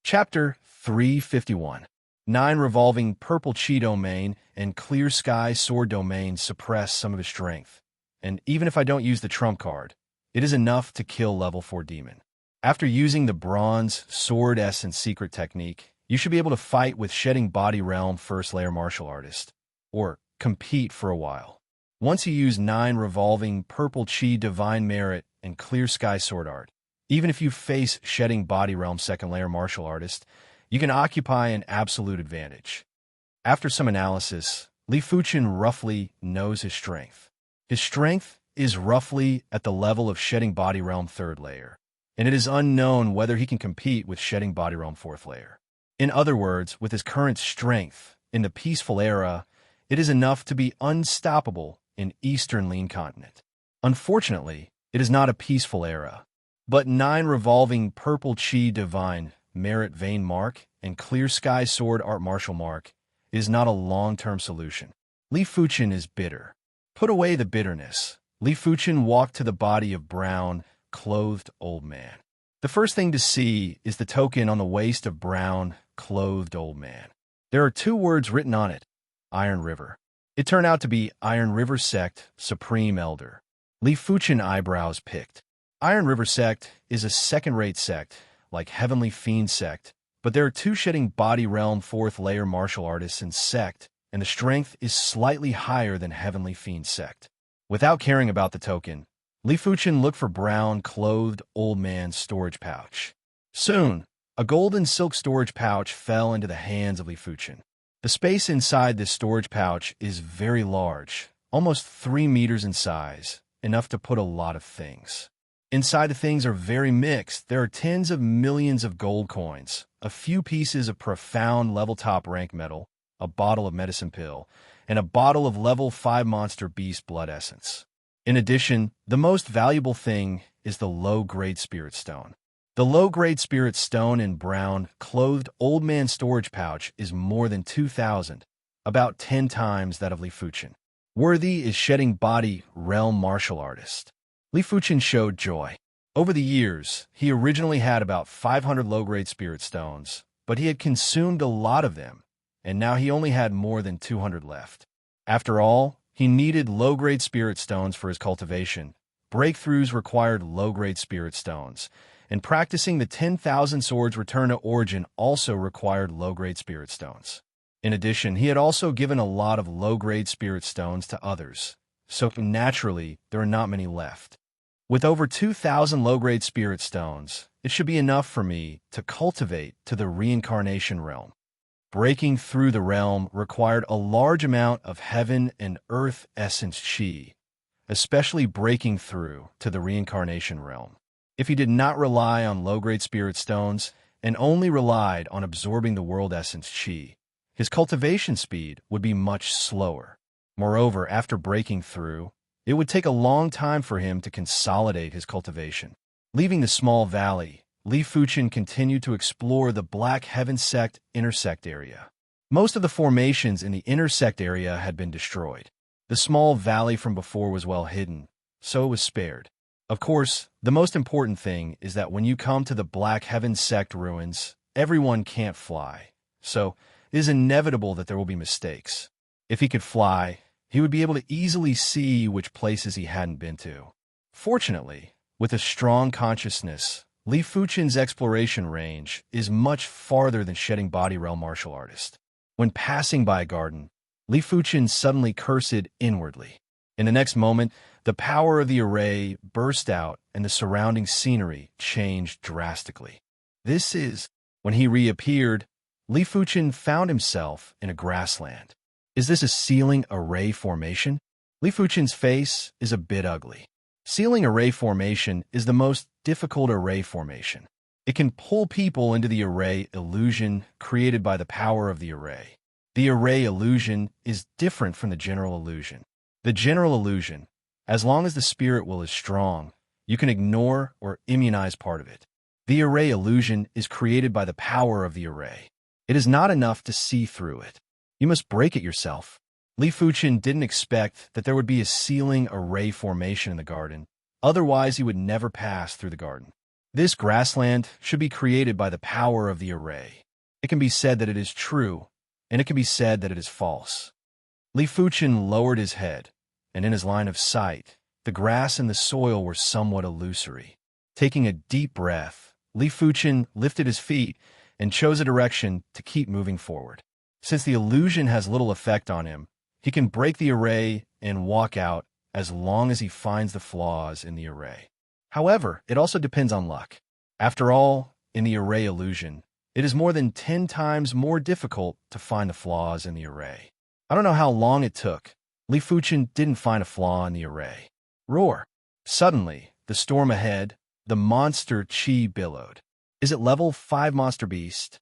Chapter 351. 9 revolving purple chi domain and clear sky sword domain suppress some of his strength, and even if I don't use the trump card, it is enough to kill level 4 demon. After using the bronze sword essence secret technique, you should be able to fight with shedding body realm first layer martial artist, or compete for a while. Once you use 9 revolving purple chi divine merit and clear sky sword art, even if you face shedding body realm second layer martial artist, you can occupy an absolute advantage. After some analysis, Li Fuchen roughly knows his strength. His strength is roughly at the level of shedding body realm 3rd layer, and it is unknown whether he can compete with shedding body realm 4th layer. In other words, with his current strength in the peaceful era, it is enough to be unstoppable in Eastern Lean Continent. Unfortunately, it is not a peaceful era, but 9 revolving purple chi divine merit vein mark and clear sky sword art martial mark is not a long-term solution. Li Fuchen is bitter. Put away the bitterness. Li Fuchen walked to the body of brown, clothed old man. The first thing to see is the token on the waist of brown, clothed old man. There are 2 words written on it, Iron River. It turned out to be Iron River Sect Supreme Elder. Li Fuchen eyebrows picked. Iron River Sect is a second-rate sect, like Heavenly Fiend Sect, but there are 2 shedding body realm 4th layer martial artists in sect, and the strength is slightly higher than Heavenly Fiend Sect. Without caring about the token, Li Fuchen looked for brown, clothed old man's storage pouch. Soon, a golden silk storage pouch fell into the hands of Li Fuchen. The space inside this storage pouch is very large, almost 3 meters in size, enough to put a lot of things. Inside the things are very mixed. There are tens of millions of gold coins, a few pieces of profound level top rank metal, a bottle of medicine pill, and a bottle of level 5 monster beast blood essence. In addition, the most valuable thing is the low-grade spirit stone. The low-grade spirit stone in brown, clothed old man storage pouch is more than 2,000, about 10 times that of Li Fuchen. Worthy is shedding body realm martial artist. Li Fuchen showed joy. Over the years, he originally had about 500 low-grade spirit stones, but he had consumed a lot of them, and now he only had more than 200 left. After all, he needed low-grade spirit stones for his cultivation. Breakthroughs required low-grade spirit stones, and practicing the 10,000 swords return to origin also required low-grade spirit stones. In addition, he had also given a lot of low-grade spirit stones to others, so naturally there are not many left. With over 2,000 low-grade spirit stones, it should be enough for me to cultivate to the reincarnation realm. Breaking through the realm required a large amount of heaven and earth essence chi, especially breaking through to the reincarnation realm. If he did not rely on low-grade spirit stones and only relied on absorbing the world essence chi, his cultivation speed would be much slower. Moreover, after breaking through, it would take a long time for him to consolidate his cultivation. Leaving the small valley, Li Fuchen continued to explore the Black Heaven Sect intersect area. Most of the formations in the intersect area had been destroyed. The small valley from before was well hidden, so it was spared. Of course, the most important thing is that when you come to the Black Heaven Sect ruins, everyone can't fly, so it is inevitable that there will be mistakes. If he could fly, he would be able to easily see which places he hadn't been to. Fortunately, with a strong consciousness, Li Fuchen's exploration range is much farther than shedding body realm martial artist. When passing by a garden, Li Fuchen suddenly cursed inwardly. In the next moment, the power of the array burst out and the surrounding scenery changed drastically. This is, when he reappeared, Li Fuchen found himself in a grassland. Is this a ceiling array formation? Li Fuchen's face is a bit ugly. Ceiling array formation is the most difficult array formation. It can pull people into the array illusion created by the power of the array. The array illusion is different from the general illusion. The general illusion, as long as the spirit will is strong, you can ignore or immunize part of it. The array illusion is created by the power of the array. It is not enough to see through it. You must break it yourself. Li Fuchen didn't expect that there would be a ceiling array formation in the garden, otherwise he would never pass through the garden. This grassland should be created by the power of the array. It can be said that it is true, and it can be said that it is false. Li Fuchen lowered his head, and in his line of sight, the grass and the soil were somewhat illusory. Taking a deep breath, Li Fuchen lifted his feet and chose a direction to keep moving forward. Since the illusion has little effect on him, he can break the array and walk out as long as he finds the flaws in the array. However, it also depends on luck. After all, in the array illusion, it is more than 10 times more difficult to find the flaws in the array. I don't know how long it took. Li Fuchen didn't find a flaw in the array. Roar! Suddenly, the storm ahead, the monster Chi billowed. Is it level 5 monster beast?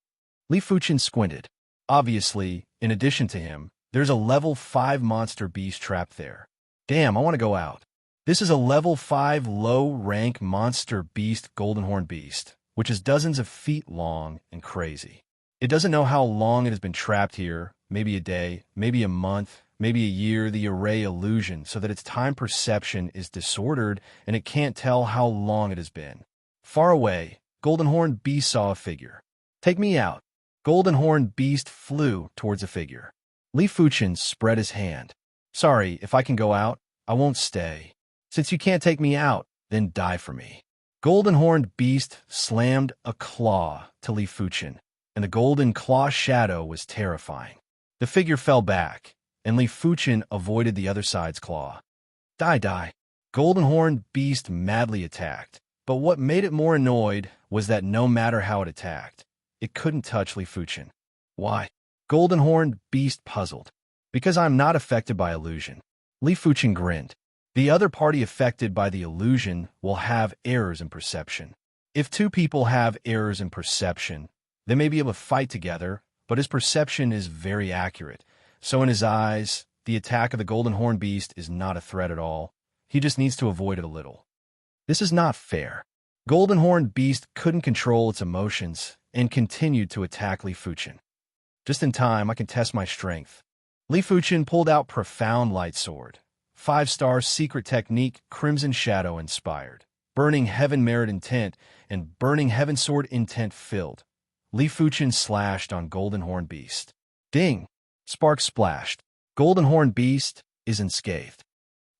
Li Fuchen squinted. Obviously, in addition to him, there's a level 5 monster beast trapped there. Damn, I want to go out. This is a level 5 low-rank monster beast goldenhorn beast, which is dozens of feet long and crazy. It doesn't know how long it has been trapped here, maybe a day, maybe a month, maybe a year, the array illusion, so that its time perception is disordered and it can't tell how long it has been. Far away, goldenhorn beast saw a figure. Take me out. Goldenhorn beast flew towards a figure. Li Fuchen spread his hand. Sorry, if I can go out, I won't stay. Since you can't take me out, then die for me. Goldenhorn beast slammed a claw to Li Fuchen, and the golden claw shadow was terrifying. The figure fell back, and Li Fuchen avoided the other side's claw. Die. Goldenhorn beast madly attacked, but what made it more annoyed was that no matter how it attacked, it couldn't touch Li Fuchen. Why? Goldenhorn beast puzzled. Because I'm not affected by illusion. Li Fuchen grinned. The other party affected by the illusion will have errors in perception. If two people have errors in perception, they may be able to fight together, but his perception is very accurate. So in his eyes, the attack of the goldenhorn beast is not a threat at all. He just needs to avoid it a little. This is not fair. Goldenhorn beast couldn't control its emotions and continued to attack Li Fuchen. Just in time, I can test my strength. Li Fuchen pulled out Profound Light Sword. 5-star secret technique, Crimson Shadow inspired. Burning Heaven Merit Intent and Burning Heaven Sword Intent filled. Li Fuchen slashed on Goldenhorn Beast. Ding! Sparks splashed. Goldenhorn Beast is unscathed.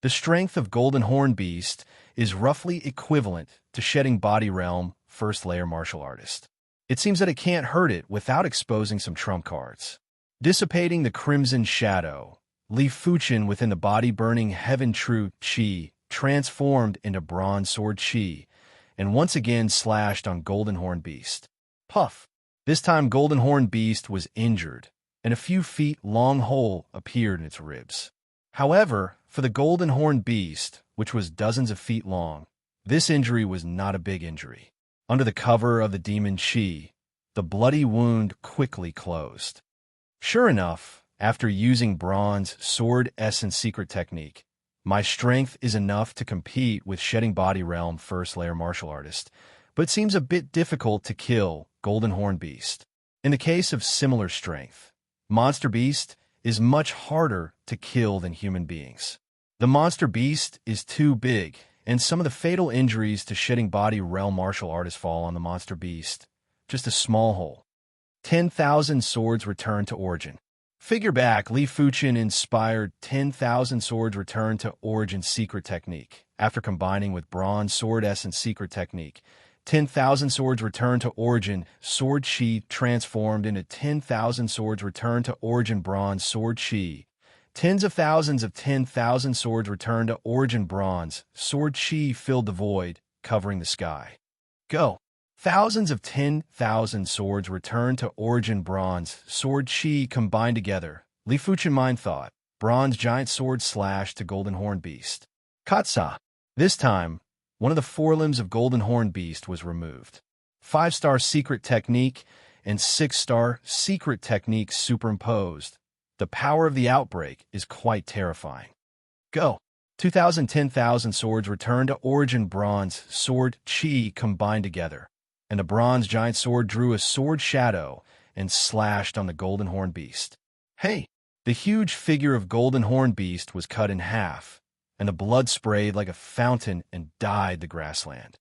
The strength of Goldenhorn Beast is roughly equivalent to Shedding Body Realm First Layer Martial Artist. It seems that it can't hurt it without exposing some trump cards. Dissipating the Crimson Shadow, Li Fuchen within the body burning Heaven True Chi transformed into Bronze Sword Chi, and once again slashed on Goldenhorn Beast. Puff! This time Goldenhorn Beast was injured, and a few feet long hole appeared in its ribs. However, for the Goldenhorn Beast, which was dozens of feet long, this injury was not a big injury. Under the cover of the demon Chi, the bloody wound quickly closed. Sure enough, after using Bronze Sword Essence Secret Technique, my strength is enough to compete with Shedding Body Realm First Layer Martial Artist, but it seems a bit difficult to kill Goldenhorn Beast. In the case of similar strength, Monster Beast is much harder to kill than human beings. The Monster Beast is too big, and some of the fatal injuries to Shedding Body Realm Martial Artists fall on the Monster Beast. Just a small hole. 10,000 Swords Return to Origin. Figure back, Li Fuchen inspired 10,000 Swords Return to Origin Secret Technique. After combining with Bronze Sword Essence Secret Technique, 10,000 Swords Return to Origin Sword Chi transformed into 10,000 Swords Return to Origin Bronze Sword Chi. Tens of thousands of 10,000 swords returned to Origin Bronze. Sword Chi filled the void, covering the sky. Go! Thousands of 10,000 swords returned to Origin Bronze. Sword Chi combined together. Li Fuchen mind thought. Bronze giant sword slashed to Goldenhorn Beast. Katsa! This time, one of the forelimbs of Goldenhorn Beast was removed. 5-star secret technique and 6-star secret technique superimposed. The power of the outbreak is quite terrifying. Go! 10,000 swords returned to Origin Bronze. Sword Chi combined together, and the bronze giant sword drew a sword shadow and slashed on the Goldenhorn Beast. Hey! The huge figure of Goldenhorn Beast was cut in half, and the blood sprayed like a fountain and dyed the grassland.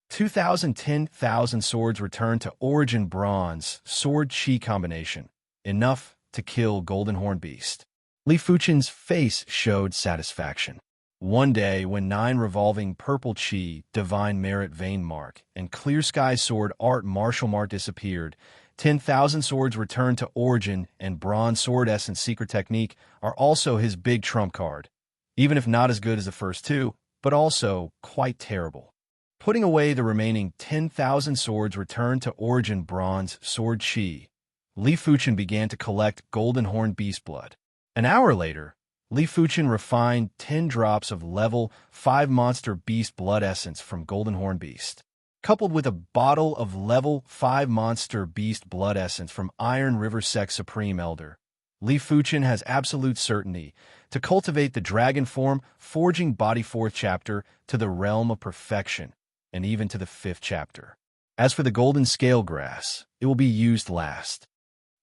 10,000 swords returned to origin bronze, sword chi combination, enough to kill Golden Horn Beast. Li Fuchen's face showed satisfaction. One day, when 9 revolving purple chi, divine merit vein mark, and clear sky sword art martial mark disappeared, 10,000 swords returned to origin and bronze sword essence secret technique are also his big trump card, even if not as good as the first two, but also quite terrible. Putting away the remaining 10,000 swords returned to origin bronze sword chi, Li Fuchen began to collect Golden Horn Beast blood. An hour later, Li Fuchen refined 10 drops of level 5 monster beast blood essence from Golden Horn Beast. Coupled with a bottle of level 5 monster beast blood essence from Iron River Sect Supreme Elder, Li Fuchen has absolute certainty to cultivate the dragon form, forging body 4th chapter to the realm of perfection, and even to the 5th chapter. As for the golden scale grass, it will be used last.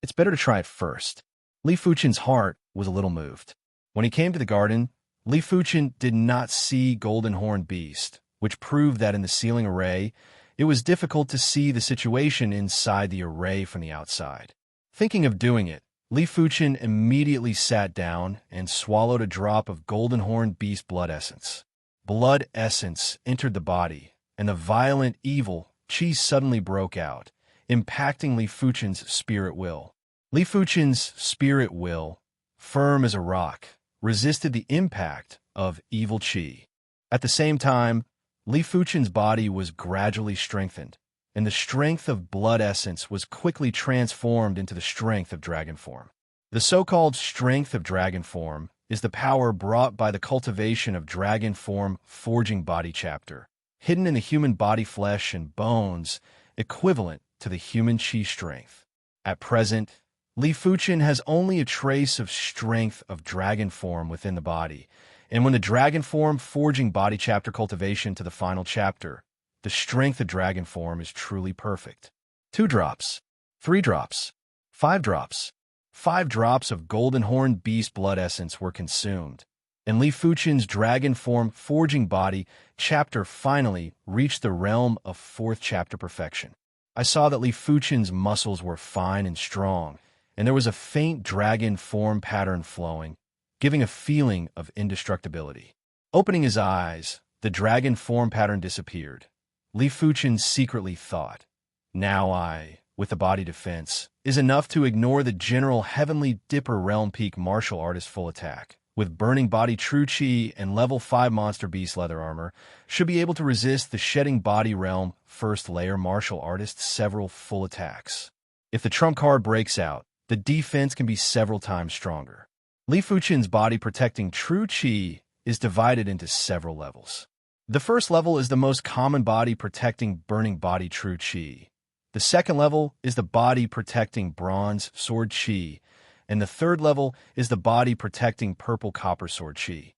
It's better to try it first. Li Fuchen's heart was a little moved. When he came to the garden, Li Fuchen did not see Golden Horn Beast, which proved that in the ceiling array, it was difficult to see the situation inside the array from the outside. Thinking of doing it, Li Fuchen immediately sat down and swallowed a drop of Golden Horn Beast blood essence. Blood essence entered the body, and the violent evil chi suddenly broke out, impacting Li Fuchen's spirit will. Li Fuchen's spirit will, firm as a rock, resisted the impact of evil chi. At the same time, Li Fuchen's body was gradually strengthened, and the strength of blood essence was quickly transformed into the strength of dragon form. The so-called strength of dragon form is the power brought by the cultivation of dragon form forging body chapter, hidden in the human body flesh and bones, equivalent to the human chi strength. At present, Li Fuchen has only a trace of strength of dragon form within the body, and when the dragon form forging body chapter cultivation to the final chapter, the strength of dragon form is truly perfect. 2 drops, 3 drops, 5 drops. 5 drops of Golden Horn Beast blood essence were consumed, and Li Fuchen's dragon form forging body chapter finally reached the realm of 4th chapter perfection. I saw that Li Fuchen's muscles were fine and strong, and there was a faint dragon form pattern flowing, giving a feeling of indestructibility. Opening his eyes, the dragon form pattern disappeared. Li Fuchen secretly thought, now I, with the body defense, is enough to ignore the general Heavenly Dipper Realm Peak martial artist full attack. With burning body true chi and level 5 monster beast leather armor, should be able to resist the shedding body realm first layer martial artist's several full attacks. If the trump card breaks out, the defense can be several times stronger. Li Fuchen's body protecting true chi is divided into several levels. The first level is the most common body protecting burning body true chi. The second level is the body protecting bronze sword chi, and the third level is the body protecting purple copper sword chi.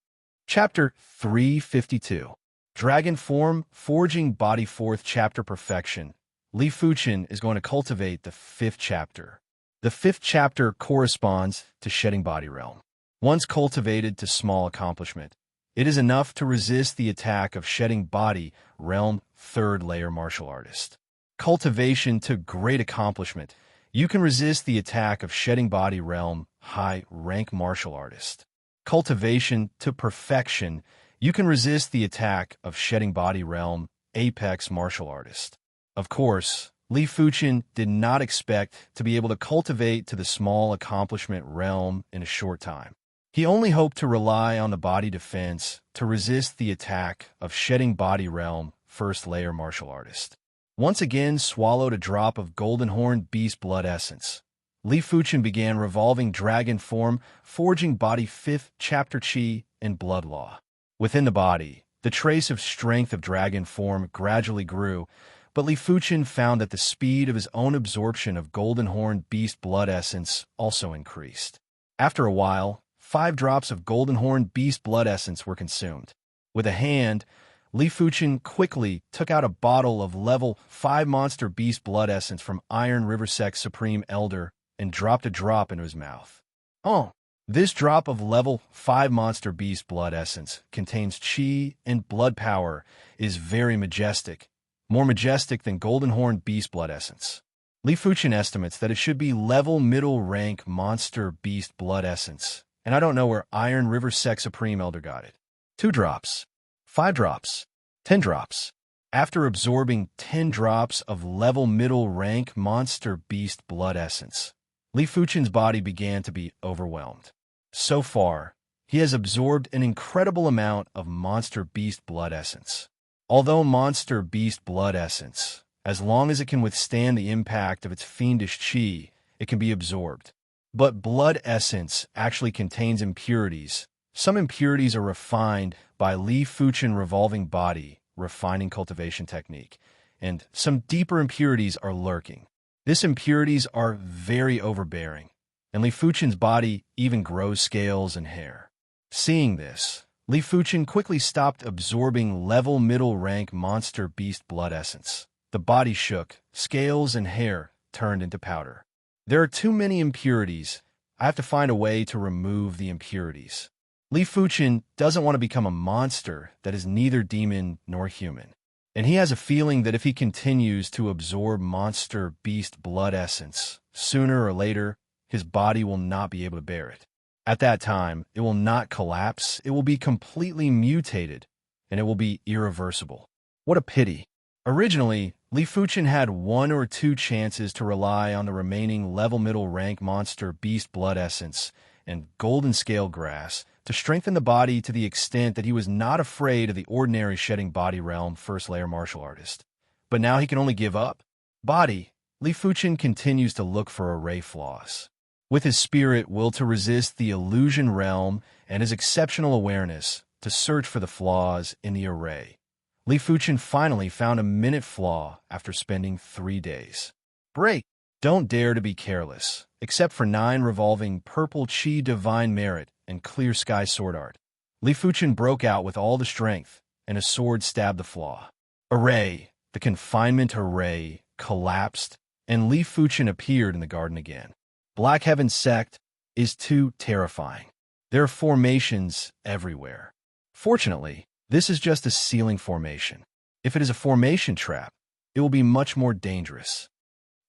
Chapter 352. Dragon Form Forging Body 4th Chapter Perfection. Li Fuchen is going to cultivate the 5th chapter. The 5th chapter corresponds to Shedding Body Realm. Once cultivated to small accomplishment, it is enough to resist the attack of Shedding Body Realm 3rd Layer Martial Artist. Cultivation to great accomplishment, you can resist the attack of Shedding Body Realm High Rank Martial Artist. Cultivation to perfection, you can resist the attack of Shedding Body Realm Apex Martial Artist. Of course, Li Fuchen did not expect to be able to cultivate to the small accomplishment realm in a short time. He only hoped to rely on the body defense to resist the attack of Shedding Body Realm First Layer Martial Artist. Once again swallowed a drop of Golden Horn Beast blood essence, Li Fuchen began revolving dragon form, forging body 5th chapter chi and blood law. Within the body, the trace of strength of dragon form gradually grew, but Li Fuchen found that the speed of his own absorption of Golden Horn Beast blood essence also increased. After a while, 5 drops of Golden Horn Beast blood essence were consumed. With a hand, Li Fuchen quickly took out a bottle of level 5 monster beast blood essence from Iron River Sect Supreme Elder and dropped a drop into his mouth. Oh, this drop of level 5 monster beast blood essence contains chi and blood power, is very majestic, more majestic than golden horned beast blood essence. Li Fuchen estimates that it should be level middle rank monster beast blood essence, and I don't know where Iron River Sect Supreme Elder got it. 2 drops, 5 drops, 10 drops. After absorbing 10 drops of level middle rank monster beast blood essence, Li Fuchen's body began to be overwhelmed. So far, he has absorbed an incredible amount of monster beast blood essence. Although monster beast blood essence, as long as it can withstand the impact of its fiendish chi, it can be absorbed. But blood essence actually contains impurities. Some impurities are refined by Li Fuchen revolving body refining cultivation technique, and some deeper impurities are lurking. These impurities are very overbearing, and Li Fuchen's body even grows scales and hair. Seeing this, Li Fuchen quickly stopped absorbing level middle rank monster beast blood essence. The body shook, scales and hair turned into powder. There are too many impurities. I have to find a way to remove the impurities. Li Fuchen doesn't want to become a monster that is neither demon nor human. And he has a feeling that if he continues to absorb monster beast blood essence, sooner or later, his body will not be able to bear it. At that time, it will not collapse, it will be completely mutated, and it will be irreversible. What a pity. Originally, Li Fuchen had 1 or 2 chances to rely on the remaining level middle rank monster beast blood essence and golden scale grass to strengthen the body to the extent that he was not afraid of the ordinary shedding body realm first layer martial artist. But now he can only give up. Body, Li Fuchen continues to look for array flaws. With his spirit will to resist the illusion realm and his exceptional awareness to search for the flaws in the array, Li Fuchen finally found a minute flaw after spending 3 days. Break! Don't dare to be careless, except for 9 revolving purple chi divine merit and clear sky sword art. Li Fuchen broke out with all the strength, and a sword stabbed the flaw. Array, the confinement array, collapsed, and Li Fuchen appeared in the garden again. Black Heaven Sect is too terrifying. There are formations everywhere. Fortunately, this is just a ceiling formation. If it is a formation trap, it will be much more dangerous.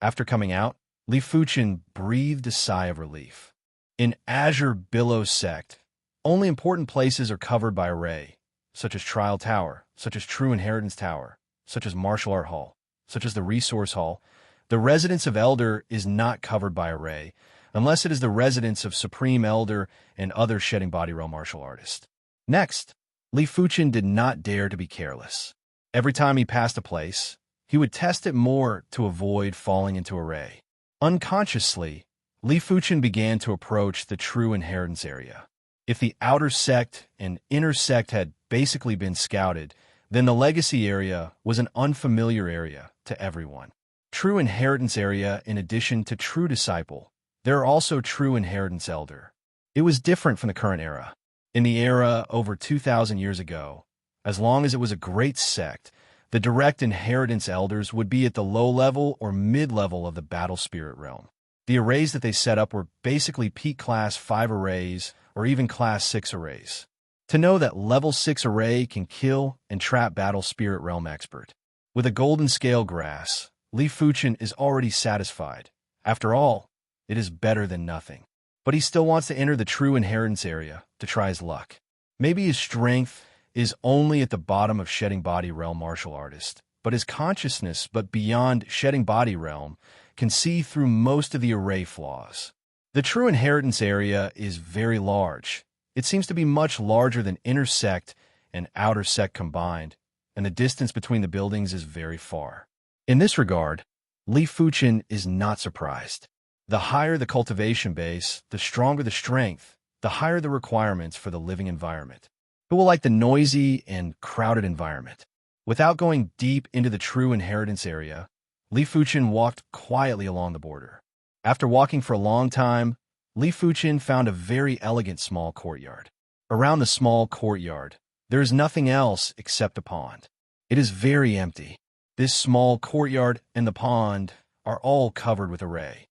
After coming out, Li Fuchen breathed a sigh of relief. In Azure Billow Sect, only important places are covered by array, such as Trial Tower, such as True Inheritance Tower, such as Martial Art Hall, such as the Resource Hall. The residence of Elder is not covered by array, unless it is the residence of Supreme Elder and other shedding body realm martial artists. Next, Li Fuchen did not dare to be careless. Every time he passed a place, he would test it more to avoid falling into array. Unconsciously, Li Fuchen began to approach the True Inheritance area. If the outer sect and inner sect had basically been scouted, then the legacy area was an unfamiliar area to everyone. True Inheritance area in addition to True Disciple, there are also True Inheritance Elder. It was different from the current era. In the era over 2,000 years ago, as long as it was a great sect, the direct inheritance elders would be at the low level or mid-level of the battle spirit realm. The arrays that they set up were basically peak class 5 arrays or even class 6 arrays. To know that level 6 array can kill and trap battle spirit realm expert. With a golden scale grass, Li Fuchen is already satisfied. After all, it is better than nothing. But he still wants to enter the True Inheritance area to try his luck. Maybe his strength is only at the bottom of shedding body realm martial artist, but his consciousness, but beyond shedding body realm, can see through most of the array flaws. The True Inheritance area is very large. It seems to be much larger than inner sect and outer sect combined, and the distance between the buildings is very far. In this regard, Li Fuchen is not surprised. The higher the cultivation base, the stronger the strength, the higher the requirements for the living environment. It will like the noisy and crowded environment. Without going deep into the True Inheritance area, Li Fuchen walked quietly along the border. After walking for a long time, Li Fuchen found a very elegant small courtyard. Around the small courtyard, there is nothing else except a pond. It is very empty. This small courtyard and the pond are all covered with array.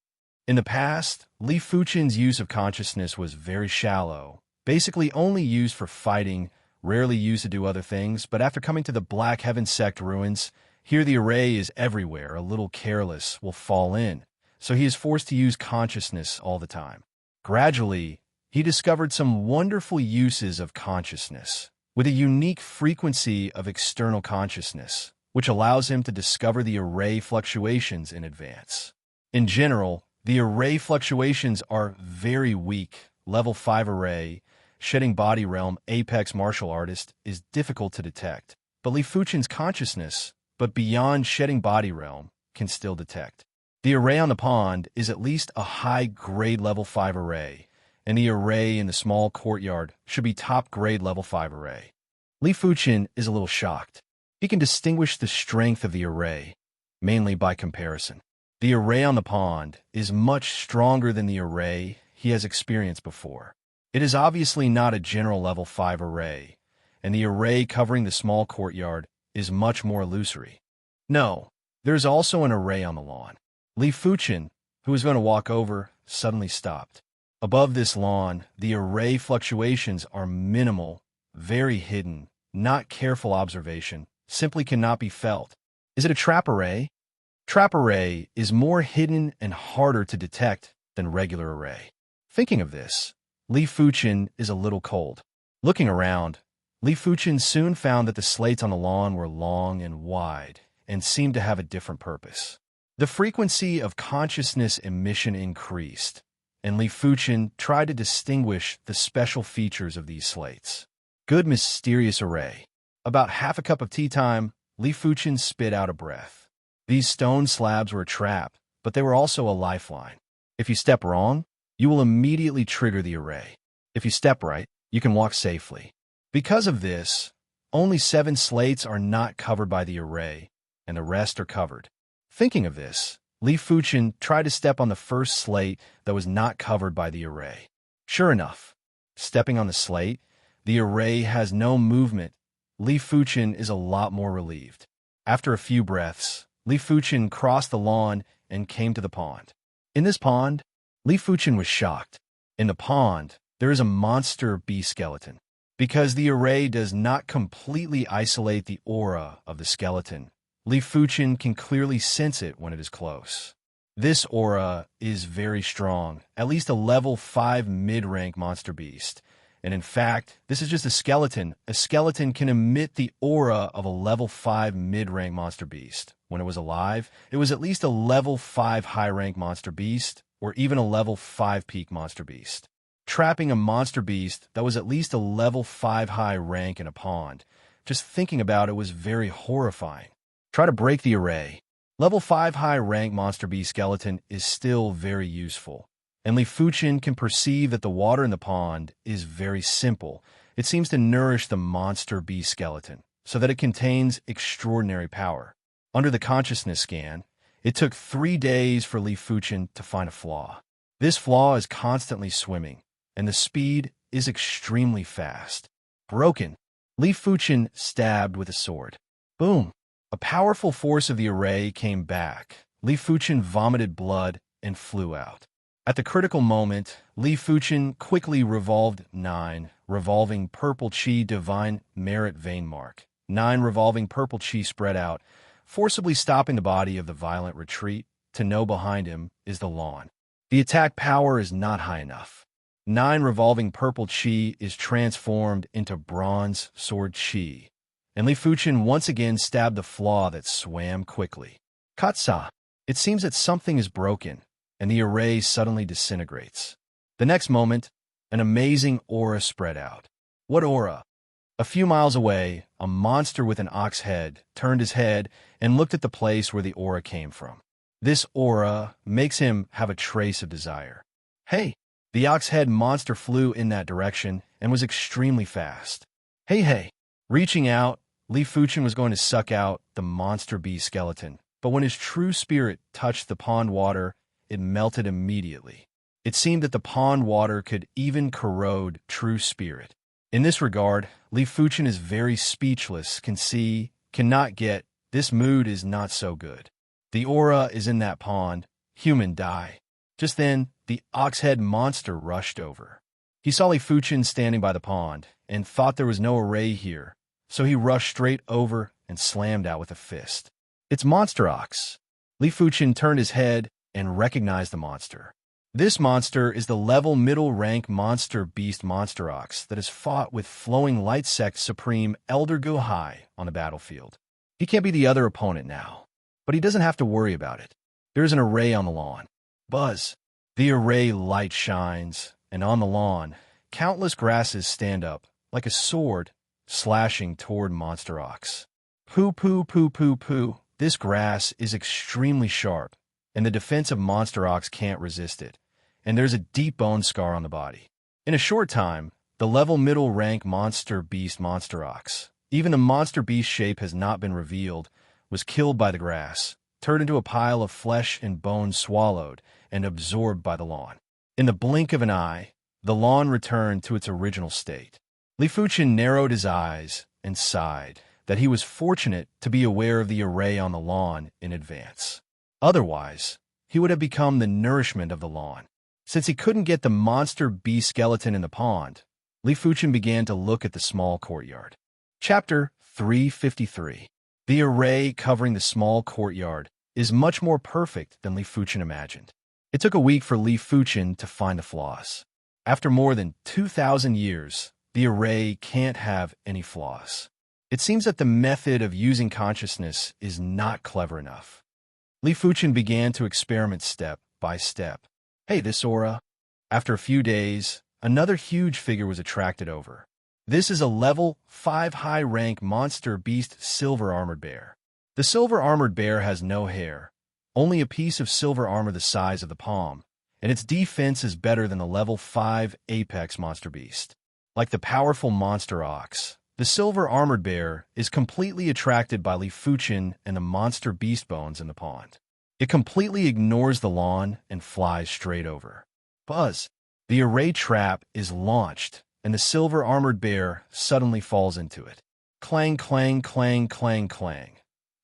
In the past, Li Fuchen's use of consciousness was very shallow, basically only used for fighting, rarely used to do other things, but after coming to the Black Heaven Sect ruins, Here the array is everywhere, a little careless will fall in, so he is forced to use consciousness all the time. Gradually, he discovered some wonderful uses of consciousness, with a unique frequency of external consciousness, which allows him to discover the array fluctuations in advance. In general, the array fluctuations are very weak. Level 5 array, shedding body realm, apex martial artist, is difficult to detect, but Li Fuchen's consciousness, but beyond shedding body realm, can still detect. The array on the pond is at least a high-grade level 5 array, and the array in the small courtyard should be top-grade level 5 array. Li Fuchen is a little shocked. He can distinguish the strength of the array, mainly by comparison. The array on the pond is much stronger than the array he has experienced before. It is obviously not a general level 5 array, and the array covering the small courtyard is much more illusory. No, there is also an array on the lawn. Li Fuchen, who was going to walk over, suddenly stopped. Above this lawn, the array fluctuations are minimal, very hidden, not careful observation, simply cannot be felt. Is it a trap array? Trap array is more hidden and harder to detect than regular array. Thinking of this, Li Fuchen is a little cold. Looking around, Li Fuchen soon found that the slates on the lawn were long and wide and seemed to have a different purpose. The frequency of consciousness emission increased, and Li Fuchen tried to distinguish the special features of these slates. Good mysterious array. About half a cup of tea time, Li Fuchen spit out a breath. These stone slabs were a trap, but they were also a lifeline. If you step wrong, you will immediately trigger the array. If you step right, you can walk safely. Because of this, only 7 slates are not covered by the array, and the rest are covered. Thinking of this, Li Fuchen tried to step on the first slate that was not covered by the array. Sure enough, stepping on the slate, the array has no movement. Li Fuchen is a lot more relieved. After a few breaths, Li Fuchen crossed the lawn and came to the pond. In this pond, Li Fuchen was shocked. In the pond, there is a monster bee skeleton. Because the array does not completely isolate the aura of the skeleton, Li Fuchen can clearly sense it when it is close. This aura is very strong, at least a level 5 mid-rank monster beast. And in fact, this is just a skeleton. A skeleton can emit the aura of a level 5 mid-rank monster beast. When it was alive, it was at least a level 5 high-rank monster beast, or even a level 5 peak monster beast. Trapping a monster beast that was at least a level 5 high rank in a pond, just thinking about it was very horrifying. Try to break the array. Level 5 high rank monster bee skeleton is still very useful, and Li Fuchen can perceive that the water in the pond is very simple. It seems to nourish the monster bee skeleton, so that it contains extraordinary power. Under the consciousness scan, it took 3 days for Li Fuchen to find a flaw. This flaw is constantly swimming, and the speed is extremely fast. Broken. Li Fuchen stabbed with a sword. Boom. A powerful force of the array came back. Li Fuchen vomited blood and flew out. At the critical moment, Li Fuchen quickly revolved 9, revolving purple chi divine merit vein mark. 9 revolving purple chi spread out, forcibly stopping the body of the violent retreat to know behind him is the lawn. The attack power is not high enough. 9 revolving purple chi is transformed into bronze sword chi, and Li Fuchen once again stabbed the flaw that swam quickly. Katsa. It seems that something is broken, and the array suddenly disintegrates. The next moment, an amazing aura spread out. What aura? A few miles away, a monster with an ox head turned his head and looked at the place where the aura came from. This aura makes him have a trace of desire. Hey! The ox-head monster flew in that direction and was extremely fast. Hey! Reaching out, Li Fuchen was going to suck out the monster bee skeleton, but when his true spirit touched the pond water, it melted immediately. It seemed that the pond water could even corrode true spirit. In this regard, Li Fuchen is very speechless, can see, cannot get, this mood is not so good. The aura is in that pond, human die. Just then, the ox-head monster rushed over. He saw Li Fuchen standing by the pond and thought there was no array here, so he rushed straight over and slammed out with a fist. It's Monster Ox. Li Fuchen turned his head and recognized the monster. This monster is the level middle-rank monster beast Monster Ox that has fought with flowing light sect supreme Elder Guhai on the battlefield. He can't be the other opponent now, but he doesn't have to worry about it. There's an array on the lawn. Buzz. The array light shines, and on the lawn, countless grasses stand up, like a sword, slashing toward Monster Ox. Poo poo poo poo poo. This grass is extremely sharp, and the defense of Monster Ox can't resist it, and there's a deep bone scar on the body. In a short time, the level middle rank monster beast Monster Ox, even the monster beast shape has not been revealed, was killed by the grass, turned into a pile of flesh and bone swallowed and absorbed by the lawn. In the blink of an eye, the lawn returned to its original state. Li Fuchen narrowed his eyes and sighed that he was fortunate to be aware of the array on the lawn in advance. Otherwise, he would have become the nourishment of the lawn. Since he couldn't get the monster beast skeleton in the pond, Li Fuchen began to look at the small courtyard. Chapter 353. The array covering the small courtyard is much more perfect than Li Fuchen imagined. It took a week for Li Fuchen to find the flaws. After more than 2,000 years, the array can't have any flaws. It seems that the method of using consciousness is not clever enough. Li Fuchen began to experiment step by step. Hey, this aura. After a few days, another huge figure was attracted over. This is a level 5 high-rank monster beast silver armored bear. The silver armored bear has no hair, only a piece of silver armor the size of the palm, and its defense is better than the level 5 apex monster beast. Like the powerful Monster Ox, the silver armored bear is completely attracted by Li Fuchen and the monster beast bones in the pond. It completely ignores the lawn and flies straight over. Buzz. The array trap is launched, and the silver armored bear suddenly falls into it. Clang, clang, clang, clang, clang.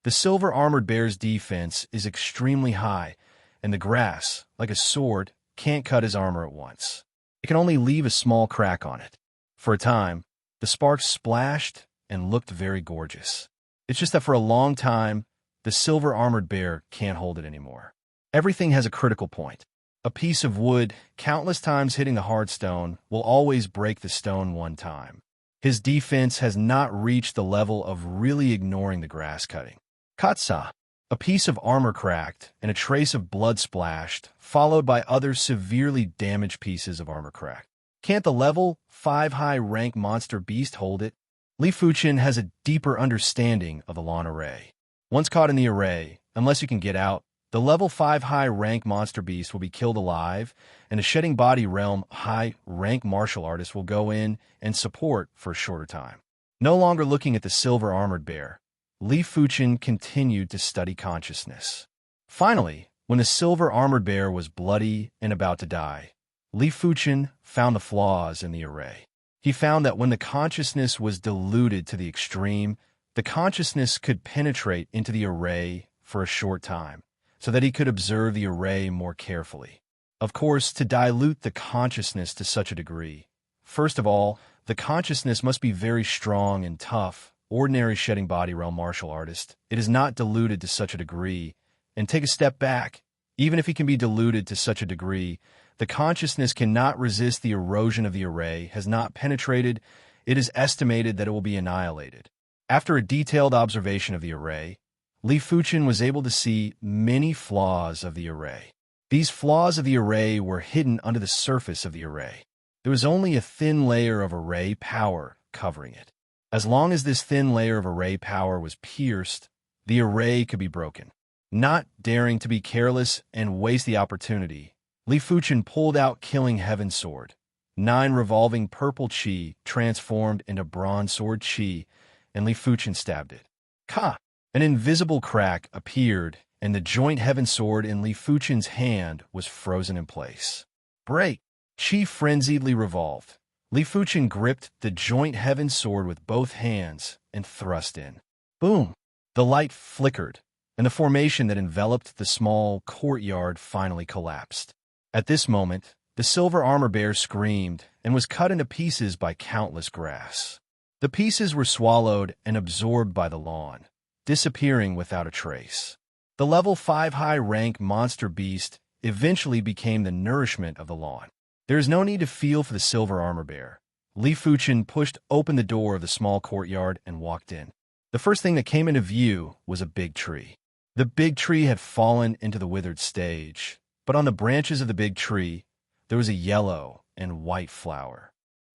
The silver armored bear's defense is extremely high, and the grass, like a sword, can't cut his armor at once. It can only leave a small crack on it. For a time, the sparks splashed and looked very gorgeous. It's just that for a long time, the silver armored bear can't hold it anymore. Everything has a critical point. A piece of wood, countless times hitting the hard stone, will always break the stone one time. His defense has not reached the level of really ignoring the grass cutting. Katsa. A piece of armor cracked and a trace of blood splashed, followed by other severely damaged pieces of armor cracked. Can't the level 5 high-rank monster beast hold it? Li Fuchen has a deeper understanding of the lawn array. Once caught in the array, unless you can get out, the level 5 high-rank monster beast will be killed alive, and a shedding body realm high-rank martial artist will go in and support for a shorter time. No longer looking at the silver armored bear, Li Fuchen continued to study consciousness. Finally, when the silver armored bear was bloody and about to die, Li Fuchen found the flaws in the array. He found that when the consciousness was diluted to the extreme, the consciousness could penetrate into the array for a short time, so that he could observe the array more carefully. Of course, to dilute the consciousness to such a degree, first of all, the consciousness must be very strong and tough. Ordinary shedding body realm martial artist, it is not diluted to such a degree. And take a step back. Even if he can be diluted to such a degree, the consciousness cannot resist the erosion of the array, has not penetrated. It is estimated that it will be annihilated. After a detailed observation of the array, Li Fuchen was able to see many flaws of the array. These flaws of the array were hidden under the surface of the array. There was only a thin layer of array power covering it. As long as this thin layer of array power was pierced, the array could be broken. Not daring to be careless and waste the opportunity, Li Fuchen pulled out Killing Heaven Sword. 9 revolving purple chi transformed into bronze sword chi, and Li Fuchen stabbed it. Ka! An invisible crack appeared, and the joint heaven sword in Li Fuchen's hand was frozen in place. Break! Chi frenziedly revolved. Li Fuchen gripped the joint heaven sword with both hands and thrust in. Boom! The light flickered, and the formation that enveloped the small courtyard finally collapsed. At this moment, the silver armor bear screamed and was cut into pieces by countless grass. The pieces were swallowed and absorbed by the lawn, disappearing without a trace. The level 5 high-rank monster beast eventually became the nourishment of the lawn. There is no need to feel for the silver armor bear. Li Fuchen pushed open the door of the small courtyard and walked in. The first thing that came into view was a big tree. The big tree had fallen into the withered stage, but on the branches of the big tree, there was a yellow and white flower.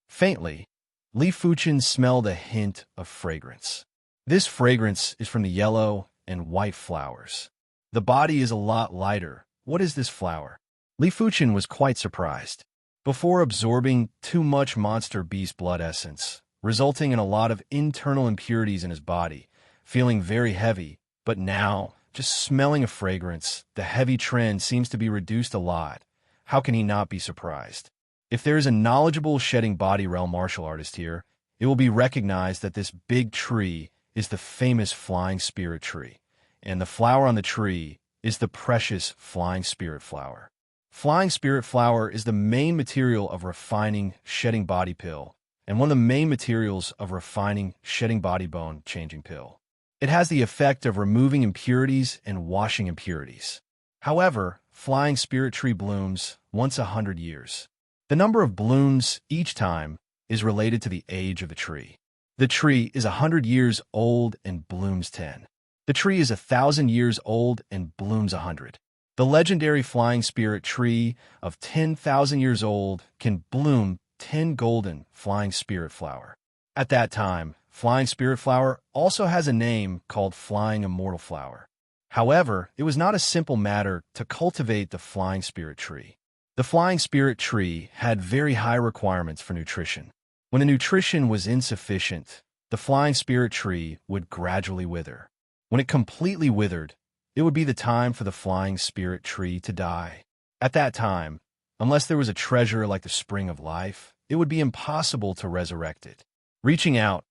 Faintly, Li Fuchen smelled a hint of fragrance. This fragrance is from the yellow and white flowers. The body is a lot lighter. What is this flower? Li Fuchen was quite surprised. Before absorbing too much monster beast blood essence, resulting in a lot of internal impurities in his body, feeling very heavy, but now, just smelling a fragrance, the heavy trend seems to be reduced a lot. How can he not be surprised? If there is a knowledgeable shedding body realm martial artist here, it will be recognized that this big tree is the famous flying spirit tree, and the flower on the tree is the precious flying spirit flower. Flying spirit flower is the main material of refining shedding body pill, and one of the main materials of refining shedding body bone changing pill. It has the effect of removing impurities and washing impurities. However, flying spirit tree blooms once 100 years. The number of blooms each time is related to the age of the tree. The tree is 100 years old and blooms 10. The tree is 1,000 years old and blooms 100. The legendary flying spirit tree of 10,000 years old can bloom 10 golden flying spirit flower. At that time, flying spirit flower also has a name called flying immortal flower. However, it was not a simple matter to cultivate the flying spirit tree. The flying spirit tree had very high requirements for nutrition. When the nutrition was insufficient, the flying spirit tree would gradually wither. When it completely withered, it would be the time for the flying spirit tree to die. At that time, unless there was a treasure like the spring of life, it would be impossible to resurrect it. Reaching out,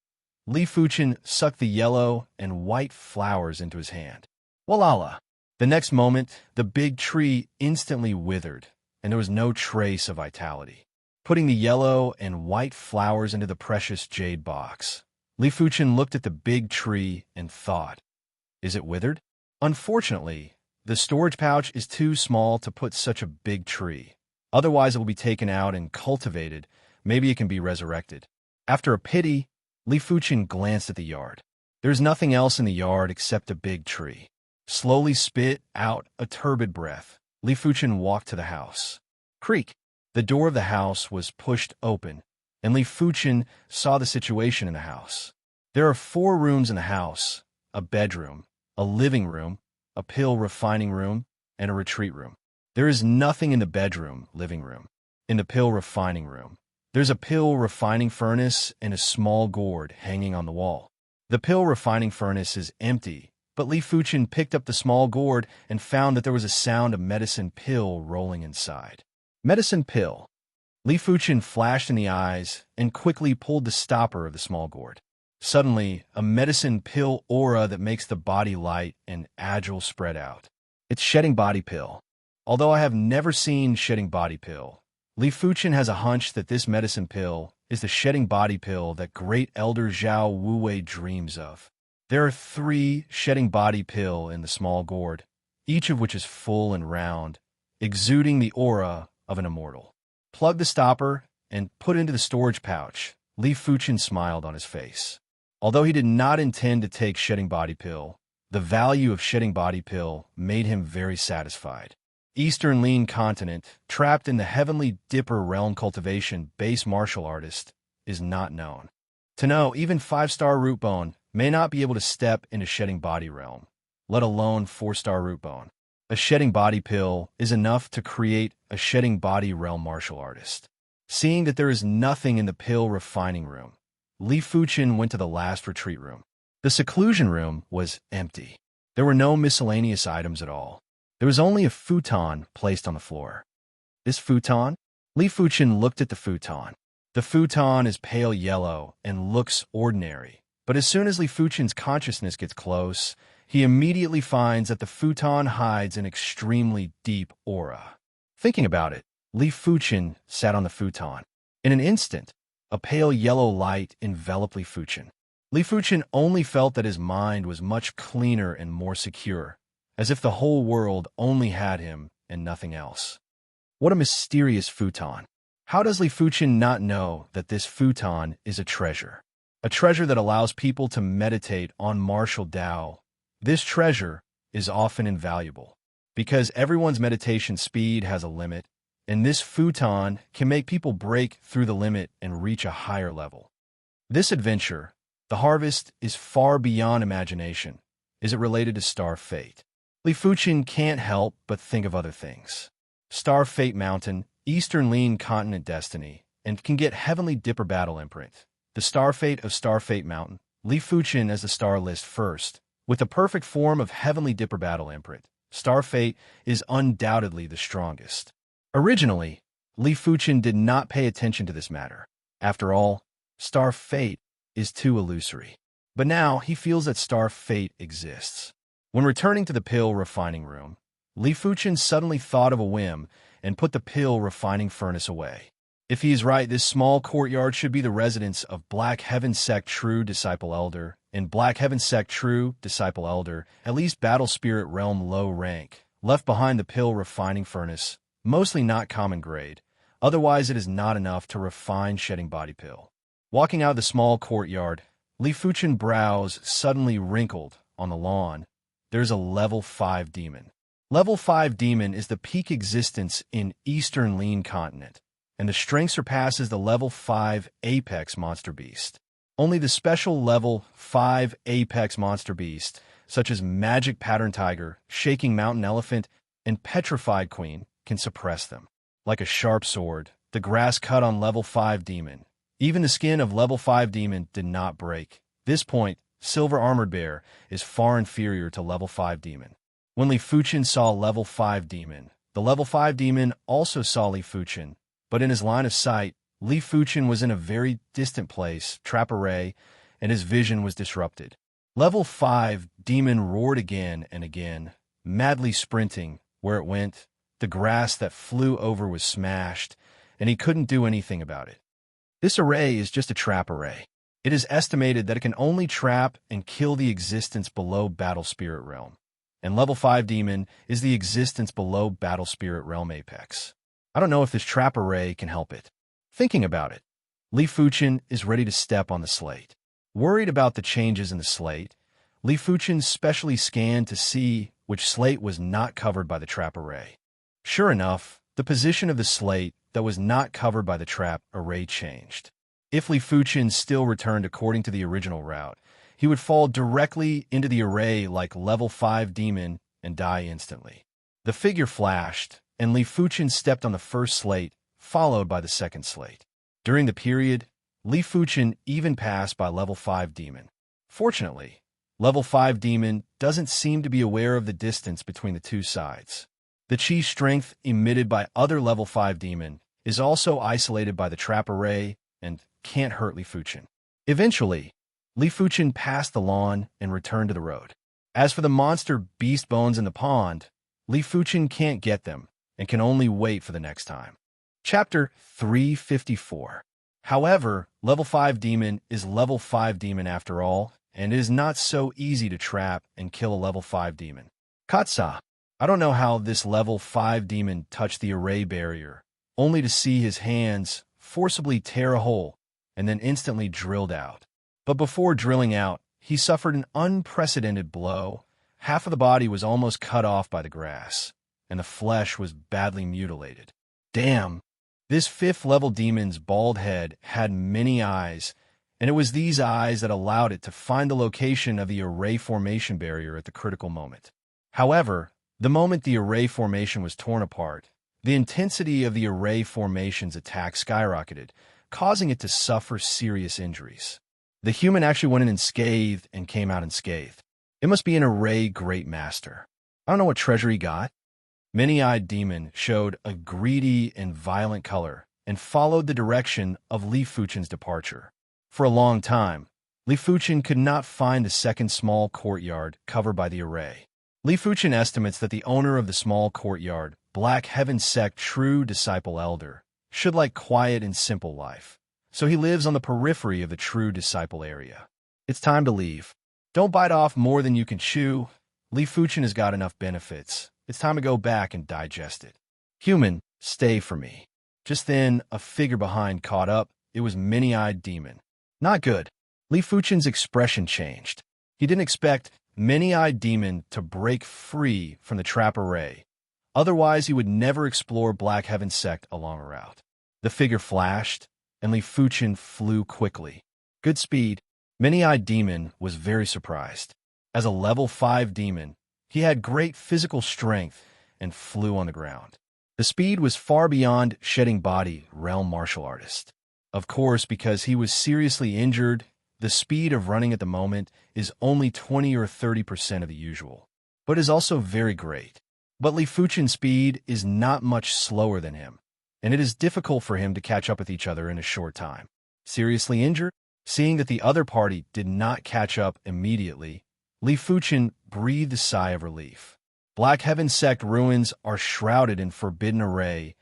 Li Fuchen sucked the yellow and white flowers into his hand. Walala! The next moment, the big tree instantly withered, and there was no trace of vitality. Putting the yellow and white flowers into the precious jade box, Li Fuchen looked at the big tree and thought, is it withered? Unfortunately, the storage pouch is too small to put such a big tree. Otherwise, it will be taken out and cultivated. Maybe it can be resurrected. After a pity, Li Fuchen glanced at the yard. There's nothing else in the yard except a big tree. Slowly spit out a turbid breath, Li Fuchen walked to the house. Creak! The door of the house was pushed open, and Li Fuchen saw the situation in the house. There are 4 rooms in the house, a bedroom, a living room, a pill refining room, and a retreat room. There is nothing in the bedroom, living room. In the pill refining room, there's a pill refining furnace and a small gourd hanging on the wall. The pill refining furnace is empty, but Li Fuchen picked up the small gourd and found that there was a sound of medicine pill rolling inside. Medicine pill. Li Fuchen flashed in the eyes and quickly pulled the stopper of the small gourd. Suddenly, a medicine pill aura that makes the body light and agile spread out. It's shedding body pill. Although I have never seen shedding body pill, Li Fuchen has a hunch that this medicine pill is the shedding body pill that great elder Zhao Wuwei dreams of. There are 3 shedding body pill in the small gourd, each of which is full and round, exuding the aura of an immortal. Plug the stopper and put into the storage pouch. Li Fuchen smiled on his face. Although he did not intend to take shedding body pill, the value of shedding body pill made him very satisfied. Eastern Lean Continent, trapped in the Heavenly Dipper realm cultivation base martial artist, is not known. To know, even 5-star root bone may not be able to step into shedding body realm, let alone 4-star root bone. A shedding body pill is enough to create a shedding body realm martial artist. Seeing that there is nothing in the pill refining room, Li Fuchen went to the last retreat room. The seclusion room was empty. There were no miscellaneous items at all. There was only a futon placed on the floor. This futon? Li Fuchen looked at the futon. The futon is pale yellow and looks ordinary, but as soon as Li Fuchen's consciousness gets close, he immediately finds that the futon hides an extremely deep aura. Thinking about it, Li Fuchen sat on the futon. In an instant, a pale yellow light enveloped Li Fuchen. Li Fuchen only felt that his mind was much cleaner and more secure, as if the whole world only had him and nothing else. What a mysterious futon. How does Li Fuchen not know that this futon is a treasure? A treasure that allows people to meditate on martial Tao. This treasure is often invaluable, because everyone's meditation speed has a limit, and this futon can make people break through the limit and reach a higher level. This adventure, the harvest, is far beyond imagination. Is it related to Star Fate? Li Fuchen can't help but think of other things. Star Fate Mountain, Eastern Lean Continent Destiny, and can get Heavenly Dipper Battle imprint. The Star Fate of Star Fate Mountain, Li Fuchen as the star list first. With the perfect form of Heavenly Dipper Battle imprint, Star Fate is undoubtedly the strongest. Originally, Li Fuchen did not pay attention to this matter. After all, Star Fate is too illusory. But now he feels that Star Fate exists. When returning to the pill refining room, Li Fuchen suddenly thought of a whim and put the pill refining furnace away. If he is right, this small courtyard should be the residence of Black Heaven Sect True Disciple Elder, and Black Heaven Sect True Disciple Elder, at least Battle Spirit Realm low rank, left behind the pill refining furnace, mostly not common grade. Otherwise, it is not enough to refine shedding body pill. Walking out of the small courtyard, Li Fuchen brows suddenly wrinkled. On the lawn, there's a level 5 demon. Level 5 demon is the peak existence in Eastern Lean Continent, and the strength surpasses the level 5 Apex Monster Beast. Only the special level 5 Apex Monster Beast, such as Magic Pattern Tiger, Shaking Mountain Elephant, and Petrified Queen, can suppress them. Like a sharp sword, the grass cut on level 5 demon. Even the skin of level 5 demon did not break. This point, Silver Armored Bear is far inferior to level 5 demon. When Li Fuchen saw level 5 demon, the level 5 demon also saw Li Fuchen, but in his line of sight, Li Fuchen was in a very distant place, trap array, and his vision was disrupted. Level 5 demon roared again and again, madly sprinting. Where it went, the grass that flew over was smashed, and he couldn't do anything about it. This array is just a trap array. It is estimated that it can only trap and kill the existence below Battle Spirit Realm, and level 5 demon is the existence below Battle Spirit Realm Apex. I don't know if this trap array can help it. Thinking about it, Li Fuchen is ready to step on the slate. Worried about the changes in the slate, Li Fuchen specially scanned to see which slate was not covered by the trap array. Sure enough, the position of the slate that was not covered by the trap array changed. If Li Fuchen still returned according to the original route, he would fall directly into the array like level 5 demon and die instantly. The figure flashed, and Li Fuchen stepped on the first slate, followed by the second slate. During the period, Li Fuchen even passed by level 5 demon. Fortunately, level 5 demon doesn't seem to be aware of the distance between the two sides. The chi strength emitted by other level 5 demon is also isolated by the trap array and can't hurt Li Fuchen. Eventually, Li Fuchen passed the lawn and returned to the road. As for the monster beast bones in the pond, Li Fuchen can't get them and can only wait for the next time. Chapter 354. However, level 5 demon is level 5 demon after all, and it is not so easy to trap and kill a level 5 demon. Katsa, I don't know how this level 5 demon touched the array barrier, only to see his hands forcibly tear a hole and then instantly drilled out. But before drilling out, he suffered an unprecedented blow. Half of the body was almost cut off by the grass, and the flesh was badly mutilated. Damn! This 5th level demon's bald head had many eyes, and it was these eyes that allowed it to find the location of the array formation barrier at the critical moment. However, the moment the array formation was torn apart, the intensity of the array formation's attack skyrocketed, causing it to suffer serious injuries. The human actually went in unscathed and came out unscathed. It must be an array great master. I don't know what treasure he got. Many-eyed demon showed a greedy and violent color and followed the direction of Li Fuchen's departure. For a long time, Li Fuchen could not find the second small courtyard covered by the array. Li Fuchen estimates that the owner of the small courtyard, Black Heaven Sect True Disciple Elder, should like quiet and simple life, so he lives on the periphery of the True Disciple area. It's time to leave. Don't bite off more than you can chew. Li Fuchen has got enough benefits. It's time to go back and digest it. Human, stay for me. Just then, a figure behind caught up. It was Many-Eyed Demon. Not good. Li Fuchen's expression changed. He didn't expect Many-Eyed Demon to break free from the trap array. Otherwise, he would never explore Black Heaven Sect along a route. The figure flashed, and Li Fuchen flew quickly. Good speed. Many-Eyed Demon was very surprised. As a level 5 demon, he had great physical strength and flew on the ground. The speed was far beyond Shedding Body Realm Martial Artist. Of course, because he was seriously injured, the speed of running at the moment is only 20 or 30% of the usual, but is also very great. But Li Fuchen's speed is not much slower than him, and it is difficult for him to catch up with each other in a short time. Seriously injured? Seeing that the other party did not catch up immediately, Li Fuchen breathed a sigh of relief. Black Heaven Sect ruins are shrouded in forbidden array.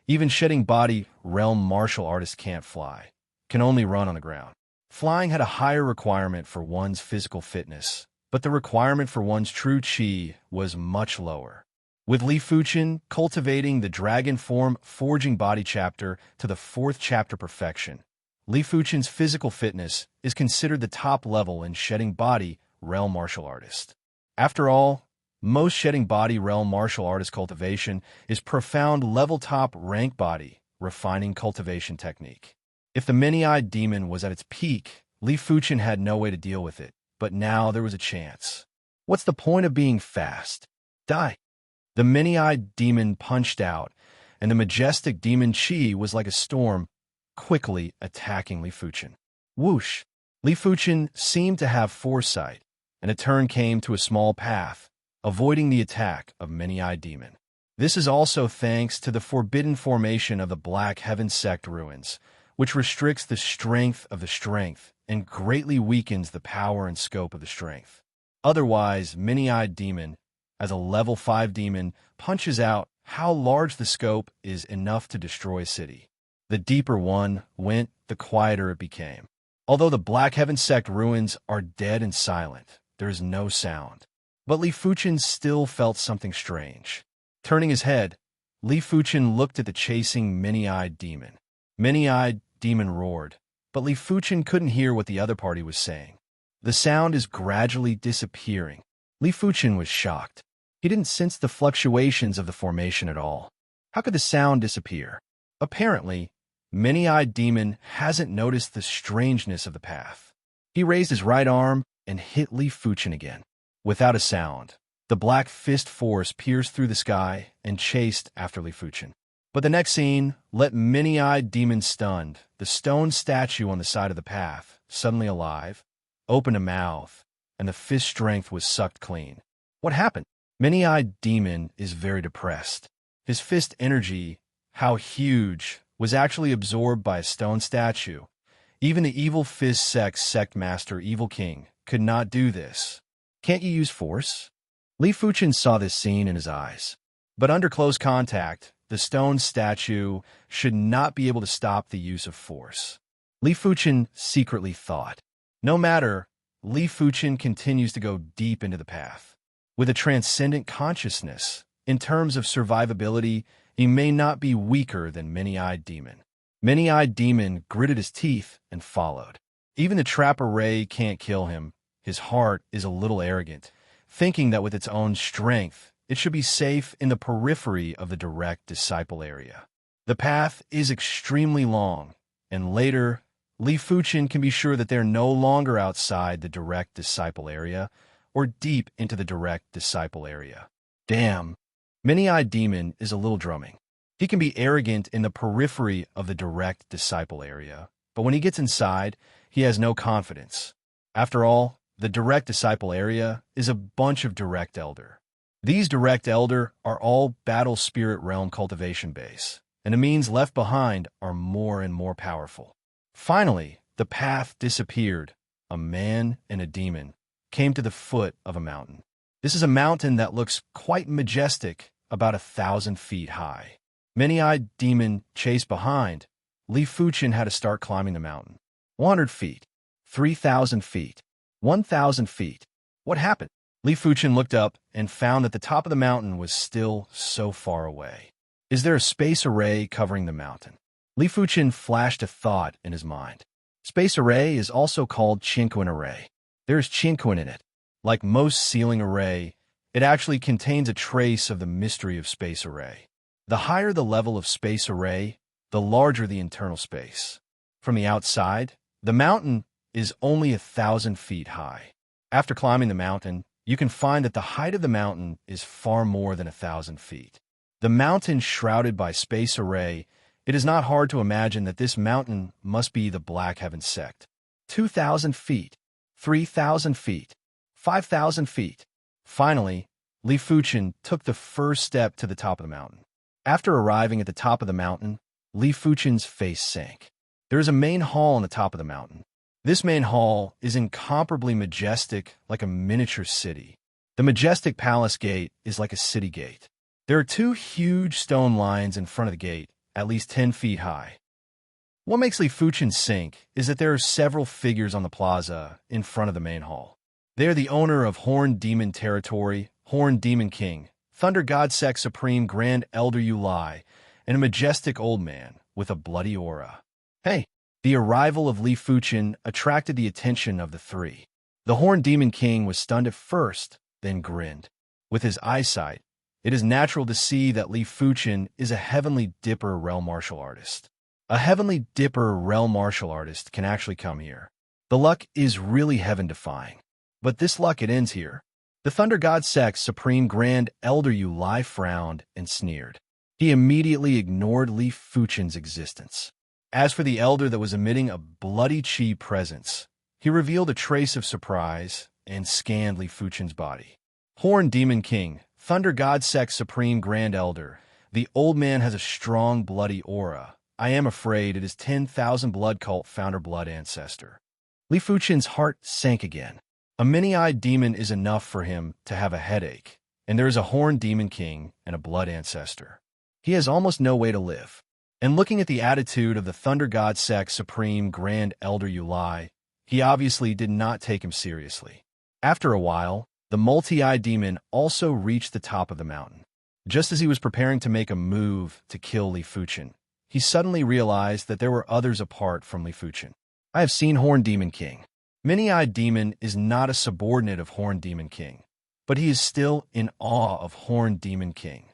Even Shedding Body Realm Martial Artist can't fly, can only run on the ground. Flying had a higher requirement for one's physical fitness, but the requirement for one's true chi was much lower. With Li Fuchen cultivating the dragon form forging body chapter to the 4th chapter perfection, Li Fuchen's physical fitness is considered the top level in Shedding Body Realm Martial Artist. After all, most Shedding Body Realm Martial Artist cultivation is profound level top rank body, refining cultivation technique. If the Many-Eyed Demon was at its peak, Li Fuchen had no way to deal with it, but now there was a chance. What's the point of being fast? Die. The Many-Eyed Demon punched out, and the majestic demon chi was like a storm, quickly attacking Li Fuchen. Whoosh! Li Fuchen seemed to have foresight, and a turn came to a small path, avoiding the attack of Many-Eyed Demon. This is also thanks to the forbidden formation of the Black Heaven Sect ruins, which restricts the strength of the strength and greatly weakens the power and scope of the strength. Otherwise, Many-Eyed Demon, as a level 5 demon, punches out how large the scope is enough to destroy a city. The deeper one went, the quieter it became. Although the Black Heaven Sect ruins are dead and silent, there is no sound. But Li Fuchen still felt something strange. Turning his head, Li Fuchen looked at the chasing Many-Eyed Demon. Many-Eyed Demon roared, but Li Fuchen couldn't hear what the other party was saying. The sound is gradually disappearing. Li Fuchen was shocked. He didn't sense the fluctuations of the formation at all. How could the sound disappear? Apparently, Many-Eyed Demon hasn't noticed the strangeness of the path. He raised his right arm and hit Li Fuchen again. Without a sound, the black fist force pierced through the sky and chased after Li Fuchen. But the next scene let Many-Eyed Demon stunned. The stone statue on the side of the path, suddenly alive, opened a mouth, and the fist strength was sucked clean. What happened? Many-Eyed Demon is very depressed. His fist energy, how huge, was actually absorbed by a stone statue. Even the Evil Fist Sect Master Evil King could not do this. Can't you use force? Li Fuchen saw this scene in his eyes. But under close contact, the stone statue should not be able to stop the use of force. Li Fuchen secretly thought. No matter, Li Fuchen continues to go deep into the path. With a transcendent consciousness, in terms of survivability, he may not be weaker than Many-Eyed Demon. Many-Eyed Demon gritted his teeth and followed. Even the trap array can't kill him. His heart is a little arrogant, thinking that with its own strength, it should be safe in the periphery of the direct disciple area. The path is extremely long, and later, Li Fuchen can be sure that they're no longer outside the direct disciple area, or deep into the direct disciple area. Damn, Many-Eyed Demon is a little drumming. He can be arrogant in the periphery of the direct disciple area, but when he gets inside, he has no confidence. After all, the direct disciple area is a bunch of direct elder. These direct elder are all battle spirit realm cultivation base, and the means left behind are more and more powerful. Finally, the path disappeared. A man and a demon came to the foot of a mountain. This is a mountain that looks quite majestic, about 1,000 feet high. Many-Eyed Demon chased behind. Li Fuchen had to start climbing the mountain. 100 feet, 3,000 feet. 1,000 feet. What happened? Li Fuchen looked up and found that the top of the mountain was still so far away. Is there a space array covering the mountain? Li Fuchen flashed a thought in his mind. Space array is also called Qinquan array. There is Qinquan in it. Like most ceiling array, it actually contains a trace of the mystery of space array. The higher the level of space array, the larger the internal space. From the outside, the mountain is only 1,000 feet high. After climbing the mountain, you can find that the height of the mountain is far more than 1,000 feet. The mountain shrouded by space array, it is not hard to imagine that this mountain must be the Black Heaven sect. 2,000 feet, 3,000 feet, 5,000 feet. Finally, Li Fuchen took the first step to the top of the mountain. After arriving at the top of the mountain, Li Fuchen's face sank. There is a main hall on the top of the mountain. This main hall is incomparably majestic, like a miniature city. The majestic palace gate is like a city gate. There are two huge stone lions in front of the gate, at least 10 feet high. What makes Li Fuchen sink is that there are several figures on the plaza in front of the main hall. They are the owner of Horned Demon Territory, Horned Demon King, Thunder God Sect Supreme Grand Elder Yulai, and a majestic old man with a bloody aura. Hey! The arrival of Li Fuchen attracted the attention of the three. The Horned Demon King was stunned at first, then grinned. With his eyesight, it is natural to see that Li Fuchen is a Heavenly Dipper realm martial artist. A Heavenly Dipper realm martial artist can actually come here. The luck is really heaven-defying. But this luck, it ends here. The Thunder God Sect's Supreme Grand Elder Yulai frowned and sneered. He immediately ignored Li Fuchen's existence. As for the elder that was emitting a bloody chi presence, he revealed a trace of surprise and scanned Li Fuchen's body. Horned Demon King, Thunder God Sect Supreme Grand Elder, the old man has a strong bloody aura. I am afraid it is 10,000 blood cult founder blood ancestor. Li Fuchen's heart sank again. A many-eyed demon is enough for him to have a headache, and there is a Horned Demon King and a blood ancestor. He has almost no way to live. And looking at the attitude of the Thunder God Sect Supreme Grand Elder Yulai, he obviously did not take him seriously. After a while, the multi-eyed demon also reached the top of the mountain. Just as he was preparing to make a move to kill Li Fuchen, he suddenly realized that there were others apart from Li Fuchen. I have seen Horned Demon King. Many-eyed demon is not a subordinate of Horned Demon King, but he is still in awe of Horned Demon King.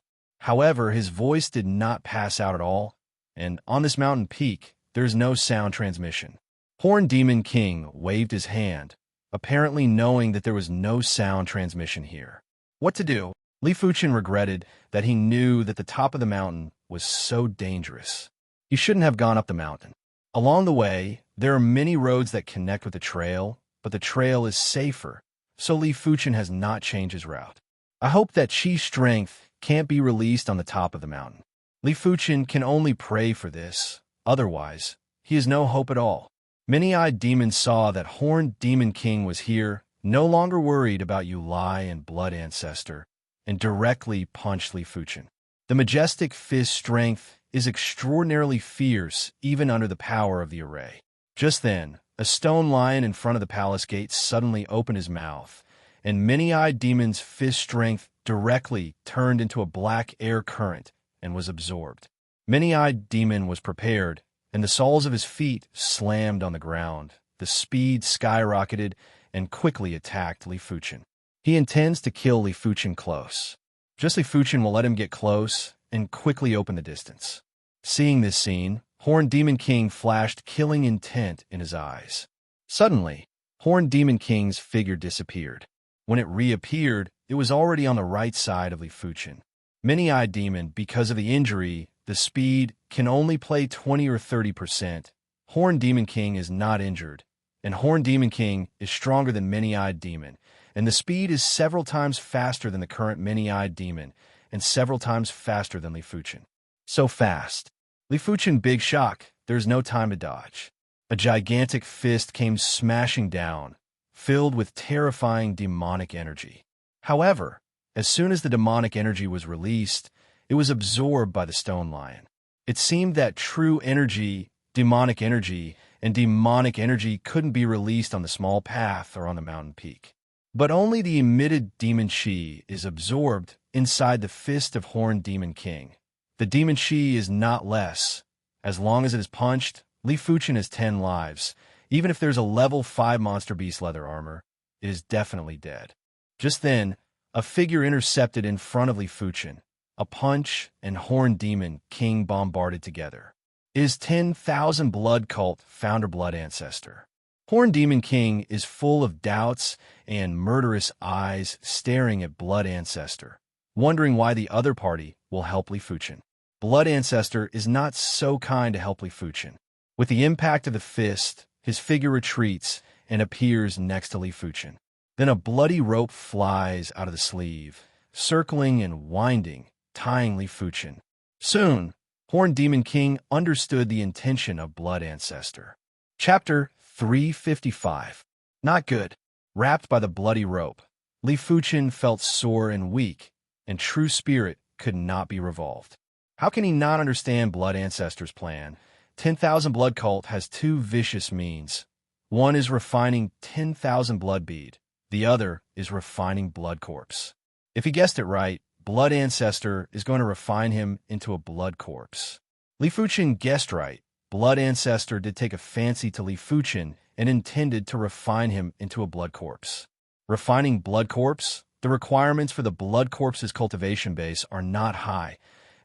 However, his voice did not pass out at all, and on this mountain peak, there is no sound transmission. Horned Demon King waved his hand, apparently knowing that there was no sound transmission here. What to do? Li Fuchen regretted that he knew that the top of the mountain was so dangerous. He shouldn't have gone up the mountain. Along the way, there are many roads that connect with the trail, but the trail is safer, so Li Fuchen has not changed his route. I hope that chi strength can't be released on the top of the mountain. Li Fuchen can only pray for this, otherwise, he has no hope at all. Many-eyed demon saw that Horned Demon King was here, no longer worried about Yulai and blood ancestor, and directly punched Li Fuchen. The majestic fist strength is extraordinarily fierce even under the power of the array. Just then, a stone lion in front of the palace gate suddenly opened his mouth, and Many-eyed demon's fist strength directly turned into a black air current and was absorbed. Many-eyed demon was prepared, and the soles of his feet slammed on the ground. The speed skyrocketed and quickly attacked Li Fuchen. He intends to kill Li Fuchen close. Just Li Fuchen will let him get close and quickly open the distance. Seeing this scene, Horned Demon King flashed killing intent in his eyes. Suddenly, Horned Demon King's figure disappeared. When it reappeared, it was already on the right side of Li Fuchen. Many-eyed demon, because of the injury, the speed can only play 20 or 30%. Horned Demon King is not injured, and Horned Demon King is stronger than Many-eyed demon, and the speed is several times faster than the current Many-eyed demon, and several times faster than Li Fuchen. So fast. Li Fuchen, big shock. There's no time to dodge. A gigantic fist came smashing down, filled with terrifying demonic energy. However, as soon as the demonic energy was released, it was absorbed by the stone lion. It seemed that true energy, demonic energy, and demonic energy couldn't be released on the small path or on the mountain peak. But only the emitted demon chi is absorbed inside the fist of Horned Demon King. The demon chi is not less. As long as it is punched, Li Fuchen has 10 lives. Even if there's a level 5 monster beast leather armor, it is definitely dead. Just then, a figure intercepted in front of Li Fuchen. A punch and Horned Demon King bombarded together. It is 10,000 blood cult founder blood ancestor. Horned Demon King is full of doubts and murderous eyes staring at blood ancestor, wondering why the other party will help Li Fuchen. Blood ancestor is not so kind to help Li Fuchen. With the impact of the fist, his figure retreats and appears next to Li Fuchen. Then a bloody rope flies out of the sleeve, circling and winding, tying Li Fuchen. Soon, Horned Demon King understood the intention of blood ancestor. Chapter 355. Not good. Wrapped by the bloody rope, Li Fuchen felt sore and weak, and true spirit could not be revolved. How can he not understand blood ancestor's plan? 10,000 blood cult has 2 vicious means. One is refining 10,000 blood bead. The other is refining blood corpse. If he guessed it right, blood ancestor is going to refine him into a blood corpse. Li Fuchen guessed right. Blood ancestor did take a fancy to Li Fuchen and intended to refine him into a blood corpse. Refining blood corpse? The requirements for the blood corpse's cultivation base are not high,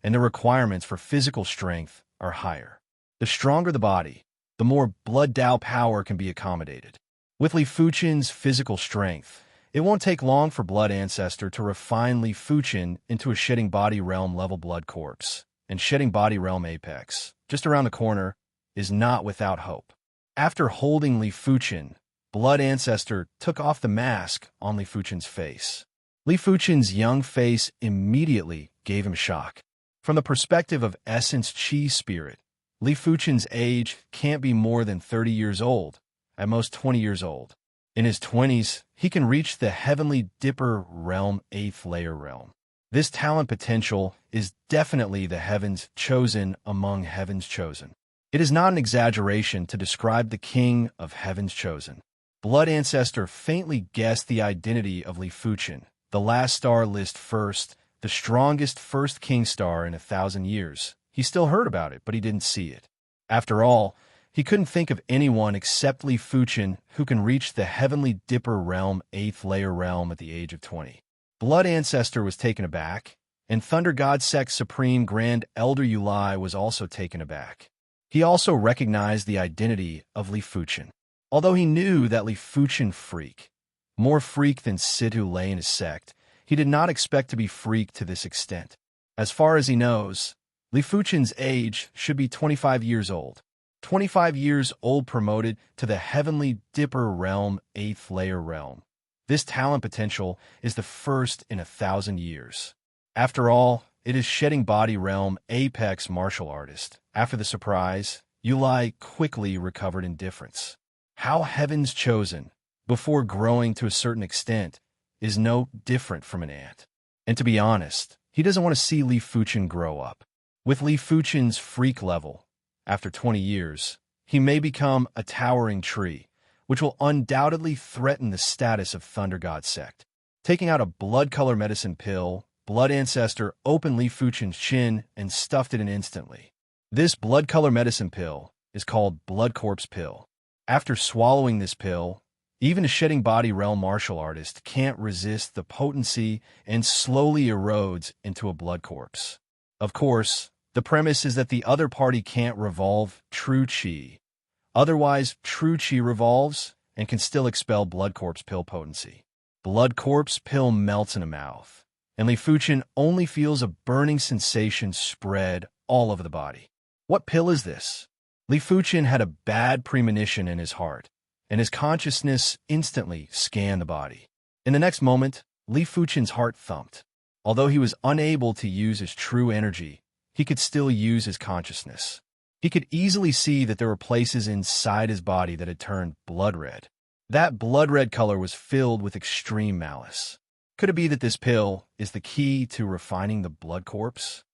and the requirements for physical strength are higher. The stronger the body, the more blood Dao power can be accommodated. With Li Fuchen's physical strength, it won't take long for blood ancestor to refine Li Fuchen into a shedding body realm level blood corpse, and shedding body realm apex, just around the corner, is not without hope. After holding Li Fuchen, blood ancestor took off the mask on Li Fuchen's face. Li Fuchen's young face immediately gave him shock. From the perspective of essence chi spirit, Li Fuchen's age can't be more than 30 years old, at most 20 years old. In his 20s, he can reach the Heavenly Dipper realm 8th layer realm. This talent potential is definitely the heavens chosen among heavens chosen. It is not an exaggeration to describe the king of heavens chosen. Blood ancestor faintly guessed the identity of Li Fuchen, the last star list first, the strongest first king star in 1,000 years. He still heard about it, but he didn't see it. After all, he couldn't think of anyone except Li Fuchen who can reach the Heavenly Dipper realm 8th layer realm at the age of 20. Blood ancestor was taken aback, and Thunder God Sect Supreme Grand Elder Yulai was also taken aback. He also recognized the identity of Li Fuchen. Although he knew that Li Fuchen freak, more freak than Sidhu lay in his sect, he did not expect to be freak to this extent. As far as he knows, Li Fuchen's age should be 25 years old. 25 years old promoted to the Heavenly Dipper realm 8th layer realm. This talent potential is the first in 1,000 years. After all, it is shedding body realm apex martial artist. After the surprise, Yulai quickly recovered indifference. How heaven's chosen, before growing to a certain extent, is no different from an ant. And to be honest, he doesn't want to see Li Fuchen grow up. With Li Fuchen's freak level, after 20 years, he may become a towering tree, which will undoubtedly threaten the status of Thunder God Sect. Taking out a blood color medicine pill, blood ancestor opened Li Fuchen's chin and stuffed it in instantly. This blood color medicine pill is called blood corpse pill. After swallowing this pill, even a shedding body realm martial artist can't resist the potency and slowly erodes into a blood corpse. Of course, the premise is that the other party can't revolve true chi. Otherwise, true chi revolves and can still expel blood corpse pill potency. Blood corpse pill melts in the mouth, and Li Fuchen only feels a burning sensation spread all over the body. What pill is this? Li Fuchen had a bad premonition in his heart, and his consciousness instantly scanned the body. In the next moment, Li Fuchen's heart thumped. Although he was unable to use his true energy, he could still use his consciousness. He could easily see that there were places inside his body that had turned blood red. That blood red color was filled with extreme malice. Could it be that this pill is the key to refining the blood corpse?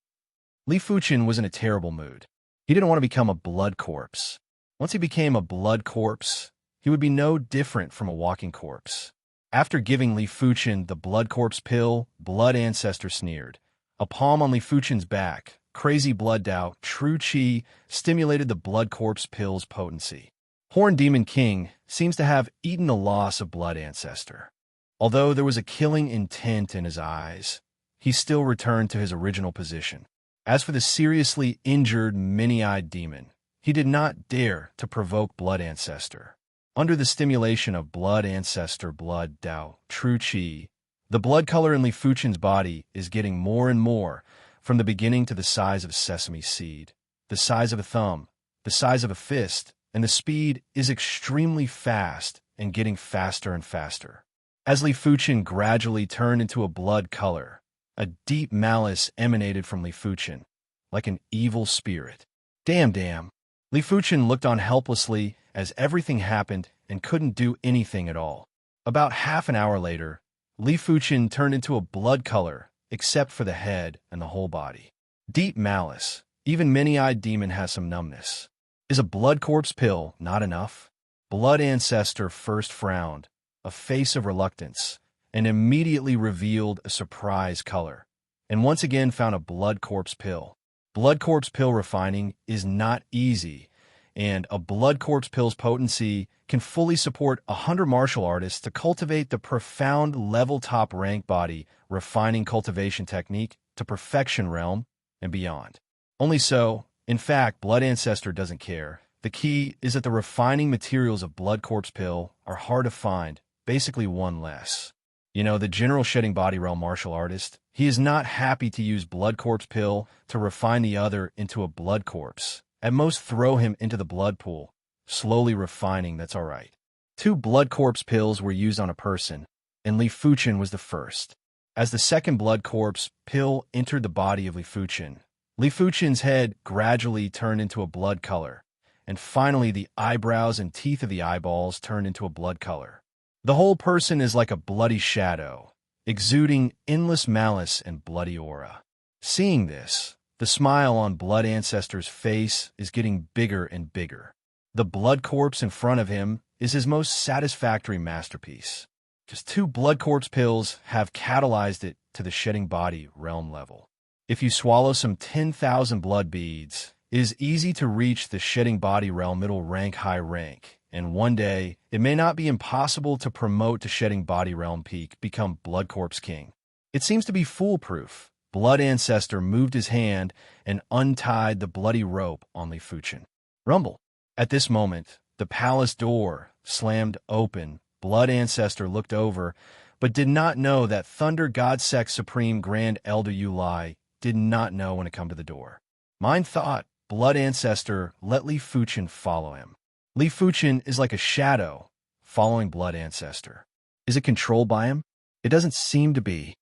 Li Fuchen was in a terrible mood. He didn't want to become a blood corpse. Once he became a blood corpse, he would be no different from a walking corpse. After giving Li Fuchen the blood corpse pill, Blood Ancestor sneered. A palm on Li Fuchen's back, crazy blood Dao, true Qi, stimulated the blood corpse pill's potency. Horned Demon King seems to have eaten the loss of Blood Ancestor. Although there was a killing intent in his eyes, he still returned to his original position. As for the seriously injured, many-eyed demon, he did not dare to provoke Blood Ancestor. Under the stimulation of Blood Ancestor, blood Dao, true Qi, the blood color in Li Fuchen's body is getting more and more, from the beginning to the size of sesame seed, the size of a thumb, the size of a fist, and the speed is extremely fast and getting faster and faster. As Li Fuchen gradually turned into a blood color, a deep malice emanated from Li Fuchen, like an evil spirit. Damn. Li Fuchen looked on helplessly as everything happened and couldn't do anything at all. About half an hour later, Li Fuchen turned into a blood color, except for the head and the whole body. Deep malice. Even many-eyed demon has some numbness. Is a blood corpse pill not enough? Blood Ancestor first frowned, a face of reluctance, and immediately revealed a surprise color, and once again found a blood corpse pill. Blood corpse pill refining is not easy, and a blood corpse pill's potency can fully support 100 martial artists to cultivate the profound level top rank body refining cultivation technique to perfection realm and beyond. Only so, in fact, Blood Ancestor doesn't care. The key is that the refining materials of blood corpse pill are hard to find, basically one less. The general shedding body realm martial artist, he is not happy to use blood corpse pill to refine the other into a blood corpse. At most, throw him into the blood pool, slowly refining, that's all right. 2 blood corpse pills were used on a person, and Li Fuchen was the first. As the second blood corpse pill entered the body of Li Fuchen's head gradually turned into a blood color, and finally the eyebrows and teeth of the eyeballs turned into a blood color. The whole person is like a bloody shadow, exuding endless malice and bloody aura. Seeing this, the smile on Blood Ancestor's face is getting bigger and bigger. The blood corpse in front of him is his most satisfactory masterpiece. Just 2 blood corpse pills have catalyzed it to the shedding body realm level. If you swallow some 10,000 blood beads, it is easy to reach the shedding body realm middle rank high rank, and one day, it may not be impossible to promote to shedding body realm peak, become blood corpse king. It seems to be foolproof. Blood Ancestor moved his hand and untied the bloody rope on Li Fuchen. Rumble. At this moment, the palace door slammed open. Blood Ancestor looked over, but did not know that Thunder God Sect Supreme Grand Elder Yu Lai did not know when to come to the door. Mind thought, Blood Ancestor let Li Fuchen follow him. Li Fuchen is like a shadow following Blood Ancestor. Is it controlled by him? It doesn't seem to be.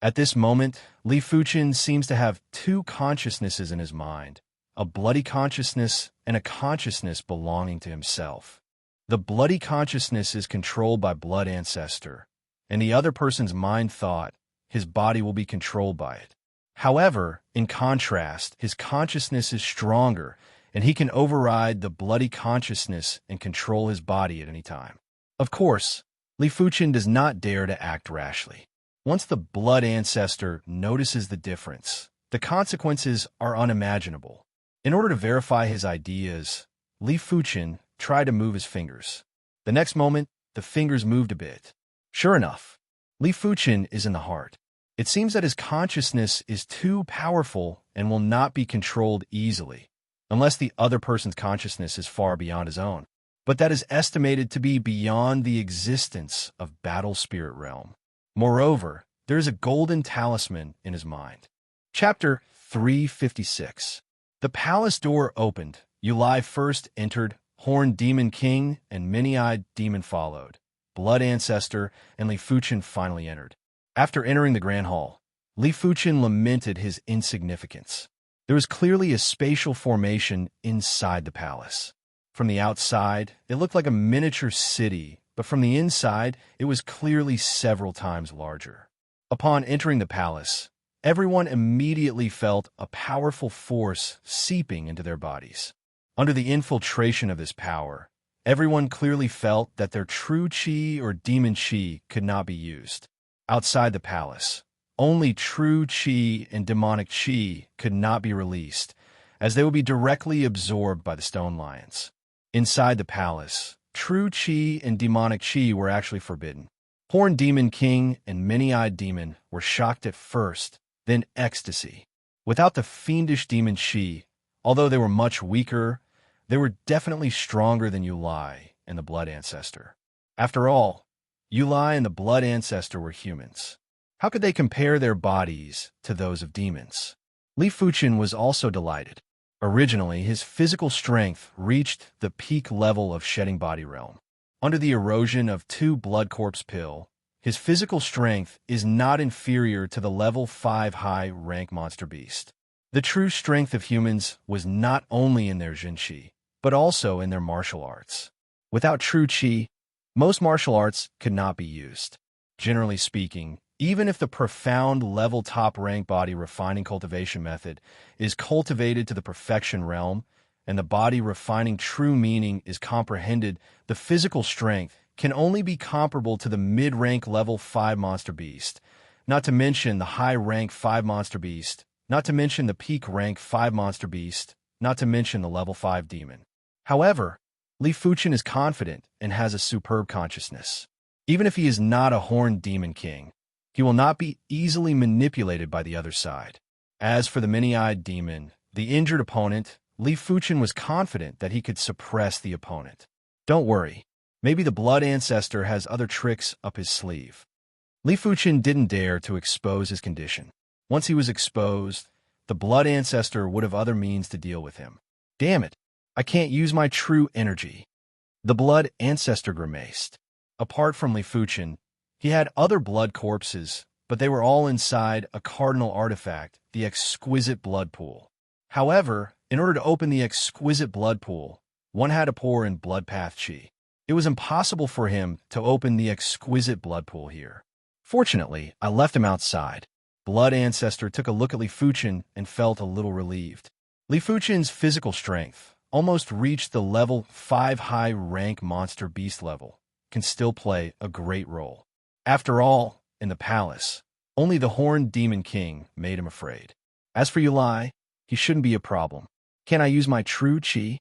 At this moment, Li Fuchen seems to have 2 consciousnesses in his mind, a bloody consciousness and a consciousness belonging to himself. The bloody consciousness is controlled by Blood Ancestor, and the other person's mind thought his body will be controlled by it. However, in contrast, his consciousness is stronger, and he can override the bloody consciousness and control his body at any time. Of course, Li Fuchen does not dare to act rashly. Once the Blood Ancestor notices the difference, the consequences are unimaginable. In order to verify his ideas, Li Fuchen tried to move his fingers. The next moment, the fingers moved a bit. Sure enough, Li Fuchen is in the heart. It seems that his consciousness is too powerful and will not be controlled easily, unless the other person's consciousness is far beyond his own. But that is estimated to be beyond the existence of Battle Spirit Realm. Moreover, there is a golden talisman in his mind. Chapter 356. The palace door opened. Yu Lai first entered, Horned Demon King and Many-Eyed Demon followed. Blood Ancestor and Li Fuchen finally entered. After entering the Grand Hall, Li Fuchen lamented his insignificance. There was clearly a spatial formation inside the palace. From the outside, it looked like a miniature city, but from the inside, it was clearly several times larger. Upon entering the palace, everyone immediately felt a powerful force seeping into their bodies. Under the infiltration of this power, everyone clearly felt that their true chi or demon chi could not be used. Outside the palace, only true chi and demonic chi could not be released, as they would be directly absorbed by the stone lions. Inside the palace, true chi and demonic chi were actually forbidden. Horned Demon King and Many-Eyed Demon were shocked at first, then ecstasy. Without the fiendish demon chi, although they were much weaker, they were definitely stronger than Yulai and the Blood Ancestor. After all, Yulai and the Blood Ancestor were humans. How could they compare their bodies to those of demons? Li Fuchen was also delighted. Originally, his physical strength reached the peak level of Shedding Body Realm. Under the erosion of 2 Blood Corpse Pill, his physical strength is not inferior to the level 5 high rank monster beast. The true strength of humans was not only in their Jinqi, but also in their martial arts. Without true Qi, most martial arts could not be used. Generally speaking, even if the profound level top rank body refining cultivation method is cultivated to the perfection realm, and the body refining true meaning is comprehended, the physical strength can only be comparable to the mid-rank level 5 monster beast, not to mention the high-rank 5 monster beast, not to mention the peak rank 5 monster beast, not to mention the level 5 demon. However, Li Fuchen is confident and has a superb consciousness. Even if he is not a Horned Demon King, he will not be easily manipulated by the other side. As for the Many-Eyed Demon, the injured opponent, Li Fuchen was confident that he could suppress the opponent. Don't worry, maybe the Blood Ancestor has other tricks up his sleeve. Li Fuchen didn't dare to expose his condition. Once he was exposed, the Blood Ancestor would have other means to deal with him. Damn it, I can't use my true energy. The Blood Ancestor grimaced. Apart from Li Fuchen, he had other blood corpses, but they were all inside a cardinal artifact, the exquisite blood pool. However, in order to open the exquisite blood pool, one had to pour in blood path chi. It was impossible for him to open the exquisite blood pool here. Fortunately, I left him outside. Blood Ancestor took a look at Li Fuchen and felt a little relieved. Li Fuchen's physical strength almost reached the level 5 high rank monster beast level, can still play a great role. After all, in the palace, only the Horned Demon King made him afraid. As for Yulai, he shouldn't be a problem. Can I use my true chi?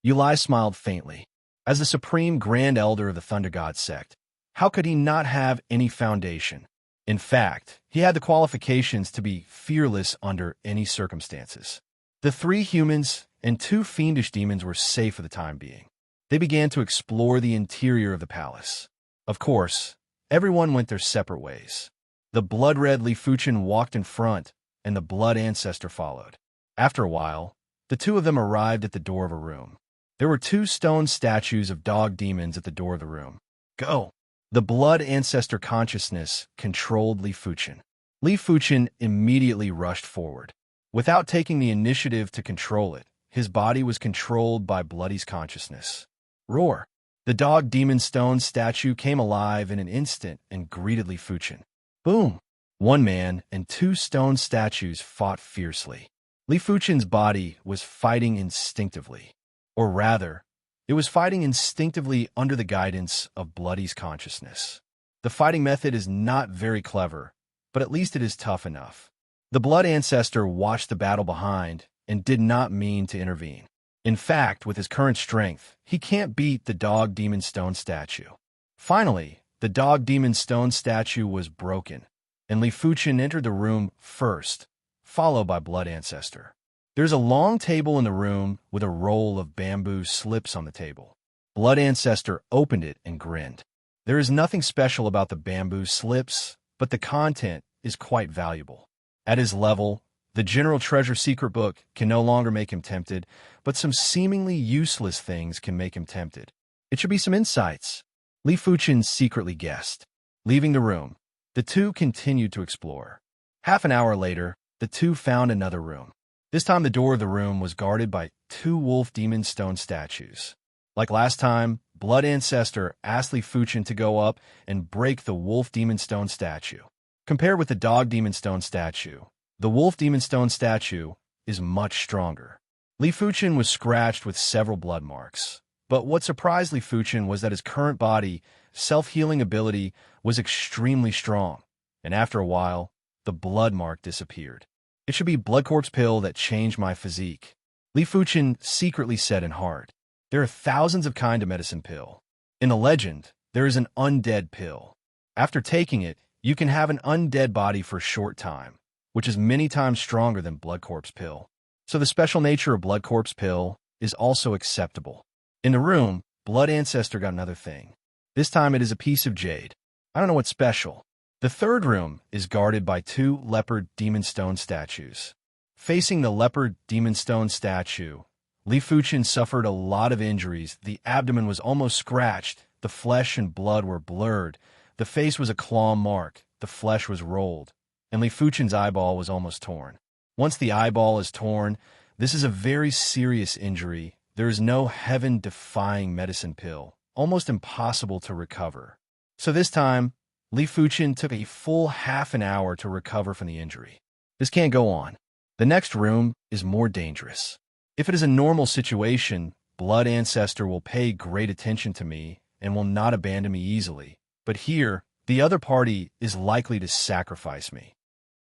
Yulai smiled faintly. As the Supreme Grand Elder of the Thunder God sect, how could he not have any foundation? In fact, he had the qualifications to be fearless under any circumstances. The 3 humans and 2 fiendish demons were safe for the time being. They began to explore the interior of the palace. Of course, everyone went their separate ways. The blood-red Li Fuchen walked in front, and the Blood Ancestor followed. After a while, the 2 of them arrived at the door of a room. There were 2 stone statues of dog demons at the door of the room. Go! The Blood Ancestor consciousness controlled Li Fuchen. Li Fuchen immediately rushed forward. Without taking the initiative to control it, his body was controlled by Bloody's consciousness. Roar! The dog demon stone statue came alive in an instant and greeted Li Fuchen. Boom! 1 man and 2 stone statues fought fiercely. Li Fuchen's body was fighting instinctively. Or rather, it was fighting instinctively under the guidance of Bloody's consciousness. The fighting method is not very clever, but at least it is tough enough. The Blood Ancestor watched the battle behind and did not mean to intervene. In fact, with his current strength, he can't beat the dog demon stone statue. Finally, the dog demon stone statue was broken, and Li Fuchen entered the room first, followed by Blood Ancestor. There's a long table in the room with a roll of bamboo slips on the table. Blood Ancestor opened it and grinned. There is nothing special about the bamboo slips, but the content is quite valuable. At his level, the General Treasure Secret Book can no longer make him tempted, but some seemingly useless things can make him tempted. It should be some insights. Li Fuchen secretly guessed. Leaving the room, the 2 continued to explore. Half an hour later, the 2 found another room. This time the door of the room was guarded by 2 wolf demon stone statues. Like last time, Blood Ancestor asked Li Fuchen to go up and break the wolf demon stone statue. Compared with the dog demon stone statue, the wolf demon stone statue is much stronger. Li Fuchen was scratched with several blood marks. But what surprised Li Fuchen was that his current body, self-healing ability, was extremely strong. And after a while, the blood mark disappeared. It should be blood corpse pill that changed my physique. Li Fuchen secretly said in heart. There are thousands of kinds of medicine pill. In the legend, there is an undead pill. After taking it, you can have an undead body for a short time, which is many times stronger than blood corpse pill. So the special nature of blood corpse pill is also acceptable. In the room, Blood Ancestor got another thing. This time it is a piece of jade. I don't know what's special. The third room is guarded by 2 leopard demon stone statues. Facing the leopard demon stone statue, Li Fuchen suffered a lot of injuries. The abdomen was almost scratched, the flesh and blood were blurred, the face was a claw mark, the flesh was rolled, and Li Fuchen's eyeball was almost torn. Once the eyeball is torn, this is a very serious injury. There is no heaven-defying medicine pill, almost impossible to recover. So this time, Li Fuchen took a full half an hour to recover from the injury. This can't go on. The next room is more dangerous. If it is a normal situation, Blood Ancestor will pay great attention to me and will not abandon me easily. But here, the other party is likely to sacrifice me.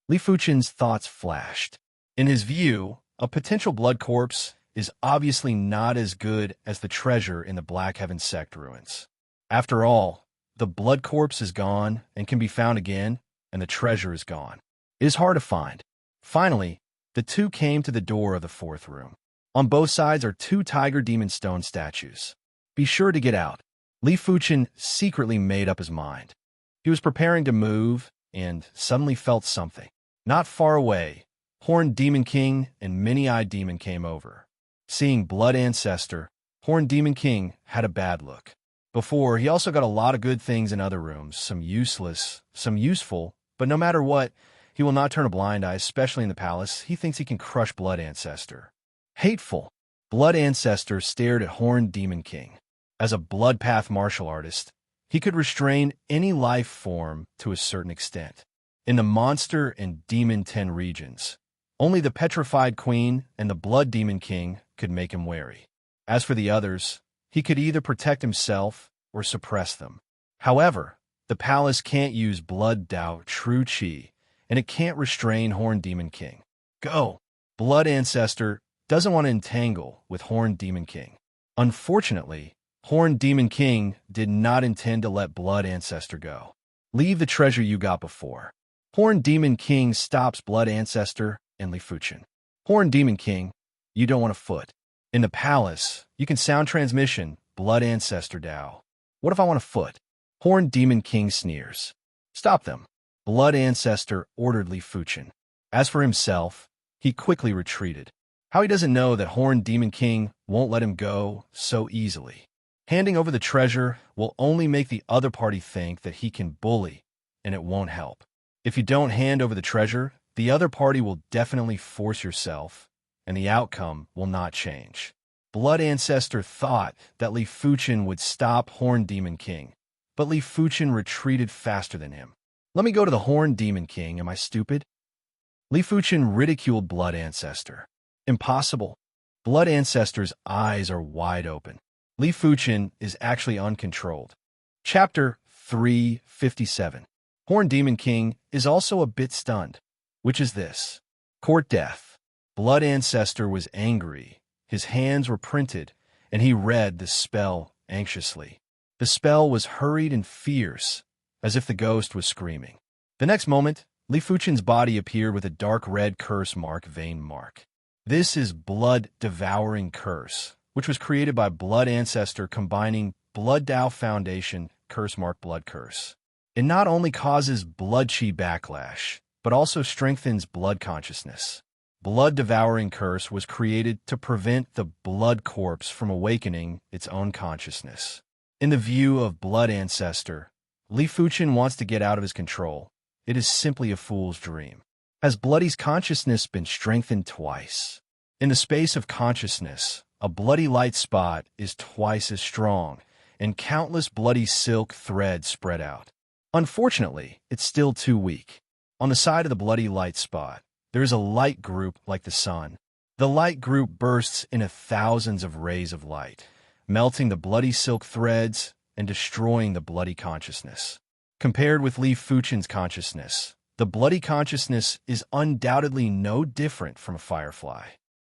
Li Fuchen's thoughts flashed. In his view, a potential blood corpse is obviously not as good as the treasure in the Black Heaven sect ruins. After all, the blood corpse is gone and can be found again, and the treasure is gone. It is hard to find. Finally, the 2 came to the door of the 4th room. On both sides are 2 tiger demon stone statues. Be sure to get out. Li Fuchen secretly made up his mind. He was preparing to move and suddenly felt something. Not far away, Horned Demon King and Many-Eyed Demon came over. Seeing Blood Ancestor, Horned Demon King had a bad look. Before, he also got a lot of good things in other rooms, some useless, some useful, but no matter what, he will not turn a blind eye, especially in the palace. He thinks he can crush Blood Ancestor. Hateful. Blood Ancestor stared at Horned Demon King. As a blood path martial artist, he could restrain any life form to a certain extent. In the Monster and Demon 10 regions, only the Petrified Queen and the Blood Demon King could make him wary. As for the others, he could either protect himself or suppress them. However, the palace can't use Blood Dao True Qi, and it can't restrain Horned Demon King. Go! Blood Ancestor doesn't want to entangle with Horned Demon King. Unfortunately, Horned Demon King did not intend to let Blood Ancestor go. Leave the treasure you got before. Horned Demon King stops Blood Ancestor and Li Fuchen. Horned Demon King, you don't want a foot. In the palace, you can sound transmission, Blood Ancestor Dao. What if I want a foot? Horned Demon King sneers. Stop them. Blood Ancestor ordered Li Fuchen. As for himself, he quickly retreated. How he doesn't know that Horned Demon King won't let him go so easily. Handing over the treasure will only make the other party think that he can bully, and it won't help. If you don't hand over the treasure, the other party will definitely force yourself, and the outcome will not change. Blood Ancestor thought that Li Fuchen would stop Horned Demon King, but Li Fuchen retreated faster than him. Let me go to the Horned Demon King, am I stupid? Li Fuchen ridiculed Blood Ancestor. Impossible. Blood Ancestor's eyes are wide open. Li Fuchen is actually uncontrolled. Chapter 357. Horned Demon King is also a bit stunned. Which is this? Court death. Blood Ancestor was angry. His hands were printed, and he read the spell anxiously. The spell was hurried and fierce, as if the ghost was screaming. The next moment, Li Fuchen's body appeared with a dark red curse mark vein mark. This is Blood Devouring Curse, which was created by Blood Ancestor combining Blood Dao Foundation Curse Mark Blood Curse. It not only causes blood chi backlash, but also strengthens blood consciousness. Blood Devouring Curse was created to prevent the blood corpse from awakening its own consciousness. In the view of Blood Ancestor, Li Fuchen wants to get out of his control. It is simply a fool's dream. Has Bloody's consciousness been strengthened twice? In the space of consciousness, a bloody light spot is twice as strong, and countless bloody silk threads spread out. Unfortunately, it's still too weak. On the side of the bloody light spot, there is a light group like the sun. The light group bursts into thousands of rays of light, melting the bloody silk threads and destroying the bloody consciousness. Compared with Li Fuchen's consciousness, the bloody consciousness is undoubtedly no different from a firefly.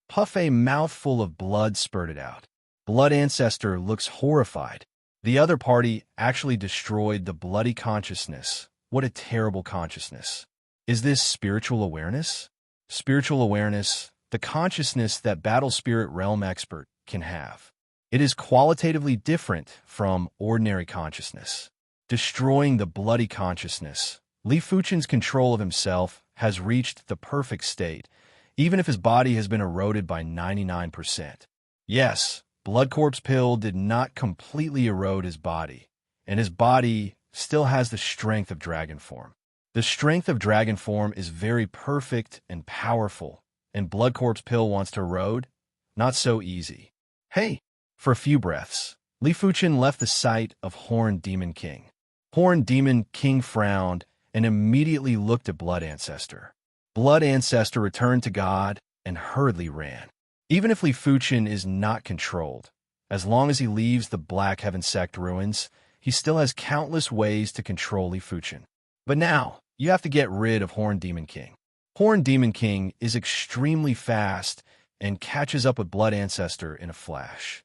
Puff, a mouthful of blood spurted out. Blood Ancestor looks horrified. The other party actually destroyed the bloody consciousness. What a terrible consciousness. Is this spiritual awareness? Spiritual awareness, the consciousness that Battle Spirit Realm expert can have. It is qualitatively different from ordinary consciousness. Destroying the bloody consciousness, Li Fuchen's control of himself has reached the perfect state, even if his body has been eroded by 99%. Yes, Blood Corpse Pill did not completely erode his body, and his body still has the strength of dragon form. The strength of dragon form is very perfect and powerful, and Blood Corpse Pill wants to erode? Not so easy. Hey! For a few breaths, Li Fuchen left the sight of Horned Demon King. Horned Demon King frowned and immediately looked at Blood Ancestor. Blood Ancestor returned to God and hurriedly ran. Even if Li Fuchen is not controlled, as long as he leaves the Black Heaven Sect ruins, he still has countless ways to control Li Fuchen. But now, you have to get rid of Horned Demon King. Horned Demon King is extremely fast and catches up with Blood Ancestor in a flash.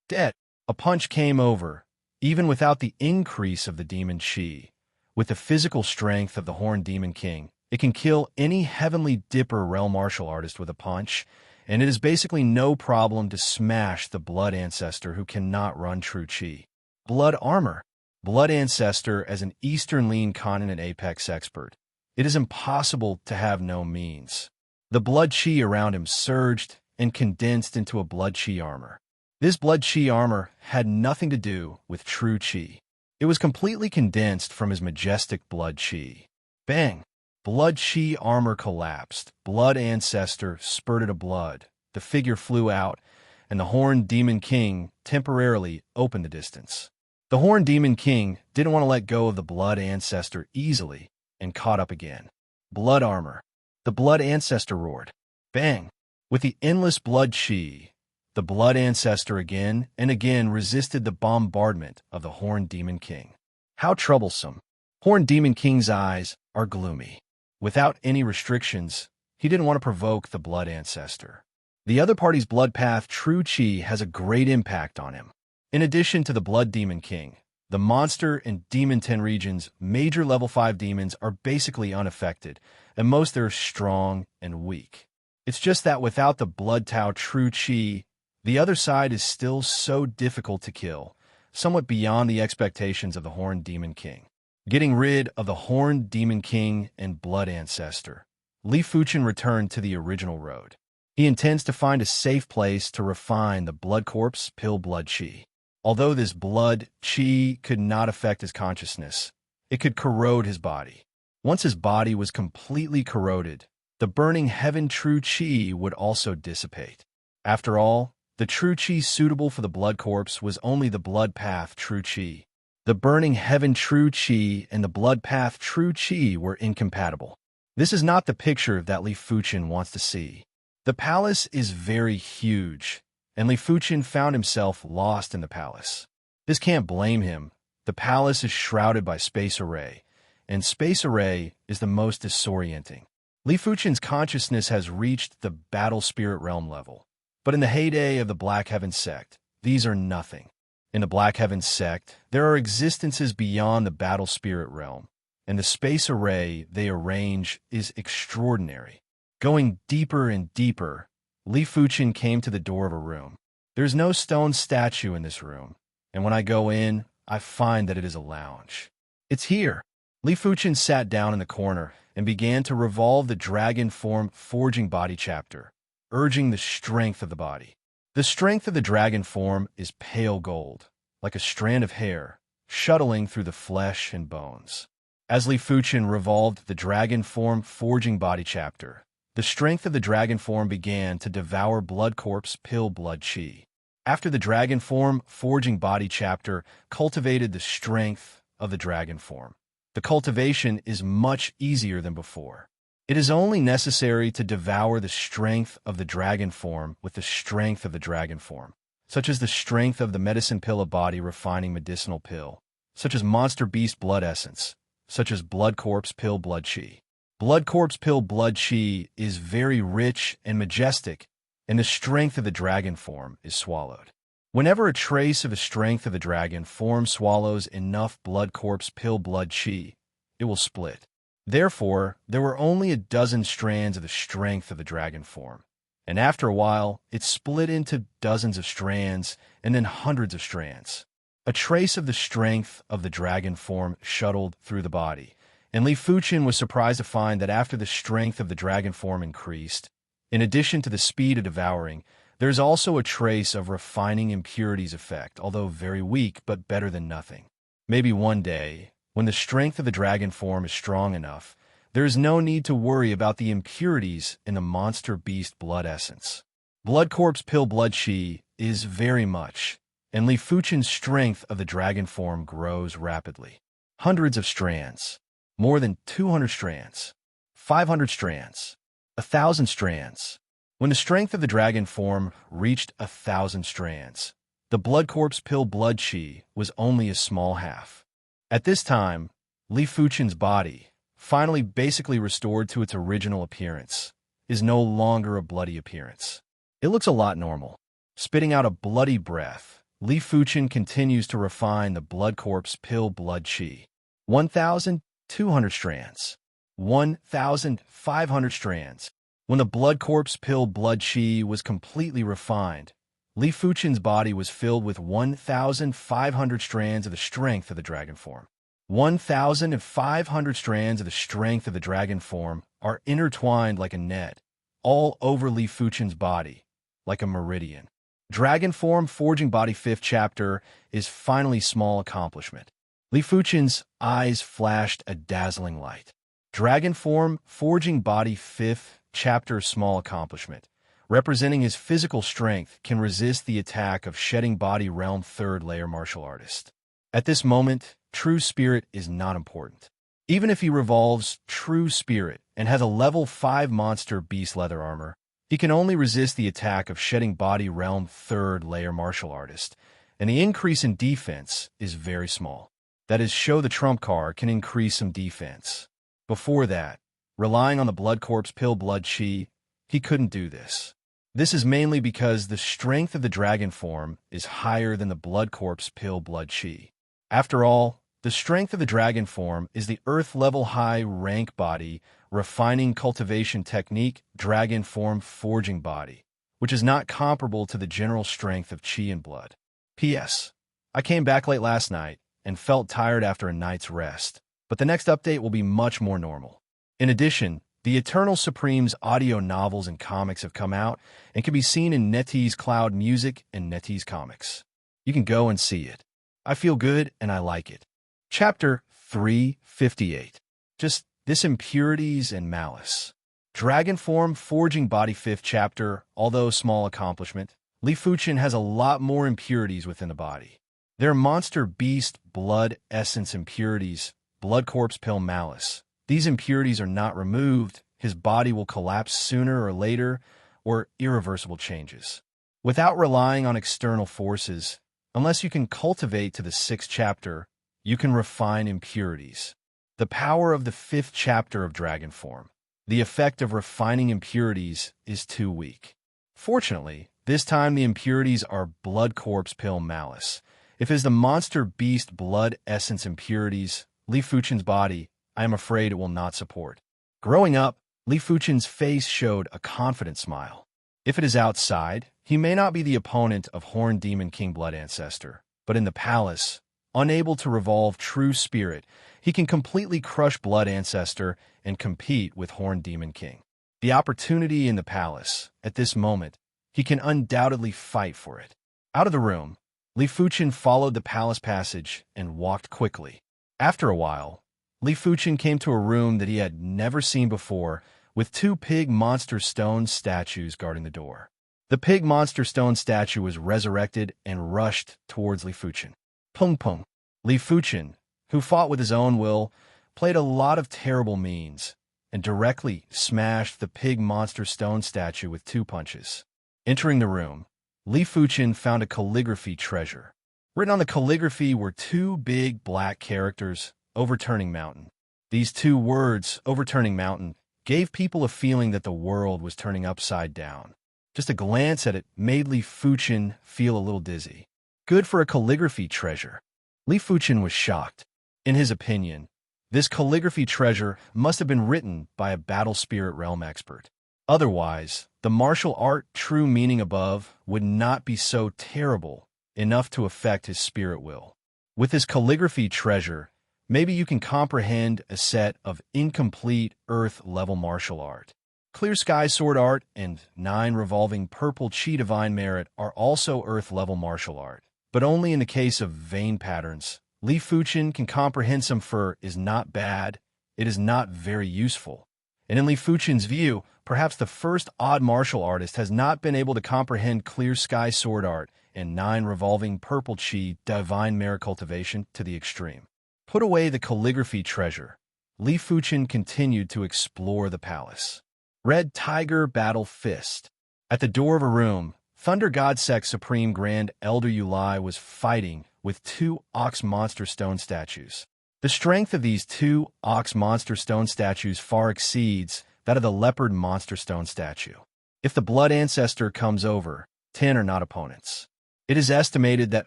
Dead. A punch came over, even without the increase of the demon chi. With the physical strength of the Horned Demon King, it can kill any Heavenly Dipper realm martial artist with a punch, and it is basically no problem to smash the Blood Ancestor who cannot run true chi. Blood Armor. Blood Ancestor as an Eastern Lean Continent Apex expert. It is impossible to have no means. The blood chi around him surged and condensed into a blood chi armor. This blood chi armor had nothing to do with true chi. It was completely condensed from his majestic blood chi. Bang! Blood chi armor collapsed. Blood Ancestor spurted a blood. The figure flew out, and the Horned Demon King temporarily opened the distance. The Horned Demon King didn't want to let go of the Blood Ancestor easily and caught up again. Blood Armor. The Blood Ancestor roared. Bang! With the endless blood chi, the Blood Ancestor again and again resisted the bombardment of the Horned Demon King. How troublesome. Horned Demon King's eyes are gloomy. Without any restrictions, he didn't want to provoke the Blood Ancestor. The other party's blood path true chi has a great impact on him. In addition to the Blood Demon King, the Monster and Demon 10 region's major level 5 demons are basically unaffected, and most are strong and weak. It's just that without the Blood Tao true chi, the other side is still so difficult to kill, somewhat beyond the expectations of the Horned Demon King. Getting rid of the Horned Demon King and Blood Ancestor, Li Fuchen returned to the original road. He intends to find a safe place to refine the Blood Corpse Pill blood chi. Although this blood chi could not affect his consciousness, it could corrode his body. Once his body was completely corroded, the burning heaven true chi would also dissipate. After all, the true chi suitable for the blood corpse was only the blood path true chi. The burning heaven true chi and the blood path true chi were incompatible. This is not the picture that Li Fuchen wants to see. The palace is very huge, and Li Fuchen found himself lost in the palace. This can't blame him. The palace is shrouded by space array, and space array is the most disorienting. Li Fuchen's consciousness has reached the battle spirit realm level, but in the heyday of the Black Heaven sect, these are nothing. In the Black Heaven sect, there are existences beyond the battle spirit realm, and the space array they arrange is extraordinary. Going deeper and deeper, Li Fuchen came to the door of a room. There's no stone statue in this room, and when I go in, I find that it is a lounge. It's here. Li Fuchen sat down in the corner and began to revolve the dragon form forging body chapter, urging the strength of the body. The strength of the dragon form is pale gold, like a strand of hair, shuttling through the flesh and bones. As Li Fuchen revolved the dragon form forging body chapter, the strength of the dragon form began to devour blood corpse pill blood chi. After the dragon form forging body chapter cultivated the strength of the dragon form, the cultivation is much easier than before. It is only necessary to devour the strength of the dragon form with the strength of the dragon form, such as the strength of the medicine pill, a body refining medicinal pill, such as monster beast blood essence, such as blood corpse pill blood chi. Blood corpse pill blood chi is very rich and majestic, and the strength of the dragon form is swallowed. Whenever a trace of the strength of the dragon form swallows enough blood corpse pill blood chi, it will split. Therefore, there were only a dozen strands of the strength of the dragon form, and after a while, it split into dozens of strands and then hundreds of strands. A trace of the strength of the dragon form shuttled through the body, and Li Fuchen was surprised to find that after the strength of the dragon form increased, in addition to the speed of devouring, there's also a trace of refining impurities effect, although very weak but better than nothing. Maybe one day, when the strength of the dragon form is strong enough, there is no need to worry about the impurities in the monster beast blood essence. Blood corpse pill blood chi is very much, and Li Fuchen's strength of the dragon form grows rapidly. Hundreds of strands, more than 200 strands, 500 strands, 1,000 strands. When the strength of the dragon form reached 1,000 strands, the blood corpse pill blood chi was only a small half. At this time, Li Fuchen's body, finally basically restored to its original appearance, is no longer a bloody appearance. It looks a lot normal. Spitting out a bloody breath, Li Fuchen continues to refine the blood corpse pill blood chi. 1,200 strands. 1,500 strands. When the blood corpse pill blood chi was completely refined, Li Fuchen's body was filled with 1,500 strands of the strength of the dragon form. 1,500 strands of the strength of the dragon form are intertwined like a net, all over Li Fuchen's body, like a meridian. Dragon form forging body 5th chapter is finally small accomplishment. Li Fuchen's eyes flashed a dazzling light. Dragon form forging body 5th chapter small accomplishment, representing his physical strength, can resist the attack of shedding body realm 3rd layer martial artist. At this moment, true spirit is not important. Even if he revolves true spirit and has a level 5 monster beast leather armor, he can only resist the attack of shedding body realm 3rd layer martial artist, and the increase in defense is very small. That is, show the trump card can increase some defense. Before that, relying on the blood corpse pill blood chi, he couldn't do this. This is mainly because the strength of the dragon form is higher than the blood corpse pill blood chi. After all, the strength of the dragon form is the earth level high rank body refining cultivation technique dragon form forging body, which is not comparable to the general strength of chi and blood. P.S. I came back late last night and felt tired after a night's rest, but the next update will be much more normal. In addition, the Eternal Supreme's audio novels and comics have come out and can be seen in NetEase Cloud Music and NetEase Comics. You can go and see it. I feel good and I like it. Chapter 358. Just this impurities and malice. Dragon form forging body 5th chapter, although small accomplishment, Li Fuchen has a lot more impurities within the body. They're monster beast blood essence impurities, blood corpse pill malice. These impurities are not removed, his body will collapse sooner or later, or irreversible changes. Without relying on external forces, unless you can cultivate to the 6th chapter, you can refine impurities. The power of the 5th chapter of Dragon Form. The effect of refining impurities is too weak. Fortunately, this time the impurities are blood corpse pill malice. If it is the monster beast blood essence impurities, Li Fuchen's body, I am afraid it will not support. Growing up, Li Fuchen's face showed a confident smile. If it is outside, he may not be the opponent of Horned Demon King Blood Ancestor, but in the palace, unable to revolve true spirit, he can completely crush Blood Ancestor and compete with Horned Demon King. The opportunity in the palace, at this moment, he can undoubtedly fight for it. Out of the room, Li Fuchen followed the palace passage and walked quickly. After a while, Li Fuchen came to a room that he had never seen before, with 2 pig monster stone statues guarding the door. The pig monster stone statue was resurrected and rushed towards Li Fuchen. Pung pung. Li Fuchen, who fought with his own will, played a lot of terrible means, and directly smashed the pig monster stone statue with 2 punches. Entering the room, Li Fuchen found a calligraphy treasure. Written on the calligraphy were 2 big black characters, overturning mountain. These 2 words, overturning mountain, gave people a feeling that the world was turning upside down. Just a glance at it made Li Fuchen feel a little dizzy. Good for a calligraphy treasure. Li Fuchen was shocked. In his opinion, this calligraphy treasure must have been written by a battle spirit realm expert. Otherwise, the martial art true meaning above would not be so terrible enough to affect his spirit will. With this calligraphy treasure, maybe you can comprehend a set of incomplete Earth-level martial art. Clear Sky Sword Art and 9 Revolving Purple Chi Divine Merit are also Earth-level martial art, but only in the case of vein patterns. Li Fuchen can comprehend some fur is not bad, it is not very useful. And in Li Fuchen's view, perhaps the first odd martial artist has not been able to comprehend Clear Sky Sword Art and 9 Revolving Purple Chi Divine Merit cultivation to the extreme. Put away the calligraphy treasure. Li Fuchen continued to explore the palace. Red Tiger Battle Fist. At the door of a room, Thunder God Sect Supreme Grand Elder Yulai was fighting with 2 ox monster stone statues. The strength of these 2 ox monster stone statues far exceeds that of the leopard monster stone statue. If the blood ancestor comes over, 10 are not opponents. It is estimated that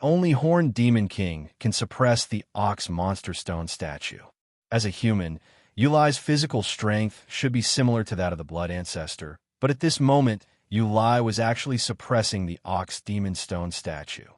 only Horned Demon King can suppress the ox monster stone statue. As a human, Yulai's physical strength should be similar to that of the blood ancestor, but at this moment, Yulai was actually suppressing the ox demon stone statue.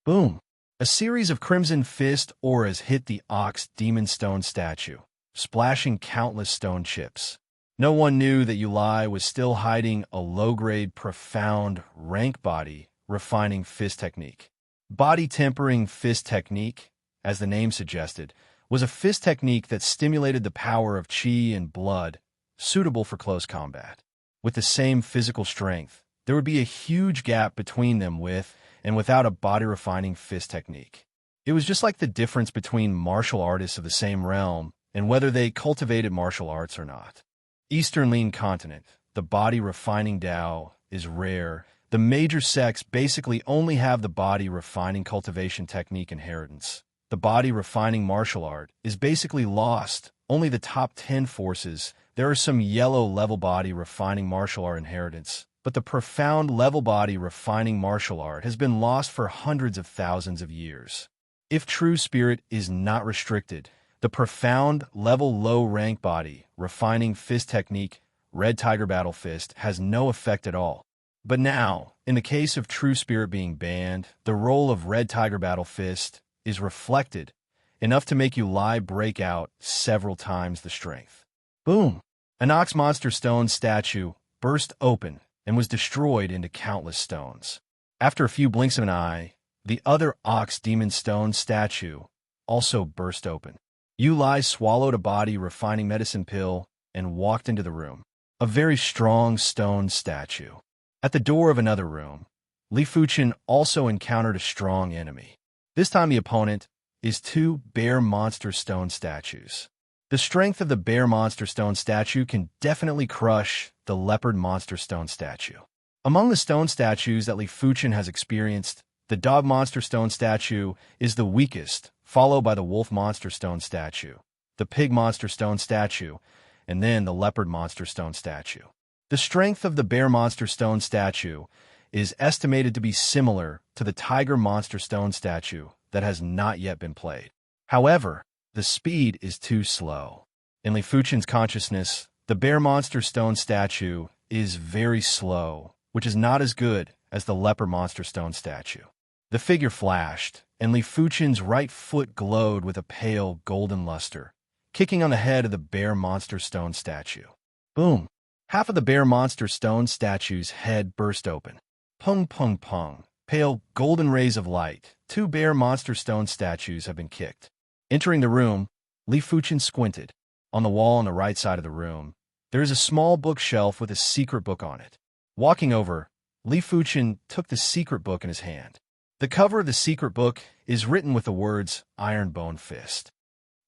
Boom! A series of Crimson Fist auras hit the ox demon stone statue, splashing countless stone chips. No one knew that Yulai was still hiding a low-grade, profound, rank body refining fist technique. Body tempering fist technique, as the name suggested, was a fist technique that stimulated the power of chi and blood, suitable for close combat. With the same physical strength, there would be a huge gap between them with and without a body-refining fist technique. It was just like the difference between martial artists of the same realm and whether they cultivated martial arts or not. Eastern Lean Continent, the body-refining Tao, is rare. The major sects basically only have the body-refining cultivation technique inheritance. The body-refining martial art is basically lost. Only the top 10 forces. There are some yellow level body-refining martial art inheritance, but the profound level body refining martial art has been lost for hundreds of thousands of years. If true spirit is not restricted, the profound level low rank body refining fist technique, Red Tiger Battle Fist, has no effect at all. But now, in the case of true spirit being banned, the role of Red Tiger Battle Fist is reflected, enough to make Yulai break out several times the strength. Boom! An ox monster stone statue burst open and was destroyed into countless stones. After a few blinks of an eye, the other ox demon stone statue also burst open. Yulai swallowed a body refining medicine pill and walked into the room. A very strong stone statue. At the door of another room, Li Fuchen also encountered a strong enemy. This time the opponent is 2 bear monster stone statues. The strength of the bear monster stone statue can definitely crush the leopard monster stone statue. Among the stone statues that Li Fuchen has experienced, the dog monster stone statue is the weakest, followed by the wolf monster stone statue, the pig monster stone statue, and then the leopard monster stone statue. The strength of the bear monster stone statue is estimated to be similar to the tiger monster stone statue that has not yet been played. However, the speed is too slow. In Li Fuchen's consciousness, the bear monster stone statue is very slow, which is not as good as the leopard monster stone statue. The figure flashed, and Li Fuchen's right foot glowed with a pale golden luster, kicking on the head of the bear monster stone statue. Boom! Half of the bear monster stone statue's head burst open. Pung pung pung. Pale golden rays of light. 2 bear monster stone statues have been kicked. Entering the room, Li Fuchen squinted. On the wall on the right side of the room, there is a small bookshelf with a secret book on it. Walking over, Li Fuchen took the secret book in his hand. The cover of the secret book is written with the words Iron Bone Fist.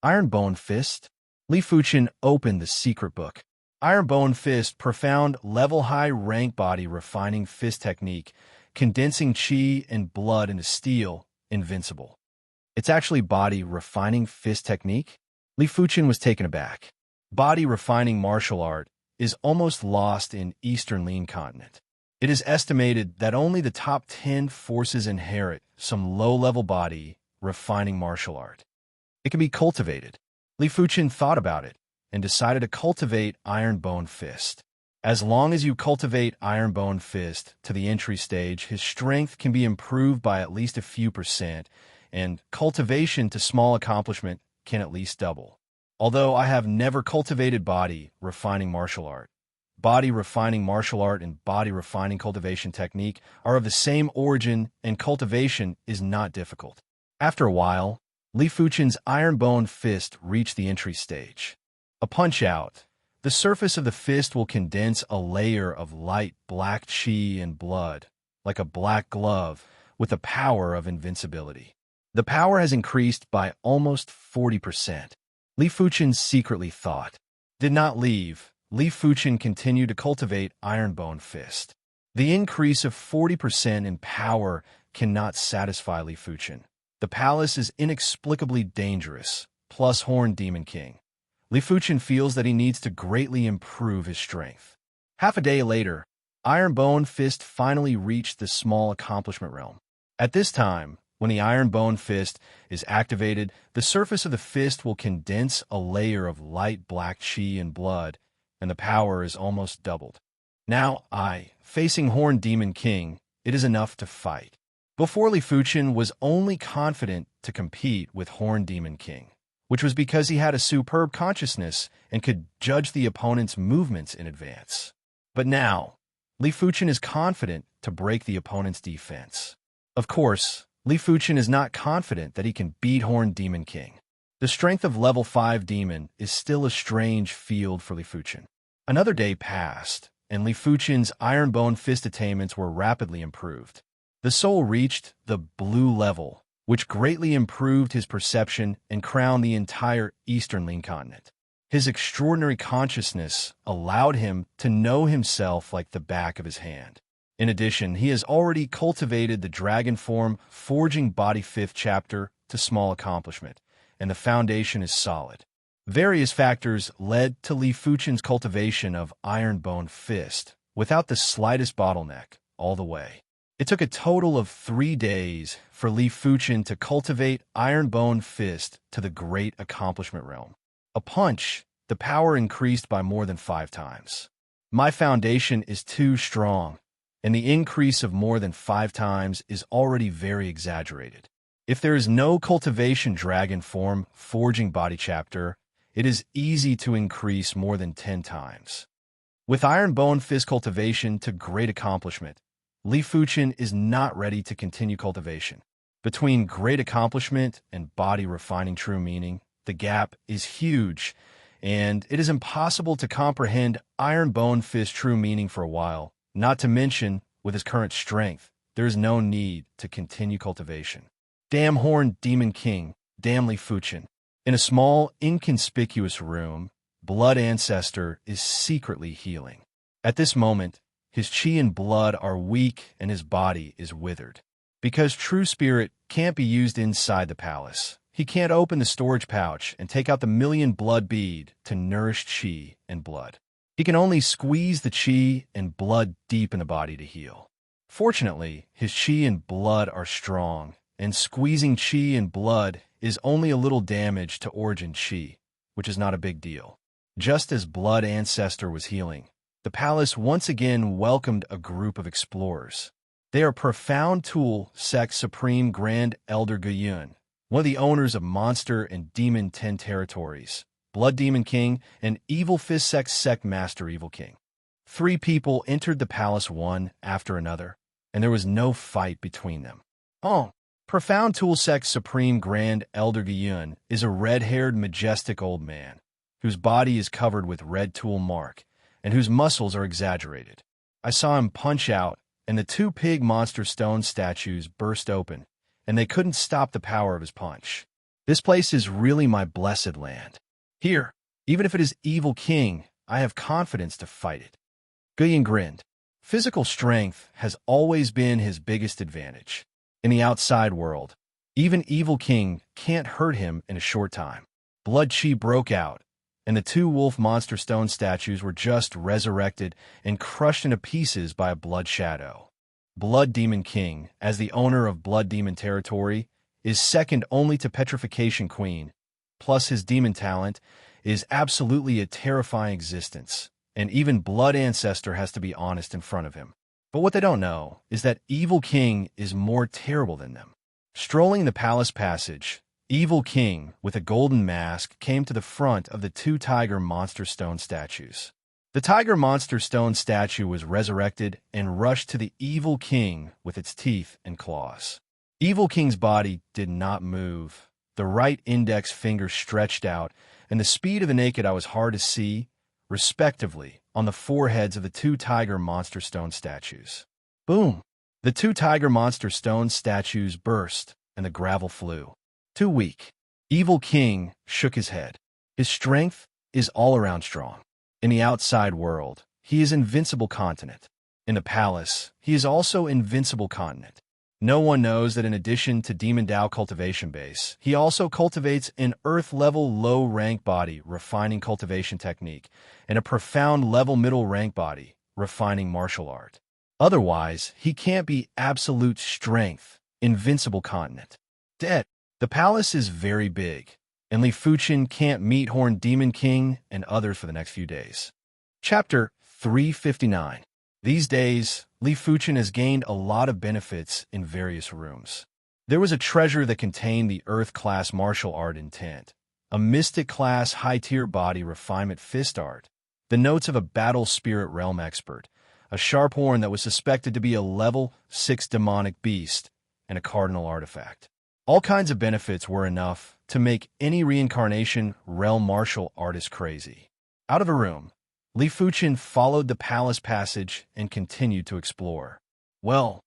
Iron Bone Fist? Li Fuchen opened the secret book. Iron Bone Fist, profound, level-high rank body refining fist technique, condensing chi and blood into steel, invincible. It's actually body refining fist technique? Li Fuchen was taken aback. Body refining martial art is almost lost in Eastern Lean Continent. It is estimated that only the top 10 forces inherit some low-level body refining martial art. It can be cultivated. Li Fuchen thought about it and decided to cultivate Iron Bone Fist. As long as you cultivate Iron Bone Fist to the entry stage, his strength can be improved by at least a few %, and cultivation to small accomplishment can at least double. Although I have never cultivated body refining martial art, body refining martial art and body refining cultivation technique are of the same origin, and cultivation is not difficult. After a while, Li Fuchen's Iron Bone Fist reached the entry stage. A punch-out. The surface of the fist will condense a layer of light black chi and blood, like a black glove, with the power of invincibility. The power has increased by almost 40%. Li Fuchen secretly thought. Did not leave. Li Fuchen continued to cultivate Iron Bone Fist. The increase of 40% in power cannot satisfy Li Fuchen. The palace is inexplicably dangerous, plus Horned Demon King. Li Fuchen feels that he needs to greatly improve his strength. Half a day later, Iron Bone Fist finally reached the small accomplishment realm. At this time, when the Iron Bone Fist is activated, the surface of the fist will condense a layer of light black chi and blood, and the power is almost doubled. Now facing Horned Demon King, it is enough to fight. Before, Li Fuchen was only confident to compete with Horned Demon King, which was because he had a superb consciousness and could judge the opponent's movements in advance. But now, Li Fuchen is confident to break the opponent's defense. Of course, Li Fuchen is not confident that he can beat Horned Demon King. The strength of level 5 demon is still a strange field for Li Fuchen. Another day passed, and Li Fuchen's Iron Bone Fist attainments were rapidly improved. The soul reached the blue level, which greatly improved his perception and crowned the entire Eastern Lean Continent. His extraordinary consciousness allowed him to know himself like the back of his hand. In addition, he has already cultivated the dragon form, forging body 5th chapter to small accomplishment, and the foundation is solid. Various factors led to Li Fuchen's cultivation of Iron Bone Fist without the slightest bottleneck all the way. It took a total of 3 days for Li Fuchen to cultivate Iron Bone Fist to the great accomplishment realm. A punch, the power increased by more than 5 times. My foundation is too strong, and the increase of more than 5 times is already very exaggerated. If there is no cultivation dragon form forging body chapter, it is easy to increase more than 10 times. With Iron Bone Fist cultivation to great accomplishment, Li Fuchen is not ready to continue cultivation. Between great accomplishment and body refining true meaning, the gap is huge, and it is impossible to comprehend Iron Bone Fist true meaning for a while. Not to mention, with his current strength, there is no need to continue cultivation. Damn Horned Demon King, damn Li Fuchen. In a small, inconspicuous room, Blood Ancestor is secretly healing. At this moment, his chi and blood are weak and his body is withered. Because True Spirit can't be used inside the palace, he can't open the storage pouch and take out the million blood bead to nourish chi and blood. He can only squeeze the chi and blood deep in the body to heal. Fortunately, his chi and blood are strong, and squeezing chi and blood is only a little damage to origin chi, which is not a big deal. Just as Blood Ancestor was healing, the palace once again welcomed a group of explorers. They are Profound Tool Sect Supreme Grand Elder Guyun, one of the owners of Monster and Demon 10 territories, Blood Demon King, and Evil Fist Sect Master Evil King. 3 people entered the palace one after another, and there was no fight between them. Profound Tool Sect Supreme Grand Elder Guyun is a red-haired, majestic old man, whose body is covered with red tool mark, and whose muscles are exaggerated. I saw him punch out, and the 2 pig monster stone statues burst open, and they couldn't stop the power of his punch. This place is really my blessed land. Here, even if it is Evil King, I have confidence to fight it. Guyan grinned. Physical strength has always been his biggest advantage. In the outside world, even Evil King can't hurt him in a short time. Blood chi broke out, and the two wolf monster stone statues were just resurrected and crushed into pieces by a blood shadow. Blood Demon King, as the owner of Blood Demon territory, is second only to Petrification Queen, plus his demon talent is absolutely a terrifying existence, and even Blood Ancestor has to be honest in front of him. But what they don't know is that Evil King is more terrible than them. Strolling the palace passage, Evil King, with a golden mask, came to the front of the two tiger monster stone statues. The tiger monster stone statue was resurrected and rushed to the Evil King with its teeth and claws. Evil King's body did not move. The right index finger stretched out, and the speed of the naked eye was hard to see, respectively, on the foreheads of the two tiger monster stone statues. Boom! The two tiger monster stone statues burst, and the gravel flew. Too weak. Evil King shook his head. His strength is all around strong. In the outside world, he is invincible continent. In the palace, he is also invincible continent. No one knows that in addition to Demon Dao cultivation base, he also cultivates an earth-level low-rank body refining cultivation technique and a profound level middle-rank body refining martial art. Otherwise, he can't be absolute strength, invincible continent. Dead. The palace is very big, and Li Fuchen can't meet Horned Demon King and others for the next few days. Chapter 359. These days, Li Fuchen has gained a lot of benefits in various rooms. There was a treasure that contained the Earth-class martial art intent, a Mystic-class high-tier body refinement fist art, the notes of a battle spirit realm expert, a sharp horn that was suspected to be a level 6 demonic beast, and a cardinal artifact. All kinds of benefits were enough to make any reincarnation realm martial artist crazy. Out of the room, Li Fuchen followed the palace passage and continued to explore. Well,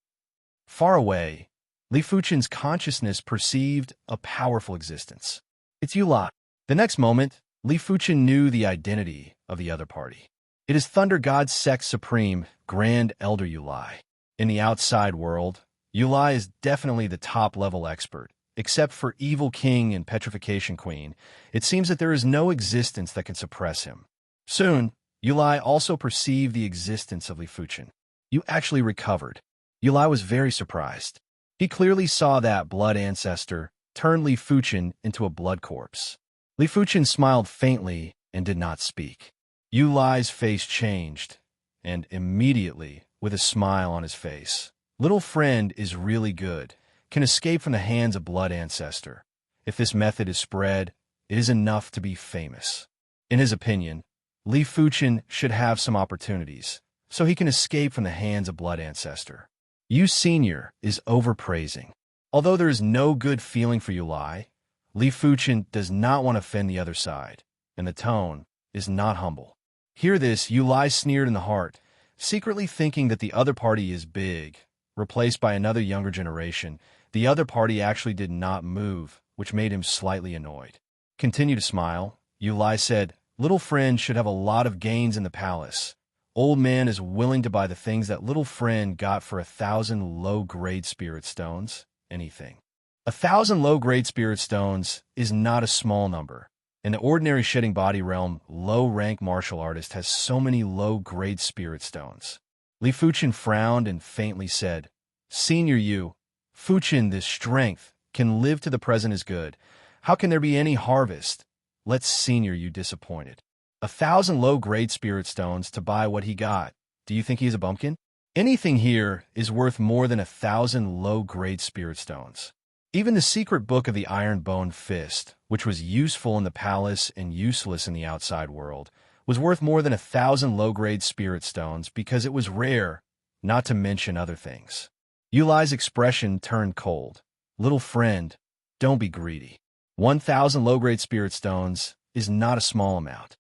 far away, Li Fuchen's consciousness perceived a powerful existence. It's Yulai. The next moment, Li Fuchen knew the identity of the other party. It is Thunder God Sect Supreme, Grand Elder Yulai. In the outside world, Yulai is definitely the top-level expert. Except for Evil King and Petrification Queen, it seems that there is no existence that can suppress him. Soon, Yulai also perceived the existence of Li Fuchen. You actually recovered. Yulai was very surprised. He clearly saw that Blood Ancestor turn Li Fuchen into a blood corpse. Li Fuchen smiled faintly and did not speak. Yulai's face changed, and immediately, with a smile on his face, little friend is really good, can escape from the hands of Blood Ancestor. If this method is spread, it is enough to be famous. In his opinion, Li Fuchen should have some opportunities, so he can escape from the hands of Blood Ancestor. Yu Senior is overpraising. Although there is no good feeling for Yulai, Li Fuchen does not want to offend the other side, and the tone is not humble. Hear this, Yulai sneered in the heart, secretly thinking that the other party is big, replaced by another younger generation. The other party actually did not move, which made him slightly annoyed. Continue to smile, Yulai said, little friend should have a lot of gains in the palace. Old man is willing to buy the things that little friend got for 1,000 low-grade spirit stones. Anything. 1,000 low-grade spirit stones is not a small number. In the ordinary shedding body realm, low-rank martial artist has so many low-grade spirit stones. Li Fuchen frowned and faintly said, Senior Yu, Fuchen, this strength can live to the present is good. How can there be any harvest? Let's Senior Yu disappointed. 1,000 low-grade spirit stones to buy what he got. Do you think he's a bumpkin? Anything here is worth more than 1,000 low-grade spirit stones. Even the secret book of the Iron Bone Fist, which was useful in the palace and useless in the outside world, was worth more than 1,000 low-grade spirit stones because it was rare, not to mention other things. Yulai's expression turned cold. Little friend, don't be greedy. 1,000 low-grade spirit stones is not a small amount.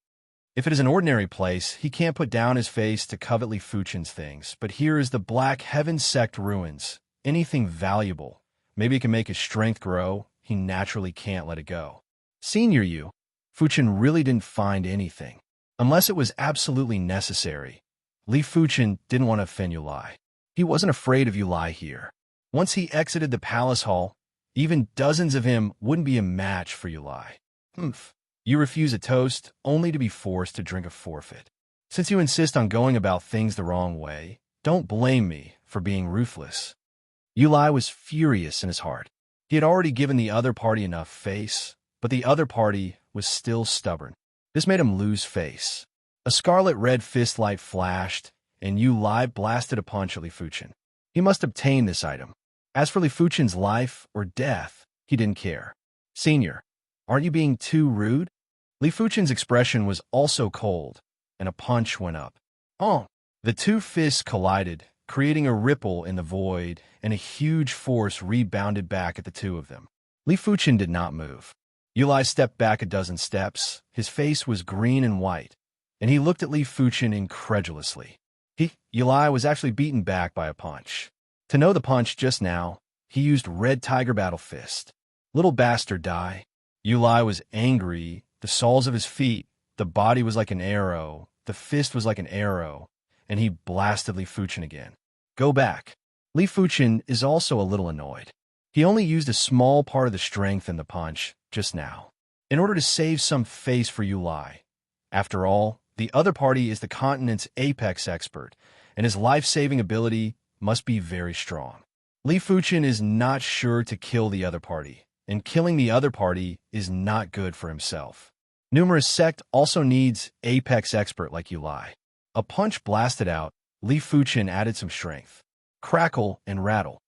If it is an ordinary place, he can't put down his face to covet Li Fuchen's things, but here is the Black Heaven Sect ruins. Anything valuable. Maybe it can make his strength grow. He naturally can't let it go. Senior Yu, Fuchen really didn't find anything. Unless it was absolutely necessary, Li Fuchen didn't want to offend Yulai. He wasn't afraid of Yulai here. Once he exited the palace hall, even dozens of him wouldn't be a match for Yulai. Humph. You refuse a toast only to be forced to drink a forfeit. Since you insist on going about things the wrong way, don't blame me for being ruthless. Yulai was furious in his heart. He had already given the other party enough face, but the other party was still stubborn. This made him lose face. A scarlet-red fist light flashed, and Yulai blasted a punch at Li Fuchen. He must obtain this item. As for Li Fuchen's life or death, he didn't care. Senior, aren't you being too rude? Li Fuchen's expression was also cold, and a punch went up. Oh! The two fists collided, creating a ripple in the void, and a huge force rebounded back at the two of them. Li Fuchen did not move. Yulai stepped back a dozen steps. His face was green and white, and he looked at Li Fuchen incredulously. Yulai was actually beaten back by a punch. To know the punch just now, he used Red Tiger Battle Fist. Little bastard die. Yulai was angry. The soles of his feet, the body was like an arrow, the fist was like an arrow, and he blasted Li Fuchen again. Go back. Li Fuchen is also a little annoyed. He only used a small part of the strength in the punch just now, in order to save some face for Yulai. After all, the other party is the continent's apex expert, and his life-saving ability must be very strong. Li Fuchen is not sure to kill the other party, and killing the other party is not good for himself. Numerous sect also needs apex expert like Yulai. A punch blasted out, Li Fuchen added some strength. Crackle and rattle.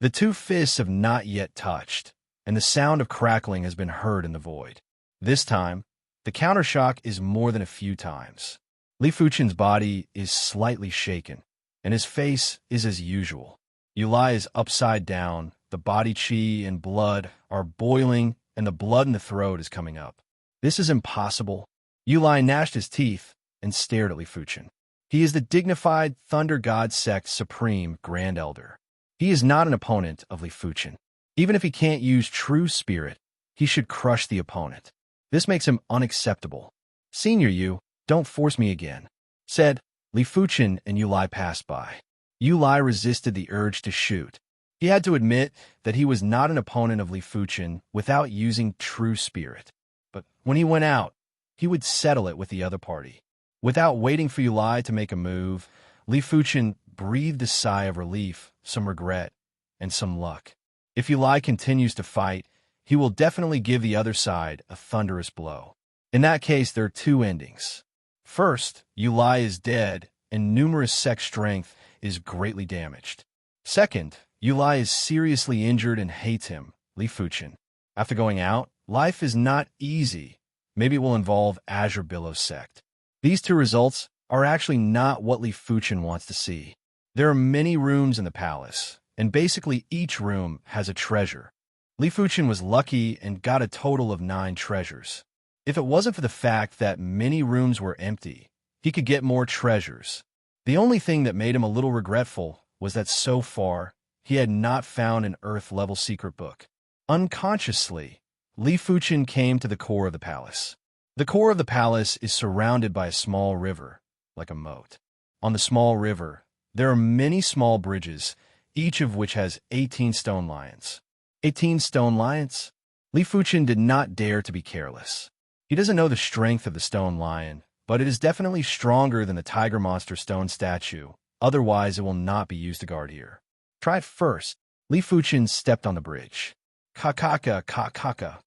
The two fists have not yet touched, and the sound of crackling has been heard in the void. This time, the countershock is more than a few times. Li Fuchen's body is slightly shaken, and his face is as usual. Yulai is upside down, the body chi and blood are boiling, and the blood in the throat is coming up. This is impossible. Yulai gnashed his teeth and stared at Li Fuchen. He is the dignified Thunder God Sect Supreme Grand Elder. He is not an opponent of Li Fuchen. Even if he can't use true spirit, he should crush the opponent. This makes him unacceptable. Senior you, don't force me again, said. Li Fuchen and Yulai passed by. Yulai resisted the urge to shoot. He had to admit that he was not an opponent of Li Fuchen without using true spirit. But when he went out, he would settle it with the other party. Without waiting for Yulai to make a move, Li Fuchen breathed a sigh of relief, some regret, and some luck. If Yulai continues to fight, he will definitely give the other side a thunderous blow. In that case, there are two endings. First, Yulai is dead, and numerous sect strength is greatly damaged. Second, Yulai is seriously injured and hates him, Li Fuchen. After going out, life is not easy. Maybe it will involve Azure Billow sect. These two results are actually not what Li Fuchen wants to see. There are many rooms in the palace, and basically each room has a treasure. Li Fuchen was lucky and got a total of 9 treasures. If it wasn't for the fact that many rooms were empty, he could get more treasures. The only thing that made him a little regretful was that so far, he had not found an Earth-level secret book. Unconsciously, Li Fuchen came to the core of the palace. The core of the palace is surrounded by a small river, like a moat. On the small river, there are many small bridges, each of which has 18 stone lions. 18 stone lions? Li Fuchen did not dare to be careless. He doesn't know the strength of the stone lion, but it is definitely stronger than the tiger monster stone statue. Otherwise, it will not be used to guard here. Try it first. Li Fuchen stepped on the bridge. Ka-ka-ka, ka-ka-ka.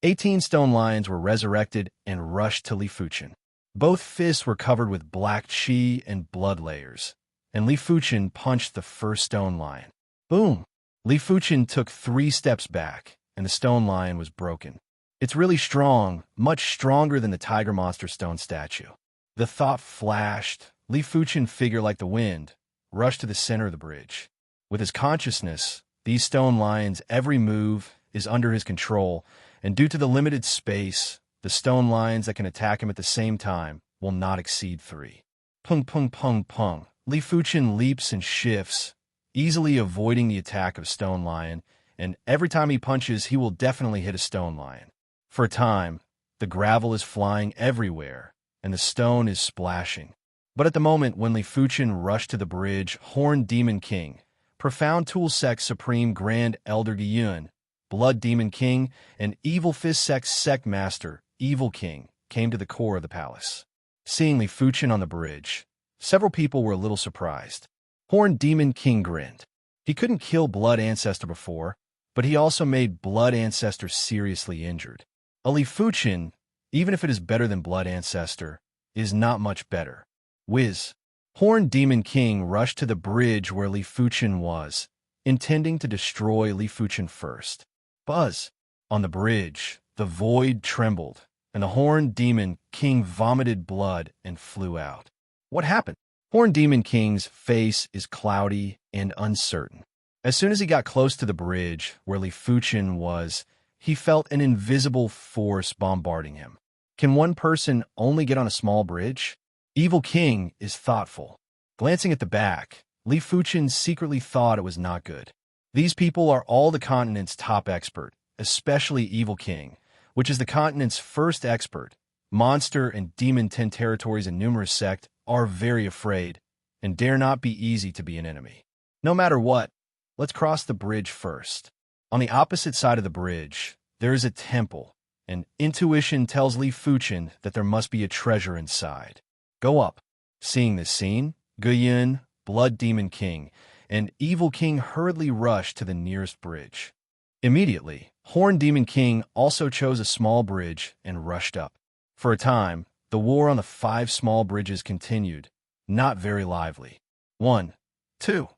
18 stone lions were resurrected and rushed to Li Fuchen. Both fists were covered with black chi and blood layers, and Li Fuchen punched the first stone lion. Boom! Li Fuchen took 3 steps back, and the stone lion was broken. It's really strong, much stronger than the tiger monster stone statue. The thought flashed. Li Fuchen, figure like the wind, rushed to the center of the bridge. With his consciousness, these stone lions' every move is under his control, and due to the limited space, the stone lions that can attack him at the same time will not exceed 3. Pung pung pung pung. Li Fuchen leaps and shifts, easily avoiding the attack of a stone lion, and every time he punches, he will definitely hit a stone lion. For a time, the gravel is flying everywhere, and the stone is splashing. But at the moment when Li Fuchen rushed to the bridge, Horned Demon King, Profound Tool Sect Supreme Grand Elder Gyun, Blood Demon King, and Evil Fist Sect Master, Evil King, came to the core of the palace. Seeing Li Fuchen on the bridge, several people were a little surprised. Horned Demon King grinned. He couldn't kill Blood Ancestor before, but he also made Blood Ancestor seriously injured. A Li Fuchen, even if it is better than Blood Ancestor, is not much better. Whiz. Horned Demon King rushed to the bridge where Li Fuchen was, intending to destroy Li Fuchen first. Buzz. On the bridge, the void trembled, and the Horned Demon King vomited blood and flew out. What happened? Horned Demon King's face is cloudy and uncertain. As soon as he got close to the bridge where Li Fuchen was, he felt an invisible force bombarding him. Can one person only get on a small bridge? Evil King is thoughtful. Glancing at the back, Li Fuchen secretly thought it was not good. These people are all the continent's top expert, especially Evil King, which is the continent's first expert. Monster and Demon 10 territories and numerous sect are very afraid and dare not be easy to be an enemy. No matter what, let's cross the bridge first. On the opposite side of the bridge, there is a temple, and intuition tells Li Fuchen that there must be a treasure inside. Go up. Seeing this scene, Gyun, Blood Demon King, and Evil King hurriedly rushed to the nearest bridge. Immediately, Horned Demon King also chose a small bridge and rushed up. For a time, the war on the 5 small bridges continued, not very lively. 1, 2.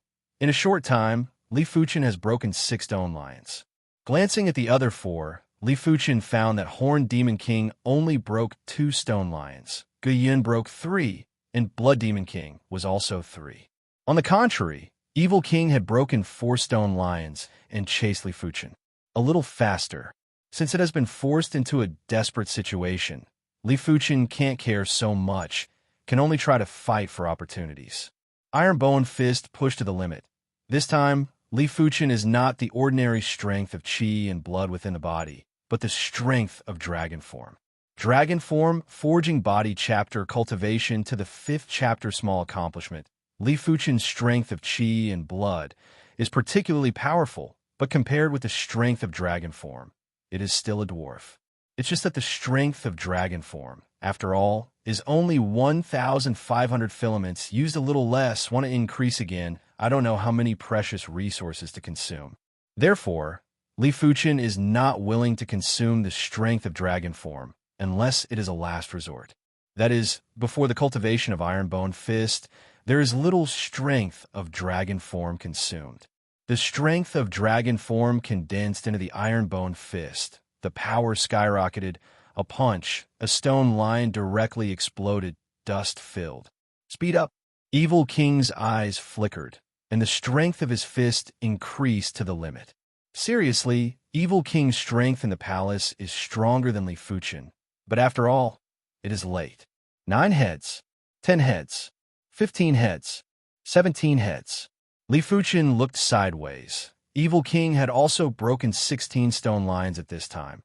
In a short time, Li Fuchen has broken 6 stone lions. Glancing at the other 4, Li Fuchen found that Horned Demon King only broke 2 stone lions. Gyun broke 3, and Blood Demon King was also 3. On the contrary, Evil King had broken 4 stone lions and chased Li Fuchen a little faster. Since it has been forced into a desperate situation, Li Fuchen can't care so much, can only try to fight for opportunities. Iron Bone Fist pushed to the limit. This time, Li Fuchen is not the ordinary strength of chi and blood within the body, but the strength of dragon form. Dragon form, forging body chapter cultivation to the 5th chapter small accomplishment. Li Fuchen's strength of chi and blood is particularly powerful, but compared with the strength of dragon form, it is still a dwarf. It's just that the strength of dragon form, after all, is only 1,500 filaments, used a little less, want to increase again, I don't know how many precious resources to consume. Therefore, Li Fuchen is not willing to consume the strength of dragon form, unless it is a last resort. That is, before the cultivation of Iron Bone Fist, there is little strength of dragon form consumed. The strength of dragon form condensed into the Iron Bone Fist. The power skyrocketed. A punch, a stone lion directly exploded, dust filled. Speed up. Evil King's eyes flickered, and the strength of his fist increased to the limit. Seriously, Evil King's strength in the palace is stronger than Li Fuchen. But after all, it is late. 9 heads, 10 heads, 15 heads, 17 heads. Li Fuchen looked sideways. Evil King had also broken 16 stone lions at this time.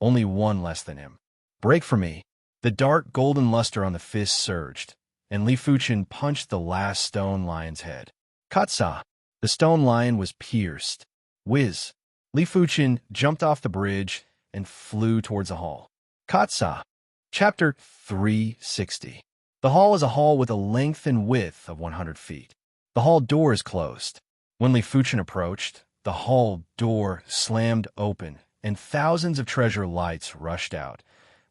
Only 1 less than him. Break for me. The dark golden luster on the fist surged, and Li Fuchen punched the last stone lion's head. Katsa! The stone lion was pierced. Whiz! Li Fuchen jumped off the bridge and flew towards the hall. Katsa! Chapter 360. The hall is a hall with a length and width of 100 feet. The hall door is closed. When Li Fuchen approached, the hall door slammed open, and thousands of treasure lights rushed out,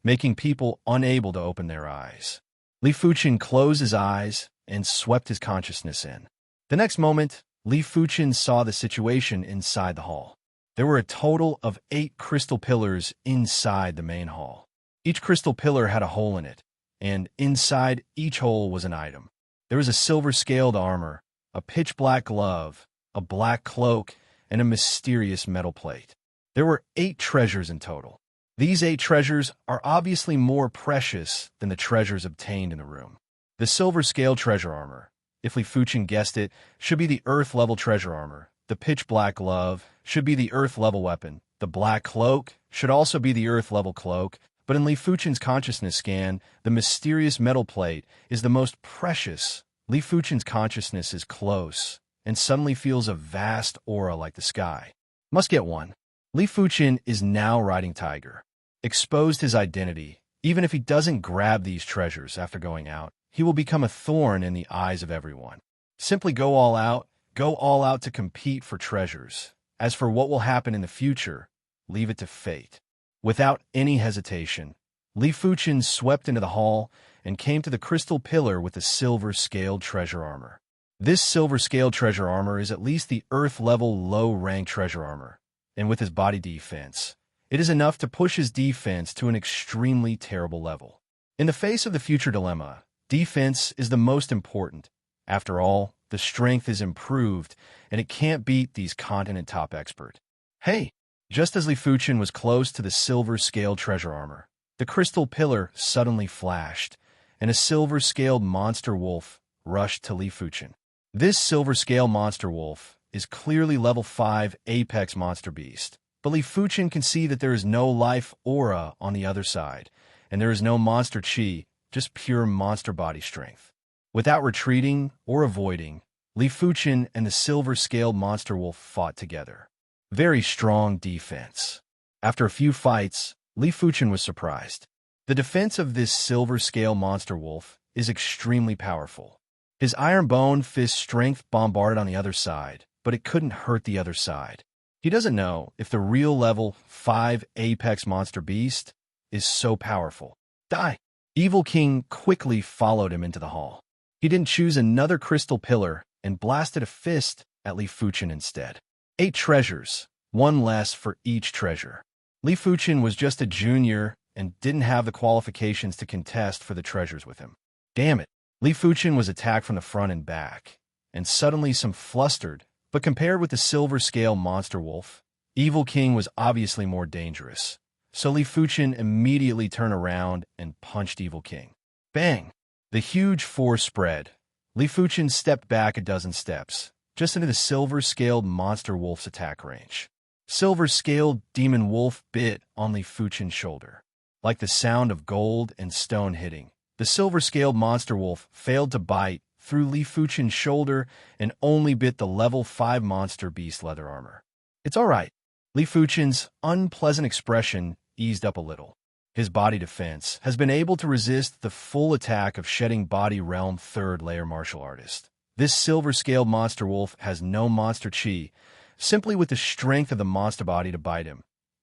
making people unable to open their eyes. Li Fuchen closed his eyes and swept his consciousness in. The next moment, Li Fuchen saw the situation inside the hall. There were a total of 8 crystal pillars inside the main hall. Each crystal pillar had a hole in it, and inside each hole was an item. There was a silver-scaled armor, a pitch-black glove, a black cloak, and a mysterious metal plate. There were 8 treasures in total. These 8 treasures are obviously more precious than the treasures obtained in the room. The silver-scaled treasure armor, if Li Fuchen guessed it, should be the Earth-level treasure armor. The pitch-black glove should be the Earth-level weapon. The black cloak should also be the Earth-level cloak, But in Li Fuchen's consciousness scan, the mysterious metal plate is the most precious. Li Fuchen's consciousness is close, and suddenly feels a vast aura like the sky. Must get one. Li Fuchen is now riding Tiger. Exposed his identity. Even if he doesn't grab these treasures after going out, he will become a thorn in the eyes of everyone. Simply go all out to compete for treasures. As for what will happen in the future, leave it to fate. Without any hesitation, Li Fuchen swept into the hall and came to the crystal pillar with the silver-scaled treasure armor. This silver-scaled treasure armor is at least the Earth-level low-rank treasure armor, and with his body defense, it is enough to push his defense to an extremely terrible level. In the face of the future dilemma, defense is the most important. After all, the strength is improved, and it can't beat these continent top expert. Hey! Just as Li Fuchen was close to the silver-scaled treasure armor, the crystal pillar suddenly flashed, and a silver-scaled monster wolf rushed to Li Fuchen. This silver-scaled monster wolf is clearly level 5 apex monster beast, but Li Fuchen can see that there is no life aura on the other side, and there is no monster chi, just pure monster body strength. Without retreating or avoiding, Li Fuchen and the silver-scaled monster wolf fought together. Very strong defense. After a few fights, Li Fuchen was surprised. The defense of this silver-scale monster wolf is extremely powerful. His iron bone fist strength bombarded on the other side, but it couldn't hurt the other side. He doesn't know if the real level 5 apex monster beast is so powerful. Die! Evil King quickly followed him into the hall. He didn't choose another crystal pillar and blasted a fist at Li Fuchen instead. 8 treasures, 1 less for each treasure. Li Fuchen was just a junior and didn't have the qualifications to contest for the treasures with him. Damn it. Li Fuchen was attacked from the front and back, and suddenly some flustered, but compared with the silver-scale monster wolf, Evil King was obviously more dangerous. So Li Fuchen immediately turned around and punched Evil King. Bang! The huge force spread. Li Fuchen stepped back a dozen steps, just into the silver-scaled monster wolf's attack range. Silver-scaled demon wolf bit on Li Fuchen's shoulder. Like the sound of gold and stone hitting, the silver-scaled monster wolf failed to bite through Li Fuchen's shoulder and only bit the level 5 monster beast leather armor. It's all right. Li Fuchen's unpleasant expression eased up a little. His body defense has been able to resist the full attack of Shedding Body Realm 3rd layer martial artist. This silver-scaled monster wolf has no monster chi, simply with the strength of the monster body to bite him.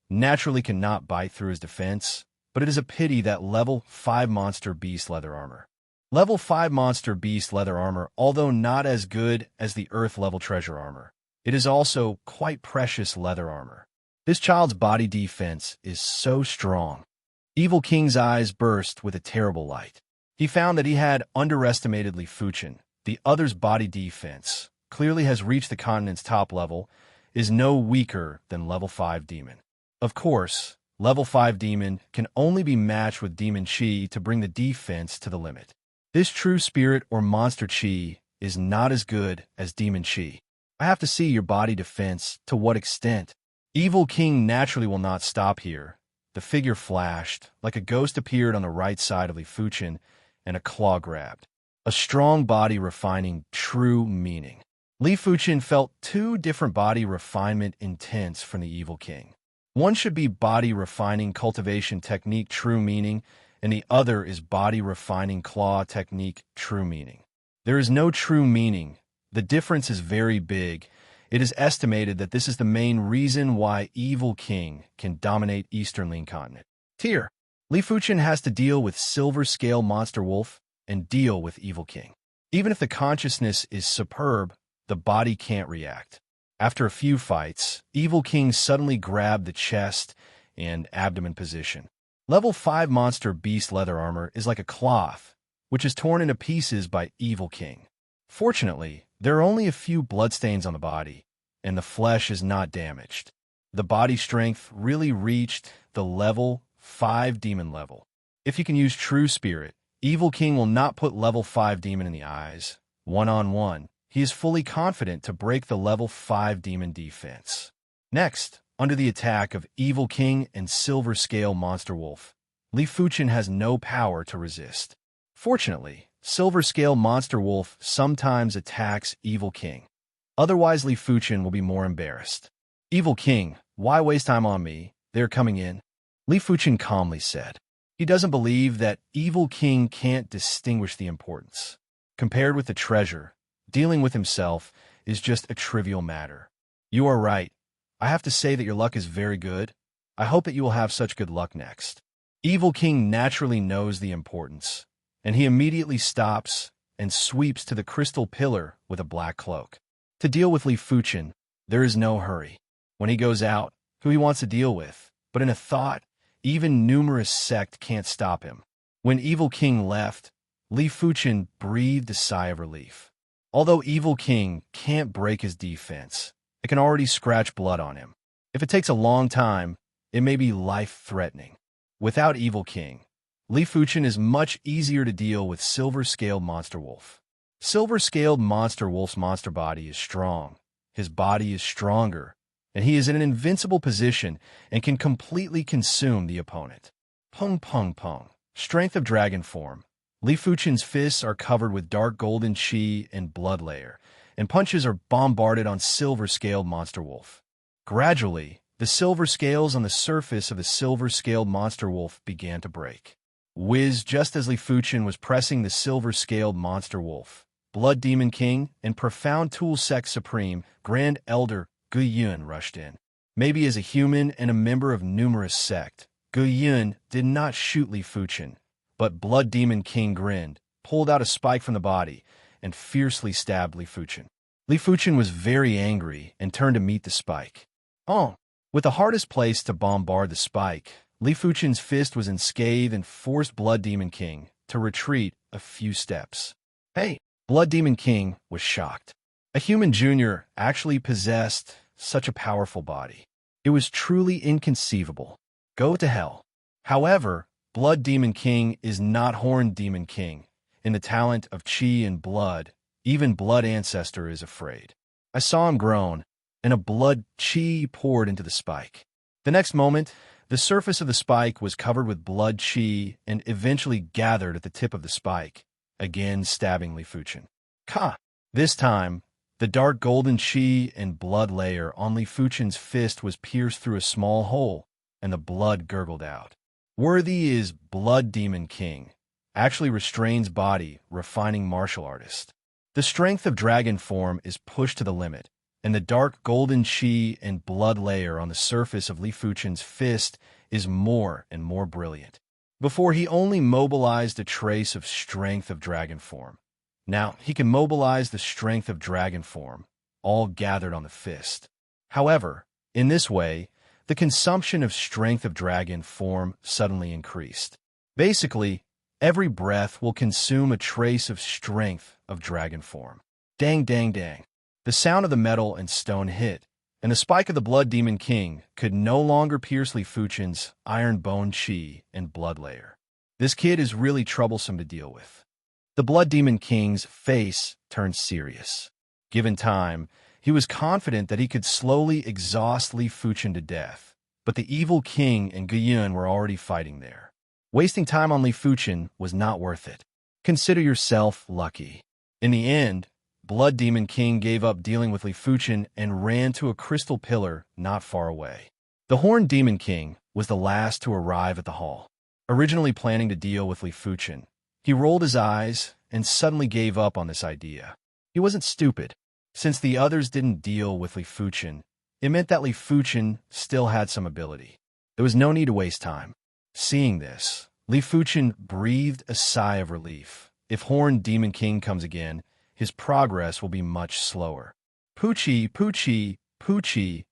Naturally cannot bite through his defense, but it is a pity that level 5 monster beast leather armor. Level 5 monster beast leather armor, although not as good as the earth level treasure armor, it is also quite precious leather armor. This child's body defense is so strong. Evil King's eyes burst with a terrible light. He found that he had underestimated Li Fuchen. The other's body defense clearly has reached the continent's top level, is no weaker than level 5 demon. Of course, level 5 demon can only be matched with demon chi to bring the defense to the limit. This true spirit or monster chi is not as good as demon chi. I have to see your body defense to what extent. Evil King naturally will not stop here. The figure flashed, like a ghost appeared on the right side of Li Fuchen, and a claw grabbed. A strong body refining true meaning. Li Fuchen felt 2 different body refinement intents from the Evil King. One should be body refining cultivation technique true meaning, and the other is body refining claw technique true meaning. There is no true meaning. The difference is very big. It is estimated that this is the main reason why Evil King can dominate Eastern Lin continent. Tier. Li Fuchen has to deal with silver-scale monster wolf and deal with Evil King. Even if the consciousness is superb, the body can't react. After a few fights, Evil King suddenly grabbed the chest and abdomen position. Level 5 monster beast leather armor is like a cloth, which is torn into pieces by Evil King. Fortunately, there are only a few bloodstains on the body, and the flesh is not damaged. The body strength really reached the level 5 demon level. If he can use true spirit, Evil King will not put level 5 demon in the eyes. One-on-one, he is fully confident to break the level 5 demon defense. Next, under the attack of Evil King and Silver Scale Monster Wolf, Li Fuchen has no power to resist. Fortunately, Silver Scale Monster Wolf sometimes attacks Evil King. Otherwise, Li Fuchen will be more embarrassed. Evil King, why waste time on me? They're coming in. Li Fuchen calmly said. He doesn't believe that Evil King can't distinguish the importance. Compared with the treasure, dealing with himself is just a trivial matter. You are right. I have to say that your luck is very good. I hope that you will have such good luck next. Evil King naturally knows the importance, and he immediately stops and sweeps to the crystal pillar with a black cloak. To deal with Li Fuchen, there is no hurry. When he goes out, who he wants to deal with, but in a thought, even numerous sect can't stop him. When Evil King left, Li Fuchen breathed a sigh of relief. Although Evil King can't break his defense, it can already scratch blood on him. If it takes a long time, it may be life-threatening. Without Evil King, Li Fuchen is much easier to deal with Silver-Scaled Monster Wolf. Silver-Scaled Monster Wolf's monster body is strong, his body is stronger, and he is in an invincible position and can completely consume the opponent. Pung pung pung. Strength of dragon form. Li Fuchen's fists are covered with dark golden chi and blood layer, and punches are bombarded on Silver-Scaled Monster Wolf. Gradually, the silver scales on the surface of the Silver-Scaled Monster Wolf began to break. Whiz, just as Li Fuchen was pressing the Silver-Scaled Monster Wolf, Blood Demon King and Profound Tool Sect Supreme Grand Elder Gu Yun rushed in. Maybe as a human and a member of numerous sect, Gu Yun did not shoot Li Fuchen, but Blood Demon King grinned, pulled out a spike from the body, and fiercely stabbed Li Fuchen. Li Fuchen was very angry and turned to meet the spike. Oh! With the hardest place to bombard the spike, Li Fuchen's fist was unscathed and forced Blood Demon King to retreat a few steps. Hey! Blood Demon King was shocked. A human junior actually possessed such a powerful body. It was truly inconceivable. Go to hell. However, Blood Demon King is not Horned Demon King. In the talent of chi and blood, even Blood Ancestor is afraid. I saw him groan, and a blood chi poured into the spike. The next moment, the surface of the spike was covered with blood chi and eventually gathered at the tip of the spike, again stabbing Li Fuchen. Ka! This time, the dark golden chi and blood layer on Li Fuchen's fist was pierced through a small hole, and the blood gurgled out. Worthy is Blood Demon King, actually restrains body, refining martial artist. The strength of dragon form is pushed to the limit, and the dark golden chi and blood layer on the surface of Li Fuchen's fist is more and more brilliant. Before, he only mobilized a trace of strength of dragon form. Now, he can mobilize the strength of dragon form, all gathered on the fist. However, in this way, the consumption of strength of dragon form suddenly increased. Basically, every breath will consume a trace of strength of dragon form. Dang, dang, dang. The sound of the metal and stone hit, and the spike of the Blood Demon King could no longer pierce Li Fuchen's iron bone chi and blood layer. This kid is really troublesome to deal with. The Blood Demon King's face turned serious. Given time, he was confident that he could slowly exhaust Li Fuchen to death, but the Evil King and Gu Yun were already fighting there. Wasting time on Li Fuchen was not worth it. Consider yourself lucky. In the end, Blood Demon King gave up dealing with Li Fuchen and ran to a crystal pillar not far away. The Horned Demon King was the last to arrive at the hall. Originally planning to deal with Li Fuchen, he rolled his eyes and suddenly gave up on this idea. He wasn't stupid. Since the others didn't deal with Li Fuchen, it meant that Li Fuchen still had some ability. There was no need to waste time. Seeing this, Li Fuchen breathed a sigh of relief. If Horned Demon King comes again, his progress will be much slower. Poochie, Poochie, Poochie.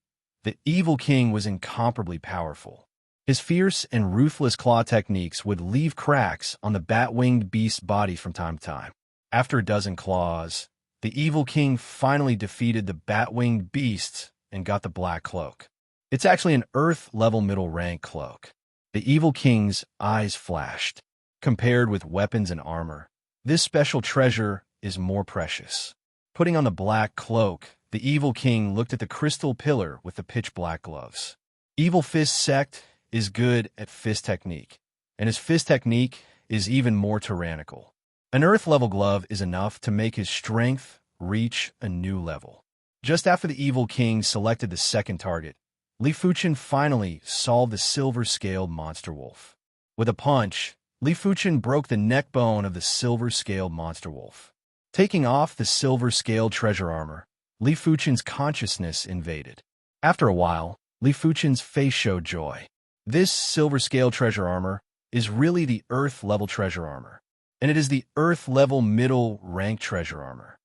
The Evil King was incomparably powerful. His fierce and ruthless claw techniques would leave cracks on the bat-winged beast's body from time to time. After a dozen claws, the Evil King finally defeated the bat-winged beasts and got the black cloak. It's actually an Earth-level middle-rank cloak. The Evil King's eyes flashed. Compared with weapons and armor, this special treasure is more precious. Putting on the black cloak, the Evil King looked at the crystal pillar with the pitch-black gloves. Evil Fist Sect is good at fist technique, and his fist technique is even more tyrannical. An earth-level glove is enough to make his strength reach a new level. Just after the evil king selected the second target, Li Fuchen finally solved the silver-scaled monster wolf. With a punch, Li Fuchen broke the neck bone of the silver-scaled monster wolf. Taking off the silver-scaled treasure armor, Li Fuchen's consciousness invaded. After a while, Li Fuchen's face showed joy. This silver-scaled treasure armor is really the Earth-level treasure armor, and it is the Earth-level middle-rank treasure armor.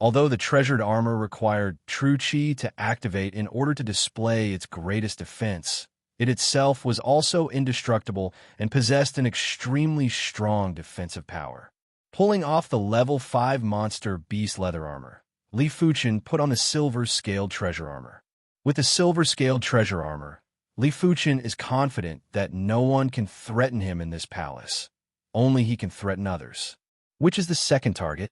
Although the treasured armor required true chi to activate in order to display its greatest defense, it itself was also indestructible and possessed an extremely strong defensive power. Pulling off the level 5 monster beast leather armor, Li Fuchen put on the silver-scaled treasure armor. With the silver-scaled treasure armor, Li Fuchen is confident that no one can threaten him in this palace. Only he can threaten others. Which is the second target?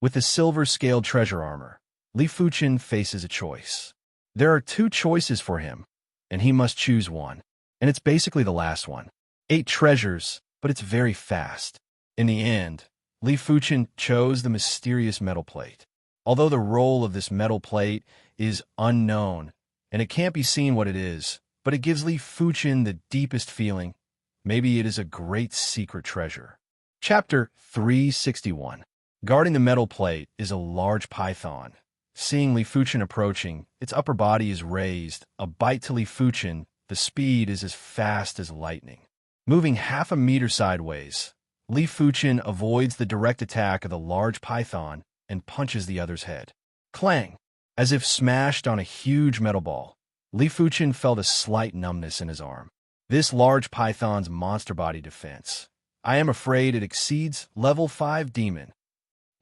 With the silver-scaled treasure armor, Li Fuchen faces a choice. There are 2 choices for him, and he must choose one. And it's basically the last one. 8 treasures, but it's very fast. In the end, Li Fuchen chose the mysterious metal plate. Although the role of this metal plate is unknown, and it can't be seen what it is, but it gives Li Fuchen the deepest feeling. Maybe it is a great secret treasure. Chapter 361. Guarding the metal plate is a large python. Seeing Li Fuchen approaching, its upper body is raised. A bite to Li Fuchen, the speed is as fast as lightning. Moving half a meter sideways, Li Fuchen avoids the direct attack of the large python and punches the other's head. Clang! As if smashed on a huge metal ball, Li Fuchen felt a slight numbness in his arm. This large python's monster body defense, I am afraid it exceeds level 5 demon.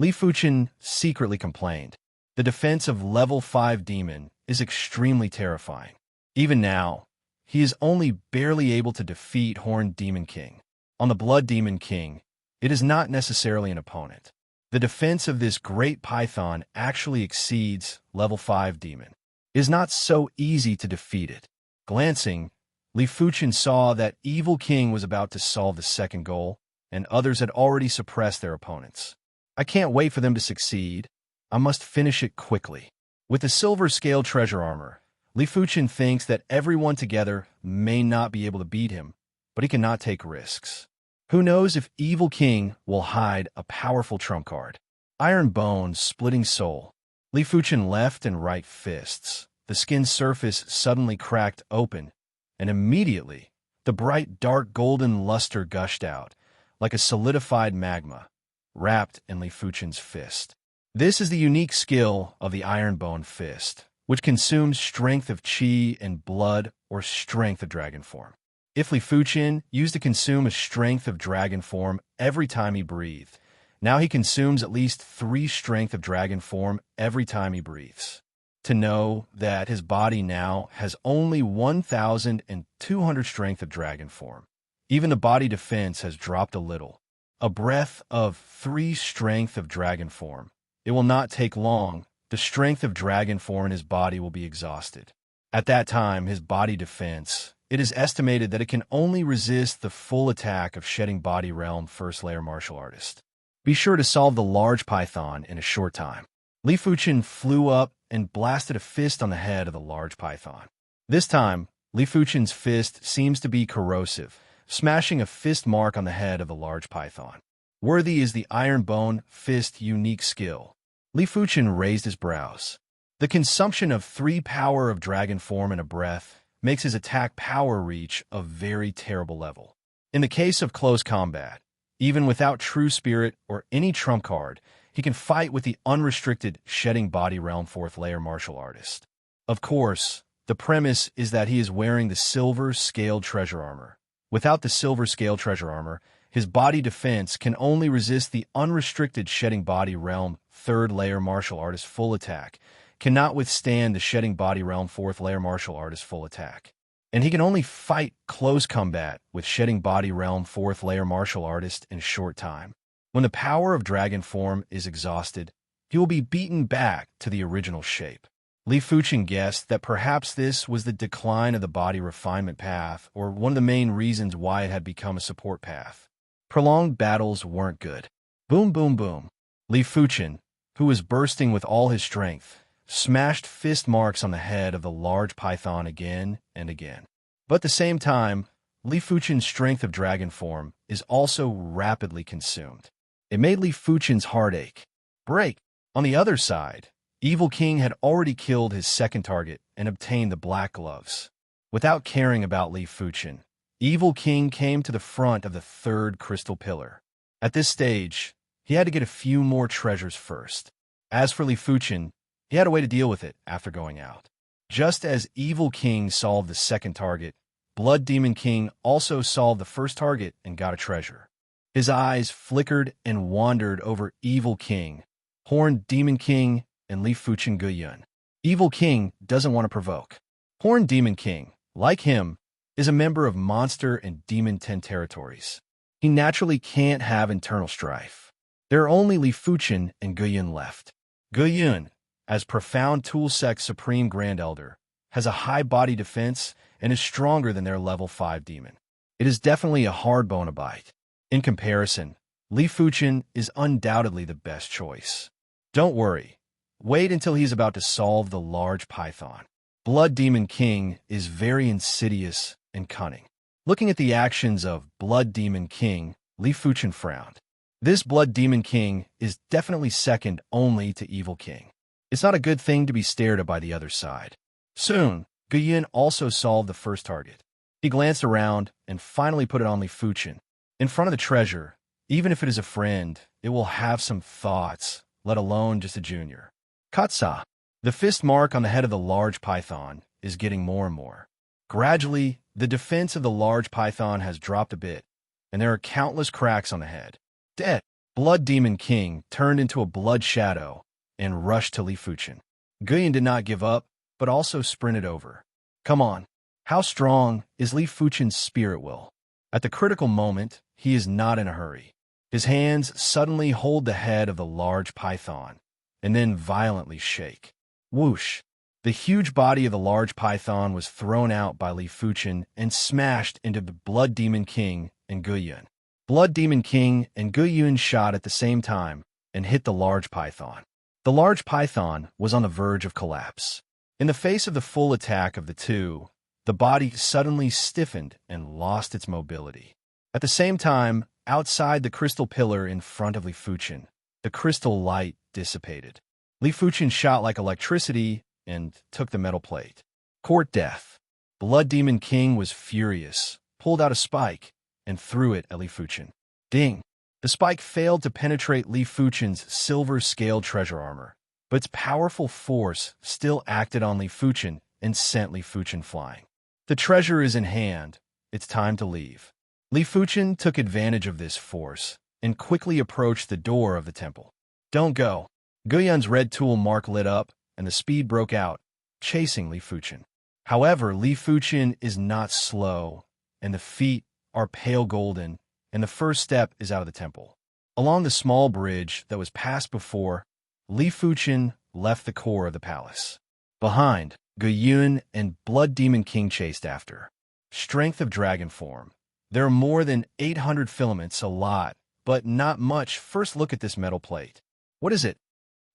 Li Fuchen secretly complained. The defense of level 5 demon is extremely terrifying. Even now, he is only barely able to defeat Horned Demon King. On the Blood Demon King, it is not necessarily an opponent. The defense of this great python actually exceeds level 5 demon. It is not so easy to defeat it. Glancing, Li Fuchen saw that Evil King was about to solve the second goal, and others had already suppressed their opponents. I can't wait for them to succeed. I must finish it quickly. With the silver-scaled treasure armor, Li Fuchen thinks that everyone together may not be able to beat him, but he cannot take risks. Who knows if Evil King will hide a powerful trump card? Iron Bone, Splitting Soul. Li Fuchen left and right fists. The skin's surface suddenly cracked open, and immediately, the bright dark golden luster gushed out, like a solidified magma, wrapped in Li Fuchen's fist. This is the unique skill of the Iron Bone Fist, which consumes strength of chi and blood or strength of dragon form. If Li Fuchen used to consume a strength of dragon form every time he breathed, now he consumes at least 3 strength of dragon form every time he breathes. To know that his body now has only 1,200 strength of dragon form. Even the body defense has dropped a little. A breath of 3 strength of dragon form. It will not take long. The strength of dragon form in his body will be exhausted. At that time, his body defense, it is estimated that it can only resist the full attack of Shedding Body Realm First Layer Martial Artist. Be sure to solve the large python in a short time. Li Fuchen flew up and blasted a fist on the head of the large python. This time, Li Fuchen's fist seems to be corrosive, smashing a fist mark on the head of the large python. Worthy is the Iron Bone Fist unique skill. Li Fuchen raised his brows. The consumption of 3 power of dragon form in a breath makes his attack power reach a very terrible level. In the case of close combat, even without True Spirit or any trump card, he can fight with the unrestricted Shedding Body Realm 4th Layer Martial Artist. Of course, the premise is that he is wearing the silver-scaled treasure armor. Without the silver-scaled treasure armor, his body defense can only resist the unrestricted Shedding Body Realm 3rd Layer Martial Artist full attack, cannot withstand the Shedding Body Realm 4th Layer Martial Artist full attack. And he can only fight close combat with Shedding Body Realm 4th Layer Martial Artist in a short time. When the power of dragon form is exhausted, he will be beaten back to the original shape. Li Fuchen guessed that perhaps this was the decline of the body refinement path, or one of the main reasons why it had become a support path. Prolonged battles weren't good. Boom, boom, boom. Li Fuchen, who was bursting with all his strength, smashed fist marks on the head of the large python again and again. But at the same time, Li Fuchen's strength of dragon form is also rapidly consumed. It made Li Fuchen's heart ache. Break. On the other side, Evil King had already killed his second target and obtained the black gloves. Without caring about Li Fuchen, Evil King came to the front of the third crystal pillar. At this stage, he had to get a few more treasures first. As for Li Fuchen, he had a way to deal with it after going out. Just as Evil King solved the second target, Blood Demon King also solved the first target and got a treasure. His eyes flickered and wandered over Evil King, Horned Demon King, and Li Fuchen Guiyun. Evil King doesn't want to provoke. Horned Demon King, like him, is a member of Monster and Demon 10 territories. He naturally can't have internal strife. There are only Li Fuchen and Guiyun left. Guiyun, as Profound Tool Sect Supreme Grand Elder, has a high body defense and is stronger than their level 5 demon. It is definitely a hard bone to bite. In comparison, Li Fuchen is undoubtedly the best choice. Don't worry. Wait until he's about to solve the large python. Blood Demon King is very insidious and cunning. Looking at the actions of Blood Demon King, Li Fuchen frowned. This Blood Demon King is definitely second only to Evil King. It's not a good thing to be stared at by the other side. Soon, Guiyun also solved the first target. He glanced around and finally put it on Li Fuchen. In front of the treasure, even if it is a friend, it will have some thoughts, let alone just a junior. Katsa. The fist mark on the head of the large python is getting more and more. Gradually, the defense of the large python has dropped a bit, and there are countless cracks on the head. Dead. Blood Demon King turned into a blood shadow and rushed to Li Fuchen. Guiyun did not give up, but also sprinted over. Come on. How strong is Li Fuchen's spirit will? At the critical moment, he is not in a hurry. His hands suddenly hold the head of the large python, and then violently shake. Whoosh! The huge body of the large python was thrown out by Li Fuchen and smashed into the Blood Demon King and Guiyun. Blood Demon King and Guiyun shot at the same time and hit the large python. The large python was on the verge of collapse. In the face of the full attack of the two, the body suddenly stiffened and lost its mobility. At the same time, outside the crystal pillar in front of Li Fuchen, the crystal light dissipated. Li Fuchen shot like electricity and took the metal plate. Court death. Blood Demon King was furious, pulled out a spike, and threw it at Li Fuchen. Ding! The spike failed to penetrate Li Fuchen's silver-scaled treasure armor, but its powerful force still acted on Li Fuchen and sent Li Fuchen flying. The treasure is in hand. It's time to leave. Li Fuchen took advantage of this force and quickly approached the door of the temple. Don't go. Guiyun's red tool mark lit up, and the speed broke out, chasing Li Fuchen. However, Li Fuchen is not slow, and the feet are pale golden, and the first step is out of the temple. Along the small bridge that was passed before, Li Fuchen left the core of the palace. Behind, Guiyun and Blood Demon King chased after. Strength of dragon form. There are more than 800 filaments, a lot, but not much. First look at this metal plate. What is it?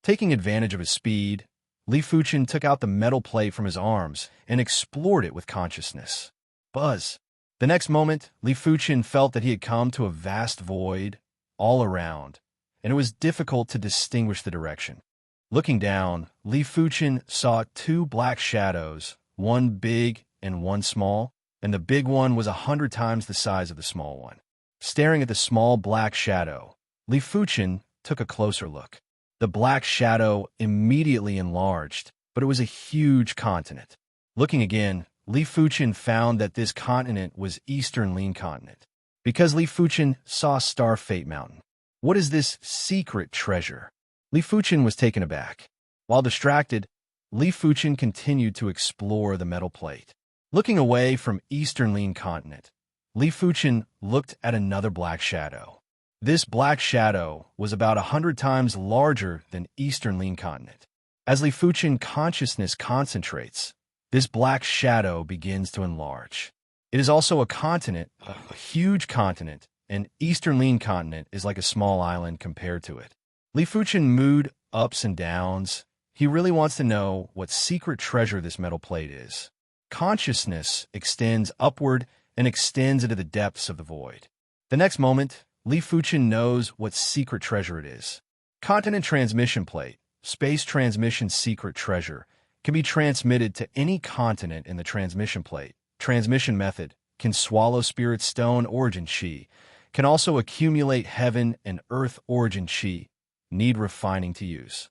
Taking advantage of his speed, Li Fuchen took out the metal plate from his arms and explored it with consciousness. Buzz. The next moment, Li Fuchen felt that he had come to a vast void all around, and it was difficult to distinguish the direction. Looking down, Li Fuchen saw two black shadows, one big and one small, and the big one was 100 times the size of the small one. Staring at the small black shadow, Li Fuchen took a closer look. The black shadow immediately enlarged, but it was a huge continent. Looking again, Li Fuchen found that this continent was Eastern Lean Continent. Because Li Fuchen saw Star Fate Mountain. What is this secret treasure? Li Fuchen was taken aback. While distracted, Li Fuchen continued to explore the metal plate. Looking away from Eastern Lean Continent, Li Fuchen looked at another black shadow. This black shadow was about 100 times larger than Eastern Lean Continent. As Li Fuchin consciousness concentrates, this black shadow begins to enlarge. It is also a continent, a huge continent, and Eastern Lean continent is like a small island compared to it. Li Fuchin mood ups and downs. He really wants to know what secret treasure this metal plate is. Consciousness extends upward and extends into the depths of the void. The next moment, Li Fuchin knows what secret treasure it is. Continent transmission plate, space transmission secret treasure, can be transmitted to any continent in the transmission plate. Transmission method can swallow spirit stone origin chi, can also accumulate heaven and earth origin chi, need refining to use.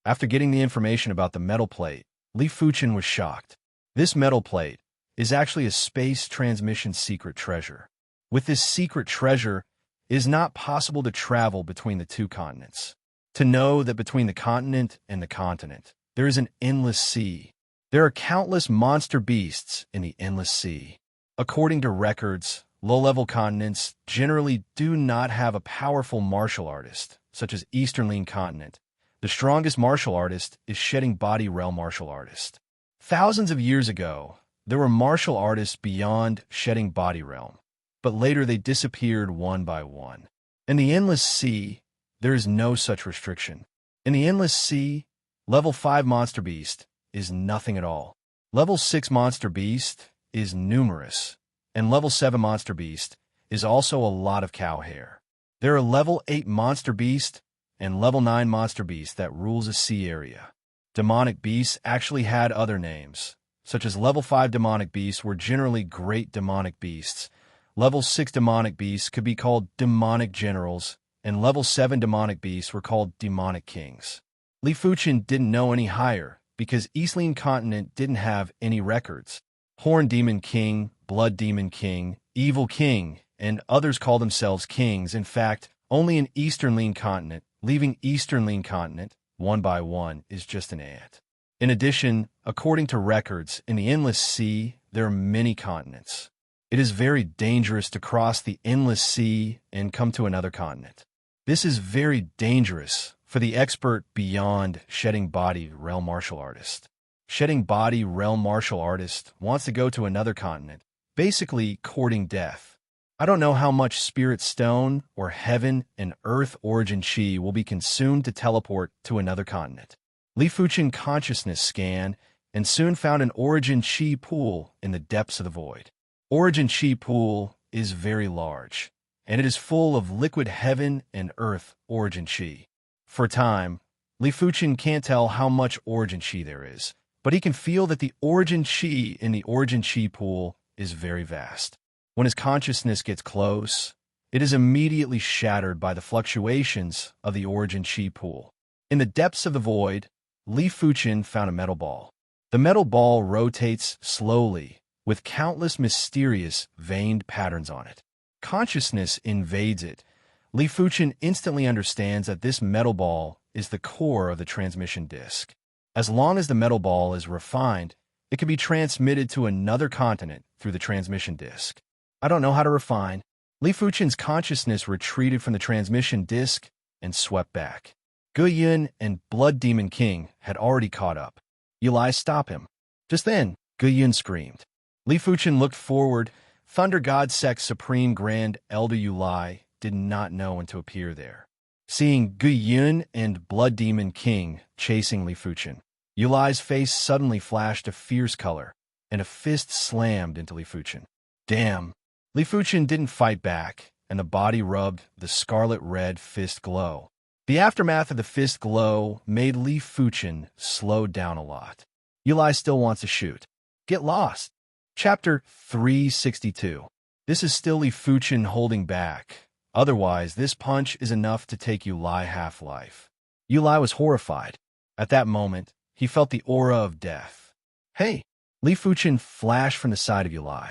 After getting the information about the metal plate, Li Fuchin was shocked. This metal plate is actually a space transmission secret treasure. With this secret treasure, it is not possible to travel between the two continents. To know that between the continent and the continent, there is an endless sea. There are countless monster beasts in the endless sea. According to records, low-level continents generally do not have a powerful martial artist, such as Eastern Lean continent. The strongest martial artist is shedding body realm martial artist. Thousands of years ago, there were martial artists beyond shedding body realm, but later they disappeared one by one. In the endless sea, there is no such restriction. In the endless sea, level 5 monster beast is nothing at all. Level 6 monster beast is numerous, and level 7 monster beast is also a lot of cow hair. There are level 8 monster beast and level 9 monster beast that rules a sea area. Demonic beasts actually had other names, such as level 5 demonic beasts were generally great demonic beasts. Level 6 demonic beasts could be called demonic generals, and level 7 demonic beasts were called demonic kings. Li Fuchin didn't know any higher, because Eastlean continent didn't have any records. Horn Demon King, Blood Demon King, Evil King, and others call themselves kings. In fact, only in Eastern Lean continent, leaving Eastern Lean continent, one by one, is just an ant. In addition, according to records, in the endless sea, there are many continents. It is very dangerous to cross the endless sea and come to another continent. This is very dangerous for the expert beyond shedding body realm martial artist. Shedding body realm martial artist wants to go to another continent, basically courting death. I don't know how much spirit stone or heaven and earth origin chi will be consumed to teleport to another continent. Li Fuchin consciousness scanned and soon found an origin chi pool in the depths of the void. Origin chi pool is very large, and it is full of liquid heaven and earth origin chi. For a time, Li Fuchin can't tell how much origin chi there is, but he can feel that the origin chi in the origin chi pool is very vast. When his consciousness gets close, it is immediately shattered by the fluctuations of the origin chi pool. In the depths of the void, Li Fuchin found a metal ball. The metal ball rotates slowly, with countless mysterious veined patterns on it. Consciousness invades it. Li Fuchin instantly understands that this metal ball is the core of the transmission disk. As long as the metal ball is refined, it can be transmitted to another continent through the transmission disk. I don't know how to refine. Li Fuchin's consciousness retreated from the transmission disk and swept back. Guyun and Blood Demon King had already caught up. Yulai, stop him. Just then, Guyun screamed. Li Fuchin looked forward. Thunder God Sect Supreme Grand Elder Yulai did not know when to appear there. Seeing Guyun and Blood Demon King chasing Li Fuchin, Yulai's face suddenly flashed a fierce color, and a fist slammed into Li Fuchin. Damn! Li Fuchin didn't fight back, and the body rubbed the scarlet-red fist glow. The aftermath of the fist glow made Li Fuchin slow down a lot. Yulai still wants to shoot. Get lost! Chapter 362. This is still Li Fuchin holding back. Otherwise, this punch is enough to take Yulai half-life. Yulai was horrified. At that moment, he felt the aura of death. Hey! Li Fuchin flashed from the side of Yulai.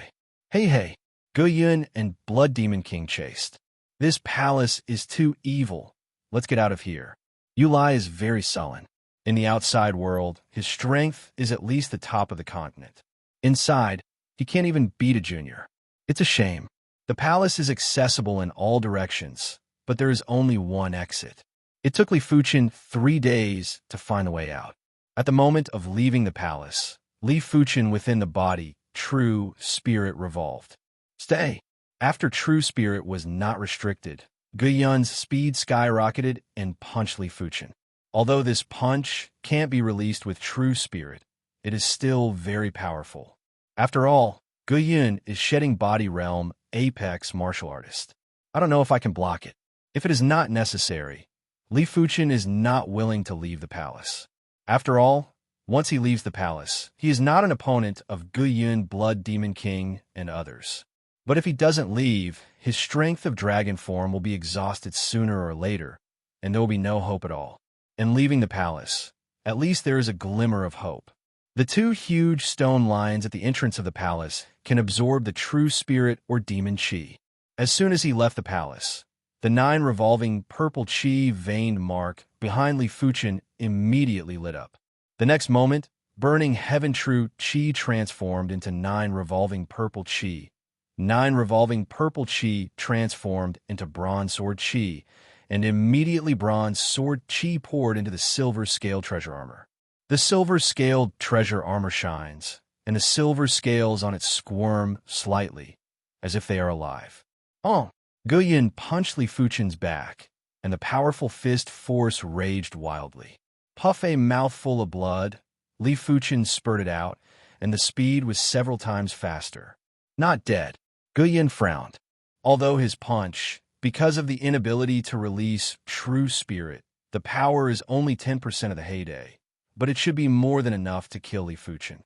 Hey! Guyun and Blood Demon King chased. This palace is too evil. Let's get out of here. Yulai is very sullen. In the outside world, his strength is at least the top of the continent. Inside, he can't even beat a junior. It's a shame. The palace is accessible in all directions, but there is only one exit. It took Li Fuchin 3 days to find the way out. At the moment of leaving the palace, Li Fuchen within the body, true spirit revolved. Stay. After true spirit was not restricted, Guyun's speed skyrocketed and punched Li Fuchen. Although this punch can't be released with true spirit, it is still very powerful. After all, Guyun is shedding body realm apex martial artist. I don't know if I can block it. If it is not necessary, Li Fuchen is not willing to leave the palace. After all, once he leaves the palace, he is not an opponent of Guyun, Blood Demon King, and others. But if he doesn't leave, his strength of dragon form will be exhausted sooner or later, and there will be no hope at all. In leaving the palace, at least there is a glimmer of hope. The two huge stone lions at the entrance of the palace can absorb the true spirit or demon chi. As soon as he left the palace, the 9 revolving purple chi veined mark behind Li Fuchen immediately lit up. The next moment, burning heaven true chi transformed into 9 revolving purple chi. 9 revolving purple chi transformed into bronze sword chi, and immediately bronze sword chi poured into the silver scale treasure armor. The silver scaled treasure armor shines, and the silver scales on it squirm slightly, as if they are alive. Oh! Guyun punched Li Fuchen's back, and the powerful fist force raged wildly. Puff a mouthful of blood, Li Fuchen spurted out, and the speed was several times faster. Not dead. Guyun frowned. Although his punch, because of the inability to release true spirit, the power is only 10% of the heyday, but it should be more than enough to kill Li Fuchen.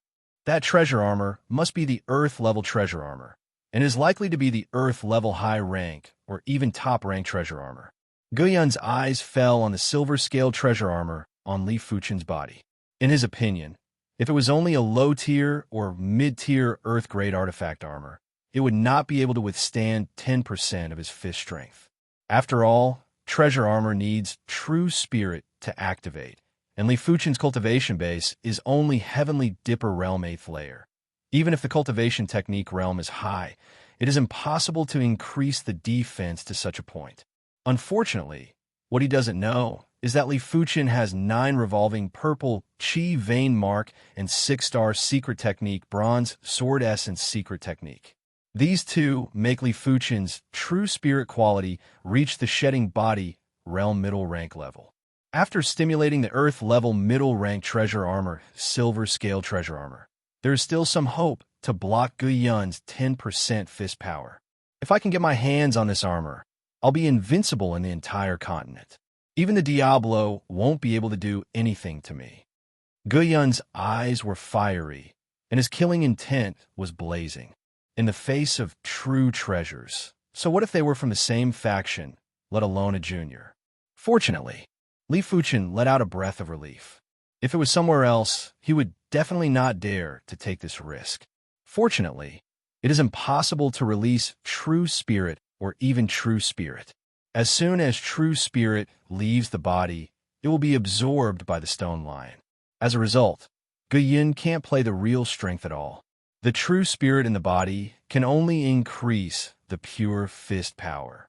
That treasure armor must be the Earth-level treasure armor, and is likely to be the Earth-level high-rank or even top-rank treasure armor. Guyun's eyes fell on the silver-scale treasure armor on Li Fuchen's body. In his opinion, if it was only a low-tier or mid-tier Earth-grade artifact armor, it would not be able to withstand 10% of his fist strength. After all, treasure armor needs true spirit to activate, and Li Fuchen's cultivation base is only Heavenly Dipper Realm 8th layer. Even if the cultivation technique realm is high, it is impossible to increase the defense to such a point. Unfortunately, what he doesn't know is that Li Fuchen has 9 revolving purple chi vein mark and 6-star secret technique bronze sword essence secret technique. These two make Li Fuchen's true spirit quality reach the shedding body realm middle rank level. After stimulating the Earth level middle rank treasure armor, silver scale treasure armor, there is still some hope to block Guyun's 10% fist power. If I can get my hands on this armor, I'll be invincible in the entire continent. Even the Diablo won't be able to do anything to me. Guyun's eyes were fiery, and his killing intent was blazing. In the face of true treasures. So what if they were from the same faction, let alone a junior? Fortunately, Li Fuchen let out a breath of relief. If it was somewhere else, he would definitely not dare to take this risk. Fortunately, it is impossible to release true spirit or even true spirit. As soon as true spirit leaves the body, it will be absorbed by the stone lion. As a result, Guyun can't play the real strength at all. The true spirit in the body can only increase the pure fist power.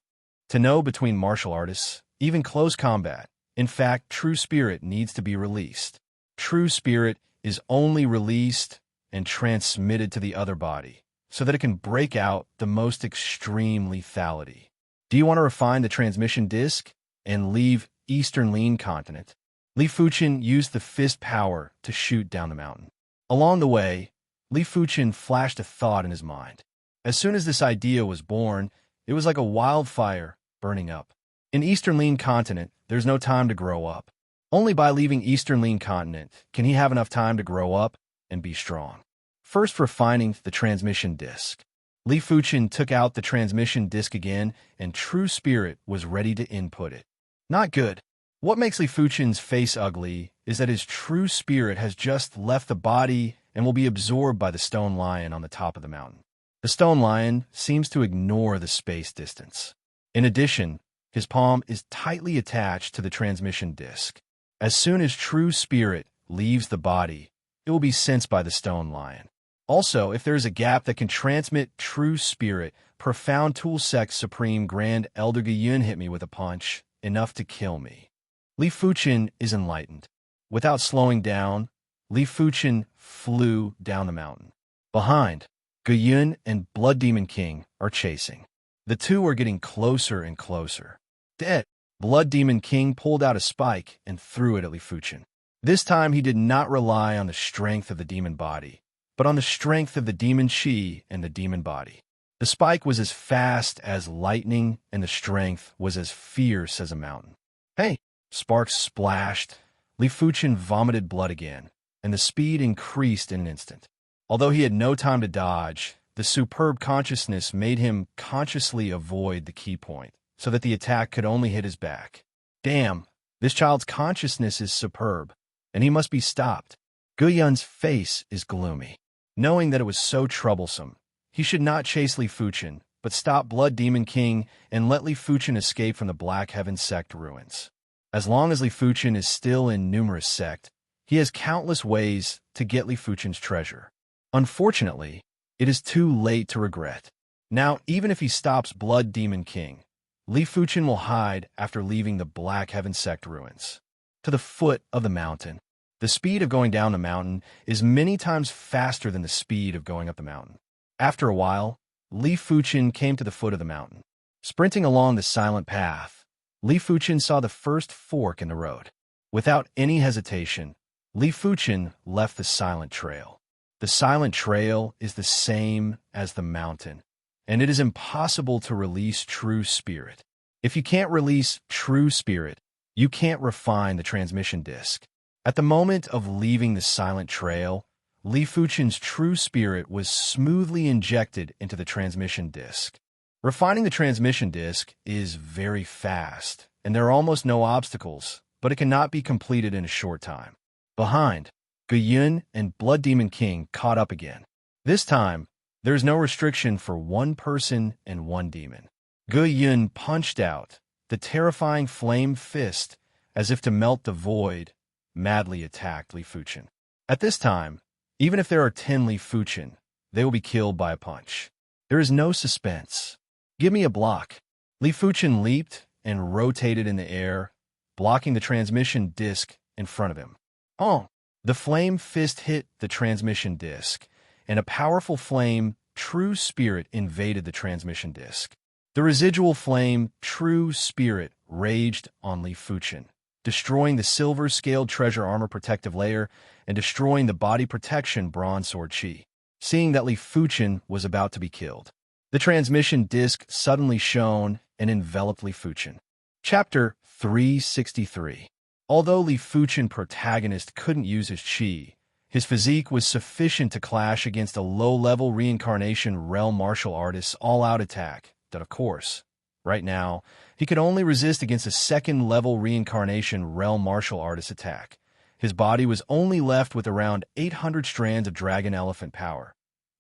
To know between martial artists, even close combat, in fact, true spirit needs to be released. True spirit is only released and transmitted to the other body, so that it can break out the most extreme lethality. Do you want to refine the transmission disc and leave Eastern Lean Continent? Li Fuchen used the fist power to shoot down the mountain. Along the way, Li Fuchen flashed a thought in his mind. As soon as this idea was born, it was like a wildfire burning up. In Eastern Lean Continent, there's no time to grow up. Only by leaving Eastern Lean Continent can he have enough time to grow up and be strong. First, refining the transmission disc. Li Fuchen took out the transmission disc again, and true spirit was ready to input it. Not good. What makes Li Fuchen's face ugly is that his true spirit has just left the body and will be absorbed by the stone lion on the top of the mountain. The stone lion seems to ignore the space distance. In addition, his palm is tightly attached to the transmission disc. As soon as true spirit leaves the body, it will be sensed by the stone lion. Also, if there is a gap that can transmit true spirit, profound tool sect supreme grand elder Guyun hit me with a punch, enough to kill me. Li Fuchen is enlightened. Without slowing down, Li Fuchen flew down the mountain. Behind, Guyun and Blood Demon King are chasing. The two are getting closer and closer. Dead. Blood Demon King pulled out a spike and threw it at Li Fuchen. This time he did not rely on the strength of the demon body, but on the strength of the demon chi and the demon body. The spike was as fast as lightning, and the strength was as fierce as a mountain. Hey! Sparks splashed. Li Fuchen vomited blood again, and the speed increased in an instant. Although he had no time to dodge, the superb consciousness made him consciously avoid the key point, so that the attack could only hit his back. Damn, this child's consciousness is superb, and he must be stopped. Guyun's face is gloomy. Knowing that it was so troublesome, he should not chase Li Fuchen, but stop Blood Demon King and let Li Fuchen escape from the Black Heaven Sect ruins. As long as Li Fuchen is still in numerous sect, he has countless ways to get Li Fuchen's treasure. Unfortunately, it is too late to regret. Now, even if he stops Blood Demon King, Li Fuchen will hide after leaving the Black Heaven Sect ruins. To the foot of the mountain. The speed of going down the mountain is many times faster than the speed of going up the mountain. After a while, Li Fuchen came to the foot of the mountain. Sprinting along the silent path, Li Fuchen saw the first fork in the road. Without any hesitation, Li Fuchen left the silent trail. The silent trail is the same as the mountain, and it is impossible to release true spirit. If you can't release true spirit, you can't refine the transmission disc. At the moment of leaving the silent trail, Li Fuchen's true spirit was smoothly injected into the transmission disc. Refining the transmission disc is very fast, and there are almost no obstacles, but it cannot be completed in a short time. Behind, Guyun and Blood Demon King caught up again. This time, there is no restriction for one person and one demon. Guyun punched out the terrifying flame fist as if to melt the void, madly attacked Li Fuchen. At this time, even if there are 10 Li Fuchen, they will be killed by a punch. There is no suspense. Give me a block. Li Fuchen leaped and rotated in the air, blocking the transmission disc in front of him. Oh! The flame fist hit the transmission disc, and a powerful flame, True Spirit, invaded the transmission disc. The residual flame, True Spirit, raged on Li Fuchen, destroying the silver-scaled treasure armor protective layer and destroying the body protection bronze sword chi. Seeing that Li Fuchen was about to be killed, the transmission disc suddenly shone and enveloped Li Fuchen. Chapter 363. Although Li Fuchen protagonist couldn't use his chi, his physique was sufficient to clash against a low-level reincarnation realm martial artist's all-out attack that, of course, right now, he could only resist against a second-level reincarnation realm martial artist attack. His body was only left with around 800 strands of dragon elephant power.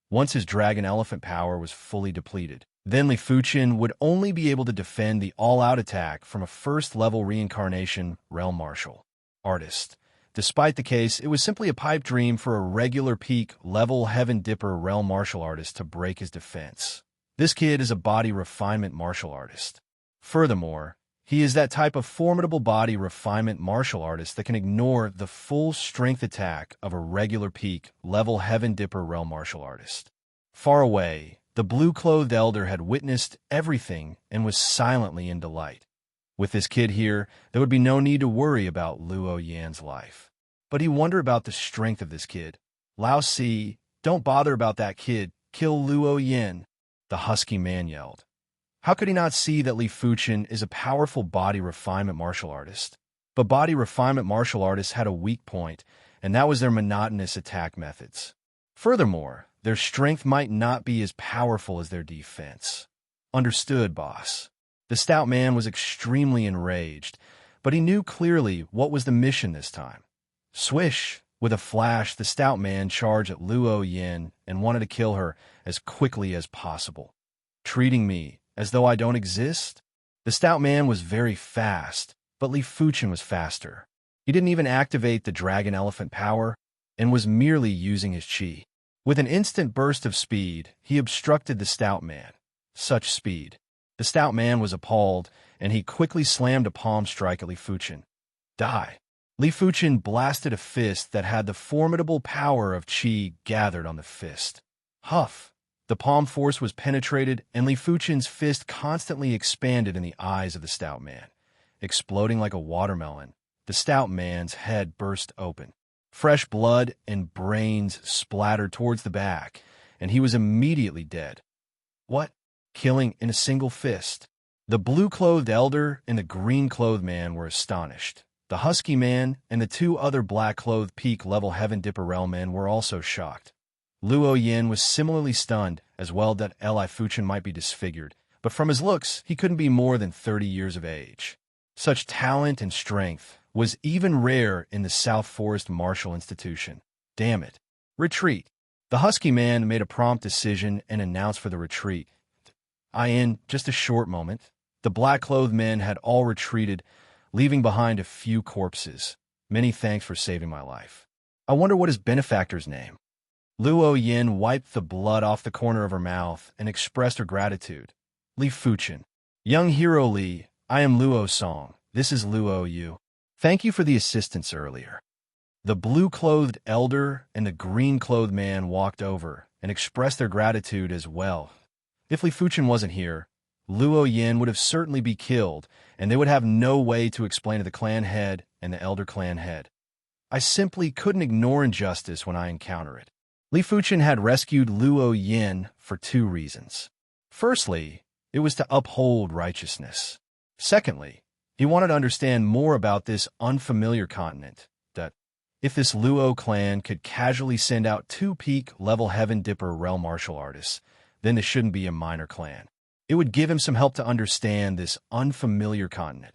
Once his dragon elephant power was fully depleted, then Li Fuchen would only be able to defend the all-out attack from a first-level reincarnation realm martial artist. Despite the case, it was simply a pipe dream for a regular peak-level Heaven Dipper realm martial artist to break his defense. This kid is a body refinement martial artist. Furthermore, he is that type of formidable body refinement martial artist that can ignore the full strength attack of a regular peak-level Heaven Dipper realm martial artist. Far away, the blue-clothed elder had witnessed everything and was silently in delight. With this kid here, there would be no need to worry about Luo Yan's life. But he wondered about the strength of this kid. Lao Si, don't bother about that kid. Kill Luo Yan, the husky man yelled. How could he not see that Li Fuchen is a powerful body refinement martial artist? But body refinement martial artists had a weak point, and that was their monotonous attack methods. Furthermore, their strength might not be as powerful as their defense. Understood, boss. The stout man was extremely enraged, but he knew clearly what was the mission this time. Swish! With a flash, the stout man charged at Luo Yan and wanted to kill her as quickly as possible. Treating me as though I don't exist? The stout man was very fast, but Li Fuchen was faster. He didn't even activate the dragon elephant power and was merely using his chi. With an instant burst of speed, he obstructed the stout man. Such speed. The stout man was appalled, and he quickly slammed a palm strike at Li Fuchen. Die. Li Fuchen blasted a fist that had the formidable power of qi gathered on the fist. Huff! The palm force was penetrated, and Li Fuchen's fist constantly expanded in the eyes of the stout man. Exploding like a watermelon, the stout man's head burst open. Fresh blood and brains splattered towards the back, and he was immediately dead. What? Killing in a single fist? The blue-clothed elder and the green-clothed man were astonished. The husky man and the two other black-clothed peak-level Heaven Dipper realm men were also shocked. Luo Yin was similarly stunned, as well that Li Fuchen might be disfigured, but from his looks, he couldn't be more than 30 years of age. Such talent and strength was even rare in the South Forest Martial Institution. Damn it. Retreat. The husky man made a prompt decision and announced for the retreat. In just a short moment, the black-clothed men had all retreated, leaving behind a few corpses. Many thanks for saving my life. I wonder what his benefactor's name. Luo Yin wiped the blood off the corner of her mouth and expressed her gratitude. Li Fuchen. Young hero Li, I am Luo Song. This is Luo Yu. Thank you for the assistance earlier. The blue-clothed elder and the green-clothed man walked over and expressed their gratitude as well. If Li Fuchen wasn't here, Luo Yin would have certainly be killed, and they would have no way to explain to the clan head and the elder clan head. I simply couldn't ignore injustice when I encounter it. Li Fuchen had rescued Luo Yin for two reasons. Firstly, it was to uphold righteousness. Secondly, he wanted to understand more about this unfamiliar continent, that if this Luo clan could casually send out two peak-level Heaven Dipper realm martial artists, then this shouldn't be a minor clan. It would give him some help to understand this unfamiliar continent.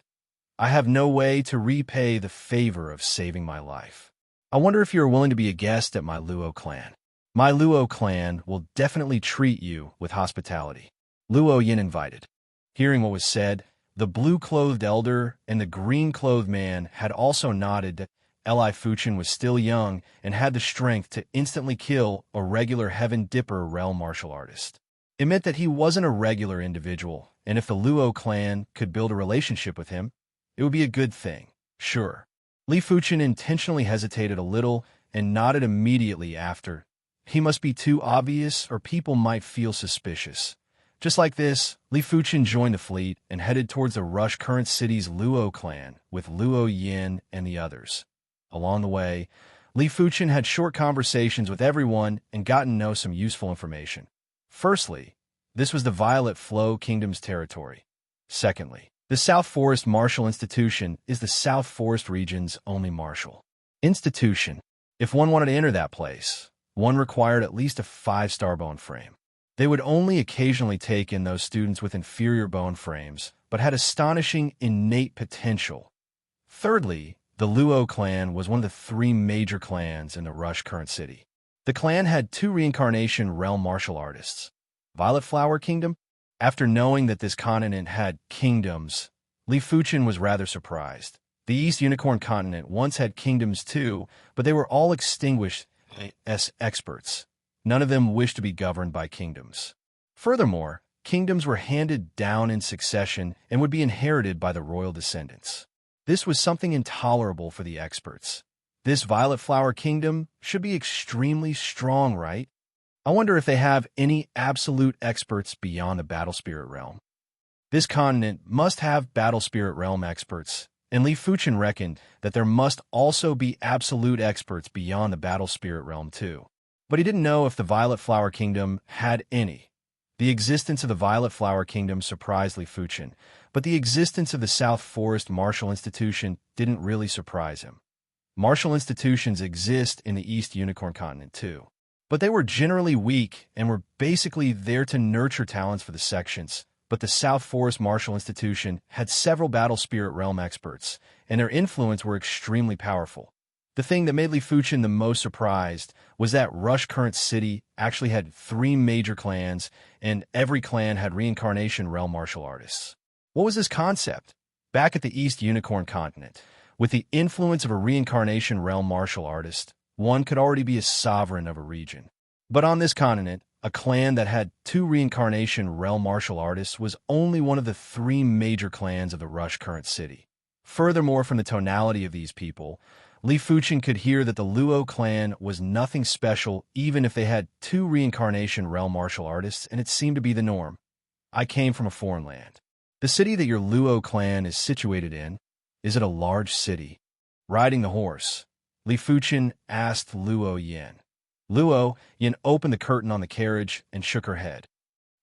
I have no way to repay the favor of saving my life. I wonder if you are willing to be a guest at my Luo clan. My Luo clan will definitely treat you with hospitality. Luo Yin invited. Hearing what was said, the blue-clothed elder and the green-clothed man had also nodded that Li Fuchen was still young and had the strength to instantly kill a regular Heaven Dipper realm martial artist. It meant that he wasn't a regular individual, and if the Luo clan could build a relationship with him, it would be a good thing, sure. Li Fuchen intentionally hesitated a little and nodded immediately after. He must be too obvious or people might feel suspicious. Just like this, Li Fuchen joined the fleet and headed towards the Rush Current City's Luo clan with Luo Yin and the others. Along the way, Li Fuchen had short conversations with everyone and gotten to know some useful information. Firstly, this was the Violet Flow Kingdom's territory. Secondly, the South Forest Martial Institution is the South Forest region's only martial institution. If one wanted to enter that place, one required at least a 5-star bone frame. They would only occasionally take in those students with inferior bone frames, but had astonishing innate potential. Thirdly, the Luo clan was one of the 3 major clans in the Rush Current City. The clan had 2 reincarnation realm martial artists. Violet Flower Kingdom? After knowing that this continent had kingdoms, Li Fuchen was rather surprised. The East Unicorn continent once had kingdoms too, but they were all extinguished as experts. None of them wished to be governed by kingdoms. Furthermore, kingdoms were handed down in succession and would be inherited by the royal descendants. This was something intolerable for the experts. This Violet Flower Kingdom should be extremely strong, right? I wonder if they have any absolute experts beyond the Battle Spirit Realm. This continent must have Battle Spirit Realm experts, and Li Fuchen reckoned that there must also be absolute experts beyond the Battle Spirit Realm too. But he didn't know if the Violet Flower Kingdom had any. The existence of the Violet Flower Kingdom surprised Li Fuchen, but the existence of the South Forest Martial Institution didn't really surprise him. Martial institutions exist in the East Unicorn continent too, but they were generally weak and were basically there to nurture talents for the sections. But the South Forest Martial Institution had several Battle Spirit Realm experts, and their influence were extremely powerful. The thing that made Li Fuchen the most surprised was that Rush Current City actually had 3 major clans, and every clan had reincarnation realm martial artists. What was this concept? Back at the East Unicorn continent, with the influence of a reincarnation realm martial artist, one could already be a sovereign of a region. But on this continent, a clan that had 2 reincarnation realm martial artists was only one of the 3 major clans of the Rush Current City. Furthermore, from the tonality of these people, Li Fuchen could hear that the Luo clan was nothing special even if they had 2 reincarnation realm martial artists, and it seemed to be the norm. I came from a foreign land. The city that your Luo clan is situated in, is it a large city? Riding the horse, Li Fuchen asked Luo Yin. Luo Yin opened the curtain on the carriage and shook her head.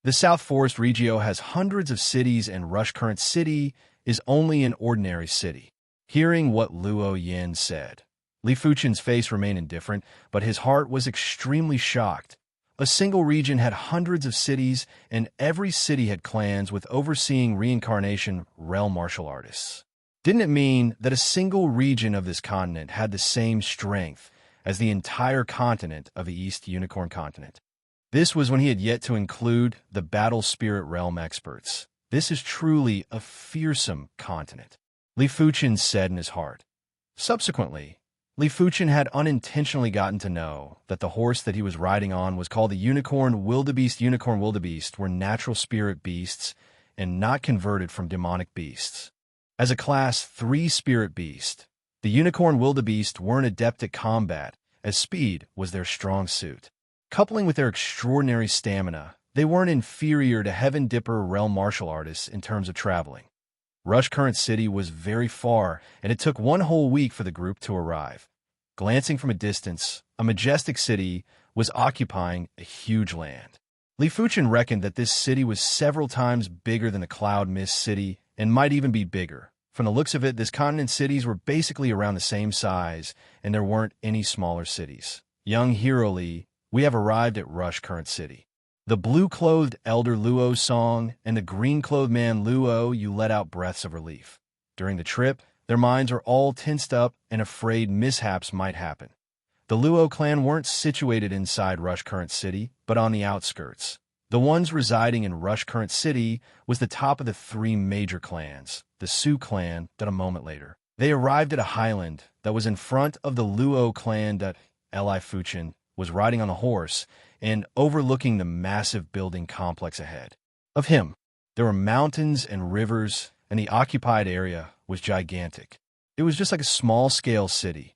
The South Forest Regio has hundreds of cities, and Rush Current City is only an ordinary city. Hearing what Luo Yin said, Li Fuchen's face remained indifferent, but his heart was extremely shocked. A single region had hundreds of cities, and every city had clans with overseeing reincarnation realm martial artists. Didn't it mean that a single region of this continent had the same strength as the entire continent of the East Unicorn Continent? This was when he had yet to include the battle spirit realm experts. This is truly a fearsome continent, Li Fuchen said in his heart. Subsequently, Li Fuchen had unintentionally gotten to know that the horse that he was riding on was called the Unicorn Wildebeest. Unicorn Wildebeest were natural spirit beasts and not converted from demonic beasts. As a Class 3 spirit beast, the Unicorn Wildebeest weren't adept at combat, as speed was their strong suit. Coupling with their extraordinary stamina, they weren't inferior to Heaven Dipper realm martial artists in terms of traveling. Rush Current City was very far, and it took 1 whole week for the group to arrive. Glancing from a distance, a majestic city was occupying a huge land. Li Fuchen reckoned that this city was several times bigger than the Cloud Mist City and might even be bigger. From the looks of it, this continent's cities were basically around the same size, and there weren't any smaller cities. Young Hero Li, we have arrived at Rush Current City. The blue-clothed elder Luo's song and the green-clothed man Luo, you let out breaths of relief. During the trip, their minds were all tensed up and afraid mishaps might happen. The Luo clan weren't situated inside Rush Current City, but on the outskirts. The ones residing in Rush Current City was the top of the 3 major clans, the Su clan, that a moment later. They arrived at a highland that was in front of the Luo clan that Li Fuchen was riding on a horse and overlooking the massive building complex ahead of him. There were mountains and rivers, and the occupied area was gigantic. It was just like a small-scale city.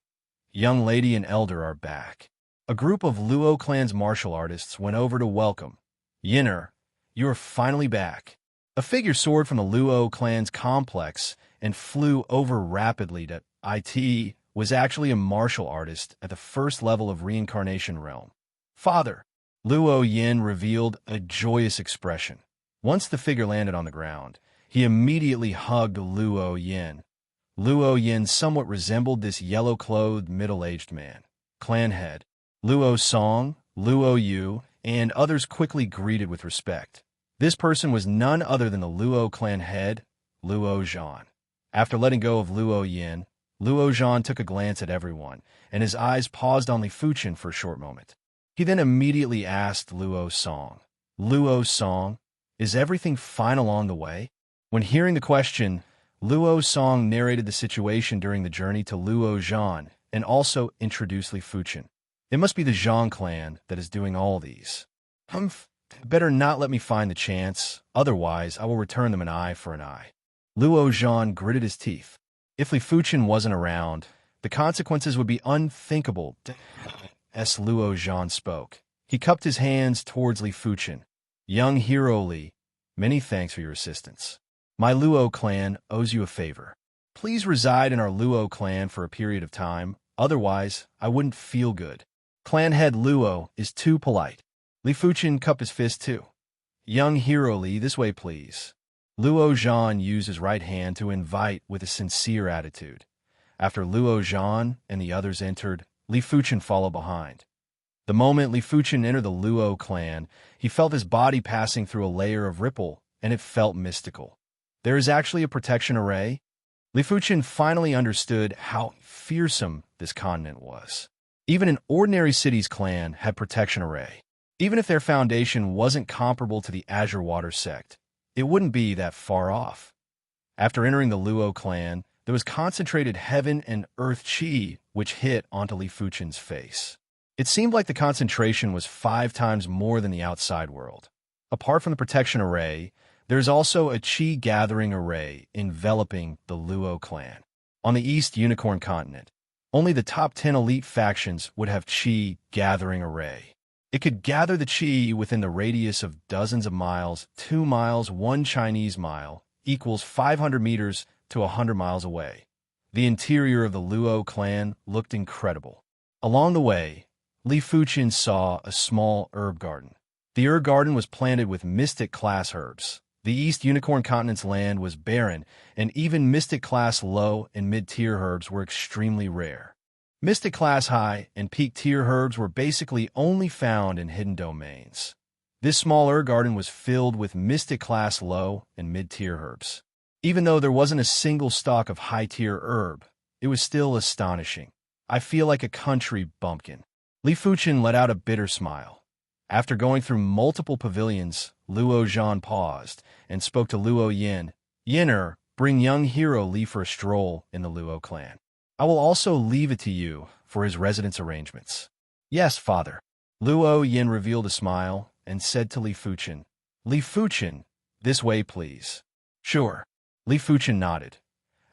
Young lady and elder are back. A group of Luo clan's martial artists went over to welcome. Yinner, you are finally back. A figure soared from the Luo clan's complex and flew over rapidly to IT was actually a martial artist at the first level of reincarnation realm. Father, Luo Yin revealed a joyous expression. Once the figure landed on the ground, he immediately hugged Luo Yin. Luo Yin somewhat resembled this yellow-clothed, middle-aged man. Clan head, Luo Song, Luo Yu, and others quickly greeted with respect. This person was none other than the Luo clan head, Luo Zhan. After letting go of Luo Yin, Luo Zhan took a glance at everyone, and his eyes paused on Li Fuchen for a short moment. He then immediately asked Luo Song, is everything fine along the way? When hearing the question, Luo Song narrated the situation during the journey to Luo Zhan and also introduced Li Fuchen. It must be the Zhang clan that is doing all these. Better not let me find the chance, otherwise I will return them an eye for an eye. Luo Zhan gritted his teeth. If Li Fuchen wasn't around, the consequences would be unthinkable. As Luo Zhan spoke, he cupped his hands towards Li Fuchen. Young Hero Li, many thanks for your assistance. My Luo clan owes you a favor. Please reside in our Luo clan for a period of time, otherwise I wouldn't feel good. Clan head Luo is too polite. Li Fuchen cupped his fist too. Young Hero Li, this way please. Luo Zhan used his right hand to invite with a sincere attitude. After Luo Zhan and the others entered, Li Fuchen followed behind. The moment Li Fuchen entered the Luo clan, he felt his body passing through a layer of ripple, and it felt mystical. There is actually a protection array? Li Fuchen finally understood how fearsome this continent was. Even an ordinary city's clan had protection array. Even if their foundation wasn't comparable to the Azure Water sect, it wouldn't be that far off. After entering the Luo clan, there was concentrated heaven and earth chi, which hit onto Li Fuchen's face. It seemed like the concentration was 5 times more than the outside world. Apart from the protection array, There's also a Qi gathering array enveloping the Luo clan. On the East Unicorn continent, only the top 10 elite factions would have Qi gathering array. It could gather the Qi within the radius of dozens of miles. 2 miles, 1 Chinese mile, equals 500 meters to 100 miles away. The interior of the Luo clan looked incredible. Along the way, Li Fuqin saw a small herb garden. The herb garden was planted with mystic-class herbs. The East Unicorn continent's land was barren, and even mystic-class low and mid-tier herbs were extremely rare. Mystic-class high and peak-tier herbs were basically only found in hidden domains. This small herb garden was filled with mystic-class low and mid-tier herbs. Even though there wasn't a single stalk of high-tier herb, it was still astonishing. I feel like a country bumpkin. Li Fuqin let out a bitter smile. After going through multiple pavilions, Luo Zhan paused and spoke to Luo Yin. Yin'er, bring young hero Li for a stroll in the Luo clan. I will also leave it to you for his residence arrangements. Yes, father. Luo Yin revealed a smile and said to Li Fuqin, Li Fuqin, this way please. Sure. Li Fuqin nodded.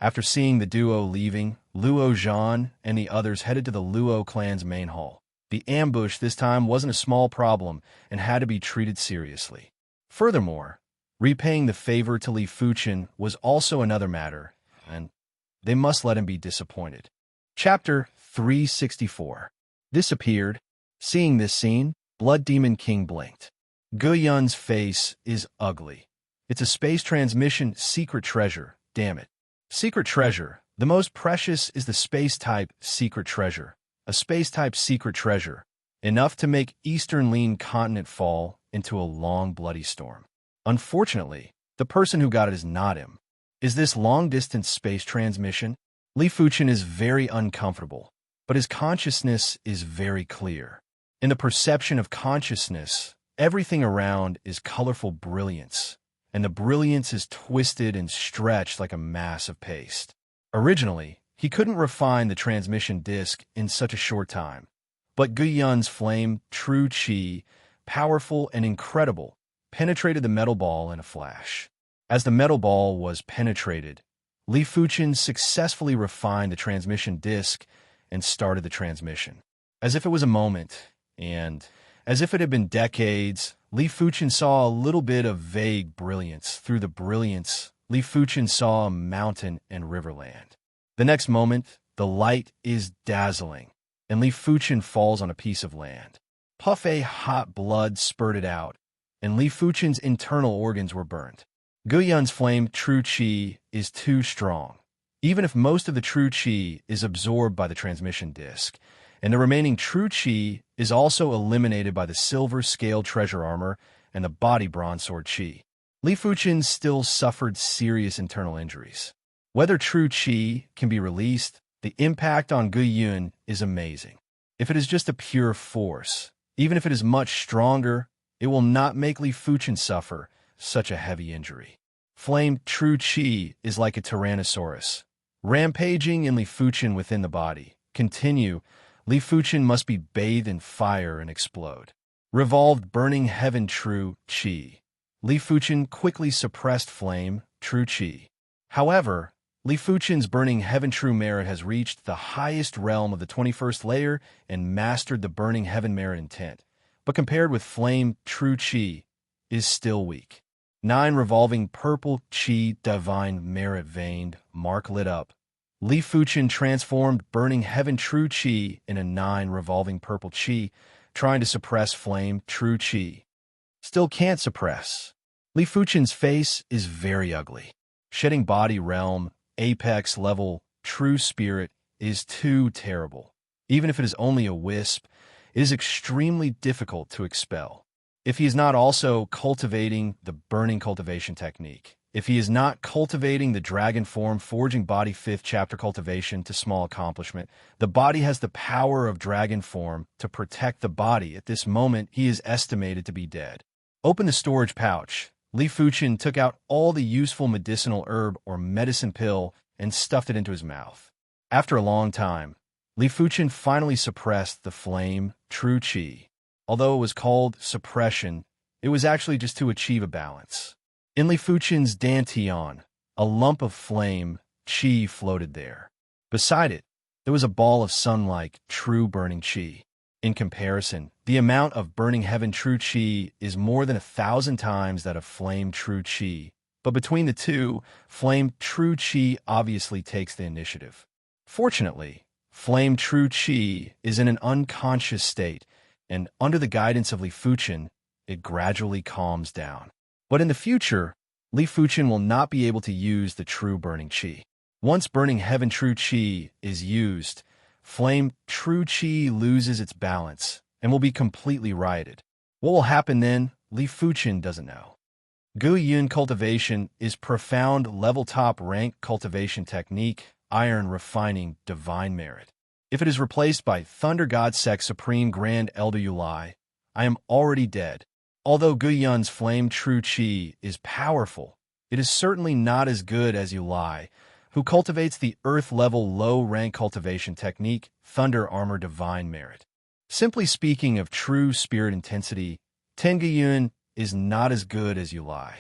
After seeing the duo leaving, Luo Zhan and the others headed to the Luo clan's main hall. The ambush this time wasn't a small problem and had to be treated seriously. Furthermore, repaying the favor to Li Fuqin was also another matter, and they must let him be disappointed. Chapter 364. Disappeared. Seeing this scene, Blood Demon King blinked. Guyun's face is ugly. It's a space transmission secret treasure, damn it. Secret treasure. The most precious is the space-type secret treasure. A space-type secret treasure, enough to make Eastern Lean continent fall into a long bloody storm. Unfortunately, the person who got it is not him. Is this long-distance space transmission? Li Fuqin is very uncomfortable, but his consciousness is very clear. In the perception of consciousness, everything around is colorful brilliance, and the brilliance is twisted and stretched like a mass of paste. Originally, he couldn't refine the transmission disk in such a short time, but Guyun's flame, true Qi, powerful and incredible, penetrated the metal ball in a flash. As the metal ball was penetrated, Li Fuqin successfully refined the transmission disk and started the transmission. As if it was a moment, and as if it had been decades, Li Fuqin saw a little bit of vague brilliance. Through the brilliance, Li Fuqin saw a mountain and riverland. The next moment, the light is dazzling, and Li Fuqin falls on a piece of land. Hot blood spurted out, and Li Fuqin's internal organs were burned. Guyun's flame true Qi is too strong. Even if most of the true Qi is absorbed by the transmission disk, and the remaining true Qi is also eliminated by the silver scale treasure armor and the body bronze sword Qi, Li Fuqin still suffered serious internal injuries. Whether true Qi can be released, the impact on Guyun is amazing. If it is just a pure force, even if it is much stronger, it will not make Li Fuqin suffer such a heavy injury. Flame true Qi is like a Tyrannosaurus, rampaging in Li Fuqin within the body. Continue, Li Fuqin must be bathed in fire and explode. Revolved burning heaven true Qi. Li Fuqin quickly suppressed flame true Qi. However, Li Fuqin's burning heaven true merit has reached the highest realm of the 21st layer and mastered the burning heaven merit intent, but compared with flame true Qi, is still weak. 9 revolving purple Qi divine merit veined, mark lit up. Li Fuqin transformed burning heaven true Qi in a 9 revolving purple Qi, trying to suppress flame true Qi. Still can't suppress. Li Fuqin's face is very ugly. Shedding body realm, apex level, true spirit is too terrible. Even if it is only a wisp, it is extremely difficult to expel. If he is not also cultivating the burning cultivation technique, if he is not cultivating the dragon form forging body 5th chapter cultivation to small accomplishment, the body has the power of dragon form to protect the body. At this moment, he is estimated to be dead. Open the storage pouch. Li Fuqin took out all the useful medicinal herb or medicine pill and stuffed it into his mouth. After a long time, Li Fuqin finally suppressed the flame, true Qi. Although it was called suppression, it was actually just to achieve a balance. In Li Fuchen's dantian, a lump of flame, qi, floated there. Beside it, there was a ball of sun-like, true burning qi. In comparison, the amount of burning heaven true qi is more than 1,000 times that of flame true qi. But between the two, flame true qi obviously takes the initiative. Fortunately, flame true qi is in an unconscious state, and under the guidance of Li Fuchen, it gradually calms down. But in the future, Li Fuchen will not be able to use the true burning qi. Once burning heaven true qi is used, flame true qi loses its balance and will be completely rioted. What will happen then, Li Fuchen doesn't know. Gu Yun cultivation is profound level top rank cultivation technique, iron refining divine merit. If it is replaced by Thunder God Sect Supreme Grand Elder Yulai, I am already dead. Although Gu Yun's flame true qi is powerful, it is certainly not as good as Yulai, who cultivates the earth-level low-rank cultivation technique, Thunder Armor Divine Merit. Simply speaking of true spirit intensity, Tengu Yun is not as good as Yulai.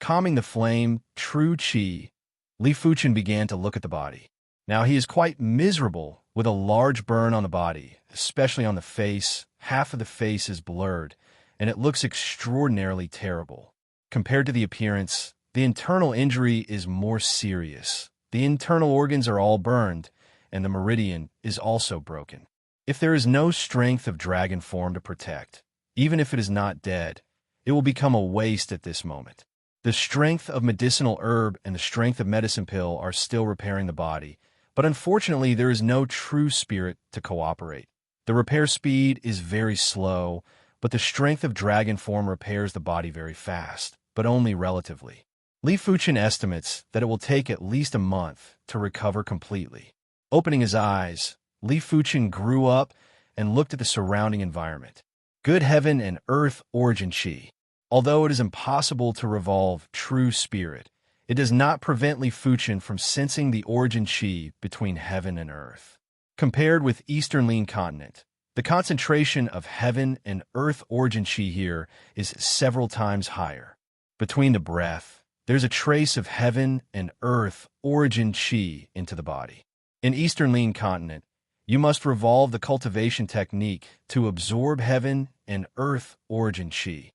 Calming the flame, true qi, Li Fuchen began to look at the body. Now he is quite miserable with a large burn on the body, especially on the face. Half of the face is blurred, and it looks extraordinarily terrible. Compared to the appearance, the internal injury is more serious. The internal organs are all burned, and the meridian is also broken. If there is no strength of dragon form to protect, even if it is not dead, it will become a waste at this moment. The strength of medicinal herb and the strength of medicine pill are still repairing the body, but unfortunately there is no true spirit to cooperate. The repair speed is very slow, but the strength of dragon form repairs the body very fast, but only relatively. Li Fuchen estimates that it will take at least a month to recover completely. Opening his eyes, Li Fuchen grew up and looked at the surrounding environment. Good heaven and earth origin qi. Although it is impossible to revolve true spirit, it does not prevent Li Fuchen from sensing the origin qi between heaven and earth. Compared with Eastern Lean Continent, the concentration of heaven and earth origin qi here is several times higher. Between the breath, there's a trace of heaven and earth origin qi into the body. In Eastern Lean Continent, you must revolve the cultivation technique to absorb heaven and earth origin qi.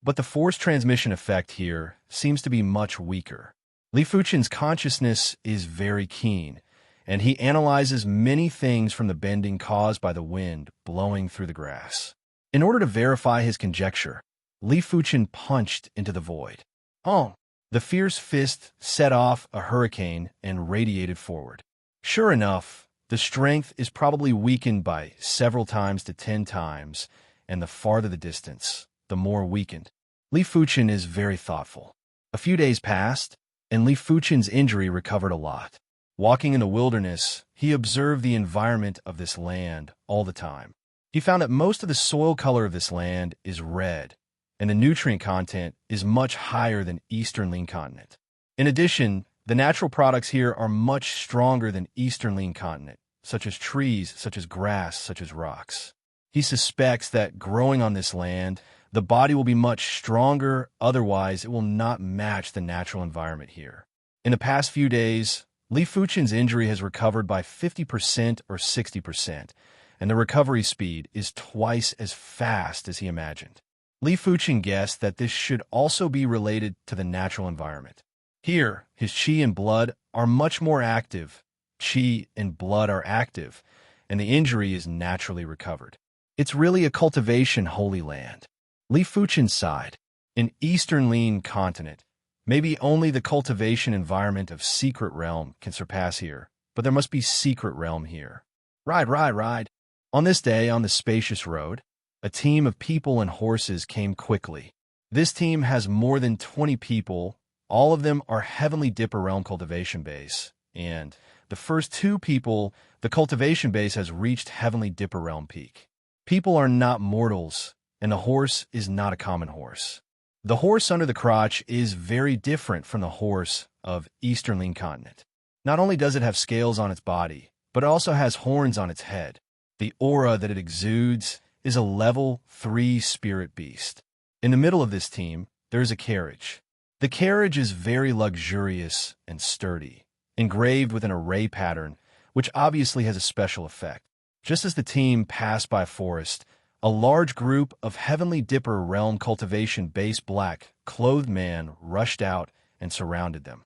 But the force transmission effect here seems to be much weaker. Li Fuchen's consciousness is very keen, and he analyzes many things from the bending caused by the wind blowing through the grass. In order to verify his conjecture, Li Fuchen punched into the void. The fierce fist set off a hurricane and radiated forward. Sure enough, the strength is probably weakened by several times to 10 times, and the farther the distance, the more weakened. Li Fuchen is very thoughtful. A few days passed, and Li Fuchen's injury recovered a lot. Walking in the wilderness, he observed the environment of this land all the time. He found that most of the soil color of this land is red, and the nutrient content is much higher than Eastern Lean Continent. In addition, the natural products here are much stronger than Eastern Lean Continent, such as trees, such as grass, such as rocks. He suspects that growing on this land, the body will be much stronger, otherwise it will not match the natural environment here. In the past few days, Li Fuchen's injury has recovered by 50% or 60%, and the recovery speed is twice as fast as he imagined. Li Fuchen guessed that this should also be related to the natural environment. Here, his qi and blood are much more active. Qi and blood are active, and the injury is naturally recovered. It's really a cultivation holy land. Li Fuchen sighed. In Eastern Lean Continent, maybe only the cultivation environment of Secret Realm can surpass here, but there must be Secret Realm here. Ride. On this day, on the spacious road, a team of people and horses came quickly. This team has more than 20 people. All of them are Heavenly Dipper Realm cultivation base, and the first 2 people, the cultivation base has reached Heavenly Dipper Realm peak. People are not mortals, and the horse is not a common horse. The horse under the crotch is very different from the horse of Eastern Lean Continent. Not only does it have scales on its body, but it also has horns on its head. The aura that it exudes is a level 3 spirit beast. In the middle of this team, there is a carriage. The carriage is very luxurious and sturdy, engraved with an array pattern, which obviously has a special effect. Just as the team passed by a forest, a large group of Heavenly Dipper Realm Cultivation Base black-clothed man rushed out and surrounded them.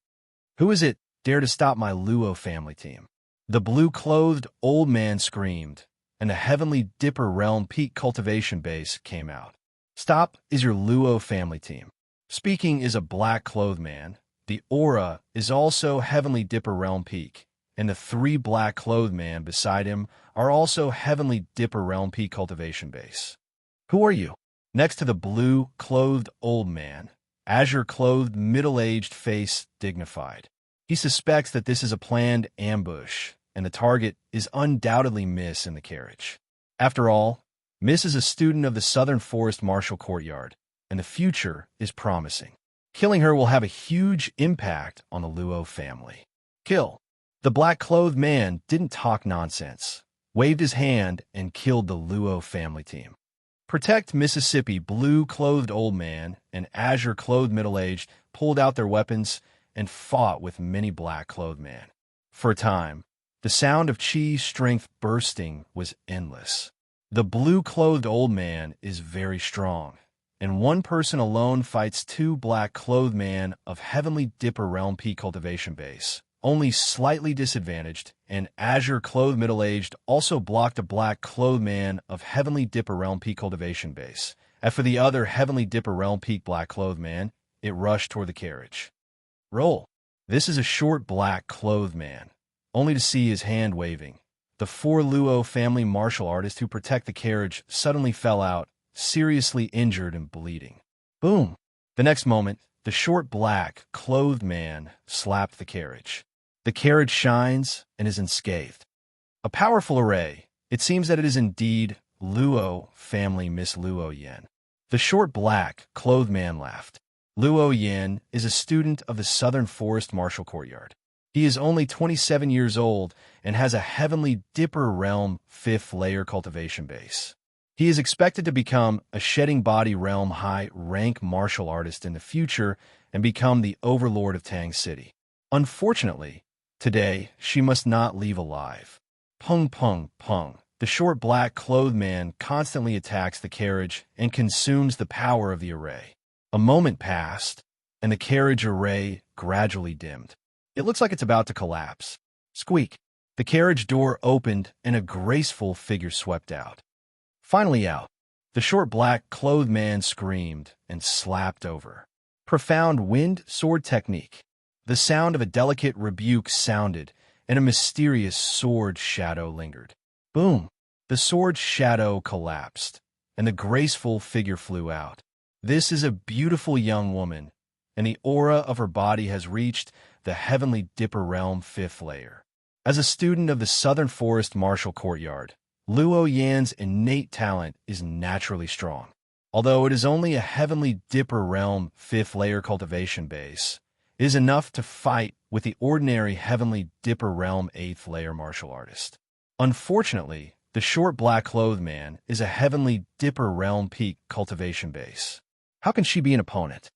"Who is it dare to stop my Luo family team?" The blue-clothed old man screamed, and the Heavenly Dipper Realm Peak Cultivation Base came out. "Stop is your Luo family team." Speaking is a black-clothed man. The aura is also Heavenly Dipper Realm Peak, and the three black-clothed men beside him are also Heavenly Dipper Realm Peak Cultivation Base. "Who are you?" Next to the blue-clothed old man, azure-clothed middle-aged face dignified. He suspects that this is a planned ambush, and the target is undoubtedly Miss in the carriage. After all, Miss is a student of the Southern Forest Martial Courtyard, and the future is promising. Killing her will have a huge impact on the Luo family. Kill. The black-clothed man didn't talk nonsense, waved his hand, and killed the Luo family team. Protect Mississippi blue-clothed old man and azure-clothed middle-aged pulled out their weapons and fought with many black-clothed men. For a time, the sound of Chi's strength bursting was endless. The blue-clothed old man is very strong, and one person alone fights two black-clothed men of Heavenly Dipper Realm Peak Cultivation Base, only slightly disadvantaged, and azure-clothed middle-aged also blocked a black-clothed man of Heavenly Dipper Realm Peak Cultivation Base. As for the other Heavenly Dipper Realm Peak black-clothed man, it rushed toward the carriage. Roll. This is a short black-clothed man, only to see his hand waving. The four Luo family martial artists who protect the carriage suddenly fell out, seriously injured and bleeding. Boom! The next moment, the short black-clothed man slapped the carriage. The carriage shines and is unscathed. A powerful array. It seems that it is indeed Luo family Miss Luo Yin. The short black-clothed man laughed. Luo Yin is a student of the Southern Forest Martial Courtyard. He is only 27 years old and has a Heavenly Dipper Realm 5th layer cultivation base. He is expected to become a Shedding Body Realm high-rank martial artist in the future and become the overlord of Tang City. Unfortunately, today she must not leave alive. Pung pung pung. The short black-clothed man constantly attacks the carriage and consumes the power of the array. A moment passed, and the carriage array gradually dimmed. It looks like it's about to collapse. Squeak. The carriage door opened and a graceful figure swept out. Finally out, the short black-clothed man screamed and slapped over. Profound wind sword technique. The sound of a delicate rebuke sounded, and a mysterious sword shadow lingered. Boom! The sword shadow collapsed, and the graceful figure flew out. This is a beautiful young woman, and the aura of her body has reached the Heavenly Dipper Realm 5th layer. As a student of the Southern Forest Martial Courtyard, Luo Yan's innate talent is naturally strong. Although it is only a Heavenly Dipper Realm 5th layer cultivation base, it is enough to fight with the ordinary Heavenly Dipper Realm 8th layer martial artist. Unfortunately, the short black-clothed man is a Heavenly Dipper Realm Peak cultivation base. How can she be an opponent?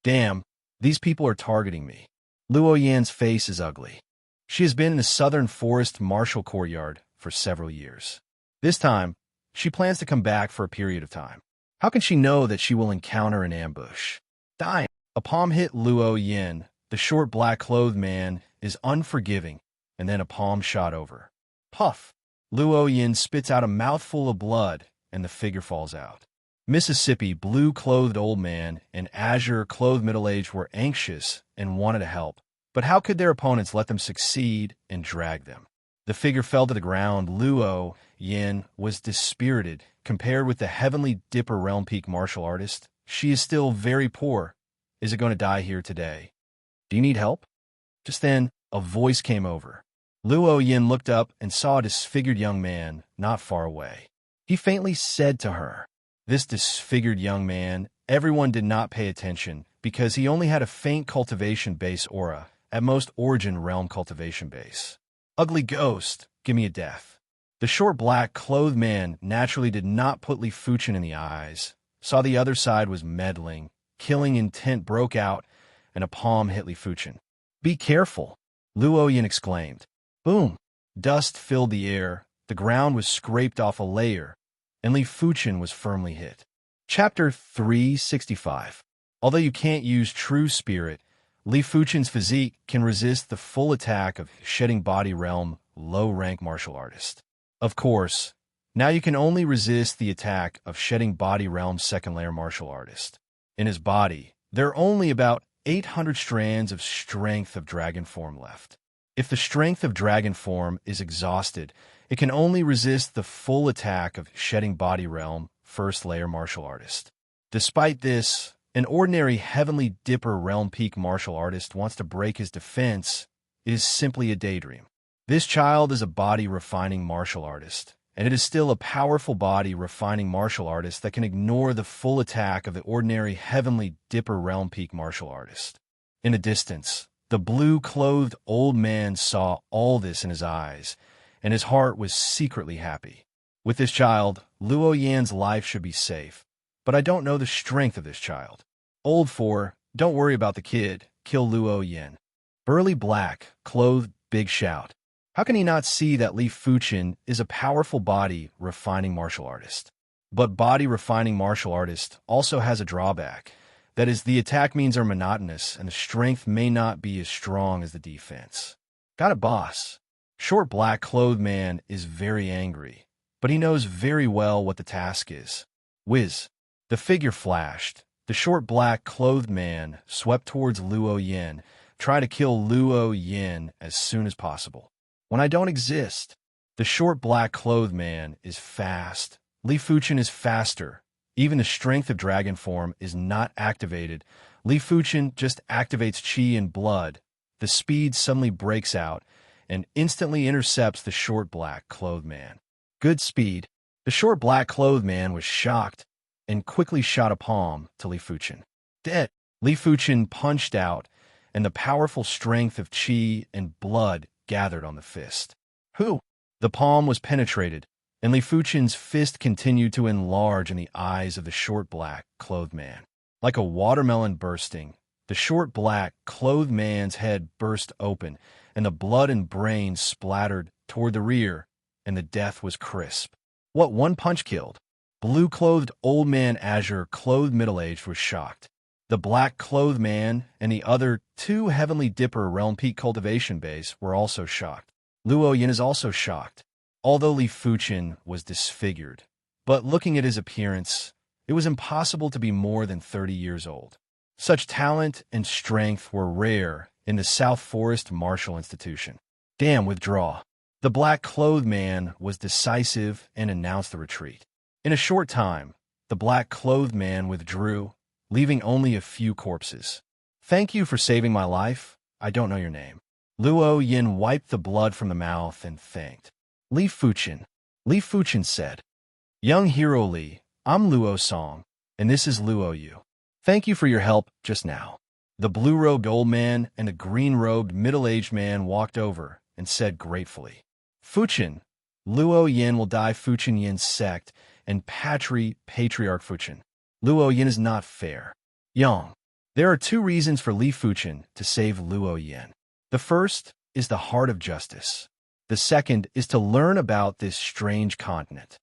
Damn, these people are targeting me. Luo Yan's face is ugly. She has been in the Southern Forest Martial Courtyard for several years. This time, she plans to come back for a period of time. How can she know that she will encounter an ambush? Dying. A palm hit Luo Yin. The short black-clothed man is unforgiving, and then a palm shot over. Puff. Luo Yin spits out a mouthful of blood, and the figure falls out. Mississippi blue-clothed old man and azure-clothed middle-aged were anxious and wanted to help, but how could their opponents let them succeed and drag them? The figure fell to the ground. Luo Yin was dispirited. Compared with the Heavenly Dipper Realm Peak martial artist, she is still very poor. Is it going to die here today? Do you need help? Just then, a voice came over. Luo Yin looked up and saw a disfigured young man not far away. He faintly said to her, "This disfigured young man," everyone did not pay attention because he only had a faint cultivation base aura, at most origin realm cultivation base. Ugly ghost, give me a death. The short black-clothed man naturally did not put Li Fuchin in the eyes, saw the other side was meddling, killing intent broke out, and a palm hit Li Fuchen. "Be careful," Luo Yin exclaimed. Boom! Dust filled the air, the ground was scraped off a layer, and Li Fuchen was firmly hit. Chapter 365. Although you can't use true spirit, Li Fuchen's physique can resist the full attack of Shedding Body Realm low-rank martial artist. Of course, now you can only resist the attack of Shedding Body Realm second-layer martial artist. In his body, there are only about 800 strands of strength of dragon form left. If the strength of dragon form is exhausted, it can only resist the full attack of Shedding Body Realm first-layer martial artist. Despite this, an ordinary Heavenly Dipper Realm Peak martial artist wants to break his defense. It is simply a daydream. This child is a body-refining martial artist, and it is still a powerful body-refining martial artist that can ignore the full attack of the ordinary Heavenly Dipper Realm Peak martial artist. In the distance, the blue-clothed old man saw all this in his eyes, and his heart was secretly happy. With this child, Luo Yan's life should be safe, but I don't know the strength of this child. Old 4, don't worry about the kid, kill Luo Yan. Burly black, clothed, big shout. How can he not see that Li Fuchen is a powerful body-refining martial artist? But body-refining martial artist also has a drawback. That is, the attack means are monotonous, and the strength may not be as strong as the defense. Got it, boss. Short black-clothed man is very angry, but he knows very well what the task is. Whiz. The figure flashed. The short black-clothed man swept towards Luo Yan, try to kill Luo Yan as soon as possible. When I don't exist, the short black-clothed man is fast. Li Fuchen is faster. Even the strength of dragon form is not activated. Li Fuchen just activates chi and blood. The speed suddenly breaks out and instantly intercepts the short black-clothed man. Good speed. The short black-clothed man was shocked and quickly shot a palm to Li Fuchen. Dead. Li Fuchen punched out, and the powerful strength of chi and blood gathered on the fist. Who? The palm was penetrated, and Li Fuchen's fist continued to enlarge in the eyes of the short black-clothed man. Like a watermelon bursting, the short black-clothed man's head burst open, and the blood and brains splattered toward the rear, and the death was crisp. What one punch killed? Blue-clothed old man azure-clothed middle-aged was shocked. The black-clothed man and the other 2 Heavenly Dipper Realm Peak cultivation base were also shocked. Luo Yan is also shocked, although Li Fuchen was disfigured. But looking at his appearance, it was impossible to be more than 30 years old. Such talent and strength were rare in the South Forest Martial Institution. Damn, withdraw. The black-clothed man was decisive and announced the retreat. In a short time, the black-clothed man withdrew, leaving only a few corpses. Thank you for saving my life. I don't know your name. Luo Yin wiped the blood from the mouth and thanked. Li Fuchen. Li Fuchen said, Young hero Li, I'm Luo Song, and this is Luo Yu. Thank you for your help just now. The blue-robed old man and the green-robed middle-aged man walked over and said gratefully, Fuchen, Luo Yin will die Fuchen Yin's sect and Patriarch Fuchen. Luo Yin is not fair. Yang. There are 2 reasons for Li Fuchen to save Luo Yin. The first is the heart of justice. The second is to learn about this strange continent.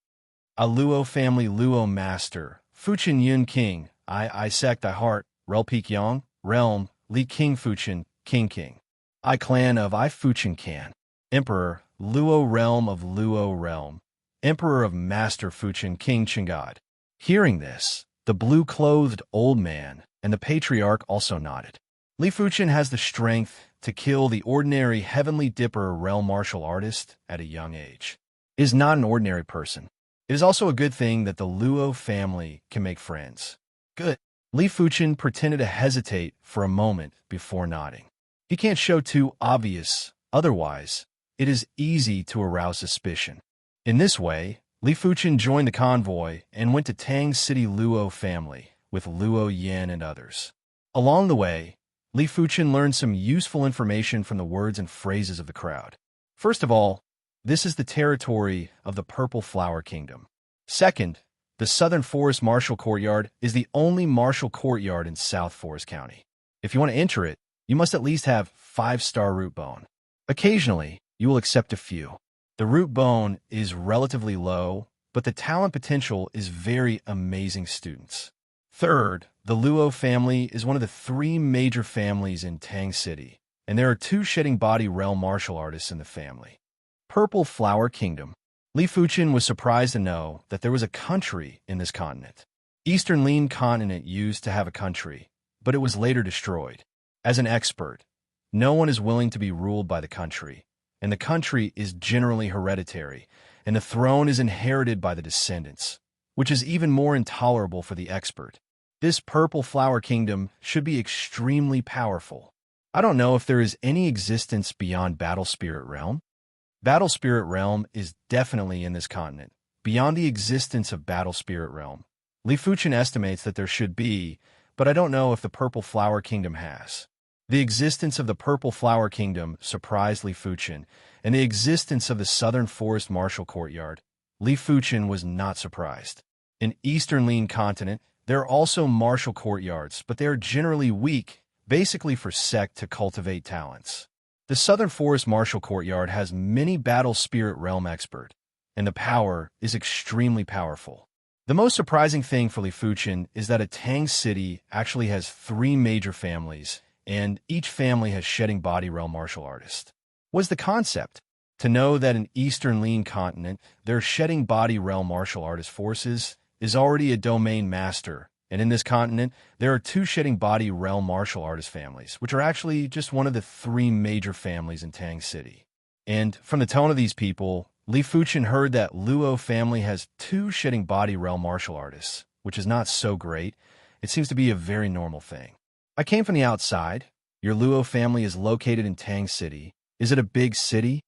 A Luo family Luo master, Fuchen Yun King, I sect I heart, Rel Peak Yang, realm, Li King Fuchen, King. I clan of I Fuchen Can. Emperor, Luo realm of Luo realm. Emperor of Master Fuchen King Chingad. Hearing this, the blue-clothed old man and the patriarch also nodded. Li Fuchen has the strength to kill the ordinary Heavenly Dipper realm martial artist at a young age. He is not an ordinary person. It is also a good thing that the Luo family can make friends. Good. Li Fuchen pretended to hesitate for a moment before nodding. He can't show too obvious, otherwise, it is easy to arouse suspicion. In this way, Li Fuchen joined the convoy and went to Tang City Luo family with Luo Yan and others. Along the way, Li Fuchen learned some useful information from the words and phrases of the crowd. First of all, this is the territory of the Purple Flower Kingdom. Second, the Southern Forest Martial Courtyard is the only martial courtyard in South Forest County. If you want to enter it, you must at least have 5-star root bone. Occasionally, you will accept a few. The root bone is relatively low, but the talent potential is very amazing students. Third, the Luo family is one of the 3 major families in Tang City, and there are 2 shedding body realm martial artists in the family. Purple Flower Kingdom. Li Fuchen was surprised to know that there was a country in this continent. Eastern Lin continent used to have a country, but it was later destroyed. As an expert, no one is willing to be ruled by the country, and the country is generally hereditary, and the throne is inherited by the descendants, which is even more intolerable for the expert. This Purple Flower Kingdom should be extremely powerful. I don't know if there is any existence beyond Battle Spirit Realm. Battle Spirit Realm is definitely in this continent. Beyond the existence of Battle Spirit Realm, Li Fuchen estimates that there should be, but I don't know if the Purple Flower Kingdom has. The existence of the Purple Flower Kingdom surprised Li Fuchen, and the existence of the Southern Forest Martial Courtyard. Li Fuchen was not surprised. In Eastern Lin continent, there are also martial courtyards, but they are generally weak, basically for sect to cultivate talents. The Southern Forest Martial Courtyard has many Battle Spirit Realm expert, and the power is extremely powerful. The most surprising thing for Li Fuchen is that a Tang City actually has 3 major families, and each family has shedding body realm martial artists. What's the concept? To know that in Eastern Lin continent, their shedding body realm martial artist forces is already a domain master, and in this continent, there are 2 shedding body realm martial artist families, which are actually just one of the 3 major families in Tang City. And from the tone of these people, Li Fuchen heard that Luo family has 2 shedding body realm martial artists, which is not so great. It seems to be a very normal thing. I came from the outside. Your Luo family is located in Tang City. Is it a big city?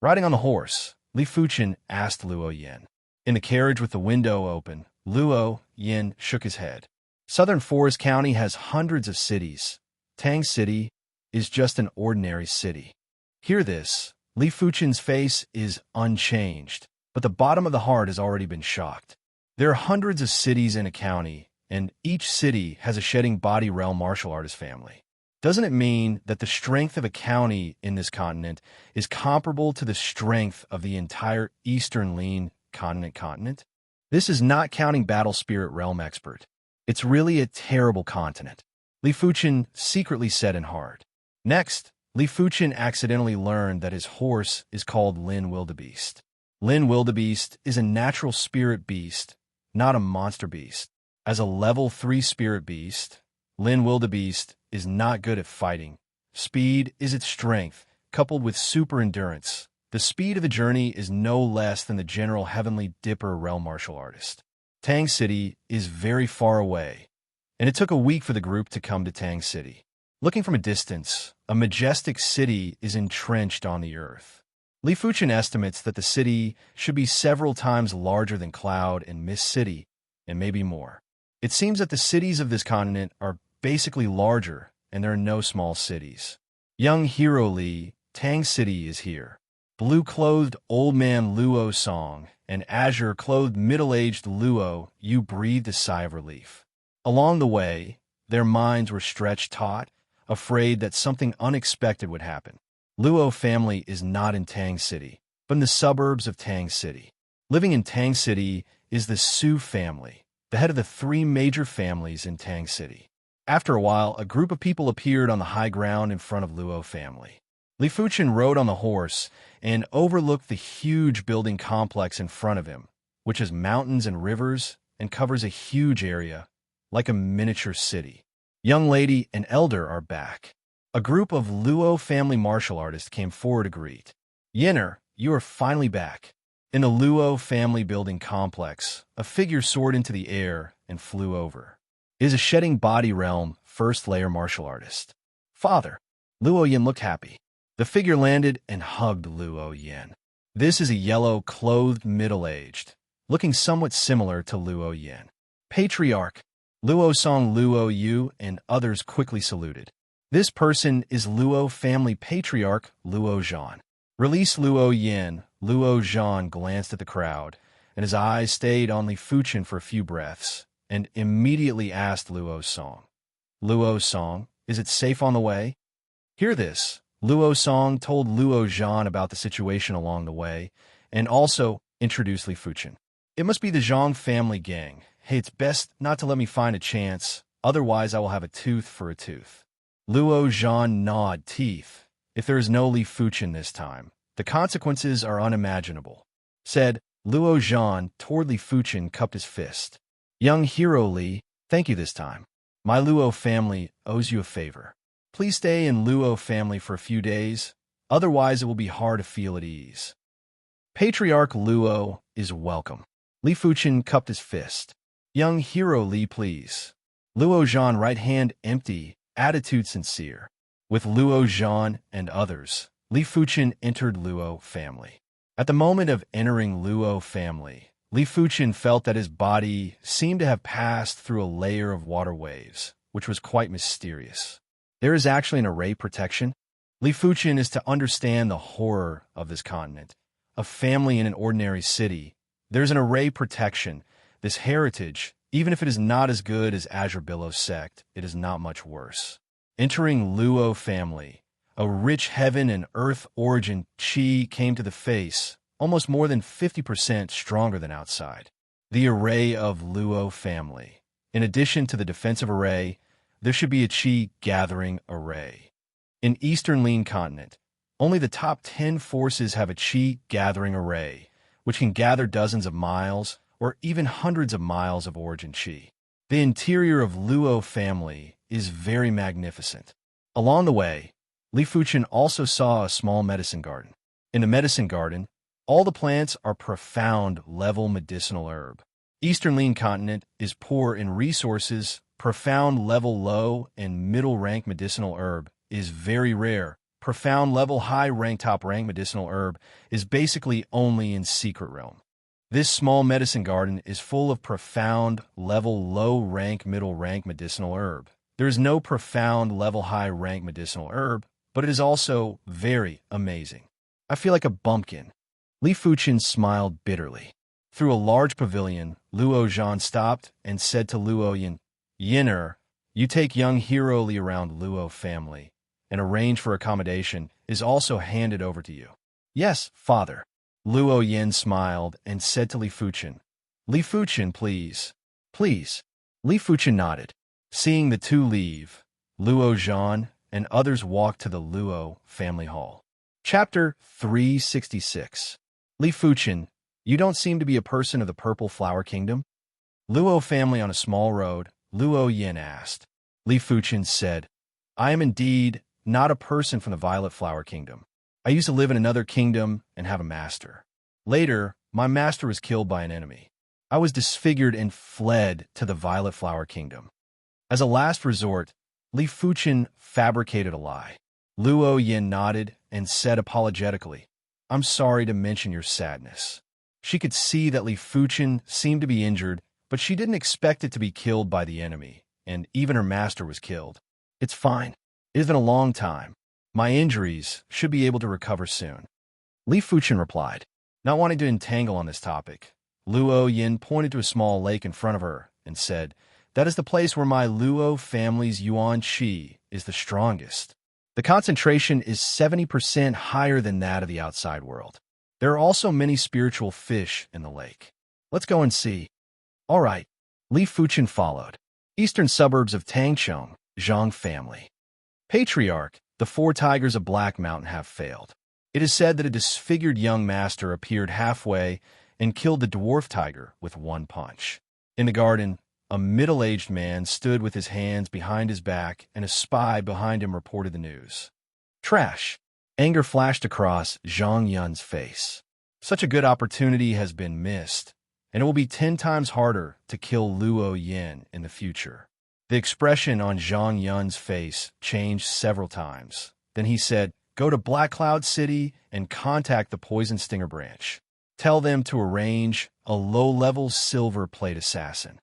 Riding on the horse, Li Fuchen asked Luo Yin. In the carriage with the window open, Luo Yin shook his head. Southern Forest County has hundreds of cities. Tang City is just an ordinary city. Hear this. Li Fuchen's face is unchanged, but the bottom of the heart has already been shocked. There are hundreds of cities in a county, and each city has a shedding body realm martial artist family. Doesn't it mean that the strength of a county in this continent is comparable to the strength of the entire Eastern Lin continent? This is not counting Battle Spirit Realm expert. It's really a terrible continent, Li Fuchen secretly said in heart. Next, Li Fuchen accidentally learned that his horse is called Lin Wildebeest. Lin Wildebeest is a natural spirit beast, not a monster beast. As a level 3 spirit beast, Lin Wildebeest is not good at fighting. Speed is its strength, coupled with super endurance. The speed of the journey is no less than the general Heavenly Dipper realm martial artist. Tang City is very far away, and it took a week for the group to come to Tang City. Looking from a distance, a majestic city is entrenched on the earth. Li Fuchen estimates that the city should be several times larger than Cloud and Mist City, and maybe more. It seems that the cities of this continent are basically larger, and there are no small cities. Young hero Li, Tang City is here. Blue-clothed old man Luo Song and azure-clothed middle-aged Luo, you breathed a sigh of relief. Along the way, their minds were stretched taut, afraid that something unexpected would happen. Luo family is not in Tang City, but in the suburbs of Tang City. Living in Tang City is the Su family, the head of the 3 major families in Tang City. After a while, a group of people appeared on the high ground in front of Luo family. Li Fuchen rode on the horse and overlooked the huge building complex in front of him, which has mountains and rivers and covers a huge area, like a miniature city. Young lady and elder are back. A group of Luo family martial artists came forward to greet. Yinner, you are finally back. In the Luo family building complex, a figure soared into the air and flew over. It is a shedding body realm first layer martial artist. Father, Luo Yin looked happy. The figure landed and hugged Luo Yin. This is a yellow-clothed middle-aged, looking somewhat similar to Luo Yin. Patriarch, Luo Song Luo Yu and others quickly saluted. This person is Luo family patriarch Luo Zhan. Release Luo Yin, Luo Zhan glanced at the crowd, and his eyes stayed on Li Fuchen for a few breaths, and immediately asked Luo Song. Luo Song, Is it safe on the way? Hear this. Luo Song told Luo Zhan about the situation along the way, and also introduced Li Fuchen. It must be the Zhang family gang. Hey, it's best not to let me find a chance, otherwise I will have a tooth for a tooth. Luo Zhan gnawed teeth. If there is no Li Fuchen this time, the consequences are unimaginable. Said, Luo Zhan toward Li Fuchen cupped his fist. Young hero Li, thank you this time. My Luo family owes you a favor. Please stay in Luo family for a few days, otherwise it will be hard to feel at ease. Patriarch Luo is welcome. Li Fuchen cupped his fist. Young hero Li, please. Luo Zhan right hand empty, attitude sincere. With Luo Zhan and others, Li Fuchen entered Luo family. At the moment of entering Luo family, Li Fuchen felt that his body seemed to have passed through a layer of water waves, which was quite mysterious. There is actually an array protection. Li Fuchen is to understand the horror of this continent. A family in an ordinary city. There's an array protection. This heritage, even if it is not as good as Azure Billow sect, it is not much worse. Entering Luo family, a rich heaven and earth origin chi came to the face, almost more than 50% stronger than outside. The array of Luo family. In addition to the defensive array, there should be a chi gathering array. In Eastern Lean Continent, only the top 10 forces have a chi gathering array, which can gather dozens of miles or even hundreds of miles of origin chi. The interior of Luo family is very magnificent. Along the way, Li Fuchen also saw a small medicine garden. In the medicine garden, all the plants are profound level medicinal herb. Eastern Lean Continent is poor in resources. Profound level low and middle rank medicinal herb is very rare. Profound level high rank top rank medicinal herb is basically only in Secret Realm. This small medicine garden is full of profound level low rank middle rank medicinal herb. There is no profound level high rank medicinal herb, but it is also very amazing. I feel like a bumpkin. Li Fuchen smiled bitterly. Through a large pavilion, Luo Zhan stopped and said to Luo Yin, Yinner, you take young hero Li around Luo family, and arrange for accommodation is also handed over to you. Yes, father. Luo Yin smiled and said to Li Fuchen, Li Fuchen, please. Please. Li Fuchen nodded. Seeing the two leave, Luo Zhan and others walked to the Luo family hall. Chapter 366. Li Fuchen, you don't seem to be a person of the Purple Flower Kingdom? Luo family on a small road, Luo Yin asked. Li Fuchen said, I am indeed not a person from the Violet Flower Kingdom. I used to live in another kingdom and have a master. Later, my master was killed by an enemy. I was disfigured and fled to the Violet Flower Kingdom. As a last resort, Li Fuchen fabricated a lie. Luo Yin nodded and said apologetically, I'm sorry to mention your sadness. She could see that Li Fuchen seemed to be injured, but she didn't expect it to be killed by the enemy, and even her master was killed. It's fine. It has been a long time. My injuries should be able to recover soon. Li Fuchen replied. Not wanting to entangle on this topic, Luo Yin pointed to a small lake in front of her and said, That is the place where my Luo family's Yuan Qi is the strongest. The concentration is 70% higher than that of the outside world. There are also many spiritual fish in the lake. Let's go and see. All right. Li Fuchen followed. Eastern suburbs of Tangchong, Zhang family. Patriarch, the 4 tigers of Black Mountain have failed. It is said that a disfigured young master appeared halfway and killed the dwarf tiger with one punch. In the garden, a middle-aged man stood with his hands behind his back, and a spy behind him reported the news. Trash. Anger flashed across Zhang Yun's face. Such a good opportunity has been missed, and it will be 10 times harder to kill Luo Yin in the future. The expression on Zhang Yun's face changed several times. Then he said, Go to Black Cloud City and contact the Poison Stinger branch. Tell them to arrange a low-level silver plate assassin.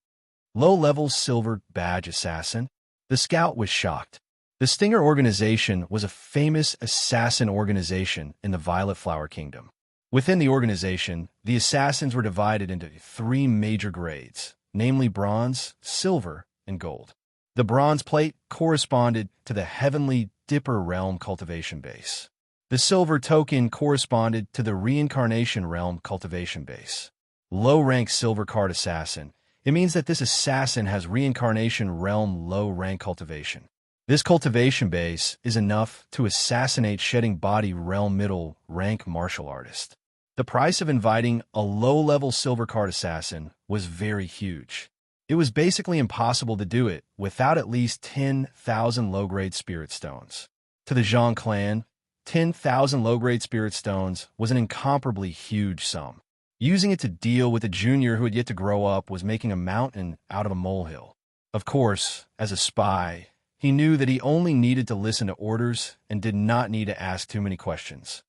Low-level silver badge assassin? The scout was shocked. The Stinger organization was a famous assassin organization in the Violet Flower Kingdom. Within the organization, the assassins were divided into 3 major grades, namely bronze, silver, and gold. The bronze plate corresponded to the heavenly Dipper realm cultivation base. The silver token corresponded to the reincarnation realm cultivation base. Low-rank silver card assassin. It means that this assassin has reincarnation realm low-rank cultivation. This cultivation base is enough to assassinate shedding body realm middle-rank martial artist. The price of inviting a low-level silver card assassin was very huge. It was basically impossible to do it without at least 10,000 low-grade spirit stones. To the Zhang clan, 10,000 low-grade spirit stones was an incomparably huge sum. Using it to deal with a junior who had yet to grow up was making a mountain out of a molehill. Of course, as a spy, he knew that he only needed to listen to orders and did not need to ask too many questions.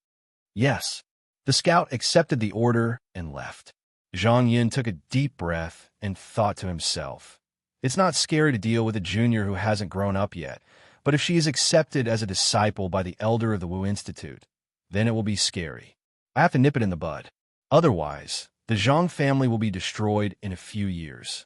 Yes, the scout accepted the order and left. Zhang Yin took a deep breath and thought to himself, "It's not scary to deal with a junior who hasn't grown up yet, but if she is accepted as a disciple by the elder of the Wu Institute, then it will be scary. I have to nip it in the bud. Otherwise, the Zhang family will be destroyed in a few years."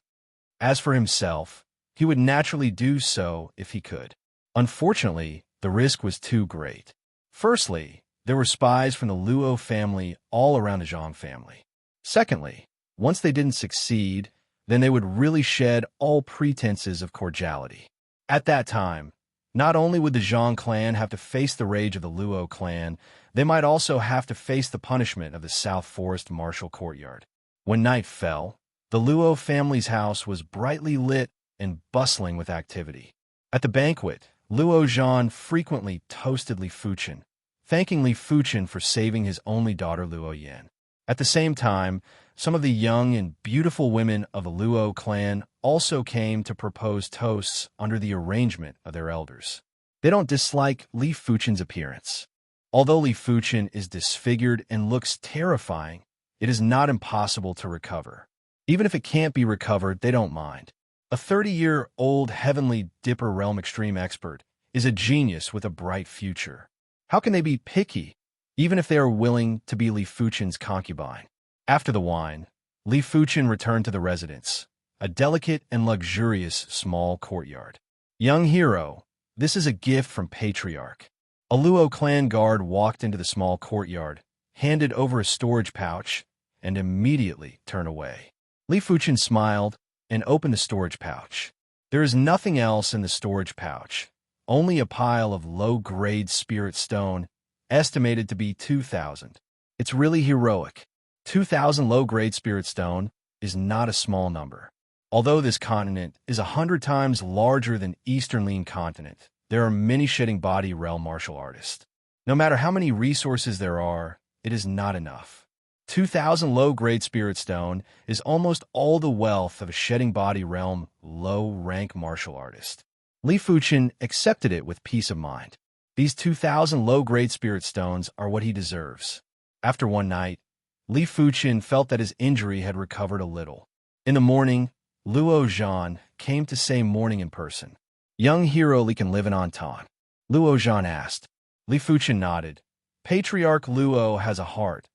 As for himself, he would naturally do so if he could. Unfortunately, the risk was too great. Firstly, there were spies from the Luo family all around the Zhang family. Secondly, once they didn't succeed, then they would really shed all pretenses of cordiality. At that time, not only would the Zhang clan have to face the rage of the Luo clan, they might also have to face the punishment of the South Forest Martial Courtyard. When night fell, the Luo family's house was brightly lit and bustling with activity. At the banquet, Luo Zhan frequently toasted Li Fuchen, thanking Li Fuchen for saving his only daughter Luo Yan. At the same time, some of the young and beautiful women of the Luo clan also came to propose toasts under the arrangement of their elders. They don't dislike Li Fuchen's appearance. Although Li Fuchen is disfigured and looks terrifying, it is not impossible to recover. Even if it can't be recovered, they don't mind. A 30-year-old heavenly Dipper realm extreme expert is a genius with a bright future. How can they be picky, even if they are willing to be Li Fuchen's concubine? After the wine, Li Fuchen returned to the residence, a delicate and luxurious small courtyard. Young hero, this is a gift from Patriarch. A Luo clan guard walked into the small courtyard, handed over a storage pouch, and immediately turned away. Li Fuchen smiled and opened the storage pouch. There is nothing else in the storage pouch, only a pile of low-grade spirit stone, estimated to be 2,000. It's really heroic. 2,000 low-grade spirit stone is not a small number. Although this continent is 100 times larger than Eastern Lean continent, there are many shedding body realm martial artists. No matter how many resources there are, it is not enough. 2,000 low-grade spirit stone is almost all the wealth of a shedding body realm low-rank martial artist. Li Fuchen accepted it with peace of mind. These 2,000 low-grade spirit stones are what he deserves. After one night, Li Fuchen felt that his injury had recovered a little. In the morning, Luo Zhan came to say morning in person. "Young hero Li can live in Anton?" Luo Zhan asked. Li Fuchen nodded. "Patriarch Luo has a heart.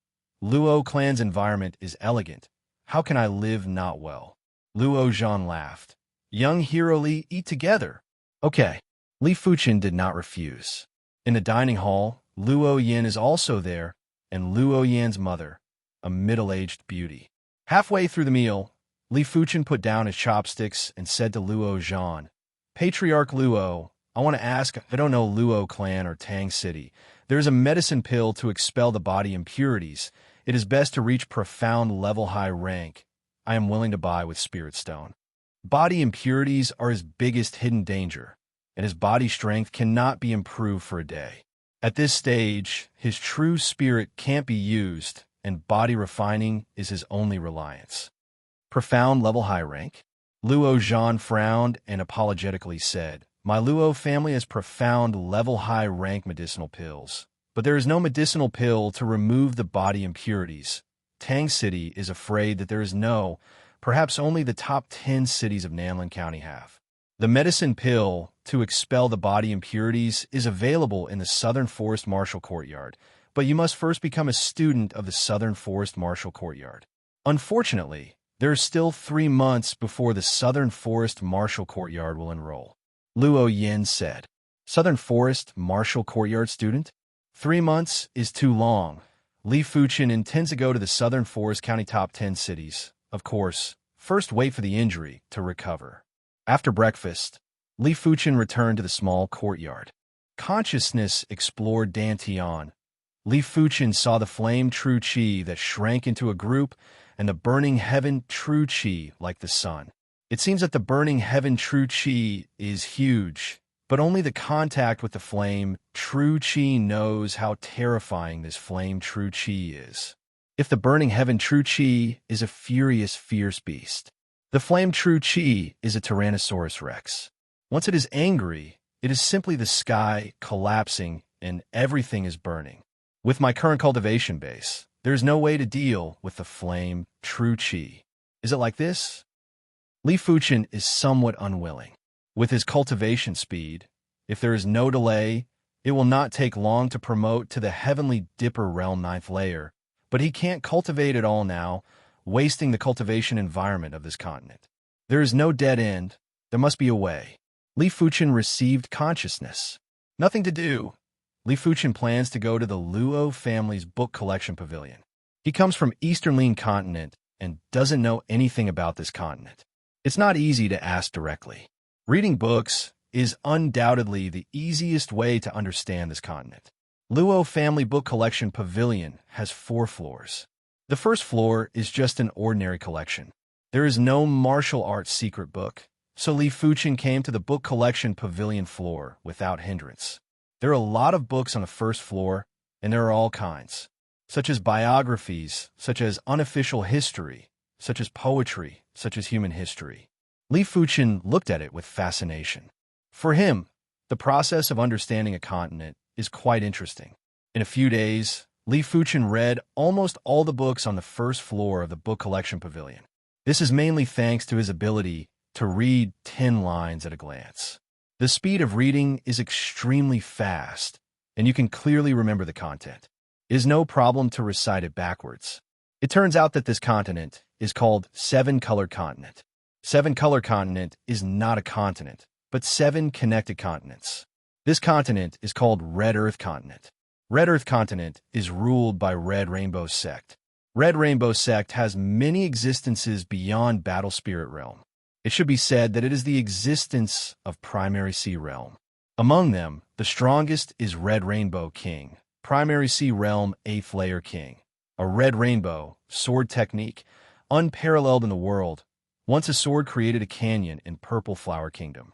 Luo clan's environment is elegant. How can I live not well?" Luo Zhan laughed. "Young hero Li, eat together." "Okay." Li Fuchen did not refuse. In the dining hall, Luo Yan is also there, and Luo Yan's mother, a middle-aged beauty. Halfway through the meal, Li Fuchen put down his chopsticks and said to Luo Zhan, "Patriarch Luo, I want to ask, I don't know Luo clan or Tang City. There is a medicine pill to expel the body impurities. It is best to reach profound level high rank. I am willing to buy with Spirit Stone. Body impurities are his biggest hidden danger, and his body strength cannot be improved for a day. At this stage, his true spirit can't be used, and body refining is his only reliance." "Profound level high rank?" Luo Zhan frowned and apologetically said, "My Luo family has profound level high rank medicinal pills, but there is no medicinal pill to remove the body impurities. Tang City is afraid that there is no, perhaps only the top 10 cities of Nanlin County have. The medicine pill to expel the body impurities is available in the Southern Forest Martial Courtyard, but you must first become a student of the Southern Forest Martial Courtyard. Unfortunately, There are still 3 months before the Southern Forest Marshall Courtyard will enroll. Luo Yin said. Southern Forest Marshall Courtyard student? 3 months is too long. Li Fuchen intends to go to the Southern Forest County top 10 cities. Of course, first wait for the injury to recover. After breakfast, Li Fuchen returned to the small courtyard. Consciousness explored Dantian. Li Fuchen saw the flame true qi that shrank into a group and the burning heaven true qi like the sun. It seems that the burning heaven true qi is huge, but only the contact with the flame true qi knows how terrifying this flame true qi is. If the burning heaven true qi is a furious, fierce beast, the flame true qi is a Tyrannosaurus Rex. Once it is angry, it is simply the sky collapsing and everything is burning. With my current cultivation base, there is no way to deal with the flame true qi. Is it like this? Li Fuchen is somewhat unwilling. With his cultivation speed, if there is no delay, it will not take long to promote to the Heavenly Dipper Realm 9th layer, but he can't cultivate it all now, wasting the cultivation environment of this continent. There is no dead end. There must be a way. Li Fuchen received consciousness. Nothing to do. Li Fuchen plans to go to the Luo family's book collection pavilion. He comes from Eastern Lin continent and doesn't know anything about this continent. It's not easy to ask directly. Reading books is undoubtedly the easiest way to understand this continent. Luo Family Book Collection Pavilion has 4 floors. The first floor is just an ordinary collection. There is no martial arts secret book, so Li Fuchen came to the book collection pavilion floor without hindrance. There are a lot of books on the first floor, and there are all kinds, such as biographies, such as unofficial history, such as poetry, such as human history. Li Fuchen looked at it with fascination. For him, the process of understanding a continent is quite interesting. In a few days, Li Fuchen read almost all the books on the first floor of the book collection pavilion. This is mainly thanks to his ability to read 10 lines at a glance. The speed of reading is extremely fast, and you can clearly remember the content. It is no problem to recite it backwards. It turns out that this continent is called 7-Color Continent. 7-Color Continent is not a continent, but 7 connected continents. This continent is called Red Earth Continent. Red Earth Continent is ruled by Red Rainbow Sect. Red Rainbow Sect has many existences beyond Battle Spirit Realm. It should be said that it is the existence of Primary Sea Realm. Among them, the strongest is Red Rainbow King, Primary Sea Realm 8th Layer King. A red rainbow, sword technique, unparalleled in the world. Once a sword created a canyon in Purple Flower Kingdom.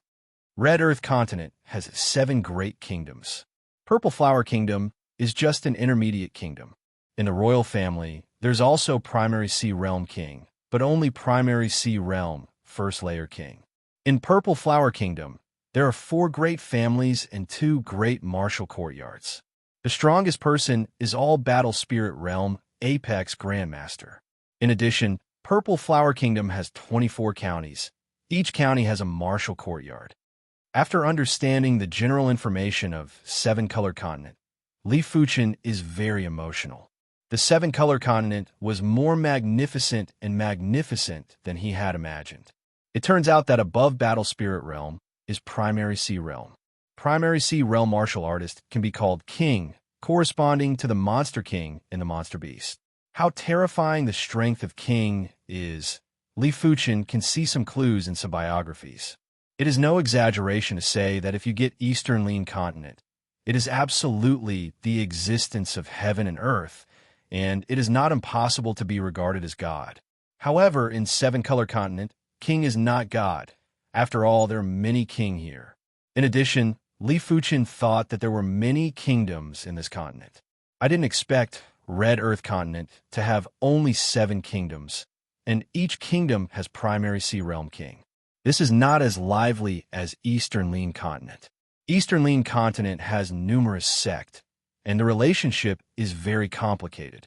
Red Earth Continent has 7 great kingdoms. Purple Flower Kingdom is just an intermediate kingdom. In the royal family, there's also Primary Sea Realm King, but only Primary Sea Realm 1st Layer King. In Purple Flower Kingdom, there are 4 great families and 2 great martial courtyards. The strongest person is all Battle Spirit Realm Apex Grandmaster. In addition, Purple Flower Kingdom has 24 counties. Each county has a martial courtyard. After understanding the general information of 7-Color Continent, Li Fuchen is very emotional. The 7-Color Continent was more magnificent than he had imagined. It turns out that above Battle Spirit Realm is Primary Sea Realm. Primary Sea Realm martial artist can be called King, corresponding to the Monster King in the Monster Beast. How terrifying the strength of King is, Li Fuchen can see some clues in some biographies. It is no exaggeration to say that if you get Eastern Lin continent, it is absolutely the existence of heaven and earth, and it is not impossible to be regarded as God. However, in 7-Color Continent, King is not God. After all, there are many king here. In addition, Li Fuchen thought that there were many kingdoms in this continent. I didn't expect Red Earth Continent to have only 7 kingdoms, and each kingdom has Primary Sea Realm King. This is not as lively as Eastern Lin Continent. Eastern Lin Continent has numerous sects, and the relationship is very complicated.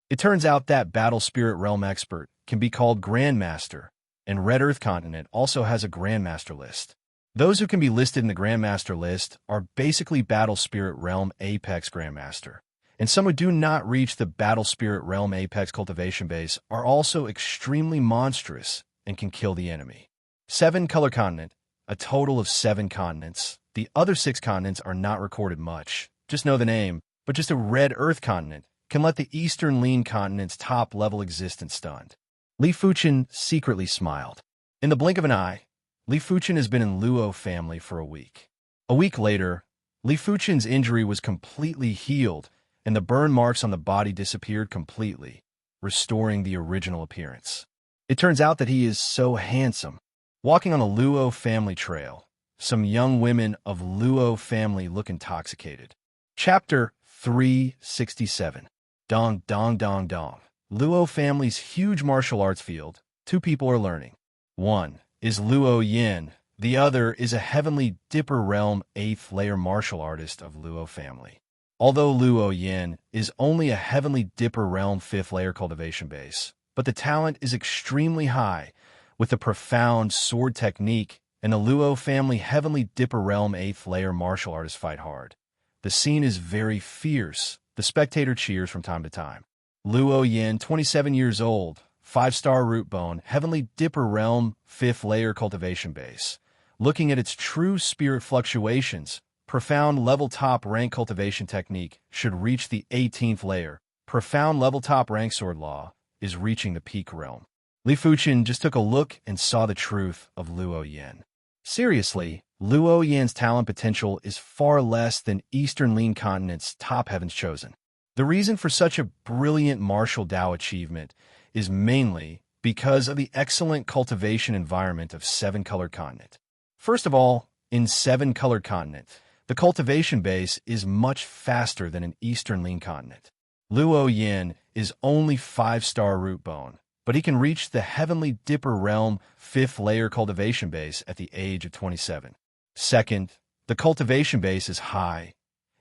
It turns out that Battle Spirit Realm Expert can be called Grandmaster, and Red Earth Continent also has a Grandmaster list. Those who can be listed in the Grandmaster list are basically Battle Spirit Realm Apex Grandmaster, And some who do not reach the battle spirit realm apex cultivation base are also extremely monstrous and can kill the enemy. 7-color continent, a total of 7 continents. The other 6 continents are not recorded much. Just know the name, but just a red earth continent can let the eastern lean continent's top-level existence stunned. Li Fuchen secretly smiled. In the blink of an eye, Li Fuchen has been in Luo family for a week. A week later, Li Fuchen's injury was completely healed, and the burn marks on the body disappeared completely, restoring the original appearance. It turns out that he is so handsome. Walking on a Luo family trail, some young women of Luo family look intoxicated. Chapter 367. Dong Dong Dong Dong. Luo family's huge martial arts field. 2 people are learning. One is Luo Yin. The other is a Heavenly Dipper Realm 8th layer martial artist of Luo family. Although Luo Yin is only a Heavenly Dipper Realm 5th layer cultivation base, but the talent is extremely high, with a profound sword technique, and the Luo family Heavenly Dipper Realm 8th layer martial artists fight hard. The scene is very fierce. The spectator cheers from time to time. Luo Yin, 27 years old, 5-star root bone, Heavenly Dipper Realm 5th layer cultivation base. Looking at its true spirit fluctuations, profound level top rank cultivation technique should reach the 18th layer. Profound level top rank sword law is reaching the peak realm. Li Fuchen just took a look and saw the truth of Luo Yin. Seriously, Luo Yin's talent potential is far less than Eastern Lean Continent's top heavens chosen. The reason for such a brilliant martial Dao achievement is mainly because of the excellent cultivation environment of 7-color continent. First of all, in 7-color continent, the cultivation base is much faster than an Eastern Lean Continent. Luo Yin is only 5-star root bone, but he can reach the Heavenly Dipper Realm 5th layer cultivation base at the age of 27. Second, the cultivation base is high,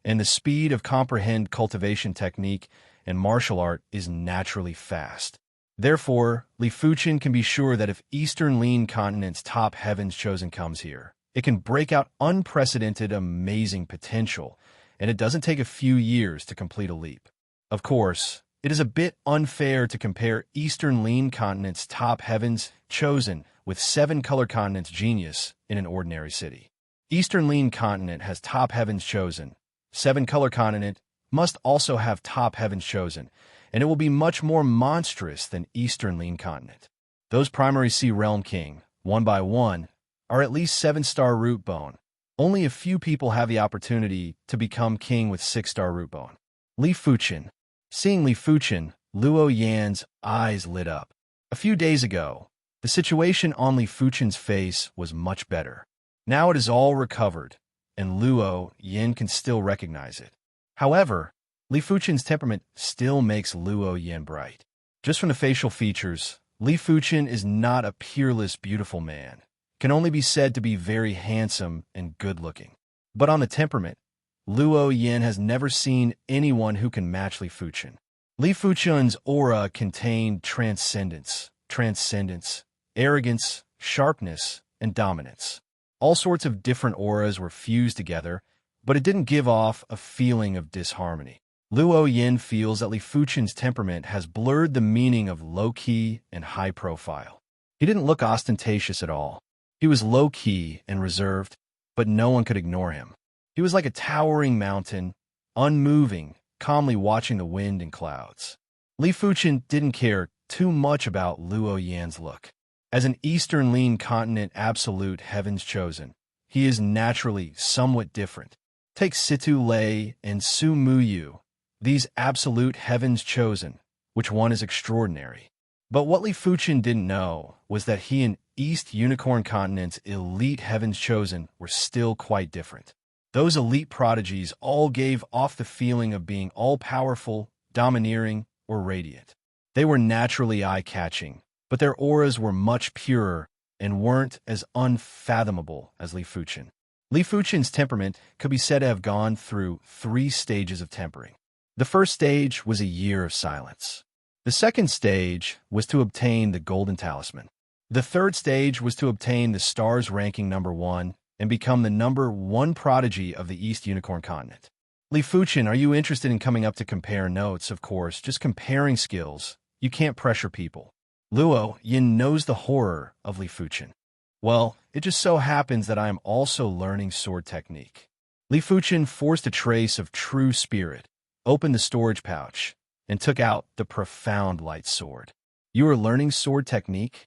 and the speed of comprehend cultivation technique and martial art is naturally fast. Therefore, Li Fuchen can be sure that if Eastern Lean Continent's top heavens chosen comes here, it can break out unprecedented amazing potential, and it doesn't take a few years to complete a leap. Of course, it is a bit unfair to compare Eastern Lean Continent's top heavens chosen with 7-color continent's genius in an ordinary city. Eastern Lean Continent has top heavens chosen. 7-color continent must also have top heavens chosen, and it will be much more monstrous than Eastern Lean Continent. Those primary Sea Realm King, one by one, are at least 7-star root bone. Only a few people have the opportunity to become king with 6-star root bone. Li Fuchen. Seeing Li Fuchen, Luo Yan's eyes lit up. A few days ago, the situation on Li Fuchen's face was much better. Now it is all recovered, and Luo Yan can still recognize it. However, Li Fuchen's temperament still makes Luo Yan bright. Just from the facial features, Li Fuchen is not a peerless, beautiful man. Can only be said to be very handsome and good-looking. But on the temperament, Luo Yan has never seen anyone who can match Li Fuchen. Li Fuchen's aura contained transcendence, arrogance, sharpness, and dominance. All sorts of different auras were fused together, but it didn't give off a feeling of disharmony. Luo Yan feels that Li Fuchen's temperament has blurred the meaning of low-key and high-profile. He didn't look ostentatious at all. He was low-key and reserved, but no one could ignore him. He was like a towering mountain, unmoving, calmly watching the wind and clouds. Li Fuchen didn't care too much about Luo Yan's look. As an Eastern Lean Continent absolute heavens chosen, he is naturally somewhat different. Take Situ Lei and Su Muyu, these absolute heavens chosen, which one is extraordinary. But what Li Fuchen didn't know was that he and East Unicorn Continent's elite heavens chosen were still quite different. Those elite prodigies all gave off the feeling of being all-powerful, domineering, or radiant. They were naturally eye-catching, but their auras were much purer and weren't as unfathomable as Li Fuchen. Li Fuchen's temperament could be said to have gone through 3 stages of tempering. The first stage was a year of silence. The second stage was to obtain the Golden Talisman. The third stage was to obtain the stars ranking number 1 and become the number 1 prodigy of the East Unicorn Continent. Li Fuchen, are you interested in coming up to compare notes? Of course, just comparing skills. You can't pressure people. Luo Yin knows the horror of Li Fuchen. Well, it just so happens that I am also learning sword technique. Li Fuchen forced a trace of true spirit, opened the storage pouch, and took out the profound light sword. You are learning sword technique?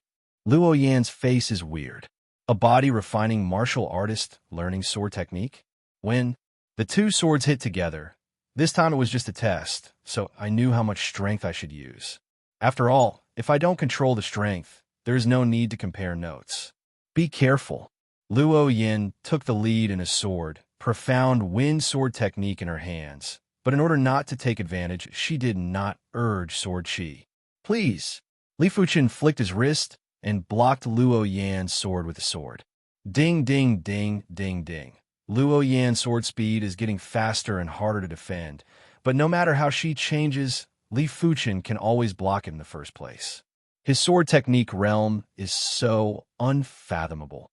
Luo Yan's face is weird. A body-refining martial artist learning sword technique? When the two swords hit together, this time it was just a test, so I knew how much strength I should use. After all, if I don't control the strength, there is no need to compare notes. Be careful. Luo Yin took the lead in a sword, profound wind sword technique in her hands, but in order not to take advantage, she did not urge sword chi. Please. Li Fuchen flicked his wrist and blocked Luo Yan's sword with the sword. Ding, ding, ding, ding, ding. Luo Yan's sword speed is getting faster and harder to defend, but no matter how she changes, Li Fuchen can always block him in the first place. His sword technique realm is so unfathomable.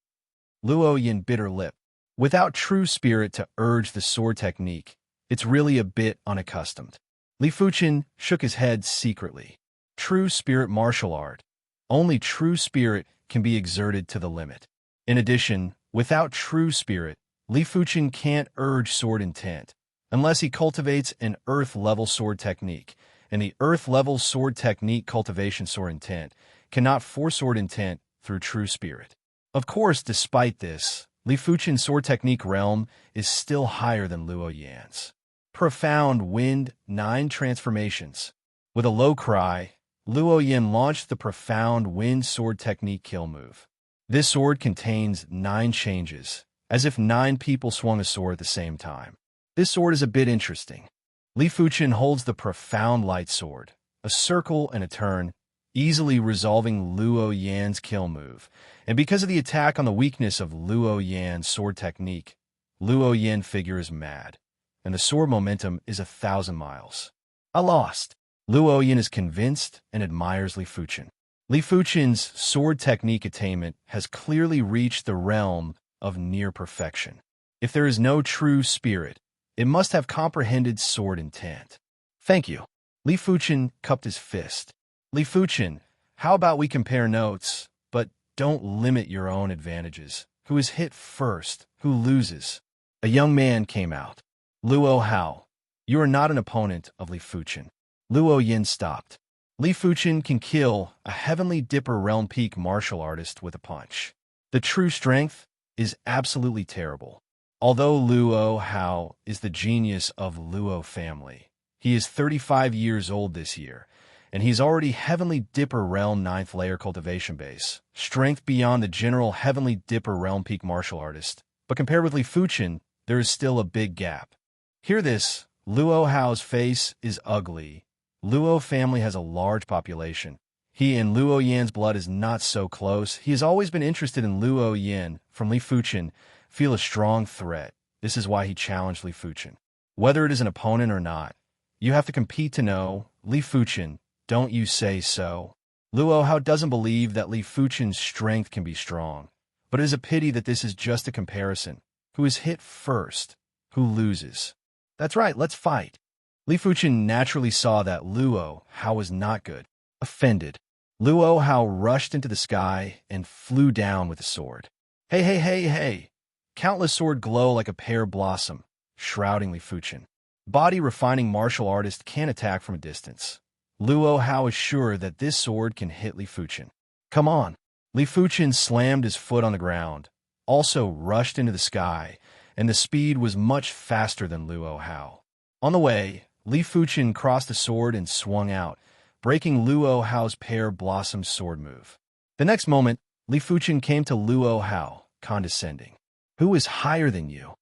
Luo Yan bit her lip. Without true spirit to urge the sword technique, it's really a bit unaccustomed. Li Fuchen shook his head secretly. True spirit martial art. Only true spirit can be exerted to the limit. In addition, without true spirit, Li Fuchen can't urge sword intent, unless he cultivates an earth-level sword technique, and the earth-level sword technique cultivation sword intent cannot force sword intent through true spirit. Of course, despite this, Li Fuchen's sword technique realm is still higher than Luo Yan's. Profound Wind 9 Transformations. With a low cry, Luo Yan launched the Profound Wind sword technique kill move. This sword contains 9 changes, as if 9 people swung a sword at the same time. This sword is a bit interesting. Li Fuchen holds the Profound Light sword, a circle and a turn, easily resolving Luo Yan's kill move, and because of the attack on the weakness of Luo Yan's sword technique, Luo Yan figure is mad, and the sword momentum is 1,000 miles. I lost. Luo Yan is convinced and admires Li Fuchen. Li Fuchen's sword technique attainment has clearly reached the realm of near perfection. If there is no true spirit, it must have comprehended sword intent. Thank you. Li Fuchen cupped his fist. Li Fuchen, how about we compare notes, but don't limit your own advantages. Who is hit first? Who loses? A young man came out. Luo Hao, you are not an opponent of Li Fuchen. Luo Yin stopped. Li Fuchen can kill a Heavenly Dipper Realm Peak martial artist with a punch. The true strength is absolutely terrible. Although Luo Hao is the genius of Luo family, he is 35 years old this year, and he's already Heavenly Dipper Realm 9th layer cultivation base, strength beyond the general Heavenly Dipper Realm Peak martial artist. But compared with Li Fuchen, there is still a big gap. Hear this, Luo Hao's face is ugly. Luo family has a large population. He and Luo Yan's blood is not so close. He has always been interested in Luo Yan from Li Fuchen, feel a strong threat. This is why he challenged Li Fuchen. Whether it is an opponent or not, you have to compete to know. Li Fuchen, don't you say so. Luo Hao doesn't believe that Li Fuchen's strength can be strong, but it is a pity that this is just a comparison. Who is hit first? Who loses? That's right, let's fight. Li Fuchen naturally saw that Luo Hao was not good. Offended, Luo Hao rushed into the sky and flew down with a sword. Hey, hey, hey, hey! Countless sword glow like a pear blossom, shrouding Li Fuchen. Body-refining martial artist can attack from a distance. Luo Hao is sure that this sword can hit Li Fuchen. Come on! Li Fuchen slammed his foot on the ground, also rushed into the sky, and the speed was much faster than Luo Hao. On the way, Li Fuchen crossed the sword and swung out, breaking Luo Hao's pear blossom sword move. The next moment, Li Fuchen came to Luo Hao, condescending. Who is higher than you?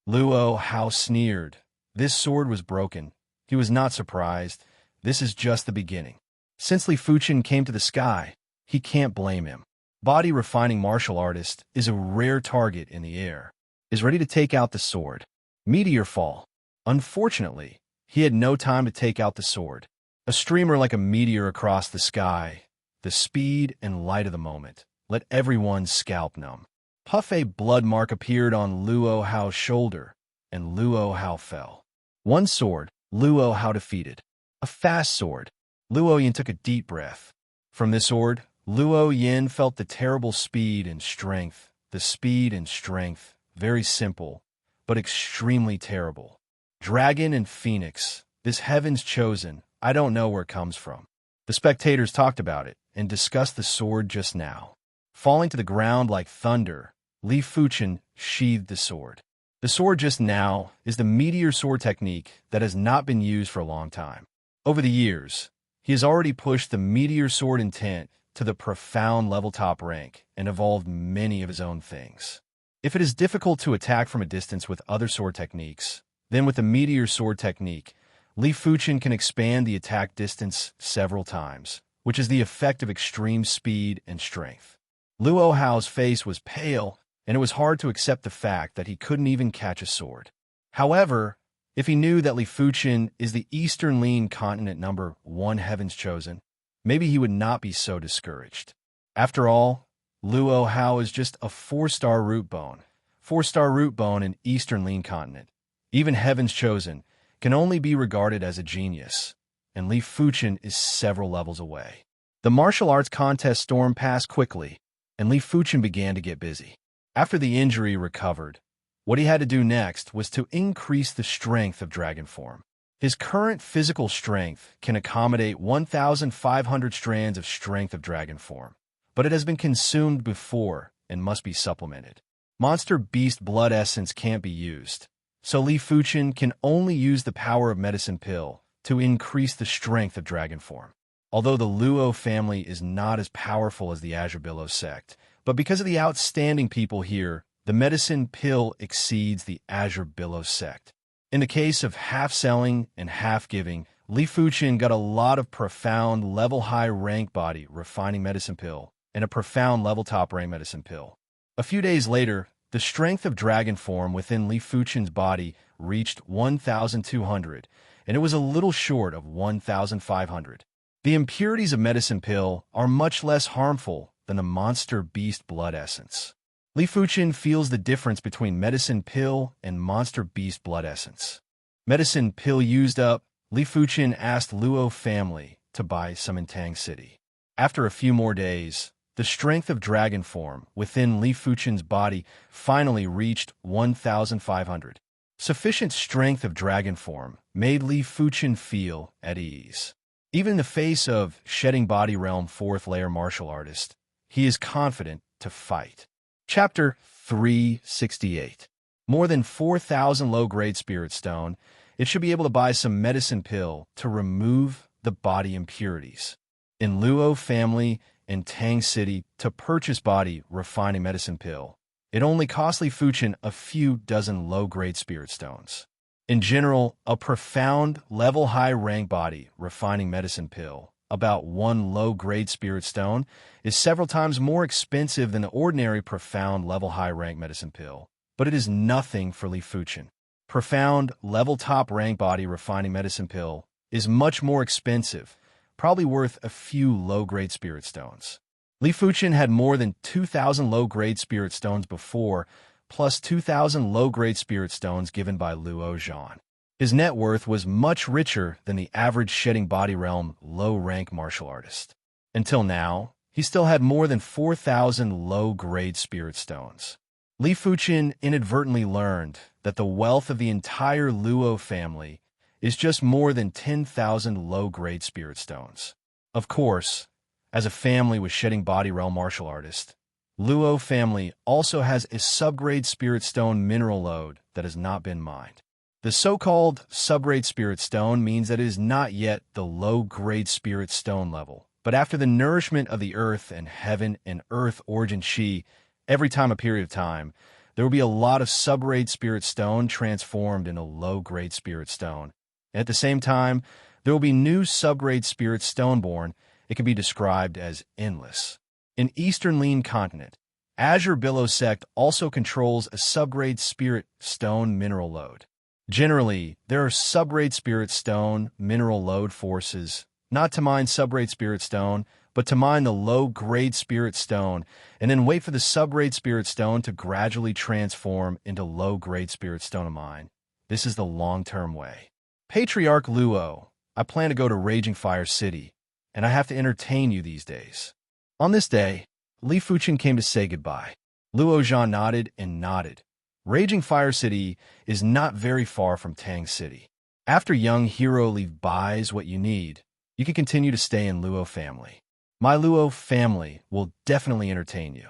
Luo Hao sneered. This sword was broken. He was not surprised. This is just the beginning. Since Li Fuchen came to the sky, he can't blame him. Body-refining martial artist is a rare target in the air. Is ready to take out the sword. Meteor fall. Unfortunately, he had no time to take out the sword. A streamer like a meteor across the sky. The speed and light of the moment let everyone's scalp numb. Puff a blood mark appeared on Luo Hao's shoulder, and Luo Hao fell. One sword, Luo Hao defeated. A fast sword. Luo Yin took a deep breath. From this sword, Luo Yin felt the terrible speed and strength. The speed and strength, very simple, but extremely terrible. Dragon and Phoenix, this heaven's chosen, I don't know where it comes from. The spectators talked about it and discussed the sword just now. Falling to the ground like thunder, Li Fuchen sheathed the sword. The sword just now is the meteor sword technique that has not been used for a long time. Over the years, he has already pushed the meteor sword intent to the profound level top rank and evolved many of his own things. If it is difficult to attack from a distance with other sword techniques, then with the meteor sword technique, Li Fuchen can expand the attack distance several times, which is the effect of extreme speed and strength. Luo Hao's face was pale, and it was hard to accept the fact that he couldn't even catch a sword. However, if he knew that Li Fuchen is the Eastern Lean Continent number 1 Heaven's Chosen, maybe he would not be so discouraged. After all, Luo Hao is just a 4-star root bone. 4-star root bone in Eastern Lean Continent. Even Heaven's Chosen can only be regarded as a genius, and Li Fuchen is several levels away. The martial arts contest storm passed quickly, and Li Fuchen began to get busy. After the injury recovered, what he had to do next was to increase the strength of dragon form. His current physical strength can accommodate 1,500 strands of strength of dragon form, but it has been consumed before and must be supplemented. Monster Beast Blood Essence can't be used, so Li Fuchen can only use the power of Medicine Pill to increase the strength of dragon form. Although the Luo family is not as powerful as the Azure Billow sect, but because of the outstanding people here, the Medicine Pill exceeds the Azure Billow sect. In the case of half-selling and half-giving, Li Fuchen got a lot of profound level-high rank body refining Medicine Pill and a profound level-top rank Medicine Pill. A few days later, the strength of dragon form within Li Fuchen's body reached 1,200, and it was a little short of 1,500. The impurities of Medicine Pill are much less harmful than the Monster Beast Blood Essence. Li Fuchen feels the difference between Medicine Pill and Monster Beast Blood Essence. Medicine Pill used up, Li Fuchen asked Luo family to buy some in Tang City. After a few more days, the strength of dragon form within Li Fuchen's body finally reached 1,500. Sufficient strength of dragon form made Li Fuchen feel at ease. Even in the face of shedding body realm 4th layer martial artist, he is confident to fight. Chapter 368. More than 4,000 low-grade spirit stone, it should be able to buy some Medicine Pill to remove the body impurities. In Luo family and Tang City to purchase body refining Medicine Pill, it only cost Li Fuchen a few dozen low-grade spirit stones. In general, a profound level-high rank body refining Medicine Pill, about 1 low-grade spirit stone, is several times more expensive than the ordinary profound level-high rank Medicine Pill, but it is nothing for Li Fuchen. Profound level-top rank body refining Medicine Pill is much more expensive, probably worth a few low-grade spirit stones. Li Fuchen had more than 2,000 low-grade spirit stones before, plus 2,000 low-grade spirit stones given by Luo Zhan. His net worth was much richer than the average shedding body realm low-rank martial artist. Until now, he still had more than 4,000 low-grade spirit stones. Li Fuchen inadvertently learned that the wealth of the entire Luo family is just more than 10,000 low-grade spirit stones. Of course, as a family with shedding body realm martial artist, Luo family also has a subgrade spirit stone mineral load that has not been mined. The so-called subgrade spirit stone means that it is not yet the low-grade spirit stone level, but after the nourishment of the earth and heaven and earth origin Qi, every time a period of time, there will be a lot of subgrade spirit stone transformed into low-grade spirit stone. And at the same time, there will be new subgrade spirit stone born. It can be described as endless. In Eastern Lean Continent, Azure Billow sect also controls a subgrade spirit stone mineral load. Generally, there are subgrade spirit stone mineral load forces, not to mine subgrade spirit stone, but to mine the low-grade spirit stone, and then wait for the subgrade spirit stone to gradually transform into low-grade spirit stone to mine. This is the long-term way. Patriarch Luo, I plan to go to Raging Fire City, and I have to entertain you these days. On this day, Li Fuchen came to say goodbye. Luo Zhan nodded and nodded. Raging Fire City is not very far from Tang City. After young hero Li buys what you need, you can continue to stay in Luo family. My Luo family will definitely entertain you.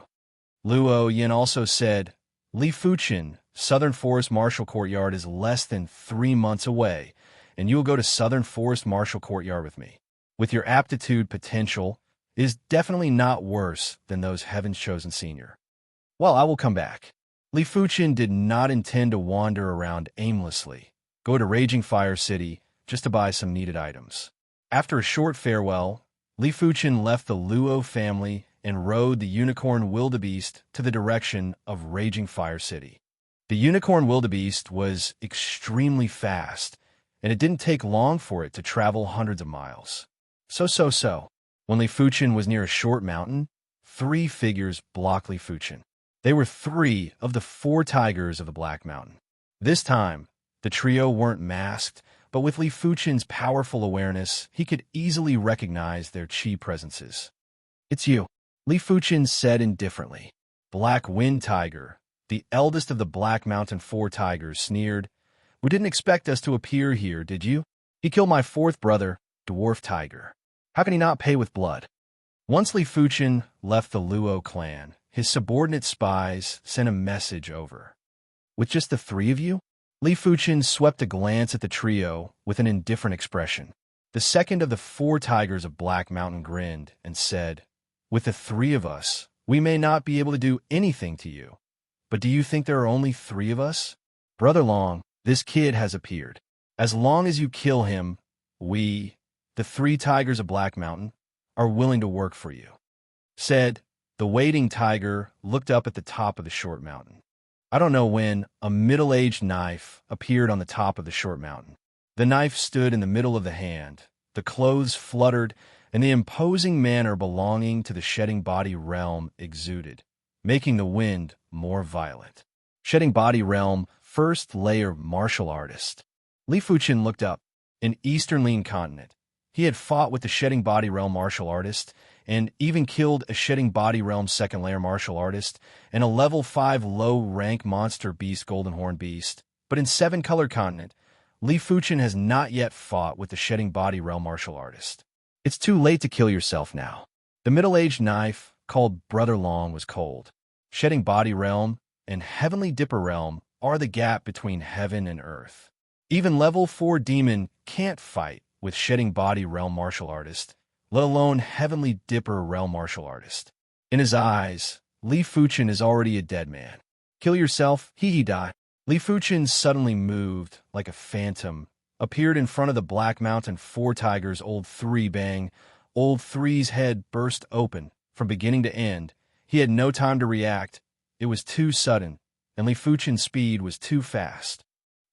Luo Yin also said, Li Fuchen, Southern Forest Martial Courtyard is less than 3 months away, and you will go to Southern Forest Martial Courtyard with me. With your aptitude potential, it is definitely not worse than those Heaven's Chosen Senior. Well, I will come back. Li Fuchen did not intend to wander around aimlessly, go to Raging Fire City just to buy some needed items. After a short farewell, Li Fuchen left the Luo family and rode the unicorn wildebeest to the direction of Raging Fire City. The unicorn wildebeest was extremely fast, and it didn't take long for it to travel hundreds of miles. So. When Li Fuchen was near a short mountain, 3 figures blocked Li Fuchen. They were 3 of the 4 tigers of the Black Mountain. This time, the trio weren't masked, but with Li Fuchen's powerful awareness, he could easily recognize their chi presences. It's you, Li Fuchen said indifferently. Black Wind Tiger, the eldest of the Black Mountain 4 tigers, sneered. We didn't expect us to appear here, did you? He killed my 4th brother, Dwarf Tiger. How can he not pay with blood? Once Li Fuchen left the Luo clan, his subordinate spies sent a message over. With just the 3 of you? Li Fuchen swept a glance at the trio with an indifferent expression. The second of the 4 tigers of Black Mountain grinned and said, With the 3 of us, we may not be able to do anything to you. But do you think there are only 3 of us? Brother Long, this kid has appeared. As long as you kill him, we, the 3 tigers of Black Mountain, are willing to work for you. Said, the waiting tiger looked up at the top of the short mountain. I don't know when a middle-aged knife appeared on the top of the short mountain. The knife stood in the middle of the hand. The clothes fluttered, and the imposing manner belonging to the shedding body realm exuded, making the wind more violent. Shedding body realm, first layer martial artist. Li Fuchen looked up. In Eastern Lean Continent, he had fought with the Shedding Body Realm martial artist, and even killed a Shedding Body Realm second layer martial artist and a level 5 low-rank monster beast Golden Horn Beast. But in 7 Color Continent, Li Fuchen has not yet fought with the Shedding Body Realm martial artist. It's too late to kill yourself now. The middle-aged knife, called Brother Long, was cold. Shedding Body Realm and Heavenly Dipper Realm are the gap between heaven and earth. Even level 4 demon can't fight with Shedding Body Realm martial artist, let alone Heavenly Dipper Realm martial artist. In his eyes, Li Fuchen is already a dead man. Kill yourself, he die. Li Fuchen suddenly moved like a phantom, appeared in front of the Black Mountain 4 tigers. Old 3 bang. Old 3's head burst open from beginning to end. He had no time to react. It was too sudden, and Li Fuchen's speed was too fast.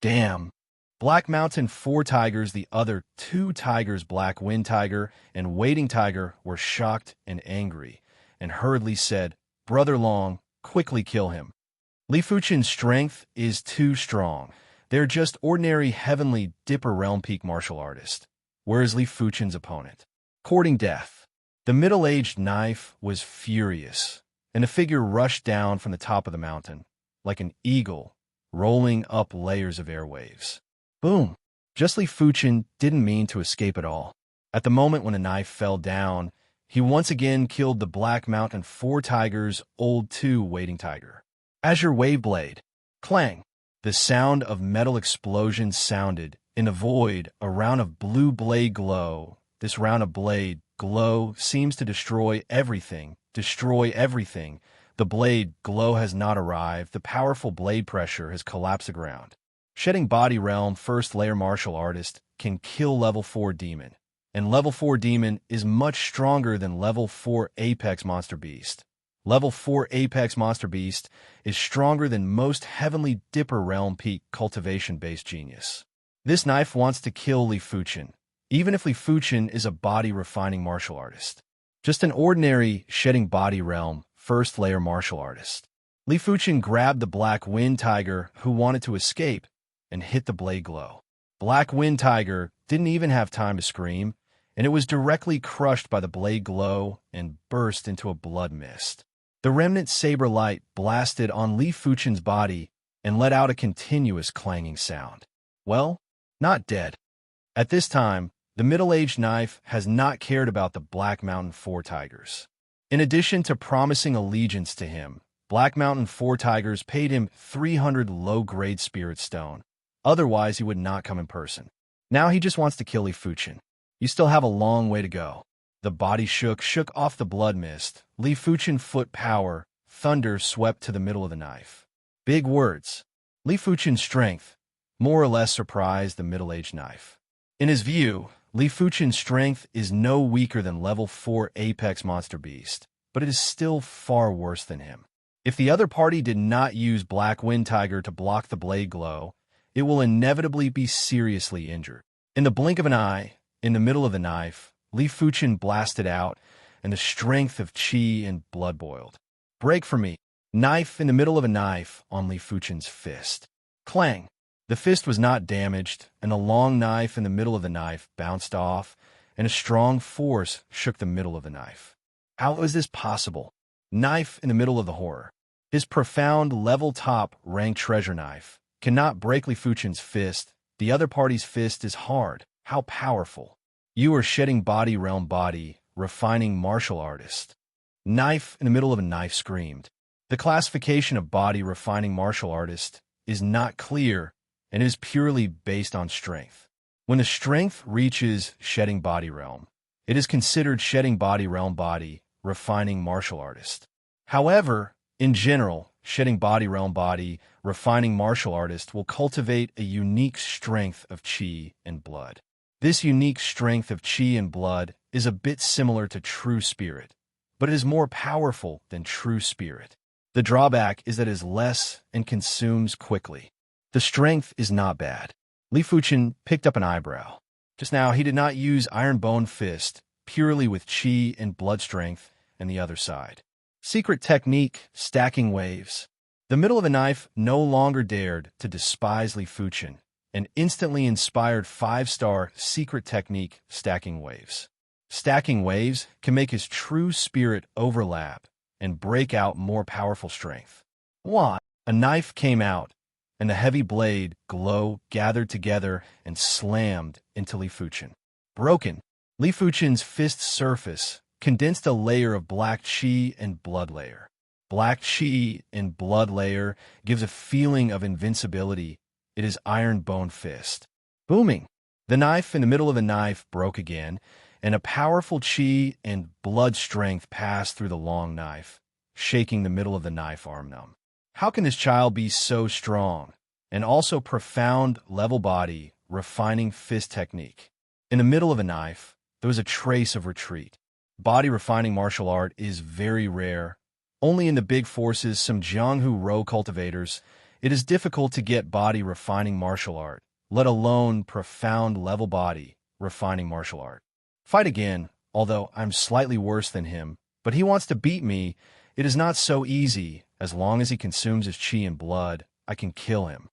Damn. Black Mountain 4 tigers, the other 2 tigers, Black Wind Tiger and Waiting Tiger, were shocked and angry, and hurriedly said, Brother Long, quickly kill him. Li Fuchen's strength is too strong. They're just ordinary Heavenly Dipper Realm Peak martial artist. Where is Li Fuchen's opponent? Courting death. The middle-aged knife was furious, and the figure rushed down from the top of the mountain, like an eagle, rolling up layers of airwaves. Boom! Just Li Fuchen didn't mean to escape at all. At the moment when the knife fell down, he once again killed the Black Mountain 4 tigers, Old 2 Waiting Tiger. Azure Wave Blade. Clang! The sound of metal explosions sounded. In the void, a round of blue blade glow. This round of blade glow seems to destroy everything. Destroy everything. The blade glow has not arrived. The powerful blade pressure has collapsed the ground. Shedding Body Realm first layer martial artist can kill level 4 demon, and level 4 demon is much stronger than level 4 Apex Monster Beast. Level 4 Apex Monster Beast is stronger than most Heavenly Dipper Realm Peak cultivation-based genius. This knife wants to kill Li Fuchen, even if Li Fuchen is a body-refining martial artist. Just an ordinary Shedding Body Realm first layer martial artist. Li Fuchen grabbed the Black Wind Tiger who wanted to escape and hit the blade glow. Black Wind Tiger didn't even have time to scream, and it was directly crushed by the blade glow and burst into a blood mist. The remnant saber light blasted on Li Fuchen's body and let out a continuous clanging sound. Well, not dead. At this time, the middle-aged knife has not cared about the Black Mountain Four Tigers. In addition to promising allegiance to him, Black Mountain Four Tigers paid him 300 low-grade spirit stone. Otherwise, he would not come in person. Now he just wants to kill Li Fuchen. You still have a long way to go. The body shook off the blood mist. Li Fuchen foot power, thunder swept to the middle of the knife. Big words. Li Fuchen's strength more or less surprised the middle-aged knife. In his view, Li Fuchen's strength is no weaker than level 4 Apex Monster Beast, but it is still far worse than him. If the other party did not use Black Wind Tiger to block the blade glow, it will inevitably be seriously injured. In the blink of an eye, in the middle of the knife, Li Fuchen blasted out, and the strength of chi and blood boiled. Break for me. Knife in the middle of a knife on Li Fuchen's fist. Clang. The fist was not damaged, and the long knife in the middle of the knife bounced off, and a strong force shook the middle of the knife. How is this possible? Knife in the middle of the horror. His profound level top rank treasure knife cannot break Li Fuchen's fist. The other party's fist is hard. How powerful. You are shedding body realm body, refining martial artist. Knife in the middle of a knife screamed. The classification of body refining martial artist is not clear and is purely based on strength. When the strength reaches shedding body realm, it is considered shedding body realm body, refining martial artist. However, in general, shedding body realm body, refining martial artist will cultivate a unique strength of chi and blood. This unique strength of chi and blood is a bit similar to true spirit, but it is more powerful than true spirit. The drawback is that it is less and consumes quickly. The strength is not bad. Li Fuchen picked up an eyebrow. Just now, he did not use Iron Bone Fist, purely with chi and blood strength, and the other side. Secret technique, stacking waves. The middle of the knife no longer dared to despise Li Fuchen, and instantly inspired 5-star secret technique, stacking waves. Stacking waves can make his true spirit overlap and break out more powerful strength. Why? A knife came out, and the heavy blade glow gathered together and slammed into Li Fuchen. Broken. Li Fuchen's fist surface condensed a layer of black chi and blood layer. Black chi and blood layer gives a feeling of invincibility. It is Iron Bone Fist. Booming. The knife in the middle of the knife broke again, and a powerful chi and blood strength passed through the long knife, shaking the middle of the knife arm numb. How can this child be so strong? And also profound level body, refining fist technique. In the middle of a knife, there was a trace of retreat. Body refining martial art is very rare. Only in the big forces, some Jianghu Rou cultivators, it is difficult to get body refining martial art, let alone profound level body refining martial art. Fight again, although I'm slightly worse than him, but he wants to beat me. It is not so easy. As long as he consumes his chi and blood, I can kill him.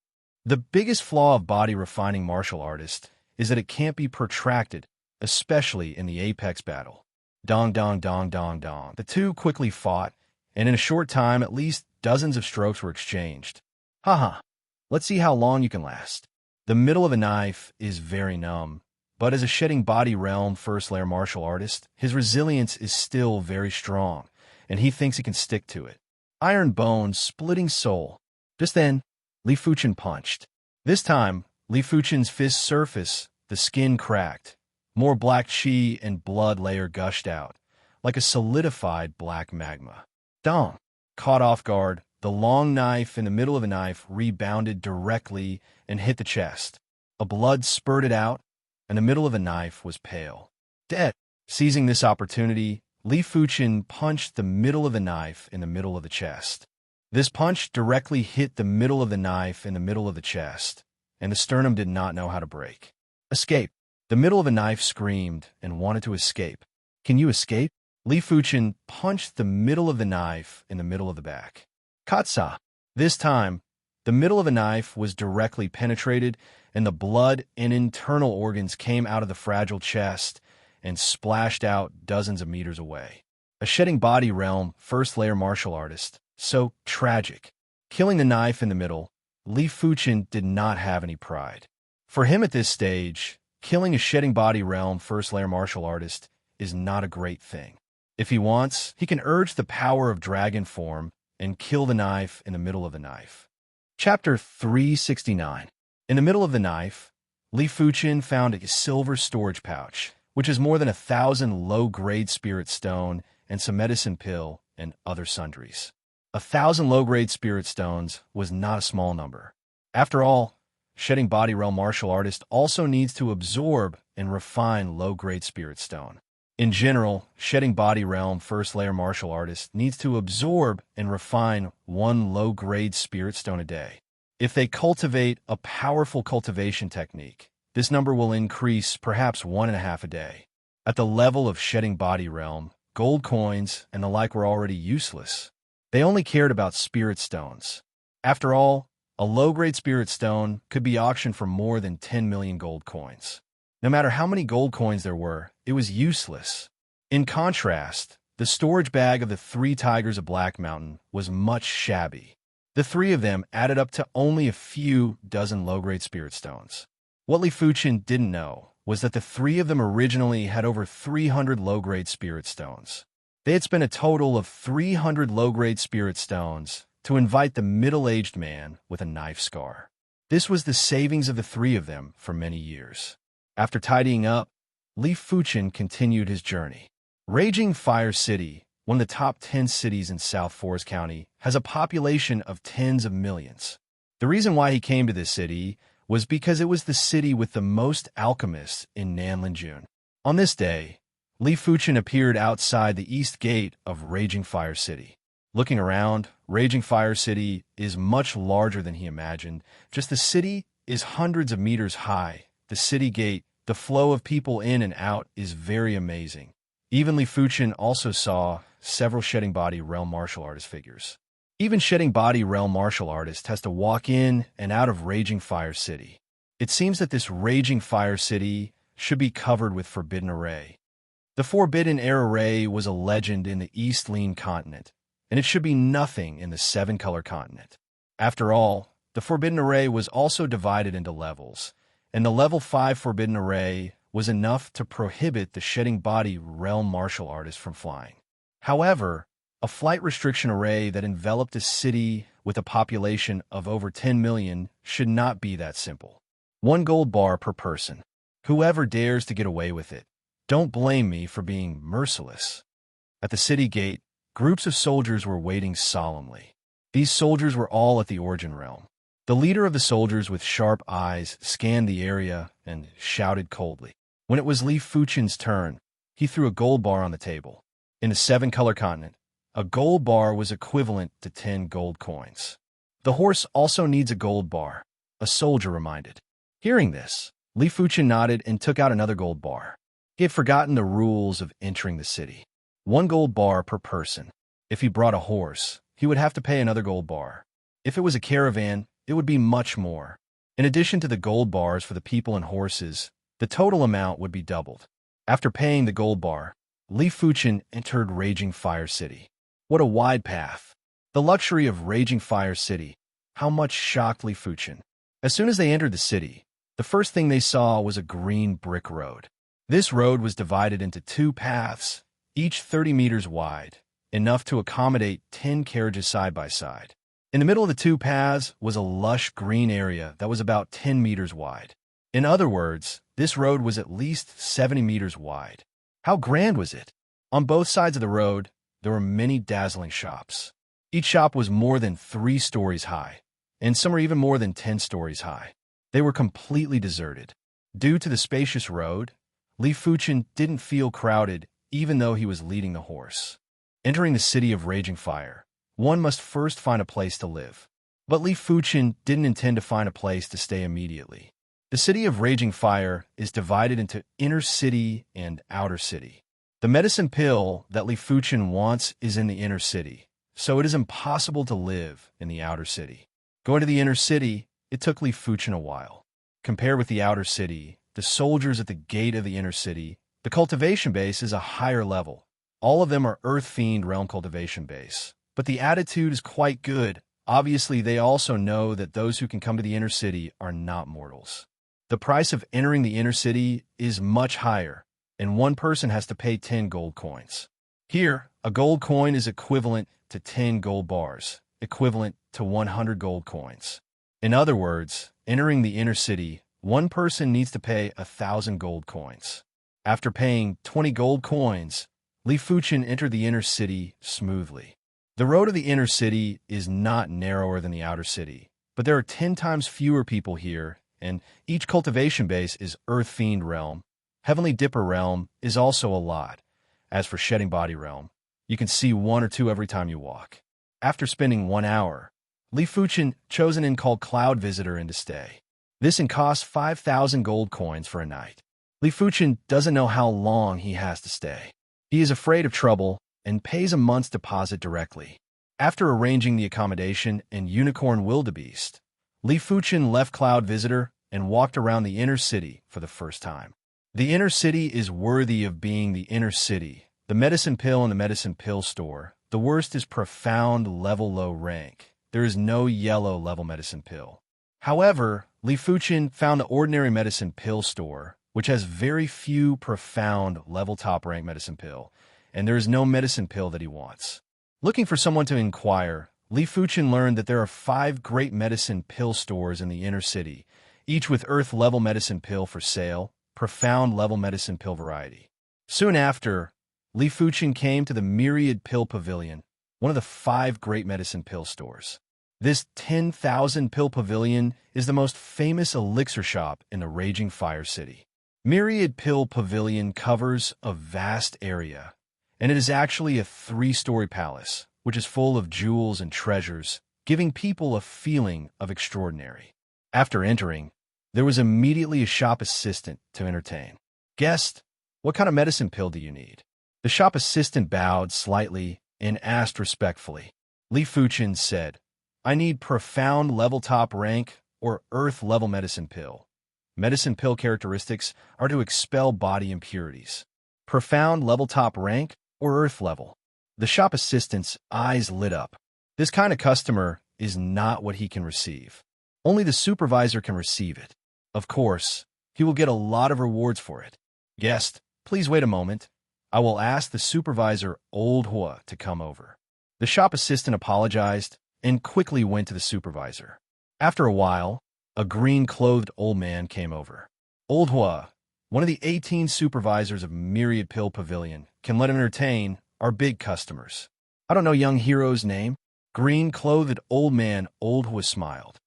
The biggest flaw of body refining martial artist is that it can't be protracted, especially in the apex battle. Dong, dong, dong, dong, dong. The two quickly fought, and in a short time, at least dozens of strokes were exchanged. Haha, let's see how long you can last. The middle of a knife is very numb, but as a shedding body realm first layer martial artist, his resilience is still very strong, and he thinks he can stick to it. Iron bone, splitting soul. Just then, Li Fuchen punched. This time, Li Fuchen's fist surface, the skin cracked. More black chi and blood layer gushed out, like a solidified black magma. Dong! Caught off guard, the long knife in the middle of the knife rebounded directly and hit the chest. A blood spurted out, and the middle of the knife was pale. Dead! Seizing this opportunity, Li Fuchen punched the middle of the knife in the middle of the chest. This punch directly hit the middle of the knife in the middle of the chest, and the sternum did not know how to break. Escape. The middle of the knife screamed and wanted to escape. Can you escape? Li Fuchen punched the middle of the knife in the middle of the back. Katsa. This time, The middle of the knife was directly penetrated, and the blood and internal organs came out of the fragile chest and splashed out dozens of meters away. A shedding body realm first-layer martial artist. So tragic. Killing the knife in the middle, Li Fuchen did not have any pride. For him at this stage, killing a shedding body realm first-layer martial artist is not a great thing. If he wants, he can urge the power of dragon form and kill the knife in the middle of the knife. Chapter 369. In the middle of the knife, Li Fuchen found a silver storage pouch, which is more than 1,000 low-grade spirit stone and some medicine pill and other sundries. 1,000 low-grade spirit stones was not a small number. After all, shedding body realm martial artist also needs to absorb and refine low-grade spirit stone. In general, shedding body realm first-layer martial artist needs to absorb and refine 1 low-grade spirit stone a day. If they cultivate a powerful cultivation technique, this number will increase perhaps 1.5 a day. At the level of shedding body realm, gold coins and the like were already useless. They only cared about spirit stones. After all, a low-grade spirit stone could be auctioned for more than 10 million gold coins. No matter how many gold coins there were, it was useless. In contrast, the storage bag of the 3 Tigers of Black Mountain was much shabby. The 3 of them added up to only a few dozen low-grade spirit stones. What Li Fuchen didn't know was that the 3 of them originally had over 300 low-grade spirit stones. They had spent a total of 300 low-grade spirit stones to invite the middle-aged man with a knife scar. This was the savings of the 3 of them for many years. After tidying up, Li Fuchen continued his journey. Raging Fire City, one of the top 10 cities in South Forest County, has a population of tens of millions. The reason why he came to this city was because it was the city with the most alchemists in Nanlinjun. On this day, Li Fuchen appeared outside the east gate of Raging Fire City. Looking around, Raging Fire City is much larger than he imagined. Just the city is hundreds of meters high. The city gate, the flow of people in and out is very amazing. Even Li Fuchen also saw several shedding body realm martial artist figures. Even shedding body realm martial artist has to walk in and out of Raging Fire City. It seems that this Raging Fire City should be covered with Forbidden Array. The Forbidden Air Array was a legend in the East Lean continent, and it should be nothing in the 7-color continent. After all, the Forbidden Array was also divided into levels, and the level 5 Forbidden Array was enough to prohibit the shedding body realm martial artist from flying. However, a flight restriction array that enveloped a city with a population of over 10 million should not be that simple. 1 gold bar per person. Whoever dares to get away with it, don't blame me for being merciless. At the city gate, groups of soldiers were waiting solemnly. These soldiers were all at the Origin Realm. The leader of the soldiers with sharp eyes scanned the area and shouted coldly. When it was Li Fuchen's turn, he threw a gold bar on the table. In the 7-color continent, a gold bar was equivalent to 10 gold coins. The horse also needs a gold bar, a soldier reminded. Hearing this, Li Fuchen nodded and took out another gold bar. He had forgotten the rules of entering the city. 1 gold bar per person. If he brought a horse, he would have to pay another gold bar. If it was a caravan, it would be much more. In addition to the gold bars for the people and horses, the total amount would be doubled. After paying the gold bar, Li Fuchen entered Raging Fire City. What a wide path. The luxury of Raging Fire City. How much shocked Li Fuchen. As soon as they entered the city, the first thing they saw was a green brick road. This road was divided into 2 paths, each 30 meters wide, enough to accommodate 10 carriages side by side. In the middle of the 2 paths was a lush green area that was about 10 meters wide. In other words, this road was at least 70 meters wide. How grand was it? On both sides of the road, there were many dazzling shops. Each shop was more than 3 stories high, and some were even more than 10 stories high. They were completely deserted. Due to the spacious road, Li Fuchen didn't feel crowded even though he was leading the horse. Entering the city of Raging Fire, one must first find a place to live. But Li Fuchen didn't intend to find a place to stay immediately. The city of Raging Fire is divided into inner city and outer city. The medicine pill that Li Fuchen wants is in the inner city, so it is impossible to live in the outer city. Going to the inner city, it took Li Fuchen a while. Compared with the outer city, the soldiers at the gate of the inner city, the cultivation base is a higher level. All of them are Earth Fiend realm cultivation base. But the attitude is quite good. Obviously, they also know that those who can come to the inner city are not mortals. The price of entering the inner city is much higher, and one person has to pay 10 gold coins. Here, a gold coin is equivalent to 10 gold bars, equivalent to 100 gold coins. In other words, entering the inner city, one person needs to pay 1,000 gold coins. After paying 20 gold coins, Li Fuchen entered the inner city smoothly. The road of the inner city is not narrower than the outer city, but there are 10 times fewer people here, and each cultivation base is Earth Fiend realm. Heavenly Dipper realm is also a lot. As for Shedding Body realm, you can see 1 or 2 every time you walk. After spending 1 hour, Li Fuchen chose an inn called Cloud Visitor Inn to stay. This inn costs 5,000 gold coins for a night. Li Fuchen doesn't know how long he has to stay. He is afraid of trouble and pays a month's deposit directly. After arranging the accommodation and Unicorn Wildebeest, Li Fuchen left Cloud Visitor and walked around the inner city for the first time. The inner city is worthy of being the inner city. The medicine pill in the medicine pill store. The worst is profound level low rank. There is no yellow level medicine pill. However, Li Fuchen found the ordinary medicine pill store, which has very few profound level top rank medicine pill, and there is no medicine pill that he wants. Looking for someone to inquire, Li Fuchen learned that there are 5 great medicine pill stores in the inner city, each with earth level medicine pill for sale, profound level medicine pill variety. Soon after, Li Fuchen came to the Myriad Pill Pavilion, one of the 5 great medicine pill stores. This 10,000 pill pavilion is the most famous elixir shop in the Raging Fire City. Myriad Pill Pavilion covers a vast area, and it is actually a 3-story palace, which is full of jewels and treasures, giving people a feeling of extraordinary. After entering, there was immediately a shop assistant to entertain. "Guest, what kind of medicine pill do you need?" The shop assistant bowed slightly and asked respectfully. Li Fuchen said, "I need profound level top rank or earth level medicine pill. Medicine pill characteristics are to expel body impurities. Profound level top rank or earth level." The shop assistant's eyes lit up. This kind of customer is not what he can receive. Only the supervisor can receive it. Of course, he will get a lot of rewards for it. "Guest, please wait a moment. I will ask the supervisor Old Hua to come over." The shop assistant apologized and quickly went to the supervisor. After a while, a green-clothed old man came over. Old Hua, one of the 18 supervisors of Myriad Pill Pavilion, can let him entertain our big customers. "I don't know young hero's name." Green-clothed old man Old Hua smiled.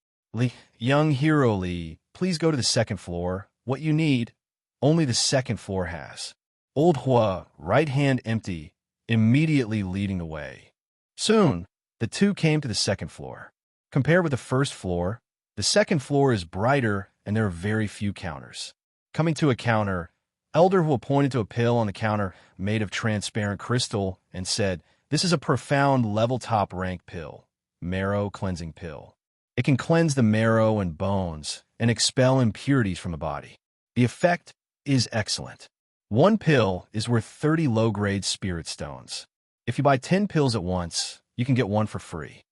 Young hero Li, please go to the 2nd floor. What you need, only the 2nd floor has." Old Hua, right hand empty, immediately leading the way. Soon, the two came to the 2nd floor. Compared with the 1st floor, the 2nd floor is brighter and there are very few counters. Coming to a counter, Elder Hua pointed to a pill on the counter made of transparent crystal and said, "This is a profound level top rank pill, marrow cleansing pill. It can cleanse the marrow and bones and expel impurities from the body. The effect is excellent. One pill is worth 30 low-grade spirit stones. If you buy 10 pills at once, you can get one for free.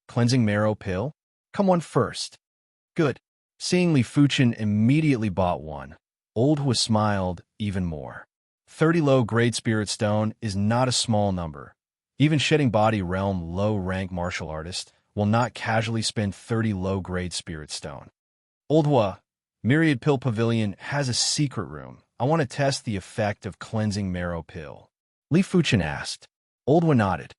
Cleansing marrow pill? Come one first." "Good." Seeing Li Fuchen immediately bought one, Old Hua smiled even more. 30 low-grade spirit stone is not a small number. Even Shedding Body realm low-rank martial artist will not casually spend 30 low-grade spirit stone. "Old Hua, Myriad Pill Pavilion has a secret room. I want to test the effect of cleansing marrow pill." Li Fuchen asked. Old Hua nodded.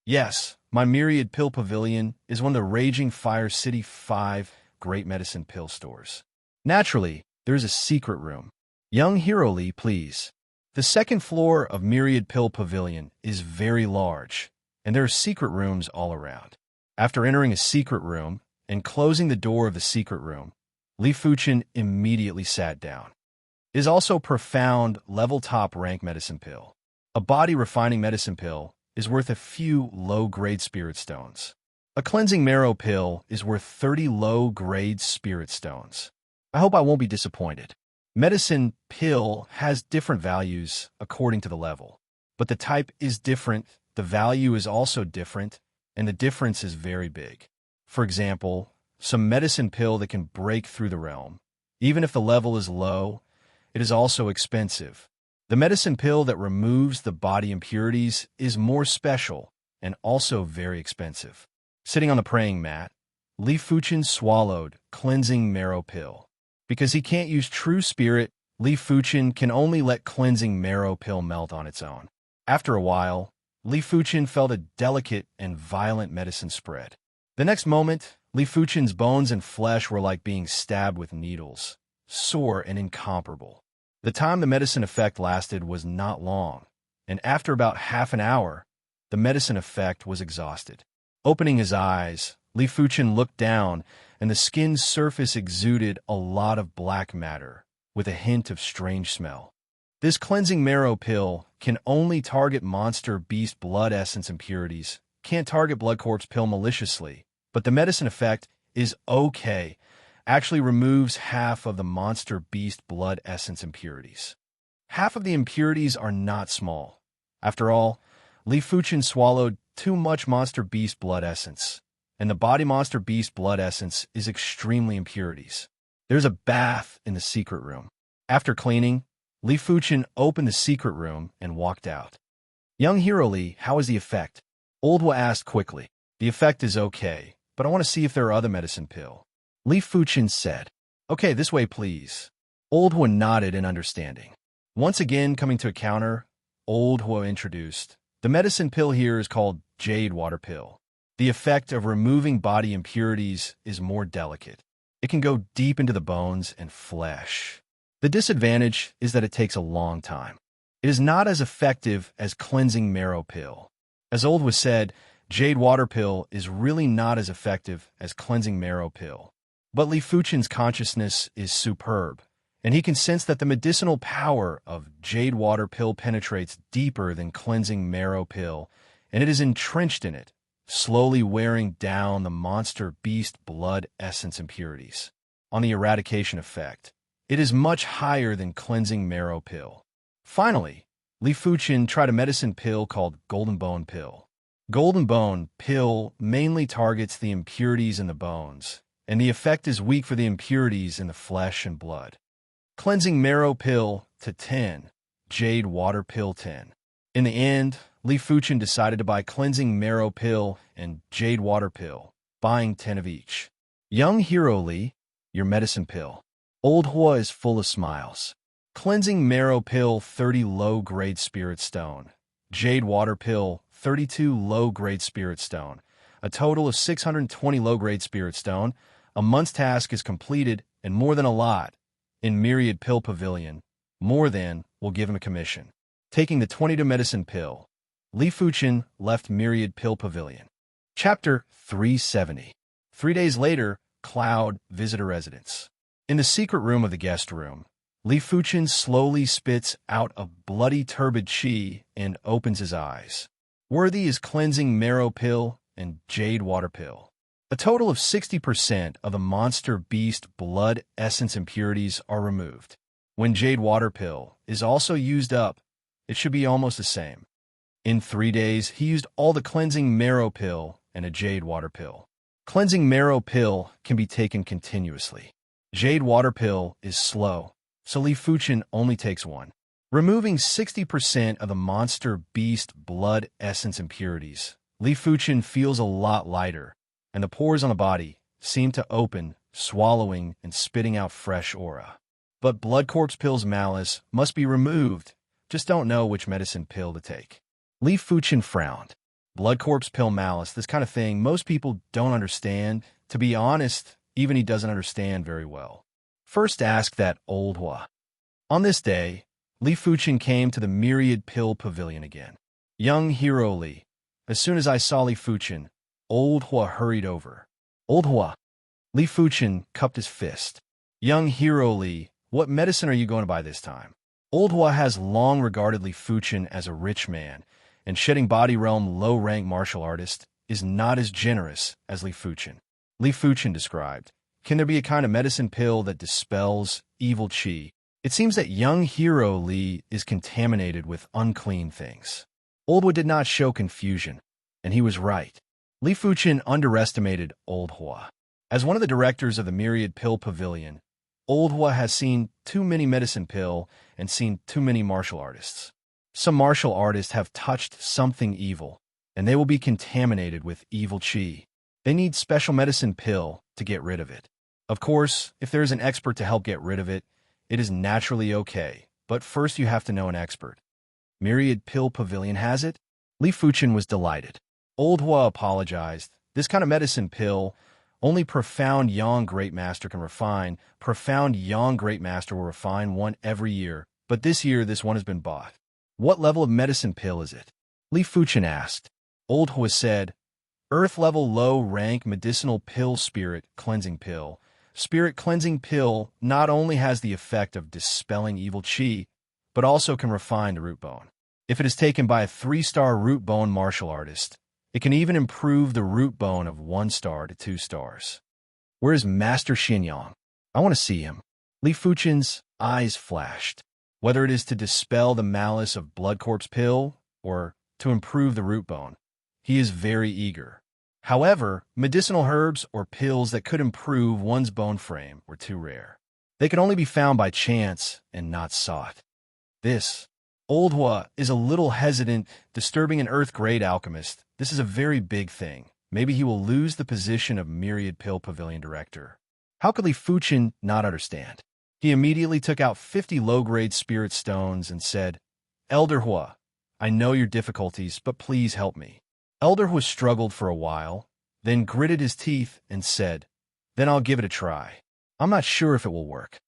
"Yes, my Myriad Pill Pavilion is one of the Raging Fire City 5 great medicine pill stores. Naturally, there is a secret room. Young hero Li, please." The 2nd floor of Myriad Pill Pavilion is very large, and there are secret rooms all around. After entering a secret room and closing the door of the secret room, Li Fuchen immediately sat down. It is also profound level top rank medicine pill. A body refining medicine pill is worth a few low-grade spirit stones. A cleansing marrow pill is worth 30 low-grade spirit stones. I hope I won't be disappointed. Medicine pill has different values according to the level, but the type is different, the value is also different, and the difference is very big. For example, some medicine pill that can break through the realm. Even if the level is low, it is also expensive. The medicine pill that removes the body impurities is more special and also very expensive. Sitting on the praying mat, Li Fuchen swallowed cleansing marrow pill. Because he can't use true spirit, Li Fuchen can only let cleansing marrow pill melt on its own. After a while, Li Fuchen felt a delicate and violent medicine spread. The next moment, Li Fuchen's bones and flesh were like being stabbed with needles, sore and incomparable. The time the medicine effect lasted was not long, and after about half an hour, the medicine effect was exhausted. Opening his eyes, Li Fuchen looked down, and the skin's surface exuded a lot of black matter, with a hint of strange smell. This cleansing marrow pill can only target monster beast blood essence impurities, can't target blood corpse pill maliciously, but the medicine effect is okay, actually removes half of the monster beast blood essence impurities. Half of the impurities are not small. After all, Li Fuchen swallowed too much monster beast blood essence, and the body monster beast blood essence is extremely impurities. There's a bath in the secret room. After cleaning, Li Fuchen opened the secret room and walked out. Young Hero Li, how is the effect? Old Hua asked quickly. The effect is okay, but I want to see if there are other medicine pill. Li Fuchen said, Okay, this way please. Old Hua nodded in understanding. Once again coming to a counter, Old Hua introduced, the medicine pill here is called Jade Water Pill. The effect of removing body impurities is more delicate. It can go deep into the bones and flesh. The disadvantage is that it takes a long time. It is not as effective as cleansing marrow pill. As Old was said, Jade Water Pill is really not as effective as cleansing marrow pill. But Li Fuchen's consciousness is superb, and he can sense that the medicinal power of Jade Water Pill penetrates deeper than cleansing marrow pill, and it is entrenched in it, slowly wearing down the monster beast blood essence impurities. On the eradication effect, it is much higher than cleansing marrow pill. Finally, Li Fuchen tried a medicine pill called Golden Bone Pill. Golden Bone Pill mainly targets the impurities in the bones, and the effect is weak for the impurities in the flesh and blood. Cleansing Marrow Pill to 10, Jade Water Pill 10. In the end, Li Fuchen decided to buy Cleansing Marrow Pill and Jade Water Pill, buying 10 of each. Young Hero Li, your medicine pill. Old Hua is full of smiles. Cleansing Marrow Pill 30 low-grade spirit stone. Jade Water Pill 32 low-grade spirit stone. A total of 620 low-grade spirit stone. A month's task is completed, and more than a lot. In Myriad Pill Pavilion, more than will give him a commission. Taking the 20 medicine pill, Li Fuchen left Myriad Pill Pavilion. Chapter 370. 3 days later, Cloud Visitor Residence. In the secret room of the guest room, Li Fuchen slowly spits out a bloody turbid chi and opens his eyes. Worthy is Cleansing Marrow Pill and Jade Water Pill. A total of 60% of the monster beast blood essence impurities are removed. When Jade Water Pill is also used up, it should be almost the same. In 3 days, he used all the Cleansing Marrow Pill and a Jade Water Pill. Cleansing Marrow Pill can be taken continuously. Jade Water Pill is slow, so Li Fuchen only takes one. Removing 60% of the monster beast blood essence impurities, Li Fuchen feels a lot lighter, and the pores on the body seem to open, swallowing and spitting out fresh aura. But Blood Corpse Pill's malice must be removed, just don't know which medicine pill to take. Li Fuchen frowned. Blood Corpse Pill malice, this kind of thing, most people don't understand. To be honest, even he doesn't understand very well. First ask that Old Hua. On this day, Li Fuchen came to the Myriad Pill Pavilion again. Young Hero Li. As soon as I saw Li Fuchen, Old Hua hurried over. Old Hua. Li Fuchen cupped his fist. Young Hero Li, what medicine are you going to buy this time? Old Hua has long regarded Li Fuchen as a rich man, and shedding body realm low-rank martial artist, is not as generous as Li Fuchen. Li Fuchen described, "Can there be a kind of medicine pill that dispels evil qi? It seems that young hero Li is contaminated with unclean things." Old Hua did not show confusion, and he was right. Li Fuchen underestimated Old Hua. As one of the directors of the Myriad Pill Pavilion, Old Hua has seen too many medicine pill and seen too many martial artists. Some martial artists have touched something evil, and they will be contaminated with evil qi. They need special medicine pill to get rid of it. Of course, if there is an expert to help get rid of it, it is naturally okay, but first you have to know an expert. Myriad Pill Pavilion has it? Li Fuchen was delighted. Old Hua apologized. "This kind of medicine pill, only profound young great master can refine. Profound young great master will refine one every year, but this year this one has been bought." "What level of medicine pill is it?" Li Fuchen asked. Old Hua said, "Earth level low rank medicinal pill spirit cleansing pill. Spirit cleansing pill not only has the effect of dispelling evil qi, but also can refine the root bone. If it is taken by a 3-star root bone martial artist, it can even improve the root bone of 1 star to 2 stars. Where is Master Xinyang? I want to see him." Li Fuchen's eyes flashed. Whether it is to dispel the malice of blood corpse pill or to improve the root bone, he is very eager. However, medicinal herbs or pills that could improve one's bone frame were too rare. They could only be found by chance and not sought. This, Old Hua is a little hesitant, disturbing an earth-grade alchemist. This is a very big thing. Maybe he will lose the position of Myriad Pill Pavilion director. How could Li Fuchen not understand? He immediately took out 50 low-grade spirit stones and said, "Elder Hua, I know your difficulties, but please help me." Elder Hua struggled for a while, then gritted his teeth and said, "Then I'll give it a try. I'm not sure if it will work."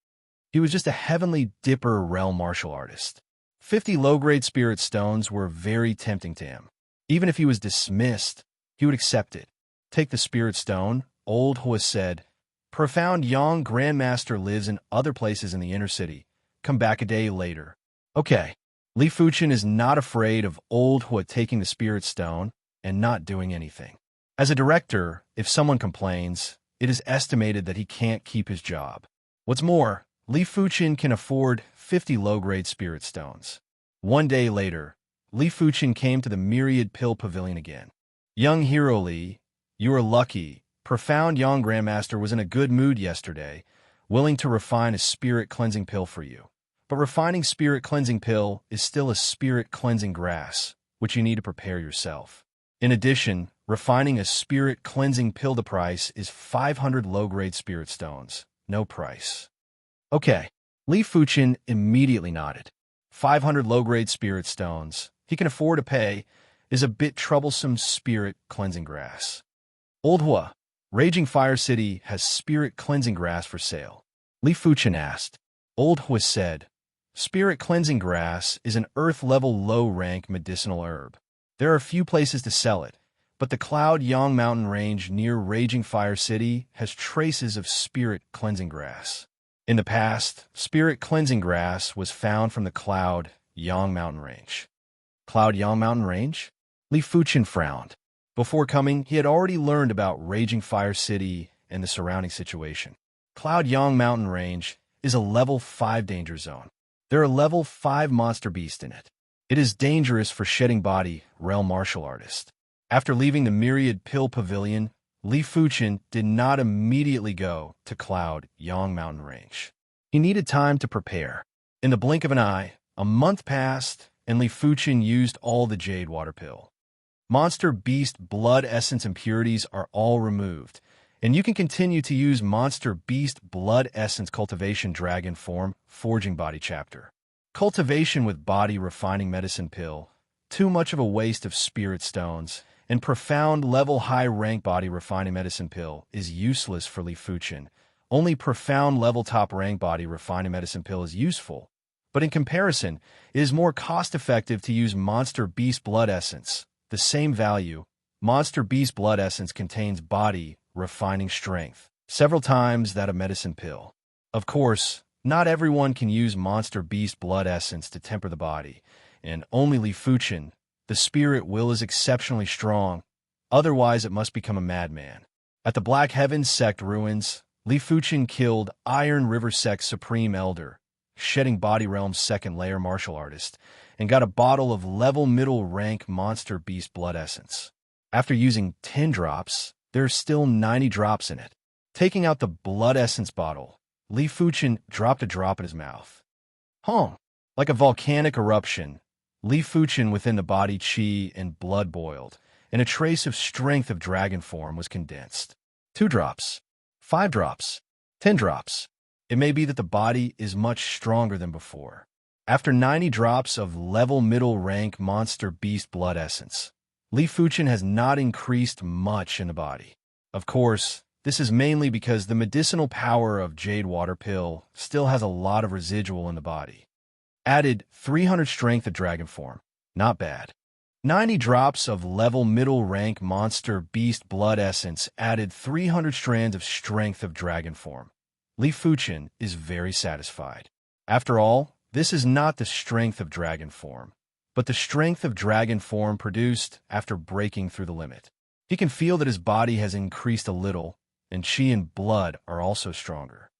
He was just a heavenly dipper realm martial artist. 50 low-grade spirit stones were very tempting to him. Even if he was dismissed, he would accept it. "Take the spirit stone," Old Hua said. "Profound Yang Grandmaster lives in other places in the inner city. Come back a day later." Okay. Li Fuchen is not afraid of Old Hua taking the spirit stone and not doing anything. As a director, if someone complains, it is estimated that he can't keep his job. What's more, Li Fuchen can afford 50 low-grade spirit stones. One day later, Li Fuchen came to the Myriad Pill Pavilion again. "Young hero Li, you are lucky. Profound Young Grandmaster was in a good mood yesterday, willing to refine a spirit cleansing pill for you. But refining spirit cleansing pill is still a spirit cleansing grass, which you need to prepare yourself. In addition, refining a spirit cleansing pill, the price is 500 low-grade spirit stones. No price." Okay. Li Fuchen immediately nodded. 500 low-grade spirit stones, he can afford to pay, is a bit troublesome spirit cleansing grass. "Old Hua, Raging Fire City has spirit cleansing grass for sale." Li Fuchen asked. Old Hua said, "Spirit cleansing grass is an earth-level low-rank medicinal herb. There are few places to sell it, but the Cloud Yang mountain range near Raging Fire City has traces of spirit cleansing grass. In the past, spirit cleansing grass was found from the Cloud Yang mountain range." Cloud Yang mountain range? Li Fuchen frowned. Before coming, he had already learned about Raging Fire City and the surrounding situation. Cloud Yang mountain range is a level 5 danger zone. There are level 5 monster beasts in it. It is dangerous for shedding body realm martial artists. After leaving the Myriad Pill Pavilion, Li Fuchen did not immediately go to Cloud Yang mountain range. He needed time to prepare. In the blink of an eye, a month passed, and Li Fuchen used all the Jade Water Pill. Monster Beast Blood Essence impurities are all removed, and you can continue to use Monster Beast Blood Essence Cultivation Dragon Form Forging Body Chapter. Cultivation with Body Refining Medicine Pill, too much of a waste of spirit stones, and profound level high rank body refining medicine pill is useless for Li Fuchen. Only profound level top rank body refining medicine pill is useful. But in comparison, it is more cost effective to use Monster Beast Blood Essence. The same value, Monster Beast Blood Essence contains body refining strength, several times that of medicine pill. Of course, not everyone can use Monster Beast Blood Essence to temper the body, and only Li Fuchen, the spirit will is exceptionally strong. Otherwise, it must become a madman. At the Black Heavens sect ruins, Li Fuchen killed Iron River Sect's Supreme Elder, Shedding Body Realm's second layer martial artist, and got a bottle of level middle rank monster beast blood essence. After using 10 drops, there are still 90 drops in it. Taking out the blood essence bottle, Li Fuchen dropped a drop in his mouth. Like a volcanic eruption, Li Fuchen within the body chi and blood boiled, and a trace of strength of dragon form was condensed. 2 drops, 5 drops, 10 drops. It may be that the body is much stronger than before. After 90 drops of level middle rank monster beast blood essence, Li Fuchen has not increased much in the body. Of course, this is mainly because the medicinal power of Jade Water Pill still has a lot of residual in the body. Added 300 strength of dragon form. Not bad. 90 drops of level middle rank monster beast blood essence added 300 strands of strength of dragon form. Li Fuchen is very satisfied. After all, this is not the strength of dragon form, but the strength of dragon form produced after breaking through the limit. He can feel that his body has increased a little, and chi and blood are also stronger.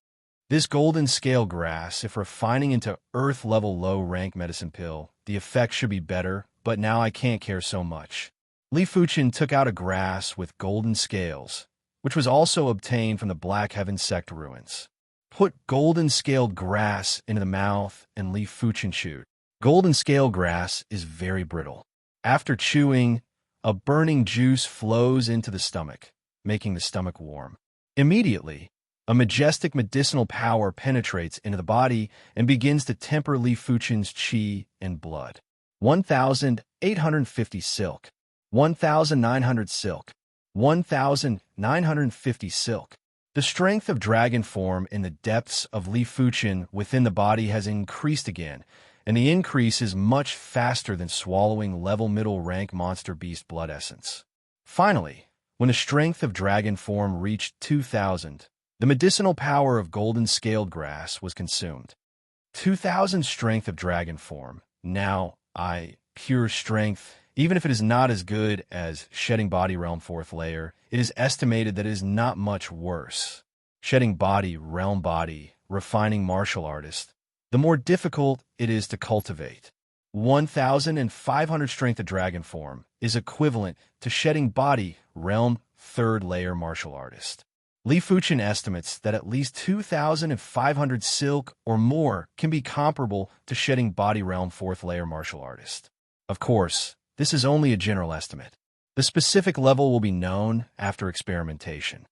This golden scale grass, if refining into earth-level low-rank medicine pill, the effect should be better, but now I can't care so much. Li Fuchen took out a grass with golden scales, which was also obtained from the Black Heaven sect ruins. Put golden scaled grass into the mouth and Li Fuchen chewed. Golden scale grass is very brittle. After chewing, a burning juice flows into the stomach, making the stomach warm. Immediately, a majestic medicinal power penetrates into the body and begins to temper Li Fuchen's chi and blood. 1,850 silk. 1,900 silk. 1,950 silk. The strength of dragon form in the depths of Li Fuchen within the body has increased again, and the increase is much faster than swallowing level middle rank monster beast blood essence. Finally, when the strength of dragon form reached 2,000, the medicinal power of golden scaled grass was consumed. 2,000 strength of dragon form. Now, pure strength, even if it is not as good as Shedding Body Realm 4th layer, it is estimated that it is not much worse. Shedding Body Realm Body, refining martial artist, the more difficult it is to cultivate. 1,500 strength of dragon form is equivalent to Shedding Body Realm 3rd layer martial artist. Li Fuchen estimates that at least 2,500 silk or more can be comparable to Shedding Body Realm 4th layer martial artist. Of course, this is only a general estimate. The specific level will be known after experimentation.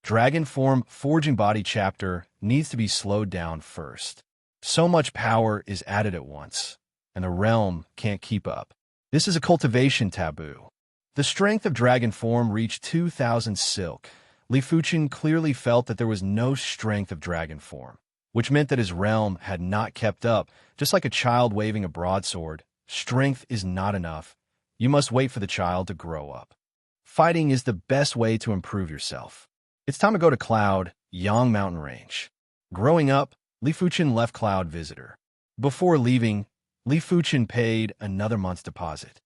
Dragon Form Forging Body chapter needs to be slowed down first. So much power is added at once, and the realm can't keep up. This is a cultivation taboo. The strength of dragon form reached 2,000 silk. Li Fuchen clearly felt that there was no strength of dragon form, which meant that his realm had not kept up. Just like a child waving a broadsword, strength is not enough. You must wait for the child to grow up. Fighting is the best way to improve yourself. It's time to go to Cloud, Yang Mountain Range. Growing up, Li Fuchen left Cloud Visitor. Before leaving, Li Fuchen paid another month's deposit.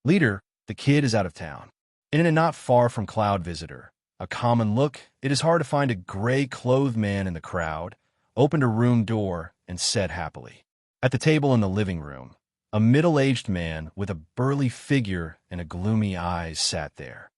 Leader, the kid is out of town. In and not far from Cloud Visitor, a common look, it is hard to find a gray-clothed man in the crowd, opened a room door, and said happily. At the table in the living room, a middle-aged man with a burly figure and a gloomy eyes sat there.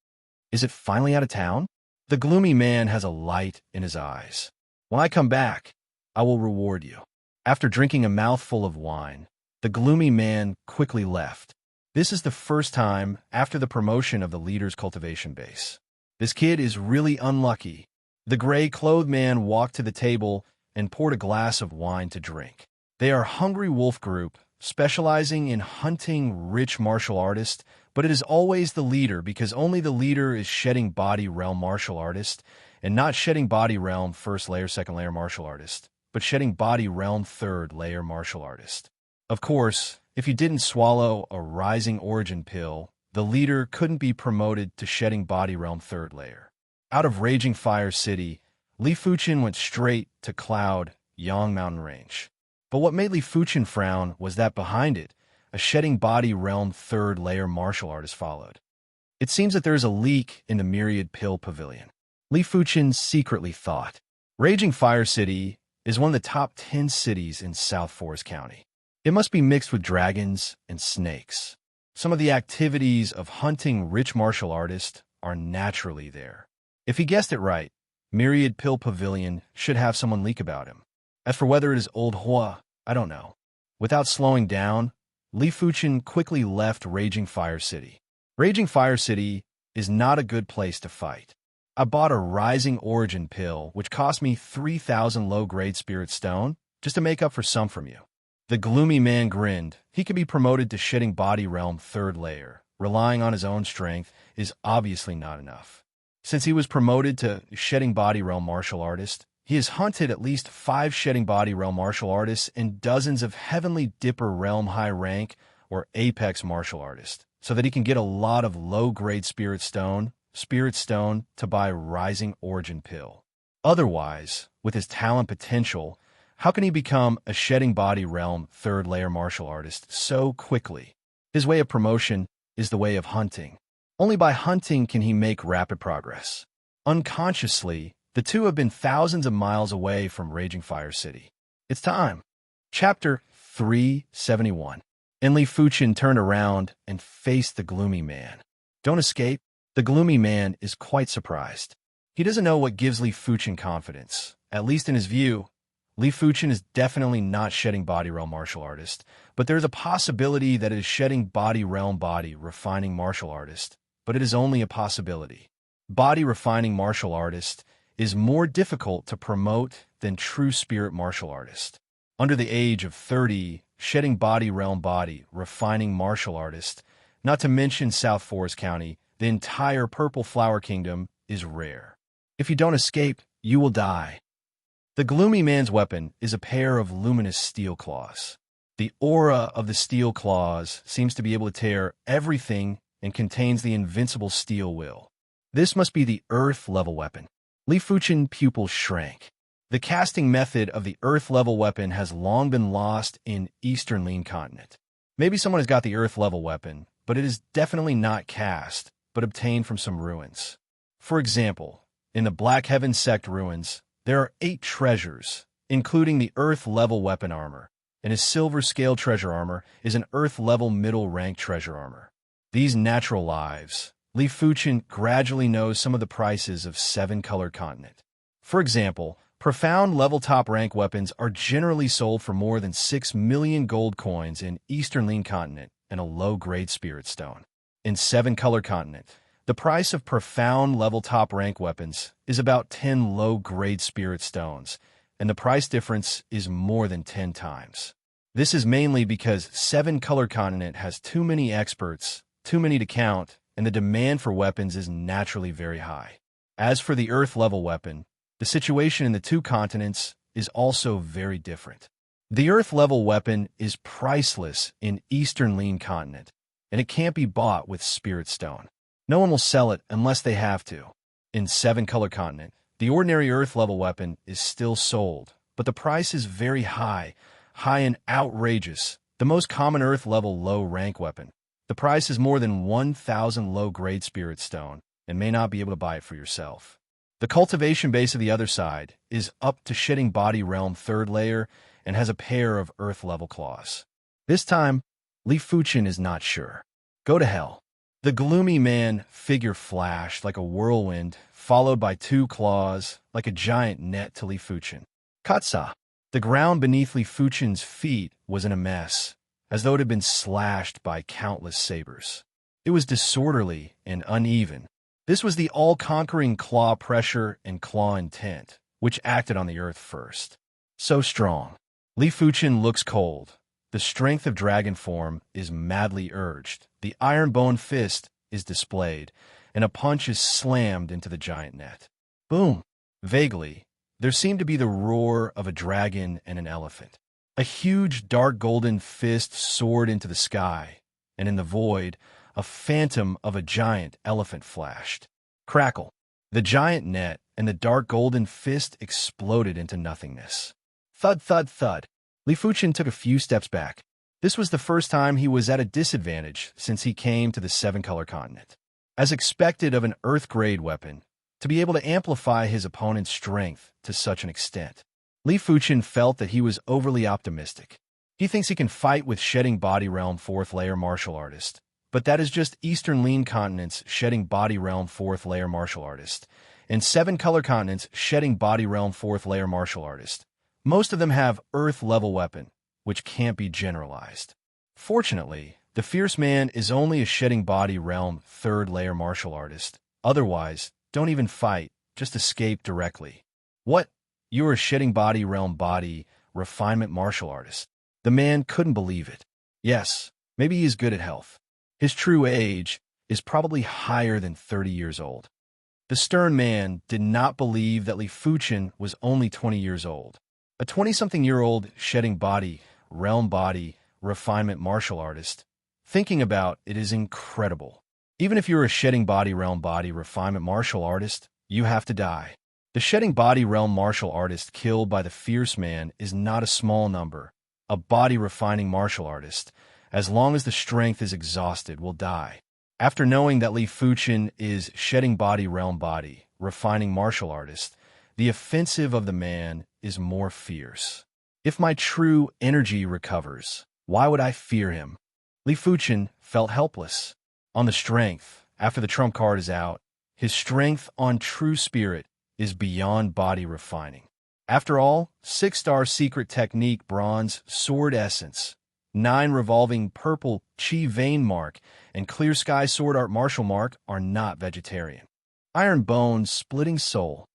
Is it finally out of town? The gloomy man has a light in his eyes. When I come back, I will reward you. After drinking a mouthful of wine, the gloomy man quickly left. This is the first time after the promotion of the leader's cultivation base. This kid is really unlucky. The gray-clothed man walked to the table and poured a glass of wine to drink. They are Hungry Wolf Group, specializing in hunting rich martial artists, but it is always the leader because only the leader is Shedding Body Realm martial artist, and not Shedding Body Realm 1st layer, 2nd layer martial artist, but Shedding Body Realm 3rd layer martial artist. Of course, if you didn't swallow a Rising Origin pill, the leader couldn't be promoted to Shedding Body Realm 3rd layer. Out of Raging Fire City, Li Fuchen went straight to Cloud, Yang Mountain Range. But what made Li Fuchen frown was that behind it, a Shedding Body Realm 3rd layer martial artist followed. It seems that there is a leak in the Myriad Pill Pavilion. Li Fuchen secretly thought. Raging Fire City is one of the top 10 cities in South Forest County. It must be mixed with dragons and snakes. Some of the activities of hunting rich martial artists are naturally there. If he guessed it right, Myriad Pill Pavilion should have someone leak about him. As for whether it is Old Hua, I don't know. Without slowing down, Li Fuchen quickly left Raging Fire City. Raging Fire City is not a good place to fight. I bought a Rising Origin pill, which cost me 3,000 low-grade spirit stone, just to make up for some from you. The gloomy man grinned. He could be promoted to Shedding Body Realm 3rd layer. Relying on his own strength is obviously not enough. Since he was promoted to Shedding Body Realm Martial Artist, he has hunted at least 5 Shedding Body Realm Martial Artists and dozens of Heavenly Dipper Realm High Rank or Apex Martial Artists, so that he can get a lot of low-grade Spirit Stone to buy Rising Origin pill. Otherwise, with his talent potential, how can he become a Shedding Body Realm 3rd layer martial artist so quickly? His way of promotion is the way of hunting. Only by hunting can he make rapid progress. Unconsciously, the two have been thousands of miles away from Raging Fire City. It's time. Chapter 371. And Li Fuchen turned around and faced the gloomy man. Don't escape. The gloomy man is quite surprised. He doesn't know what gives Li Fuchen confidence. At least in his view, Li Fuchen is definitely not Shedding Body Realm martial artist, but there's a possibility that it is Shedding Body Realm Body Refining martial artist, but it is only a possibility. Body Refining martial artist is more difficult to promote than True Spirit martial artist. Under the age of 30, Shedding Body Realm Body Refining martial artist, not to mention South Forest County, the entire Purple Flower Kingdom, is rare. If you don't escape, you will die. The gloomy man's weapon is a pair of luminous steel claws. The aura of the steel claws seems to be able to tear everything and contains the invincible steel will. This must be the Earth-level weapon. Li Fuchen pupils shrank. The casting method of the Earth-level weapon has long been lost in Eastern Lean Continent. Maybe someone has got the Earth-level weapon, but it is definitely not cast, but obtained from some ruins. For example, in the Black Heaven Sect ruins, there are 8 treasures, including the Earth-level weapon armor, and his Silver Scale treasure armor is an Earth-level middle-rank treasure armor. These natural lives, Li Fuchen gradually knows some of the prices of 7-colored continent. For example, profound level top-rank weapons are generally sold for more than 6 million gold coins in Eastern Lean Continent and a low-grade spirit stone. In 7-color continent, the price of profound level top-rank weapons is about 10 low-grade spirit stones, and the price difference is more than 10 times. This is mainly because 7-color continent has too many experts, too many to count, and the demand for weapons is naturally very high. As for the Earth-level weapon, the situation in the 2 continents is also very different. The Earth-level weapon is priceless in Eastern Lean Continent, and it can't be bought with Spirit Stone. No one will sell it unless they have to. In 7-color continent, the ordinary Earth-level weapon is still sold, but the price is very high and outrageous. The most common Earth-level low-rank weapon. The price is more than 1,000 low-grade Spirit Stone, and may not be able to buy it for yourself. The cultivation base of the other side is up to Shedding Body Realm 3rd layer and has a pair of Earth-level claws. This time, Li Fuchen is not sure. Go to hell. The gloomy man figure flashed like a whirlwind, followed by 2 claws, like a giant net to Li Fuchen. Katsa. The ground beneath Li Fuchen's feet was in a mess, as though it had been slashed by countless sabers. It was disorderly and uneven. This was the all-conquering claw pressure and claw intent, which acted on the earth first. So strong. Li Fuchen looks cold. The strength of dragon form is madly urged. The iron bone fist is displayed, and a punch is slammed into the giant net. Boom! Vaguely, there seemed to be the roar of a dragon and an elephant. A huge dark golden fist soared into the sky, and in the void, a phantom of a giant elephant flashed. Crackle! The giant net and the dark golden fist exploded into nothingness. Thud, thud, thud. Li Fuchen took a few steps back. This was the first time he was at a disadvantage since he came to the 7-color continent. as expected of an Earth-grade weapon, to be able to amplify his opponent's strength to such an extent. Li Fuchen felt that he was overly optimistic. He thinks he can fight with Shedding Body Realm 4th Layer Martial Artist, but that is just Eastern Lean Continent's Shedding Body Realm 4th Layer Martial Artist, and 7 Color Continents Shedding Body Realm 4th Layer Martial Artist. Most of them have Earth-level weapon, which can't be generalized. Fortunately, the Fierce Man is only a Shedding Body Realm 3rd Layer Martial Artist. Otherwise, don't even fight, just escape directly. What? You're a Shedding Body Realm Body Refinement Martial Artist. The man couldn't believe it. Yes, maybe he is good at health. His true age is probably higher than 30 years old. The stern man did not believe that Li Fuchen was only 20 years old. A 20-something-year-old Shedding Body Realm Body Refinement Martial Artist. Thinking about it is incredible. Even if you're a Shedding Body Realm Body Refinement Martial Artist, you have to die. The Shedding Body Realm Martial Artist killed by the Fierce Man is not a small number. A body refining martial artist, as long as the strength is exhausted, will die. After knowing that Li Fuchen is Shedding Body Realm Body Refining Martial Artist, the offensive of the man is more fierce. If my true energy recovers, why would I fear him? Li Fuchen felt helpless. On the strength, after the trump card is out, his strength on true spirit is beyond body refining. After all, 6-star secret technique bronze sword essence, 9 revolving purple chi vein mark, and clear sky sword art martial mark are not vegetarian. Iron bone splitting soul.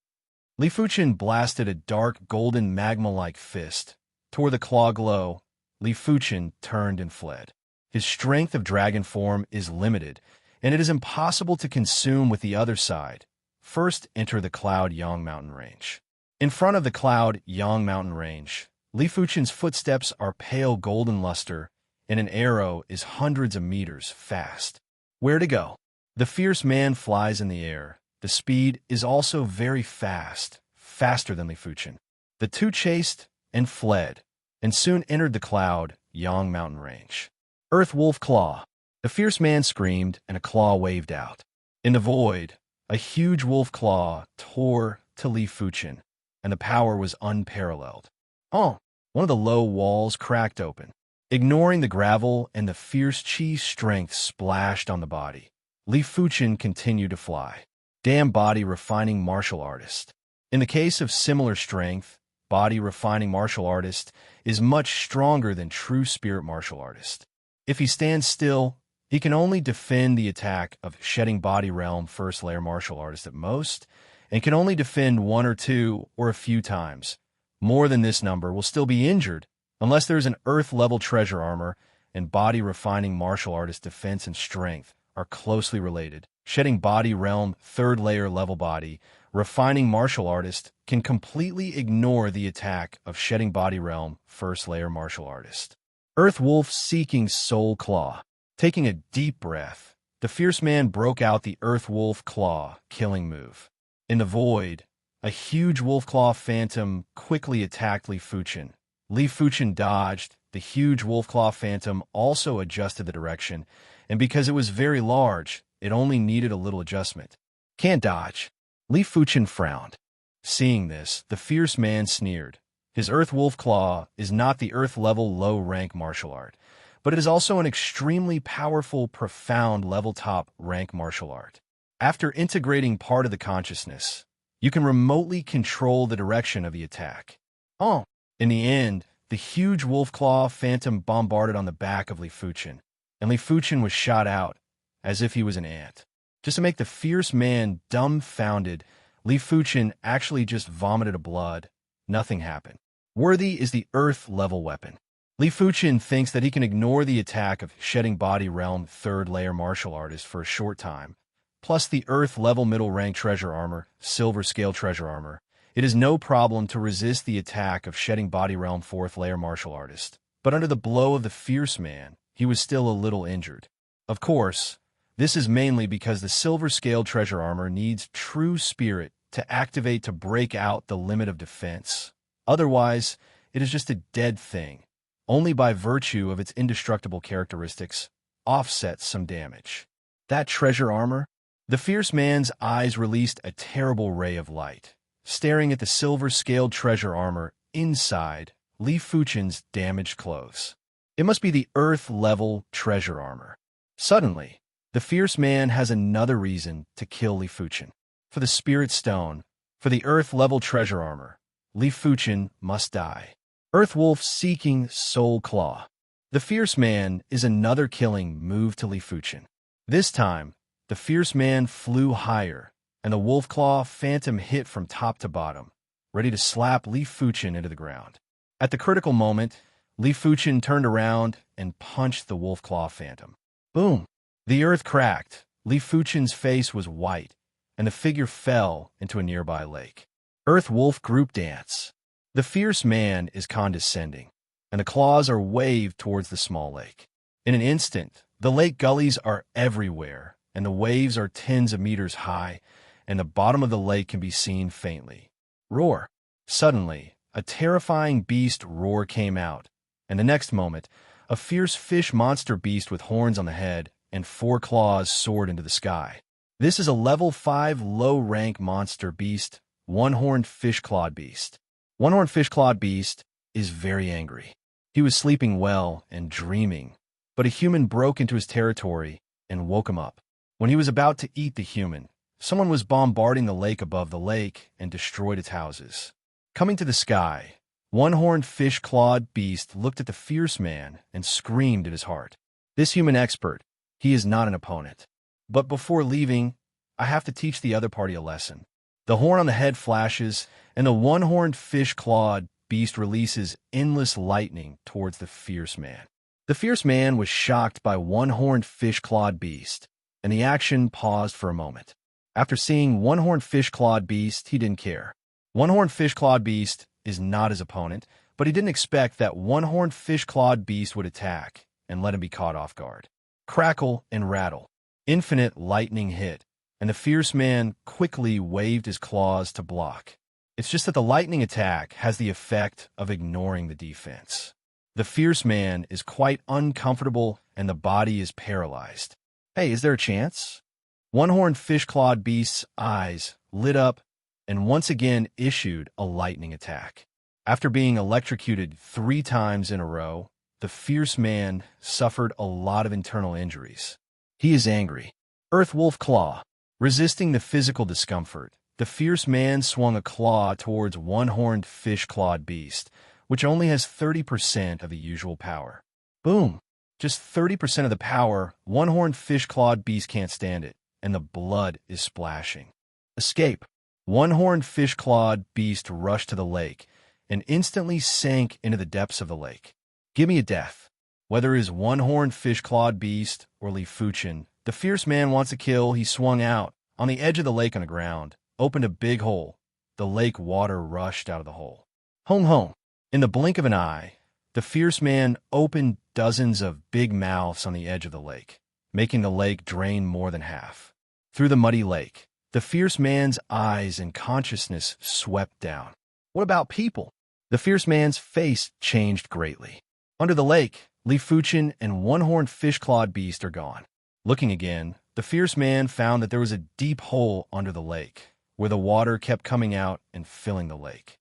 Li Fuchen blasted a dark golden magma-like fist. Tore the claw glow, Li Fuchen turned and fled. His strength of dragon form is limited, and it is impossible to consume with the other side. First, enter the Cloud Yang Mountain Range. In front of the Cloud Yang Mountain Range, Li Fuchen's footsteps are pale golden luster, and an arrow is hundreds of meters fast. Where to go? The Fierce Man flies in the air. The speed is also very fast, faster than Li Fuchen. The two chased and fled, and soon entered the Cloud Yang Mountain Range. Earth Wolf Claw. The Fierce Man screamed, and a claw waved out. In the void, a huge wolf claw tore to Li Fuchen, and the power was unparalleled. Oh, one of the low walls cracked open. Ignoring the gravel and the fierce chi strength splashed on the body, Li Fuchen continued to fly. Damn body refining martial artist. In the case of similar strength, body refining martial artist is much stronger than true spirit martial artist. If he stands still, he can only defend the attack of Shedding Body Realm 1st Layer martial artist at most, and can only defend 1 or 2 or a few times. More than this number will still be injured unless there is an Earth-level treasure armor, and body refining martial artist defense and strength are closely related. Shedding Body Realm 3rd Layer level body refining martial artist can completely ignore the attack of Shedding Body Realm 1st Layer martial artist. Earth Wolf seeking Soul Claw. Taking a deep breath, the Fierce Man broke out the Earth Wolf Claw killing move. In the void, a huge wolf claw phantom quickly attacked Li Fuchen. Li Fuchen dodged. The huge wolf claw phantom also adjusted the direction, and because it was very large, it only needed a little adjustment. Can't dodge. Li Fuchen frowned. Seeing this, the Fierce Man sneered. His Earth Wolf Claw is not the Earth-level low-rank martial art, but it is also an extremely powerful, profound level-top rank martial art. After integrating part of the consciousness, you can remotely control the direction of the attack. Oh, in the end, the huge wolf claw phantom bombarded on the back of Li Fuchen, and Li Fuchen was shot out as if he was an ant. Just to make the Fierce Man dumbfounded, Li Fuchen actually just vomited a blood. Nothing happened. Worthy is the Earth-level weapon. Li Fuchen thinks that he can ignore the attack of Shedding Body Realm 3rd Layer martial artist for a short time, plus the Earth-level middle-rank treasure armor, Silver Scale treasure armor. It is no problem to resist the attack of Shedding Body Realm 4th Layer martial artist. But under the blow of the Fierce Man, he was still a little injured. Of course, this is mainly because the Silver Scale treasure armor needs true spirit to activate to break out the limit of defense. Otherwise, it is just a dead thing. Only by virtue of its indestructible characteristics, offsets some damage. That treasure armor? The fierce man's eyes released a terrible ray of light, staring at the silver-scaled treasure armor inside Li Fuchen's damaged clothes. It must be the Earth-level treasure armor. Suddenly, the fierce man has another reason to kill Li Fuchen. For the Spirit Stone, for the Earth-level treasure armor, Li Fuchen must die. Earth Wolf seeking Soul Claw. The fierce man is another killing move to Li Fuchen. This time, the fierce man flew higher, and the Wolf Claw Phantom hit from top to bottom, ready to slap Li Fuchen into the ground. At the critical moment, Li Fuchen turned around and punched the Wolf Claw Phantom. Boom! The earth cracked, Li Fuchen's face was white, and the figure fell into a nearby lake. Earth-Wolf Group Dance. The fierce man is condescending, and the claws are waved towards the small lake. In an instant, the lake gullies are everywhere, and the waves are tens of meters high, and the bottom of the lake can be seen faintly. Roar! Suddenly, a terrifying beast roar came out, and the next moment, a fierce fish monster beast with horns on the head and 4 claws soared into the sky. This is a level 5 low-rank monster beast, one-horned fish-clawed beast. One-horned fish-clawed beast is very angry. He was sleeping well and dreaming, but a human broke into his territory and woke him up. When he was about to eat the human, someone was bombarding the lake above the lake and destroyed its houses. Coming to the sky, one-horned fish-clawed beast looked at the fierce man and screamed at his heart. This human expert, he is not an opponent. But before leaving, I have to teach the other party a lesson. The horn on the head flashes, and the one-horned fish-clawed beast releases endless lightning towards the fierce man. The fierce man was shocked by one-horned fish-clawed beast, and the action paused for a moment. After seeing one-horned fish-clawed beast, he didn't care. One-horned fish-clawed beast is not his opponent, but he didn't expect that one-horned fish-clawed beast would attack and let him be caught off guard. Crackle and rattle. Infinite lightning hit, and the fierce man quickly waved his claws to block. It's just that the lightning attack has the effect of ignoring the defense. The fierce man is quite uncomfortable, and the body is paralyzed. Hey, is there a chance? One-horned fish-clawed beast's eyes lit up and once again issued a lightning attack. After being electrocuted 3 times in a row, the fierce man suffered a lot of internal injuries. He is angry. Earth Wolf Claw. Resisting the physical discomfort, the fierce man swung a claw towards one-horned fish-clawed beast, which only has 30% of the usual power. Boom! Just 30% of the power, one-horned fish-clawed beast can't stand it, and the blood is splashing. Escape. One-horned fish-clawed beast rushed to the lake and instantly sank into the depths of the lake. Give me a death. Whether it is one-horned fish-clawed beast or Li Fuchen, the fierce man wants a kill. He swung out on the edge of the lake on the ground, opened a big hole. The lake water rushed out of the hole. Home, home. In the blink of an eye, the fierce man opened dozens of big mouths on the edge of the lake, making the lake drain more than half. Through the muddy lake, the fierce man's eyes and consciousness swept down. What about people? The fierce man's face changed greatly. Under the lake, Li Fuchen and one-horned fish-clawed beast are gone. Looking again, the fierce man found that there was a deep hole under the lake, where the water kept coming out and filling the lake.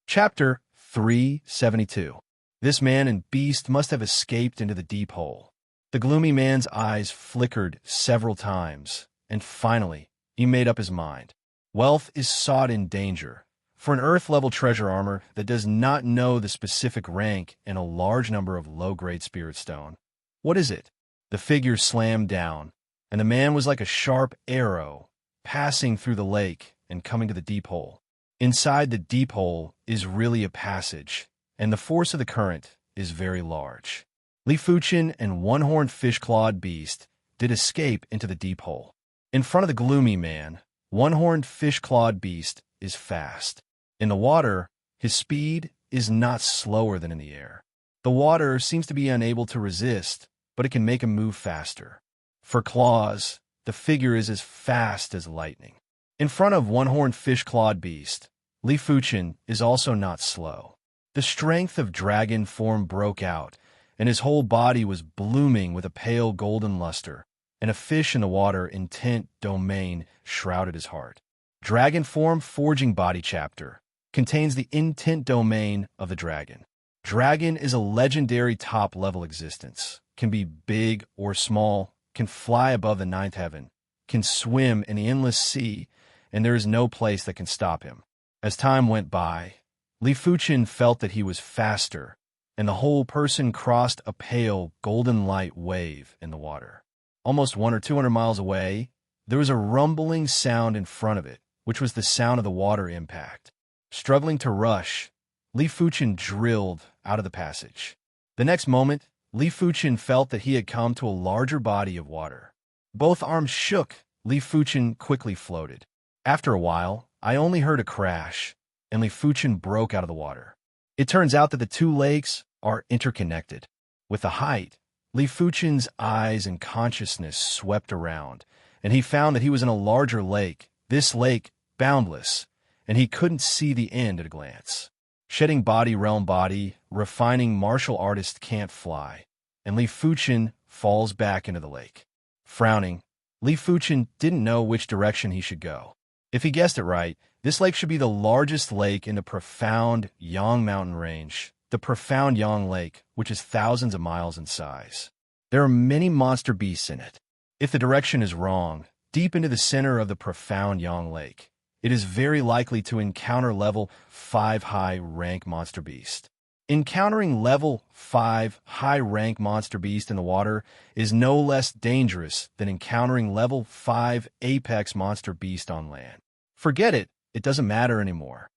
Chapter 372. This man and beast must have escaped into the deep hole. The gloomy man's eyes flickered several times, and finally, he made up his mind. Wealth is sought in danger. For an Earth-level treasure armor that does not know the specific rank and a large number of low-grade spirit stone. What is it? The figure slammed down, and the man was like a sharp arrow, passing through the lake and coming to the deep hole. Inside the deep hole is really a passage, and the force of the current is very large. Li Fuchen and one-horned fish-clawed beast did escape into the deep hole. In front of the gloomy man, one-horned fish-clawed beast is fast. In the water, his speed is not slower than in the air. The water seems to be unable to resist, but it can make him move faster. For claws, the figure is as fast as lightning. In front of one-horned fish-clawed beast, Li Fuchen is also not slow. The strength of dragon form broke out, and his whole body was blooming with a pale golden luster, and a fish in the water intent domain shrouded his heart. Dragon form forging body chapter contains the intent domain of the dragon. Dragon is a legendary top-level existence, can be big or small, can fly above the ninth heaven, can swim in the endless sea, and there is no place that can stop him. As time went by, Li Fuchen felt that he was faster, and the whole person crossed a pale, golden light wave in the water. Almost 100 or 200 miles away, there was a rumbling sound in front of it, which was the sound of the water impact. Struggling to rush, Li Fuchen drilled out of the passage. The next moment, Li Fuchen felt that he had come to a larger body of water. Both arms shook. Li Fuchen quickly floated. After a while, I only heard a crash, and Li Fuchen broke out of the water. It turns out that the two lakes are interconnected. With the height, Li Fuchen's eyes and consciousness swept around, and he found that he was in a larger lake, this lake boundless, and he couldn't see the end at a glance. Shedding body realm body, refining martial artist can't fly, and Li Fuchen falls back into the lake. Frowning, Li Fuchen didn't know which direction he should go. If he guessed it right, this lake should be the largest lake in the profound Yang mountain range, the profound Yang Lake, which is thousands of miles in size. There are many monster beasts in it. If the direction is wrong, deep into the center of the profound Yang Lake, it is very likely to encounter level 5 high-rank monster beast. Encountering level 5 high-rank monster beast in the water is no less dangerous than encountering level 5 apex monster beast on land. Forget it, it doesn't matter anymore.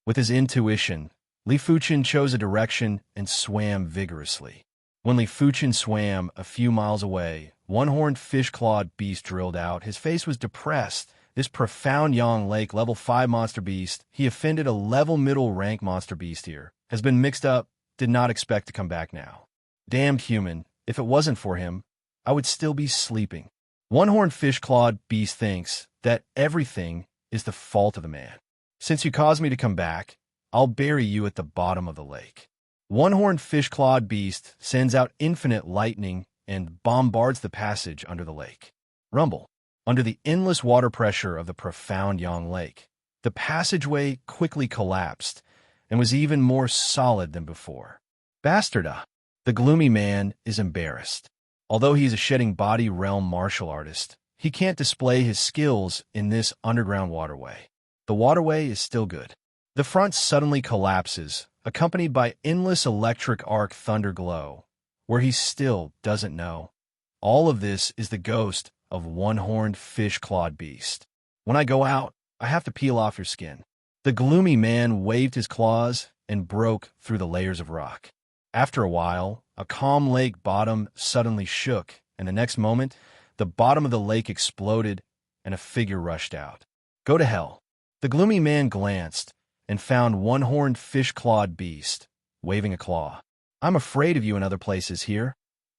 With his intuition, Li Fuchen chose a direction and swam vigorously. When Li Fuchen swam a few miles away, one-horned fish-clawed beast drilled out. His face was depressed. This profound Yang Lake level 5 monster beast, he offended a level middle rank monster beast here, has been mixed up, did not expect to come back now. Damned human, if it wasn't for him, I would still be sleeping. One-horned fish-clawed beast thinks that everything is the fault of the man. Since you caused me to come back, I'll bury you at the bottom of the lake. One-horned fish-clawed beast sends out infinite lightning and bombards the passage under the lake. Rumble. Under the endless water pressure of the profound Yang Lake, the passageway quickly collapsed and was even more solid than before. Bastarda. The gloomy man is embarrassed. Although he is a shedding body realm martial artist, he can't display his skills in this underground waterway. The waterway is still good. The front suddenly collapses, accompanied by endless electric arc thunder glow, where he still doesn't know. All of this is the ghost of one-horned fish-clawed beast. When I go out, I have to peel off your skin. The gloomy man waved his claws and broke through the layers of rock. After a while, a calm lake bottom suddenly shook, and the next moment, the bottom of the lake exploded and a figure rushed out. Go to hell. The gloomy man glanced and found one-horned fish-clawed beast, waving a claw. I'm afraid of you in other places here.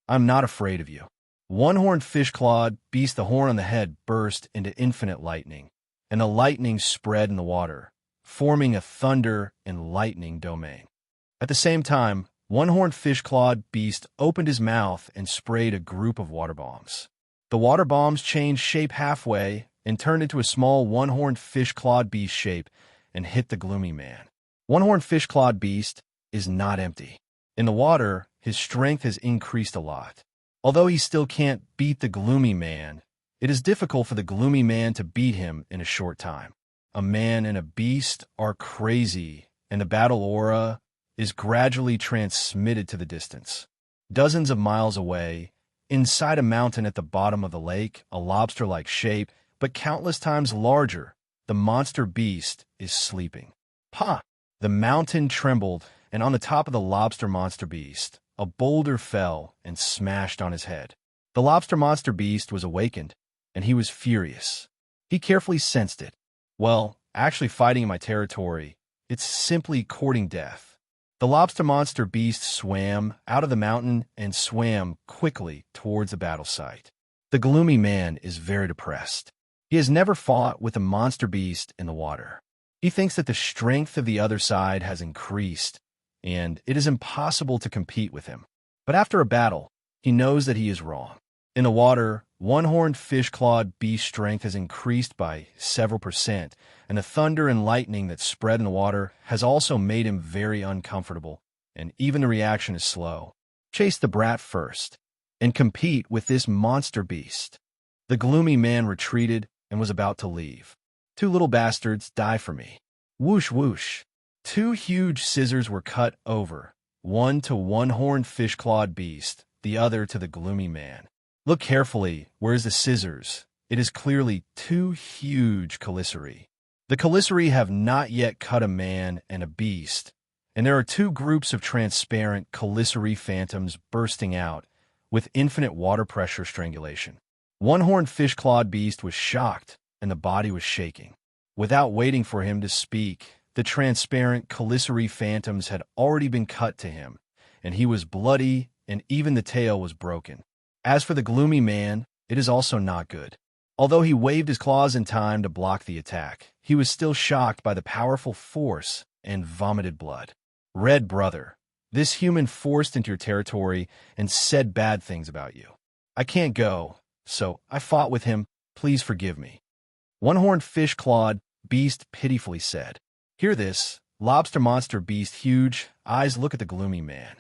I'm not afraid of you. One-horned fish-clawed beast, the horn on the head burst into infinite lightning, and the lightning spread in the water, forming a thunder and lightning domain. At the same time, one-horned fish-clawed beast opened his mouth and sprayed a group of water bombs. The water bombs changed shape halfway and turned into a small one-horned fish-clawed beast shape and hit the gloomy man. One-horned fish-clawed beast is not empty. In the water, his strength has increased a lot. Although he still can't beat the gloomy man, it is difficult for the gloomy man to beat him in a short time. A man and a beast are crazy, and the battle aura is gradually transmitted to the distance. Dozens of miles away, inside a mountain at the bottom of the lake, a lobster-like shape, but countless times larger, the monster beast is sleeping. Ha! The mountain trembled, and on the top of the lobster monster beast, a boulder fell and smashed on his head. The lobster monster beast was awakened, and he was furious. He carefully sensed it. Well, actually fighting in my territory, it's simply courting death. The lobster monster beast swam out of the mountain and swam quickly towards the battle site. The gloomy man is very depressed. He has never fought with a monster beast in the water. He thinks that the strength of the other side has increased, and it is impossible to compete with him. But after a battle, he knows that he is wrong. In the water, one-horned fish-clawed beast strength has increased by several percent, and the thunder and lightning that spread in the water has also made him very uncomfortable, and even the reaction is slow. Chase the brat first, and compete with this monster beast. The gloomy man retreated and was about to leave. Two little bastards, die for me. Whoosh whoosh. Two huge scissors were cut over, one to one-horned fish-clawed beast, the other to the gloomy man. Look carefully, where is the scissors? It is clearly two huge caliceri. The caliceri have not yet cut a man and a beast, and there are two groups of transparent caliceri phantoms bursting out with infinite water pressure strangulation. One-horned fish-clawed beast was shocked, and the body was shaking. Without waiting for him to speak, the transparent caliceri phantoms had already been cut to him, and he was bloody, and even the tail was broken. As for the gloomy man, it is also not good. Although he waved his claws in time to block the attack, he was still shocked by the powerful force and vomited blood. Red brother, this human forced into your territory and said bad things about you. I can't go, so I fought with him. Please forgive me. One-horned fish-clawed beast pitifully said. Hear this, lobster monster beast huge, eyes look at the gloomy man.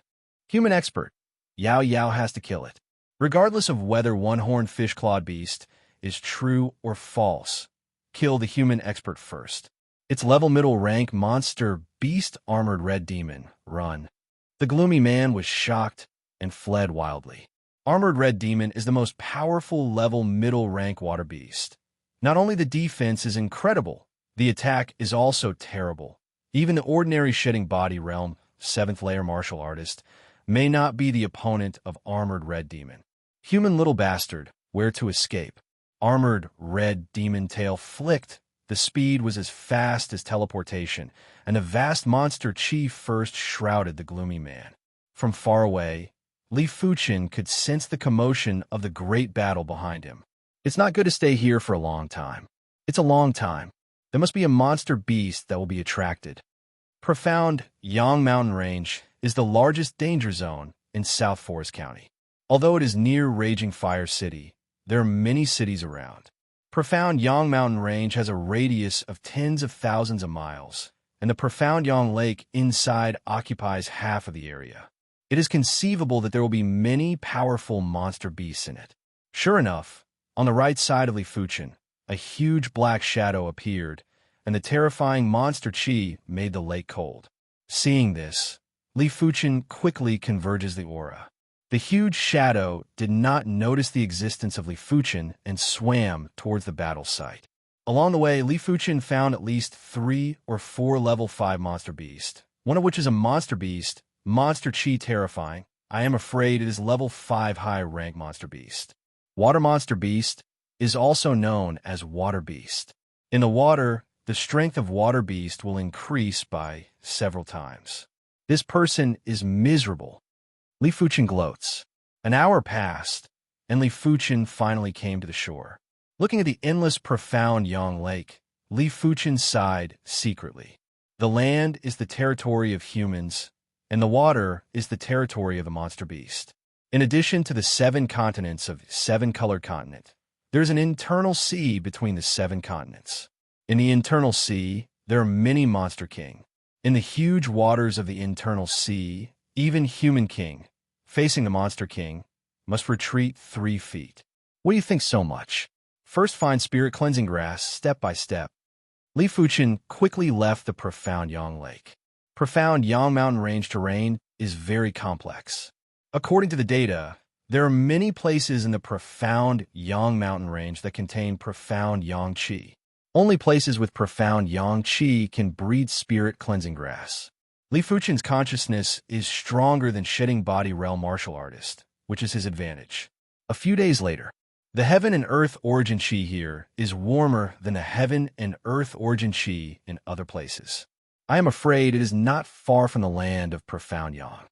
Human expert, Yao Yao has to kill it. Regardless of whether one-horned fish-clawed beast is true or false, kill the human expert first. It's level middle rank monster beast armored red demon, run. The gloomy man was shocked and fled wildly. Armored red demon is the most powerful level middle rank water beast. Not only the defense is incredible, the attack is also terrible. Even the ordinary shedding body realm, 7th layer martial artist, may not be the opponent of armored red demon. Human little bastard, where to escape? Armored red demon tail flicked. The speed was as fast as teleportation, and a vast monster chi first shrouded the gloomy man. From far away, Li Fuchin could sense the commotion of the great battle behind him. It's not good to stay here for a long time. It's a long time. There must be a monster beast that will be attracted. Profound Yang Mountain Range is the largest danger zone in South Forest County. Although it is near Raging Fire City, there are many cities around. Profound Yang Mountain Range has a radius of tens of thousands of miles, and the Profound Yang Lake inside occupies half of the area. It is conceivable that there will be many powerful monster beasts in it. Sure enough, on the right side of Li Fuchin, a huge black shadow appeared, and the terrifying monster chi made the lake cold. Seeing this, Li Fuchin quickly converges the aura. The huge shadow did not notice the existence of Li Fuchin and swam towards the battle site. Along the way, Li Fuchin found at least 3 or 4 level 5 monster beasts, one of which is a monster beast, monster chi terrifying. I am afraid it is level 5 high rank monster beast. Water monster beast is also known as water beast. In the water, the strength of water beast will increase by several times. This person is miserable. Li Fuchin gloats. An hour passed, and Li Fuchin finally came to the shore. Looking at the endless profound Yang Lake, Li Fuchin sighed secretly. The land is the territory of humans, and the water is the territory of the monster beast. In addition to the 7 continents of 7-colored continent, there is an internal sea between the 7 continents. In the internal sea, there are many monster king. In the huge waters of the internal sea, even human king, facing the monster king, must retreat 3 feet. What do you think so much? First find spirit cleansing grass step by step. Li Fuchin quickly left the profound Yang Lake. Profound Yang Mountain Range terrain is very complex. According to the data, there are many places in the profound Yang Mountain Range that contain profound Yang Qi. Only places with profound Yang Qi can breed spirit cleansing grass. Li Fuchin's consciousness is stronger than shedding body realm martial artist, which is his advantage. A few days later, the heaven and earth origin Qi here is warmer than the heaven and earth origin Qi in other places. I am afraid it is not far from the land of profound Yang.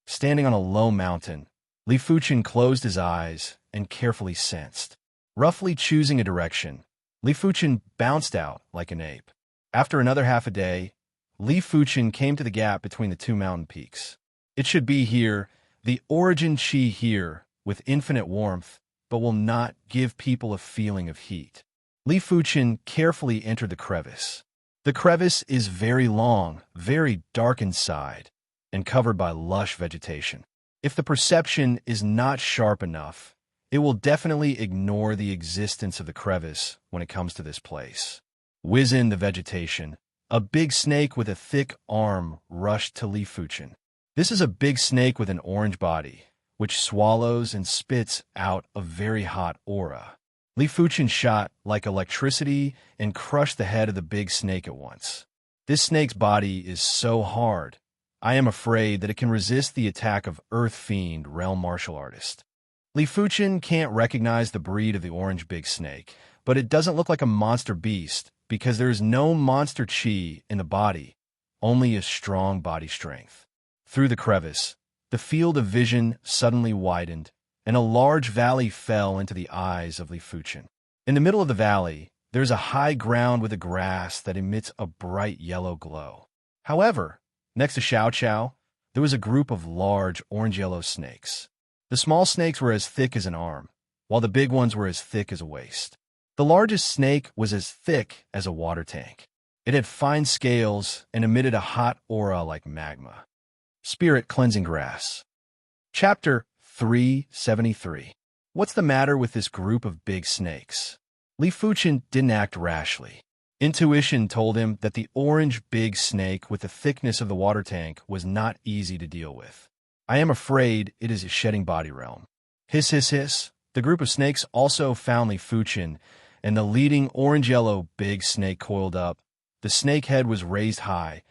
Standing on a low mountain, Li Fuchin closed his eyes and carefully sensed. Roughly choosing a direction, Li Fuchin bounced out like an ape. After another half a day, Li Fuchin came to the gap between the 2 mountain peaks. It should be here, the origin Qi here, with infinite warmth, but will not give people a feeling of heat. Li Fuchen carefully entered the crevice. The crevice is very long, very dark inside, and covered by lush vegetation. If the perception is not sharp enough, it will definitely ignore the existence of the crevice when it comes to this place. Whiz in the vegetation. A big snake with a thick arm rushed to Li Fuchen. This is a big snake with an orange body, which swallows and spits out a very hot aura. Li Fuchen shot like electricity and crushed the head of the big snake at once. This snake's body is so hard, I am afraid that it can resist the attack of Earth Fiend realm martial artist. Li Fuchen can't recognize the breed of the orange big snake, but it doesn't look like a monster beast because there is no monster chi in the body, only a strong body strength. Through the crevice, the field of vision suddenly widened, and a large valley fell into the eyes of Li Fuchen. In the middle of the valley, there's a high ground with a grass that emits a bright yellow glow. However, next to Xiao Qiao, there was a group of large orange-yellow snakes. The small snakes were as thick as an arm, while the big ones were as thick as a waist. The largest snake was as thick as a water tank. It had fine scales and emitted a hot aura like magma. Spirit Cleansing Grass. Chapter 373. What's the matter with this group of big snakes? Li Fuchen didn't act rashly. Intuition told him that the orange big snake with the thickness of the water tank was not easy to deal with. I am afraid it is a shedding body realm. Hiss, hiss, hiss. The group of snakes also found Li Fuchen, and the leading orange-yellow big snake coiled up. The snake head was raised high,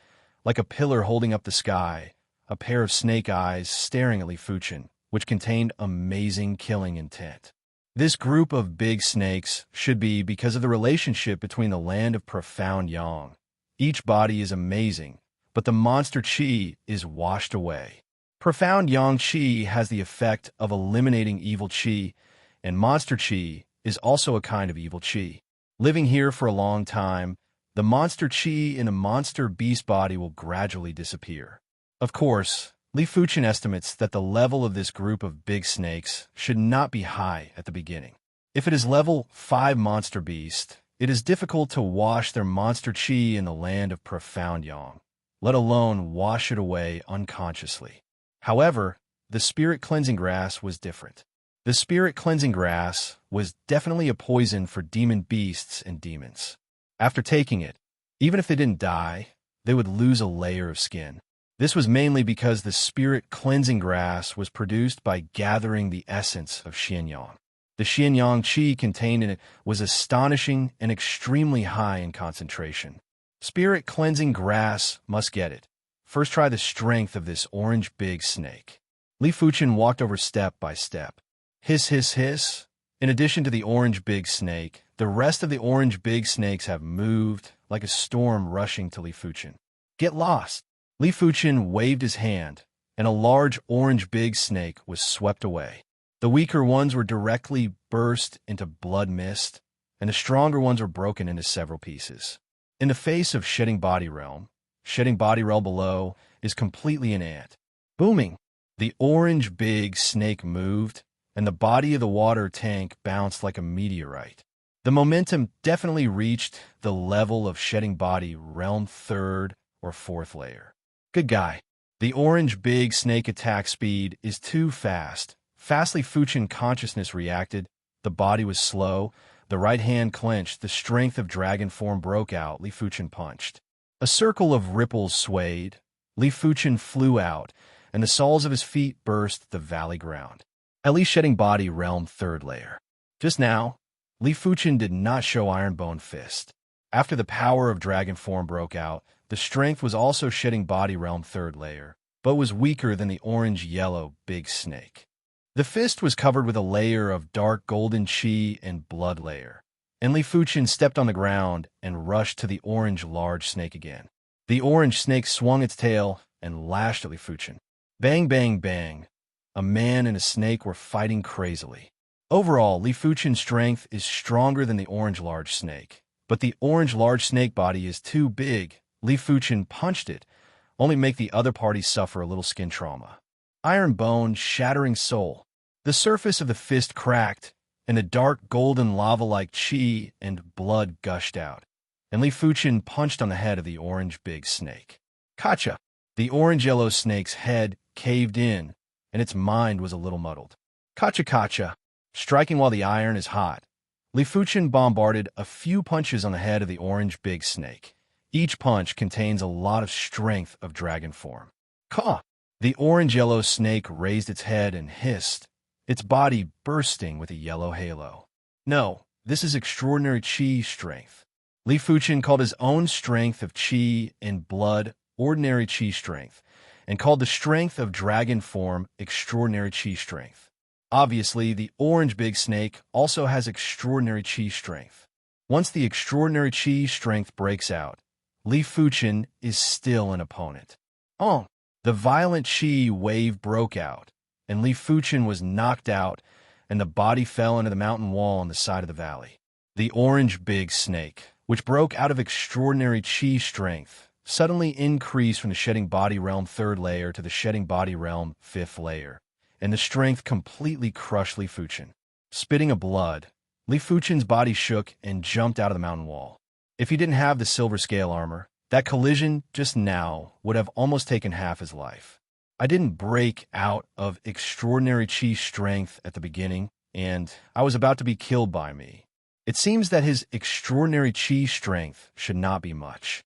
like a pillar holding up the sky, a pair of snake eyes staring at Li Fuchen, which contained amazing killing intent. This group of big snakes should be because of the relationship between the land of profound yang. Each body is amazing, but the monster chi is washed away. Profound yang chi has the effect of eliminating evil chi, and monster chi is also a kind of evil chi. Living here for a long time, the monster chi in a monster beast body will gradually disappear. Of course, Li Fuchen estimates that the level of this group of big snakes should not be high at the beginning. If it is level 5 monster beast, it is difficult to wash their monster chi in the land of profound yang, let alone wash it away unconsciously. However, the spirit cleansing grass was different. The spirit cleansing grass was definitely a poison for demon beasts and demons. After taking it, even if they didn't die, they would lose a layer of skin. This was mainly because the spirit cleansing grass was produced by gathering the essence of Xianyang. The Xianyang chi contained in it was astonishing and extremely high in concentration. Spirit cleansing grass must get it. First try the strength of this orange big snake. Li Fuchen walked over step by step. Hiss, hiss, hiss. In addition to the orange big snake, the rest of the orange big snakes have moved like a storm rushing to Li Fuchen. Get lost. Li Fuchen waved his hand, and a large orange big snake was swept away. The weaker ones were directly burst into blood mist, and the stronger ones were broken into several pieces. In the face of shedding body realm below is completely an ant. Booming! The orange big snake moved, and the body of the water tank bounced like a meteorite. The momentum definitely reached the level of shedding body realm 3rd or 4th layer. Good guy. The orange big snake attack speed is too fast. Fastly Fuchen consciousness reacted. The body was slow. The right hand clenched. The strength of dragon form broke out. Li Fuchen punched. A circle of ripples swayed. Li Fuchen flew out, and the soles of his feet burst the valley ground. At least shedding body realm 3rd layer. Just now, Li Fuchen did not show Iron Bone Fist. After the power of dragon form broke out, the strength was also shedding body realm 3rd layer, but was weaker than the orange-yellow big snake. The fist was covered with a layer of dark golden chi and blood layer, and Li Fuchen stepped on the ground and rushed to the orange large snake again. The orange snake swung its tail and lashed at Li Fuchen. Bang, bang, bang. A man and a snake were fighting crazily. Overall, Li Fuchen's strength is stronger than the orange large snake, but the orange large snake body is too big. Li Fuchen punched it, only make the other party suffer a little skin trauma. Iron bone, shattering soul. The surface of the fist cracked, and the dark golden lava-like chi and blood gushed out, and Li Fuchen punched on the head of the orange big snake. Kacha! The orange-yellow snake's head caved in, and its mind was a little muddled. Kacha kacha! Striking while the iron is hot, Li Fuchen bombarded a few punches on the head of the orange big snake. Each punch contains a lot of strength of dragon form. Caw! The orange-yellow snake raised its head and hissed, its body bursting with a yellow halo. No, this is extraordinary chi strength. Li Fuchen called his own strength of chi and blood ordinary chi strength, and called the strength of dragon form extraordinary chi strength. Obviously, the orange big snake also has extraordinary chi strength. Once the extraordinary chi strength breaks out, Li Fuchen is still an opponent. Oh! The violent chi wave broke out, and Li Fuchen was knocked out, and the body fell into the mountain wall on the side of the valley. The orange big snake, which broke out of extraordinary chi strength, suddenly increased from the shedding body realm 3rd layer to the shedding body realm 5th layer, and the strength completely crushed Li Fuchen. Spitting a blood, Li Fuchen's body shook and jumped out of the mountain wall. If he didn't have the silver scale armor, that collision just now would have almost taken half his life. I didn't break out of extraordinary chi strength at the beginning, and I was about to be killed by me. It seems that his extraordinary chi strength should not be much.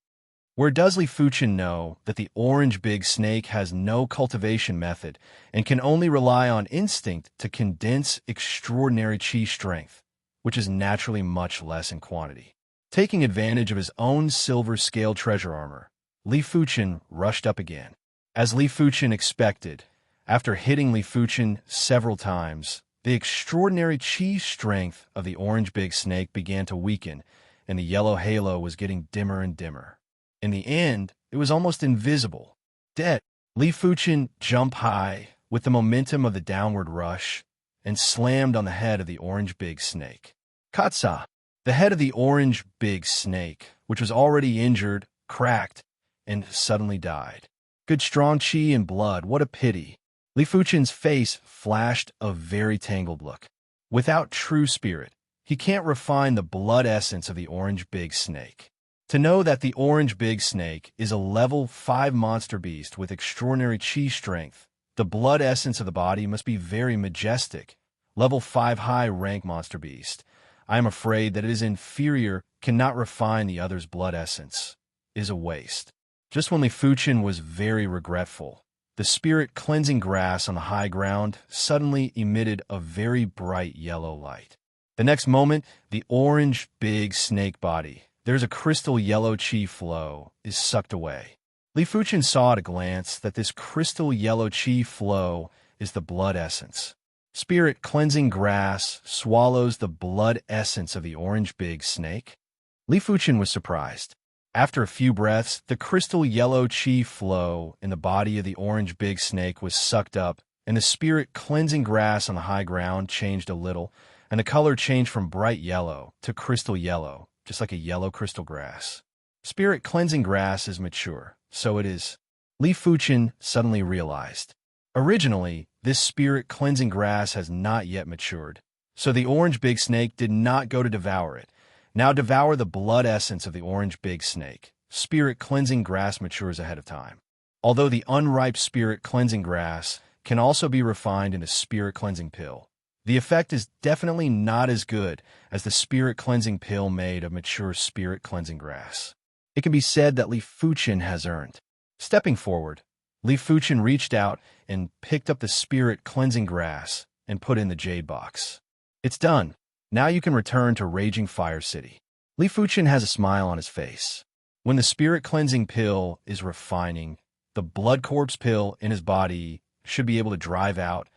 Where does Li Fuchen know that the orange big snake has no cultivation method and can only rely on instinct to condense extraordinary chi strength, which is naturally much less in quantity? Taking advantage of his own silver scale treasure armor, Li Fuchen rushed up again. As Li Fuchen expected, after hitting Li Fuchen several times, the extraordinary chi strength of the orange big snake began to weaken, and the yellow halo was getting dimmer and dimmer. In the end, it was almost invisible. Dead. Li Fuchen jumped high with the momentum of the downward rush and slammed on the head of the orange big snake. Katsa! The head of the orange big snake, which was already injured, cracked, and suddenly died. Good strong chi and blood, what a pity. Li Fuchen's face flashed a very tangled look. Without true spirit, he can't refine the blood essence of the orange big snake. To know that the orange big snake is a level 5 monster beast with extraordinary chi strength, the blood essence of the body must be very majestic. Level 5 high rank monster beast. I am afraid that it is inferior, cannot refine the other's blood essence. Is a waste. Just when Li Fuchen was very regretful, the spirit cleansing grass on the high ground suddenly emitted a very bright yellow light. The next moment, the orange big snake body, there's a crystal yellow chi flow, is sucked away. Li Fuchen saw at a glance that this crystal yellow chi flow is the blood essence. Spirit cleansing grass swallows the blood essence of the orange big snake. Li Fuchen was surprised. After a few breaths, the crystal yellow chi flow in the body of the orange big snake was sucked up, and the spirit cleansing grass on the high ground changed a little, and the color changed from bright yellow to crystal yellow, just like a yellow crystal grass. Spirit cleansing grass is mature, so it is. Li Fuchen suddenly realized. Originally, this spirit cleansing grass has not yet matured, so the orange big snake did not go to devour it. Now devour the blood essence of the orange big snake. Spirit cleansing grass matures ahead of time. Although the unripe spirit cleansing grass can also be refined into spirit cleansing pill, the effect is definitely not as good as the spirit cleansing pill made of mature spirit cleansing grass. It can be said that Li Fuchen has earned. Stepping forward, Li Fuchen reached out and picked up the spirit cleansing grass and put in the jade box. It's done. Now you can return to Raging Fire City. Li Fuchen has a smile on his face. When the spirit cleansing pill is refining, the blood corpse pill in his body should be able to drive out,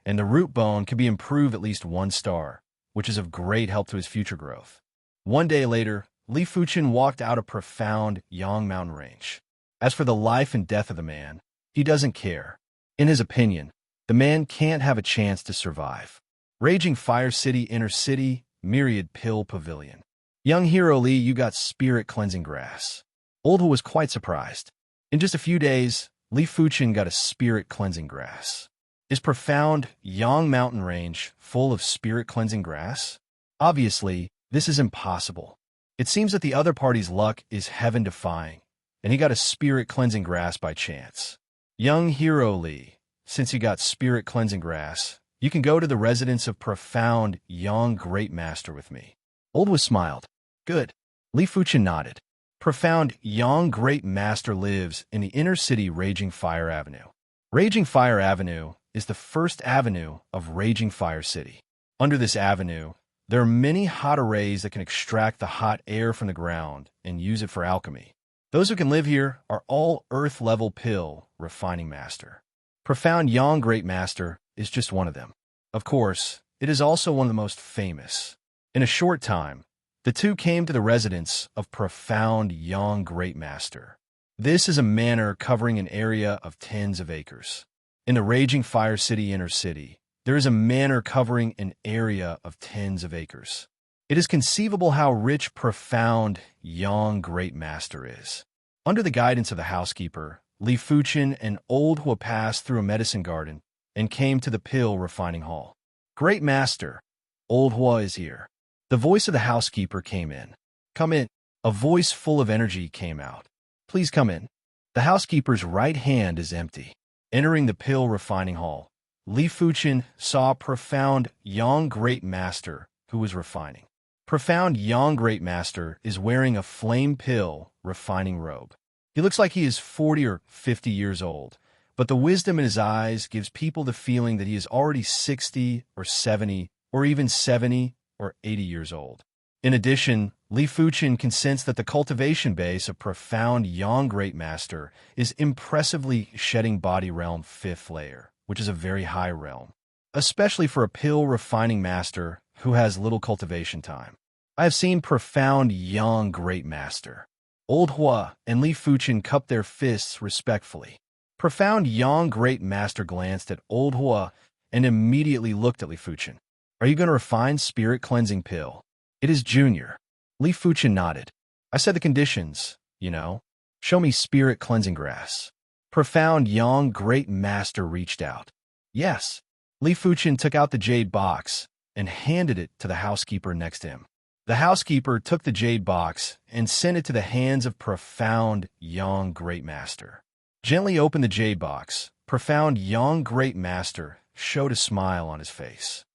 and the root bone can be improved at least 1 star, which is of great help to his future growth. One day later, Li Fuchen walked out a profound Yang mountain range. As for the life and death of the man, he doesn't care. In his opinion, the man can't have a chance to survive. Raging Fire City, Inner City, Myriad Pill Pavilion. Young hero Li, you got spirit cleansing grass. Oldhu was quite surprised. In just a few days, Li Fuchen got a spirit cleansing grass. Is profound Yang mountain range full of spirit-cleansing grass? Obviously, this is impossible. It seems that the other party's luck is heaven-defying, and he got a spirit-cleansing grass by chance. Young Hero Lee, since you got spirit-cleansing grass, you can go to the residence of profound Yang Great Master with me. Old Hua smiled. Good. Li Fuchen nodded. Profound Yang Great Master lives in the inner city Raging Fire Avenue. Raging Fire Avenue is the first avenue of Raging Fire City. Under this avenue, there are many hot arrays that can extract the hot air from the ground and use it for alchemy. Those who can live here are all Earth-level pill refining master. Profound Yang Great Master is just one of them. Of course, it is also one of the most famous. In a short time, the two came to the residence of Profound Yang Great Master. This is a manor covering an area of tens of acres. In the Raging Fire City inner city, there is a manor covering an area of tens of acres. It is conceivable how rich Profound Yang Great Master is. Under the guidance of the housekeeper, Li Fuchen and Old Hua passed through a medicine garden and came to the pill refining hall. Great Master, Old Hua is here. The voice of the housekeeper came in. Come in. A voice full of energy came out. Please come in. The housekeeper's right hand is empty. Entering the pill refining hall, Li Fuchen saw Profound Yang Great Master, who was refining. Profound Yang Great Master is wearing a flame pill refining robe. He looks like he is 40 or 50 years old, but the wisdom in his eyes gives people the feeling that he is already 60 or 70 or even 70 or 80 years old. In addition, Li Fuchen can sense that the cultivation base of Profound Yang Great Master is impressively shedding body realm 5th layer, which is a very high realm, especially for a pill refining master who has little cultivation time. I have seen Profound Yang Great Master. Old Hua and Li Fuchen cupped their fists respectfully. Profound Yang Great Master glanced at Old Hua and immediately looked at Li Fuchen. Are you going to refine spirit cleansing pill? It is Junior. Li Fuchen nodded. I said the conditions, you know. Show me spirit cleansing grass. Profound Yang Great Master reached out. Yes. Li Fuchen took out the jade box and handed it to the housekeeper next to him. The housekeeper took the jade box and sent it to the hands of Profound Yang Great Master. Gently opened the jade box. Profound Yang Great Master showed a smile on his face.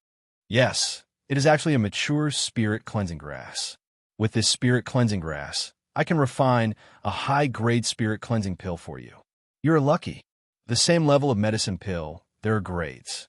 Yes, it is actually a mature spirit cleansing grass. With this spirit cleansing grass, I can refine a high-grade spirit cleansing pill for you. You're lucky. The same level of medicine pill, there are grades.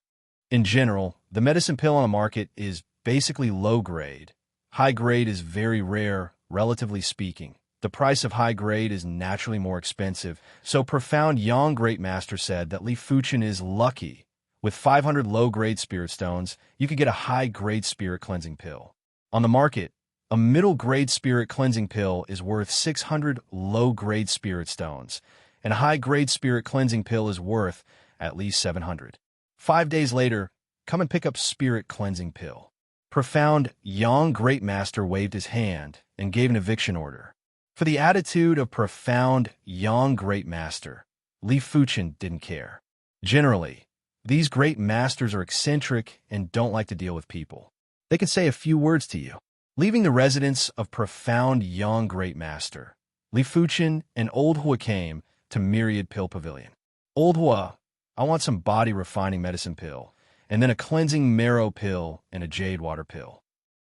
In general, the medicine pill on the market is basically low grade. High grade is very rare, relatively speaking. The price of high grade is naturally more expensive, so Profound Yang Great Master said that Li Fuchen is lucky. With 500 low-grade spirit stones, you could get a high-grade spirit cleansing pill. On the market, a middle-grade spirit cleansing pill is worth 600 low-grade spirit stones, and a high-grade spirit cleansing pill is worth at least 700. 5 days later, come and pick up spirit cleansing pill. Profound Yang Great Master waved his hand and gave an eviction order. For the attitude of Profound Yang Great Master, Li Fuchen didn't care. Generally, these great masters are eccentric and don't like to deal with people. They can say a few words to you. Leaving the residence of Profound Yang Great Master, Li Fuchen and Old Hua came to Myriad Pill Pavilion. Old Hua, I want some body refining medicine pill, and then a cleansing marrow pill and a jade water pill.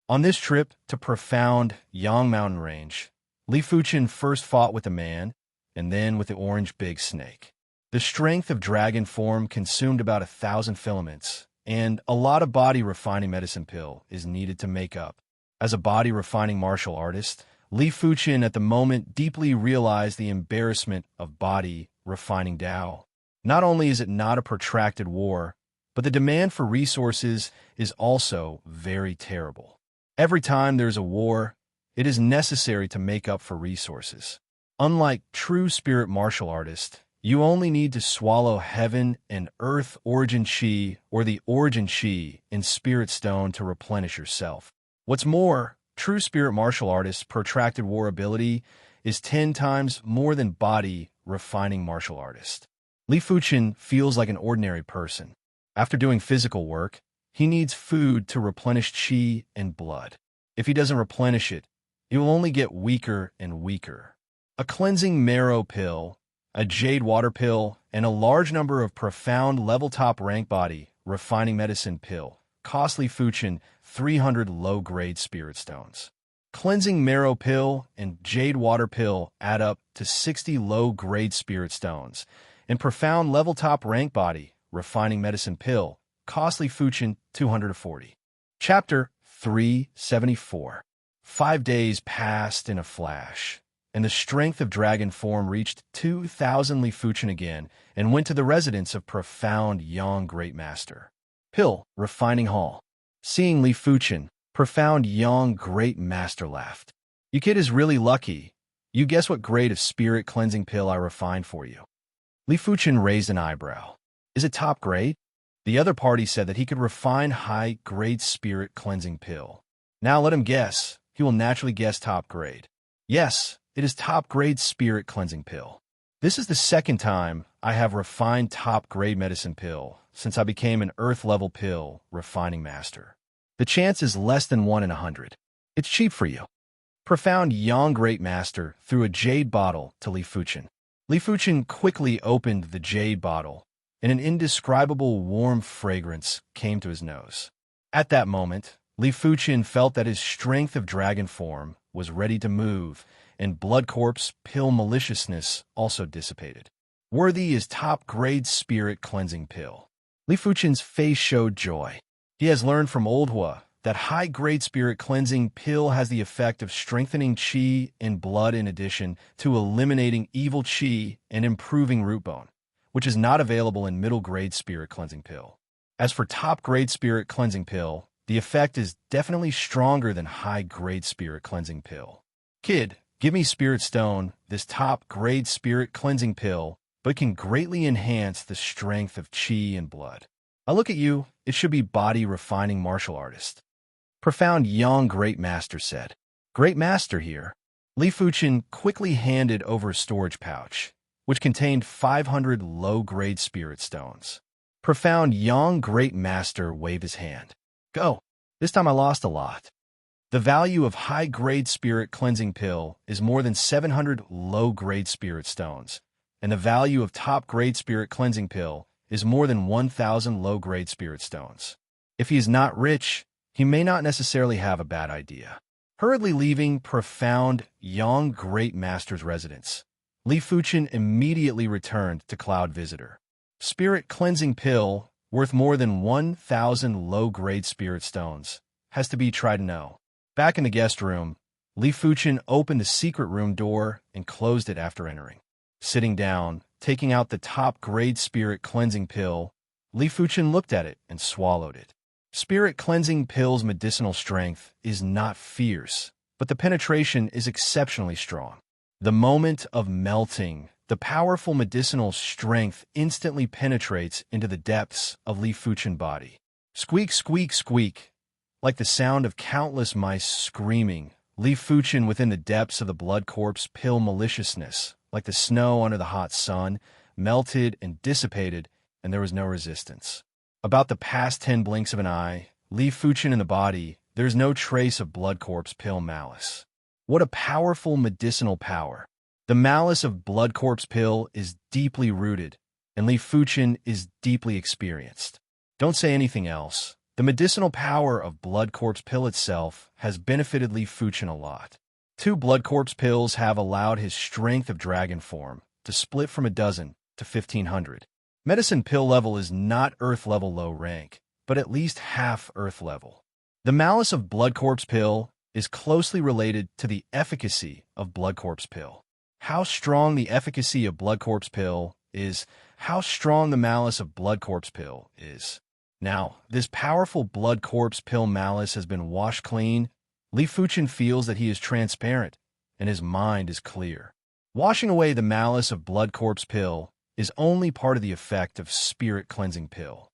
On this trip to Profound Yang Mountain Range, Li Fuchen first fought with the man, and then with the orange big snake. The strength of dragon form consumed about 1,000 filaments, and a lot of body refining medicine pill is needed to make up. As a body refining martial artist, Li Fuchen at the moment deeply realized the embarrassment of body refining Dao. Not only is it not a protracted war, but the demand for resources is also very terrible. Every time there's a war, it is necessary to make up for resources. Unlike true spirit martial artists, you only need to swallow heaven and earth origin chi or the origin chi in spirit stone to replenish yourself. What's more, true spirit martial artists' protracted war ability is 10 times more than body refining martial artist. Li Fuchen feels like an ordinary person. After doing physical work, he needs food to replenish chi and blood. If he doesn't replenish it, he will only get weaker and weaker. A cleansing marrow pill, a jade water pill, and a large number of profound level top rank body refining medicine pill, costly Fuchin 300 low-grade spirit stones. Cleansing marrow pill and jade water pill add up to 60 low-grade spirit stones, and profound level top rank body refining medicine pill, costly Fuchin 240. Chapter 374. 5 days passed in a flash, and the strength of dragon form reached 2,000 Li Fuchin again and went to the residence of profound Yang Great Master. Pill, Refining Hall. Seeing Li Fuchin, profound Yang Great Master laughed. "You kid is really lucky. You guess what grade of spirit cleansing pill I refined for you?" Li Fuchin raised an eyebrow. "Is it top grade?" The other party said that he could refine high-grade spirit cleansing pill. Now let him guess. He will naturally guess top grade. Yes, it is top-grade spirit cleansing pill. This is the second time I have refined top-grade medicine pill since I became an earth-level pill refining master. The chance is less than 1 in 100. It's cheap for you. Profound Yang Great Master threw a jade bottle to Li Fuchin. Li Fuchin quickly opened the jade bottle, and an indescribable warm fragrance came to his nose. At that moment, Li Fuchin felt that his strength of dragon form was ready to move, and blood corpse pill maliciousness also dissipated. Worthy is top-grade spirit cleansing pill. Li Fuchin's face showed joy. He has learned from Old Hua that high-grade spirit cleansing pill has the effect of strengthening chi and blood in addition to eliminating evil chi and improving root bone, which is not available in middle-grade spirit cleansing pill. As for top-grade spirit cleansing pill, the effect is definitely stronger than high-grade spirit cleansing pill. Kid, give me spirit stone, this top-grade spirit cleansing pill, but can greatly enhance the strength of chi and blood. I look at you, it should be body refining martial artist. Profound Yang Great Master said. Great Master here. Li Fuchin quickly handed over a storage pouch, which contained 500 low-grade spirit stones. Profound Yang Great Master waved his hand. Go. This time I lost a lot. The value of high-grade spirit cleansing pill is more than 700 low-grade spirit stones, and the value of top-grade spirit cleansing pill is more than 1,000 low-grade spirit stones. If he is not rich, he may not necessarily have a bad idea. Hurriedly leaving profound Yang Great Master's residence, Li Fuchin immediately returned to Cloud Visitor. Spirit cleansing pill, worth more than 1,000 low-grade spirit stones, has to be tried to know. Back in the guest room, Li Fuchin opened the secret room door and closed it after entering. Sitting down, taking out the top-grade spirit cleansing pill, Li Fuchin looked at it and swallowed it. Spirit cleansing pill's medicinal strength is not fierce, but the penetration is exceptionally strong. The moment of melting, the powerful medicinal strength instantly penetrates into the depths of Li Fuchin's body. Squeak, squeak, squeak. Like the sound of countless mice screaming, Li Fuchin within the depths of the blood corpse pill maliciousness, like the snow under the hot sun, melted and dissipated, and there was no resistance. About the past 10 blinks of an eye, Li Fuchin in the body, there is no trace of blood corpse pill malice. What a powerful medicinal power. The malice of blood corpse pill is deeply rooted, and Li Fuchin is deeply experienced. Don't say anything else. The medicinal power of blood corpse pill itself has benefited Li Fuchin a lot. 2 blood corpse pills have allowed his strength of dragon form to split from a dozen to 1,500. Medicine pill level is not Earth level low rank, but at least half Earth level. The malice of blood corpse pill is closely related to the efficacy of blood corpse pill. How strong the efficacy of blood corpse pill is, how strong the malice of blood corpse pill is. Now, this powerful blood corpse pill malice has been washed clean. Li Fuchin feels that he is transparent, and his mind is clear. Washing away the malice of blood corpse pill is only part of the effect of spirit cleansing pill.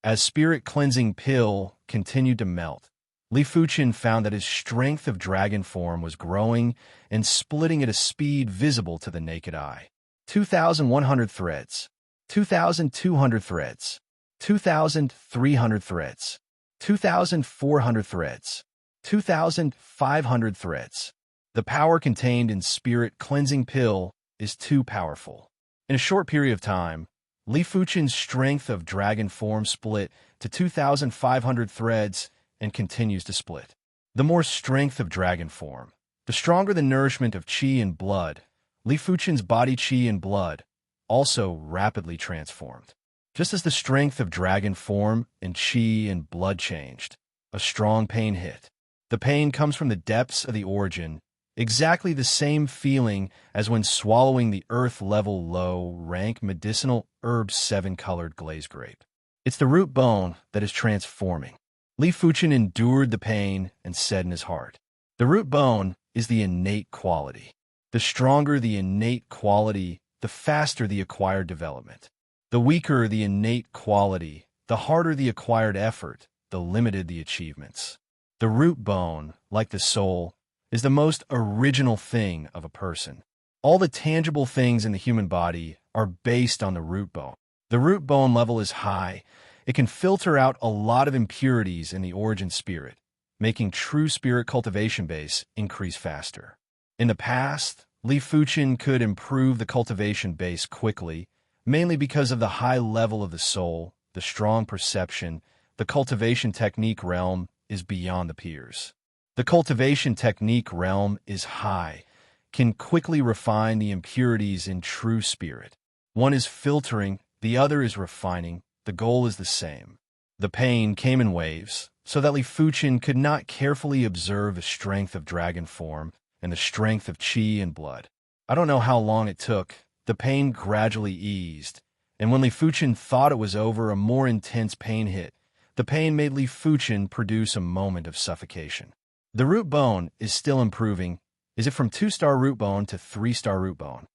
As spirit cleansing pill continued to melt, Li Fuchin found that his strength of dragon form was growing and splitting at a speed visible to the naked eye. 2,100 threads. 2,200 threads. 2,300 threads, 2,400 threads, 2,500 threads. The power contained in Spirit Cleansing Pill is too powerful. In a short period of time, Li Fuchen's strength of dragon form split to 2,500 threads and continues to split. The more strength of dragon form, the stronger the nourishment of qi and blood. Li Fuchen's body qi and blood also rapidly transformed. Just as the strength of dragon form and qi and blood changed, a strong pain hit. The pain comes from the depths of the origin, exactly the same feeling as when swallowing the earth-level low-rank medicinal herb 7-colored glazed grape. It's the root bone that is transforming. Li Fuchen endured the pain and said in his heart, "The root bone is the innate quality. The stronger the innate quality, the faster the acquired development. The weaker the innate quality, the harder the acquired effort, the limited the achievements. The root bone, like the soul, is the most original thing of a person. All the tangible things in the human body are based on the root bone. The root bone level is high. It can filter out a lot of impurities in the origin spirit, making true spirit cultivation base increase faster. In the past, Li Fuchen could improve the cultivation base quickly, mainly because of the high level of the soul, the strong perception. The cultivation technique realm is beyond the peers. The cultivation technique realm is high, can quickly refine the impurities in true spirit. One is filtering, the other is refining. The goal is the same. The pain came in waves, so that Li Fuchen could not carefully observe the strength of dragon form and the strength of qi and blood. I don't know how long it took. The pain gradually eased, and when Li Fuchen thought it was over, a more intense pain hit. The pain made Li Fuchen produce a moment of suffocation. The root bone is still improving. Is it from 2-star root bone to 3-star root bone?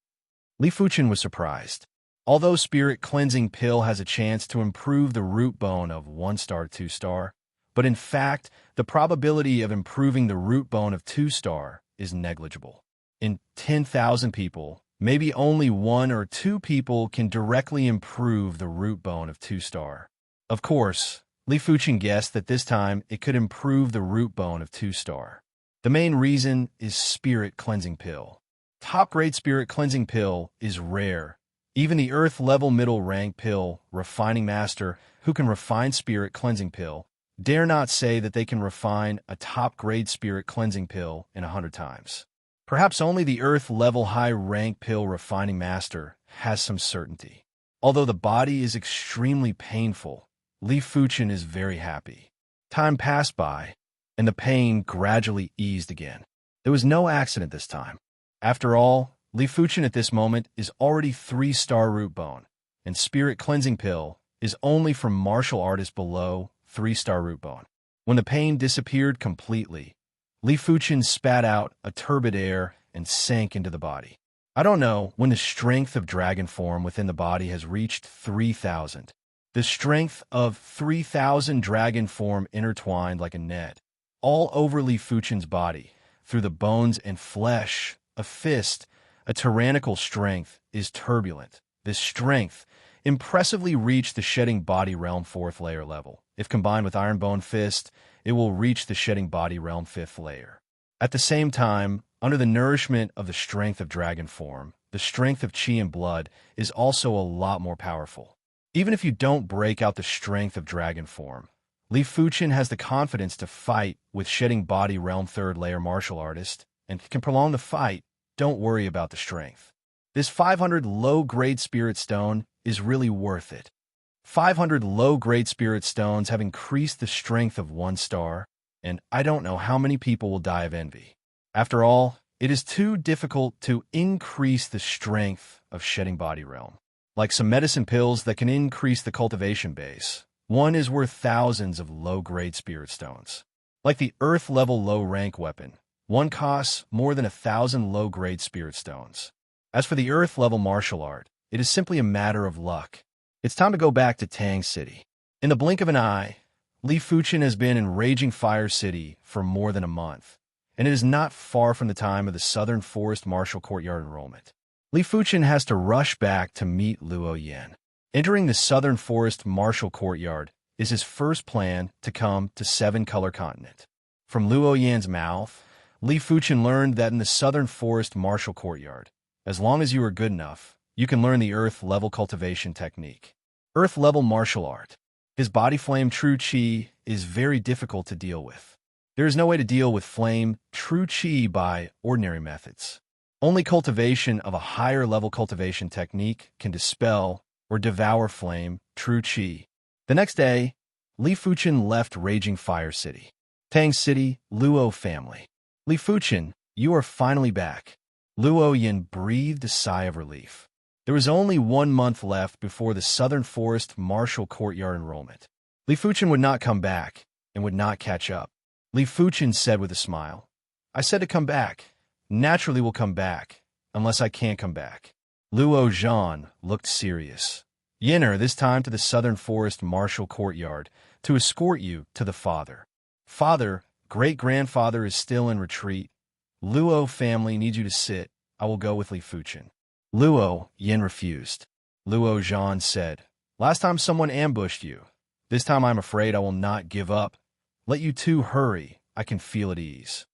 Li Fuchen was surprised. Although Spirit Cleansing Pill has a chance to improve the root bone of 1-star, 2-star, but in fact, the probability of improving the root bone of 2-star is negligible. In 10,000 people, maybe only 1 or 2 people can directly improve the root bone of 2-star. Of course, Li Fuchen guessed that this time it could improve the root bone of 2-star. The main reason is Spirit Cleansing Pill. Top-grade Spirit Cleansing Pill is rare. Even the Earth-level middle-rank pill, Refining Master, who can refine Spirit Cleansing Pill, dare not say that they can refine a top-grade Spirit Cleansing Pill in 100 times. Perhaps only the Earth-level high-rank pill Refining Master has some certainty. Although the body is extremely painful, Li Fuchen is very happy. Time passed by, and the pain gradually eased again. There was no accident this time. After all, Li Fuchen at this moment is already 3-star root bone, and Spirit Cleansing Pill is only from martial artists below 3-star root bone. When the pain disappeared completely, Li Fuchen spat out a turbid air and sank into the body. I don't know when the strength of dragon form within the body has reached 3,000. The strength of 3,000 dragon form intertwined like a net, all over Li Fuchen's body, through the bones and flesh. A fist, a tyrannical strength, is turbulent. This strength impressively reached the shedding body realm 4th layer level. If combined with Iron Bone Fist, it will reach the shedding body realm 5th layer. At the same time, under the nourishment of the strength of dragon form, the strength of qi and blood is also a lot more powerful. Even if you don't break out the strength of dragon form, Li Fuchen has the confidence to fight with shedding body realm 3rd layer martial artist and can prolong the fight. Don't worry about the strength. This 500 low-grade spirit stone is really worth it. 500 low-grade spirit stones have increased the strength of 1-star, and I don't know how many people will die of envy. After all, it is too difficult to increase the strength of shedding body realm. Like some medicine pills that can increase the cultivation base, one is worth thousands of low-grade spirit stones. Like the earth-level low-rank weapon, one costs more than 1,000 low-grade spirit stones. As for the earth-level martial art, it is simply a matter of luck. It's time to go back to Tang City. In the blink of an eye, Li Fuchen has been in Raging Fire City for more than a month, and it is not far from the time of the Southern Forest Martial Courtyard enrollment. Li Fuchen has to rush back to meet Luo Yan. Entering the Southern Forest Martial Courtyard is his first plan to come to Seven Color Continent. From Luo Yan's mouth, Li Fuchen learned that in the Southern Forest Martial Courtyard, as long as you are good enough, you can learn the Earth-level cultivation technique. Earth-level martial art. His body flame true chi is very difficult to deal with. There is no way to deal with flame true chi by ordinary methods. Only cultivation of a higher-level cultivation technique can dispel or devour flame true chi. The next day, Li Fuchen left Raging Fire City. Tang City, Luo family. Li Fuchen, you are finally back. Luo Yin breathed a sigh of relief. There was only 1 month left before the Southern Forest Martial Courtyard enrollment. Li Fuchen would not come back and would not catch up. Li Fuchen said with a smile, I said to come back. Naturally will come back, unless I can't come back. Luo Zhan looked serious. Yinner, this time to the Southern Forest Martial Courtyard, to escort you to the father. Father, great-grandfather is still in retreat. Luo family needs you to sit. I will go with Li Fuchen. Luo, Yin refused. Luo Zhan said, Last time someone ambushed you. This time I'm afraid I will not give up. Let you two hurry. I can feel at ease.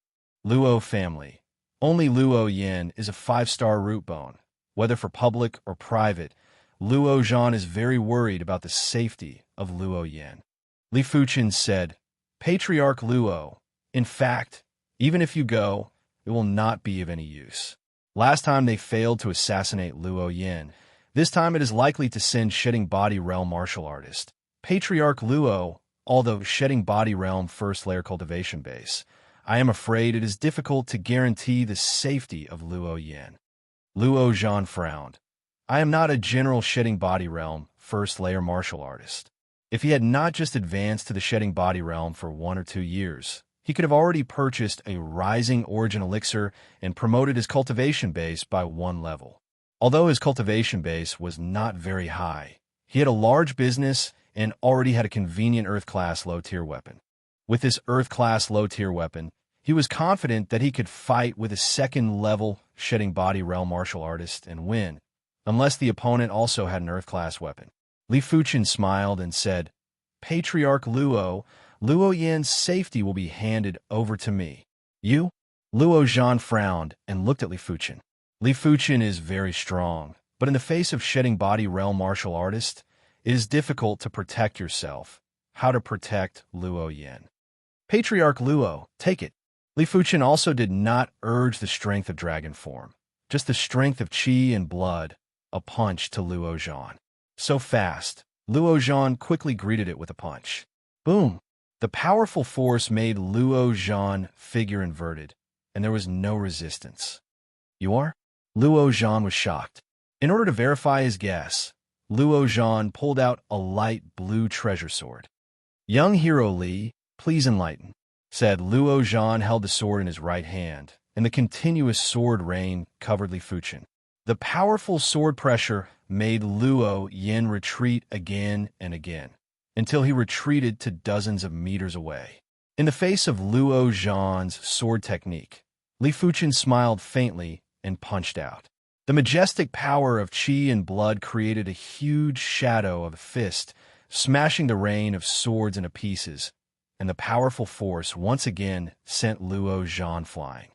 Luo family. Only Luo Yin is a 5-star root bone. Whether for public or private, Luo Zhan is very worried about the safety of Luo Yin. Li Fuchen said, Patriarch Luo, in fact, even if you go, it will not be of any use. Last time they failed to assassinate Luo Yin. This time it is likely to send Shedding Body Realm martial artist. Patriarch Luo, although Shedding Body Realm first layer cultivation base, I am afraid it is difficult to guarantee the safety of Luo Yin. Luo Zhan frowned. I am not a general Shedding Body Realm first layer martial artist. If he had not just advanced to the Shedding Body Realm for 1 or 2 years, he could have already purchased a Rising Origin Elixir and promoted his cultivation base by 1 level. Although his cultivation base was not very high, he had a large business and already had a convenient Earth-class low-tier weapon. With this Earth-class low-tier weapon, he was confident that he could fight with a 2nd-level Shedding Body Realm martial artist and win, unless the opponent also had an Earth-class weapon. Li Fuchen smiled and said, Patriarch Luo, Luo Yin's safety will be handed over to me. You? Luo Zhan frowned and looked at Li Fuchen. Li Fuchen is very strong, but in the face of Shedding Body Realm martial artist, it is difficult to protect yourself. How to protect Luo Yin? Patriarch Luo, take it. Li Fuchen also did not urge the strength of dragon form, just the strength of qi and blood, a punch to Luo Zhan. So fast, Luo Zhan quickly greeted it with a punch. Boom! The powerful force made Luo Zhan figure inverted, and there was no resistance. You are? Luo Zhan was shocked. In order to verify his guess, Luo Zhan pulled out a light blue treasure sword. Young hero Li, please enlighten, said. Luo Zhan held the sword in his right hand, and the continuous sword rain covered Li Fuchen. The powerful sword pressure made Luo Yin retreat again and again, until he retreated to dozens of meters away. In the face of Luo Zhan's sword technique, Li Fuchen smiled faintly and punched out. The majestic power of qi and blood created a huge shadow of a fist, smashing the rain of swords into pieces, and the powerful force once again sent Luo Zhan flying.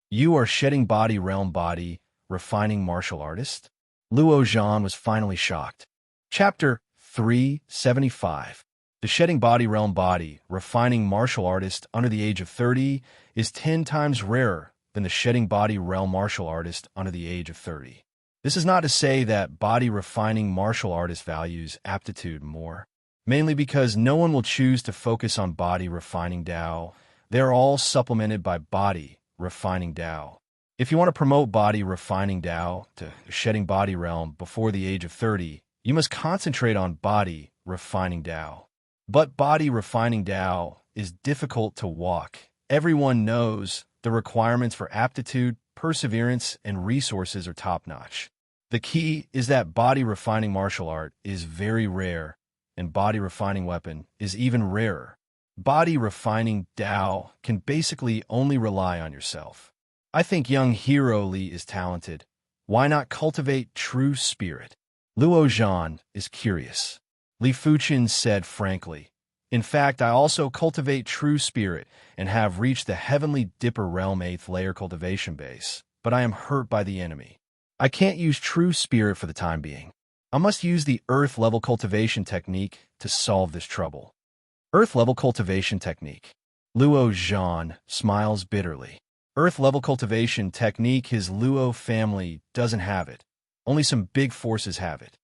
You are Shedding Body Realm Body, refining martial artist? Luo Zhan was finally shocked. Chapter 375. The Shedding Body Realm Body, refining martial artist under the age of 30, is 10 times rarer than the Shedding Body Realm martial artist under the age of 30. This is not to say that body refining martial artist values aptitude more, mainly because no one will choose to focus on body refining Dao. They are all supplemented by body refining Dao. If you want to promote body refining Dao to the Shedding Body Realm before the age of 30, you must concentrate on body refining Dao. But body refining Dao is difficult to walk. Everyone knows the requirements for aptitude, perseverance, and resources are top-notch. The key is that body refining martial art is very rare, and body refining weapon is even rarer. Body refining Dao can basically only rely on yourself. I think young hero Li is talented. Why not cultivate true spirit? Luo Zhan is curious. Li Fuchen said frankly, "In fact, I also cultivate true spirit and have reached the heavenly dipper realm 8th layer cultivation base, but I am hurt by the enemy. I can't use true spirit for the time being. I must use the earth-level cultivation technique to solve this trouble." Earth-level cultivation technique. Luo Zhan smiles bitterly. Earth-level cultivation technique. His Luo family doesn't have it. Only some big forces have it.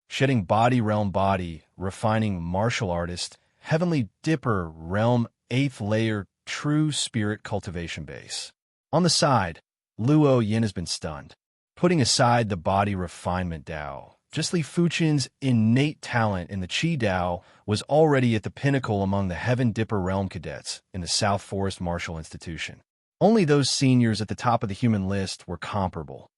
Shedding body realm body, refining martial artist, heavenly dipper realm 8th layer true spirit cultivation base. On the side, Luo Yin has been stunned. Putting aside the body refinement Dao, just Li Fuchen's innate talent in the Qi Dao was already at the pinnacle among the Heaven Dipper Realm cadets in the South Forest Martial Institution. Only those seniors at the top of the human list were comparable.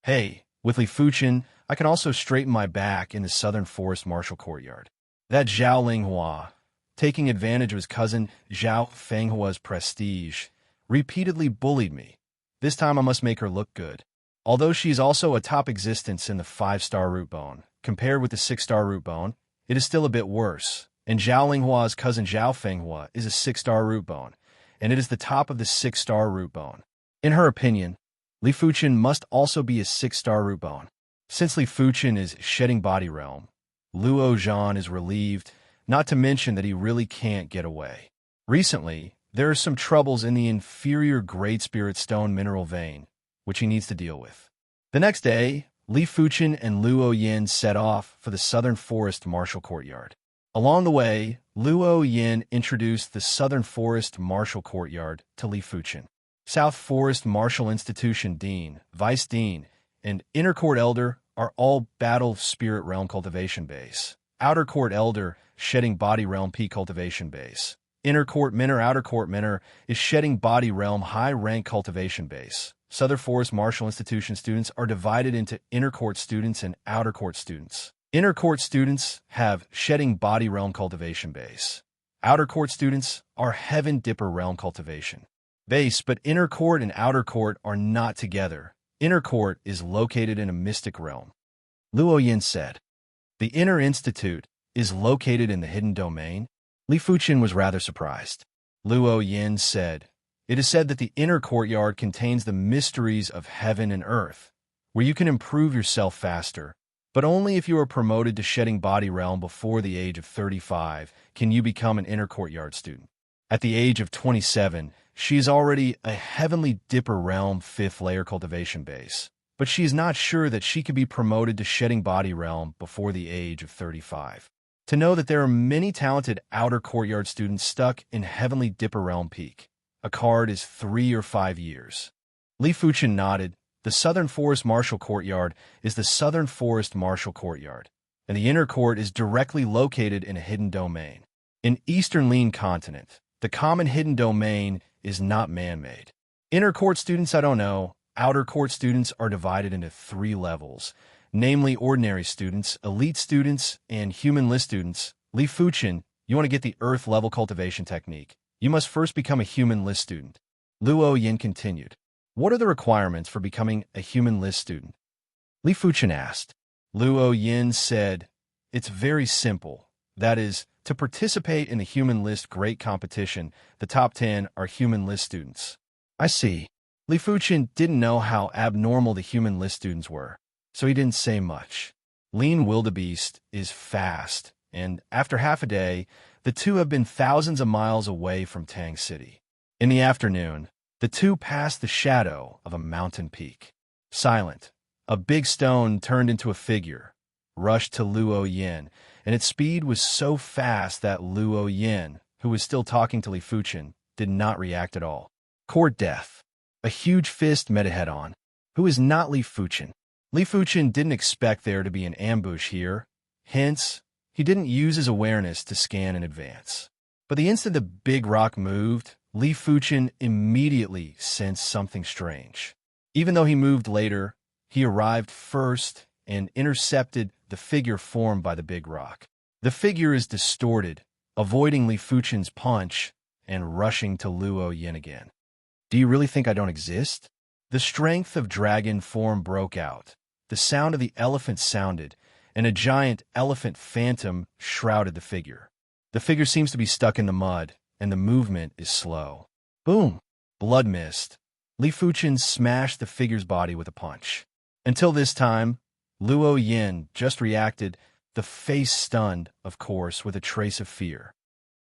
Hey, with Li Fuchen, I can also straighten my back in the Southern Forest Martial Courtyard. That Zhao Linghua, taking advantage of his cousin Zhao Fenghua's prestige, repeatedly bullied me. This time I must make her look good. Although she is also a top existence in the 5-star root bone, compared with the 6-star root bone, it is still a bit worse. And Zhao Linghua's cousin Zhao Fenghua is a 6-star root bone, and it is the top of the 6-star root bone. In her opinion, Li Fuchen must also be a 6-star root bone. Since Li Fuchen is shedding body realm, Luo Zhan is relieved, not to mention that he really can't get away. Recently, there are some troubles in the inferior Great Spirit Stone mineral vein, which he needs to deal with. The next day, Li Fuchen and Luo Yin set off for the Southern Forest Martial Courtyard. Along the way, Luo Yin introduced the Southern Forest Martial Courtyard to Li Fuchen. South Forest Martial Institution Dean, Vice Dean, and Inner Court Elder are all Battle Spirit Realm Cultivation Base. Outer Court Elder, Shedding Body Realm P Cultivation Base. Inner Court Minor, Outer Court Minor is Shedding Body Realm High Rank Cultivation Base. Southern Forest Martial Institution students are divided into Inner Court students and Outer Court students. Inner Court students have Shedding Body Realm Cultivation Base. Outer Court students are Heaven Dipper Realm Cultivation Base, but Inner Court and Outer Court are not together. Inner Court is located in a mystic realm. Luo Yin said, "The Inner Institute is located in the hidden domain." Li Fuchen was rather surprised. Luo Yin said, "It is said that the inner courtyard contains the mysteries of heaven and earth, where you can improve yourself faster, but only if you are promoted to shedding body realm before the age of 35 can you become an inner courtyard student. At the age of 27, she is already a heavenly dipper realm 5th layer cultivation base, but she is not sure that she can be promoted to shedding body realm before the age of 35. To know that there are many talented outer courtyard students stuck in heavenly dipper realm peak. A card is 3 or 5 years." Li Fuchen nodded. The Southern Forest Martial Courtyard is the Southern Forest Martial Courtyard, and the inner court is directly located in a hidden domain. In Eastern Lean Continent, the common hidden domain is not man-made. Inner court students, I don't know. Outer court students are divided into 3 levels, namely ordinary students, elite students, and human list students. Li Fuchen, you want to get the earth level cultivation technique. You must first become a human list student. Luo Yin continued. What are the requirements for becoming a human list student? Li Fuchen asked. Luo Yin said, it's very simple. That is, to participate in the human list great competition, the top 10 are human list students. I see. Li Fuchen didn't know how abnormal the human list students were, so he didn't say much. Lean Wildebeest is fast, and after half a day, the two have been thousands of miles away from Tang City. In the afternoon, the two passed the shadow of a mountain peak. Silent, a big stone turned into a figure, rushed to Luo Yin, and its speed was so fast that Luo Yin, who was still talking to Li Fuchen, did not react at all. Court death. A huge fist met it head-on. Who is not Li Fuchen? Li Fuchen didn't expect there to be an ambush here. Hence, he didn't use his awareness to scan in advance. But the instant the big rock moved, Li Fuchen immediately sensed something strange. Even though he moved later, he arrived first and intercepted the figure formed by the big rock. The figure is distorted, avoiding Li Fuchen's punch and rushing to Luo Yin again. Do you really think I don't exist? The strength of dragon form broke out. The sound of the elephant sounded, and a giant elephant phantom shrouded the figure. The figure seems to be stuck in the mud, and the movement is slow. Boom! Blood mist. Li Fuchen smashed the figure's body with a punch. Until this time, Luo Yin just reacted, the face stunned, of course, with a trace of fear.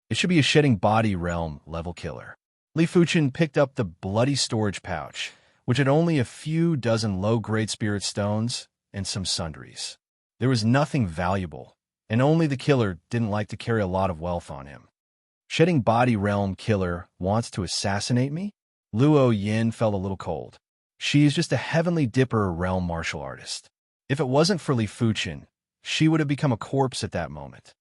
It should be a shedding body realm level killer. Li Fuchen picked up the bloody storage pouch, which had only a few dozen low-grade spirit stones and some sundries. There was nothing valuable, and only the killer didn't like to carry a lot of wealth on him. Shedding body realm killer wants to assassinate me? Luo Yin felt a little cold. She is just a heavenly dipper realm martial artist. If it wasn't for Li Fuchen, she would have become a corpse at that moment.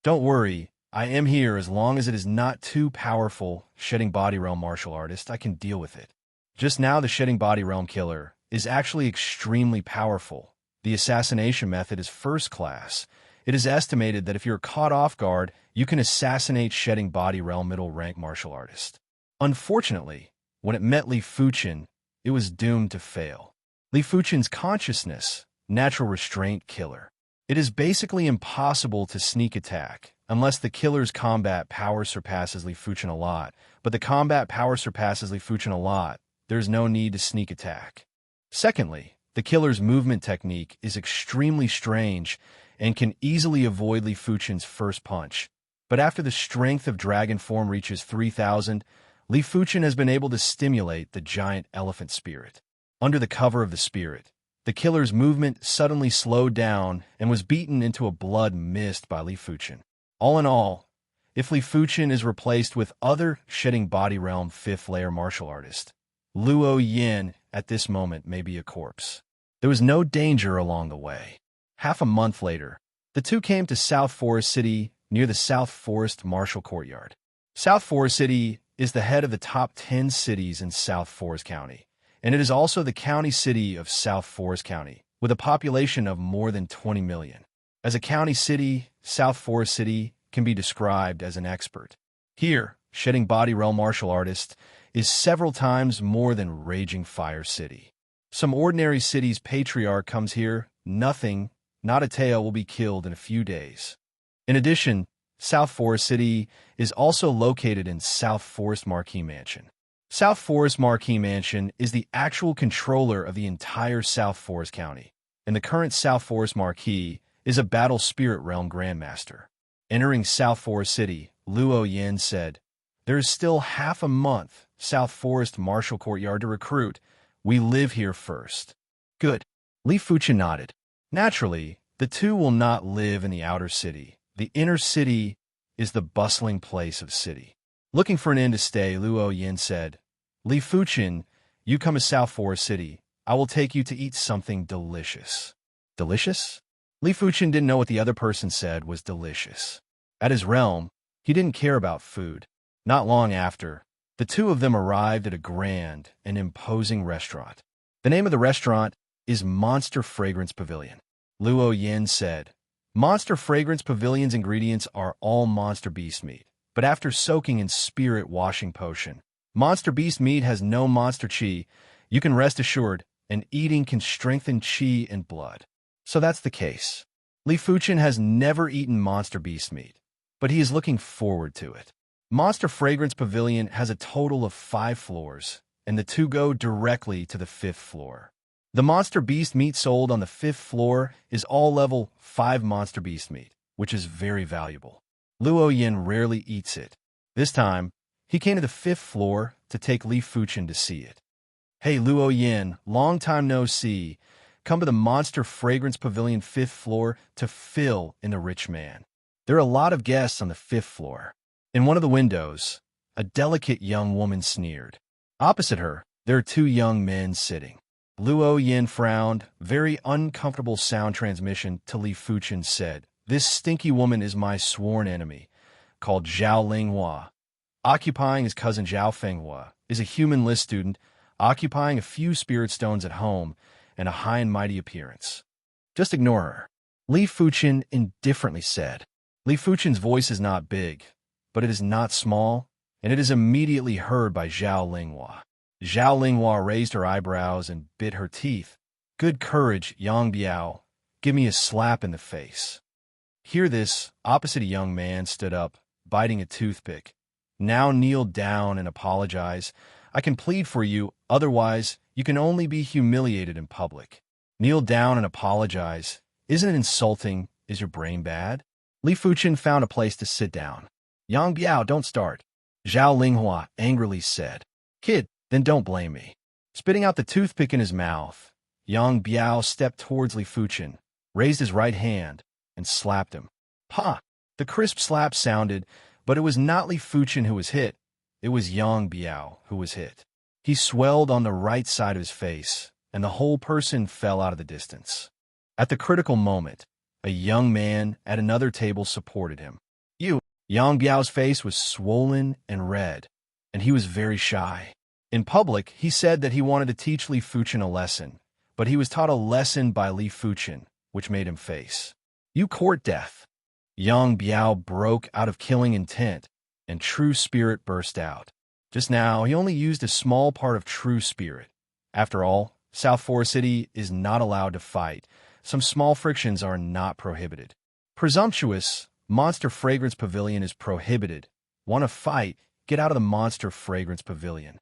Don't worry, I am here as long as it is not too powerful. Shedding body realm martial artist, I can deal with it. Just now the shedding body realm killer is actually extremely powerful. The assassination method is first class. It is estimated that if you're caught off guard, you can assassinate shedding body realm middle rank martial artist. Unfortunately, when it met Li Fuchen, it was doomed to fail. Li Fuchen's consciousness, natural restraint killer. It is basically impossible to sneak attack, unless the killer's combat power surpasses Li Fuchen a lot, but the combat power surpasses Li Fuchen a lot, there's no need to sneak attack. Secondly, the killer's movement technique is extremely strange and can easily avoid Li Fuchen's first punch. But after the strength of dragon form reaches 3,000, Li Fuchen has been able to stimulate the giant elephant spirit. Under the cover of the spirit, the killer's movement suddenly slowed down and was beaten into a blood mist by Li Fuchen. All in all, if Li Fuchen is replaced with other shedding body realm 5th layer martial artist, Luo Yin at this moment may be a corpse. There was no danger along the way. Half a month later, the two came to South Forest City near the South Forest Martial Courtyard. South Forest City is the head of the top 10 cities in South Forest County, and it is also the county city of South Forest County, with a population of more than 20 million. As a county city, South Forest City can be described as an expert. Here, shedding body realm martial artist is several times more than Raging Fire City. Some ordinary city's patriarch comes here, nothing, not a tail will be killed in a few days. In addition, South Forest City is also located in South Forest Marquee Mansion. South Forest Marquee Mansion is the actual controller of the entire South Forest County, and the current South Forest Marquee is a Battle Spirit Realm Grandmaster. Entering South Forest City, Luo Yin said, "There is still half a month, South Forest Martial Courtyard to recruit. We live here first." Good. Li Fuchen nodded. Naturally, the two will not live in the outer city. The inner city is the bustling place of city. Looking for an inn to stay, Luo Yin said, "Li Fuchen, you come to South Forest City. I will take you to eat something delicious." Delicious? Li Fuchen didn't know what the other person said was delicious. At his realm, he didn't care about food. Not long after, the two of them arrived at a grand and imposing restaurant. The name of the restaurant is Monster Fragrance Pavilion. Luo Yin said, "Monster Fragrance Pavilion's ingredients are all monster beast meat, but after soaking in spirit washing potion, monster beast meat has no monster chi. You can rest assured, and eating can strengthen chi and blood." So that's the case. Li Fuchen has never eaten monster beast meat, but he is looking forward to it. Monster Fragrance Pavilion has a total of 5 floors, and the two go directly to the 5th floor. The monster beast meat sold on the 5th floor is all level 5 monster beast meat, which is very valuable. Luo Yin rarely eats it. This time, he came to the 5th floor to take Li Fuchen to see it. "Hey Luo Yin, long time no see. Come to the Monster Fragrance Pavilion 5th floor to fill in the rich man. There are a lot of guests on the 5th floor." In one of the windows, a delicate young woman sneered. Opposite her, there are 2 young men sitting. Luo Yin frowned, very uncomfortable sound transmission to Li Fuchen said, "This stinky woman is my sworn enemy, called Zhao Linghua. Occupying his cousin Zhao Fenghua is a human list student, occupying a few spirit stones at home and a high and mighty appearance. Just ignore her," Li Fuchen indifferently said. Li Fuchen's voice is not big, but it is not small, and it is immediately heard by Zhao Linghua. Zhao Linghua raised her eyebrows and bit her teeth. "Good courage, Yang Biao. give me a slap in the face. Hear this, opposite a young man stood up, biting a toothpick. Now kneel down and apologize. I can plead for you, otherwise you can only be humiliated in public. Kneel down and apologize. Isn't it insulting? Is your brain bad? Li Fuchen found a place to sit down. Yang Biao, don't start. Zhao Linghua angrily said. Kid, then don't blame me. Spitting out the toothpick in his mouth, Yang Biao stepped towards Li Fuchen, raised his right hand, and slapped him. Ha! The crisp slap sounded, but it was not Li Fuchen who was hit. It was Yang Biao who was hit. He swelled on the right side of his face, and the whole person fell out of the distance. At the critical moment, a young man at another table supported him. Yang Biao's face was swollen and red, and he was very shy. In public, he said that he wanted to teach Li Fuchen a lesson, but he was taught a lesson by Li Fuchen, which made him face. You court death. Yang Biao broke out of killing intent, and true spirit burst out. Just now, he only used a small part of true spirit. After all, South Forest City is not allowed to fight. Some small frictions are not prohibited. Presumptuous, Monster Fragrance Pavilion is prohibited. Want to fight? Get out of the Monster Fragrance Pavilion.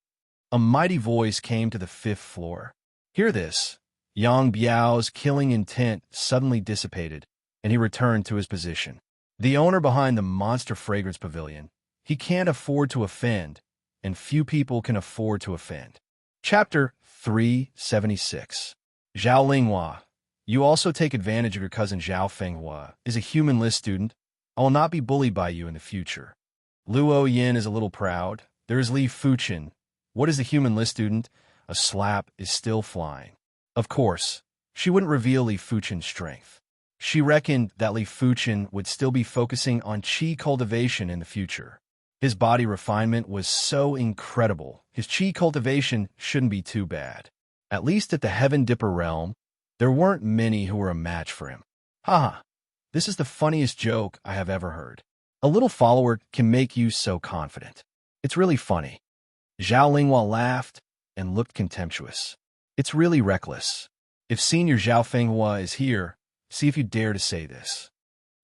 A mighty voice came to the 5th floor. Hear this. Yang Biao's killing intent suddenly dissipated, and he returned to his position. The owner behind the Monster Fragrance Pavilion, he can't afford to offend, and few people can afford to offend. Chapter 376. Zhao Linghua. You also take advantage of your cousin Zhao Fenghua, is a human list student. I will not be bullied by you in the future. Luo Yin is a little proud. There is Li Fuchen. What is the human list student? A slap is still flying. Of course, she wouldn't reveal Li Fuchen's strength. She reckoned that Li Fuchen would still be focusing on qi cultivation in the future. His body refinement was so incredible, his qi cultivation shouldn't be too bad. At least at the Heaven Dipper realm, there weren't many who were a match for him. Haha, this is the funniest joke I have ever heard. A little follower can make you so confident. It's really funny. Zhao Linghua laughed and looked contemptuous. It's really reckless. If Senior Zhao Fenghua is here, see if you dare to say this.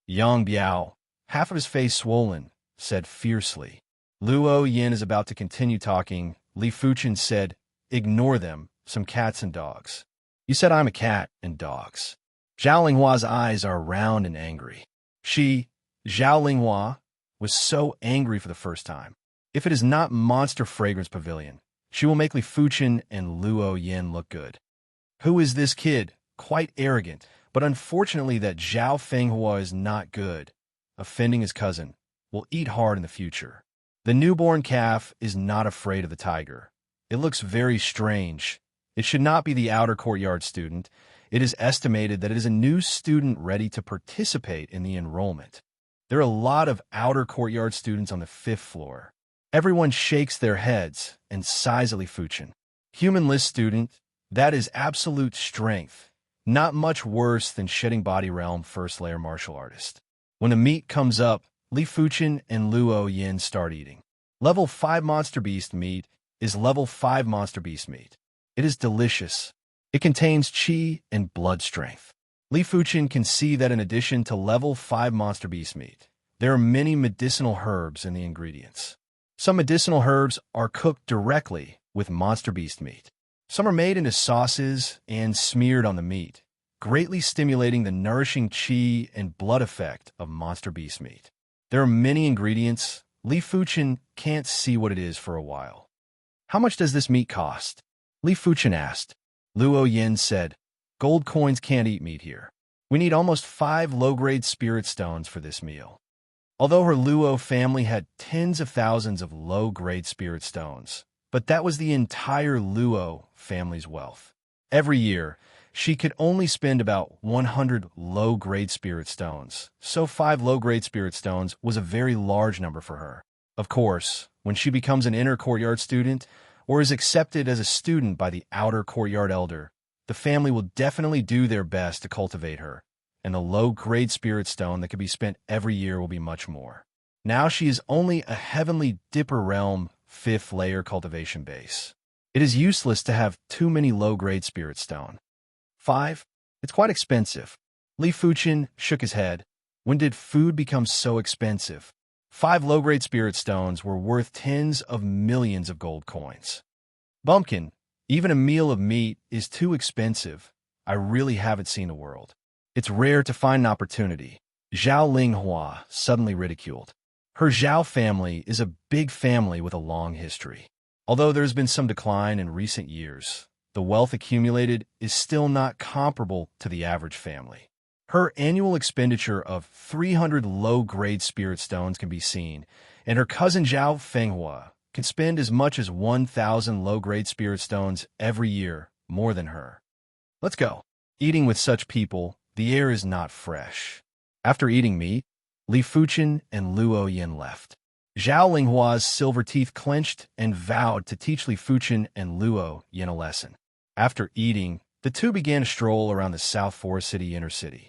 Yang Biao, half of his face swollen, said fiercely. Luo Yin is about to continue talking. Li Fuchen said, ignore them, some cats and dogs. You said I'm a cat and dogs. Zhao Linghua's eyes are round and angry. She, Zhao Linghua, was so angry for the first time. If it is not Monster Fragrance Pavilion, she will make Li Fuchen and Luo Yin look good. Who is this kid? Quite arrogant, but unfortunately that Zhao Fenghua is not good. Offending his cousin will eat hard in the future. The newborn calf is not afraid of the tiger. It looks very strange. It should not be the outer courtyard student. It is estimated that it is a new student ready to participate in the enrollment. There are a lot of outer courtyard students on the 5th floor. Everyone shakes their heads and sighs at Li Fuchen. Human list student, that is absolute strength. Not much worse than shedding body realm first layer martial artist. When the meat comes up, Li Fuchen and Luo Yin start eating. Level 5 Monster Beast meat is level 5 Monster Beast meat. It is delicious. It contains qi and blood strength. Li Fuchen can see that in addition to level 5 Monster Beast meat, there are many medicinal herbs in the ingredients. Some medicinal herbs are cooked directly with Monster Beast meat. Some are made into sauces and smeared on the meat, greatly stimulating the nourishing qi and blood effect of Monster Beast meat. There are many ingredients. Li Fuchen can't see what it is for a while. How much does this meat cost? Li Fuchen asked. Luo Yin said, gold coins can't eat meat here. We need almost 5 low-grade spirit stones for this meal. Although her Luo family had tens of thousands of low-grade spirit stones, but that was the entire Luo family's wealth. Every year, she could only spend about 100 low-grade spirit stones, so 5 low-grade spirit stones was a very large number for her. Of course, when she becomes an inner courtyard student, or is accepted as a student by the outer courtyard elder, the family will definitely do their best to cultivate her, and the low-grade spirit stone that could be spent every year will be much more. Now she is only a Heavenly Dipper realm 5th layer cultivation base. It is useless to have too many low-grade spirit stone. 5. It's quite expensive. Li Fuchen shook his head. When did food become so expensive? 5 low-grade spirit stones were worth tens of millions of gold coins. Bumpkin, even a meal of meat is too expensive. I really haven't seen the world. It's rare to find an opportunity. Zhao Linghua suddenly ridiculed. Her Zhao family is a big family with a long history. Although there's been some decline in recent years, the wealth accumulated is still not comparable to the average family. Her annual expenditure of 300 low-grade spirit stones can be seen, and her cousin Zhao Fenghua can spend as much as 1,000 low-grade spirit stones every year, more than her. Let's go. Eating with such people, the air is not fresh. After eating meat, Li Fuchen and Luo Yin left. Zhao Linghua's silver teeth clenched and vowed to teach Li Fuchen and Luo Yin a lesson. After eating, the two began to stroll around the South Forest City inner city.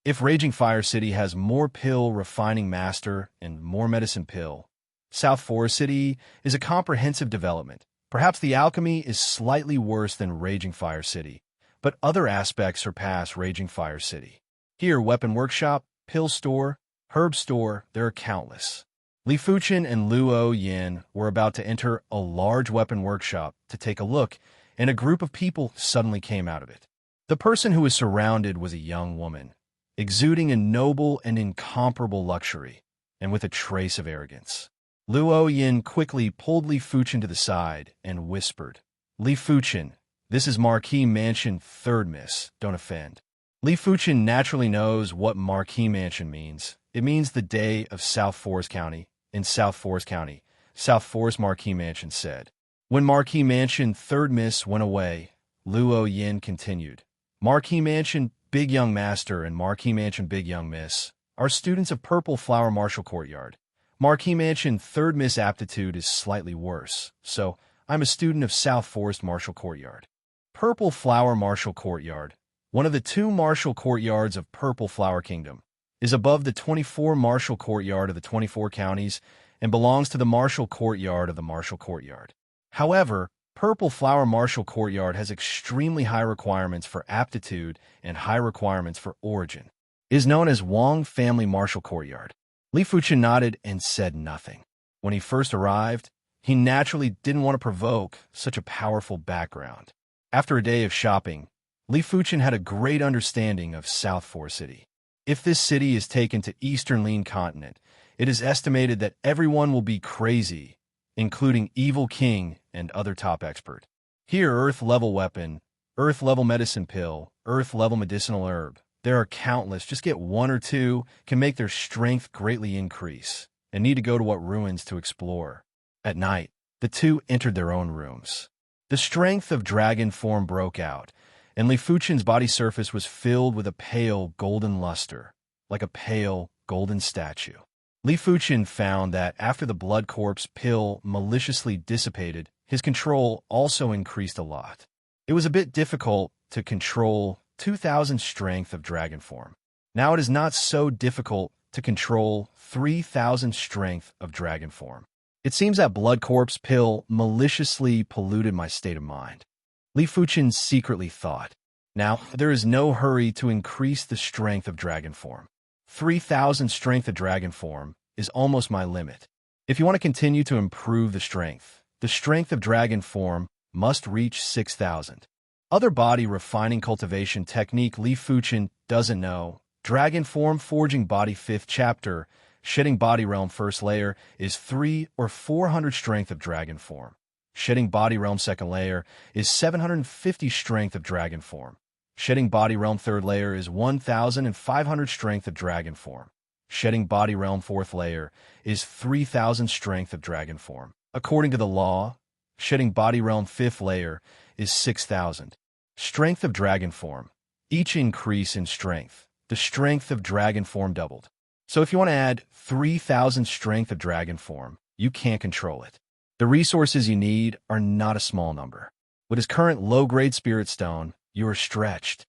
If Raging Fire City has more pill refining master and more medicine pill, South Forest City is a comprehensive development. Perhaps the alchemy is slightly worse than Raging Fire City, but other aspects surpass Raging Fire City. Here, weapon workshop, pill store, herb store, there are countless. Li Fuchen and Luo Yin were about to enter a large weapon workshop to take a look, and a group of people suddenly came out of it. The person who was surrounded was a young woman, exuding a noble and incomparable luxury, and with a trace of arrogance. Luo Yin quickly pulled Li Fuchen to the side and whispered, "Li Fuchen, this is Marquis Mansion 3rd Miss, don't offend." Li Fuchen naturally knows what Marquis Mansion means. It means the day of South Forest County. In South Forest County, South Forest Marquis Mansion said. When Marquis Mansion 3rd Miss went away, Luo Yin continued, "Marquis Mansion Big Young Master and Marquis Mansion Big Young Miss are students of Purple Flower Martial Courtyard. Marquis Mansion 3rd Miss aptitude is slightly worse, so I'm a student of South Forest Martial Courtyard. Purple Flower Martial Courtyard, one of the 2 martial courtyards of Purple Flower Kingdom, is above the 24 martial courtyard of the 24 counties and belongs to the martial courtyard of the martial courtyard. However, Purple Flower Martial Courtyard has extremely high requirements for aptitude and high requirements for origin. It is known as Wang Family Martial Courtyard." Li Fuchen nodded and said nothing. When he first arrived, he naturally didn't want to provoke such a powerful background. After a day of shopping, Li Fuchen had a great understanding of South Forest City. If this city is taken to Eastern Lean Continent, it is estimated that everyone will be crazy, including Evil King and other top expert. Here, Earth-level weapon, Earth-level medicine pill, Earth-level medicinal herb. There are countless. Just get 1 or 2 can make their strength greatly increase, and need to go to what ruins to explore. At night, the 2 entered their own rooms. The strength of dragon form broke out, and Li Fuchen's body surface was filled with a pale golden luster, like a pale golden statue. Li Fuchen found that after the blood corpse pill maliciously dissipated, his control also increased a lot. It was a bit difficult to control 2,000 strength of dragon form. Now it is not so difficult to control 3,000 strength of dragon form. It seems that blood corpse pill maliciously polluted my state of mind. Li Fuchen secretly thought. Now, there is no hurry to increase the strength of dragon form. 3,000 strength of dragon form is almost my limit. If you want to continue to improve the strength of dragon form must reach 6,000. Other body refining cultivation technique Li Fuchen doesn't know. Dragon form forging body 5th chapter, shedding body realm 1st layer is 300 or 400 strength of dragon form. Shedding body realm 2nd layer is 750 strength of dragon form. Shedding body realm 3rd layer is 1,500 strength of dragon form. Shedding body realm 4th layer is 3,000 strength of dragon form. According to the law, shedding body realm 5th layer is 6,000. Strength of dragon form. Each increase in strength, the strength of dragon form doubled. So if you want to add 3,000 strength of dragon form, you can't control it. The resources you need are not a small number. With his current low-grade spirit stone, you are stretched.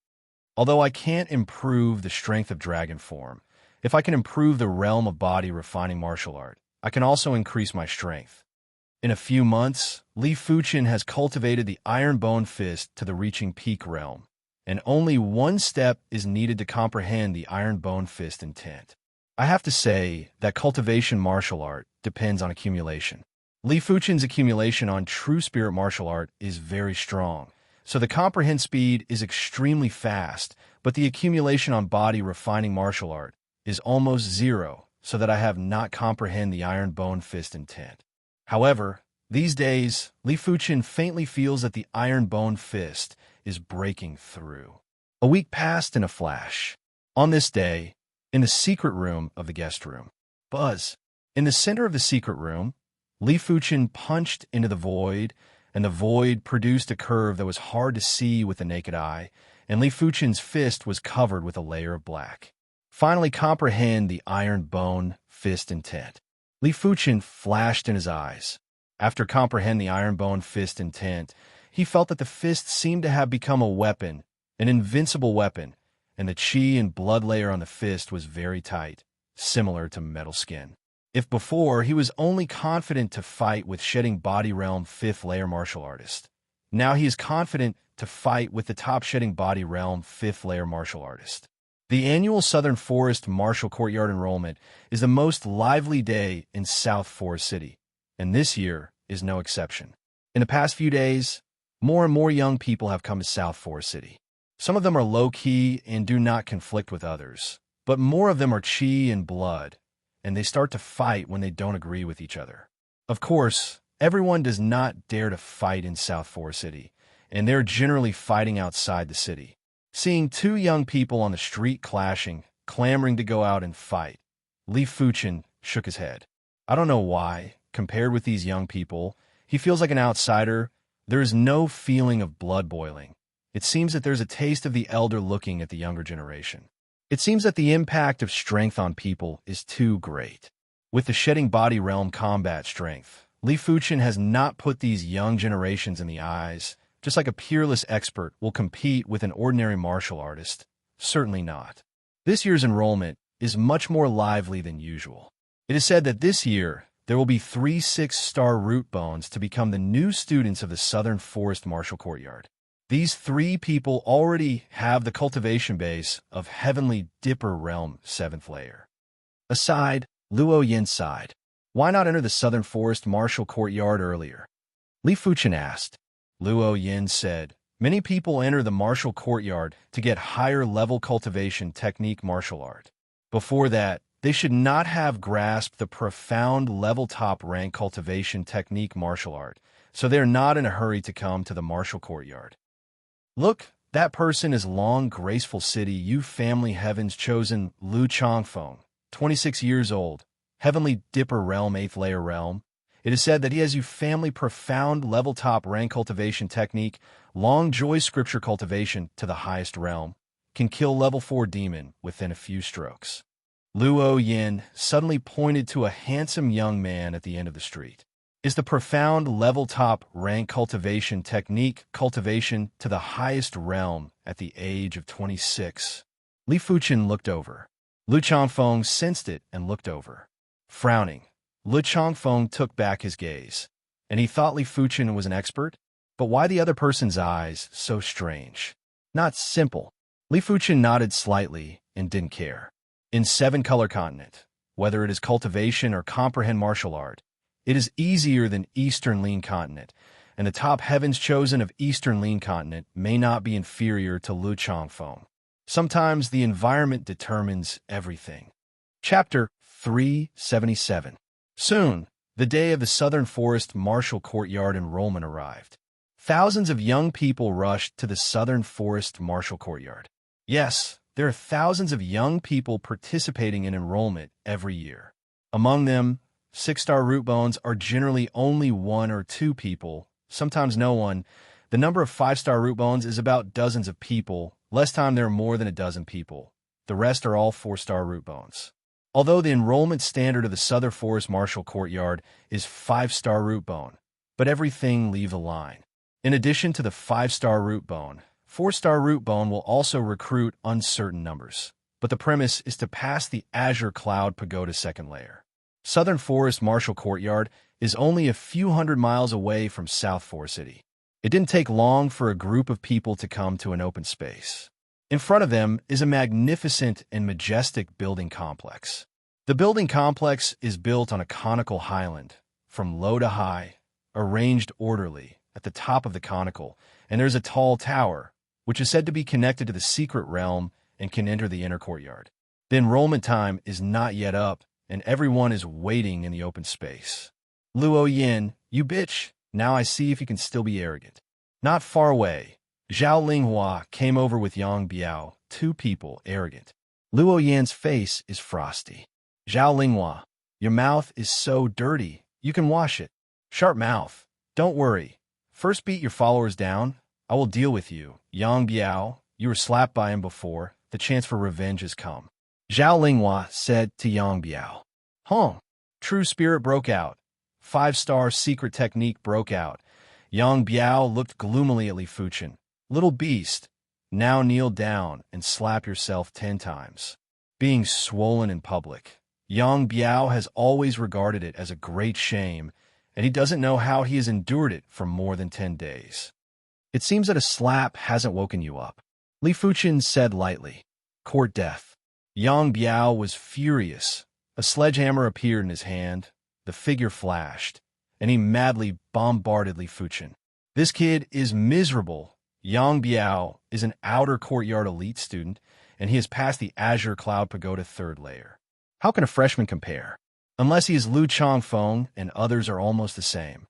Although I can't improve the strength of dragon form, if I can improve the realm of body refining martial art, I can also increase my strength. In a few months, Li Fuchen has cultivated the Iron Bone Fist to the reaching peak realm, and only one step is needed to comprehend the iron bone fist intent. I have to say that cultivation martial art depends on accumulation. Li Fuchen's accumulation on true spirit martial art is very strong, so the comprehend speed is extremely fast, but the accumulation on body refining martial art is almost zero, so that I have not comprehend the iron bone fist intent. However, these days, Li Fuchen faintly feels that the iron bone fist is breaking through. A week passed in a flash. On this day, in the secret room of the guest room, buzz. In the center of the secret room, Li Fuchen punched into the void, and the void produced a curve that was hard to see with the naked eye, and Li Fuchen's fist was covered with a layer of black. Finally comprehend the iron bone fist intent. Li Fuchen flashed in his eyes. After comprehend the iron bone fist intent, he felt that the fist seemed to have become a weapon, an invincible weapon, and the chi and blood layer on the fist was very tight, similar to metal skin. If before he was only confident to fight with shedding body realm 5th layer martial artist, now he is confident to fight with the top shedding body realm 5th layer martial artist. The annual Southern Forest Martial Courtyard enrollment is the most lively day in South Forest City, and this year is no exception. In the past few days, more and more young people have come to South Forest City. Some of them are low-key and do not conflict with others, but more of them are chi and blood, and they start to fight when they don't agree with each other. Of course, everyone does not dare to fight in South Forest City, and they're generally fighting outside the city. Seeing two young people on the street clashing, clamoring to go out and fight, Li Fuchen shook his head. I don't know why, compared with these young people, he feels like an outsider. There is no feeling of blood boiling. It seems that there's a taste of the elder looking at the younger generation. It seems that the impact of strength on people is too great. With the shedding body realm combat strength, Li Fuchen has not put these young generations in the eyes, just like a peerless expert will compete with an ordinary martial artist. Certainly not. This year's enrollment is much more lively than usual. It is said that this year, there will be 3 6-star root bones to become the new students of the Southern Forest Martial Courtyard. These 3 people already have the cultivation base of Heavenly Dipper Realm 7th layer. Aside, Luo Yin sighed. Why not enter the Southern Forest Martial Courtyard earlier? Li Fuchen asked. Luo Yin said, many people enter the martial courtyard to get higher level cultivation technique martial art. Before that, they should not have grasped the profound level top rank cultivation technique martial art, so they're not in a hurry to come to the martial courtyard. Look, that person is long graceful city you family heavens chosen Lu Changfeng, 26 years old, Heavenly Dipper Realm 8th layer realm. It is said that he has you family profound level top rank cultivation technique, long joy scripture cultivation to the highest realm, can kill level 4 demon within a few strokes. Luo Yin suddenly pointed to a handsome young man at the end of the street. Is the profound level top rank cultivation technique cultivation to the highest realm at the age of 26? Li Fuchen looked over. Lu Changfeng sensed it and looked over. Frowning, Lu Changfeng took back his gaze, and he thought Li Fuchen was an expert, but why the other person's eyes so strange? Not simple. Li Fuchen nodded slightly and didn't care. In 7-color continent, whether it is cultivation or comprehend martial art, it is easier than Eastern Lean Continent, and the top heavens chosen of Eastern Lean Continent may not be inferior to Lu Changfeng. Sometimes the environment determines everything. Chapter 377. Soon, the day of the Southern Forest Martial Courtyard enrollment arrived. Thousands of young people rushed to the Southern Forest Martial Courtyard. Yes, there are thousands of young people participating in enrollment every year. Among them, 6-star root bones are generally only 1 or 2 people, sometimes no one. The number of 5-star root bones is about dozens of people. Less time there are more than a dozen people. The rest are all 4-star root bones. Although the enrollment standard of the Southern Forest Martial Courtyard is 5-star root bone, but everything leave the line. In addition to the 5-star root bone, 4-star root bone will also recruit uncertain numbers, but the premise is to pass the Azure Cloud Pagoda 2nd layer. Southern Forest Martial Courtyard is only a few hundred miles away from South Forest City. It didn't take long for a group of people to come to an open space. In front of them is a magnificent and majestic building complex. The building complex is built on a conical highland, from low to high, arranged orderly at the top of the conical, and there's a tall tower, which is said to be connected to the secret realm and can enter the inner courtyard. The enrollment time is not yet up, and everyone is waiting in the open space. Luo Yin, you bitch, now I see if you can still be arrogant. Not far away, Zhao Linghua came over with Yang Biao, two people arrogant. Luo Yin's face is frosty. Zhao Linghua, your mouth is so dirty, you can wash it. Sharp mouth, don't worry. First beat your followers down, I will deal with you. Yang Biao, you were slapped by him before, the chance for revenge has come. Zhao Linghua said to Yang Biao. True spirit broke out. 5-star secret technique broke out. Yang Biao looked gloomily at Li Fuchen. Little beast, now kneel down and slap yourself 10 times. Being swollen in public, Yang Biao has always regarded it as a great shame, and he doesn't know how he has endured it for more than 10 days. It seems that a slap hasn't woken you up. Li Fuchen said lightly. Court death. Yang Biao was furious. A sledgehammer appeared in his hand, the figure flashed, and he madly bombarded Li Fuchen. This kid is miserable. Yang Biao is an outer courtyard elite student, and he has passed the Azure Cloud Pagoda 3rd layer. How can a freshman compare? Unless he is Lu Changfeng and others are almost the same.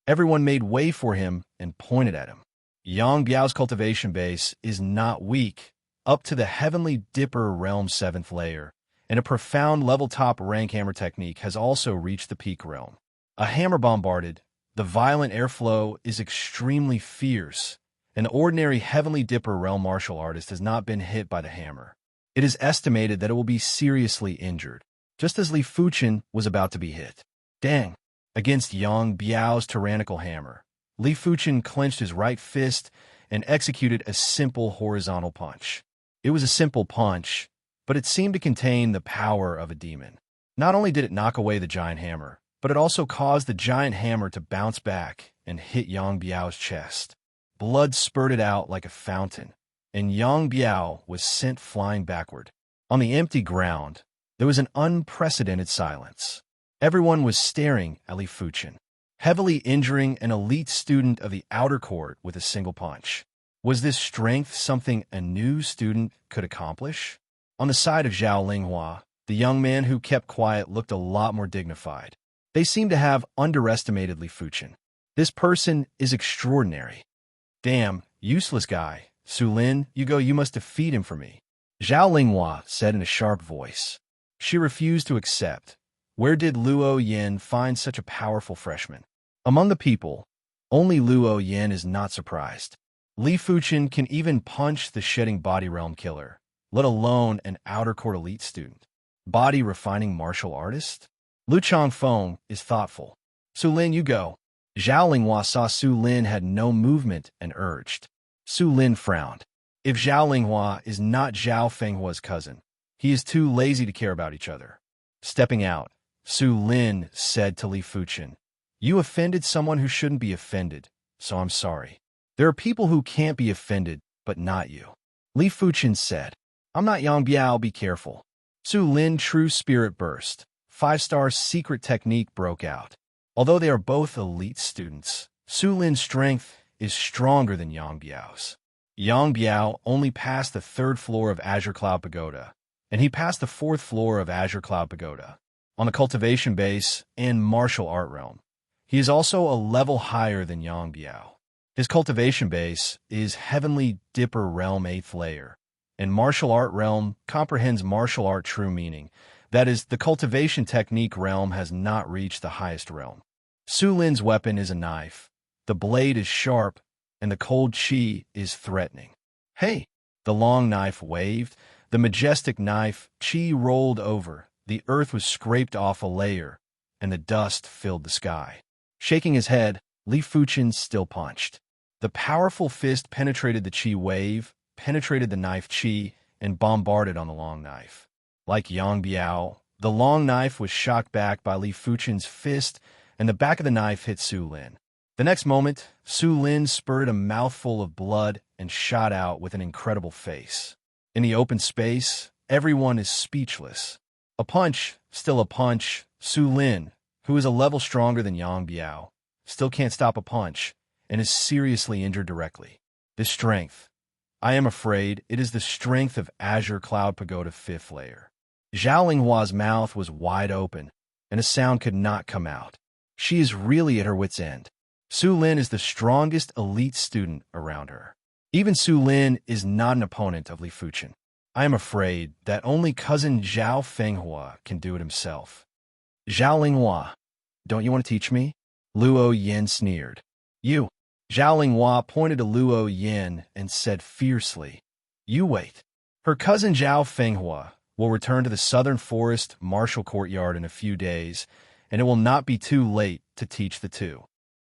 Everyone made way for him and pointed at him. Yang Biao's cultivation base is not weak, up to the Heavenly Dipper Realm 7th layer, and a profound level top rank hammer technique has also reached the peak realm. A hammer bombarded, the violent airflow is extremely fierce. An ordinary Heavenly Dipper realm martial artist has not been hit by the hammer. It is estimated that it will be seriously injured, just as Li Fuchen was about to be hit. Dang! Against Yang Biao's tyrannical hammer, Li Fuchen clenched his right fist and executed a simple horizontal punch. It was a simple punch, but it seemed to contain the power of a demon. Not only did it knock away the giant hammer, but it also caused the giant hammer to bounce back and hit Yang Biao's chest. Blood spurted out like a fountain, and Yang Biao was sent flying backward. On the empty ground, there was an unprecedented silence. Everyone was staring at Li Fuchen, heavily injuring an elite student of the outer court with a single punch. Was this strength something a new student could accomplish? On the side of Zhao Linghua, the young man who kept quiet looked a lot more dignified. They seemed to have underestimated Li Fuchen. This person is extraordinary. Damn, useless guy. Su Lin, you must defeat him for me. Zhao Linghua said in a sharp voice. She refused to accept. Where did Luo Yin find such a powerful freshman? Among the people, only Luo Yin is not surprised. Li Fuchen can even punch the shedding body realm killer, let alone an outer court elite student. Body refining martial artist? Lu Changfeng is thoughtful. Su Lin, you go. Zhao Linghua saw Su Lin had no movement and urged. Su Lin frowned. If Zhao Linghua is not Zhao Fenghua's cousin, he is too lazy to care about each other. Stepping out, Su Lin said to Li Fuchen, You offended someone who shouldn't be offended, so I'm sorry. There are people who can't be offended, but not you. Li Fuchen said, I'm not Yang Biao, be careful. Su Lin true spirit burst. 5-star secret technique broke out. Although they are both elite students, Su Lin's strength is stronger than Yang Biao's. Yang Biao only passed the 3rd floor of Azure Cloud Pagoda, and he passed the 4th floor of Azure Cloud Pagoda. On the cultivation base and martial art realm, he is also a level higher than Yang Biao. His cultivation base is Heavenly Dipper Realm 8th layer, and martial art realm comprehends martial art true meaning. That is, the cultivation technique realm has not reached the highest realm. Su Lin's weapon is a knife. The blade is sharp, and the cold chi is threatening. Hey! The long knife waved. The majestic knife chi rolled over. The earth was scraped off a layer, and the dust filled the sky. Shaking his head, Li Fuchen still punched. The powerful fist penetrated the chi wave, penetrated the knife chi, and bombarded on the long knife. Like Yang Biao, the long knife was shocked back by Li Fuchen's fist, and the back of the knife hit Su Lin. The next moment, Su Lin spurted a mouthful of blood and shot out with an incredible face. In the open space, everyone is speechless. A punch, still a punch. Su Lin, who is a level stronger than Yang Biao, still can't stop a punch and is seriously injured directly. This strength. I am afraid it is the strength of Azure Cloud Pagoda 5th layer. Zhao Linghua's mouth was wide open, and a sound could not come out. She is really at her wit's end. Su Lin is the strongest elite student around her. Even Su Lin is not an opponent of Li Fuchen. I am afraid that only cousin Zhao Fenghua can do it himself. Zhao Linghua, don't you want to teach me? Luo Yin sneered. You. Zhao Linghua pointed to Luo Yin and said fiercely, you wait. Her cousin Zhao Fenghua will return to the Southern Forest Martial Courtyard in a few days, and it will not be too late to teach the two.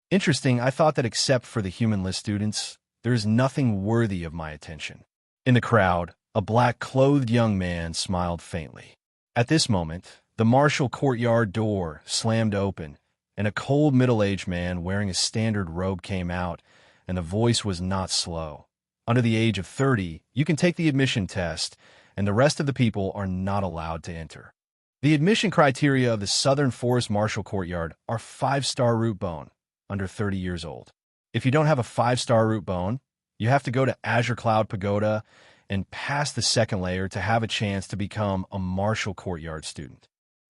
Interesting, I thought that except for the human list students, there is nothing worthy of my attention. In the crowd, a black-clothed young man smiled faintly. At this moment, the martial courtyard door slammed open, and a cold middle-aged man wearing a standard robe came out, and the voice was not slow. Under the age of 30, you can take the admission test, and the rest of the people are not allowed to enter. The admission criteria of the Southern Forest Martial Courtyard are 5-star root bone, under 30 years old. If you don't have a 5-star root bone, you have to go to Azure Cloud Pagoda and pass the second layer to have a chance to become a Martial Courtyard student.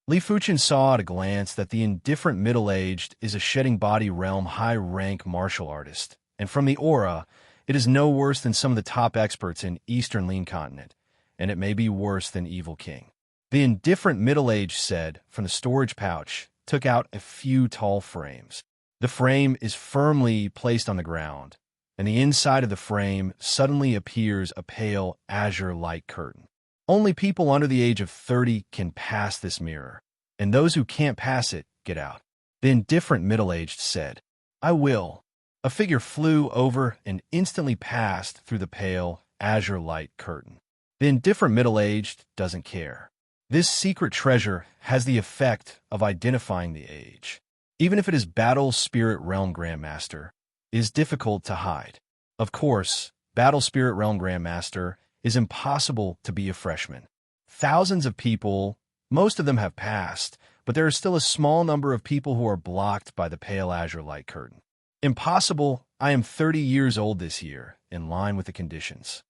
Li Fuchen saw at a glance that the indifferent middle-aged is a shedding body realm high-rank martial artist, and from the aura, it is no worse than some of the top experts in Eastern Lean Continent, and it may be worse than Evil King. The indifferent middle-aged said, from the storage pouch, took out a few tall frames. The frame is firmly placed on the ground, and the inside of the frame suddenly appears a pale azure-like curtain. Only people under the age of 30 can pass this mirror, and those who can't pass it get out. The indifferent middle-aged said, I will. A figure flew over and instantly passed through the pale azure-light curtain. The indifferent middle-aged doesn't care. This secret treasure has the effect of identifying the age. Even if it is Battle Spirit Realm Grandmaster, it is difficult to hide. Of course, Battle Spirit Realm Grandmaster is impossible to be a freshman. Thousands of people, most of them have passed, but there is still a small number of people who are blocked by the pale azure light curtain. Impossible, I am 30 years old this year, in line with the conditions.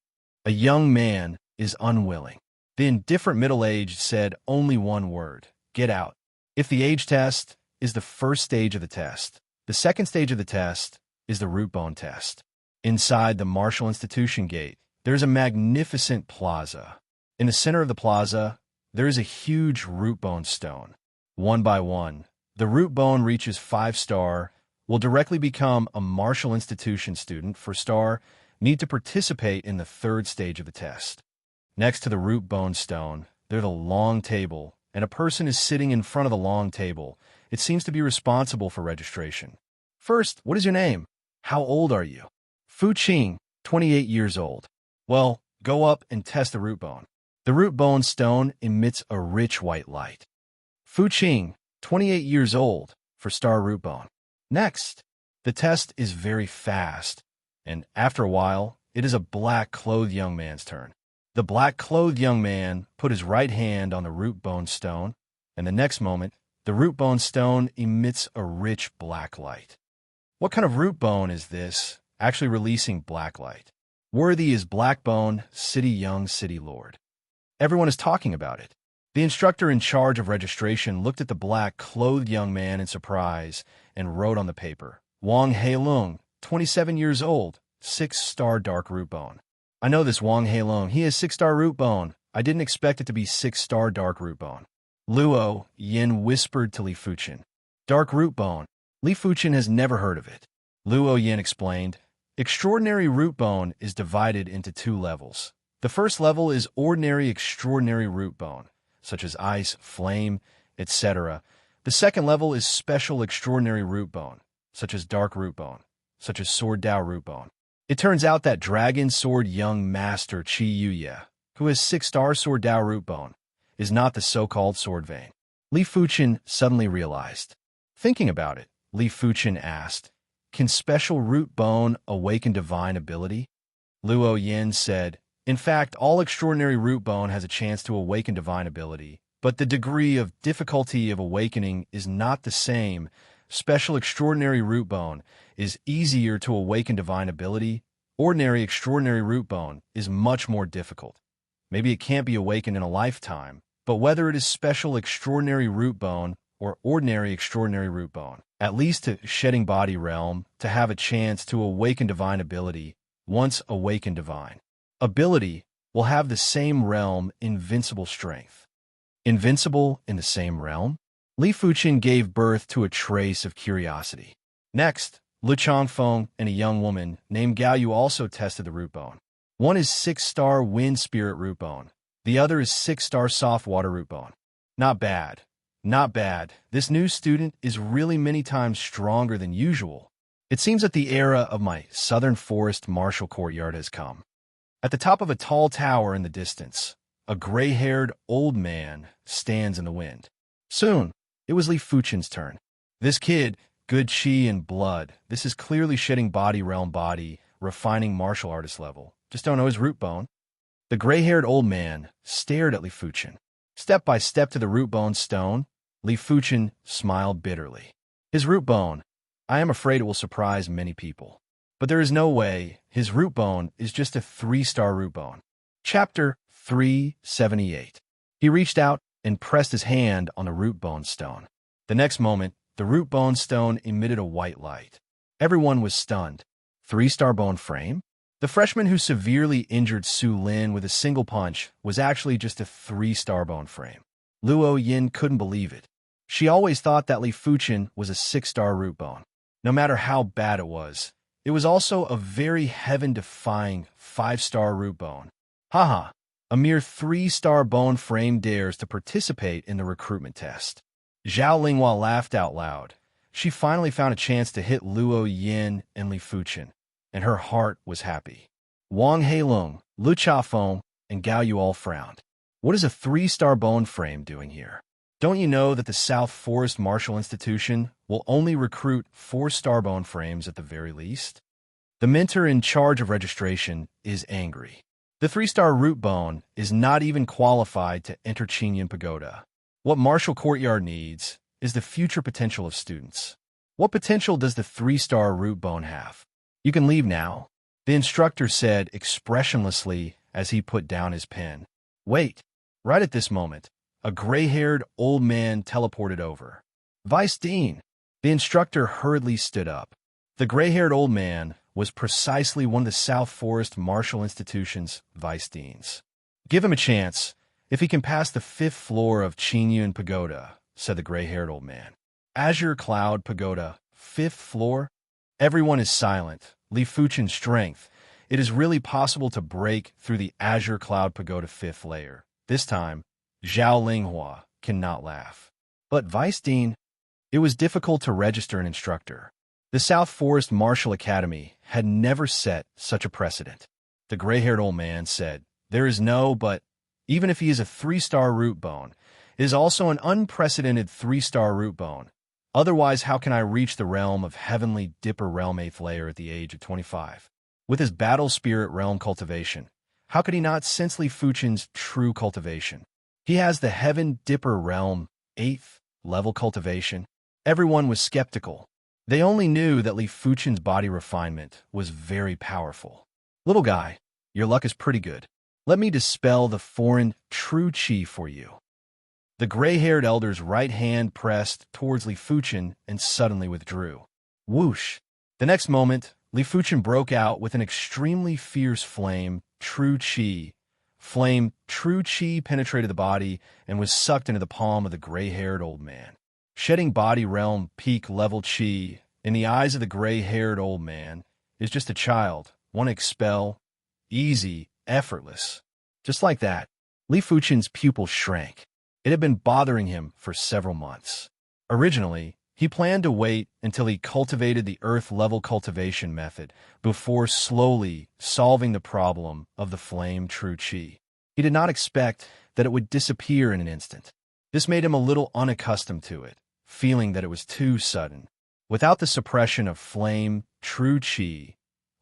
A young man is unwilling. The indifferent middle-aged said only one word, get out. If the age test is the first stage of the test, the second stage of the test is the root bone test. Inside the Martial Institution gate, there is a magnificent plaza. In the center of the plaza, there is a huge root bone stone. One by one, the root bone reaches 5-star, will directly become a Martial Institution student. For star, need to participate in the third stage of the test. Next to the root bone stone, there's a long table, and a person is sitting in front of the long table. It seems to be responsible for registration. First, what is your name? How old are you? Fu Qing, 28 years old. Well, go up and test the root bone. The root bone stone emits a rich white light. Fu Qing, 28 years old, for star root bone. Next, the test is very fast, and after a while, it is a black-clothed young man's turn. The black-clothed young man put his right hand on the root bone stone, and the next moment, the root bone stone emits a rich black light. What kind of root bone is this, actually releasing black light? Worthy is Black Bone, City Young City Lord. Everyone is talking about it. The instructor in charge of registration looked at the black-clothed young man in surprise and wrote on the paper, Wang Heilung, 27 years old, 6-star dark root bone. I know this Wang Heilung. He has 6-star root bone. I didn't expect it to be 6-star dark root bone. Luo Yin whispered to Li Fuchen. Dark root bone. Li Fuchen has never heard of it. Luo Yin explained. Extraordinary root bone is divided into 2 levels. The first level is ordinary extraordinary root bone, such as ice, flame, etc. The second level is special extraordinary root bone, such as dark root bone, such as sword Dao root bone. It turns out that Dragon Sword Young Master Qi Yuye, who has 6-star sword Dao root bone, is not the so-called sword vein. Li Fuchen suddenly realized. Thinking about it, Li Fuchen asked, Can special root bone awaken divine ability? Luo Yin said, in fact, all extraordinary root bone has a chance to awaken divine ability, but the degree of difficulty of awakening is not the same. Special extraordinary root bone is easier to awaken divine ability. Ordinary extraordinary root bone is much more difficult. Maybe it can't be awakened in a lifetime, but whether it is special extraordinary root bone or ordinary extraordinary root bone, at least to shedding body realm, to have a chance to awaken divine ability, once awakened divine ability will have the same realm invincible strength. Invincible in the same realm? Li Fuqin gave birth to a trace of curiosity. Next, Lu Changfeng and a young woman named Gao Yu also tested the root bone. One is 6-star wind spirit root bone. The other is 6-star soft water root bone. Not bad. Not bad. This new student is really many times stronger than usual. It seems that the era of my southern forest martial courtyard has come. At the top of a tall tower in the distance, a gray-haired old man stands in the wind. Soon, it was Li Fuqin's turn. This kid, good chi and blood, this is clearly shedding body realm body, refining martial artist level. Just don't know his root bone. The gray-haired old man stared at Li Fuqin. Step by step to the root bone stone, Li Fuqin smiled bitterly. His root bone, I am afraid it will surprise many people. But there is no way. His root bone is just a 3-star root bone. Chapter 378. He reached out and pressed his hand on the root bone stone. The next moment, the root bone stone emitted a white light. Everyone was stunned. 3-star bone frame? The freshman who severely injured Su Lin with a single punch was actually just a 3-star bone frame. Luo Yin couldn't believe it. She always thought that Li Fuqin was a 6-star root bone. No matter how bad it was also a very heaven-defying 5-star root bone. Haha, a mere 3-star bone frame dares to participate in the recruitment test. Zhao Linghua laughed out loud. She finally found a chance to hit Luo Yin and Li Fuqin, and her heart was happy. Wang Heilong, Lu Chafeng, and Gao Yu all frowned. What is a 3-star bone frame doing here? Don't you know that the South Forest Martial Institution will only recruit 4-star bone frames at the very least? The mentor in charge of registration is angry. The 3-star root bone is not even qualified to enter Qinyan Pagoda. What Martial Courtyard needs is the future potential of students. What potential does the 3-star root bone have? You can leave now, the instructor said expressionlessly as he put down his pen. Wait. Right at this moment, a gray-haired old man teleported over. Vice Dean. The instructor hurriedly stood up. The gray-haired old man was precisely one of the South Forest Martial Institution's vice deans. Give him a chance, if he can pass the 5th floor of Qinyan Pagoda, said the gray-haired old man. Azure Cloud Pagoda, 5th floor? Everyone is silent. Li Fuqin's strength. It is really possible to break through the Azure Cloud Pagoda 5th layer. This time, Zhao Linghua cannot laugh. But Vice Dean, it was difficult to register an instructor. The South Forest Martial Academy had never set such a precedent. The gray-haired old man said, there is no, but even if he is a 3-star root bone, it is also an unprecedented 3-star root bone. Otherwise, how can I reach the realm of Heavenly Dipper Realm 8th layer at the age of 25? With his battle spirit realm cultivation, how could he not sense Li Fuqin's true cultivation? He has the Heaven Dipper Realm 8th level cultivation. Everyone was skeptical. They only knew that Li Fuqin's body refinement was very powerful. Little guy, your luck is pretty good. Let me dispel the foreign true chi for you. The gray-haired elder's right hand pressed towards Li Fuqin and suddenly withdrew. Whoosh! The next moment, Li Fuqin broke out with an extremely fierce flame, true chi. Flame, true chi penetrated the body and was sucked into the palm of the gray-haired old man. Shedding body realm peak level chi, in the eyes of the gray-haired old man, is just a child. One expel. Easy, effortless. Just like that, Li Fuqin's pupil shrank. It had been bothering him for several months. Originally, he planned to wait until he cultivated the earth-level cultivation method before slowly solving the problem of the flame true chi. He did not expect that it would disappear in an instant. This made him a little unaccustomed to it, feeling that it was too sudden. Without the suppression of flame, true qi,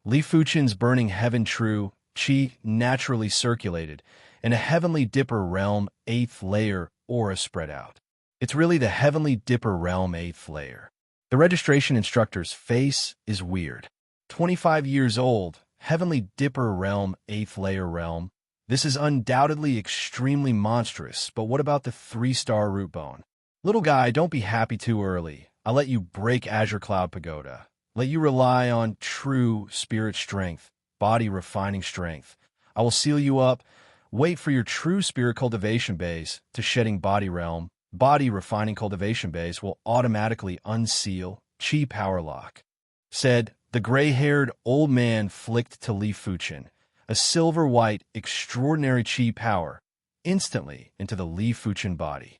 Li Fuchen's burning heaven true qi naturally circulated, and a heavenly dipper realm 8th layer aura spread out. It's really the heavenly dipper realm 8th layer. The registration instructor's face is weird. 25 years old, heavenly dipper realm 8th layer realm. This is undoubtedly extremely monstrous, but what about the 3-star root bone? Little guy, don't be happy too early. I'll let you break Azure Cloud Pagoda. Let you rely on true spirit strength, body refining strength. I will seal you up. Wait for your true spirit cultivation base to shedding body realm. Body refining cultivation base will automatically unseal Qi power lock. Said, the gray-haired old man flicked to Li Fuchen, a silver-white extraordinary Qi power, instantly into the Li Fuchen body.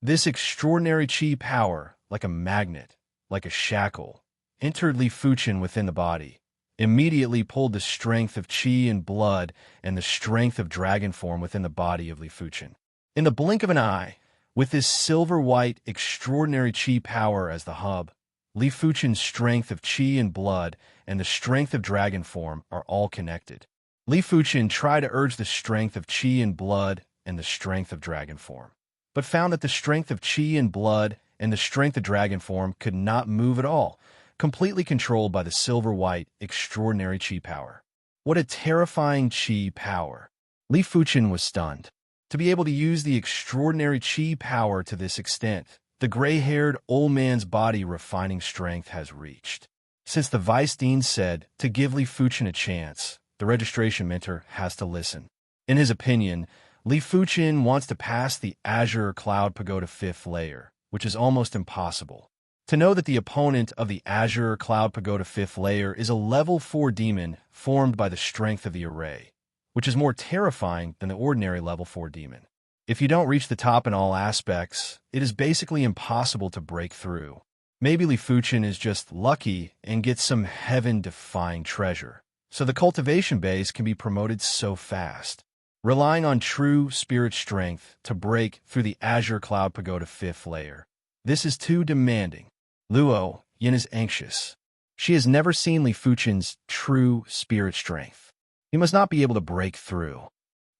This extraordinary Qi power, like a magnet, like a shackle, entered Li Fuchen within the body, immediately pulled the strength of Qi and blood and the strength of dragon form within the body of Li Fuchen. In the blink of an eye, with this silver-white extraordinary Qi power as the hub, Li Fuchen's strength of Qi and blood and the strength of dragon form are all connected. Li Fuchen tried to urge the strength of Qi and blood and the strength of dragon form, but found that the strength of Qi and blood and the strength of dragon form could not move at all, completely controlled by the silver-white extraordinary Qi power. What a terrifying Qi power! Li Fuchen was stunned. To be able to use the extraordinary Qi power to this extent, the gray-haired old man's body refining strength has reached. Since the vice dean said to give Li Fuchen a chance, the registration mentor has to listen. In his opinion, Li Fuchen wants to pass the Azure Cloud Pagoda 5th layer, which is almost impossible. To know that the opponent of the Azure Cloud Pagoda 5th layer is a level 4 demon formed by the strength of the array, which is more terrifying than the ordinary level 4 demon. If you don't reach the top in all aspects, it is basically impossible to break through. Maybe Li Fuchen is just lucky and gets some heaven-defying treasure, so the cultivation base can be promoted so fast. Relying on true spirit strength to break through the Azure Cloud Pagoda 5th layer. This is too demanding. Luo Yin is anxious. She has never seen Li Fuchen's true spirit strength. He must not be able to break through.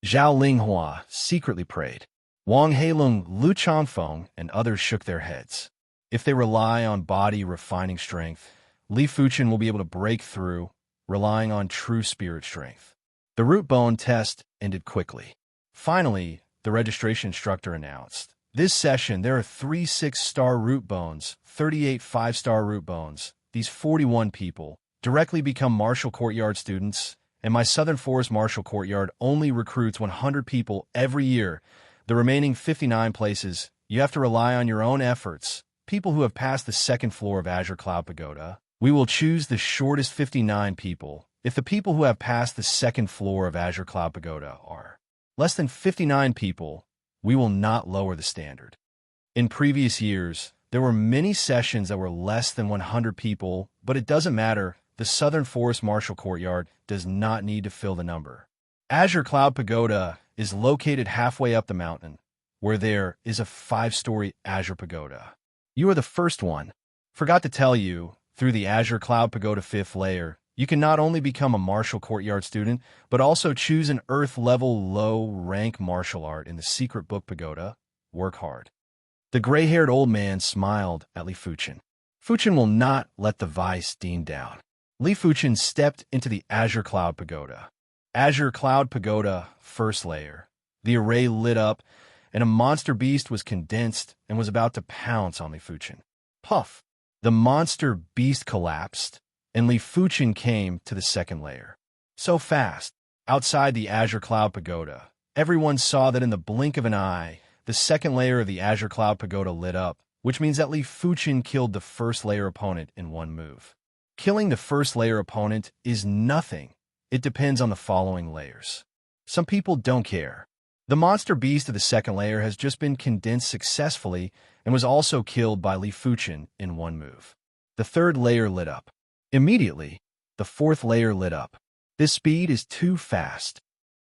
Zhao Linghua secretly prayed. Wang Heilong, Lu Changfeng, and others shook their heads. If they rely on body refining strength, Li Fuchen will be able to break through, relying on true spirit strength. The root bone test ended quickly. Finally, the registration instructor announced, this session, there are 3 6-star root bones, 38 5-star root bones. These 41 people directly become Martial Courtyard students, and my Southern Forest Martial Courtyard only recruits 100 people every year. The remaining 59 places, you have to rely on your own efforts. People who have passed the 2nd floor of Azure Cloud Pagoda. We will choose the shortest 59 people. If the people who have passed the 2nd floor of Azure Cloud Pagoda are less than 59 people, we will not lower the standard. In previous years, there were many sessions that were less than 100 people, but it doesn't matter. The Southern Forest Martial Courtyard does not need to fill the number. Azure Cloud Pagoda is located halfway up the mountain, where there is a 5-story Azure Pagoda. You are the first one. Forgot to tell you, through the Azure Cloud Pagoda 5th layer, you can not only become a Martial Courtyard student, but also choose an Earth-level low-rank martial art in the Secret Book Pagoda. Work hard. The gray-haired old man smiled at Li Fuchen. Fuchen will not let the vice dean down. Li Fuchen stepped into the Azure Cloud Pagoda. Azure Cloud Pagoda, 1st layer. The array lit up, and a monster beast was condensed and was about to pounce on Li Fuchen. Puff! The monster beast collapsed, and Li Fuchen came to the 2nd layer. So fast, outside the Azure Cloud Pagoda, everyone saw that in the blink of an eye, the 2nd layer of the Azure Cloud Pagoda lit up, which means that Li Fuchen killed the 1st layer opponent in one move. Killing the 1st layer opponent is nothing. It depends on the following layers. Some people don't care. The monster beast of the 2nd layer has just been condensed successfully and was also killed by Li Fuchen in one move. The 3rd layer lit up. Immediately, the 4th layer lit up. This speed is too fast.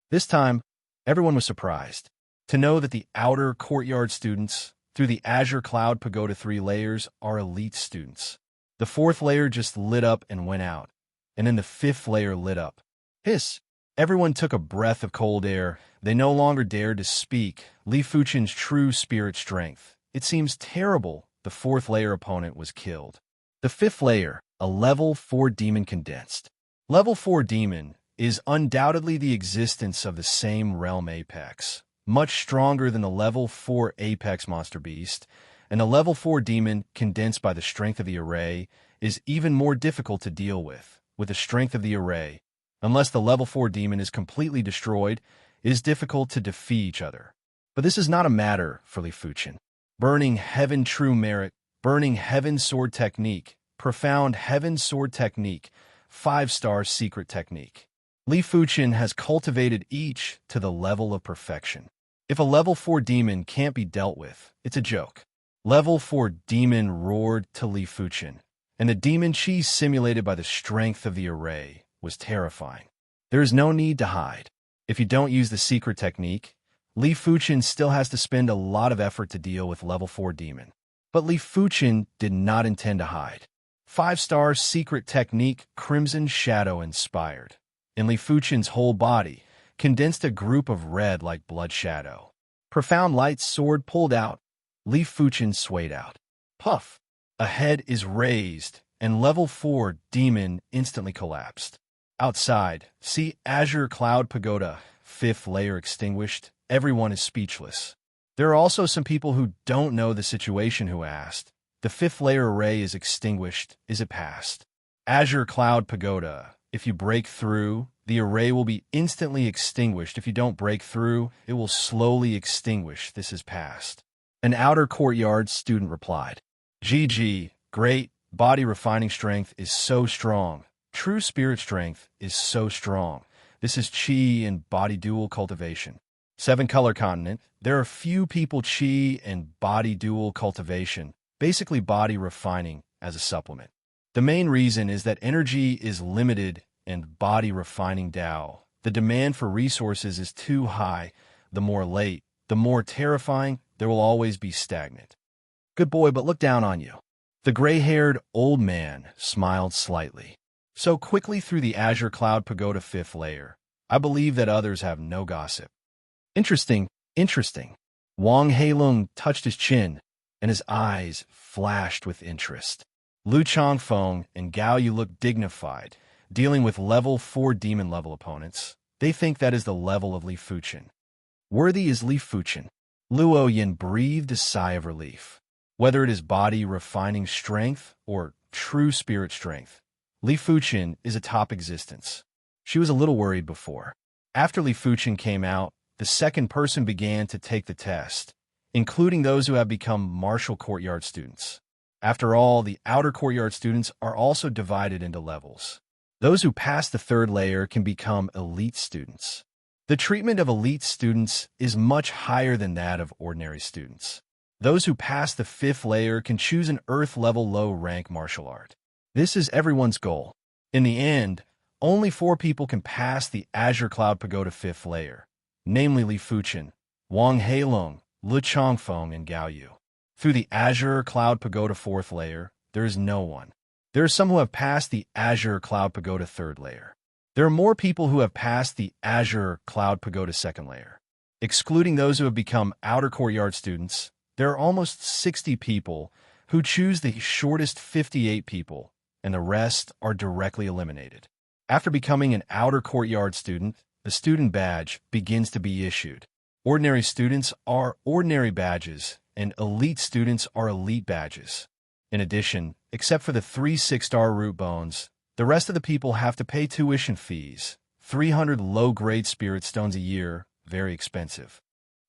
This time, everyone was surprised to know that the outer courtyard students through the Azure Cloud Pagoda 3 layers are elite students. The fourth layer just lit up and went out, and then the fifth layer lit up. Hiss! Everyone took a breath of cold air. They no longer dared to speak. Li Fuchen's true spirit strength. It seems terrible. The fourth layer opponent was killed. The fifth layer, a level 4 demon condensed. Level 4 demon is undoubtedly the existence of the same realm apex, much stronger than the level 4 apex monster beast, and the level 4 demon condensed by the strength of the array is even more difficult to deal with the strength of the array. Unless the level 4 demon is completely destroyed, it is difficult to defeat each other. But this is not a matter for Li Fuchen. Burning Heaven True Merit, Burning Heaven Sword Technique, Profound Heaven Sword Technique, 5-star Secret Technique. Li Fuchen has cultivated each to the level of perfection. If a level 4 demon can't be dealt with, it's a joke. Level 4 demon roared to Li Fuchen, and the demon chi simulated by the strength of the array was terrifying. There is no need to hide. If you don't use the secret technique, Li Fuchen still has to spend a lot of effort to deal with level 4 demon. But Li Fuchen did not intend to hide. 5-star secret technique Crimson Shadow inspired. In Li Fuchen's whole body, condensed a group of red like blood shadow. Profound light sword pulled out. Li Fuchen swayed out. Puff! A head is raised, and level 4 demon instantly collapsed. Outside, see Azure Cloud Pagoda, 5th layer extinguished. Everyone is speechless. There are also some people who don't know the situation who asked, the 5th layer array is extinguished, is it passed? Azure Cloud Pagoda, if you break through, the array will be instantly extinguished. If you don't break through, it will slowly extinguish. This is passed. An outer courtyard student replied, GG, great, body refining strength is so strong. True spirit strength is so strong. This is chi and body dual cultivation. 7-color continent, there are few people chi and body dual cultivation, basically body refining as a supplement. The main reason is that energy is limited and body refining Tao. The demand for resources is too high. The more late, the more terrifying, there will always be stagnant. Good boy, but look down on you. The gray-haired old man smiled slightly. So quickly through the Azure Cloud Pagoda 5th layer, I believe that others have no gossip. Interesting, interesting. Wang Heilung touched his chin, and his eyes flashed with interest. Lu Changfeng and Gao Yu looked dignified, dealing with level 4 demon level opponents. They think that is the level of Li Fuchen. Worthy is Li Fuchen. Luo Yin breathed a sigh of relief. Whether it is body refining strength or true spirit strength, Li Fuchen is a top existence. She was a little worried before. After Li Fuchen came out, the second person began to take the test, including those who have become martial courtyard students. After all, the outer courtyard students are also divided into levels. Those who pass the 3rd layer can become elite students. The treatment of elite students is much higher than that of ordinary students. Those who pass the 5th layer can choose an Earth-level low-rank martial art. This is everyone's goal. In the end, only 4 people can pass the Azure Cloud Pagoda 5th layer, namely Li Fuchen, Wang Heilung, Lu Changfeng, and Gao Yu. Through the Azure Cloud Pagoda 4th layer, there is no one. There are some who have passed the Azure Cloud Pagoda 3rd layer. There are more people who have passed the Azure Cloud Pagoda 2nd layer. Excluding those who have become outer courtyard students, there are almost 60 people who choose the shortest 58 people, and the rest are directly eliminated. After becoming an outer courtyard student, the student badge begins to be issued. Ordinary students are ordinary badges, and elite students are elite badges. In addition, except for the 3 6-star root bones, the rest of the people have to pay tuition fees, 300 low-grade spirit stones a year, very expensive.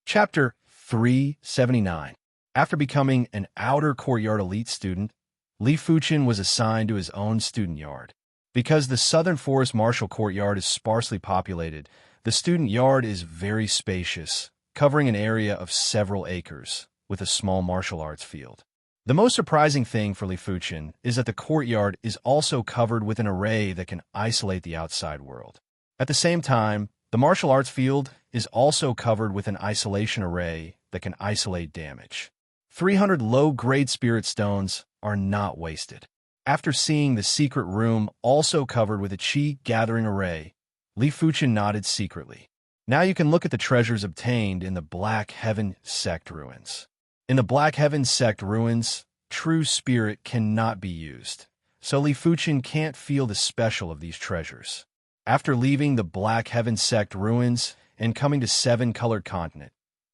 Chapter 379. After becoming an outer courtyard elite student, Li Fuchen was assigned to his own student yard. Because the Southern Forest Martial Courtyard is sparsely populated, the student yard is very spacious, covering an area of several acres, with a small martial arts field. The most surprising thing for Li Fuchen is that the courtyard is also covered with an array that can isolate the outside world. At the same time, the martial arts field is also covered with an isolation array that can isolate damage. 300 low-grade spirit stones are not wasted. After seeing the secret room also covered with a chi-gathering array, Li Fuchen nodded secretly. Now you can look at the treasures obtained in the Black Heaven Sect ruins. In the Black Heaven Sect ruins, true spirit cannot be used, so Li Fuchen can't feel the special of these treasures. After leaving the Black Heaven Sect ruins and coming to Seven-Colored Continent,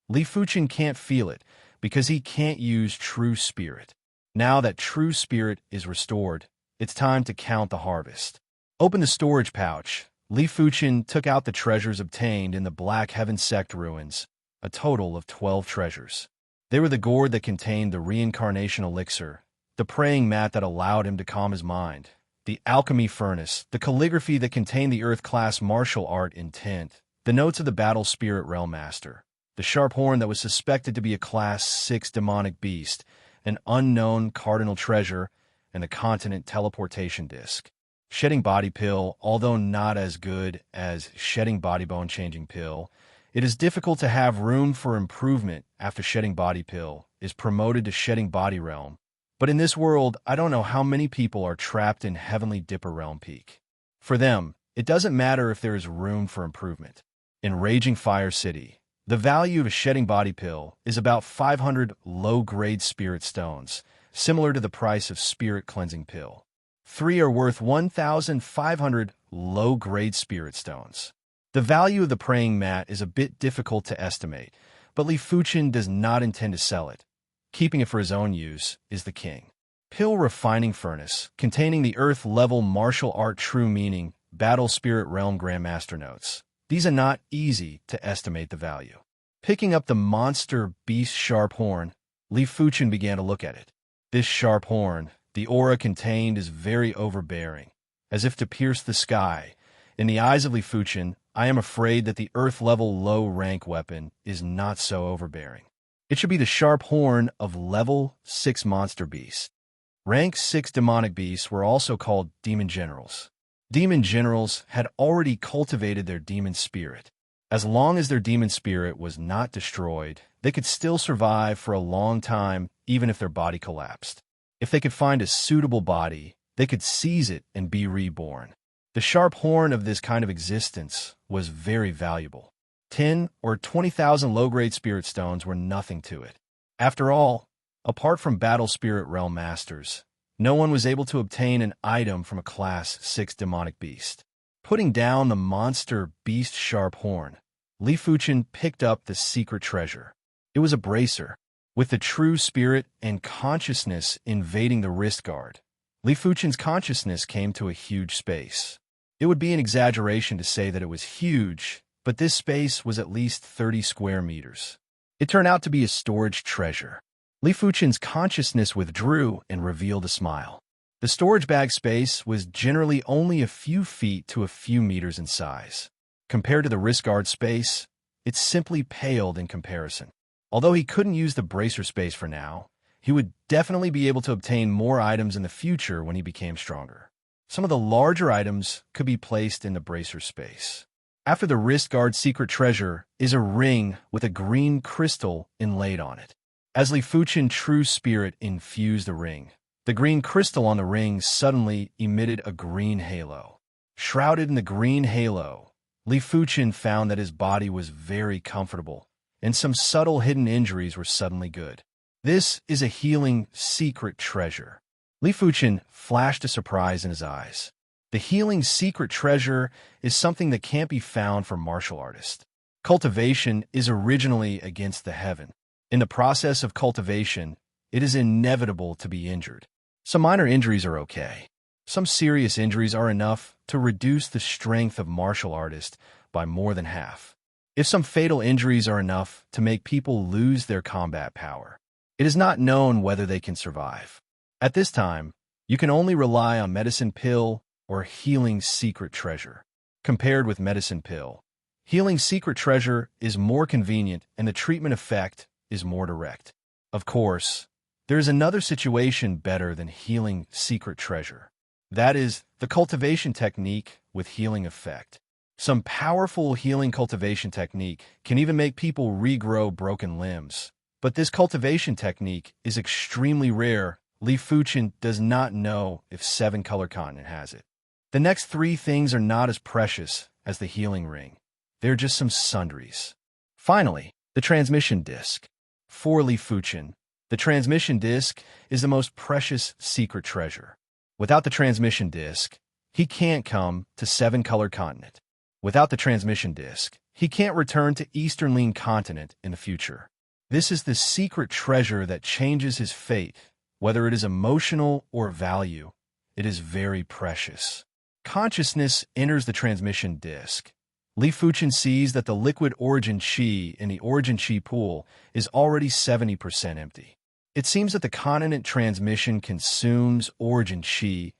Li Fuchen can't feel it because he can't use true spirit. Now that true spirit is restored, it's time to count the harvest. Open the storage pouch. Li Fuchen took out the treasures obtained in the Black Heaven Sect ruins, a total of 12 treasures. They were the gourd that contained the reincarnation elixir, the praying mat that allowed him to calm his mind, the alchemy furnace, the calligraphy that contained the earth-class martial art intent, the notes of the battle spirit realm master, the sharp horn that was suspected to be a Class 6 demonic beast, an unknown cardinal treasure, and the continent teleportation disc. Shedding body pill, although not as good as shedding body bone changing pill, it is difficult to have room for improvement after shedding body pill is promoted to shedding body realm. But in this world, I don't know how many people are trapped in Heavenly Dipper Realm Peak. For them, it doesn't matter if there is room for improvement. In Raging Fire City, the value of a shedding body pill is about 500 low-grade spirit stones, similar to the price of spirit cleansing pill. 3 are worth 1,500 low-grade spirit stones. The value of the praying mat is a bit difficult to estimate, but Li Fuchen does not intend to sell it. Keeping it for his own use is the king. Pill refining furnace, containing the earth-level martial art true meaning, battle spirit realm grandmaster notes. These are not easy to estimate the value. Picking up the monster beast sharp horn, Li Fuchen began to look at it. This sharp horn, the aura contained is very overbearing, as if to pierce the sky. In the eyes of Li Fuchen, I am afraid that the earth-level low-rank weapon is not so overbearing. It should be the sharp horn of level 6 monster beasts. Rank 6 demonic beasts were also called demon generals. Demon generals had already cultivated their demon spirit. As long as their demon spirit was not destroyed, they could still survive for a long time even if their body collapsed. If they could find a suitable body, they could seize it and be reborn. The sharp horn of this kind of existence was very valuable. 10 or 20,000 low-grade spirit stones were nothing to it. After all, apart from battle spirit realm masters, no one was able to obtain an item from a Class 6 demonic beast. Putting down the monster beast sharp horn, Li Fuchen picked up the secret treasure. It was a bracer. With the true spirit and consciousness invading the wrist guard, Li Fuchen's consciousness came to a huge space. It would be an exaggeration to say that it was huge, but this space was at least 30 square meters. It turned out to be a storage treasure. Li Fuchen's consciousness withdrew and revealed a smile. The storage bag space was generally only a few feet to a few meters in size. Compared to the wrist guard space, it simply paled in comparison. Although he couldn't use the bracer space for now, he would definitely be able to obtain more items in the future when he became stronger. Some of the larger items could be placed in the bracer space. After the wrist guard secret treasure is a ring with a green crystal inlaid on it. As Li Fuchen true spirit infused the ring, the green crystal on the ring suddenly emitted a green halo. Shrouded in the green halo, Li Fuchen found that his body was very comfortable, and some subtle hidden injuries were suddenly good. This is a healing secret treasure. Li Fuchen flashed a surprise in his eyes. The healing secret treasure is something that can't be found for martial artists. Cultivation is originally against the heaven. In the process of cultivation, it is inevitable to be injured. Some minor injuries are okay. Some serious injuries are enough to reduce the strength of martial artists by more than half. If some fatal injuries are enough to make people lose their combat power, it is not known whether they can survive. At this time, you can only rely on medicine pill or healing secret treasure. Compared with medicine pill, healing secret treasure is more convenient and the treatment effect is more direct. Of course, there is another situation better than healing secret treasure. That is, the cultivation technique with healing effect. Some powerful healing cultivation technique can even make people regrow broken limbs. But this cultivation technique is extremely rare. Li Fuchen does not know if 7-color continent has it. The next 3 things are not as precious as the healing ring. They're just some sundries. Finally, the transmission disc. For Li Fuchen, the transmission disc is the most precious secret treasure. Without the transmission disc, he can't come to 7-color continent. Without the transmission disc, he can't return to Eastern Lean continent in the future. This is the secret treasure that changes his fate. Whether it is emotional or value, it is very precious. Consciousness enters the transmission disc. Li Fuchen sees that the liquid origin chi in the origin chi pool is already 70% empty. It seems that the continent transmission consumes origin chi,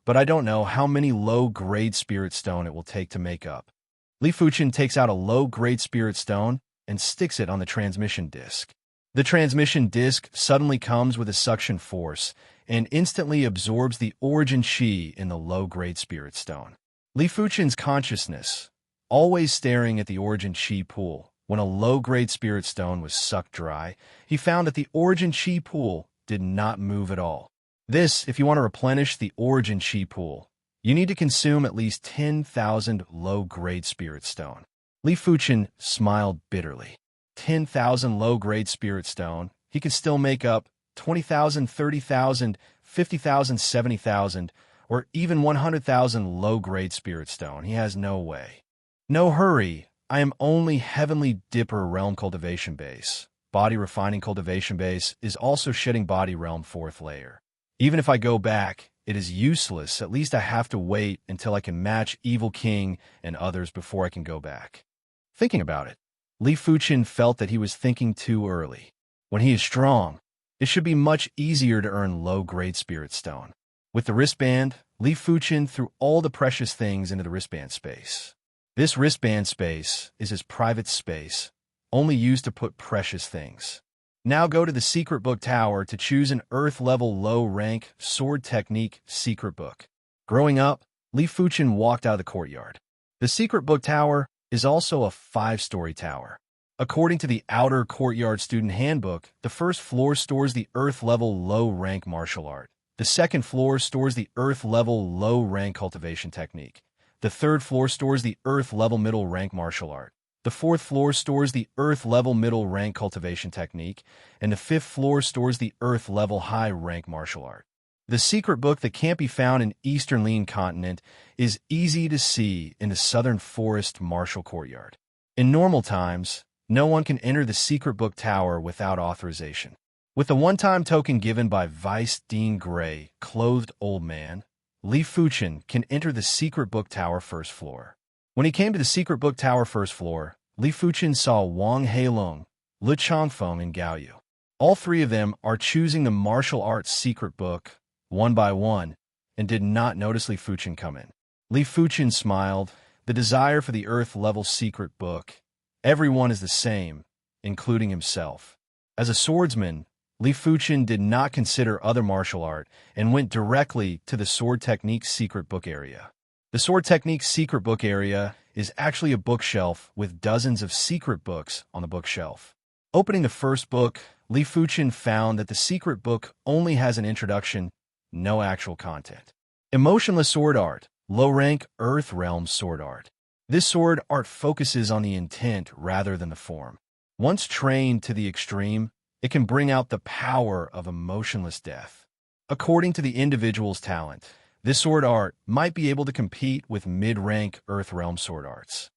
but I don't know how many low-grade spirit stone it will take to make up. Li Fuchen takes out a low-grade spirit stone and sticks it on the transmission disc. The transmission disc suddenly comes with a suction force and instantly absorbs the origin chi in the low-grade spirit stone. Li Fuchen's consciousness, always staring at the origin chi pool, when a low-grade spirit stone was sucked dry, he found that the origin chi pool did not move at all. This, if you want to replenish the origin chi pool, you need to consume at least 10,000 low-grade spirit stone. Li Fuchen smiled bitterly. 10,000 low-grade spirit stone, he could still make up 20,000, 30,000, 50,000, 70,000, or even 100,000 low-grade spirit stone. He has no way. No hurry, I am only Heavenly Dipper Realm Cultivation Base. Body Refining Cultivation Base is also shedding Body Realm 4th layer. Even if I go back, it is useless. At least I have to wait until I can match Evil King and others before I can go back. Thinking about it, Li Fuchen felt that he was thinking too early. When he is strong, it should be much easier to earn low-grade spirit stone. With the wristband, Li Fuchen threw all the precious things into the wristband space. This wristband space is his private space, only used to put precious things. Now go to the secret book tower to choose an earth-level low-rank sword technique secret book. Growing up, Li Fuchen walked out of the courtyard. The secret book tower is also a 5-story tower. According to the Outer Courtyard Student Handbook, the first floor stores the earth-level low-rank martial art. The second floor stores the earth-level low-rank cultivation technique. The third floor stores the earth-level middle-rank martial art. The fourth floor stores the earth-level middle-rank cultivation technique. And the fifth floor stores the earth-level high-rank martial art. The secret book that can't be found in Eastern Lean continent is easy to see in the Southern Forest Martial Courtyard. In normal times, no one can enter the secret book tower without authorization. With the one-time token given by Vice Dean Gray, clothed old man, Li Fuchen can enter the secret book tower first floor. When he came to the secret book tower first floor, Li Fuchen saw Wang Heilong, Le Changfeng, and Gao Yu. All 3 of them are choosing the martial arts secret book, one by one, and did not notice Li Fuchen come in. Li Fuchen smiled. The desire for the earth-level secret book. Everyone is the same, including himself. As a swordsman, Li Fuchen did not consider other martial art and went directly to the sword technique secret book area. The sword technique secret book area is actually a bookshelf with dozens of secret books on the bookshelf. Opening the first book, Li Fuchen found that the secret book only has an introduction, no actual content. Emotionless sword art, low-rank earth realm sword art. This sword art focuses on the intent rather than the form. Once trained to the extreme, it can bring out the power of emotionless death. According to the individual's talent, this sword art might be able to compete with mid-rank earth realm sword arts.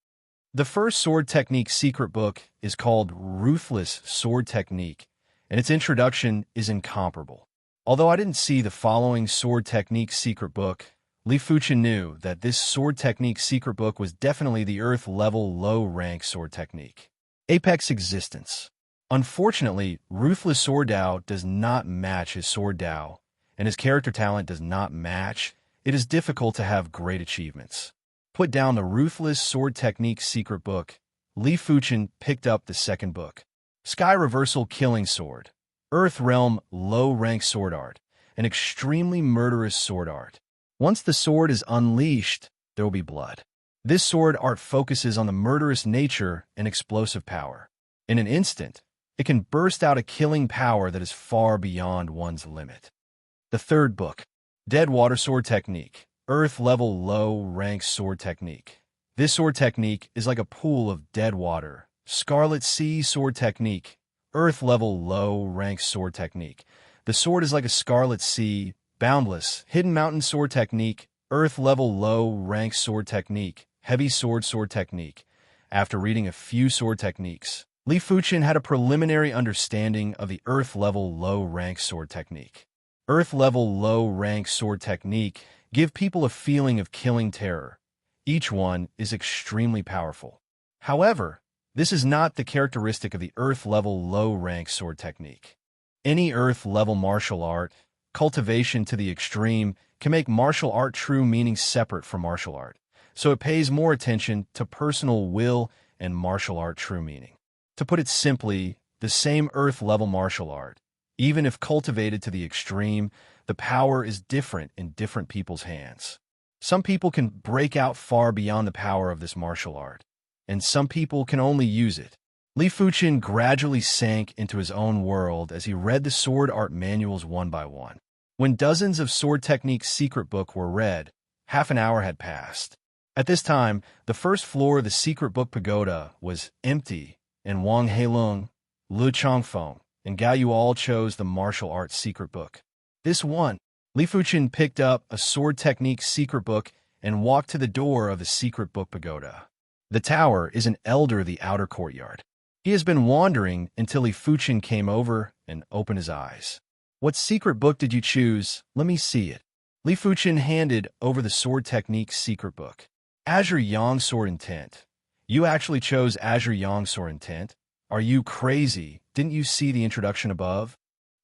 The first sword technique secret book is called Ruthless Sword Technique, and its introduction is incomparable. Although I didn't see the following sword technique secret book, Li Fuchen knew that this sword technique secret book was definitely the earth-level low-rank sword technique. Apex Existence. Unfortunately, Ruthless Sword Dao does not match his Sword Dao, and his character talent does not match. It is difficult to have great achievements. Put down the Ruthless Sword Technique secret book. Li Fuchen picked up the second book. Sky Reversal Killing Sword. Earth Realm low-rank sword art. An extremely murderous sword art. Once the sword is unleashed, there will be blood. This sword art focuses on the murderous nature and explosive power. In an instant, it can burst out a killing power that is far beyond one's limit. The third book, Dead Water Sword Technique, Earth Level Low Rank Sword Technique. This sword technique is like a pool of dead water. Scarlet Sea Sword Technique, Earth Level Low Rank Sword Technique. The sword is like a scarlet sea, boundless, hidden mountain sword technique, Earth Level Low Rank Sword Technique, Heavy Sword Technique. After reading a few sword techniques, Li Fuchen had a preliminary understanding of the Earth Level Low Rank Sword Technique. Earth Level Low Rank Sword Technique give people a feeling of killing terror. Each one is extremely powerful. However, this is not the characteristic of the Earth Level Low Rank Sword Technique. Any Earth Level martial art, cultivation to the extreme, can make martial art true meaning separate from martial art, so it pays more attention to personal will and martial art true meaning. To put it simply, the same Earth Level martial art, even if cultivated to the extreme, the power is different in different people's hands. Some people can break out far beyond the power of this martial art, and some people can only use it. Li Fuchen gradually sank into his own world as he read the sword art manuals one by one. When dozens of sword techniques secret book were read, half an hour had passed. At this time, the first floor of the secret book pagoda was empty, and Wang Heilong, Lu Chongfeng, and Gao Yu all chose the martial arts secret book. This one, Li Fuchen picked up a sword technique secret book and walked to the door of the secret book pagoda. The tower is an elder of the outer courtyard. He has been wandering until Li Fuchen came over and opened his eyes. What secret book did you choose? Let me see it. Li Fuchen handed over the sword technique secret book. Azure Yang Sword Intent. You actually chose Azure Yang Sword Intent? Are you crazy? Didn't you see the introduction above?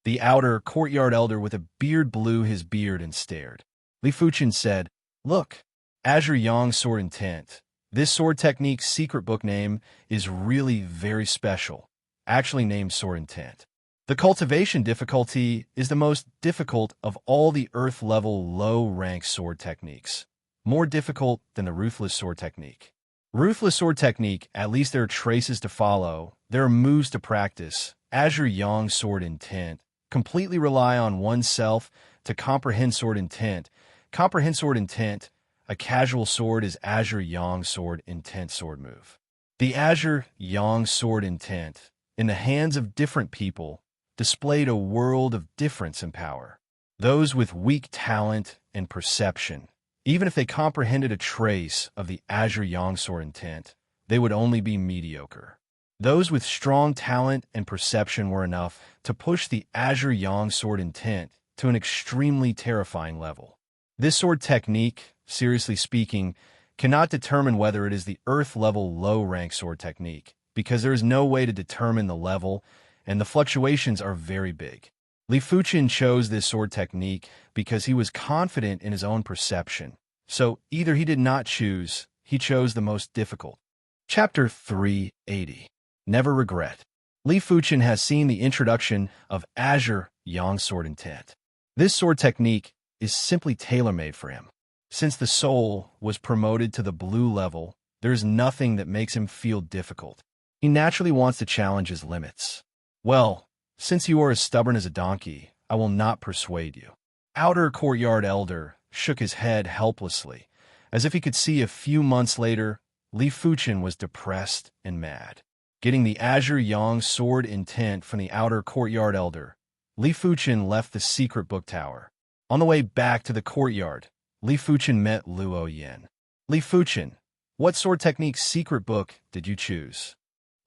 The outer courtyard elder with a beard blew his beard and stared. Li Fuchen said, "Look, Azure Yang Sword Intent. This sword technique secret book name is really very special, actually named Sword Intent. The cultivation difficulty is the most difficult of all the Earth Level low rank sword techniques, more difficult than the Ruthless Sword Technique. Ruthless Sword Technique, at least there are traces to follow, there are moves to practice. Azure Yang Sword Intent, completely rely on oneself to comprehend sword intent. Comprehend sword intent, a casual sword is Azure Yang Sword Intent sword move. The Azure Yang Sword Intent, in the hands of different people, displayed a world of difference in power. Those with weak talent and perception, even if they comprehended a trace of the Azure Yang Sword Intent, they would only be mediocre. Those with strong talent and perception were enough to push the Azure Yang Sword Intent to an extremely terrifying level. This sword technique, seriously speaking, cannot determine whether it is the Earth Level low rank sword technique, because there is no way to determine the level, and the fluctuations are very big. Li Fuchen chose this sword technique because he was confident in his own perception. So either he did not choose, he chose the most difficult. Chapter 380. Never Regret. Li Fuchen has seen the introduction of Azure Yang Sword Intent. This sword technique is simply tailor-made for him. Since the soul was promoted to the blue level, there is nothing that makes him feel difficult. He naturally wants to challenge his limits. Well, since you are as stubborn as a donkey, I will not persuade you. Outer courtyard elder shook his head helplessly, as if he could see a few months later, Li Fuchen was depressed and mad. Getting the Azure Yang Sword Intent from the outer courtyard elder, Li Fuchen left the secret book tower. On the way back to the courtyard, Li Fuchen met Luo Yin. Li Fuchen, what sword technique secret book did you choose?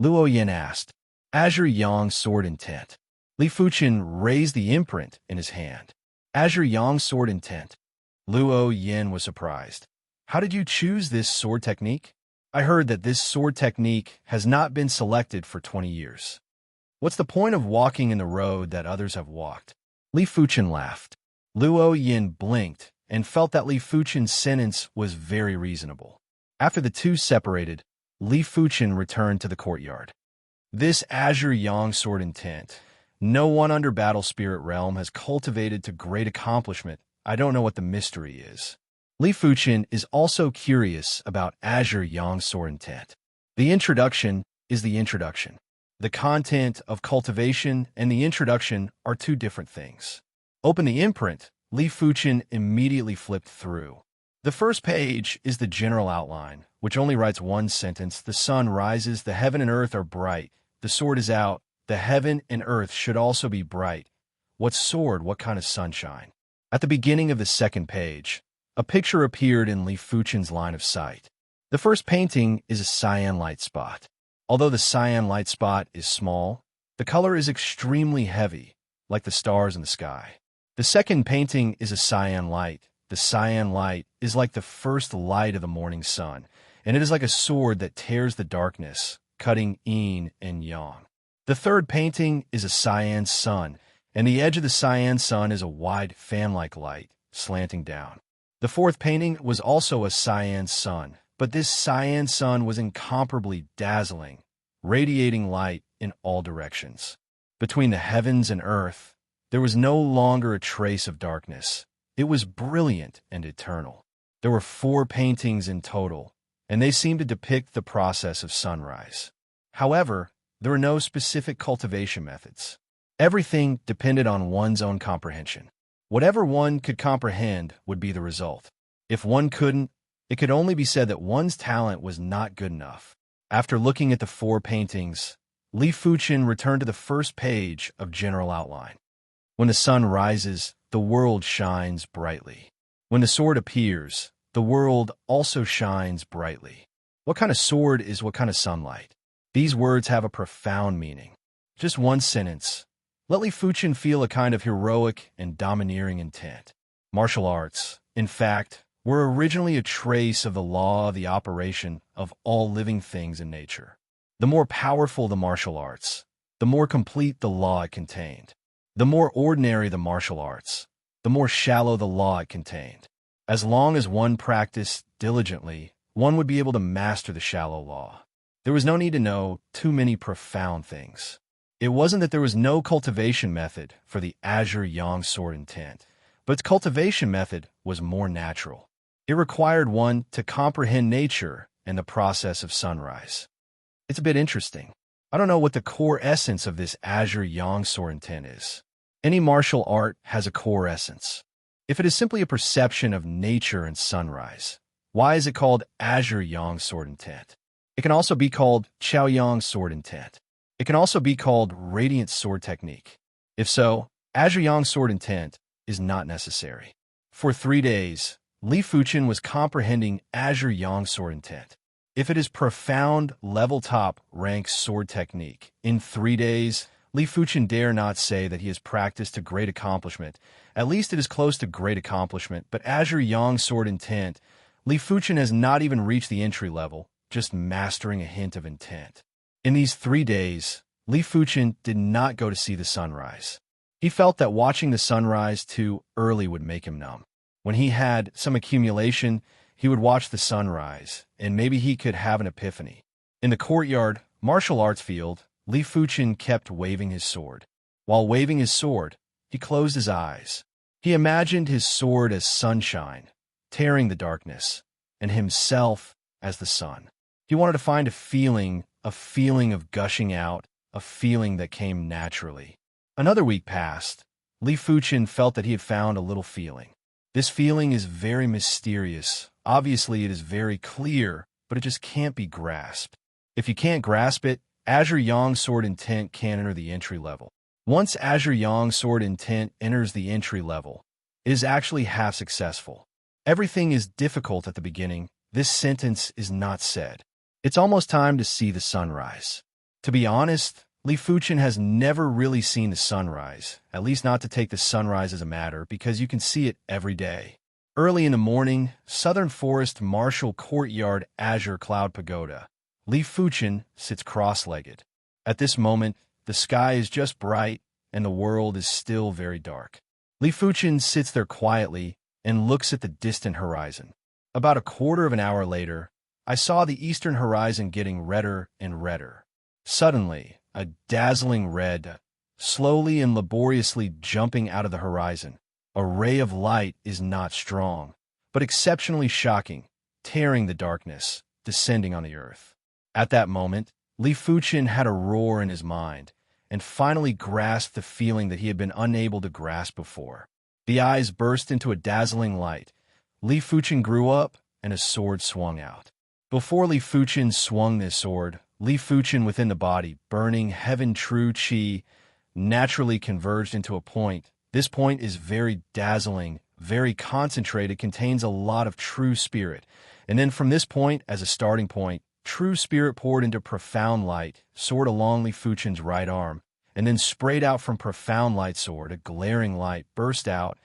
Luo Yin asked. Azure Yang Sword Intent. Li Fuchen raised the imprint in his hand. Azure Yang Sword Intent. Luo Yin was surprised. How did you choose this sword technique? I heard that this sword technique has not been selected for 20 years. What's the point of walking in the road that others have walked? Li Fuchen laughed. Luo Yin blinked and felt that Li Fuchen's sentence was very reasonable. After the two separated, Li Fuchen returned to the courtyard. This Azure Yang Sword Intent, no one under Battle Spirit Realm has cultivated to great accomplishment. I don't know what the mystery is. Li Fuchen is also curious about Azure Yang Sword Intent. The introduction is the introduction. The content of cultivation and the introduction are two different things. Open the imprint. Li Fuchen immediately flipped through. The first page is the general outline, which only writes one sentence. The sun rises, the heaven and earth are bright. The sword is out, the heaven and earth should also be bright. What sword, what kind of sunshine? At the beginning of the second page, a picture appeared in Li Fuchen's line of sight. The first painting is a cyan light spot. Although the cyan light spot is small, the color is extremely heavy, like the stars in the sky. The second painting is a cyan light. The cyan light is like the first light of the morning sun, and it is like a sword that tears the darkness, cutting yin and yang. The third painting is a cyan sun, and the edge of the cyan sun is a wide fan-like light, slanting down. The fourth painting was also a cyan sun, but this cyan sun was incomparably dazzling, radiating light in all directions. Between the heavens and earth, there was no longer a trace of darkness. It was brilliant and eternal. There were 4 paintings in total, and they seemed to depict the process of sunrise. However, there were no specific cultivation methods. Everything depended on one's own comprehension. Whatever one could comprehend would be the result. If one couldn't, it could only be said that one's talent was not good enough. After looking at the 4 paintings, Li Fuchen returned to the first page of general outline. When the sun rises, the world shines brightly. When the sword appears, the world also shines brightly. What kind of sword is what kind of sunlight? These words have a profound meaning. Just one sentence. Let Li Fuchen feel a kind of heroic and domineering intent. Martial arts, in fact, were originally a trace of the law of the operation of all living things in nature. The more powerful the martial arts, the more complete the law it contained. The more ordinary the martial arts, the more shallow the law it contained. As long as one practiced diligently, one would be able to master the shallow law. There was no need to know too many profound things. It wasn't that there was no cultivation method for the azure yang sword intent, but its cultivation method was more natural. It required one to comprehend nature and the process of sunrise. It's a bit interesting. I don't know what the core essence of this azure yang sword intent is. Any martial art has a core essence. If it is simply a perception of nature and sunrise, why is it called azure yang sword intent? It can also be called Chaoyang sword intent. It can also be called radiant sword technique. If so, azure yang sword intent is not necessary. For 3 days, Li Fuchen was comprehending azure yang sword intent. If it is profound, level-top rank sword technique, in 3 days, Li Fuchen dare not say that he has practiced to great accomplishment. At least it is close to great accomplishment, but azure yang sword intent, Li Fuchen has not even reached the entry level, just mastering a hint of intent. In these 3 days, Li Fuchen did not go to see the sunrise. He felt that watching the sunrise too early would make him numb. When he had some accumulation, he would watch the sunrise, and maybe he could have an epiphany. In the courtyard, martial arts field, Li Fuchen kept waving his sword. While waving his sword, he closed his eyes. He imagined his sword as sunshine, tearing the darkness, and himself as the sun. He wanted to find a feeling of gushing out, a feeling that came naturally. Another week passed. Li Fuchen felt that he had found a little feeling. This feeling is very mysterious. Obviously, it is very clear, but it just can't be grasped. If you can't grasp it, azure yang sword intent can't enter the entry level. Once azure yang sword intent enters the entry level, it is actually half successful. Everything is difficult at the beginning. This sentence is not said. It's almost time to see the sunrise. To be honest, Li Fuchen has never really seen the sunrise, at least not to take the sunrise as a matter, because you can see it every day. Early in the morning, Southern Forest Martial Courtyard Azure Cloud Pagoda. Li Fuchen sits cross-legged. At this moment, the sky is just bright and the world is still very dark. Li Fuchen sits there quietly and looks at the distant horizon. About a quarter of an hour later, I saw the eastern horizon getting redder and redder. Suddenly, a dazzling red, slowly and laboriously jumping out of the horizon. A ray of light is not strong, but exceptionally shocking, tearing the darkness, descending on the earth. At that moment, Li Fuchen had a roar in his mind, and finally grasped the feeling that he had been unable to grasp before. The eyes burst into a dazzling light. Li Fuchen grew up, and a sword swung out. Before Li Fuchen swung this sword, Li Fuchen within the body, burning heaven-true qi, naturally converged into a point. This point is very dazzling, very concentrated, contains a lot of true spirit. And then from this point, as a starting point, true spirit poured into profound light, soared along Li Fuchen's right arm, and then sprayed out from profound light sword. A glaring light burst out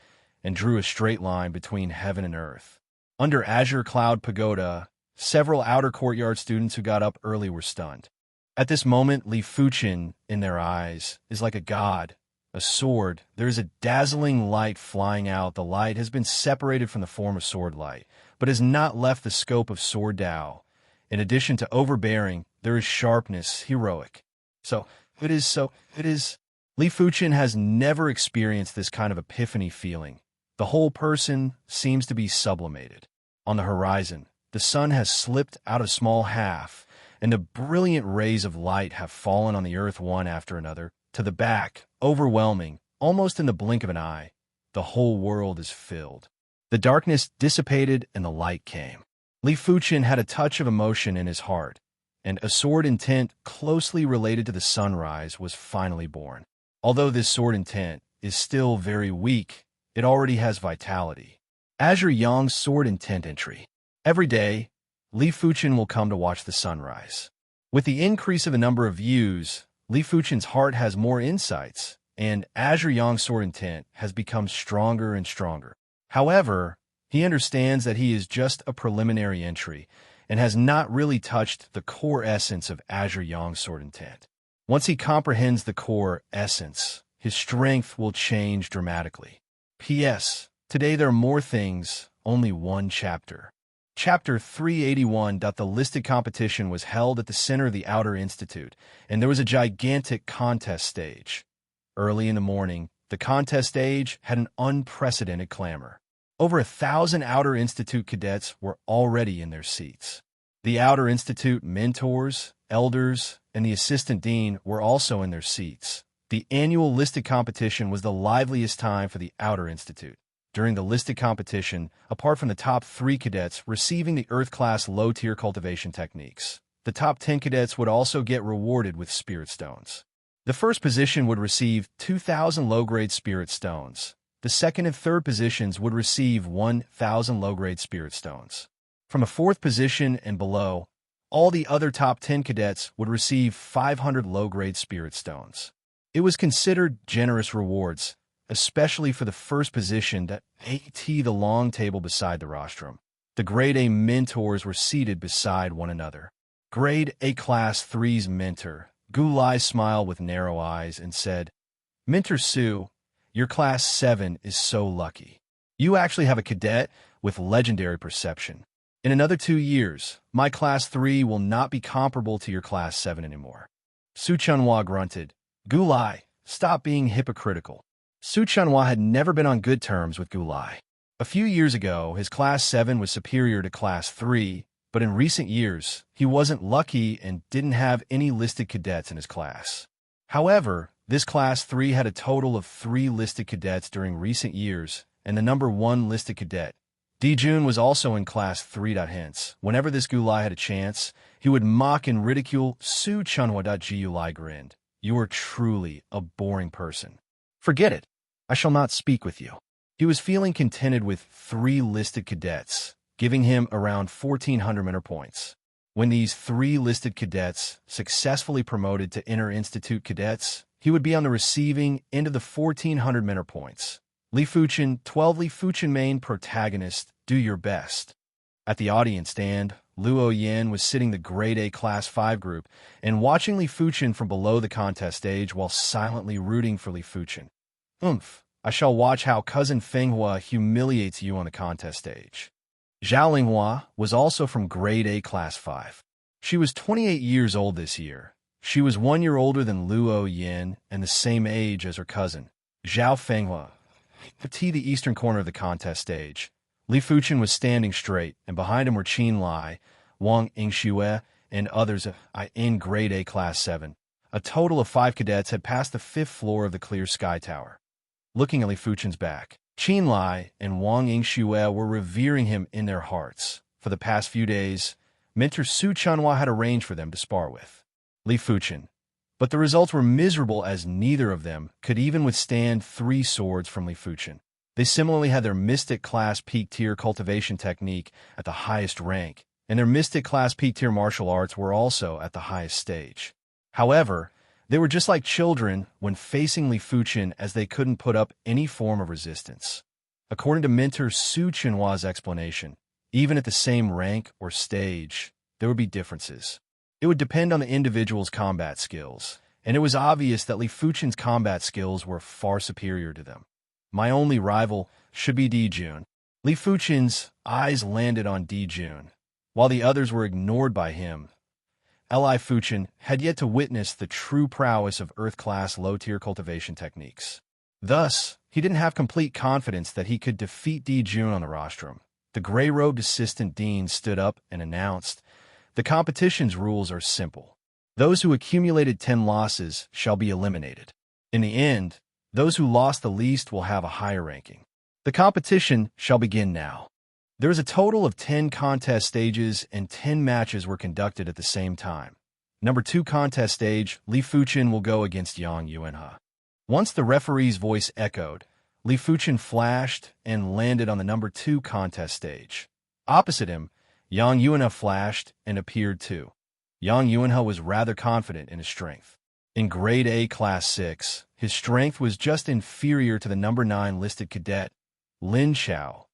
and drew a straight line between heaven and earth. Under Azure Cloud Pagoda, several outer courtyard students who got up early were stunned. At this moment, Li Fuchen, in their eyes, is like a god, a sword. There is a dazzling light flying out. The light has been separated from the form of sword light, but has not left the scope of sword Dao. In addition to overbearing, there is sharpness, heroic. So it is. Li Fuchen has never experienced this kind of epiphany feeling. The whole person seems to be sublimated. On the horizon, the sun has slipped out a small half, and the brilliant rays of light have fallen on the earth one after another, to the back, overwhelming, almost in the blink of an eye. The whole world is filled. The darkness dissipated and the light came. Li Fuchen had a touch of emotion in his heart, and a sword intent closely related to the sunrise was finally born. Although this sword intent is still very weak, it already has vitality. Azure Yang's sword intent entry. Every day, Li Fuchen will come to watch the sunrise. With the increase of the number of views, Li Fuchen's heart has more insights, and Azure Yang's sword intent has become stronger and stronger. However, he understands that he is just a preliminary entry and has not really touched the core essence of Azure Yang's sword intent. Once he comprehends the core essence, his strength will change dramatically. P.S. Today there are more things, only one chapter. Chapter 381. The listed competition was held at the center of the Outer Institute, and there was a gigantic contest stage. Early in the morning, the contest stage had an unprecedented clamor. Over 1,000 Outer Institute cadets were already in their seats. The Outer Institute mentors, elders, and the assistant dean were also in their seats. The annual listed competition was the liveliest time for the Outer Institute. During the listed competition, apart from the top 3 cadets receiving the Earth-class low-tier cultivation techniques, the top 10 cadets would also get rewarded with spirit stones. The first position would receive 2,000 low-grade spirit stones. The second and third positions would receive 1,000 low-grade spirit stones. From a fourth position and below, all the other top 10 cadets would receive 500 low-grade spirit stones. It was considered generous rewards, especially for the first position, that AT the long table beside the rostrum. The Grade A mentors were seated beside one another. Grade A Class 3's mentor, Gulai, smiled with narrow eyes and said, "Mentor Su, your Class 7 is so lucky. You actually have a cadet with legendary perception. In another 2 years, my Class 3 will not be comparable to your Class 7 anymore." Su Chunhua grunted. "Gulai, stop being hypocritical." Su Chunhua had never been on good terms with Gulai. A few years ago, his Class 7 was superior to Class 3, but in recent years, he wasn't lucky and didn't have any listed cadets in his class. However, this Class 3 had a total of 3 listed cadets during recent years, and the number 1 listed cadet, Dijun, was also in Class 3. Hence, whenever this Gulai had a chance, he would mock and ridicule Su Chunhua. Gulai grinned. "You are truly a boring person. Forget it. I shall not speak with you." He was feeling contented with 3 listed cadets, giving him around 1,400 mentor points. When these 3 listed cadets successfully promoted to inter-institute cadets, he would be on the receiving end of the 1,400 mentor points. Li Fuchen, 12 Li Fuchen main protagonist, do your best. At the audience stand, Luo Yan was sitting the Grade A Class 5 group and watching Li Fuchen from below the contest stage while silently rooting for Li Fuchen. I shall watch how Cousin Fenghua humiliates you on the contest stage." Zhao Linghua was also from Grade A Class 5. She was 28 years old this year. She was 1 year older than Luo Yan and the same age as her cousin, Zhao Fenghua. To the eastern corner of the contest stage, Li Fuchen was standing straight, and behind him were Qin Lai, Wang Yingxue, and others in Grade A Class 7. A total of 5 cadets had passed the 5th floor of the Clear Sky Tower. Looking at Li Fuchen's back, Qinlai and Wang Yingxue were revering him in their hearts. For the past few days, mentor Su Chanhua had arranged for them to spar with Li Fuchen. But the results were miserable as neither of them could even withstand 3 swords from Li Fuchen. They similarly had their Mystic Class Peak Tier cultivation technique at the highest rank, and their Mystic Class Peak Tier martial arts were also at the highest stage. However, they were just like children when facing Li Fuchen, as they couldn't put up any form of resistance. According to mentor Su Chenhua's explanation, even at the same rank or stage, there would be differences. It would depend on the individual's combat skills, and it was obvious that Li Fuchen's combat skills were far superior to them. My only rival should be Dijun. Li Fuchen's eyes landed on Dijun, while the others were ignored by him. Li Fuchen had yet to witness the true prowess of Earth-class low-tier cultivation techniques. Thus, he didn't have complete confidence that he could defeat Dijun on the rostrum. The gray-robed assistant dean stood up and announced, "The competition's rules are simple. Those who accumulated 10 losses shall be eliminated. In the end, those who lost the least will have a higher ranking. The competition shall begin now." There was a total of 10 contest stages, and 10 matches were conducted at the same time. Number 2 contest stage, Li Fuchen will go against Yang Yuanhe. Once the referee's voice echoed, Li Fuchen flashed and landed on the number 2 contest stage. Opposite him, Yang Yuanhe flashed and appeared too. Yang Yuanhe was rather confident in his strength. In Grade A Class 6, his strength was just inferior to the number 9 listed cadet, Lin Chao,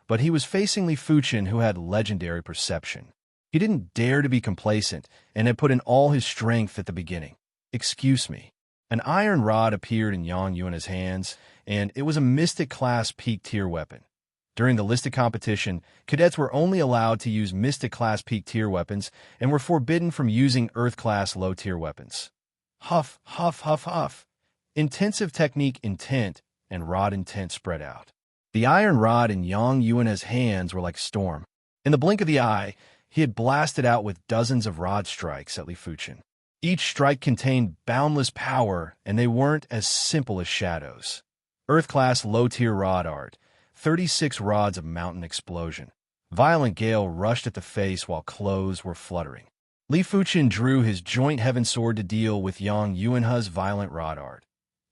but he was facing Li Fuchen, who had legendary perception. He didn't dare to be complacent and had put in all his strength at the beginning. "Excuse me." An iron rod appeared in Yang Yuanhe's hands, and it was a Mystic Class Peak Tier weapon. During the listed competition, cadets were only allowed to use Mystic Class Peak Tier weapons and were forbidden from using Earth Class Low Tier weapons. Huff, huff, huff, huff. Intensive technique intent and rod intent spread out. The iron rod in Yang Yuanhe's hands were like a storm. In the blink of the eye, he had blasted out with dozens of rod strikes at Li Fuchen. Each strike contained boundless power, and they weren't as simple as shadows. Earth-class low-tier rod art, 36 rods of mountain explosion. Violent gale rushed at the face while clothes were fluttering. Li Fuchen drew his joint heaven sword to deal with Yang Yuanhe's violent rod art.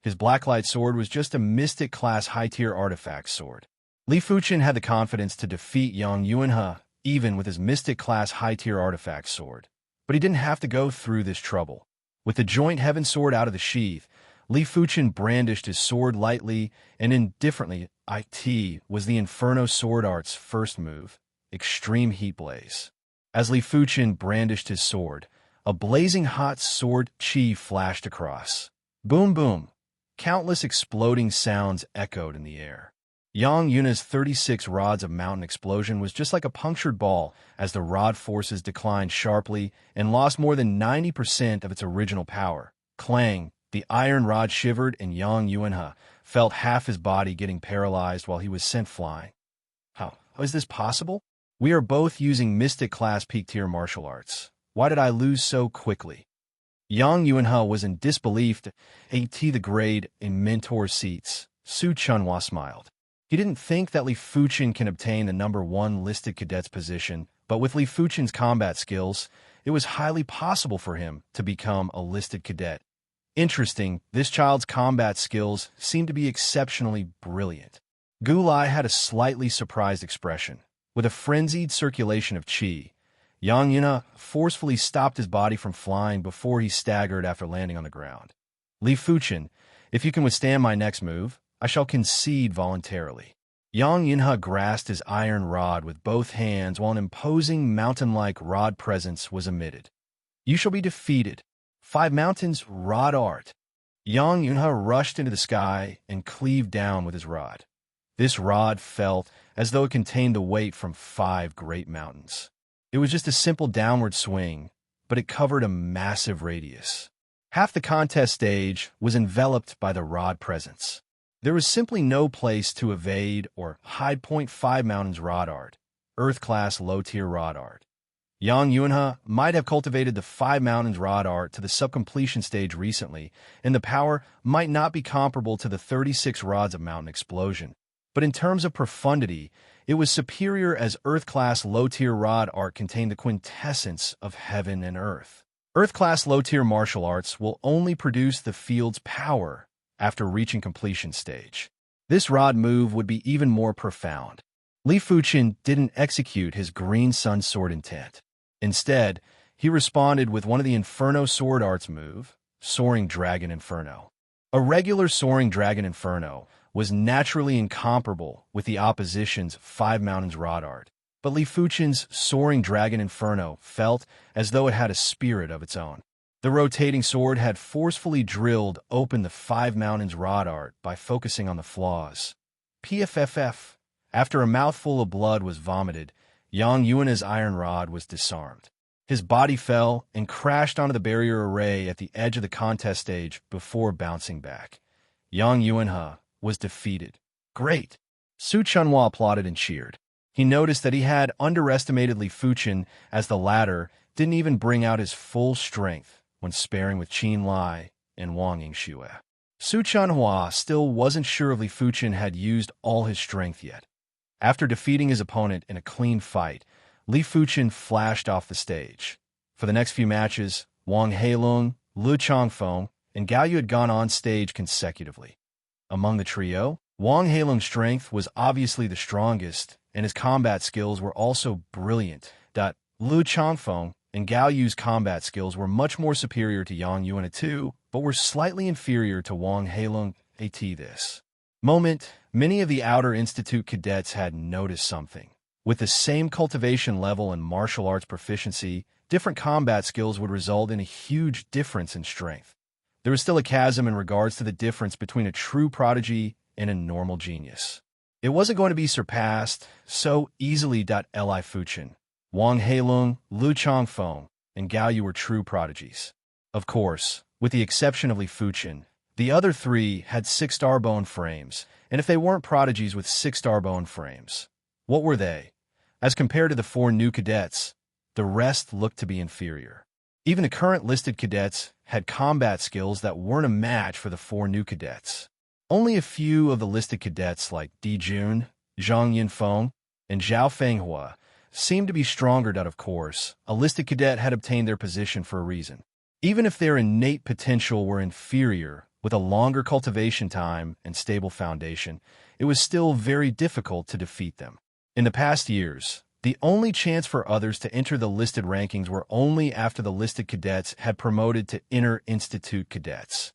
His blacklight sword was just a Mystic-class high-tier artifact sword. Li Fuchen had the confidence to defeat Yang Yuanhe even with his Mystic-class high-tier artifact sword. But he didn't have to go through this trouble. With the joint heaven sword out of the sheath, Li Fuchen brandished his sword lightly and indifferently. It was the Inferno sword art's first move, Extreme Heat Blaze. As Li Fuchen brandished his sword, a blazing hot sword chi flashed across. Boom boom. Countless exploding sounds echoed in the air. Yang Yuanhe's 36 rods of mountain explosion was just like a punctured ball as the rod forces declined sharply and lost more than 90% of its original power. Clang! The iron rod shivered, and Yang Yuanhe felt half his body getting paralyzed while he was sent flying. How is this possible? We are both using Mystic Class Peak Tier martial arts. Why did I lose so quickly? Yang Yuanhe was in disbelief. The grade in mentor seats. Su Chanhua smiled. He didn't think that Li Fuchen can obtain the number 1 listed cadet's position, but with Li Fuchen's combat skills, it was highly possible for him to become a listed cadet. Interesting, this child's combat skills seemed to be exceptionally brilliant. Gulai had a slightly surprised expression. With a frenzied circulation of qi, Yang Yuanhe forcefully stopped his body from flying before he staggered after landing on the ground. Li Fuchen, if you can withstand my next move, I shall concede voluntarily. Yang Yuanhe grasped his iron rod with both hands while an imposing mountain-like rod presence was emitted. You shall be defeated. 5 mountains rod art. Yang Yuanhe rushed into the sky and cleaved down with his rod. This rod felt as though it contained the weight from 5 great mountains. It was just a simple downward swing, but it covered a massive radius. Half the contest stage was enveloped by the rod presence. There was simply no place to evade or hide. 5 mountains rod art, Earth-class low-tier rod art. Yang Yuanhe might have cultivated the 5 mountains rod art to the subcompletion stage recently, and the power might not be comparable to the 36 rods of mountain explosion. But in terms of profundity, it was superior as Earth-class low-tier rod art contained the quintessence of heaven and earth. Earth-class low-tier martial arts will only produce the field's power after reaching completion stage. This rod move would be even more profound. Li Fuchen didn't execute his green sun sword intent. Instead, he responded with one of the Inferno sword arts move, Soaring Dragon Inferno. A regular Soaring Dragon Inferno was naturally incomparable with the opposition's Five Mountains rod art, but Li Fuchen's Soaring Dragon Inferno felt as though it had a spirit of its own. The rotating sword had forcefully drilled open the Five Mountains rod art by focusing on the flaws. PFFF. After a mouthful of blood was vomited, Yang Yuan's iron rod was disarmed. His body fell and crashed onto the barrier array at the edge of the contest stage before bouncing back. Yang Yuanhe was defeated. Great! Su Chunhua applauded and cheered. He noticed that he had underestimated Li Fuchen as the latter didn't even bring out his full strength when sparring with Qin Lai and Wang Yingxue. Su Chunhua still wasn't sure if Li Fuchen had used all his strength yet. After defeating his opponent in a clean fight, Li Fuchen flashed off the stage. For the next few matches, Wang Heilong, Lu Changfeng, and Gao Yu had gone on stage consecutively. Among the trio, Wang Heilong's strength was obviously the strongest, and his combat skills were also brilliant. Lu Changfeng and Gao Yu's combat skills were much more superior to Yang Yuan too, but were slightly inferior to Wang Heilong at this moment. Many of the Outer Institute cadets had noticed something. With the same cultivation level and martial arts proficiency, different combat skills would result in a huge difference in strength. There was still a chasm in regards to the difference between a true prodigy and a normal genius. It wasn't going to be surpassed so easily. Li Fuchen, Wang Heilong, Lu Changfeng, and Gao Yu were true prodigies. Of course, with the exception of Li Fuchen, the other three had 6-star bone frames, and if they weren't prodigies with 6-star bone frames, what were they? As compared to the 4 new cadets, the rest looked to be inferior. Even the current listed cadets had combat skills that weren't a match for the 4 new cadets. Only a few of the listed cadets like Di Jun, Zhang Yinfeng, and Zhao Fenghua seemed to be stronger. Of course, a listed cadet had obtained their position for a reason. Even if their innate potential were inferior, with a longer cultivation time and stable foundation, it was still very difficult to defeat them. In the past years, the only chance for others to enter the listed rankings were only after the listed cadets had promoted to Inner Institute cadets.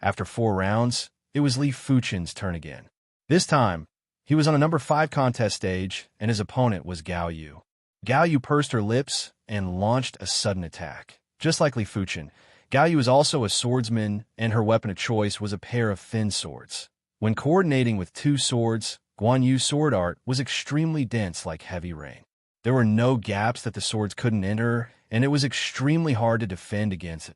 After 4 rounds, it was Li Fuchen's turn again. This time, he was on a number 5 contest stage, and his opponent was Gao Yu. Gao Yu pursed her lips and launched a sudden attack. Just like Li Fuchen, Gao Yu was also a swordsman, and her weapon of choice was a pair of thin swords. When coordinating with 2 swords, Guan Yu's sword art was extremely dense like heavy rain. There were no gaps that the swords couldn't enter, and it was extremely hard to defend against it.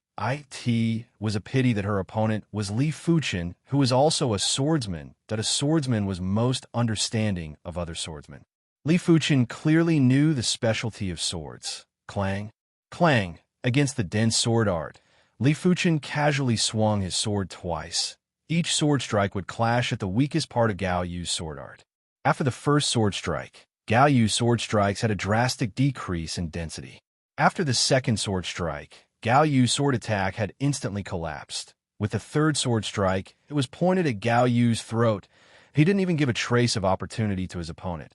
It was a pity that her opponent was Li Fuchen, who was also a swordsman, that a swordsman was most understanding of other swordsmen. Li Fuchen clearly knew the specialty of swords. Clang, clang, against the dense sword art. Li Fuchen casually swung his sword twice. Each sword strike would clash at the weakest part of Gao Yu's sword art. After the first sword strike, Gao Yu's sword strikes had a drastic decrease in density. After the second sword strike, Gao Yu's sword attack had instantly collapsed. With the third sword strike, it was pointed at Gao Yu's throat. He didn't even give a trace of opportunity to his opponent.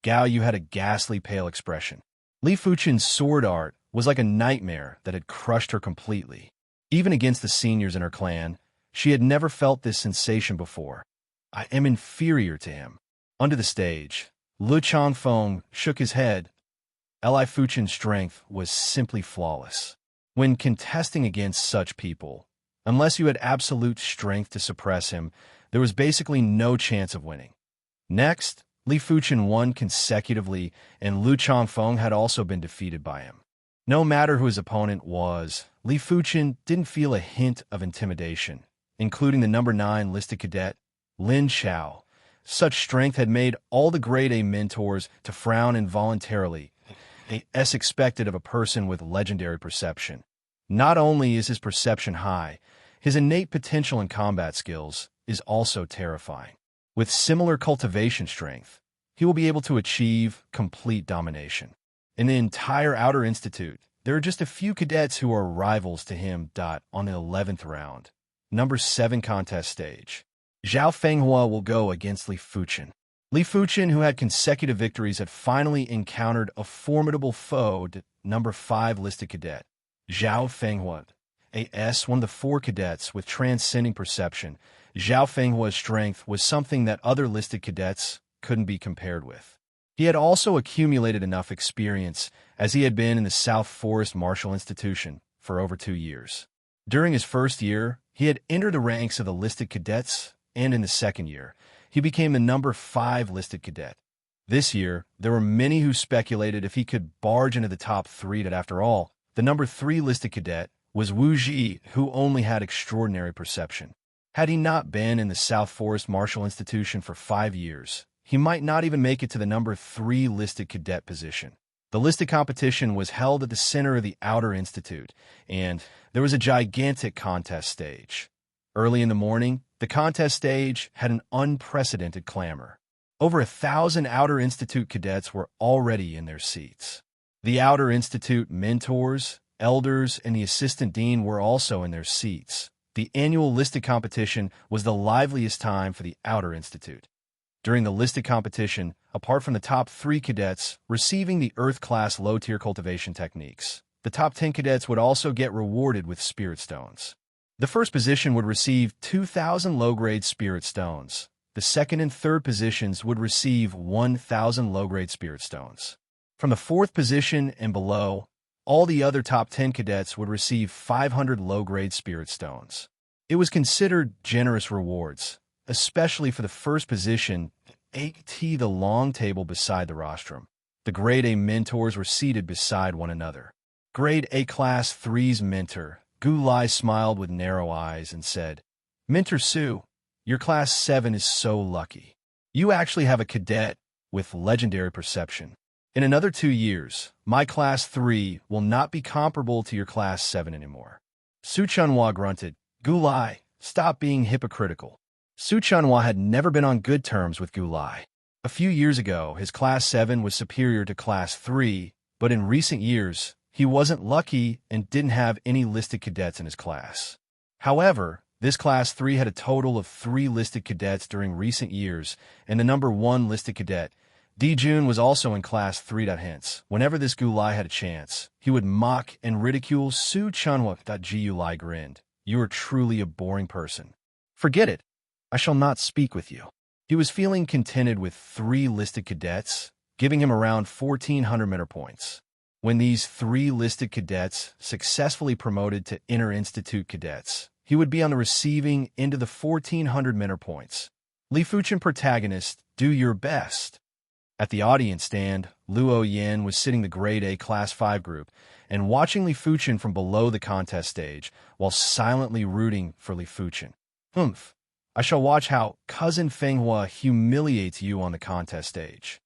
Gao Yu had a ghastly pale expression. Li Fuchen's sword art was like a nightmare that had crushed her completely. Even against the seniors in her clan, she had never felt this sensation before. I am inferior to him. Under the stage, Lu Changfeng shook his head. Li Fuchen's strength was simply flawless. When contesting against such people, unless you had absolute strength to suppress him, there was basically no chance of winning. Next, Li Fuchen won consecutively, and Lu Changfeng had also been defeated by him. No matter who his opponent was, Li Fuchen didn't feel a hint of intimidation, including the number 9 listed cadet, Lin Xiao. Such strength had made all the grade A mentors to frown involuntarily, as expected of a person with legendary perception. Not only is his perception high, his innate potential and combat skills is also terrifying. With similar cultivation strength, he will be able to achieve complete domination. In the entire Outer Institute, there are just a few cadets who are rivals to him. On the 11th round, number 7 contest stage, Zhao Fenghua will go against Li Fuchen. Li Fuchen, who had consecutive victories, had finally encountered a formidable foe, number 5 listed cadet, Zhao Fenghua. AS, one of the 4 cadets with transcending perception. Zhao Fenghua's strength was something that other listed cadets couldn't be compared with. He had also accumulated enough experience, as he had been in the South Forest Martial Institution for over 2 years. During his first year, he had entered the ranks of the listed cadets, and in the second year, he became the number 5 listed cadet. This year, there were many who speculated if he could barge into the top 3. That after all, the number 3 listed cadet was Wu Ji, who only had extraordinary perception. Had he not been in the South Forest Martial Institution for 5 years, he might not even make it to the number 3 listed cadet position. The listed competition was held at the center of the Outer Institute, and there was a gigantic contest stage. Early in the morning, the contest stage had an unprecedented clamor. Over 1,000 Outer Institute cadets were already in their seats. The Outer Institute mentors, elders, and the assistant dean were also in their seats. The annual listed competition was the liveliest time for the Outer Institute. During the listed competition, apart from the top 3 cadets receiving the Earth-class low-tier cultivation techniques, the top 10 cadets would also get rewarded with spirit stones. The first position would receive 2,000 low-grade spirit stones. The second and third positions would receive 1,000 low-grade spirit stones. From the 4th position and below, all the other top 10 cadets would receive 500 low-grade spirit stones. It was considered generous rewards, especially for the first position, the long table beside the rostrum. The Grade A mentors were seated beside one another. Grade A Class 3's mentor, Gu Lai, smiled with narrow eyes and said, "Mentor Su, your Class 7 is so lucky. You actually have a cadet with legendary perception. In another 2 years, my Class 3 will not be comparable to your Class 7 anymore." Su Chunhua grunted. "Gu Lai, stop being hypocritical." Su Chunhua had never been on good terms with Gu Lai. A few years ago, his Class 7 was superior to Class 3, but in recent years, he wasn't lucky and didn't have any listed cadets in his class. However, this Class 3 had a total of 3 listed cadets during recent years, and the number 1 listed cadet, Di Jun, was also in Class 3. Hence, whenever this Gu Lai had a chance, he would mock and ridicule Su Chunhua. Gu Lai grinned. "You are truly a boring person. Forget it. I shall not speak with you." He was feeling contented with 3 listed cadets, giving him around 1,400 mentor points. When these 3 listed cadets successfully promoted to Inter-Institute cadets, he would be on the receiving end of the 1,400 mentor points. Li Fuchen protagonist, do your best. At the audience stand, Luo Yan was sitting the Grade A Class 5 group and watching Li Fuchen from below the contest stage while silently rooting for Li Fuchen. "Humph. I shall watch how Cousin Fenghua humiliates you on the contest stage."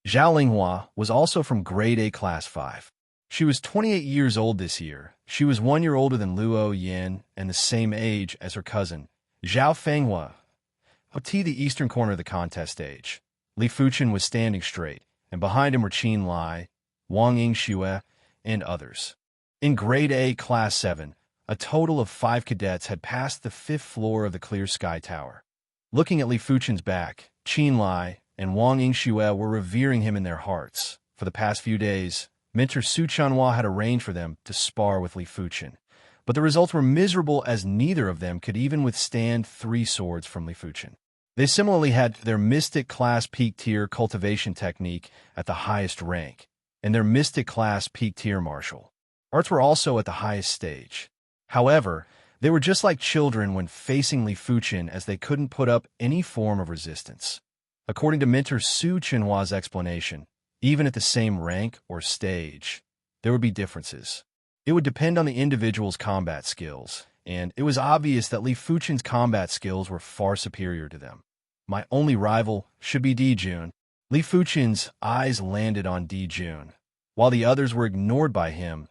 Zhao Linghua was also from Grade A Class 5. She was 28 years old this year. She was 1 year older than Luo Yan and the same age as her cousin, Zhao Fenghua. To the eastern corner of the contest stage, Li Fuchen was standing straight, and behind him were Qin Lai, Wang Yingxue, and others. In Grade A Class 7, a total of 5 cadets had passed the 5th floor of the Clear Sky Tower. Looking at Li Fuchen's back, Qin Lai and Wang Yingxue were revering him in their hearts. For the past few days, mentor Su Chunhua had arranged for them to spar with Li Fuchen, but the results were miserable as neither of them could even withstand 3 swords from Li Fuchen. They similarly had their Mystic Class Peak Tier cultivation technique at the highest rank, and their Mystic Class Peak Tier martial arts were also at the highest stage. However, they were just like children when facing Li Fuchen, as they couldn't put up any form of resistance. According to mentor Su Chunhua's explanation, even at the same rank or stage, there would be differences. It would depend on the individual's combat skills, and it was obvious that Li Fuchen's combat skills were far superior to them. "My only rival should be Di Jun." Li Fuchen's eyes landed on Di Jun. While the others were ignored by him,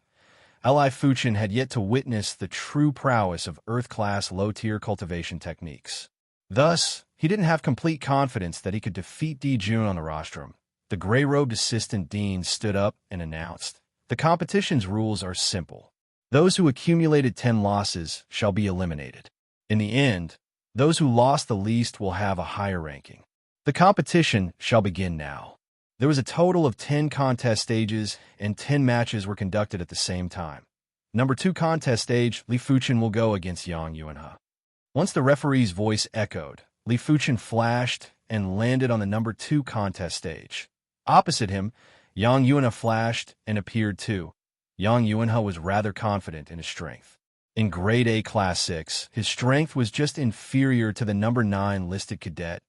Li Fuchen had yet to witness the true prowess of Earth-class low-tier cultivation techniques. Thus, He didn't have complete confidence that he could defeat Di Jun on the rostrum. The gray-robed assistant dean stood up and announced, "The competition's rules are simple. Those who accumulated 10 losses shall be eliminated. In the end, those who lost the least will have a higher ranking. The competition shall begin now." There was a total of 10 contest stages, and 10 matches were conducted at the same time. Number 2 contest stage, Li Fuchen will go against Yang Yuanhe. Once the referee's voice echoed, Li Fuchen flashed and landed on the number 2 contest stage. Opposite him, Yang Yuanhe flashed and appeared too. Yang Yuanhe was rather confident in his strength. In Grade A Class 6, his strength was just inferior to the number 9 listed cadet,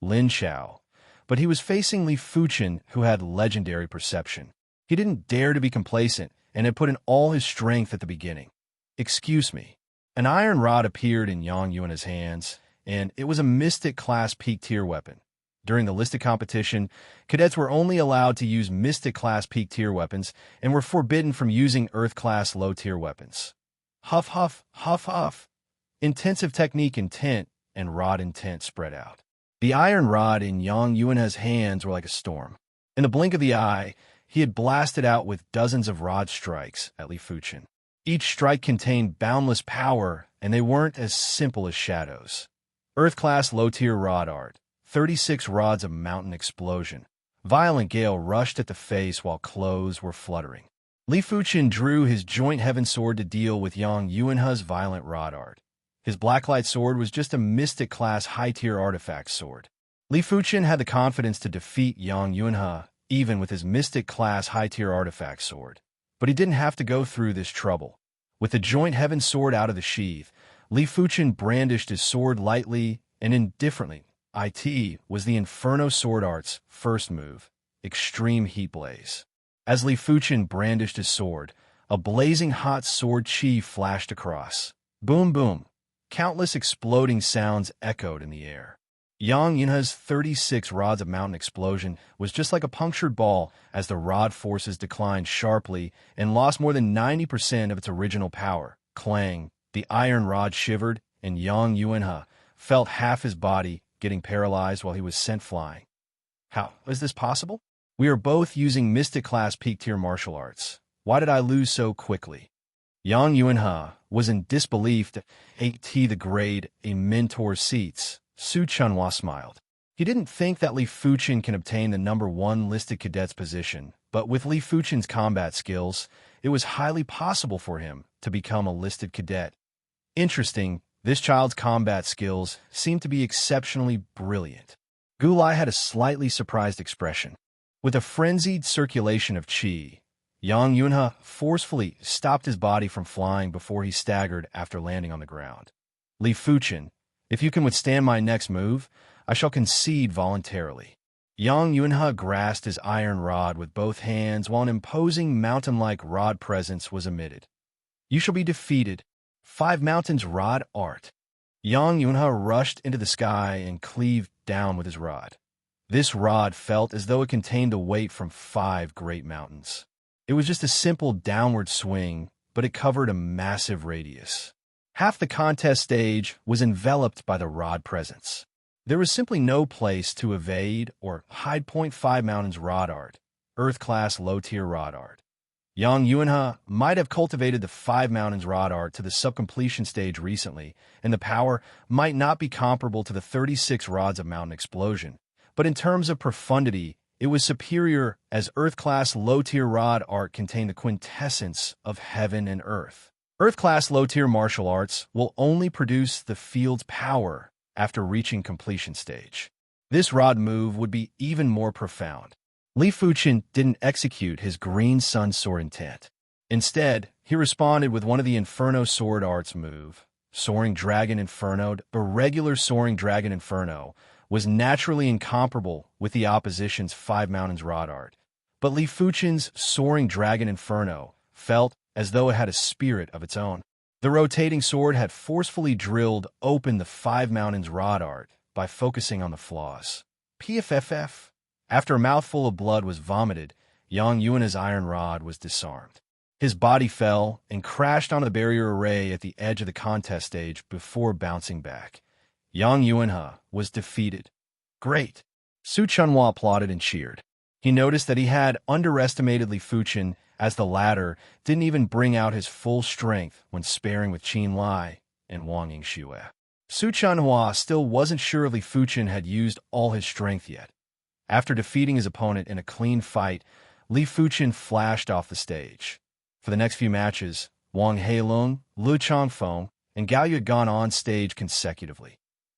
Lin Xiao, but he was facing Li Fuchen, who had legendary perception. He didn't dare to be complacent and had put in all his strength at the beginning. "Excuse me." An iron rod appeared in Yang Yuanhe's hands, and it was a Mystic Class Peak Tier weapon. During the listed competition, cadets were only allowed to use Mystic Class Peak Tier weapons and were forbidden from using Earth Class Low Tier weapons. Huff, huff, huff, huff. Intensive technique intent and rod intent spread out. The iron rod in Yang Yuanhe's hands were like a storm. In the blink of the eye, he had blasted out with dozens of rod strikes at Li Fuchen. Each strike contained boundless power, and they weren't as simple as shadows. Earth-class low-tier rod art, 36 rods of mountain explosion. Violent gale rushed at the face while clothes were fluttering. Li Fuchen drew his joint heaven sword to deal with Yang Yuanhe's violent rod art. His blacklight sword was just a Mystic-class high-tier artifact sword. Li Fuchen had the confidence to defeat Yang Yuanhe, even with his Mystic-class high-tier artifact sword. But he didn't have to go through this trouble. With the joint heaven sword out of the sheath, Li Fuchen brandished his sword lightly and indifferently. It was the Inferno Sword Art's first move, Extreme Heat Blaze. As Li Fuchen brandished his sword, a blazing hot sword chi flashed across. Boom, boom. Countless exploding sounds echoed in the air. Yang Yuanhe's 36 rods of mountain explosion was just like a punctured ball as the rod forces declined sharply and lost more than 90% of its original power. Clang, the iron rod shivered, and Yang Yuanhe felt half his body getting paralyzed while he was sent flying. How is this possible? We are both using Mystic-class peak-tier martial arts. Why did I lose so quickly? Yang Yuanhe was in disbelief. The grade, a mentor seats. Su Chunhua smiled. He didn't think that Li Fuchen can obtain the number 1 listed cadet's position, but with Li Fuchen's combat skills, it was highly possible for him to become a listed cadet. Interesting, this child's combat skills seemed to be exceptionally brilliant. Gulai had a slightly surprised expression. With a frenzied circulation of qi, Yang Yuanhe forcefully stopped his body from flying before he staggered after landing on the ground. Li Fuchen, if you can withstand my next move, I shall concede voluntarily. Yang Yuanhe grasped his iron rod with both hands while an imposing mountain-like rod presence was emitted. You shall be defeated. 5 mountains rod art. Yang Yuanhe rushed into the sky and cleaved down with his rod. This rod felt as though it contained the weight from 5 great mountains. It was just a simple downward swing, but it covered a massive radius. Half the contest stage was enveloped by the rod presence. There was simply no place to evade or hide. 5 mountains rod art, Earth-class low-tier rod art. Yang Yuanhe might have cultivated the 5 mountains rod art to the subcompletion stage recently, and the power might not be comparable to the 36 rods of mountain explosion. But in terms of profundity, it was superior, as Earth-class low-tier rod art contained the quintessence of heaven and earth. Earth-class low-tier martial arts will only produce the field's power after reaching completion stage. This rod move would be even more profound. Li Fuchen didn't execute his green sun sword intent. Instead, he responded with one of the Inferno Sword Arts move, Soaring Dragon Inferno. A regular Soaring Dragon Inferno was naturally incomparable with the opposition's 5 mountains rod art, but Li Fuchen's Soaring Dragon Inferno felt as though it had a spirit of its own. The rotating sword had forcefully drilled open the 5 mountains rod art by focusing on the flaws. PFFF. After a mouthful of blood was vomited, Yang Yuanhe's iron rod was disarmed. His body fell and crashed onto the barrier array at the edge of the contest stage before bouncing back. Yang Yuanhe was defeated. Great. Su Chunhua applauded and cheered. He noticed that he had underestimated Li Fuchen, as the latter didn't even bring out his full strength when sparring with Qin Lai and Wang Yingxue. Su Chunhua still wasn't sure if Li Fuchen had used all his strength yet. After defeating his opponent in a clean fight, Li Fuchen flashed off the stage. For the next few matches, Wang Heilong, Lu Changfeng, and Gao Yu had gone on stage consecutively.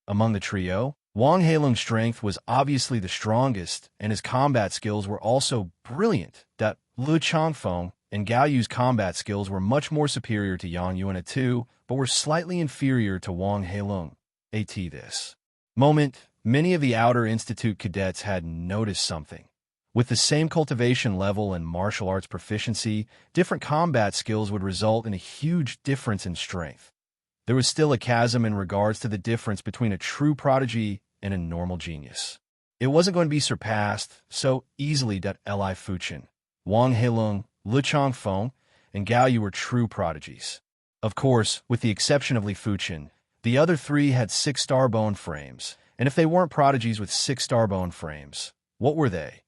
Among the trio, Wang Heilong's strength was obviously the strongest, and his combat skills were also brilliant. That Lu Changfeng and Gao Yu's combat skills were much more superior to Yang Yuanhe too, but were slightly inferior to Wang Heilong. At this moment, many of the Outer Institute cadets had noticed something. With the same cultivation level and martial arts proficiency, different combat skills would result in a huge difference in strength. There was still a chasm in regards to the difference between a true prodigy and a normal genius. It wasn't going to be surpassed so easily that Li Fuchen, Wang Heilong, Lu Changfeng, and Gao Yu were true prodigies. Of course, with the exception of Li Fuchen, the other three had 6-star bone frames, and if they weren't prodigies with 6-star bone frames, what were they?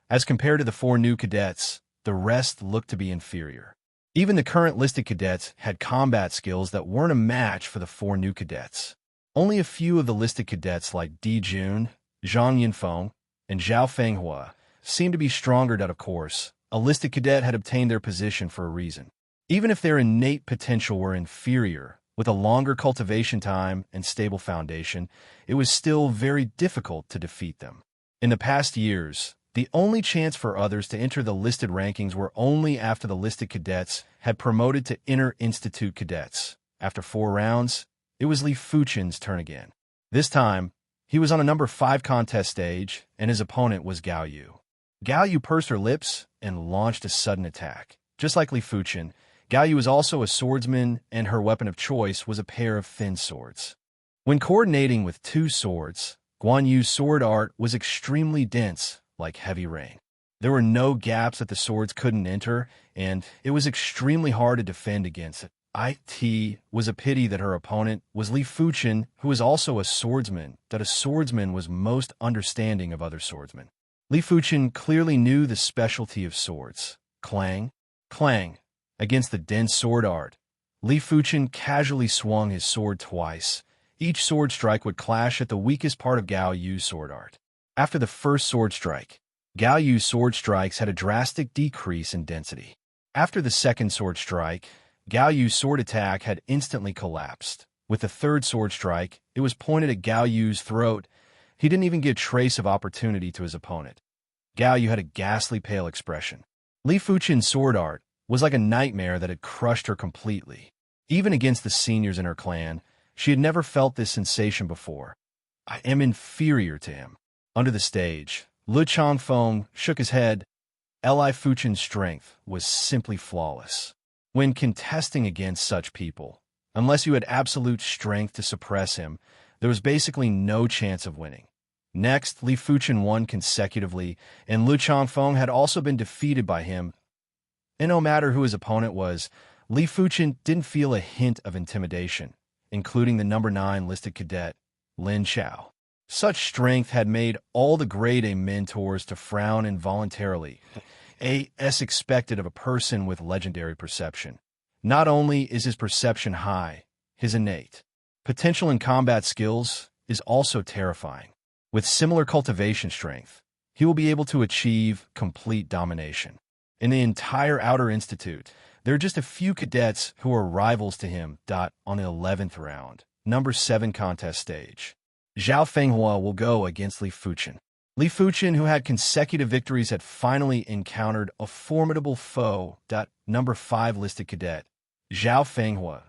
As compared to the 4 new cadets, the rest looked to be inferior. Even the current listed cadets had combat skills that weren't a match for the 4 new cadets. Only a few of the listed cadets like Di Jun, Zhang Yinfeng, and Zhao Fenghua seemed to be stronger. That, of course, a listed cadet had obtained their position for a reason. Even if their innate potential were inferior, with a longer cultivation time and stable foundation, it was still very difficult to defeat them. In the past years, the only chance for others to enter the listed rankings were only after the listed cadets had promoted to Inner Institute cadets. After 4 rounds, it was Li Fuchen's turn again. This time, he was on a number 5 contest stage, and his opponent was Gao Yu. Gao Yu pursed her lips and launched a sudden attack. Just like Li Fuchen, Gao Yu was also a swordsman, and her weapon of choice was a pair of thin swords. When coordinating with 2 swords, Guan Yu's sword art was extremely dense, like heavy rain. There were no gaps that the swords couldn't enter, and it was extremely hard to defend against it. It was a pity that her opponent was Li Fuchen, who was also a swordsman, that a swordsman was most understanding of other swordsmen. Li Fuchen clearly knew the specialty of swords. Clang, clang. Against the dense sword art, Li Fuchen casually swung his sword twice. Each sword strike would clash at the weakest part of Gao Yu's sword art. After the first sword strike, Gao Yu's sword strikes had a drastic decrease in density. After the second sword strike, Gao Yu's sword attack had instantly collapsed. With the third sword strike, it was pointed at Gao Yu's throat. He didn't even give a trace of opportunity to his opponent. Gao Yu had a ghastly pale expression. Li Fuchen's sword art was like a nightmare that had crushed her completely. Even against the seniors in her clan, she had never felt this sensation before. I am inferior to him. Under the stage, Lu Changfeng shook his head. Li Fuchen's strength was simply flawless. When contesting against such people, unless you had absolute strength to suppress him, there was basically no chance of winning. Next, Li Fuchen won consecutively, and Lu Changfeng had also been defeated by him. And no matter who his opponent was, Li Fuchen didn't feel a hint of intimidation, including the number 9 listed cadet, Lin Chao. Such strength had made all the grade A mentors to frown involuntarily, as expected of a person with legendary perception. Not only is his perception high, his innate potential in combat skills is also terrifying. With similar cultivation strength, he will be able to achieve complete domination. In the entire Outer Institute, there are just a few cadets who are rivals to him. On the 11th round, number 7 contest stage, Zhao Fenghua will go against Li Fuchen. Li Fuchen, who had consecutive victories, had finally encountered a formidable foe. Number 5 listed cadet, Zhao Fenghua,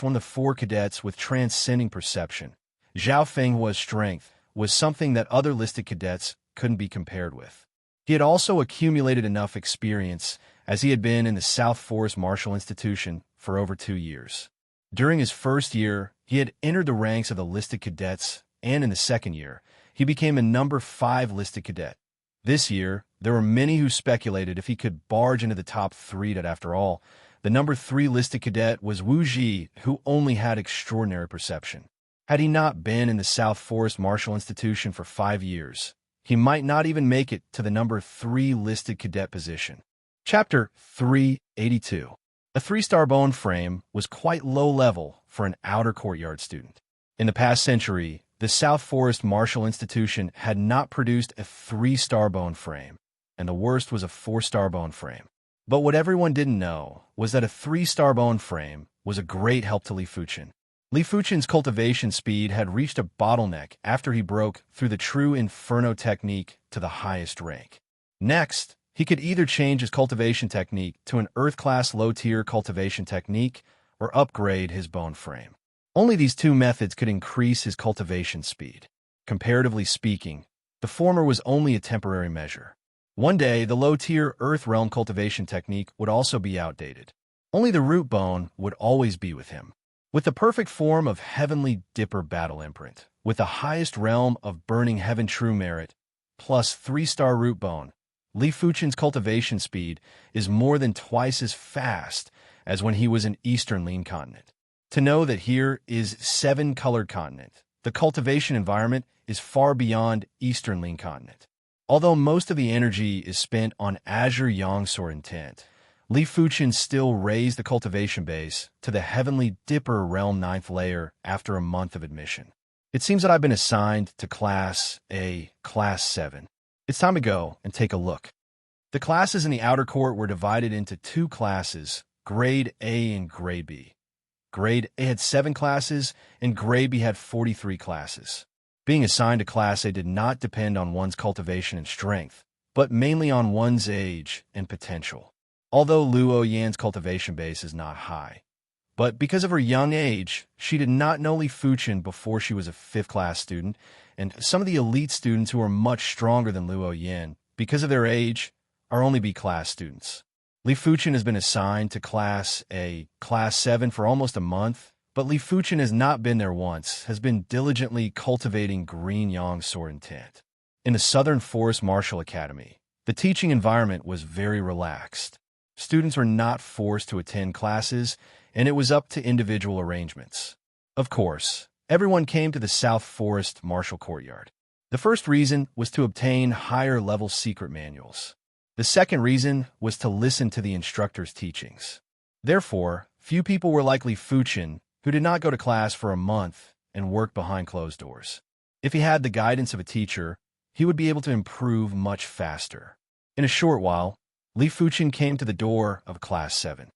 one of the 4 cadets with transcending perception. Zhao Fenghua's strength was something that other listed cadets couldn't be compared with. He had also accumulated enough experience, as he had been in the South Forest Martial Institution for over 2 years. During his first year, he had entered the ranks of the listed cadets, and in the second year, he became a number 5 listed cadet. This year, there were many who speculated if he could barge into the top 3. That, after all, the number 3 listed cadet was Wu Ji, who only had extraordinary perception. Had he not been in the South Forest Martial Institution for 5 years, he might not even make it to the number 3 listed cadet position. Chapter 382. A 3-star bone frame was quite low level for an outer courtyard student. In the past century, the South Forest Martial Institution had not produced a 3-star bone frame, and the worst was a 4-star bone frame. But what everyone didn't know was that a 3-star bone frame was a great help to Li Fuchen. Li Fuchen's cultivation speed had reached a bottleneck after he broke through the true Inferno technique to the highest rank. Next, he could either change his cultivation technique to an Earth-class low-tier cultivation technique or upgrade his bone frame. Only these two methods could increase his cultivation speed. Comparatively speaking, the former was only a temporary measure. One day, the low-tier Earth realm cultivation technique would also be outdated. Only the root bone would always be with him. With the perfect form of Heavenly Dipper Battle Imprint, with the highest realm of Burning Heaven True Merit, plus 3-star root bone, Li Fuchen's cultivation speed is more than twice as fast as when he was in Eastern Lean Continent. To know that here is 7-colored continent, the cultivation environment is far beyond Eastern Lean Continent. Although most of the energy is spent on Azure Yongsor intent, Li Fuchen still raised the cultivation base to the Heavenly Dipper Realm 9th layer after a month of admission. It seems that I've been assigned to Class A, Class 7. It's time to go and take a look. The classes in the outer court were divided into 2 classes, Grade A and Grade B. Grade A had 7 classes, and Grade B had 43 classes. Being assigned to Class A did not depend on one's cultivation and strength, but mainly on one's age and potential. Although Luo Yan's cultivation base is not high. But because of her young age, she did not know Li Fuchen before she was a 5th-class student, and some of the elite students who are much stronger than Luo Yan, because of their age, are only B-class students. Li Fuchen has been assigned to Class A, Class 7 for almost a month, but Li Fuchen has not been there once, has been diligently cultivating Green Yang Sword intent. In the Southern Forest Martial Academy, the teaching environment was very relaxed. Students were not forced to attend classes, and it was up to individual arrangements. Of course, everyone came to the South Forest Martial Courtyard. The first reason was to obtain higher-level secret manuals. The second reason was to listen to the instructor's teachings. Therefore, few people were like Li Fuchen, who did not go to class for a month and work behind closed doors. If he had the guidance of a teacher, he would be able to improve much faster. In a short while, Li Fuchen came to the door of Class 7.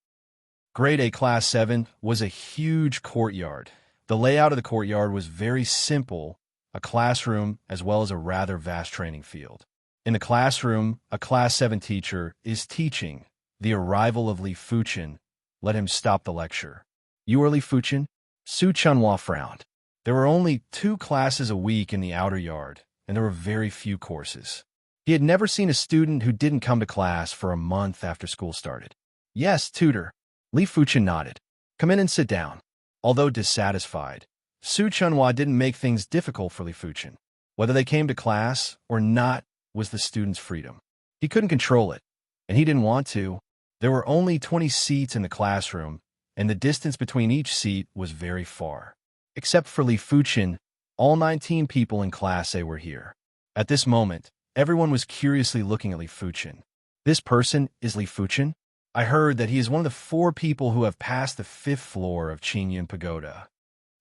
Grade A Class 7 was a huge courtyard. The layout of the courtyard was very simple, a classroom as well as a rather vast training field. In the classroom, a Class 7 teacher is teaching the arrival of Li Fuchen. Let him stop the lecture. You are Li Fuchen? Su Chunhua frowned. There were only 2 classes a week in the outer yard, and there were very few courses. He had never seen a student who didn't come to class for a month after school started. Yes, tutor. Li Fuchen nodded. Come in and sit down. Although dissatisfied, Su Chunhua didn't make things difficult for Li Fuchen. Whether they came to class or not was the student's freedom. He couldn't control it, and he didn't want to. There were only 20 seats in the classroom, and the distance between each seat was very far. Except for Li Fuchen, all 19 people in Class A were here. At this moment, everyone was curiously looking at Li Fuchen. This person is Li Fuchen? I heard that he is one of the 4 people who have passed the 5th floor of Qingyun Pagoda.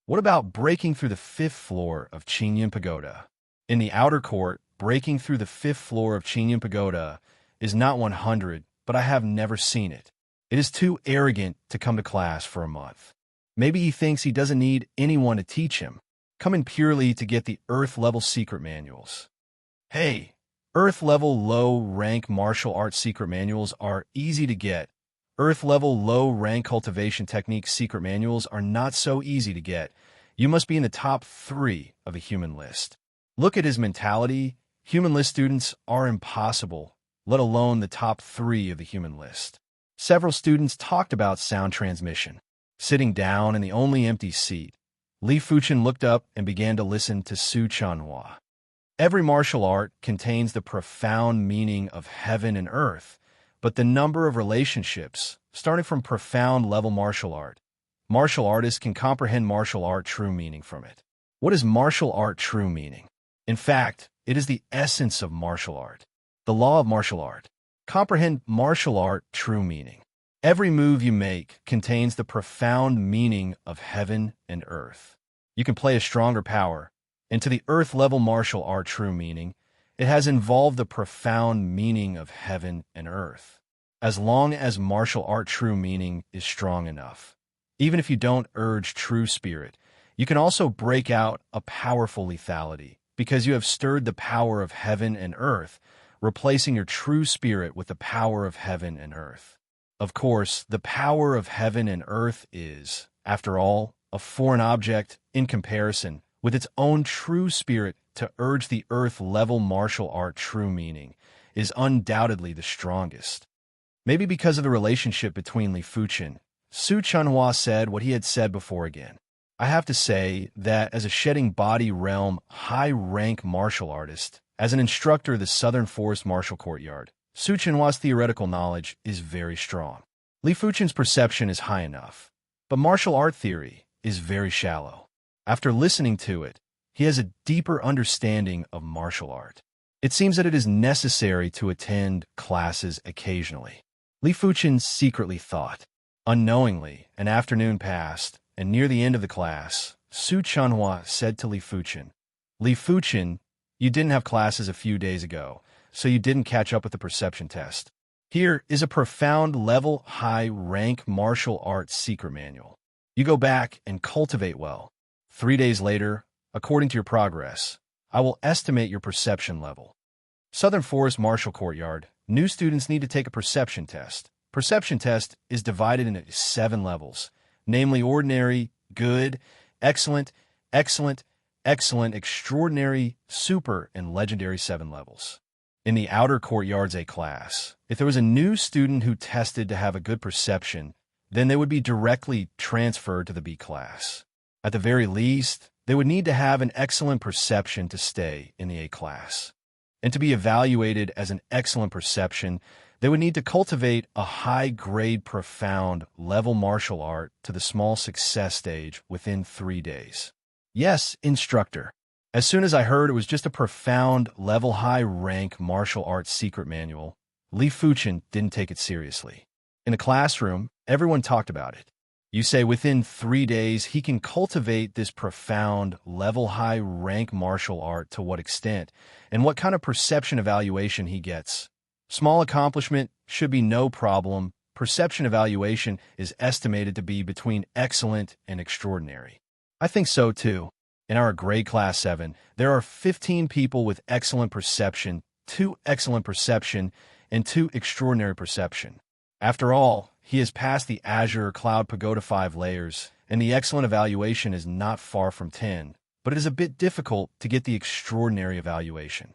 What about breaking through the 5th floor of Qingyun Pagoda? In the outer court, breaking through the 5th floor of Qingyun Pagoda is not 100, but I have never seen it. It is too arrogant to come to class for a month. Maybe he thinks he doesn't need anyone to teach him. Come in purely to get the Earth-level secret manuals. Hey, Earth-level low-rank martial arts secret manuals are easy to get. Earth-level low-rank cultivation technique secret manuals are not so easy to get. You must be in the top 3 of a human list. Look at his mentality. Human list students are impossible, let alone the top 3 of the human list. Several students talked about sound transmission. Sitting down in the only empty seat, Li Fuchen looked up and began to listen to Su Chunhua. Every martial art contains the profound meaning of heaven and earth, but the number of relationships, starting from profound level martial artists can comprehend martial art true meaning from it. What is martial art true meaning? In fact, it is the essence of martial art. The law of martial art. Comprehend martial art true meaning. Every move you make contains the profound meaning of heaven and earth. You can play a stronger power, and to the earth-level martial art true meaning, it has involved the profound meaning of heaven and earth. As long as martial art true meaning is strong enough, even if you don't urge true spirit, you can also break out a powerful lethality because you have stirred the power of heaven and earth, replacing your true spirit with the power of heaven and earth. Of course, the power of heaven and earth is, after all, a foreign object in comparison with its own true spirit. To urge the earth-level martial art true meaning is undoubtedly the strongest. Maybe because of the relationship between Li Fuchin, Su Chunhua said what he had said before again. I have to say that as a shedding body realm high-rank martial artist, as an instructor of the Southern Forest Martial Courtyard, Su Chunhua's theoretical knowledge is very strong. Li Fuchin's perception is high enough, but martial art theory is very shallow. After listening to it, he has a deeper understanding of martial art. It seems that it is necessary to attend classes occasionally. Li Fuchin secretly thought. Unknowingly, an afternoon passed, and near the end of the class, Su Chunhua said to Li Fuchin, "Li Fuchin, you didn't have classes a few days ago, so you didn't catch up with the perception test. Here is a profound level high-rank martial arts secret manual. You go back and cultivate well. 3 days later, according to your progress, I will estimate your perception level." Southern Forest Martial Courtyard, new students need to take a perception test. Perception test is divided into 7 levels, namely ordinary, good, excellent, excellent, excellent, extraordinary, super, and legendary 7 levels. In the outer courtyard's A class, if there was a new student who tested to have a good perception, then they would be directly transferred to the B class. At the very least, they would need to have an excellent perception to stay in the A class. And to be evaluated as an excellent perception, they would need to cultivate a high-grade, profound level martial art to the small success stage within 3 days. Yes, instructor. As soon as I heard it was just a profound level high-rank martial arts secret manual, Li Fuchin didn't take it seriously. In the classroom, everyone talked about it. You say within 3 days he can cultivate this profound level high-rank martial art to what extent, and what kind of perception evaluation he gets. Small accomplishment should be no problem. Perception evaluation is estimated to be between excellent and extraordinary. I think so too. In our grade class 7, there are 15 people with excellent perception, 2 excellent perception, and 2 extraordinary perception. After all, he has passed the Azure Cloud Pagoda 5 layers, and the excellent evaluation is not far from 10, but it is a bit difficult to get the extraordinary evaluation.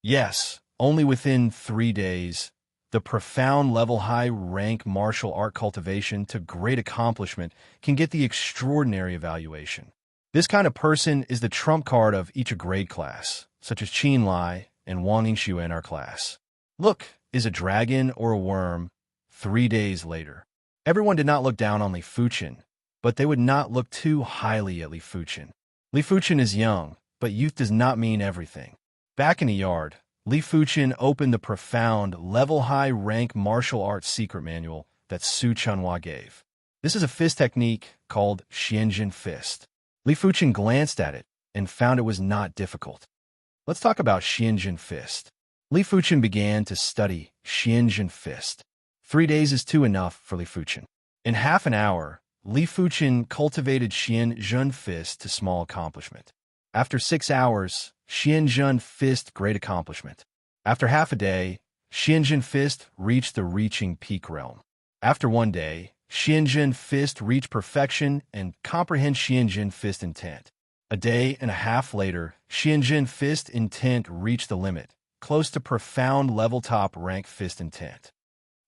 Yes, only within 3 days, the profound level high-rank martial art cultivation to great accomplishment can get the extraordinary evaluation. This kind of person is the trump card of each grade class, such as Qin Lai and Wang Yingxue in our class. Look, is a dragon or a worm? 3 days later. Everyone did not look down on Li Fuchin, but they would not look too highly at Li Fuchin. Li Fuchin is young, but youth does not mean everything. Back in the yard, Li Fuchin opened the profound, level high-rank martial arts secret manual that Su Chunhua gave. This is a fist technique called Xianjin Fist. Li Fuchin glanced at it and found it was not difficult. Let's talk about Xianjin Fist. Li Fuchin began to study Xianjin Fist. 3 days is too enough for Li Fuchin. In half an hour, Li Fuchin cultivated Xianjin Fist to small accomplishment. After 6 hours, Xianjin Fist great accomplishment. After half a day, Xianjin Fist reached the reaching peak realm. After 1 day, Xianjin Fist reached perfection and comprehend Xianjin Fist intent. A day and a half later, Xianjin Fist intent reached the limit, close to profound level top rank fist intent.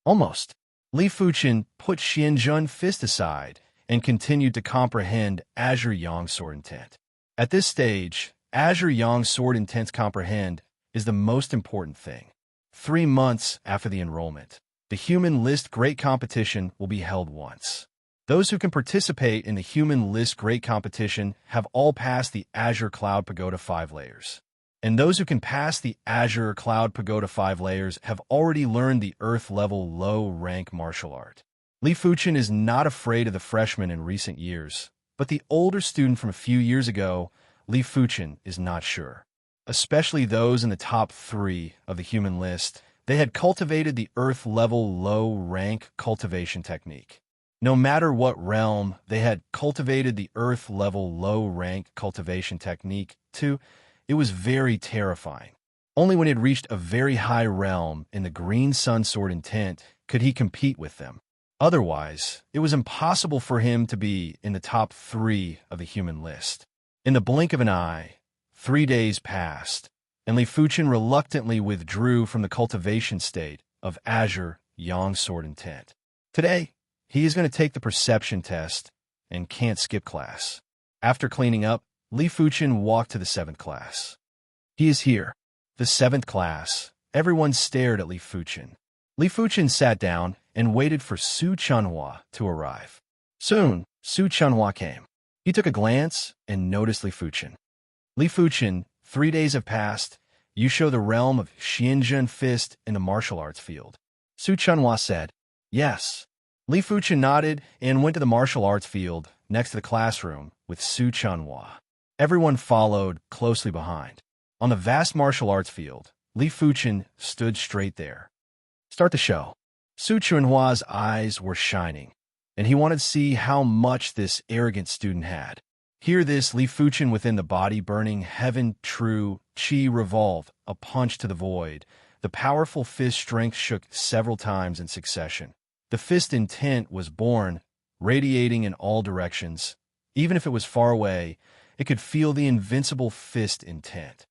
Almost. Li Fuchin put Xianjin Fist aside and continued to comprehend Azure Yang Sword intent. At this stage, Azure Yang Sword intent comprehend is the most important thing. 3 months after the enrollment, the human list great competition will be held once. Those who can participate in the Human List Great Competition have all passed the Azure Cloud Pagoda 5 layers. And those who can pass the Azure Cloud Pagoda 5 layers have already learned the Earth-level low-rank martial art. Li Fuchen is not afraid of the freshmen in recent years, but the older student from a few years ago, Li Fuchen, is not sure. Especially those in the top 3 of the Human List, they had cultivated the Earth-level low-rank cultivation technique. No matter what realm, they had cultivated the Earth-level low-rank cultivation technique, too. It was very terrifying. Only when he had reached a very high realm in the Green Sun Sword intent could he compete with them. Otherwise, it was impossible for him to be in the top 3 of the Human List. In the blink of an eye, 3 days passed, and Li Fuchen reluctantly withdrew from the cultivation state of Azure Yang Sword intent. Today, he is going to take the perception test and can't skip class. After cleaning up, Li Fuchen walked to the 7th class. He is here. The 7th class. Everyone stared at Li Fuchen. Li Fuchen sat down and waited for Su Chunhua to arrive. Soon, Su Chunhua came. He took a glance and noticed Li Fuchen. Li Fuchen, 3 days have passed. You show the realm of Xianzhen Fist in the martial arts field. Su Chunhua said, yes. Li Fuchen nodded and went to the martial arts field next to the classroom with Su Chunhua. Everyone followed closely behind. On the vast martial arts field, Li Fuchen stood straight there. Start the show. Su Chunhua's eyes were shining, and he wanted to see how much this arrogant student had. Hear this, Li Fuchen within the body-burning heaven true chi revolve, a punch to the void. The powerful fist strength shook several times in succession. The fist intent was born, radiating in all directions. Even if it was far away, it could feel the invincible fist intent.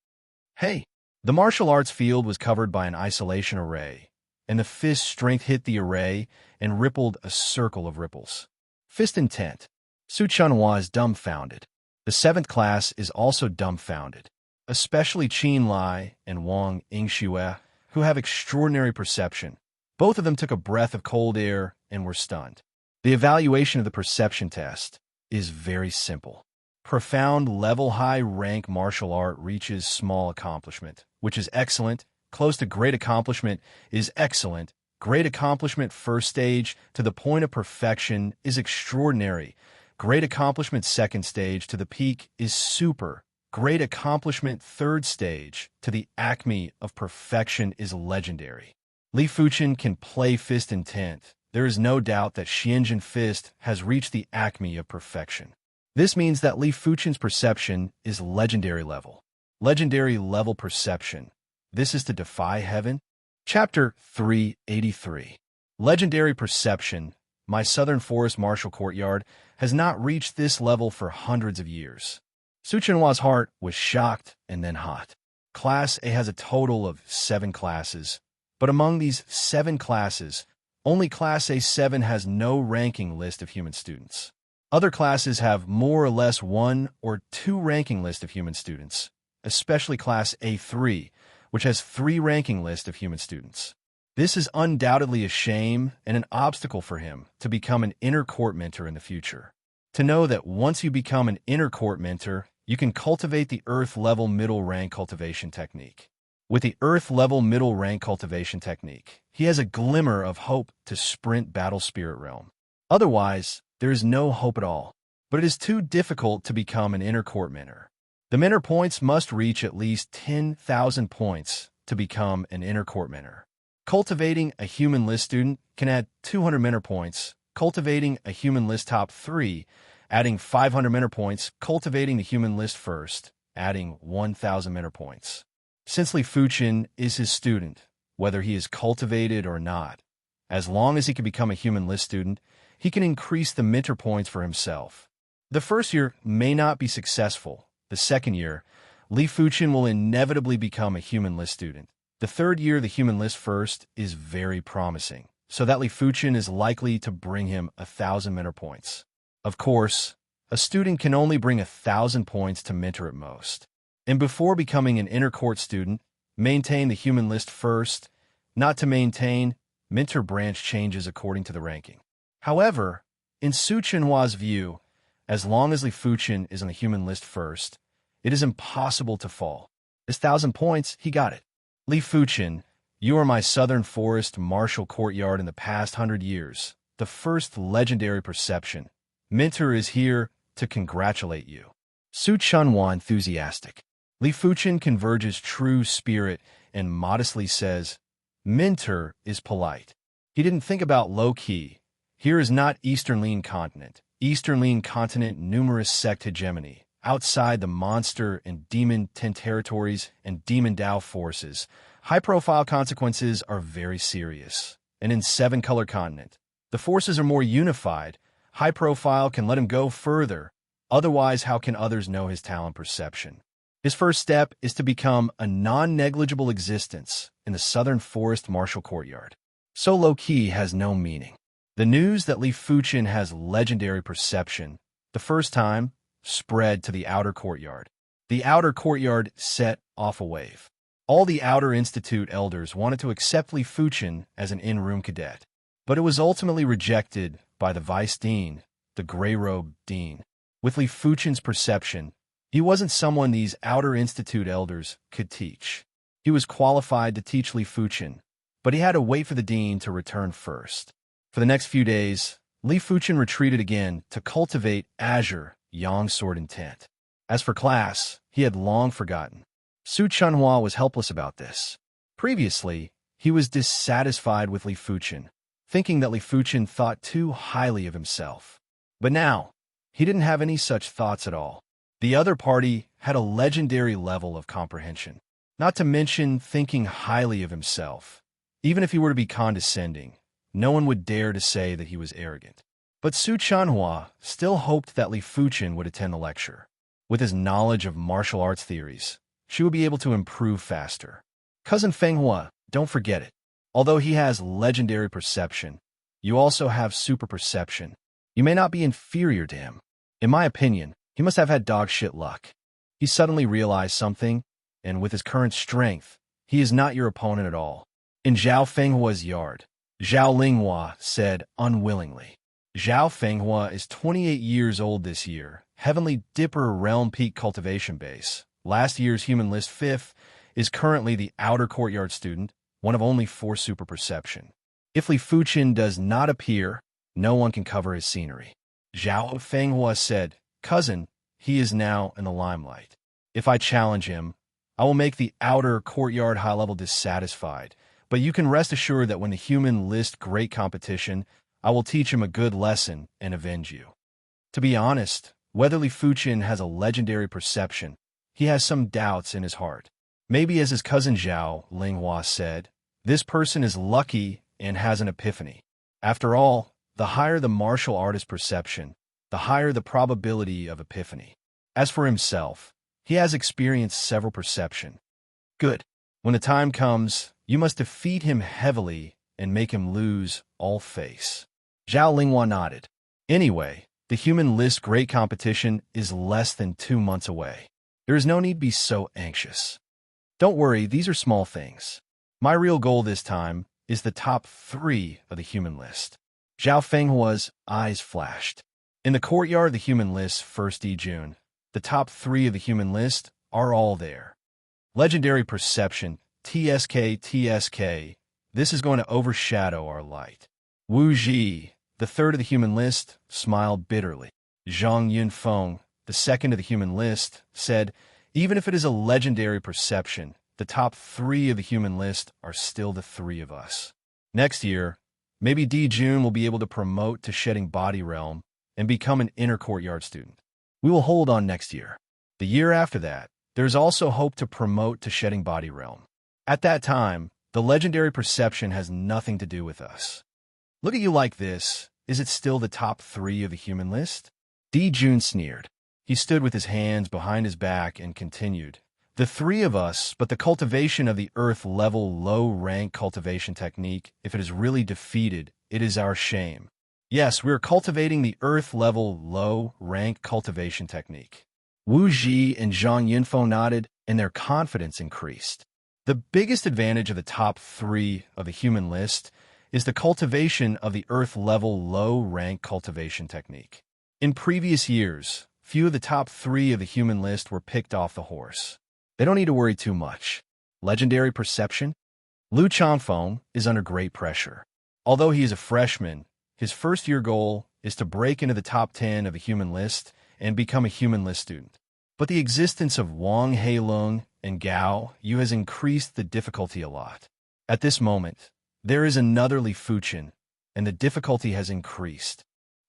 Hey! The martial arts field was covered by an isolation array, and the fist strength hit the array and rippled a circle of ripples. Fist intent. Su Chunhua is dumbfounded. The 7th class is also dumbfounded, especially Qin Lai and Wang Yingxue, who have extraordinary perception. Both of them took a breath of cold air and were stunned. The evaluation of the perception test is very simple. Profound level high rank martial art reaches small accomplishment, which is excellent. Close to great accomplishment is excellent. Great accomplishment first stage to the point of perfection is extraordinary. Great accomplishment second stage to the peak is super. Great accomplishment third stage to the acme of perfection is legendary. Li Fuchen can play fist intent. There is no doubt that Xianzhen Fist has reached the acme of perfection. This means that Li Fuchen's perception is legendary level. Legendary level perception. This is to defy heaven? Chapter 383. Legendary perception. My Southern Forest Martial Courtyard has not reached this level for hundreds of years. Su Chunhua's heart was shocked and then hot. Class A has a total of 7 classes, but among these 7 classes, only Class A7 has no ranking list of human students. Other classes have more or less 1 or 2 ranking list of human students, especially Class A3, which has 3 ranking list of human students. This is undoubtedly a shame and an obstacle for him to become an inner court mentor in the future. To know that once you become an inner court mentor, you can cultivate the Earth-level middle rank cultivation technique. With the Earth-level middle rank cultivation technique, he has a glimmer of hope to sprint Battle Spirit Realm. Otherwise, there is no hope at all. But it is too difficult to become an inner court mentor. The mentor points must reach at least 10,000 points to become an inner court mentor. Cultivating a human list student can add 200 mentor points. Cultivating a human list top 3, adding 500 mentor points. Cultivating the human list first, adding 1,000 mentor points. Since Li Fuchen is his student, whether he is cultivated or not, as long as he can become a human list student, he can increase the mentor points for himself. The first year may not be successful. The second year, Li Fuchen will inevitably become a human list student. The third year, the human list first, is very promising, so that Li Fuchen is likely to bring him 1,000 mentor points. Of course, a student can only bring 1,000 points to mentor at most. And before becoming an inner court student, maintain the human list first. Not to maintain, mentor branch changes according to the ranking. However, In Su Chenhua's view, as long as Li Fuchen is on the human list first, it is impossible to fall. His 1,000 points, he got it. Li Fuchen, you are my southern forest martial courtyard in the past 100 years, the first legendary perception. Minter is here to congratulate you. Su Chenhua enthusiastic. Li Fuchen converges true spirit and modestly says, Minter is polite. He didn't think about low-key. Here is not Eastern Lean Continent. Eastern Lean Continent numerous sect hegemony. Outside the monster and demon 10 territories and demon Dao forces, high-profile consequences are very serious. And in 7-color continent, the forces are more unified. High-profile can let him go further. Otherwise, how can others know his talent perception? His first step is to become a non-negligible existence in the Southern Forest Martial Courtyard. So low-key has no meaning. The news that Li Fuchen has legendary perception, the first time, spread to the outer courtyard. The outer courtyard set off a wave. All the outer institute elders wanted to accept Li Fuchen as an in-room cadet, but it was ultimately rejected by the vice dean, the gray-robed dean. With Li Fuchen's perception, he wasn't someone these outer institute elders could teach. He was qualified to teach Li Fuchen, but he had to wait for the dean to return first. For the next few days, Li Fuchen retreated again to cultivate Azure Yang Sword intent. As for class, he had long forgotten. Su Chenhua was helpless about this. Previously, he was dissatisfied with Li Fuchen, thinking that Li Fuchen thought too highly of himself. But now, he didn't have any such thoughts at all. The other party had a legendary level of comprehension, not to mention thinking highly of himself. Even if he were to be condescending, no one would dare to say that he was arrogant. But Su Chenhua still hoped that Li Fuchen would attend the lecture. With his knowledge of martial arts theories, she would be able to improve faster. Cousin Fenghua, don't forget it. Although he has legendary perception, you also have super perception. You may not be inferior to him. In my opinion, he must have had dog shit luck. He suddenly realized something, and with his current strength, he is not your opponent at all. In Zhao Fenghua's yard, Zhao Linghua said unwillingly. Zhao Fenghua is 28 years old this year, Heavenly Dipper Realm Peak Cultivation Base. Last year's Human List 5th, is currently the outer courtyard student, one of only 4 super perception. If Li Fuchen does not appear, no one can cover his scenery. Zhao Fenghua said, Cousin, he is now in the limelight. If I challenge him, I will make the outer courtyard high-level dissatisfied, but you can rest assured that when the human list great competition, I will teach him a good lesson and avenge you. To be honest, whether Li Fuchen has a legendary perception, he has some doubts in his heart. Maybe as his cousin Zhao Linghua said, this person is lucky and has an epiphany. After all, the higher the martial artist perception, the higher the probability of epiphany. As for himself, he has experienced several perception. Good. When the time comes, you must defeat him heavily and make him lose all face. Zhao Linghua nodded. Anyway, the human list great competition is less than 2 months away. There is no need to be so anxious. Don't worry, these are small things. My real goal this time is the top 3 of the human list. Zhao Fenghua's eyes flashed. In the courtyard of the human list 1st June, the top 3 of the human list are all there. Legendary perception, TSK. This is going to overshadow our light. Wu Ji, the 3rd of the human list, smiled bitterly. Zhang Yunfeng, the 2nd of the human list, said, even if it is a legendary perception, the top 3 of the human list are still the 3 of us. Next year, maybe Di Jun will be able to promote to shedding body realm and become an inner courtyard student. We will hold on next year. The year after that, there is also hope to promote to shedding body realm. At that time, the legendary perception has nothing to do with us. Look at you like this. Is it still the top 3 of the human list? Di Jun sneered. He stood with his hands behind his back and continued. The 3 of us, but the cultivation of the earth-level low-rank cultivation technique, if it is really defeated, it is our shame. Yes, we are cultivating the earth-level low-rank cultivation technique. Wu Ji and Zhang Yunfo nodded, and their confidence increased. The biggest advantage of the top 3 of the human list is the cultivation of the earth-level low-rank cultivation technique. In previous years, few of the top 3 of the human list were picked off the horse. They don't need to worry too much. Legendary perception? Liu Chanfeng is under great pressure. Although he is a freshman, his first-year goal is to break into the top 10 of a human list and become a human list student. But the existence of Wang Heilong and Gao Yu has increased the difficulty a lot. At this moment, there is another Li Fuchen, and the difficulty has increased.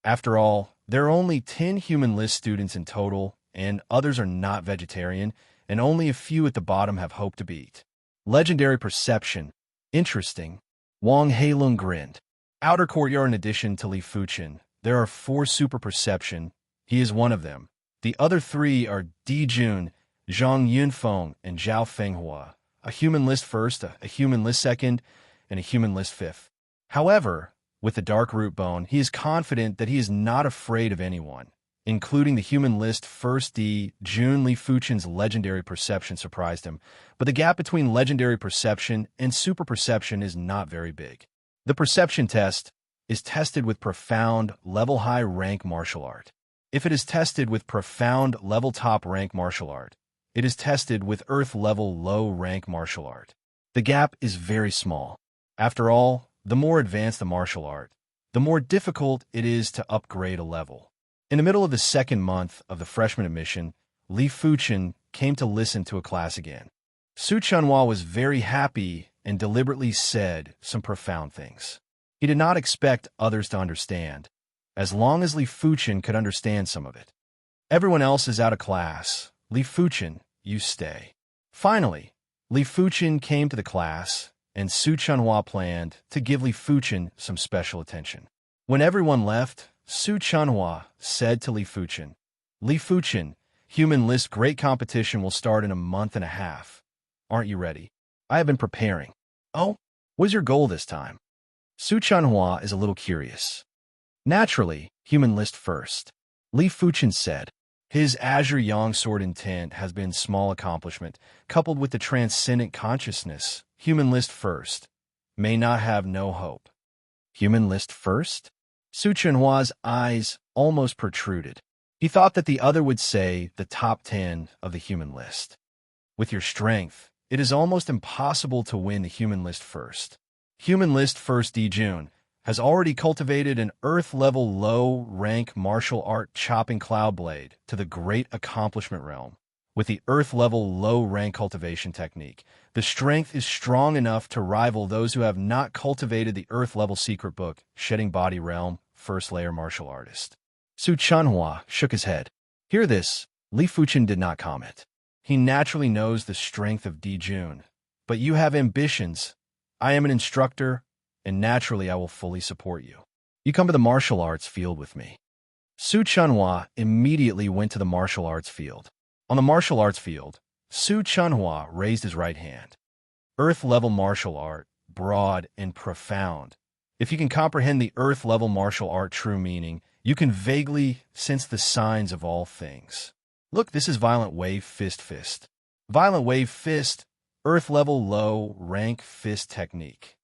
After all, there are only 10 human list students in total, and others are not vegetarian, and only a few at the bottom have hope to beat. Legendary perception. Interesting. Wang Heilong grinned. Outer courtyard. In addition to Li Fuchen, there are 4 super perception. He is one of them. The other 3 are Di Jun, Zhang Yunfeng, and Zhao Fenghua, a human list first, a human list second, and a human list fifth. However, with the dark root bone, he is confident that he is not afraid of anyone, including the human list first. Di Jun. Li Fuchen's legendary perception surprised him, but the gap between legendary perception and super perception is not very big. The perception test is tested with profound level high rank martial art. If it is tested with profound level top rank martial art, it is tested with earth level low rank martial art. The gap is very small. After all, the more advanced the martial art, the more difficult it is to upgrade a level. In the middle of the second month of the freshman admission, Li Fuchen came to listen to a class again. Su Chunhua was very happy and deliberately said some profound things. He did not expect others to understand, as long as Li Fuchen could understand some of it. Everyone else is out of class. Li Fuchen, you stay. Finally, Li Fuchen came to the class, and Su Chunhua planned to give Li Fuchen some special attention. When everyone left, Su Chunhua said to Li Fuchen, "Li Fuchen, human list great competition will start in a month and a half. Aren't you ready?" "I have been preparing." "Oh, what is your goal this time?" Su Chunhua is a little curious. "Naturally, human list first," Li Fuchen said. His Azure Yang Sword intent has been small accomplishment, coupled with the transcendent consciousness, human list first, may not have no hope. Human list first? Su Chunhua's eyes almost protruded. He thought that the other would say the top 10 of the human list. With your strength, it is almost impossible to win the human list first. Human list first Di Jun has already cultivated an earth-level low-rank martial art chopping cloud blade to the great accomplishment realm. With the earth-level low-rank cultivation technique, the strength is strong enough to rival those who have not cultivated the earth-level secret book, Shedding Body Realm, first-layer martial artist. Su Chunhua shook his head. Hear this, Li Fuchen did not comment. He naturally knows the strength of Di Jun. But you have ambitions. I am an instructor, and naturally I will fully support you. You come to the martial arts field with me. Su Chunhua immediately went to the martial arts field. On the martial arts field, Su Chunhua raised his right hand. Earth-level martial art, broad and profound. If you can comprehend the earth-level martial art true meaning, you can vaguely sense the signs of all things. Look, this is Violent Wave Fist. Violent Wave Fist, earth-level low rank fist technique.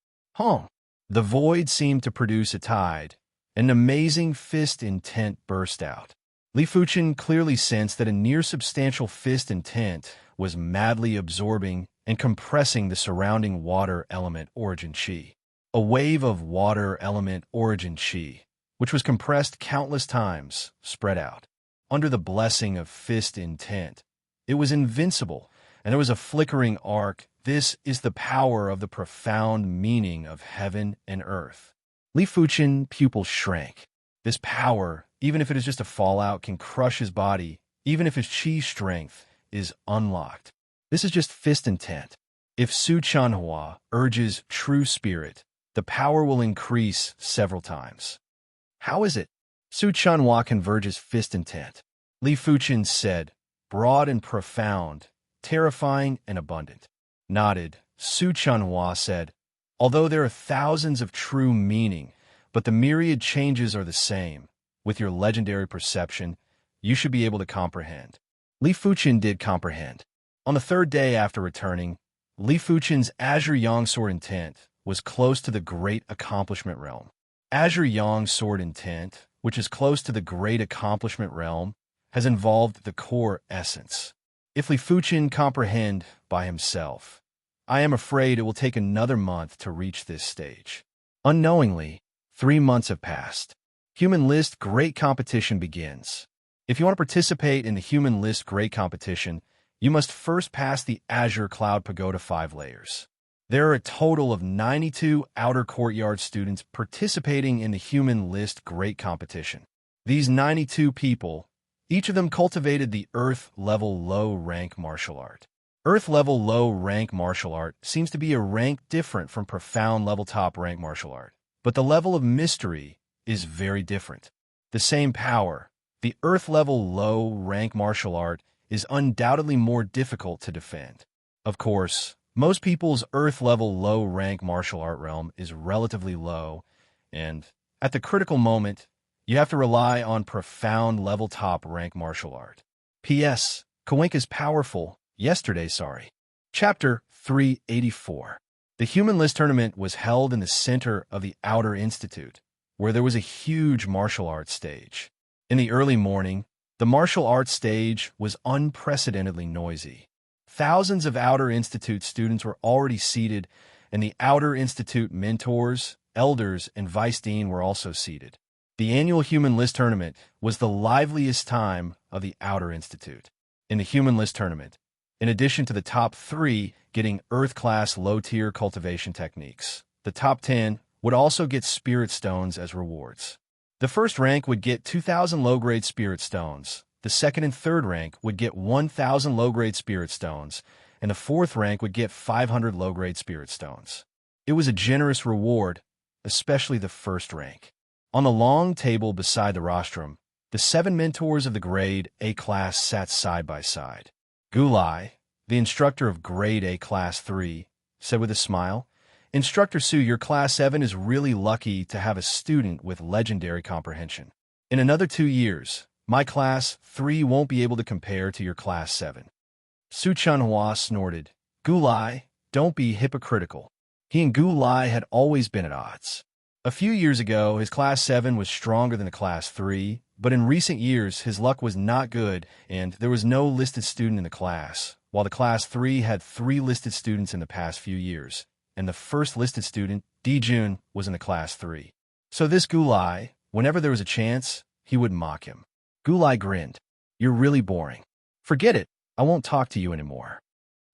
The void seemed to produce a tide. An amazing fist intent burst out. Li Fuchen clearly sensed that a near-substantial fist intent was madly absorbing and compressing the surrounding water element origin chi. A wave of water element origin chi, which was compressed countless times, spread out. Under the blessing of fist intent, it was invincible, and there was a flickering arc. This is the power of the profound meaning of heaven and earth. Li Fuchen pupils shrank. This power, even if it is just a fallout, can crush his body, even if his chi strength is unlocked. This is just fist intent. If Su Chunhua urges true spirit, the power will increase several times. How is it? Su Chunhua converges fist intent. Li Fuchen said, broad and profound, terrifying and abundant. Nodded, Su Chunhua said, although there are thousands of true meaning, but the myriad changes are the same. With your legendary perception, you should be able to comprehend. Li Fuchen did comprehend. On the third day after returning, Li Fuchen's Azure Yang Sword intent was close to the Great Accomplishment realm. Azure Yang's sword intent, which is close to the Great Accomplishment realm, has involved the core essence. If Li Fuchen comprehend by himself, I am afraid it will take another month to reach this stage. Unknowingly, 3 months have passed. Human List Great Competition begins. If you want to participate in the Human List Great Competition, you must first pass the Azure Cloud Pagoda 5 layers. There are a total of 92 Outer Courtyard students participating in the Human List Great Competition. These 92 people, each of them cultivated the Earth-level low-rank martial art. Earth-level low-rank martial art seems to be a rank different from profound-level top-rank martial art, but the level of mystery is very different. The same power, the Earth-level low-rank martial art is undoubtedly more difficult to defend. Of course, most people's Earth-level low-rank martial art realm is relatively low, and at the critical moment, you have to rely on profound-level top-rank martial art. P.S. Kawink is powerful. Chapter 384. The Human List Tournament was held in the center of the Outer Institute, where there was a huge martial arts stage. In the early morning, the martial arts stage was unprecedentedly noisy. Thousands of Outer Institute students were already seated, and the Outer Institute mentors, elders, and vice dean were also seated. The annual Human List Tournament was the liveliest time of the Outer Institute. In the Human List Tournament, in addition to the top 3 getting Earth-class low-tier cultivation techniques, the top 10 would also get Spirit Stones as rewards. The first rank would get 2,000 low-grade Spirit Stones, the second and third rank would get 1,000 low-grade Spirit Stones, and the fourth rank would get 500 low-grade Spirit Stones. It was a generous reward, especially the first rank. On the long table beside the rostrum, the 7 mentors of the Grade A class sat side by side. Gulai, the instructor of Grade A Class 3, said with a smile, "Instructor Su, your Class 7 is really lucky to have a student with legendary comprehension. In another 2 years, my Class 3 won't be able to compare to your Class 7. Su Chunhua snorted. Gulai, don't be hypocritical. He and Gulai had always been at odds. A few years ago, his Class 7 was stronger than the Class 3, but in recent years, his luck was not good, and there was no listed student in the class, while the Class 3 had 3 listed students in the past few years, and the first listed student, Dijun, was in the Class 3. So this Gulai, whenever there was a chance, he would mock him. Gulai grinned. You're really boring. Forget it. I won't talk to you anymore.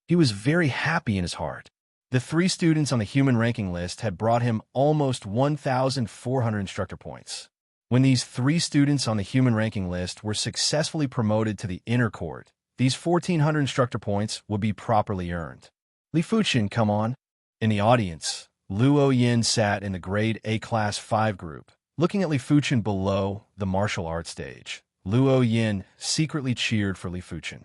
He was very happy in his heart. The 3 students on the human ranking list had brought him almost 1,400 instructor points. When these 3 students on the human ranking list were successfully promoted to the inner court, these 1,400 instructor points would be properly earned. Li Fuchen, come on. In the audience, Luo Yin sat in the Grade A Class 5 group, looking at Li Fuchen below the martial arts stage. Luo Yin secretly cheered for Li Fuchen.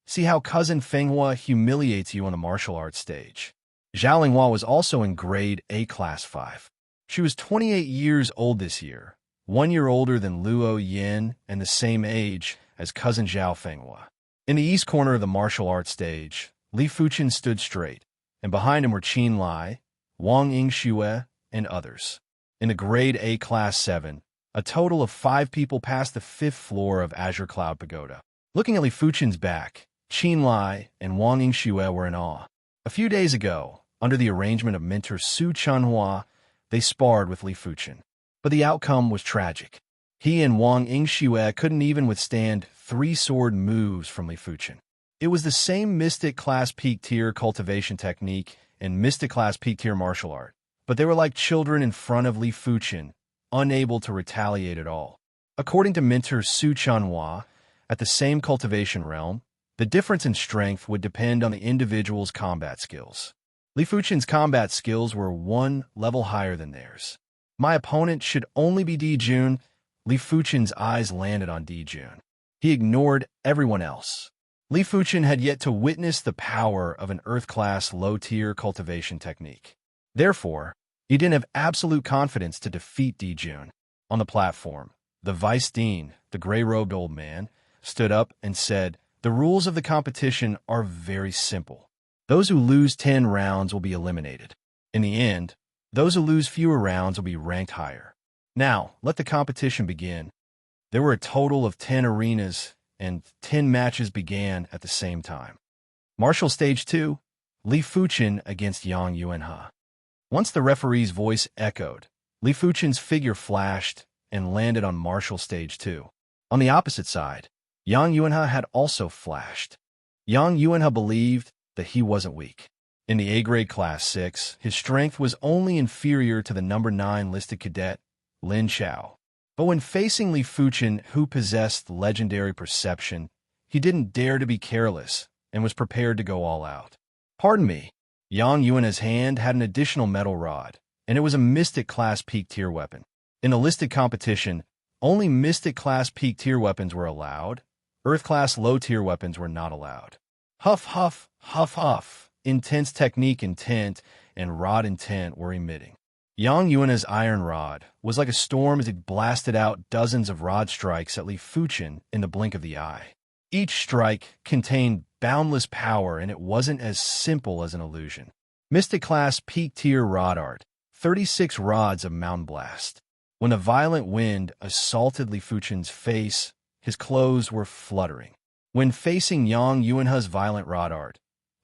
See how cousin Fenghua humiliates you on the martial arts stage. Zhao Linghua was also in Grade A Class 5. She was 28 years old this year, 1 year older than Luo Yin and the same age as cousin Zhao Fenghua. In the east corner of the martial arts stage, Li Fuchen stood straight, and behind him were Qin Lai, Wang Yingxue, and others. In the Grade A Class 7, a total of 5 people passed the 5th floor of Azure Cloud Pagoda. Looking at Li Fuchen's back, Qin Lai and Wang Yingxue were in awe. A few days ago, under the arrangement of mentor Su Chunhua, they sparred with Li Fuchen. But the outcome was tragic. He and Wang Yingxue couldn't even withstand 3 sword moves from Li Fuchen. It was the same Mystic Class Peak Tier cultivation technique and Mystic Class Peak Tier martial art, but they were like children in front of Li Fuchen, unable to retaliate at all. According to mentor Su Chunhua, at the same cultivation realm, the difference in strength would depend on the individual's combat skills. Li Fuchen's combat skills were 1 level higher than theirs. My opponent should only be Dijun. Li Fuchen's eyes landed on Dijun. He ignored everyone else. Li Fuchen had yet to witness the power of an Earth-class low-tier cultivation technique. Therefore, he didn't have absolute confidence to defeat Dijun. On the platform, the vice dean, the gray-robed old man, stood up and said, "The rules of the competition are very simple. Those who lose 10 rounds will be eliminated. In the end, those who lose fewer rounds will be ranked higher. Now, let the competition begin. There were a total of 10 arenas, and 10 matches began at the same time. Martial Stage 2, Li Fuchen against Yang Yuanhe. Once the referee's voice echoed, Li Fuchen's figure flashed and landed on Martial Stage 2. On the opposite side, Yang Yuanhe had also flashed. Yang Yuanhe believed that he wasn't weak. In the A-grade Class 6, his strength was only inferior to the number 9 listed cadet, Lin Chao. But when facing Li Fuchen, who possessed legendary perception, he didn't dare to be careless and was prepared to go all out. Pardon me, Yang Yuanhe's hand had an additional metal rod, and it was a Mystic Class Peak Tier weapon. In a listed competition, only Mystic Class Peak Tier weapons were allowed. Earth Class Low Tier weapons were not allowed. Huff, huff, huff, huff. Intense technique intent and rod intent were emitting. Yang Yuanhe's iron rod was like a storm as it blasted out dozens of rod strikes at Li Fuchen in the blink of the eye. Each strike contained boundless power, and it wasn't as simple as an illusion. Mystic Class Peak Tier Rod Art, 36 rods of Mountain Blast. When a violent wind assaulted Li Fuchen's face, his clothes were fluttering. When facing Yang Yuanhe's violent rod art,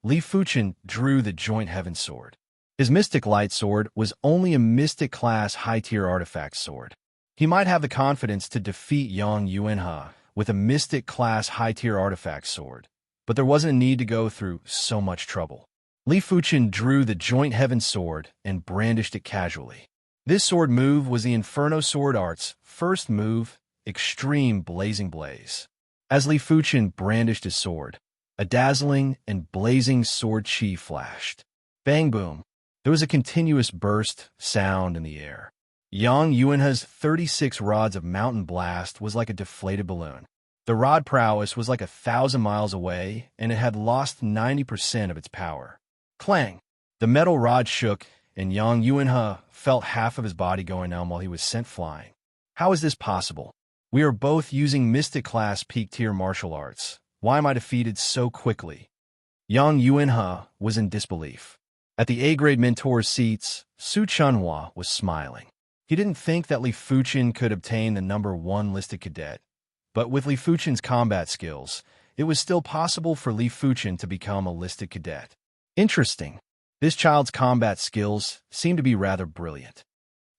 Li Fuchen drew the Joint Heaven Sword. His Mystic Light Sword was only a Mystic Class High-Tier Artifact Sword. He might have the confidence to defeat Yang Yuanhe with a Mystic Class High-Tier Artifact Sword, but there wasn't a need to go through so much trouble. Li Fuchen drew the Joint Heaven Sword and brandished it casually. This sword move was the Inferno Sword Art's first move, Extreme Blazing Blaze. As Li Fuchen brandished his sword, a dazzling and blazing sword chi flashed. Bang boom. There was a continuous burst sound in the air. Yang Yuanhe's 36 rods of Mountain Blast was like a deflated balloon. The rod prowess was like 1,000 miles away, and it had lost 90% of its power. Clang! The metal rod shook, and Yang Yuanhe felt half of his body going numb while he was sent flying. How is this possible? We are both using Mystic Class Peak Tier martial arts. Why am I defeated so quickly? Yang Yuanhe was in disbelief. At the A-grade mentor's seats, Su Chunhua was smiling. He didn't think that Li Fuchen could obtain the number 1 listed cadet, but with Li Fuchen's combat skills, it was still possible for Li Fuchen to become a listed cadet. Interesting. This child's combat skills seemed to be rather brilliant.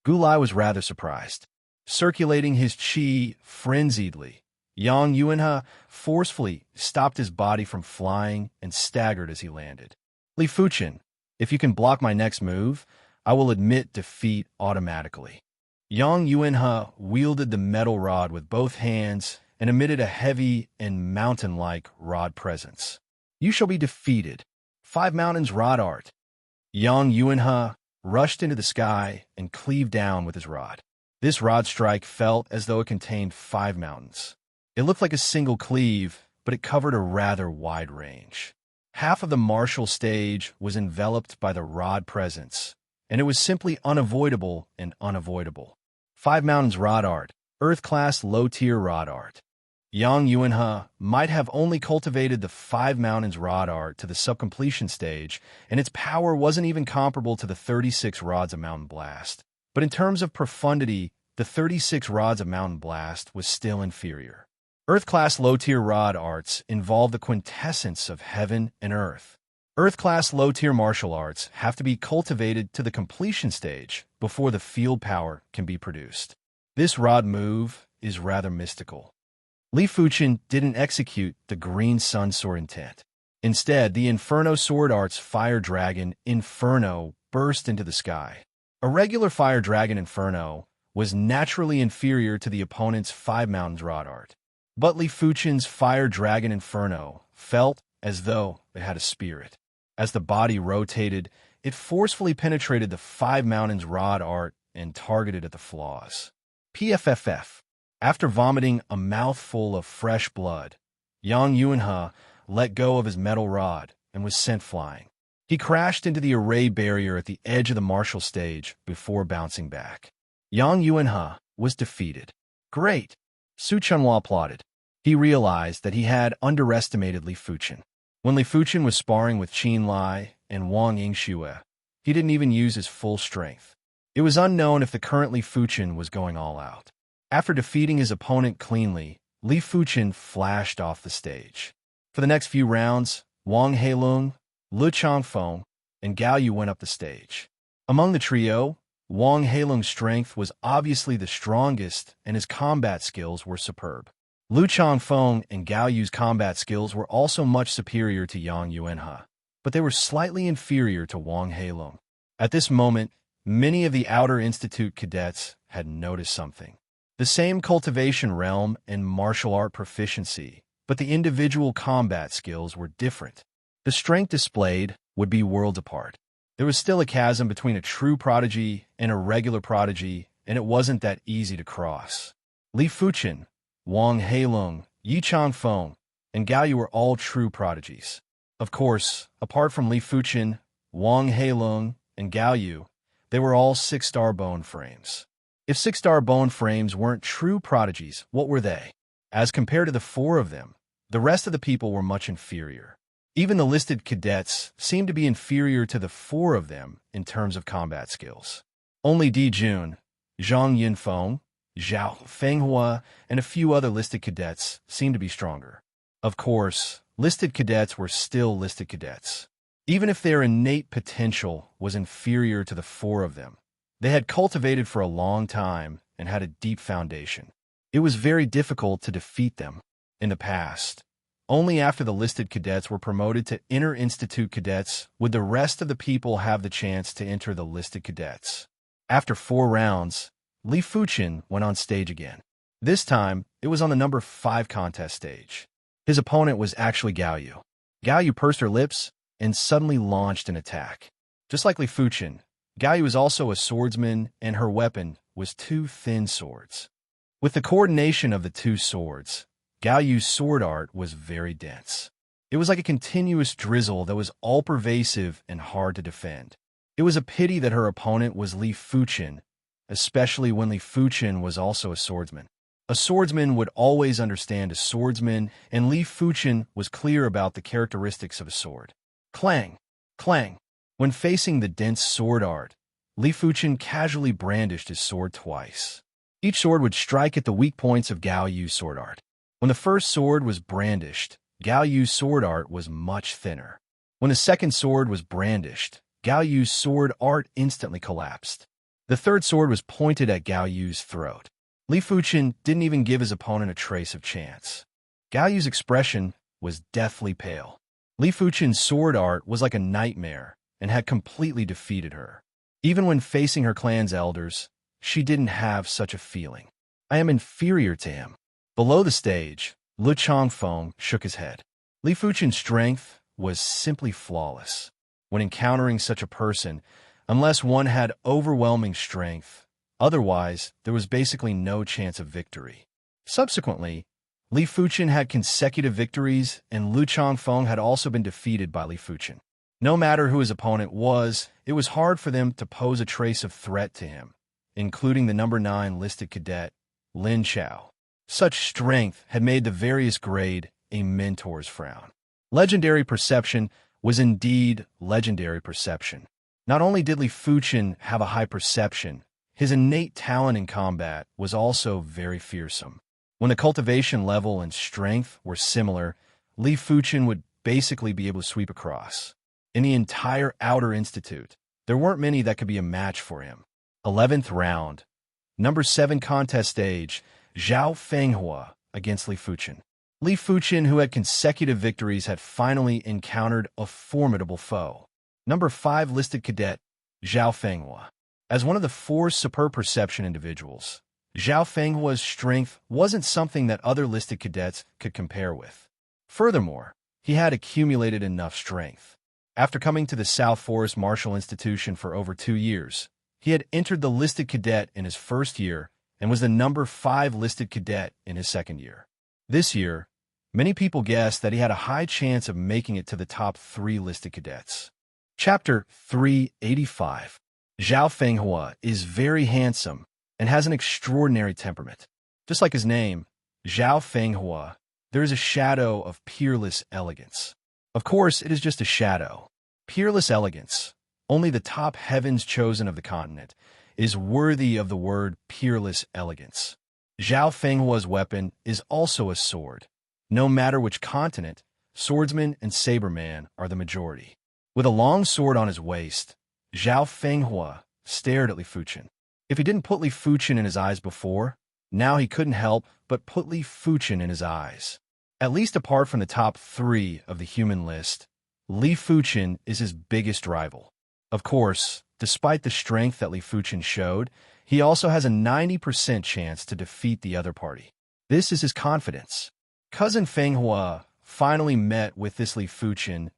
Gulai was rather surprised. Circulating his chi frenziedly, Yang Yuanhe forcefully stopped his body from flying and staggered as he landed. Li Fuchen, if you can block my next move, I will admit defeat automatically. Yang Yuanhe wielded the metal rod with both hands and emitted a heavy and mountain-like rod presence. You shall be defeated. 5 Mountains Rod Art. Yang Yuanhe rushed into the sky and cleaved down with his rod. This rod strike felt as though it contained 5 mountains. It looked like a single cleave, but it covered a rather wide range. Half of the martial stage was enveloped by the rod presence, and it was simply unavoidable and unavoidable. 5 Mountains Rod Art, Earth Class Low Tier Rod Art. Yang Yuanhe might have only cultivated the 5 Mountains Rod Art to the subcompletion stage, and its power wasn't even comparable to the 36 rods of Mountain Blast. But in terms of profundity, the 36 rods of Mountain Blast was still inferior. Earth-class low-tier rod arts involve the quintessence of heaven and earth. Earth-class low-tier martial arts have to be cultivated to the completion stage before the field power can be produced. This rod move is rather mystical. Li Fuchen didn't execute the Green Sun Sword intent. Instead, the Inferno Sword Art's Fire Dragon Inferno burst into the sky. A regular Fire Dragon Inferno was naturally inferior to the opponent's 5 Mountains Rod Art. But Li Fuchen's Fire Dragon Inferno felt as though it had a spirit. As the body rotated, it forcefully penetrated the 5 Mountains Rod Art and targeted at the flaws. PFFF. After vomiting a mouthful of fresh blood, Yang Yuanhe let go of his metal rod and was sent flying. He crashed into the array barrier at the edge of the martial stage before bouncing back. Yang Yuanhe was defeated. Great! Su Chunhua applauded. He realized that he had underestimated Li Fuchen. When Li Fuchen was sparring with Qin Lai and Wang Yingxue, He didn't even use his full strength. It was unknown if the current Li Fuchen was going all out. After defeating his opponent cleanly, Li Fuchen flashed off the stage. For the next few rounds, Wang Heilong, Lu Changfeng, and Gao Yu went up the stage. Among the trio, Wang Heilong's strength was obviously the strongest, and his combat skills were superb. Lu Changfeng and Gao Yu's combat skills were also much superior to Yang Yuanhe, but they were slightly inferior to Wang Heilong. At this moment, many of the Outer Institute cadets had noticed something. The same cultivation realm and martial art proficiency, but the individual combat skills were different. The strength displayed would be worlds apart. There was still a chasm between a true prodigy and a regular prodigy, and it wasn't that easy to cross. Li Fuchen, Wang Heilong, Yi Changfeng, and Gao Yu were all true prodigies. Of course, apart from Li Fuchen, Wang Heilong, and Gao Yu, they were all six-star bone frames. If six-star bone frames weren't true prodigies, what were they? As compared to the four of them, the rest of the people were much inferior. Even the listed cadets seemed to be inferior to the four of them in terms of combat skills. Only Di Jun, Zhang Yinfeng, Zhao Fenghua, and a few other listed cadets seemed to be stronger. Of course, listed cadets were still listed cadets. Even if their innate potential was inferior to the four of them, they had cultivated for a long time and had a deep foundation. It was very difficult to defeat them. In the past, only after the listed cadets were promoted to Inner Institute cadets would the rest of the people have the chance to enter the listed cadets. After 4 rounds, Li Fuchen went on stage again. This time, it was on the number 5 contest stage. His opponent was actually Gao Yu. Gao Yu pursed her lips and suddenly launched an attack. Just like Li Fuchen, Gao Yu was also a swordsman, and her weapon was 2 thin swords. With the coordination of the 2 swords, Gao Yu's sword art was very dense. It was like a continuous drizzle that was all-pervasive and hard to defend. It was a pity that her opponent was Li Fuchen, especially when Li Fuchen was also a swordsman. A swordsman would always understand a swordsman, and Li Fuchen was clear about the characteristics of a sword. Clang! Clang! When facing the dense sword art, Li Fuchen casually brandished his sword twice. Each sword would strike at the weak points of Gao Yu's sword art. When the first sword was brandished, Gao Yu's sword art was much thinner. When the second sword was brandished, Gao Yu's sword art instantly collapsed. The third sword was pointed at Gao Yu's throat. Li Fuchen didn't even give his opponent a trace of chance. Gao Yu's expression was deathly pale. Li Fuchen's sword art was like a nightmare and had completely defeated her. Even when facing her clan's elders, she didn't have such a feeling. I am inferior to him. Below the stage, Lu Changfeng shook his head. Li Fuchen's strength was simply flawless. When encountering such a person, unless one had overwhelming strength, otherwise there was basically no chance of victory. Subsequently, Li Fuchen had consecutive victories, and Lu Changfeng had also been defeated by Li Fuchen. No matter who his opponent was, it was hard for them to pose a trace of threat to him, including the number 9 listed cadet, Lin Chao. Such strength had made the various grade a mentor's frown. Legendary perception was indeed legendary perception. Not only did Li Fuchen have a high perception, his innate talent in combat was also very fearsome. When the cultivation level and strength were similar, Li Fuchen would basically be able to sweep across. In the entire Outer Institute, there weren't many that could be a match for him. 11th round. Number 7 contest stage, Zhao Fenghua against Li Fuchen. Li Fuchen, who had consecutive victories, had finally encountered a formidable foe. Number 5 listed cadet, Zhao Fenghua. As one of the 4 superb perception individuals, Zhao Fenghua's strength wasn't something that other listed cadets could compare with. Furthermore, he had accumulated enough strength. After coming to the South Forest Martial Institution for over 2 years, he had entered the listed cadet in his first year and was the number 5 listed cadet in his second year. This year, many people guessed that he had a high chance of making it to the top 3 listed cadets. Chapter 385. Zhao Fenghua is very handsome and has an extraordinary temperament. Just like his name, Zhao Fenghua, there is a shadow of peerless elegance. Of course, it is just a shadow. Peerless elegance, Only the top heavens chosen of the continent is worthy of the word peerless elegance. Zhao Fenghua's weapon is also a sword. No matter which continent, swordsman and saberman are the majority. With a long sword on his waist, Zhao Fenghua stared at Li Fuchen. If he didn't put Li Fuchen in his eyes before, now he couldn't help but put Li Fuchen in his eyes. At least apart from the top 3 of the human list, Li Fuchen is his biggest rival. Of course, despite the strength that Li Fuchen showed, he also has a 90% chance to defeat the other party. This is his confidence. Cousin Fenghua finally met with this Li Fuchen.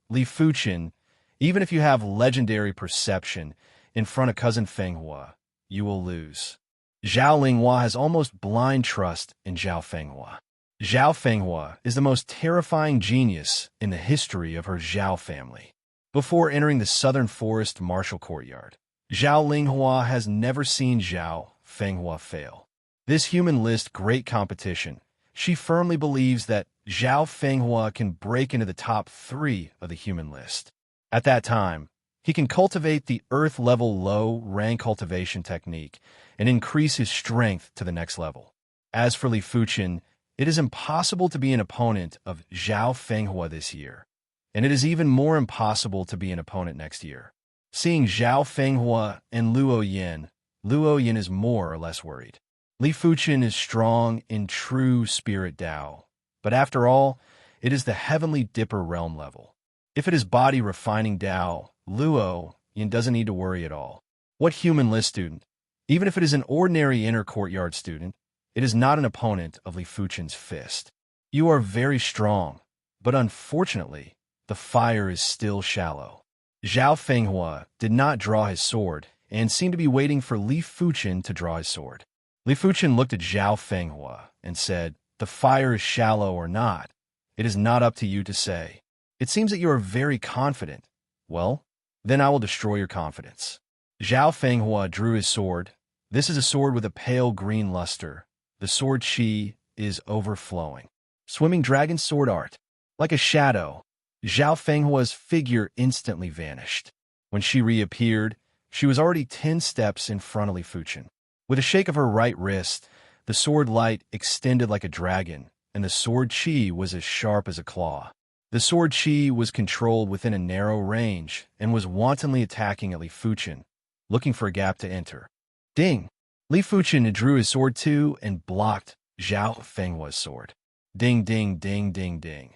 Li Fuchen, even if you have legendary perception in front of Cousin Fenghua, you will lose. Zhao Linghua has almost blind trust in Zhao Fenghua. Zhao Fenghua is the most terrifying genius in the history of her Zhao family. Before entering the Southern Forest Martial Courtyard, Zhao Linghua has never seen Zhao Fenghua fail. This human list great competition, she firmly believes that Zhao Fenghua can break into the top 3 of the human list. At that time, he can cultivate the Earth-level low-rank cultivation technique and increase his strength to the next level. As for Li Fuchen, it is impossible to be an opponent of Zhao Fenghua this year, and it is even more impossible to be an opponent next year. Seeing Zhao Fenghua and Luo Yin is more or less worried. Li Fuchen is strong in true spirit Tao, but after all, it is the heavenly dipper realm level. If it is body refining Tao, Luo Yin doesn't need to worry at all. What human list student? Even if it is an ordinary inner courtyard student, it is not an opponent of Li Fuchen's fist. You are very strong, but unfortunately, the fire is still shallow. Zhao Fenghua did not draw his sword and seemed to be waiting for Li Fuchen to draw his sword. Li Fuchen looked at Zhao Fenghua and said, "The fire is shallow or not, it is not up to you to say. It seems that you are very confident. Well, then I will destroy your confidence." Zhao Fenghua drew his sword. This is a sword with a pale green luster. The sword chi is overflowing. Swimming dragon sword art. Like a shadow, Zhao Fenghua's figure instantly vanished. When she reappeared, she was already 10 steps in front of Li Fuchen. With a shake of her right wrist, the sword light extended like a dragon, and the sword chi was as sharp as a claw. The sword chi was controlled within a narrow range and was wantonly attacking at Li Fuchen, looking for a gap to enter. Ding! Li Fuchen drew his sword too and blocked Zhao Fenghua's sword. Ding, ding, ding, ding, ding.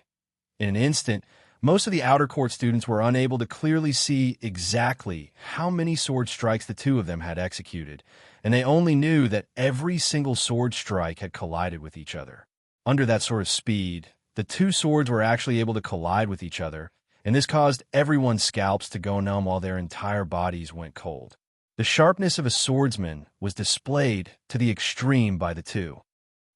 In an instant, most of the outer court students were unable to clearly see exactly how many sword strikes the two of them had executed, and they only knew that every single sword strike had collided with each other. Under that sort of speed, the two swords were actually able to collide with each other, and this caused everyone's scalps to go numb while their entire bodies went cold. The sharpness of a swordsman was displayed to the extreme by the two.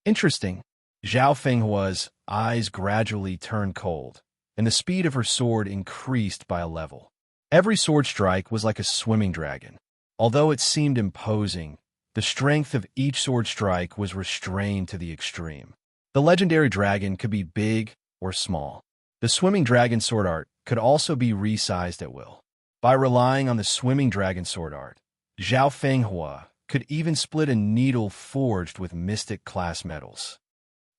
Interesting. Zhao Fenghua's eyes gradually turned cold, and the speed of her sword increased by a level. Every sword strike was like a swimming dragon. Although it seemed imposing, the strength of each sword strike was restrained to the extreme. The legendary dragon could be big or small. The swimming dragon sword art could also be resized at will. By relying on the swimming dragon sword art, Zhao Fenghua could even split a needle forged with mystic class metals.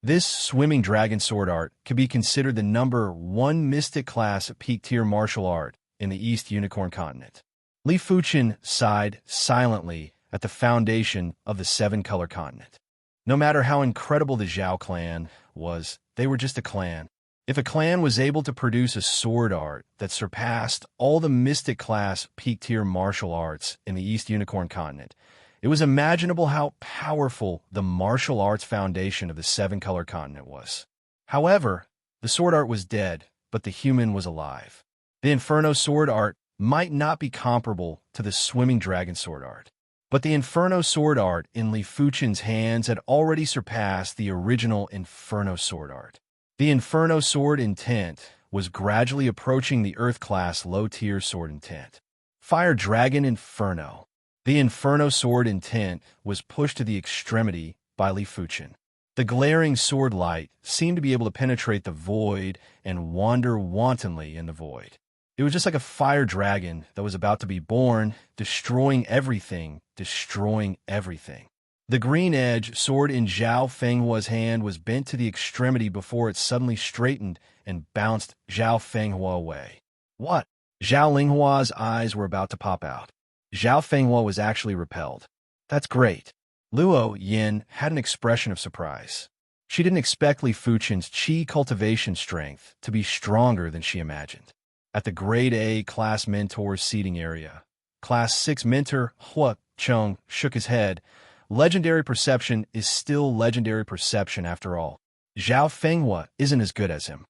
This swimming dragon sword art could be considered the number 1 mystic class peak tier martial art in the East Unicorn continent. Li Fuchen sighed silently at the foundation of the 7-color continent. No matter how incredible the Zhao clan was, they were just a clan. If a clan was able to produce a sword art that surpassed all the mystic class peak tier martial arts in the East Unicorn continent, it was imaginable how powerful the martial arts foundation of the 7-color continent was. However, the sword art was dead, but the human was alive. The Inferno sword art might not be comparable to the swimming dragon sword art, but the Inferno sword art in Li Fuchen's hands had already surpassed the original Inferno sword art. The Inferno sword intent was gradually approaching the Earth-class low-tier sword intent. Fire Dragon Inferno. The Inferno sword intent was pushed to the extremity by Li Fuchen. The glaring sword light seemed to be able to penetrate the void and wander wantonly in the void. It was just like a fire dragon that was about to be born, destroying everything, destroying everything. The green-edged sword in Zhao Fenghua's hand was bent to the extremity before it suddenly straightened and bounced Zhao Fenghua away. What? Zhao Linghua's eyes were about to pop out. Zhao Fenghua was actually repelled. That's great. Luo Yin had an expression of surprise. She didn't expect Li Fuchen's qi cultivation strength to be stronger than she imagined. At the Grade A class mentor's seating area, Class 6 mentor Hua Cheng shook his head. Legendary perception is still legendary perception after all. Zhao Fenghua isn't as good as him.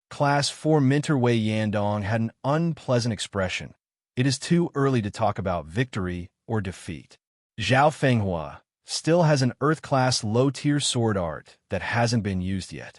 Class 4 mentor Wei Yandong had an unpleasant expression. It is too early to talk about victory or defeat. Zhao Fenghua still has an Earth-class low-tier sword art that hasn't been used yet.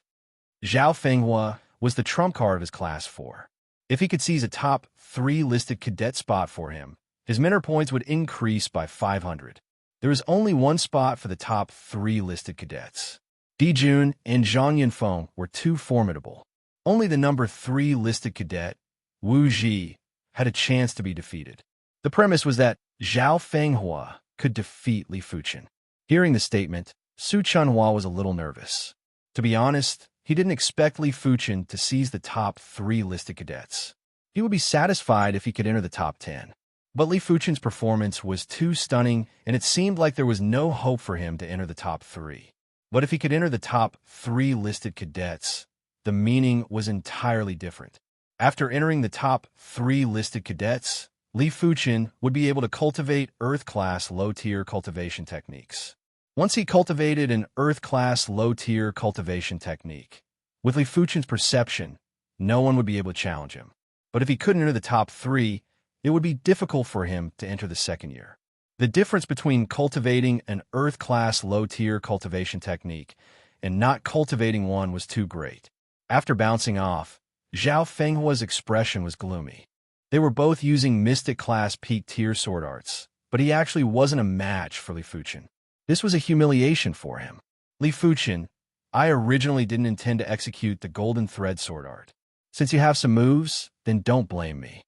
Zhao Fenghua was the trump card of his Class 4. If he could seize a top 3 listed cadet spot for him, his mentor points would increase by 500. There is only one spot for the top 3 listed cadets. Di Jun and Zhang Yunfeng were too formidable. Only the number 3 listed cadet, Wu Ji, had a chance to be defeated. The premise was that Zhao Fenghua could defeat Li Fuchen. Hearing the statement, Su Chunhua was a little nervous. To be honest, he didn't expect Li Fuchen to seize the top 3 listed cadets. He would be satisfied if he could enter the top 10. But Li Fuchen's performance was too stunning, and it seemed like there was no hope for him to enter the top 3. But if he could enter the top 3 listed cadets, the meaning was entirely different. After entering the top 3 listed cadets, Li Fuchen would be able to cultivate Earth-class low-tier cultivation techniques. Once he cultivated an Earth-class low-tier cultivation technique, with Li Fuchen's perception, no one would be able to challenge him. But if he couldn't enter the top 3, it would be difficult for him to enter the second year. The difference between cultivating an Earth-class low-tier cultivation technique and not cultivating one was too great. After bouncing off, Zhao Fenghua's expression was gloomy. They were both using Mystic-class peak-tier sword arts, but he actually wasn't a match for Li Fuchen. This was a humiliation for him. Li Fuchen, I originally didn't intend to execute the Golden Thread sword art. Since you have some moves, then don't blame me.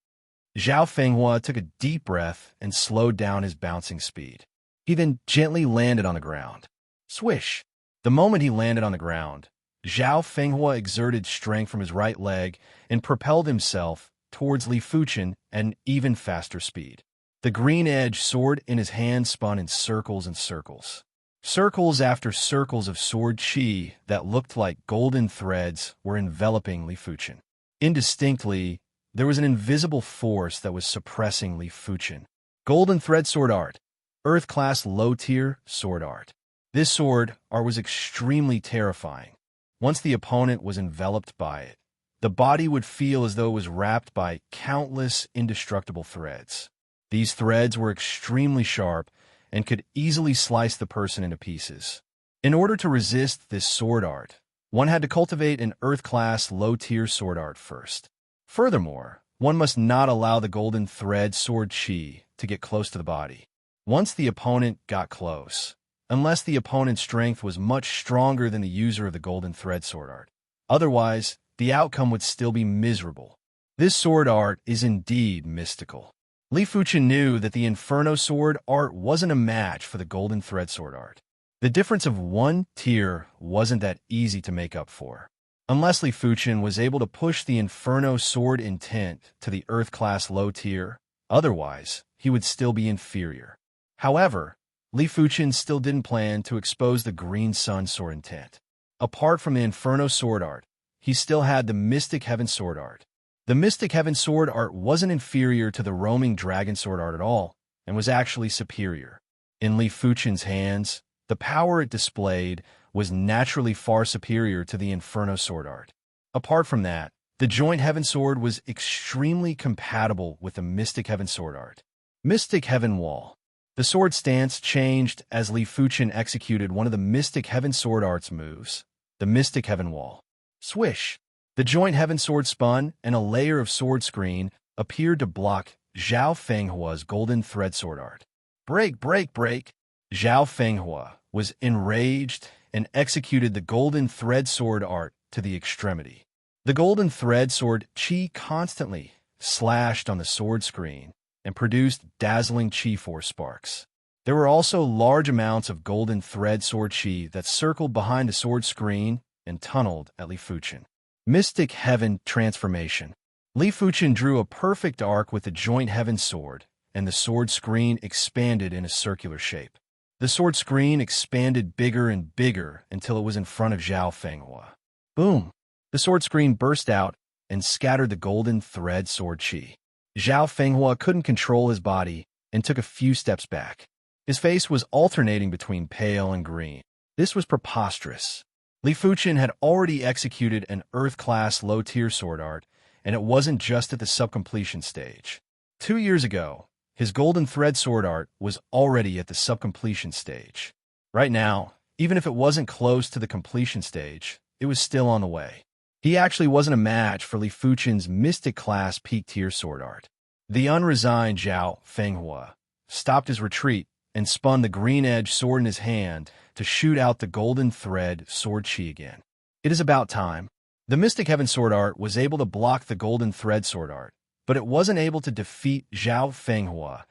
Zhao Fenghua took a deep breath and slowed down his bouncing speed. He then gently landed on the ground. Swish! The moment he landed on the ground, Zhao Fenghua exerted strength from his right leg and propelled himself towards Li Fuchen at an even faster speed. The green-edged sword in his hand spun in circles and circles. Circles after circles of sword qi that looked like golden threads were enveloping Li Fuchen. Indistinctly, there was an invisible force that was suppressing Li Fuchen. Golden Thread Sword Art. Earth-class low-tier sword art. This sword art was extremely terrifying. Once the opponent was enveloped by it, the body would feel as though it was wrapped by countless indestructible threads. These threads were extremely sharp and could easily slice the person into pieces. In order to resist this sword art, one had to cultivate an Earth-class low-tier sword art first. Furthermore, one must not allow the golden thread sword qi to get close to the body. Once the opponent got close, unless the opponent's strength was much stronger than the user of the golden thread sword art. Otherwise, the outcome would still be miserable. This sword art is indeed mystical. Li Fuchen knew that the Inferno sword art wasn't a match for the golden thread sword art. The difference of one tier wasn't that easy to make up for. Unless Li Fuchen was able to push the Inferno sword intent to the Earth-class low tier, otherwise, he would still be inferior. However, Li Fuchen still didn't plan to expose the Green Sun sword intent. Apart from the Inferno sword art, he still had the Mystic Heaven sword art. The Mystic Heaven sword art wasn't inferior to the Roaming Dragon sword art at all, and was actually superior. In Li Fuchen's hands, the power it displayed was naturally far superior to the Inferno sword art. Apart from that, the Joint Heaven sword was extremely compatible with the Mystic Heaven sword art. Mystic Heaven Wall. The sword stance changed as Li Fuchen executed one of the Mystic Heaven sword art's moves, the Mystic Heaven Wall. Swish! The Joint Heaven sword spun, and a layer of sword screen appeared to block Zhao Fenghua's golden thread sword art. Break, break, break! Zhao Fenghua was enraged and executed the golden thread sword art to the extremity. The golden thread sword qi constantly slashed on the sword screen and produced dazzling chi force sparks. There were also large amounts of golden thread sword chi that circled behind the sword screen and tunneled at Li Fuchen. Mystic Heaven Transformation. Li Fuchen drew a perfect arc with the joint heaven sword, and the sword screen expanded in a circular shape. The sword screen expanded bigger and bigger until it was in front of Zhao Fenghua. Boom! The sword screen burst out and scattered the golden thread sword chi. Zhao Fenghua couldn't control his body and took a few steps back. His face was alternating between pale and green. This was preposterous. Li Fuchen had already executed an Earth-class low-tier sword art, and it wasn't just at the sub-completion stage. 2 years ago, his golden thread sword art was already at the sub-completion stage. Right now, even if it wasn't close to the completion stage, it was still on the way. He actually wasn't a match for Li Fuchen's mystic-class peak-tier sword art. The unresigned Zhao Fenghua stopped his retreat and spun the green-edged sword in his hand to shoot out the golden thread sword chi again. It is about time. The Mystic Heaven sword art was able to block the golden thread sword art, but it wasn't able to defeat Zhao Fenghua,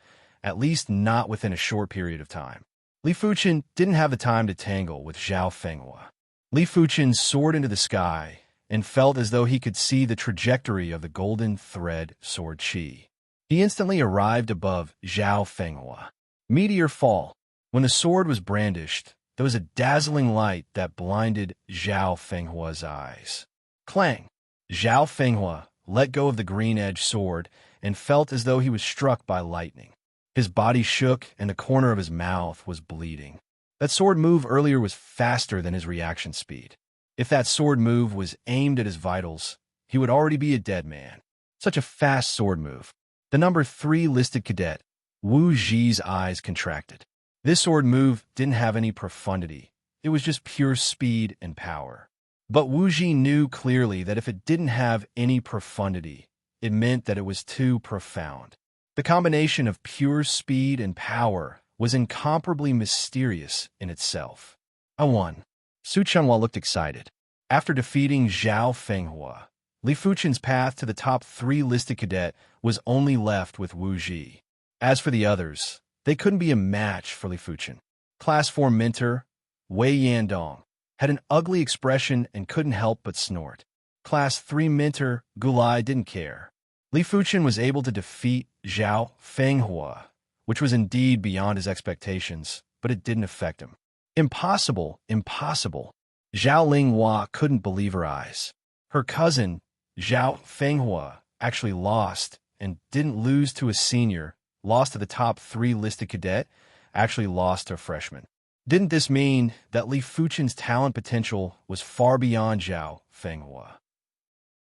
at least not within a short period of time. Li Fuchen didn't have the time to tangle with Zhao Fenghua. Li Fuchen soared into the sky and felt as though he could see the trajectory of the golden thread sword chi. He instantly arrived above Zhao Fenghua. Meteor fall. When the sword was brandished, there was a dazzling light that blinded Zhao Fenghua's eyes. Clang! Zhao Fenghua let go of the green-edged sword and felt as though he was struck by lightning. His body shook and the corner of his mouth was bleeding. That sword move earlier was faster than his reaction speed. If that sword move was aimed at his vitals, he would already be a dead man. Such a fast sword move. The number 3 listed cadet, Wu Ji's eyes contracted. This sword move didn't have any profundity. It was just pure speed and power. But Wu Ji knew clearly that if it didn't have any profundity, it meant that it was too profound. The combination of pure speed and power was incomparably mysterious in itself. I won. Su Chunhua looked excited. After defeating Zhao Fenghua, Li Fuchen's path to the top 3 listed cadet was only left with Wu Ji. As for the others, they couldn't be a match for Li Fuchen. Class 4 mentor, Wei Yandong, had an ugly expression and couldn't help but snort. Class 3 mentor, Gulai, didn't care. Li Fuchen was able to defeat Zhao Fenghua, which was indeed beyond his expectations, but it didn't affect him. Impossible, impossible. Zhao Linghua couldn't believe her eyes. Her cousin, Zhao Fenghua, actually lost, and didn't lose to a senior, lost to the top 3 listed cadet, actually lost to a freshman. Didn't this mean that Li Fuchen's talent potential was far beyond Zhao Fenghua?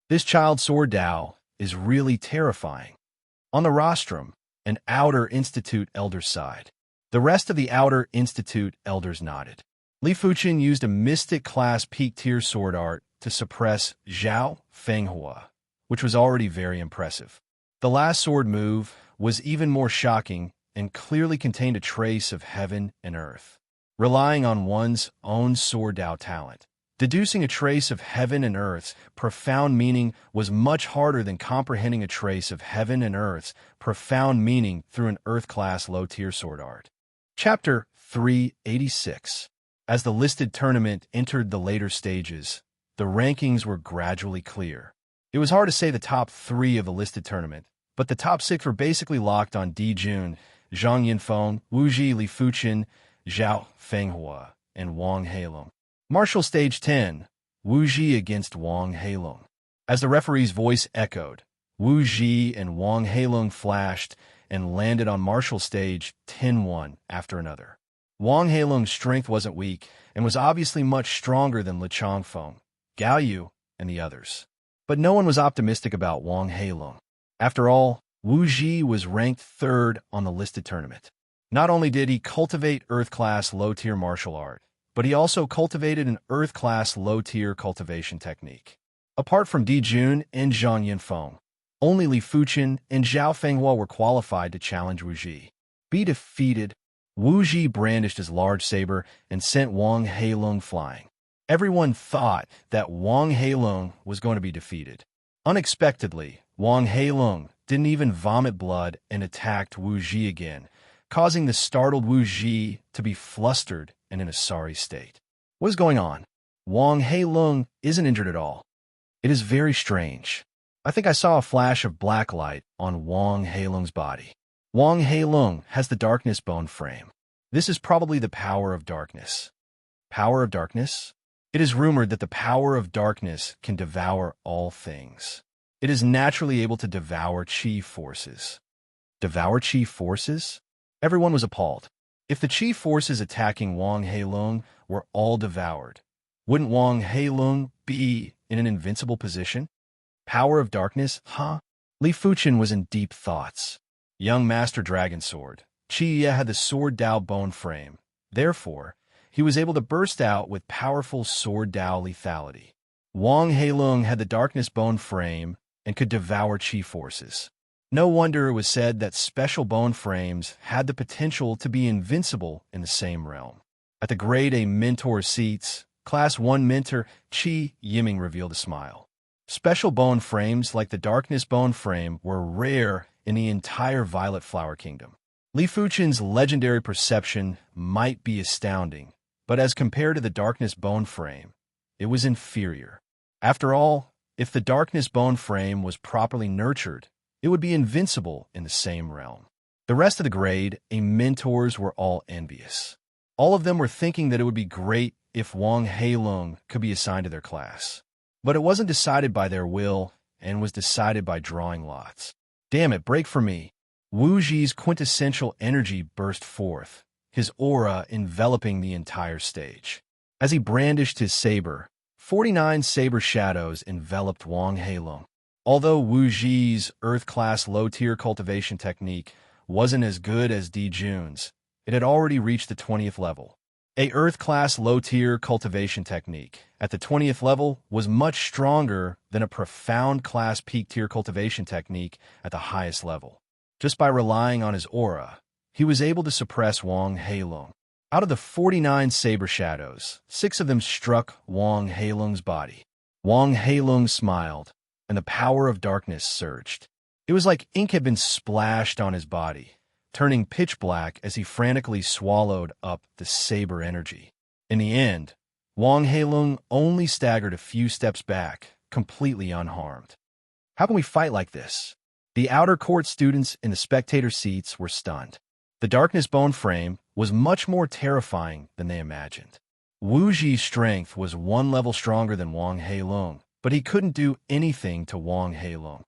This child sword Dao is really terrifying. On the rostrum, an Outer Institute elder sighed. The rest of the Outer Institute elders nodded. Li Fuchen used a mystic-class peak-tier sword art to suppress Zhao Fenghua, which was already very impressive. The last sword move was even more shocking and clearly contained a trace of heaven and earth. Relying on one's own sword Dao talent, deducing a trace of heaven and earth's profound meaning was much harder than comprehending a trace of heaven and earth's profound meaning through an Earth-class low-tier sword art. Chapter 386. As the listed tournament entered the later stages, the rankings were gradually clear. It was hard to say the top 3 of the listed tournament, but the top 6 were basically locked on Di Jun, Zhang Yinfeng, Wu Ji, Li Fuchen, Zhao Fenghua, and Wang Heilong. Martial Stage 10, Wu Ji against Wang Heilong. As the referee's voice echoed, Wu Ji and Wang Heilong flashed and landed on Martial Stage 10-1 after another. Wang Heilong's strength wasn't weak and was obviously much stronger than Li Changfeng, Gao Yu, and the others. But no one was optimistic about Wang Heilong. After all, Wu Ji was ranked 3rd on the listed tournament. Not only did he cultivate Earth-class low-tier martial art, but he also cultivated an Earth-class low-tier cultivation technique. Apart from Di Jun and Zhang Yinfeng, only Li Fuchen and Zhao Fenghua were qualified to challenge Wu Ji. Be defeated, Wu Ji brandished his large saber and sent Wang Heilong flying. Everyone thought that Wang Heilong was going to be defeated. Unexpectedly, Wang Heilong didn't even vomit blood and attacked Wu Ji again, causing the startled Wu Ji to be flustered and in a sorry state. What is going on? Wang Heilong isn't injured at all. It is very strange. I think I saw a flash of black light on Wang Heilong's body. Wang Heilong has the darkness bone frame. This is probably the power of darkness. Power of darkness? It is rumored that the power of darkness can devour all things. It is naturally able to devour chi forces. Devour chi forces? Everyone was appalled. If the chi forces attacking Wang Heilong were all devoured, wouldn't Wang Heilong be in an invincible position? Power of darkness, huh? Li Fuchen was in deep thoughts. Young Master Dragon Sword. Qi had the Sword Dao bone frame. Therefore, he was able to burst out with powerful Sword Dao lethality. Wang Heilong had the darkness bone frame and could devour chi forces. No wonder it was said that special bone frames had the potential to be invincible in the same realm. At the Grade A Mentor seats, Class 1 Mentor Qi Yiming revealed a smile. Special bone frames like the darkness bone frame were rare in the entire Violet Flower Kingdom. Li Fuchen's legendary perception might be astounding, but as compared to the darkness bone frame, it was inferior. After all, if the darkness bone frame was properly nurtured, it would be invincible in the same realm. The rest of the Grade A Mentors were all envious. All of them were thinking that it would be great if Wang Heilong could be assigned to their class. But it wasn't decided by their will and was decided by drawing lots. Damn it, break for me. Wu Ji's quintessential energy burst forth, his aura enveloping the entire stage. As he brandished his saber, 49 saber shadows enveloped Wang Heilong. Although Wu Ji's Earth-class low-tier cultivation technique wasn't as good as Di Jun's, it had already reached the 20th level. A Earth-class low-tier cultivation technique at the 20th level was much stronger than a profound class peak-tier cultivation technique at the highest level. Just by relying on his aura, he was able to suppress Wang Heilong. Out of the 49 saber shadows, 6 of them struck Wang Heilong's body. Wang Heilong smiled, and the power of darkness surged. It was like ink had been splashed on his body, turning pitch black as he frantically swallowed up the saber energy. In the end, Wang Heilong only staggered a few steps back, completely unharmed. How can we fight like this? The outer court students in the spectator seats were stunned. The darkness bone frame was much more terrifying than they imagined. Wu Ji's strength was 1 level stronger than Wang Heilong, but he couldn't do anything to Wang Heilong.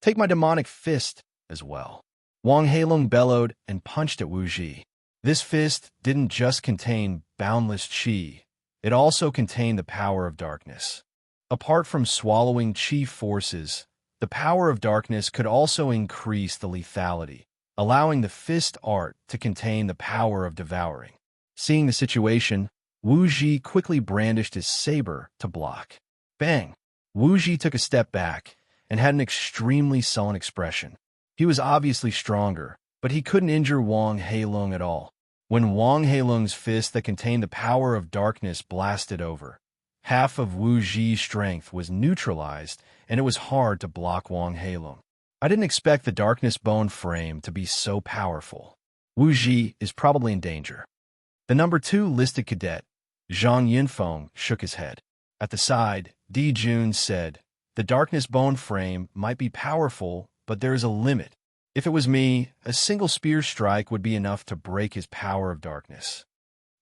Take my demonic fist as well. Wang Heilong bellowed and punched at Wu Ji. This fist didn't just contain boundless qi, it also contained the power of darkness. Apart from swallowing qi forces, the power of darkness could also increase the lethality, allowing the fist art to contain the power of devouring. Seeing the situation, Wu Ji quickly brandished his saber to block. Bang! Wu Ji took a step back and had an extremely sullen expression. He was obviously stronger, but he couldn't injure Wang Heilong at all. When Wang Heilong's fist that contained the power of darkness blasted over, half of Wu Ji's strength was neutralized, and it was hard to block Wang Heilong. I didn't expect the darkness bone frame to be so powerful. Wu Ji is probably in danger. The number 2 listed cadet, Zhang Yinfeng, shook his head. At the side, Di Jun said, "The darkness bone frame might be powerful, but there is a limit. If it was me, a single spear strike would be enough to break his power of darkness."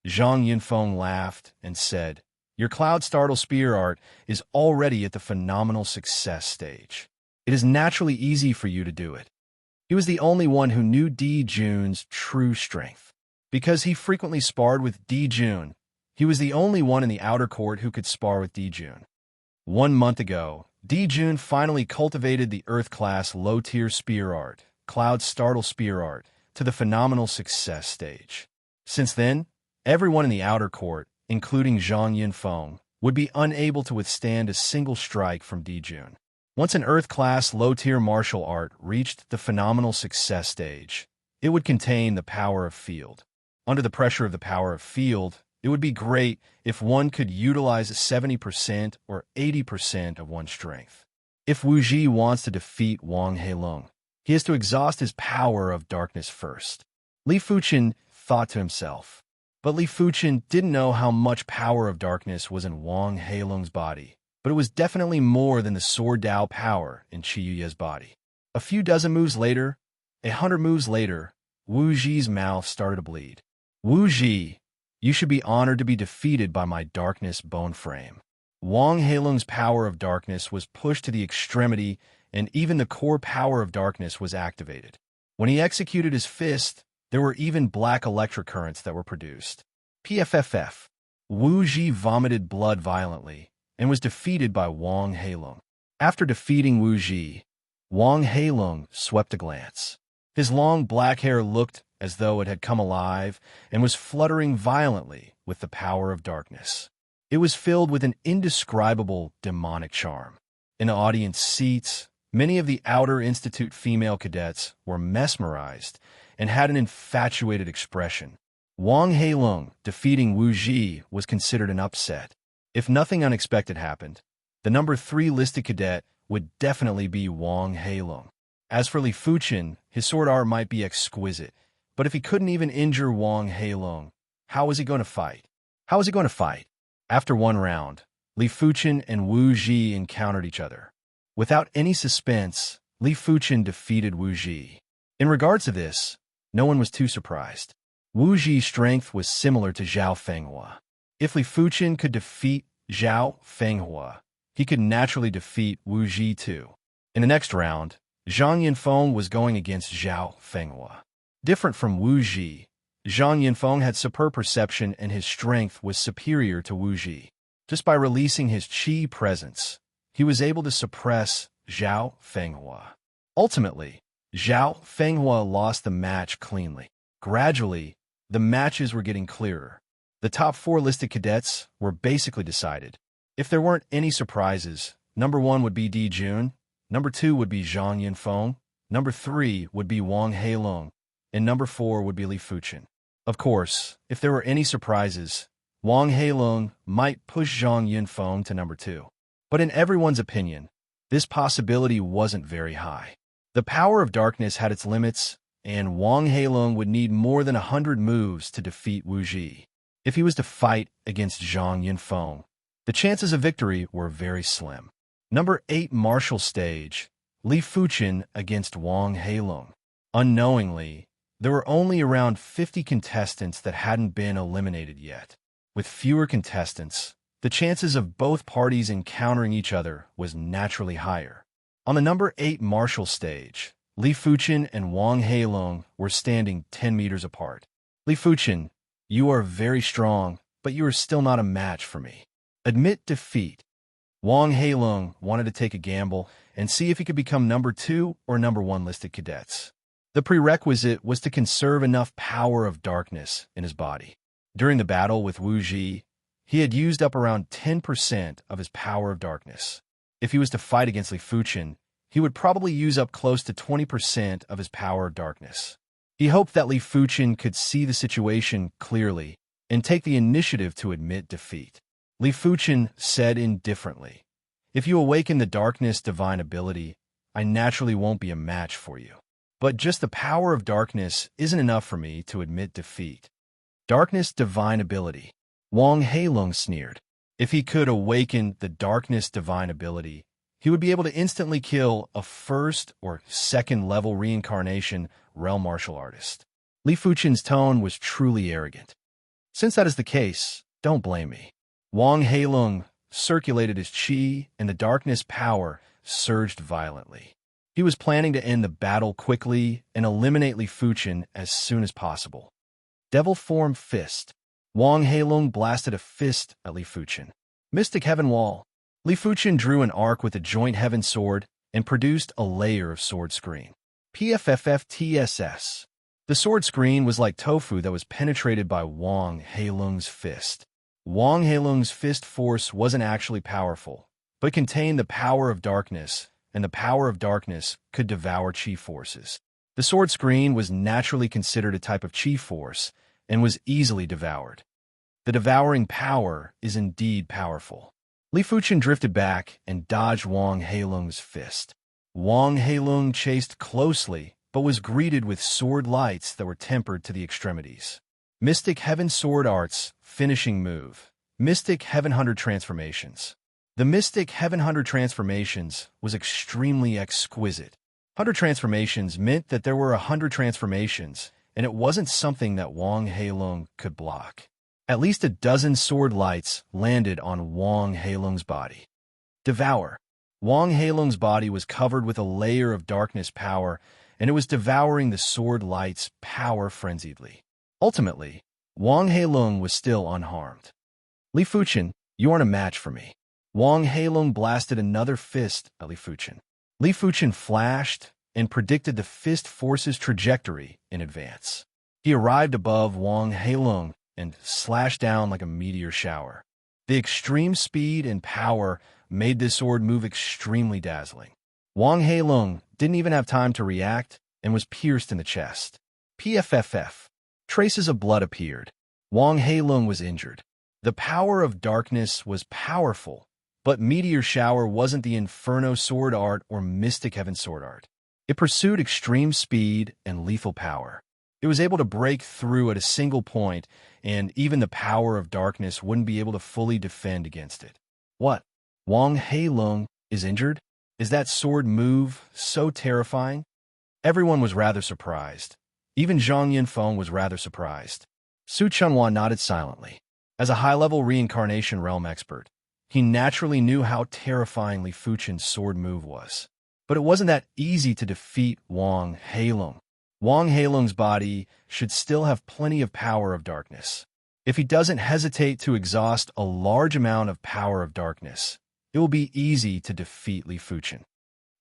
Zhang Yinfeng laughed and said, "Your Cloud Startle spear art is already at the phenomenal success stage. It is naturally easy for you to do it." He was the only one who knew Di Jun's true strength. Because he frequently sparred with Di Jun, he was the only one in the outer court who could spar with Di Jun. 1 month ago, Di Jun finally cultivated the Earth-class low-tier spear art, Cloud Startle spear art, to the phenomenal success stage. Since then, everyone in the outer court, including Zhang Yinfeng, would be unable to withstand a single strike from Di Jun. Once an Earth-class low-tier martial art reached the phenomenal success stage, it would contain the power of field. Under the pressure of the power of field, it would be great if one could utilize 70% or 80% of one's strength. If Wu Ji wants to defeat Wang Heilong, He has to exhaust his power of darkness first. Li Fuchen thought to himself. But Li Fuchen didn't know how much power of darkness was in Wang Heilong's body, but it was definitely more than the sword Dao power in Qi Yuye's body. A few dozen moves later, 100 moves later, Wu Ji's mouth started to bleed. Wu Ji, you should be honored to be defeated by my darkness bone frame. Wang Heilong's power of darkness was pushed to the extremity, and even the core power of darkness was activated. When he executed his fist, there were even black electric currents that were produced. PFFF. Wu Ji vomited blood violently and was defeated by Wang Heilong. After defeating Wu Ji, Wang Heilong swept a glance. His long black hair looked as though it had come alive and was fluttering violently with the power of darkness. It was filled with an indescribable demonic charm. In the audience seats, many of the Outer Institute female cadets were mesmerized and had an infatuated expression. Wang Heilong defeating Wu Ji was considered an upset. If nothing unexpected happened, the number 3 listed cadet would definitely be Wang Heilong. As for Li Fuchen, his sword art might be exquisite, but if he couldn't even injure Wang Heilong, how was he going to fight? After one round, Li Fuchen and Wu Ji encountered each other. Without any suspense, Li Fuchen defeated Wu Ji. In regards to this, no one was too surprised. Wu Ji's strength was similar to Zhao Fenghua. If Li Fuchen could defeat Zhao Fenghua, he could naturally defeat Wu Ji too. In the next round, Zhang Yinfeng was going against Zhao Fenghua. Different from Wu Ji, Zhang Yinfeng had superb perception and his strength was superior to Wu Ji. Just by releasing his qi presence, he was able to suppress Zhao Fenghua. Ultimately, Zhao Fenghua lost the match cleanly. Gradually, the matches were getting clearer. The top 4 listed cadets were basically decided. If there weren't any surprises, number 1 would be Di Jun, number 2 would be Zhang Yinfeng, number 3 would be Wang Heilong, and number 4 would be Li Fuchen. Of course, if there were any surprises, Wang Heilong might push Zhang Yinfeng to number 2. But in everyone's opinion, this possibility wasn't very high. The power of darkness had its limits, and Wang Heilong would need more than 100 moves to defeat Wu Ji. If he was to fight against Zhang Yinfeng, the chances of victory were very slim. Number 8 Martial Stage, Li Fuchen against Wang Heilong. Unknowingly, there were only around 50 contestants that hadn't been eliminated yet. With fewer contestants, the chances of both parties encountering each other was naturally higher. On the number 8 Martial Stage, Li Fuchen and Wang Heilong were standing 10 meters apart. Li Fuchen, you are very strong, but you are still not a match for me. Admit defeat. Wang Heilong wanted to take a gamble and see if he could become number 2 or number 1 listed cadets. The prerequisite was to conserve enough power of darkness in his body. During the battle with Wu Ji, he had used up around 10% of his power of darkness. If he was to fight against Li Fuchen, he would probably use up close to 20% of his power of darkness. He hoped that Li Fuchen could see the situation clearly and take the initiative to admit defeat. Li Fuchen said indifferently, "If you awaken the darkness divine ability, I naturally won't be a match for you. But just the power of darkness isn't enough for me to admit defeat." Darkness divine ability. Wang Heilong sneered. If he could awaken the darkness divine ability, he would be able to instantly kill a 1st or 2nd level reincarnation realm martial artist. Li Fuchen's tone was truly arrogant. Since that is the case, don't blame me. Wang Heilong circulated his qi and the darkness power surged violently. He was planning to end the battle quickly and eliminate Li Fuchen as soon as possible. Devil Form Fist. Wang Heilong blasted a fist at Li Fuchen. Mystic Heaven Wall. Li Fuchen drew an arc with a joint heaven sword and produced a layer of sword screen. PFFFTSS. The sword screen was like tofu that was penetrated by Wang Heilong's fist. Wang Heilong's fist force wasn't actually powerful, but contained the power of darkness, and the power of darkness could devour qi forces. The sword screen was naturally considered a type of qi force and was easily devoured. The devouring power is indeed powerful. Li Fuchen drifted back and dodged Wang Heilong's fist. Wang Heilong chased closely, but was greeted with sword lights that were tempered to the extremities. Mystic Heaven Sword Arts, finishing move. Mystic Heaven Hunter Transformations. The Mystic Heaven Hunter Transformations was extremely exquisite. Hunter Transformations meant that there were 100 transformations, and it wasn't something that Wang Heilong could block. At least a dozen sword lights landed on Wang Heilong's body. Devour. Wang Heilong's body was covered with a layer of darkness power, and it was devouring the sword light's power frenziedly. Ultimately, Wang Heilong was still unharmed. Li Fuchen, you aren't a match for me. Wang Heilong blasted another fist at Li Fuchen. Li Fuchen flashed and predicted the fist force's trajectory in advance. He arrived above Wang Heilong and slashed down like a meteor shower. The extreme speed and power made this sword move extremely dazzling. Wang Heilong didn't even have time to react and was pierced in the chest. PFFF. Traces of blood appeared. Wang Heilong was injured. The power of darkness was powerful, but Meteor Shower wasn't the Inferno Sword Art or Mystic Heaven Sword Art. It pursued extreme speed and lethal power. It was able to break through at a single point, and even the power of darkness wouldn't be able to fully defend against it. What? Wang Heilong is injured? Is that sword move so terrifying? Everyone was rather surprised. Even Zhang Yinfeng was rather surprised. Su Chunhua nodded silently. As a high-level reincarnation realm expert, he naturally knew how terrifying Li Fuchen's sword move was. But it wasn't that easy to defeat Wang Heilong. Wang Heilong's body should still have plenty of power of darkness. If he doesn't hesitate to exhaust a large amount of power of darkness, it will be easy to defeat Li Fuchen.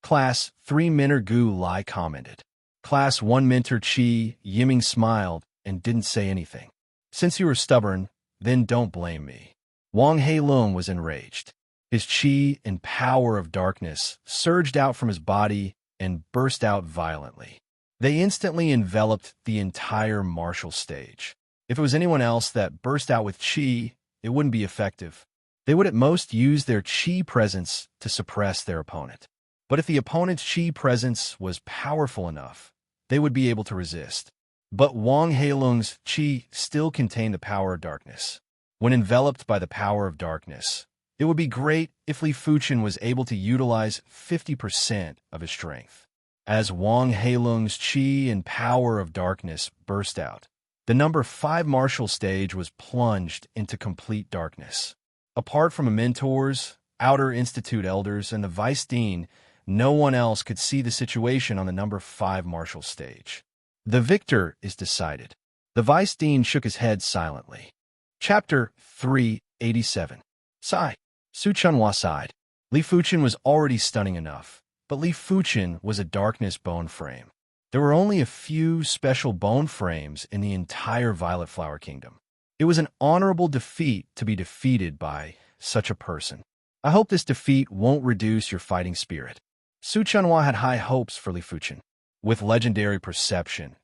Class 3 Minter Gu Lai commented. Class 1 Minter Chi Yiming smiled and didn't say anything. Since you were stubborn, then don't blame me. Wang Heilong was enraged. His chi and power of darkness surged out from his body and burst out violently. They instantly enveloped the entire martial stage. If it was anyone else that burst out with chi, it wouldn't be effective. They would at most use their chi presence to suppress their opponent. But if the opponent's chi presence was powerful enough, they would be able to resist. But Wang Heilong's chi still contained the power of darkness. When enveloped by the power of darkness, it would be great if Li Fuchen was able to utilize 50% of his strength. As Wang Heilong's chi and power of darkness burst out, the number 5 martial stage was plunged into complete darkness. Apart from the mentors, Outer Institute elders, and the Vice Dean, no one else could see the situation on the number 5 martial stage. The victor is decided. The Vice Dean shook his head silently. Chapter 387. Sigh. Su Chunhua sighed. Li Fuchen was already stunning enough, but Li Fuchen was a darkness bone frame. There were only a few special bone frames in the entire Violet Flower Kingdom. It was an honorable defeat to be defeated by such a person. I hope this defeat won't reduce your fighting spirit. Su Chunhua had high hopes for Li Fuchen. With legendary perception,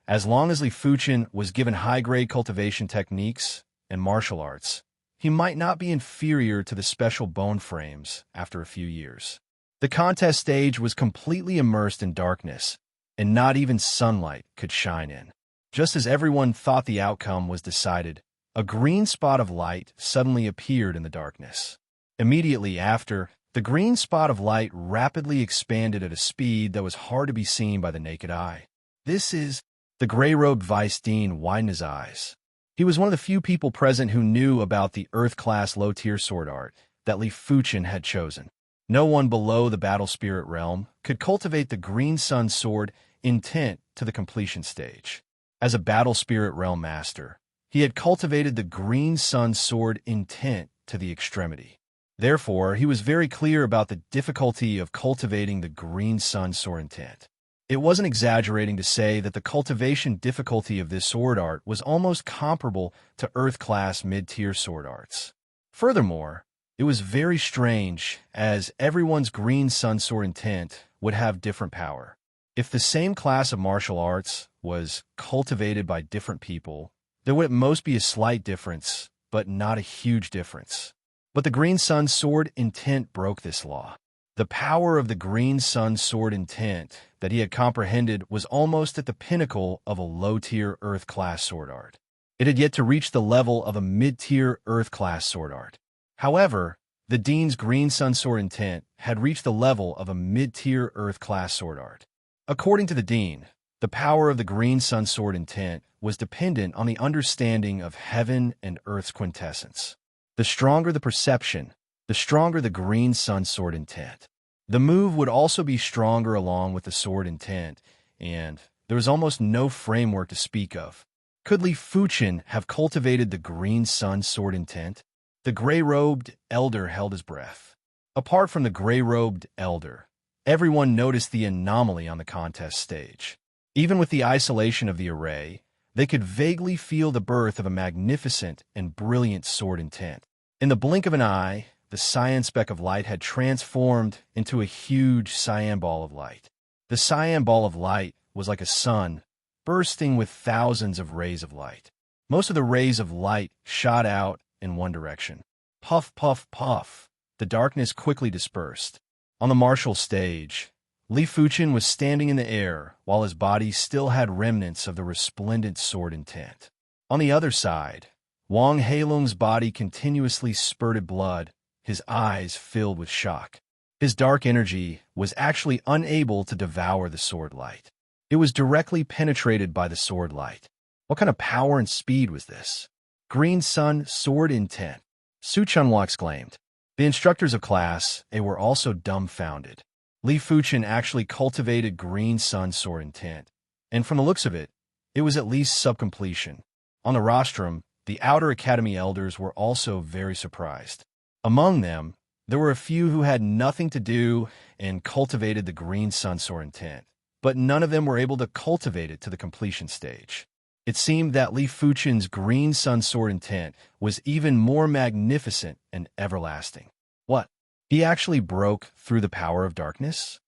as long as Li Fuchen was given high-grade cultivation techniques and martial arts, he might not be inferior to the special bone frames after a few years. The contest stage was completely immersed in darkness, and not even sunlight could shine in. Just as everyone thought the outcome was decided, a green spot of light suddenly appeared in the darkness. Immediately after, the green spot of light rapidly expanded at a speed that was hard to be seen by the naked eye. This is... The gray-robed Vice Dean widened his eyes. He was one of the few people present who knew about the Earth-class low-tier sword art that Li Fuchen had chosen. No one below the Battle Spirit realm could cultivate the Green Sun sword intent to the completion stage. As a Battle Spirit realm master, he had cultivated the Green Sun sword intent to the extremity. Therefore, he was very clear about the difficulty of cultivating the Green Sun sword intent. It wasn't exaggerating to say that the cultivation difficulty of this sword art was almost comparable to Earth-class mid-tier sword arts. Furthermore, it was very strange, as everyone's Green Sun sword intent would have different power. If the same class of martial arts was cultivated by different people, there would at most be a slight difference, but not a huge difference. But the Green Sun sword intent broke this law. The power of the Green Sun sword intent that he had comprehended was almost at the pinnacle of a low-tier Earth-class sword art. It had yet to reach the level of a mid-tier Earth-class sword art. However, the Dean's Green Sun sword intent had reached the level of a mid-tier Earth-class sword art. According to the Dean, the power of the Green Sun sword intent was dependent on the understanding of heaven and Earth's quintessence. The stronger the perception, the stronger the Green Sun sword intent. The move would also be stronger along with the sword intent, and there was almost no framework to speak of. Could Li Fuchen have cultivated the Green Sun sword intent? The gray-robed elder held his breath. Apart from the gray-robed elder, everyone noticed the anomaly on the contest stage. Even with the isolation of the array, they could vaguely feel the birth of a magnificent and brilliant sword intent. In the blink of an eye, the cyan speck of light had transformed into a huge cyan ball of light. The cyan ball of light was like a sun, bursting with thousands of rays of light. Most of the rays of light shot out in one direction. Puff, puff, puff. The darkness quickly dispersed. On the martial stage, Li Fuchen was standing in the air while his body still had remnants of the resplendent sword intent. On the other side, Wang Heilung's body continuously spurted blood, his eyes filled with shock. His dark energy was actually unable to devour the sword light. It was directly penetrated by the sword light. What kind of power and speed was this? Green Sun sword intent, Su Chunhua exclaimed. The instructors of Class A were also dumbfounded. Li Fuchen actually cultivated Green Sun sword intent, and from the looks of it, it was at least subcompletion. On the rostrum, the Outer Academy elders were also very surprised. Among them, there were a few who had nothing to do and cultivated the Green Sun sword intent, but none of them were able to cultivate it to the completion stage. It seemed that Li Fuchen's Green Sun sword intent was even more magnificent and everlasting. What? He actually broke through the power of darkness?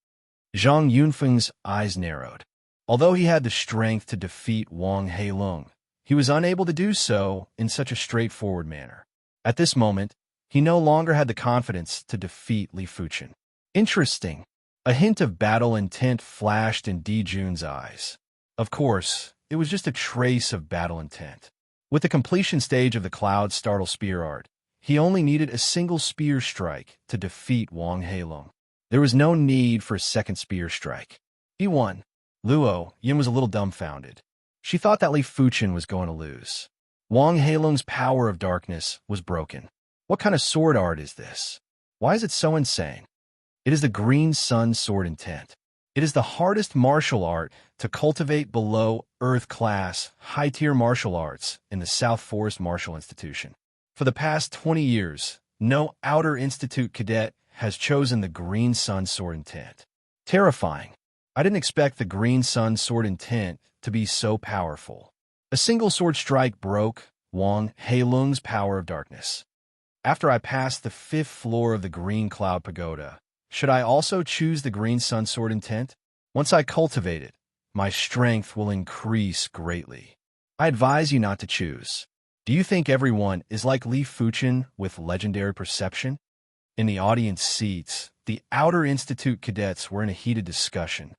Zhang Yunfeng's eyes narrowed. Although he had the strength to defeat Wang Heilung, he was unable to do so in such a straightforward manner. At this moment, he no longer had the confidence to defeat Li Fuchen. Interesting. A hint of battle intent flashed in Di Jun's eyes. Of course, it was just a trace of battle intent. With the completion stage of the Cloud Startle Spear art, he only needed a single spear strike to defeat Wang Heilung. There was no need for a second spear strike. He won. Luo Yin was a little dumbfounded. She thought that Li Fuchen was going to lose. Wang Heilung's power of darkness was broken. What kind of sword art is this? Why is it so insane? It is the Green Sun sword intent. It is the hardest martial art to cultivate below Earth-class, high-tier martial arts in the South Forest Martial Institution. For the past 20 years, no Outer Institute cadet has chosen the Green Sun sword intent. Terrifying. I didn't expect the Green Sun sword intent to be so powerful. A single sword strike broke Wang Heilung's power of darkness. After I passed the 5th floor of the Green Cloud Pagoda, should I also choose the Green Sun sword intent? Once I cultivate it, my strength will increase greatly. I advise you not to choose. Do you think everyone is like Li Fuchen with legendary perception? In the audience seats, the Outer Institute cadets were in a heated discussion.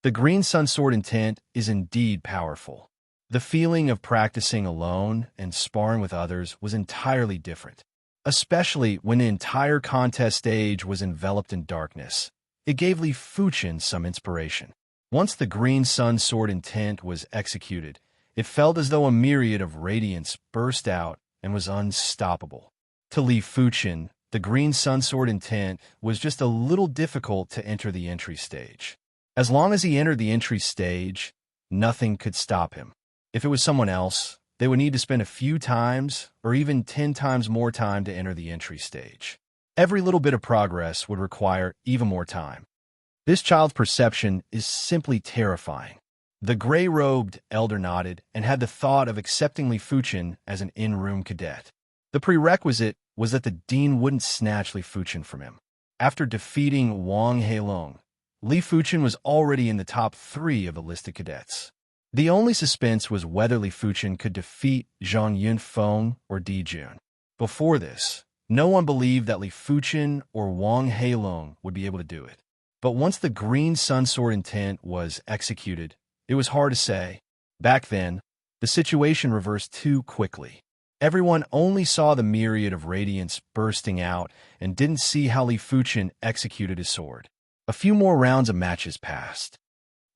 The Green Sun sword intent is indeed powerful. The feeling of practicing alone and sparring with others was entirely different. Especially when the entire contest stage was enveloped in darkness. It gave Li Fuchen some inspiration. Once the Green Sun sword intent was executed, it felt as though a myriad of radiance burst out and was unstoppable. To Li Fuchen, the Green Sun sword intent was just a little difficult to enter the entry stage. As long as he entered the entry stage, nothing could stop him. If it was someone else, they would need to spend a few times or even 10 times more time to enter the entry stage. Every little bit of progress would require even more time. This child's perception is simply terrifying. The gray-robed elder nodded and had the thought of accepting Li Fuchen as an in-room cadet. The prerequisite was that the dean wouldn't snatch Li Fuchen from him. After defeating Wang Heilung, Li Fuchen was already in the top 3 of the listed cadets. The only suspense was whether Li Fuchen could defeat Zhang Yunfeng or Di Jun. Before this, No one believed that Li Fuchen or Wang Heilong would be able to do it. But once the green sun sword intent was executed, it was hard to say. Back then, the situation reversed too quickly. Everyone only saw the myriad of radiance bursting out and didn't see how Li Fuchen executed his sword. A few more rounds of matches passed.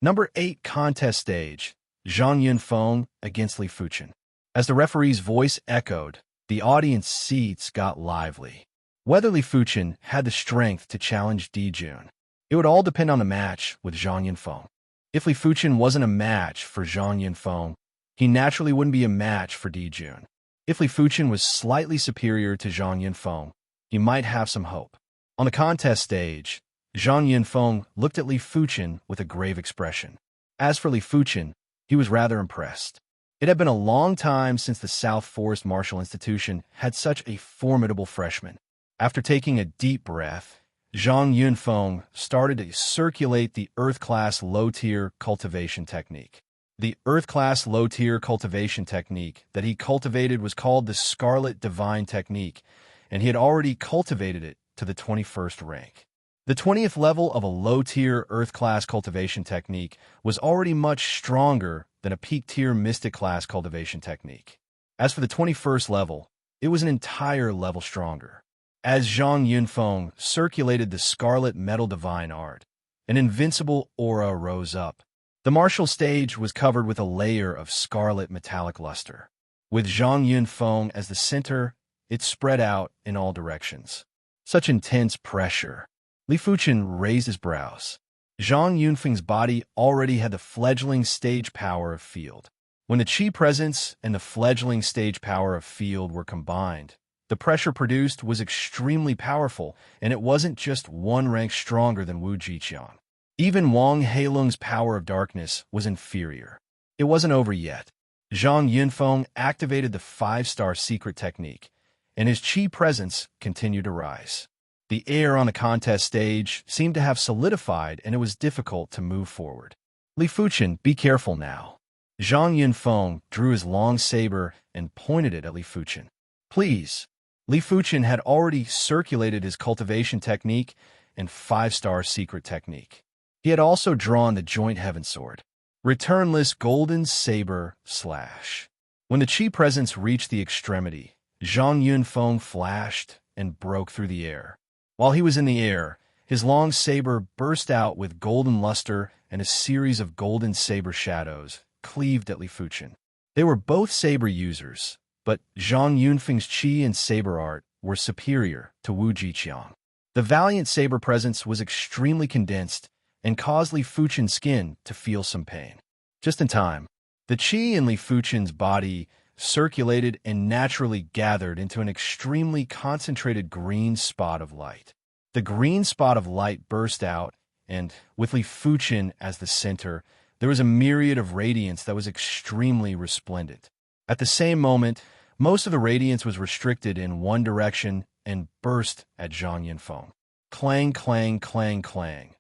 Number 8 contest stage, Zhang Yunfeng against Li Fuchen. As the referee's voice echoed, the audience seats got lively. Whether Li Fuchen had the strength to challenge Di Jun, it would all depend on the match with Zhang Yunfeng. If Li Fuchen wasn't a match for Zhang Yunfeng, he naturally wouldn't be a match for Di Jun. If Li Fuchen was slightly superior to Zhang Yunfeng, he might have some hope. On the contest stage, Zhang Yunfeng looked at Li Fuchen with a grave expression. As for Li Fuchen, he was rather impressed. It had been a long time since the South Forest Martial Institution had such a formidable freshman. After taking a deep breath, Zhang Yunfeng started to circulate the Earth-class low-tier cultivation technique. The Earth-class low-tier cultivation technique that he cultivated was called the Scarlet Divine Technique, and he had already cultivated it to the 21st rank. The 20th level of a low-tier Earth-class cultivation technique was already much stronger than a peak-tier Mystic-class cultivation technique. As for the 21st level, it was an entire level stronger. As Zhang Yunfeng circulated the Scarlet Metal Divine Art, an invincible aura rose up. The martial stage was covered with a layer of scarlet metallic luster. With Zhang Yunfeng as the center, it spread out in all directions. Such intense pressure. Li Fuchen raised his brows. Zhang Yunfeng's body already had the fledgling stage power of field. When the Qi presence and the fledgling stage power of field were combined, the pressure produced was extremely powerful, and it wasn't just one rank stronger than Wu Jiqiang. Even Wang Heilong's power of darkness was inferior. It wasn't over yet. Zhang Yunfeng activated the 5-star secret technique, and his Qi presence continued to rise. The air on the contest stage seemed to have solidified, and it was difficult to move forward. Li Fuchen, be careful now. Zhang Yunfeng drew his long saber and pointed it at Li Fuchen. Please. Li Fuchen had already circulated his cultivation technique and 5-star secret technique. He had also drawn the joint heaven sword. Returnless golden saber slash. When the Qi presence reached the extremity, Zhang Yunfeng flashed and broke through the air. While he was in the air, his long saber burst out with golden luster, and a series of golden saber shadows cleaved at Li Fuchen. They were both saber users, but Zhang Yunfeng's Qi and saber art were superior to Wu Jiqiang. The valiant saber presence was extremely condensed and caused Li Fuchen's skin to feel some pain. Just in time, the Qi in Li Fuchen's body circulated and naturally gathered into an extremely concentrated green spot of light. The green spot of light burst out, and with Li Fuchen as the center, there was a myriad of radiance that was extremely resplendent. At the same moment, most of the radiance was restricted in one direction and burst at Zhang Yunfeng. Clang, clang, clang, clang.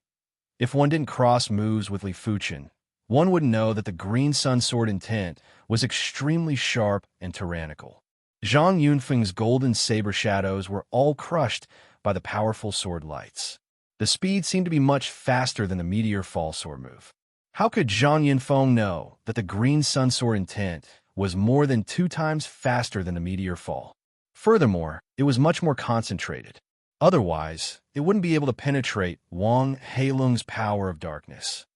If one didn't cross moves with Li Fuchen, one would know that the green sun sword intent was extremely sharp and tyrannical. Zhang Yunfeng's golden saber shadows were all crushed by the powerful sword lights. The speed seemed to be much faster than the meteor fall sword move. How could Zhang Yunfeng know that the green sun sword intent was more than 2 times faster than the meteor fall? Furthermore, it was much more concentrated. Otherwise, it wouldn't be able to penetrate Wang Heilong's power of darkness.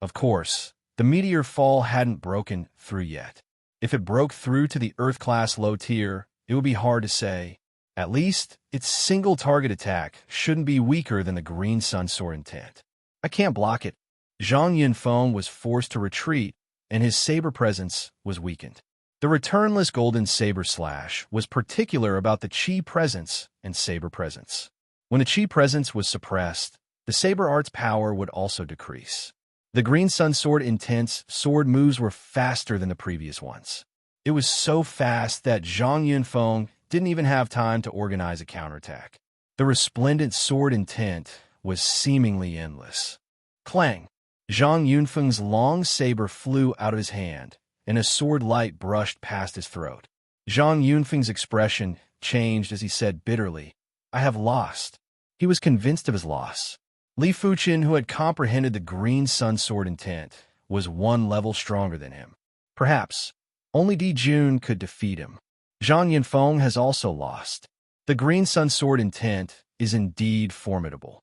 Of course, the meteor fall hadn't broken through yet. If it broke through to the Earth-class low tier, it would be hard to say. At least, its single target attack shouldn't be weaker than the green sun sword intent. I can't block it. Zhang Yunfeng was forced to retreat, and his saber presence was weakened. The returnless golden saber slash was particular about the Qi presence and saber presence. When the Qi presence was suppressed, the saber art's power would also decrease. The green sun sword intense sword moves were faster than the previous ones. It was so fast that Zhang Yunfeng didn't even have time to organize a counterattack. The resplendent sword intent was seemingly endless. Clang! Zhang Yunfeng's long saber flew out of his hand, and a sword light brushed past his throat. Zhang Yunfeng's expression changed as he said bitterly, "I have lost." He was convinced of his loss. Li Fuchen, who had comprehended the Green Sun Sword intent, was one level stronger than him. Perhaps only Di Jun could defeat him. Zhang Yinfeng has also lost. The Green Sun Sword intent is indeed formidable.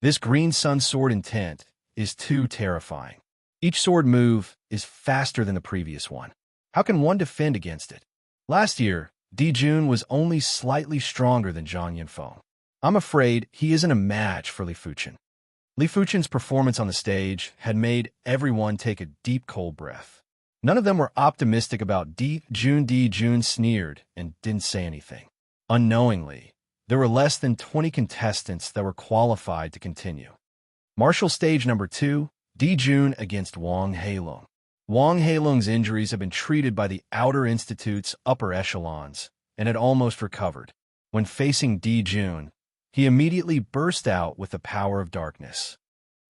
This Green Sun Sword intent is too terrifying. Each sword move is faster than the previous one. How can one defend against it? Last year, Di Jun was only slightly stronger than Zhang Yinfeng. I'm afraid he isn't a match for Li Fuchen. Li Fuchen's performance on the stage had made everyone take a deep, cold breath. None of them were optimistic about Di Jun. Di Jun sneered and didn't say anything. Unknowingly, there were less than 20 contestants that were qualified to continue. Martial stage number 2, Di Jun against Wang Heilong. Wang Heilong's injuries had been treated by the Outer Institute's upper echelons and had almost recovered. When facing Di Jun, he immediately burst out with the power of darkness.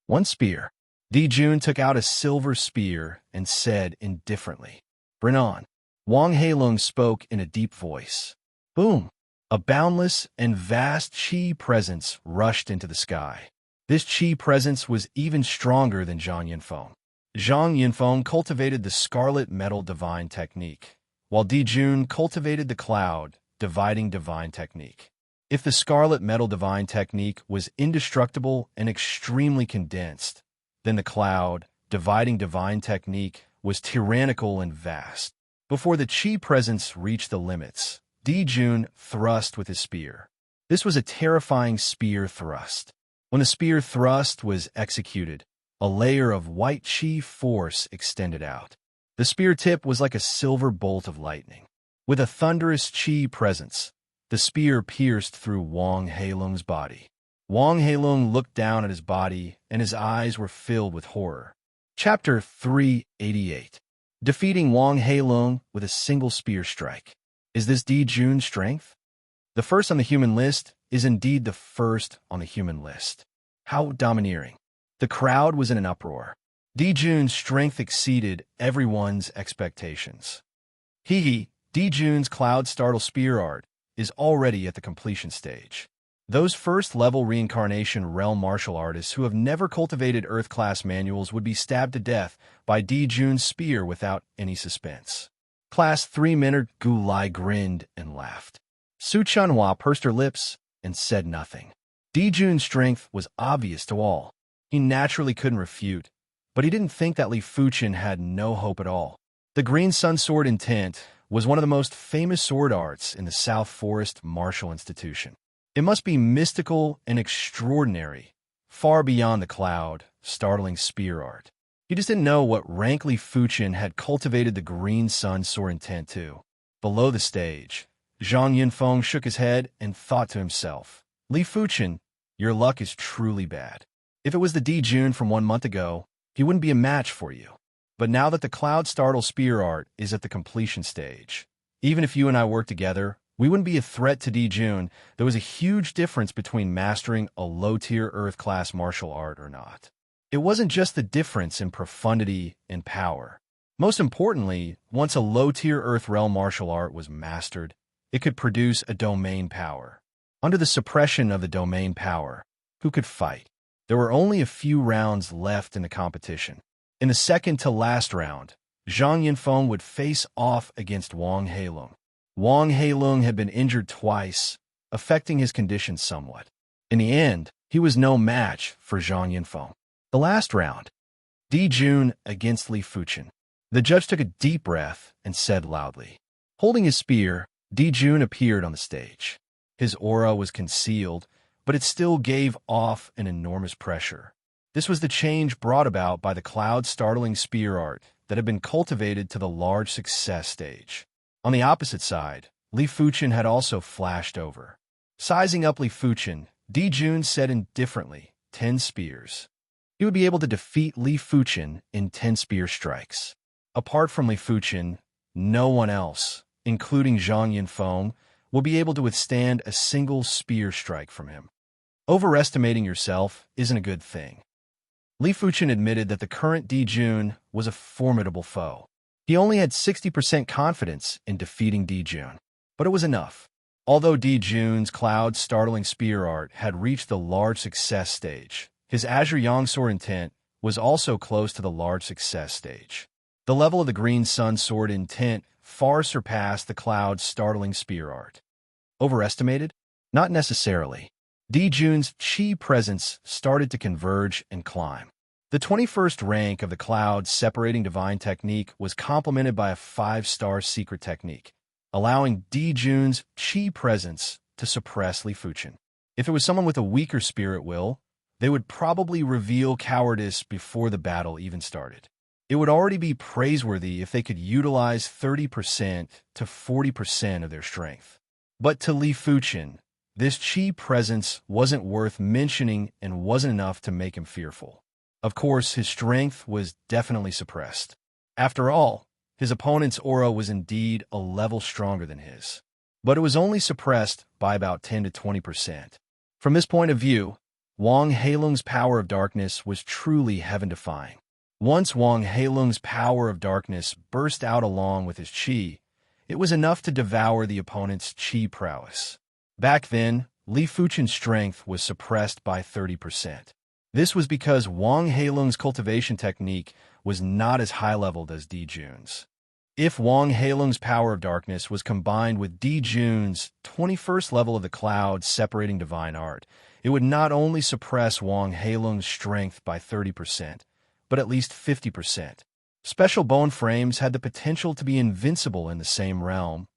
One spear. Di Jun took out a silver spear and said indifferently, "Bring on." Wang Heilong spoke in a deep voice. Boom! A boundless and vast Qi presence rushed into the sky. This Qi presence was even stronger than Zhang Yinfeng. Zhang Yinfeng cultivated the Scarlet Metal Divine Technique, while Di Jun cultivated the Cloud Dividing Divine Technique. If the Scarlet Metal Divine Technique was indestructible and extremely condensed, then the Cloud Dividing Divine Technique was tyrannical and vast. Before the Qi presence reached the limits, Di Jun thrust with his spear. This was a terrifying spear thrust. When the spear thrust was executed, a layer of white Qi force extended out. The spear tip was like a silver bolt of lightning. With a thunderous Qi presence, the spear pierced through Wang Heilong's body. Wang Heilong looked down at his body, and his eyes were filled with horror. Chapter 388. Defeating Wang Heilong with a single spear strike. Is this Di Jun's strength? The first on the human list is indeed the first on the human list. How domineering. The crowd was in an uproar. Di Jun's strength exceeded everyone's expectations. Di Jun's Cloud Startle Spear art is already at the completion stage. Those first-level reincarnation realm martial artists who have never cultivated Earth-class manuals would be stabbed to death by Di Jun's spear without any suspense. Class 3 Minard Gulai grinned and laughed. Su Chunhua pursed her lips and said nothing. Di Jun's strength was obvious to all. He naturally couldn't refute, but he didn't think that Li Fuchen had no hope at all. The Green Sun Sword intent was one of the most famous sword arts in the South Forest Martial Institution. It must be mystical and extraordinary, far beyond the Cloud Startling Spear art. He just didn't know what rank Li Fuchen had cultivated the Green Sun Sword intent to. Below the stage, Zhang Yinfeng shook his head and thought to himself, Li Fuchen, your luck is truly bad. If it was the Di Jun from 1 month ago, he wouldn't be a match for you. But now that the Cloud Startle Spear art is at the completion stage, even if you and I work together, we wouldn't be a threat to Di Jun. There was a huge difference between mastering a low-tier Earth-class martial art or not. It wasn't just the difference in profundity and power. Most importantly, once a low-tier Earth realm martial art was mastered, it could produce a domain power. Under the suppression of the domain power, who could fight? There were only a few rounds left in the competition. In the second-to-last round, Zhang Yinfeng would face off against Wang Heilong. Wang Heilong had been injured twice, affecting his condition somewhat. In the end, he was no match for Zhang Yinfeng. The last round, Di Jun against Li Fuchen. The judge took a deep breath and said loudly. Holding his spear, Di Jun appeared on the stage. His aura was concealed, but it still gave off an enormous pressure. This was the change brought about by the Cloud Startling Spear art that had been cultivated to the large success stage. On the opposite side, Li Fuchen had also flashed over. Sizing up Li Fuchen, Di Jun said indifferently, 10 spears. He would be able to defeat Li Fuchen in 10 spear strikes. Apart from Li Fuchen, no one else, including Zhang Yinfeng, will be able to withstand a single spear strike from him. Overestimating yourself isn't a good thing. Li Fuchen admitted that the current Di Jun was a formidable foe. He only had 60% confidence in defeating Di Jun, but it was enough. Although D. June's Cloud's startling spear art had reached the large success stage, his Azure Yang Sword Intent was also close to the large success stage. The level of the Green Sun Sword Intent far surpassed the Cloud's startling spear art. Overestimated? Not necessarily. D. June's Chi presence started to converge and climb. The 21st rank of the Cloud's separating divine technique was complemented by a 5-star secret technique, allowing D. June's Chi presence to suppress Li Fuchen. If it was someone with a weaker spirit will, they would probably reveal cowardice before the battle even started. It would already be praiseworthy if they could utilize 30% to 40% of their strength. But to Li Fuchen, this Chi presence wasn't worth mentioning and wasn't enough to make him fearful. Of course, his strength was definitely suppressed. After all, his opponent's aura was indeed a level stronger than his. But it was only suppressed by about 10 to 20%. From this point of view, Wang Heilung's power of darkness was truly heaven-defying. Once Wang Heilung's power of darkness burst out along with his Qi, it was enough to devour the opponent's Qi prowess. Back then, Li Fuchen's strength was suppressed by 30%. This was because Wang Heilung's cultivation technique was not as high-leveled as D. June's. If Wang Heilung's power of darkness was combined with D. June's 21st level of the Cloud separating divine art, it would not only suppress Wang Heilung's strength by 30%, but at least 50%. Special bone frames had the potential to be invincible in the same realm,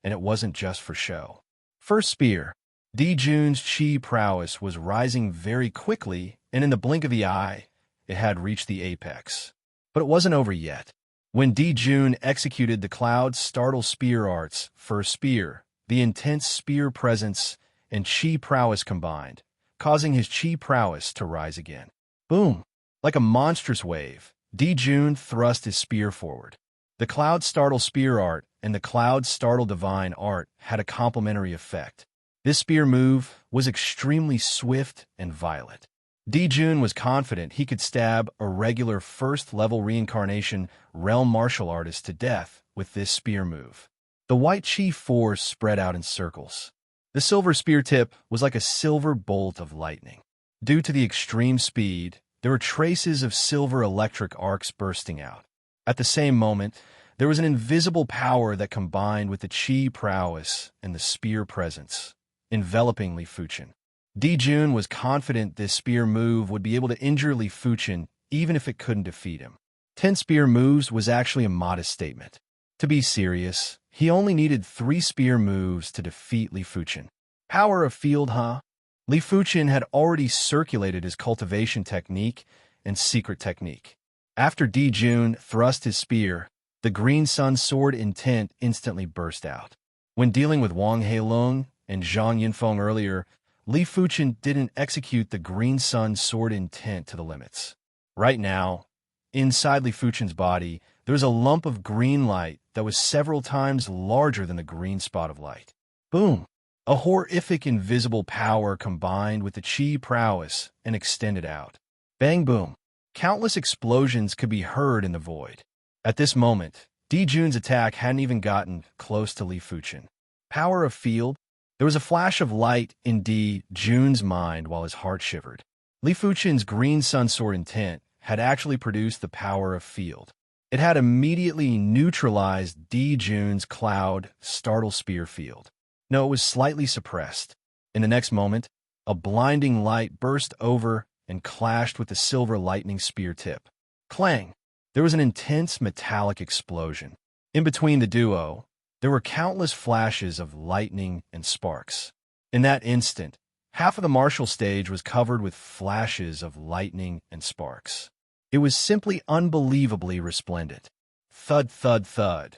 and it wasn't just for show. First spear. D. June's Qi prowess was rising very quickly, and in the blink of the eye, it had reached the apex. But it wasn't over yet. When D. June executed the Cloud's startle spear art's first spear, the intense spear presence and Qi prowess combined, causing his Qi prowess to rise again. Boom! Like a monstrous wave, D. June thrust his spear forward. The Cloud startle spear art and the Cloud startle divine art had a complementary effect. This spear move was extremely swift and violent. D. June was confident he could stab a regular first-level reincarnation realm martial artist to death with this spear move. The white Qi force spread out in circles. The silver spear tip was like a silver bolt of lightning. Due to the extreme speed, there were traces of silver electric arcs bursting out. At the same moment, there was an invisible power that combined with the Qi prowess and the spear presence, enveloping Li Fuchen. D. June was confident this spear move would be able to injure Li Fuchen even if it couldn't defeat him. 10 spear moves was actually a modest statement. To be serious, he only needed 3 spear moves to defeat Li Fuchen. Power of field, huh? Li Fuchen had already circulated his cultivation technique and secret technique. After D. June thrust his spear, the Green Sun Sword Intent instantly burst out. When dealing with Wang Heilung and Zhang Yinfeng earlier, Li Fuchen didn't execute the Green Sun Sword Intent to the limits. Right now, inside Li Fuchen's body, there was a lump of green light that was several times larger than the green spot of light. Boom! A horrific invisible power combined with the Qi prowess and extended out. Bang boom! Countless explosions could be heard in the void. At this moment, D. June's attack hadn't even gotten close to Li Fuchen. Power of field? There was a flash of light in D. June's mind while his heart shivered. Li Fuchen's Green Sun Sword Intent had actually produced the power of field. It had immediately neutralized D. June's Cloud startle spear field. No, it was slightly suppressed. In the next moment, a blinding light burst over and clashed with the silver lightning spear tip. Clang! There was an intense metallic explosion. In between the duo, there were countless flashes of lightning and sparks. In that instant, half of the martial stage was covered with flashes of lightning and sparks. It was simply unbelievably resplendent. Thud, thud, thud.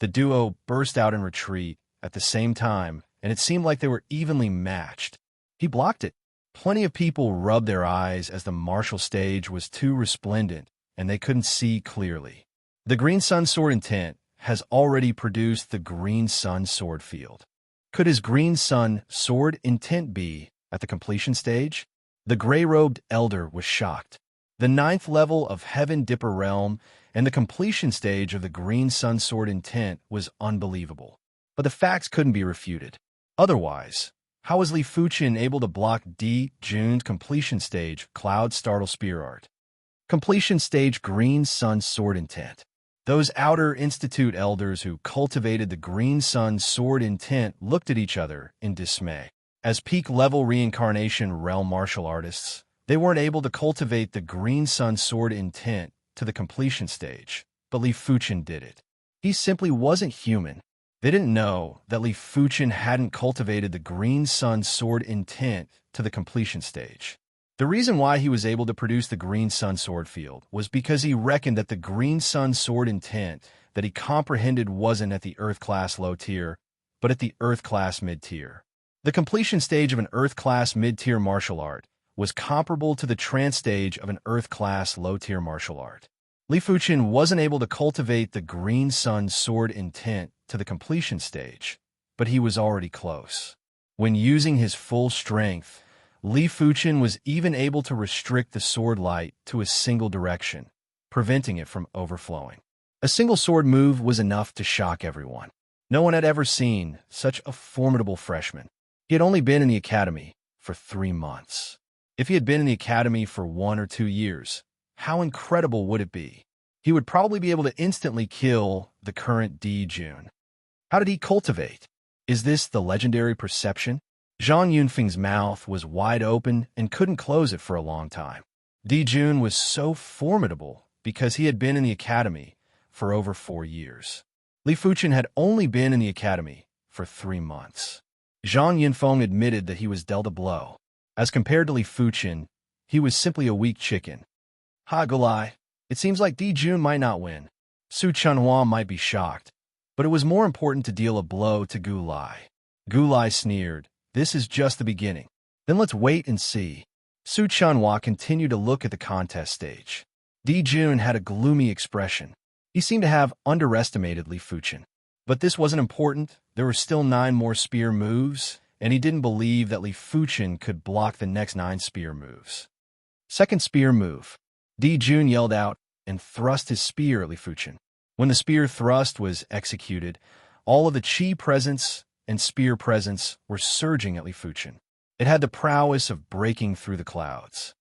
The duo burst out in retreat at the same time, and it seemed like they were evenly matched. He blocked it. Plenty of people rubbed their eyes as the martial stage was too resplendent, and they couldn't see clearly. The Green Sun Sword Intent has already produced the Green Sun Sword Field. Could his Green Sun Sword Intent be at the completion stage? The gray-robed elder was shocked. The 9th level of Heaven Dipper Realm and the completion stage of the Green Sun Sword Intent was unbelievable. But the facts couldn't be refuted. Otherwise, how was Li Fuqin able to block Di Jun's completion stage Cloud Startle Spear Art? Completion stage Green Sun Sword Intent. Those outer Institute elders who cultivated the Green Sun Sword Intent looked at each other in dismay. As peak-level reincarnation realm martial artists, they weren't able to cultivate the Green Sun Sword Intent to the completion stage, but Li Fuqin did it. He simply wasn't human. They didn't know that Li Fuqin hadn't cultivated the Green Sun Sword Intent to the completion stage. The reason why he was able to produce the Green Sun Sword Field was because he reckoned that the Green Sun Sword Intent that he comprehended wasn't at the Earth Class low tier, but at the Earth Class mid-tier. The completion stage of an Earth Class mid-tier martial art was comparable to the trance stage of an Earth Class low-tier martial art. Li Fuqin wasn't able to cultivate the Green Sun Sword Intent to the completion stage, but he was already close. When using his full strength, Li Fuqin was even able to restrict the sword light to a single direction, preventing it from overflowing. A single sword move was enough to shock everyone. No one had ever seen such a formidable freshman. He had only been in the academy for 3 months. If he had been in the academy for 1 or 2 years, how incredible would it be? He would probably be able to instantly kill the current Di Jun. How did he cultivate? Is this the legendary perception? Zhang Yunfeng's mouth was wide open and couldn't close it for a long time. Di Jun was so formidable because he had been in the academy for over 4 years. Li Fuqin had only been in the academy for 3 months. Zhang Yunfeng admitted that he was dealt a blow. As compared to Li Fuqin, he was simply a weak chicken. Ha Gulai, it seems like Di Jun might not win. Su Chunhua might be shocked, but it was more important to deal a blow to Gulai. Gulai sneered, "This is just the beginning. Then let's wait and see." Su Chunhua continued to look at the contest stage. Di Jun had a gloomy expression. He seemed to have underestimated Li Fuqin. But this wasn't important. There were still 9 more spear moves, and he didn't believe that Li Fuqin could block the next 9 spear moves. Second spear move. Di Jun yelled out and thrust his spear at Li Fuqin. When the spear thrust was executed, all of the chi presence and spear presence were surging at Li Fuqin. It had the prowess of breaking through the clouds.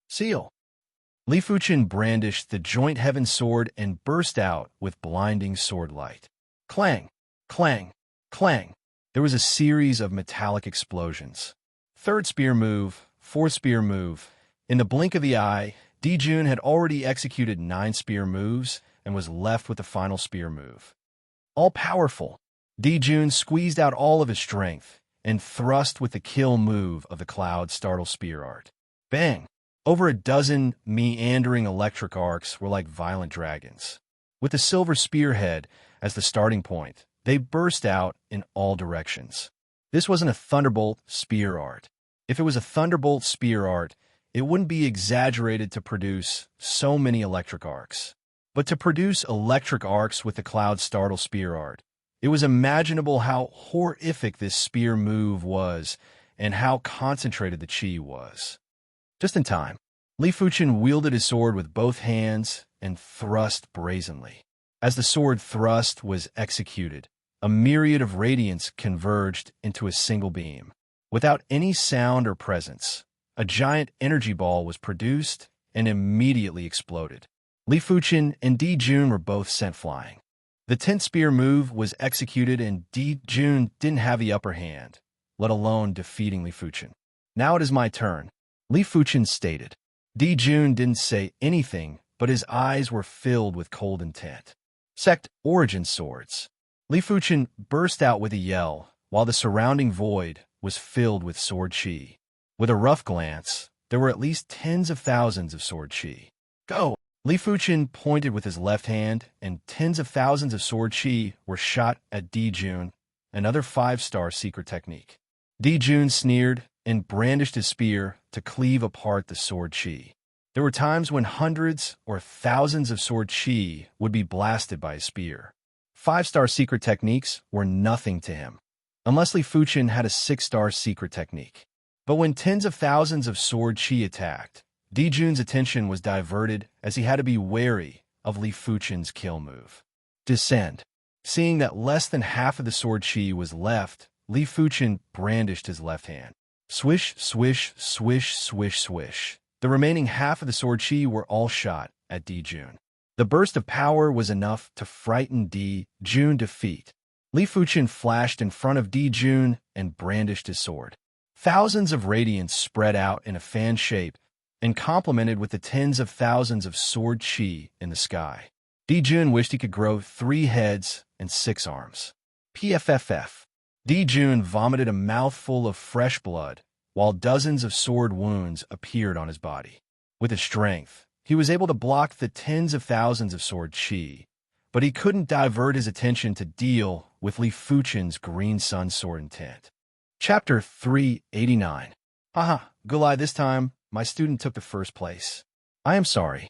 Seal. Li Fuqin brandished the joint heaven sword and burst out with blinding sword light. Clang, clang, clang. There was a series of metallic explosions. Third spear move, fourth spear move. In the blink of the eye, Di Jun had already executed 9 spear moves and was left with the final spear move. All-powerful, Di Jun squeezed out all of his strength and thrust with the kill move of the Cloud Startle Spear Art. Bang! Over a dozen meandering electric arcs were like violent dragons. With the silver spearhead as the starting point, they burst out in all directions. This wasn't a Thunderbolt Spear Art. If it was a Thunderbolt Spear Art, it wouldn't be exaggerated to produce so many electric arcs. But to produce electric arcs with the Cloud Startle Spear Art, it was imaginable how horrific this spear move was and how concentrated the chi was. Just in time, Li Fuqin wielded his sword with both hands and thrust brazenly. As the sword thrust was executed, a myriad of radiance converged into a single beam. Without any sound or presence, a giant energy ball was produced and immediately exploded. Li Fuqin and Di Jun were both sent flying. The 10th spear move was executed and Di Jun didn't have the upper hand, let alone defeating Li Fuqin. Now it is my turn, Li Fuqin stated. Di Jun didn't say anything, but his eyes were filled with cold intent. Sect Origin Swords. Li Fuqin burst out with a yell, while the surrounding void was filled with sword chi. With a rough glance, there were at least tens of thousands of sword chi. Go! Li Fuqin pointed with his left hand, and tens of thousands of sword chi were shot at Di Jun, another 5-star secret technique. Di Jun sneered and brandished his spear to cleave apart the sword chi. There were times when hundreds or thousands of sword chi would be blasted by his spear. 5-star secret techniques were nothing to him, unless Li Fuqin had a 6-star secret technique. But when tens of thousands of sword chi attacked, Di Jun's attention was diverted as he had to be wary of Li Fuqin's kill move. Descend. Seeing that less than half of the sword chi was left Li Fuchen brandished his left hand. Swish, swish, swish, swish, swish. The remaining half of the sword chi were all shot at Di Jun. The burst of power was enough to frighten Di Jun to feet. Li Fuchen flashed in front of Di Jun and brandished his sword. Thousands of radiance spread out in a fan shape and complemented with the tens of thousands of sword chi in the sky. Di Jun wished he could grow 3 heads and 6 arms. PFFF. Di Jun vomited a mouthful of fresh blood, while dozens of sword wounds appeared on his body. With his strength, he was able to block the tens of thousands of sword chi, but he couldn't divert his attention to deal with Li Fuchen's green sun sword intent. Chapter 389. Haha, Gulai, this time, my student took the first place. I am sorry.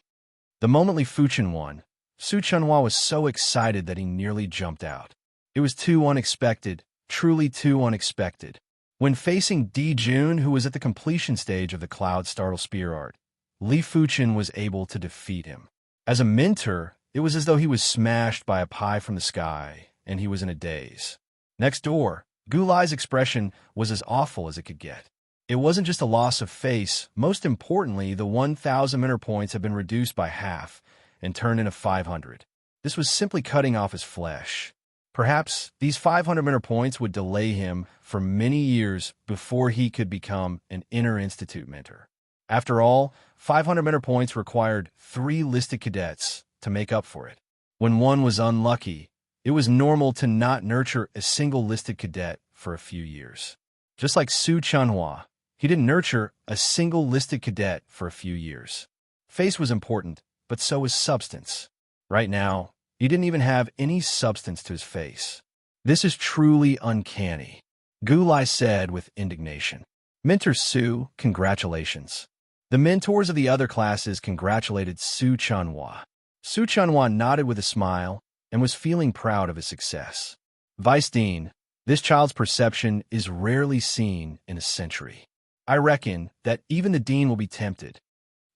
The moment Li Fuchen won, Su Chunhua was so excited that he nearly jumped out. It was too unexpected, truly too unexpected. When facing Di Jun, who was at the completion stage of the Cloud Startle Spear Art, Li Fuchen was able to defeat him. As a mentor, it was as though he was smashed by a pie from the sky, and he was in a daze. Next door, Gulai's expression was as awful as it could get. It wasn't just a loss of face. Most importantly, the 1,000 mentor points had been reduced by half and turned into 500. This was simply cutting off his flesh. Perhaps these 500 mentor points would delay him for many years before he could become an inter-institute mentor. After all, 500 mentor points required 3 listed cadets to make up for it. When one was unlucky, it was normal to not nurture a single listed cadet for a few years. Just like Su Chunhua, he didn't nurture a single listed cadet for a few years. Face was important, but so was substance. Right now, he didn't even have any substance to his face. This is truly uncanny, Gulai said with indignation. Mentor Su, congratulations. The mentors of the other classes congratulated Su Chunhua. Su Chunhua nodded with a smile and was feeling proud of his success. Vice Dean, this child's perception is rarely seen in a century. I reckon that even the dean will be tempted.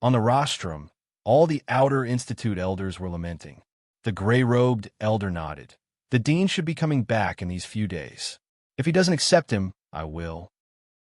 On the rostrum, all the outer institute elders were lamenting. The gray-robed elder nodded. The dean should be coming back in these few days. If he doesn't accept him, I will.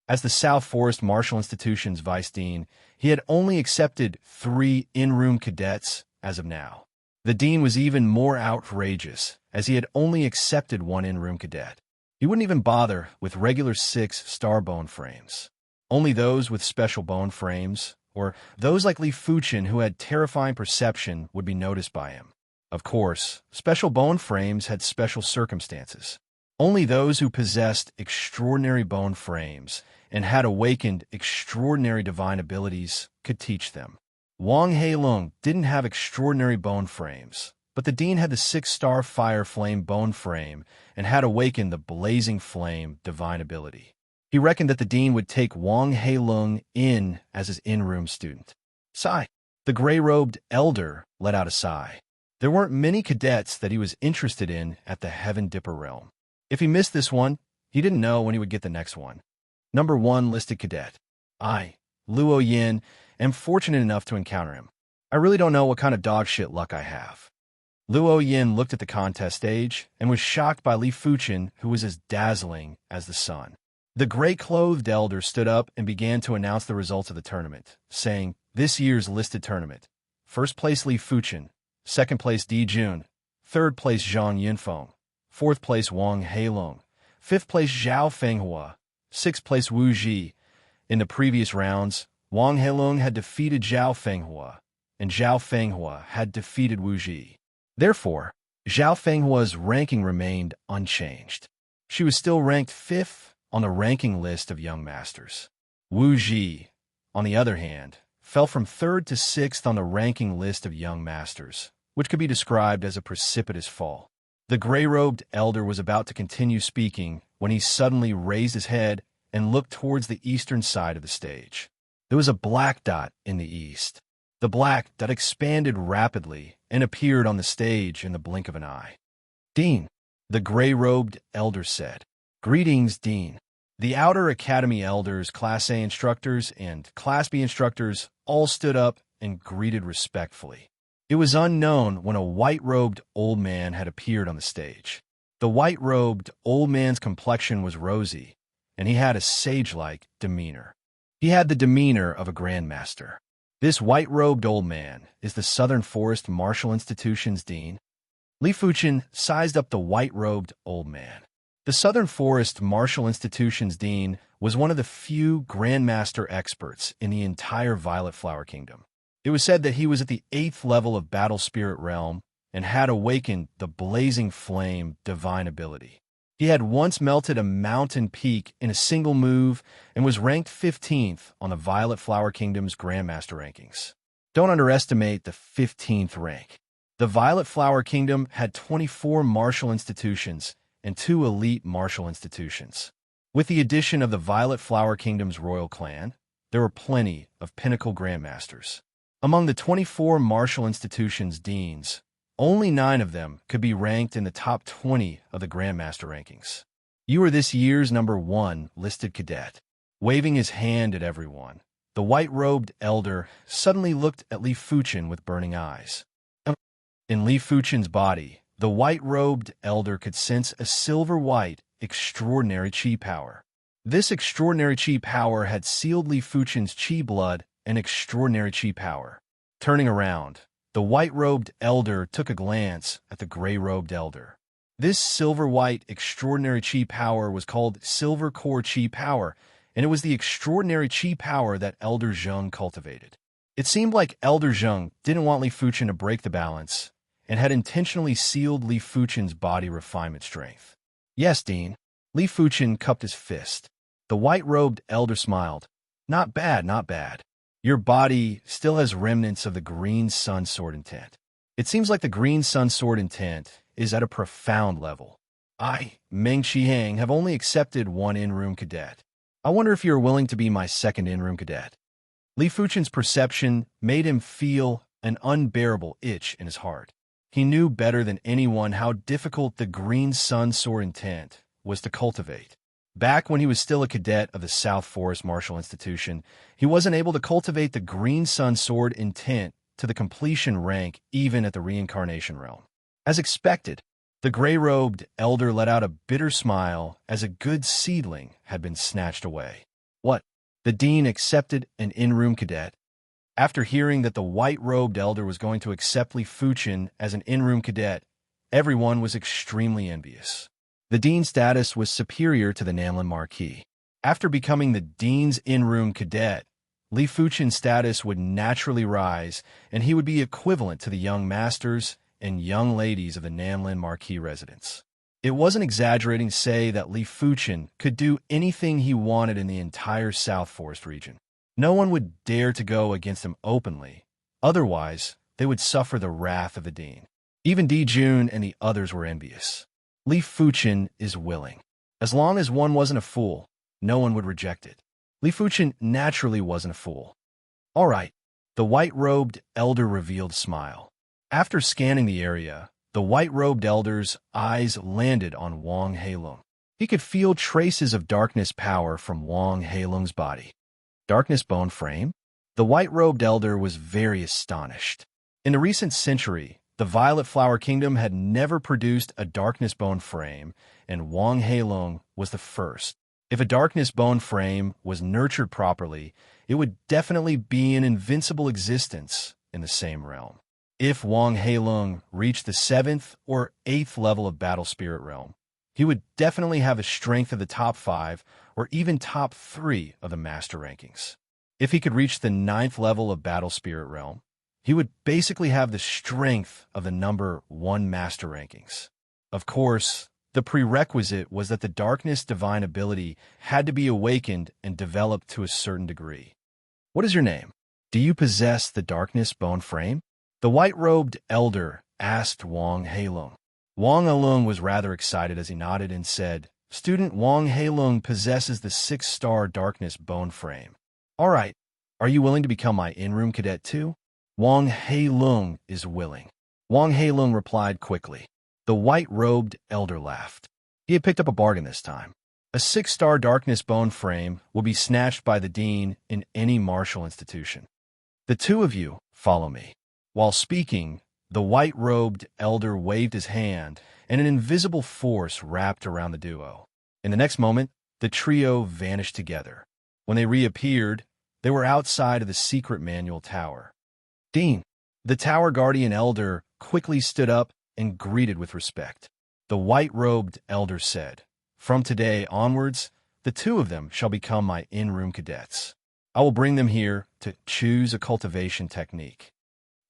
As the South Forest Martial Institution's vice dean, he had only accepted 3 in-room cadets as of now. The dean was even more outrageous, as he had only accepted 1 in-room cadet. He wouldn't even bother with regular 6-star bone frames. Only those with special bone frames, or those like Li Fuchen who had terrifying perception, would be noticed by him. Of course, special bone frames had special circumstances. Only those who possessed extraordinary bone frames and had awakened extraordinary divine abilities could teach them. Wang Heilong didn't have extraordinary bone frames, but the dean had the 6-star fire flame bone frame and had awakened the blazing flame divine ability. He reckoned that the dean would take Wang Heilong in as his in-room student. Sigh. The gray-robed elder let out a sigh. There weren't many cadets that he was interested in at the Heaven Dipper realm. If he missed this one, he didn't know when he would get the next one. Number 1 listed cadet. I, Luo Yin, am fortunate enough to encounter him. I really don't know what kind of dog shit luck I have. Luo Yin looked at the contest stage and was shocked by Li Fuchen, who was as dazzling as the sun. The gray-clothed elder stood up and began to announce the results of the tournament, saying, this year's listed tournament. First place Li Fuchen, second place Di Jun, third place Zhang Yinfeng, fourth place Wang Heilong, fifth place Zhao Fenghua, sixth place Wu Ji. In the previous rounds, Wang Heilong had defeated Zhao Fenghua, and Zhao Fenghua had defeated Wu Ji. Therefore, Zhao Fenghua's ranking remained unchanged. She was still ranked 5th on the ranking list of young masters. Wu Ji, on the other hand, fell from 3rd to 6th on the ranking list of young masters, which could be described as a precipitous fall. The gray-robed elder was about to continue speaking when he suddenly raised his head and looked towards the eastern side of the stage. There was a black dot in the east. The black dot expanded rapidly and appeared on the stage in the blink of an eye. Dean, the gray-robed elder said. Greetings, Dean. The outer academy elders, Class A instructors, and Class B instructors all stood up and greeted respectfully. It was unknown when a white-robed old man had appeared on the stage. The white-robed old man's complexion was rosy, and he had a sage-like demeanor. He had the demeanor of a grandmaster. This white-robed old man is the Southern Forest Martial Institution's dean. Li Fuchen sized up the white-robed old man. The Southern Forest Martial Institution's dean was one of the few grandmaster experts in the entire Violet Flower Kingdom. It was said that he was at the 8th level of Battle Spirit Realm and had awakened the blazing flame divine ability. He had once melted a mountain peak in a single move and was ranked 15th on the Violet Flower Kingdom's Grandmaster rankings. Don't underestimate the 15th rank. The Violet Flower Kingdom had 24 martial institutions and 2 elite martial institutions. With the addition of the Violet Flower Kingdom's royal clan, there were plenty of pinnacle grandmasters. Among the 24 martial institutions' deans, only 9 of them could be ranked in the top 20 of the Grandmaster rankings. You are this year's number 1 listed cadet. Waving his hand at everyone, the white-robed elder suddenly looked at Li Fuchen with burning eyes. In Li Fuchen's body, the white-robed elder could sense a silver-white, extraordinary chi power. This extraordinary chi power had sealed Li Fuchen's chi blood and extraordinary chi power. Turning around, the white-robed elder took a glance at the gray-robed elder. This silver-white extraordinary chi power was called Silver Core Chi Power, and it was the extraordinary chi power that Elder Zheng cultivated. It seemed like Elder Zheng didn't want Li Fuchen to break the balance and had intentionally sealed Li Fuchen's body refinement strength. Yes, Dean. Li Fuchen cupped his fist. The white-robed elder smiled. Not bad, not bad. Your body still has remnants of the Green Sun Sword intent. It seems like the Green Sun Sword intent is at a profound level. I, Meng Shihang, have only accepted 1 in-room cadet. I wonder if you are willing to be my second in-room cadet. Li Fuchen's perception made him feel an unbearable itch in his heart. He knew better than anyone how difficult the Green Sun Sword intent was to cultivate. Back when he was still a cadet of the South Forest Martial Institution, he wasn't able to cultivate the Green Sun Sword intent to the completion rank even at the reincarnation realm. As expected, the gray-robed elder let out a bitter smile as a good seedling had been snatched away. What? The dean accepted an in-room cadet? After hearing that the white-robed elder was going to accept Li Fuchen as an in-room cadet, everyone was extremely envious. The dean's status was superior to the Namlin Marquis. After becoming the dean's in-room cadet, Li Fuchen's status would naturally rise, and he would be equivalent to the young masters and young ladies of the Namlin Marquis residence. It wasn't exaggerating to say that Li Fuchen could do anything he wanted in the entire South Forest region. No one would dare to go against him openly, otherwise they would suffer the wrath of the dean. Even Di Jun and the others were envious. Li Fuchen is willing. As long as one wasn't a fool, no one would reject it. Li Fuchen naturally wasn't a fool. All right, the white-robed elder revealed smile. After scanning the area, the white-robed elder's eyes landed on Wang Heilong. He could feel traces of darkness power from Wang Heilong's body. Darkness bone frame? The white-robed elder was very astonished. In the recent century, the Violet Flower Kingdom had never produced a darkness bone frame, and Wang Heilong was the first. If a darkness bone frame was nurtured properly, it would definitely be an invincible existence in the same realm. If Wang Heilong reached the 7th or 8th level of Battle Spirit Realm, he would definitely have the strength of the top 5 or even top 3 of the Master rankings. If he could reach the 9th level of Battle Spirit Realm, he would basically have the strength of the number 1 Master rankings. Of course, the prerequisite was that the Darkness Divine ability had to be awakened and developed to a certain degree. What is your name? Do you possess the Darkness Bone Frame? The white-robed elder asked Wang Heilong. Wang Heilong was rather excited as he nodded and said, Student Wang Heilong possesses the 6-star Darkness Bone Frame. All right, are you willing to become my in-room cadet too? Wang Heilong is willing. Wang Heilong replied quickly. The white-robed elder laughed. He had picked up a bargain this time. A 6-star Darkness Bone Frame will be snatched by the dean in any martial institution. The 2 of you follow me. While speaking, the white-robed elder waved his hand, and an invisible force wrapped around the duo. In the next moment, the trio vanished together. When they reappeared, they were outside of the secret manual tower. Dean, the tower guardian elder, quickly stood up and greeted with respect. The white-robed elder said, "From today onwards, the two of them shall become my in-room cadets. I will bring them here to choose a cultivation technique."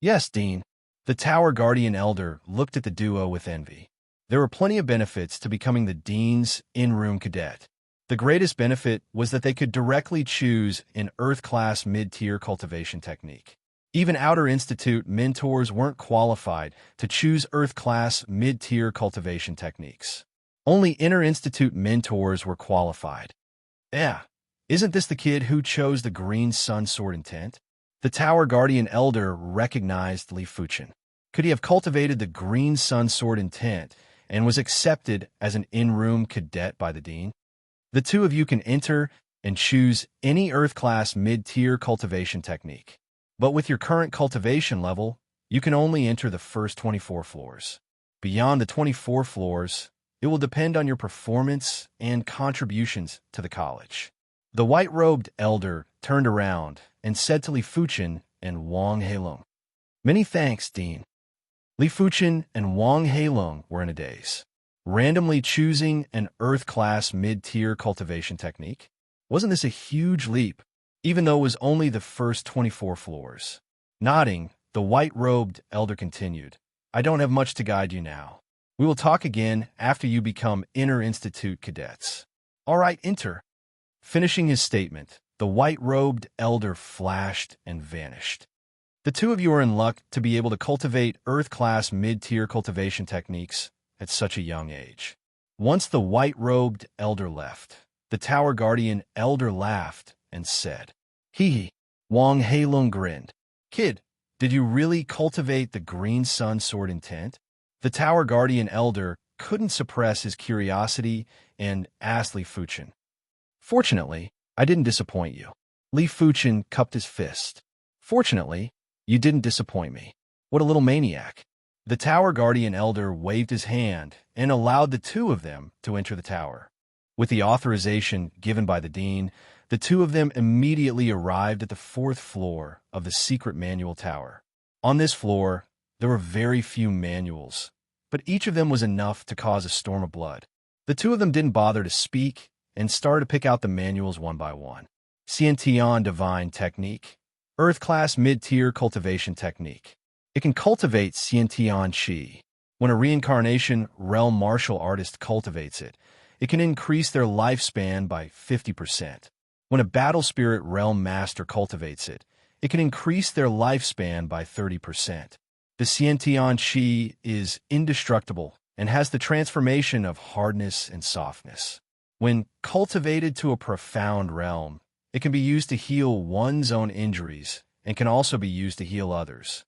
"Yes, Dean." The tower guardian elder looked at the duo with envy. There were plenty of benefits to becoming the dean's in-room cadet. The greatest benefit was that they could directly choose an Earth-class mid-tier cultivation technique. Even Outer Institute mentors weren't qualified to choose Earth-class mid-tier cultivation techniques. Only Inner Institute mentors were qualified. Yeah, isn't this the kid who chose the Green Sun Sword Intent? The Tower Guardian Elder recognized Li Fuchen. Could he have cultivated the Green Sun Sword Intent and was accepted as an in-room cadet by the dean? The two of you can enter and choose any Earth-class mid-tier cultivation technique. But with your current cultivation level, you can only enter the first 24 floors. Beyond the 24 floors, it will depend on your performance and contributions to the college. The white-robed elder turned around and said to Li Fuchen and Wang Heilong, "Many thanks, Dean." Li Fuchen and Wang Heilong were in a daze. Randomly choosing an Earth-class mid-tier cultivation technique? Wasn't this a huge leap, even though it was only the first 24 floors? Nodding, the white-robed elder continued, "I don't have much to guide you now. We will talk again after you become Inner Institute cadets." "All right, enter." Finishing his statement, the white-robed elder flashed and vanished. The two of you are in luck to be able to cultivate Earth-class mid-tier cultivation techniques at such a young age. Once the white-robed elder left, the Tower Guardian elder laughed and said, "Hee hee." Wang Heilong grinned. "Kid, did you really cultivate the Green Sun Sword Intent?" The Tower Guardian elder couldn't suppress his curiosity and asked Li Fuchen. "Fortunately, I didn't disappoint you." Li Fuchen cupped his fist. "Fortunately, you didn't disappoint me. What a little maniac." The Tower Guardian elder waved his hand and allowed the two of them to enter the tower. With the authorization given by the dean, the two of them immediately arrived at the 4th floor of the secret manual tower. On this floor, there were very few manuals, but each of them was enough to cause a storm of blood. The two of them didn't bother to speak and started to pick out the manuals one by one. Xiantian Divine Technique. Earth-class mid-tier cultivation technique. It can cultivate Xiantian Qi. When a reincarnation realm martial artist cultivates it, it can increase their lifespan by 50%. When a battle spirit realm master cultivates it, it can increase their lifespan by 30%. The Xiantian Qi is indestructible and has the transformation of hardness and softness. When cultivated to a profound realm, it can be used to heal one's own injuries and can also be used to heal others.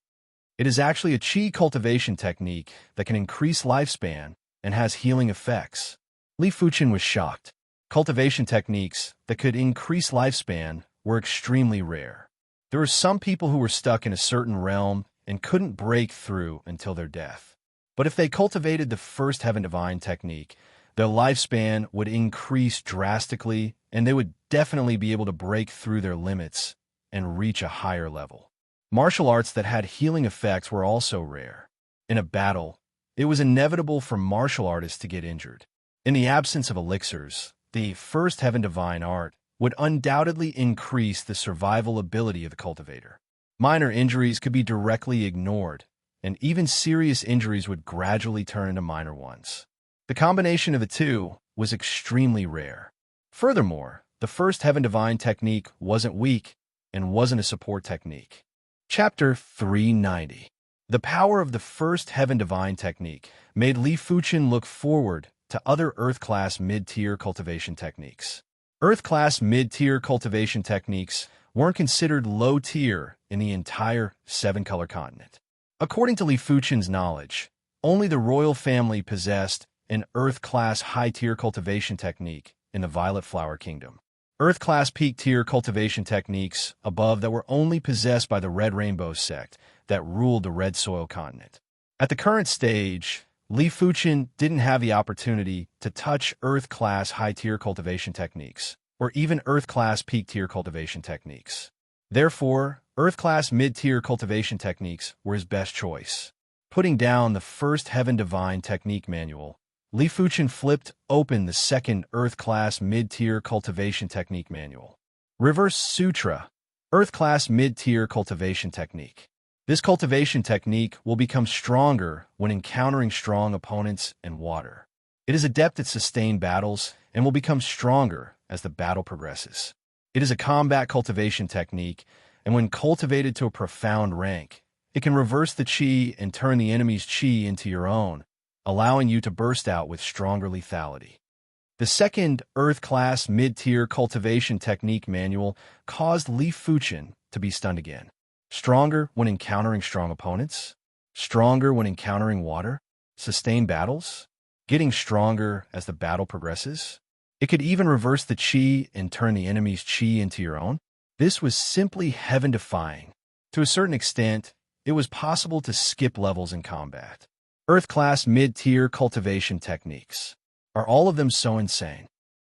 It is actually a Qi cultivation technique that can increase lifespan and has healing effects. Li Fuchen was shocked. Cultivation techniques that could increase lifespan were extremely rare. There were some people who were stuck in a certain realm and couldn't break through until their death. But if they cultivated the first Heaven Divine technique, their lifespan would increase drastically, and they would definitely be able to break through their limits and reach a higher level. Martial arts that had healing effects were also rare. In a battle, it was inevitable for martial artists to get injured. In the absence of elixirs, the first Heaven Divine art would undoubtedly increase the survival ability of the cultivator. Minor injuries could be directly ignored, and even serious injuries would gradually turn into minor ones. The combination of the two was extremely rare. Furthermore, the first Heaven Divine technique wasn't weak and wasn't a support technique. Chapter 390. The power of the first Heaven Divine technique made Li Fuchen look forward to other Earth-class mid-tier cultivation techniques. Earth-class mid-tier cultivation techniques weren't considered low-tier in the entire 7-color continent. According to Li Fuchen's knowledge, only the royal family possessed an Earth-class high-tier cultivation technique in the Violet Flower Kingdom. Earth-class peak-tier cultivation techniques above that were only possessed by the Red Rainbow sect that ruled the Red Soil continent. At the current stage, Li Fuchen didn't have the opportunity to touch Earth-class high-tier cultivation techniques, or even Earth-class peak-tier cultivation techniques. Therefore, Earth-class mid-tier cultivation techniques were his best choice. Putting down the first Heaven Divine Technique manual, Li Fuchen flipped open the second Earth-class mid-tier cultivation technique manual. Reverse Sutra, Earth-class mid-tier cultivation technique. This cultivation technique will become stronger when encountering strong opponents and water. It is adept at sustained battles and will become stronger as the battle progresses. It is a combat cultivation technique, and when cultivated to a profound rank, it can reverse the chi and turn the enemy's chi into your own, allowing you to burst out with stronger lethality. The second Earth-class mid-tier cultivation technique manual caused Li Fuchen to be stunned again. Stronger when encountering strong opponents, stronger when encountering water, sustained battles, getting stronger as the battle progresses. It could even reverse the chi and turn the enemy's chi into your own. This was simply heaven-defying. To a certain extent, it was possible to skip levels in combat. Earth-class mid-tier cultivation techniques. Are all of them so insane?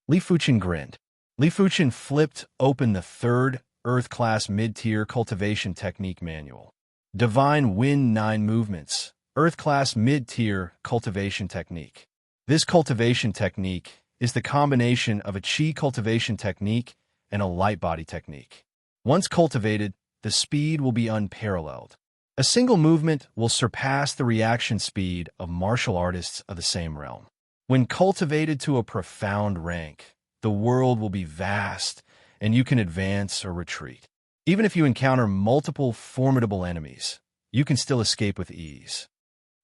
Li Fuchen grinned. Li Fuchen flipped open the third Earth-class mid-tier cultivation technique manual. Divine Wind 9 Movements, Earth-class mid-tier cultivation technique. This cultivation technique is the combination of a chi cultivation technique and a light body technique. Once cultivated, the speed will be unparalleled. A single movement will surpass the reaction speed of martial artists of the same realm. When cultivated to a profound rank, the world will be vast, and you can advance or retreat. Even if you encounter multiple formidable enemies, you can still escape with ease.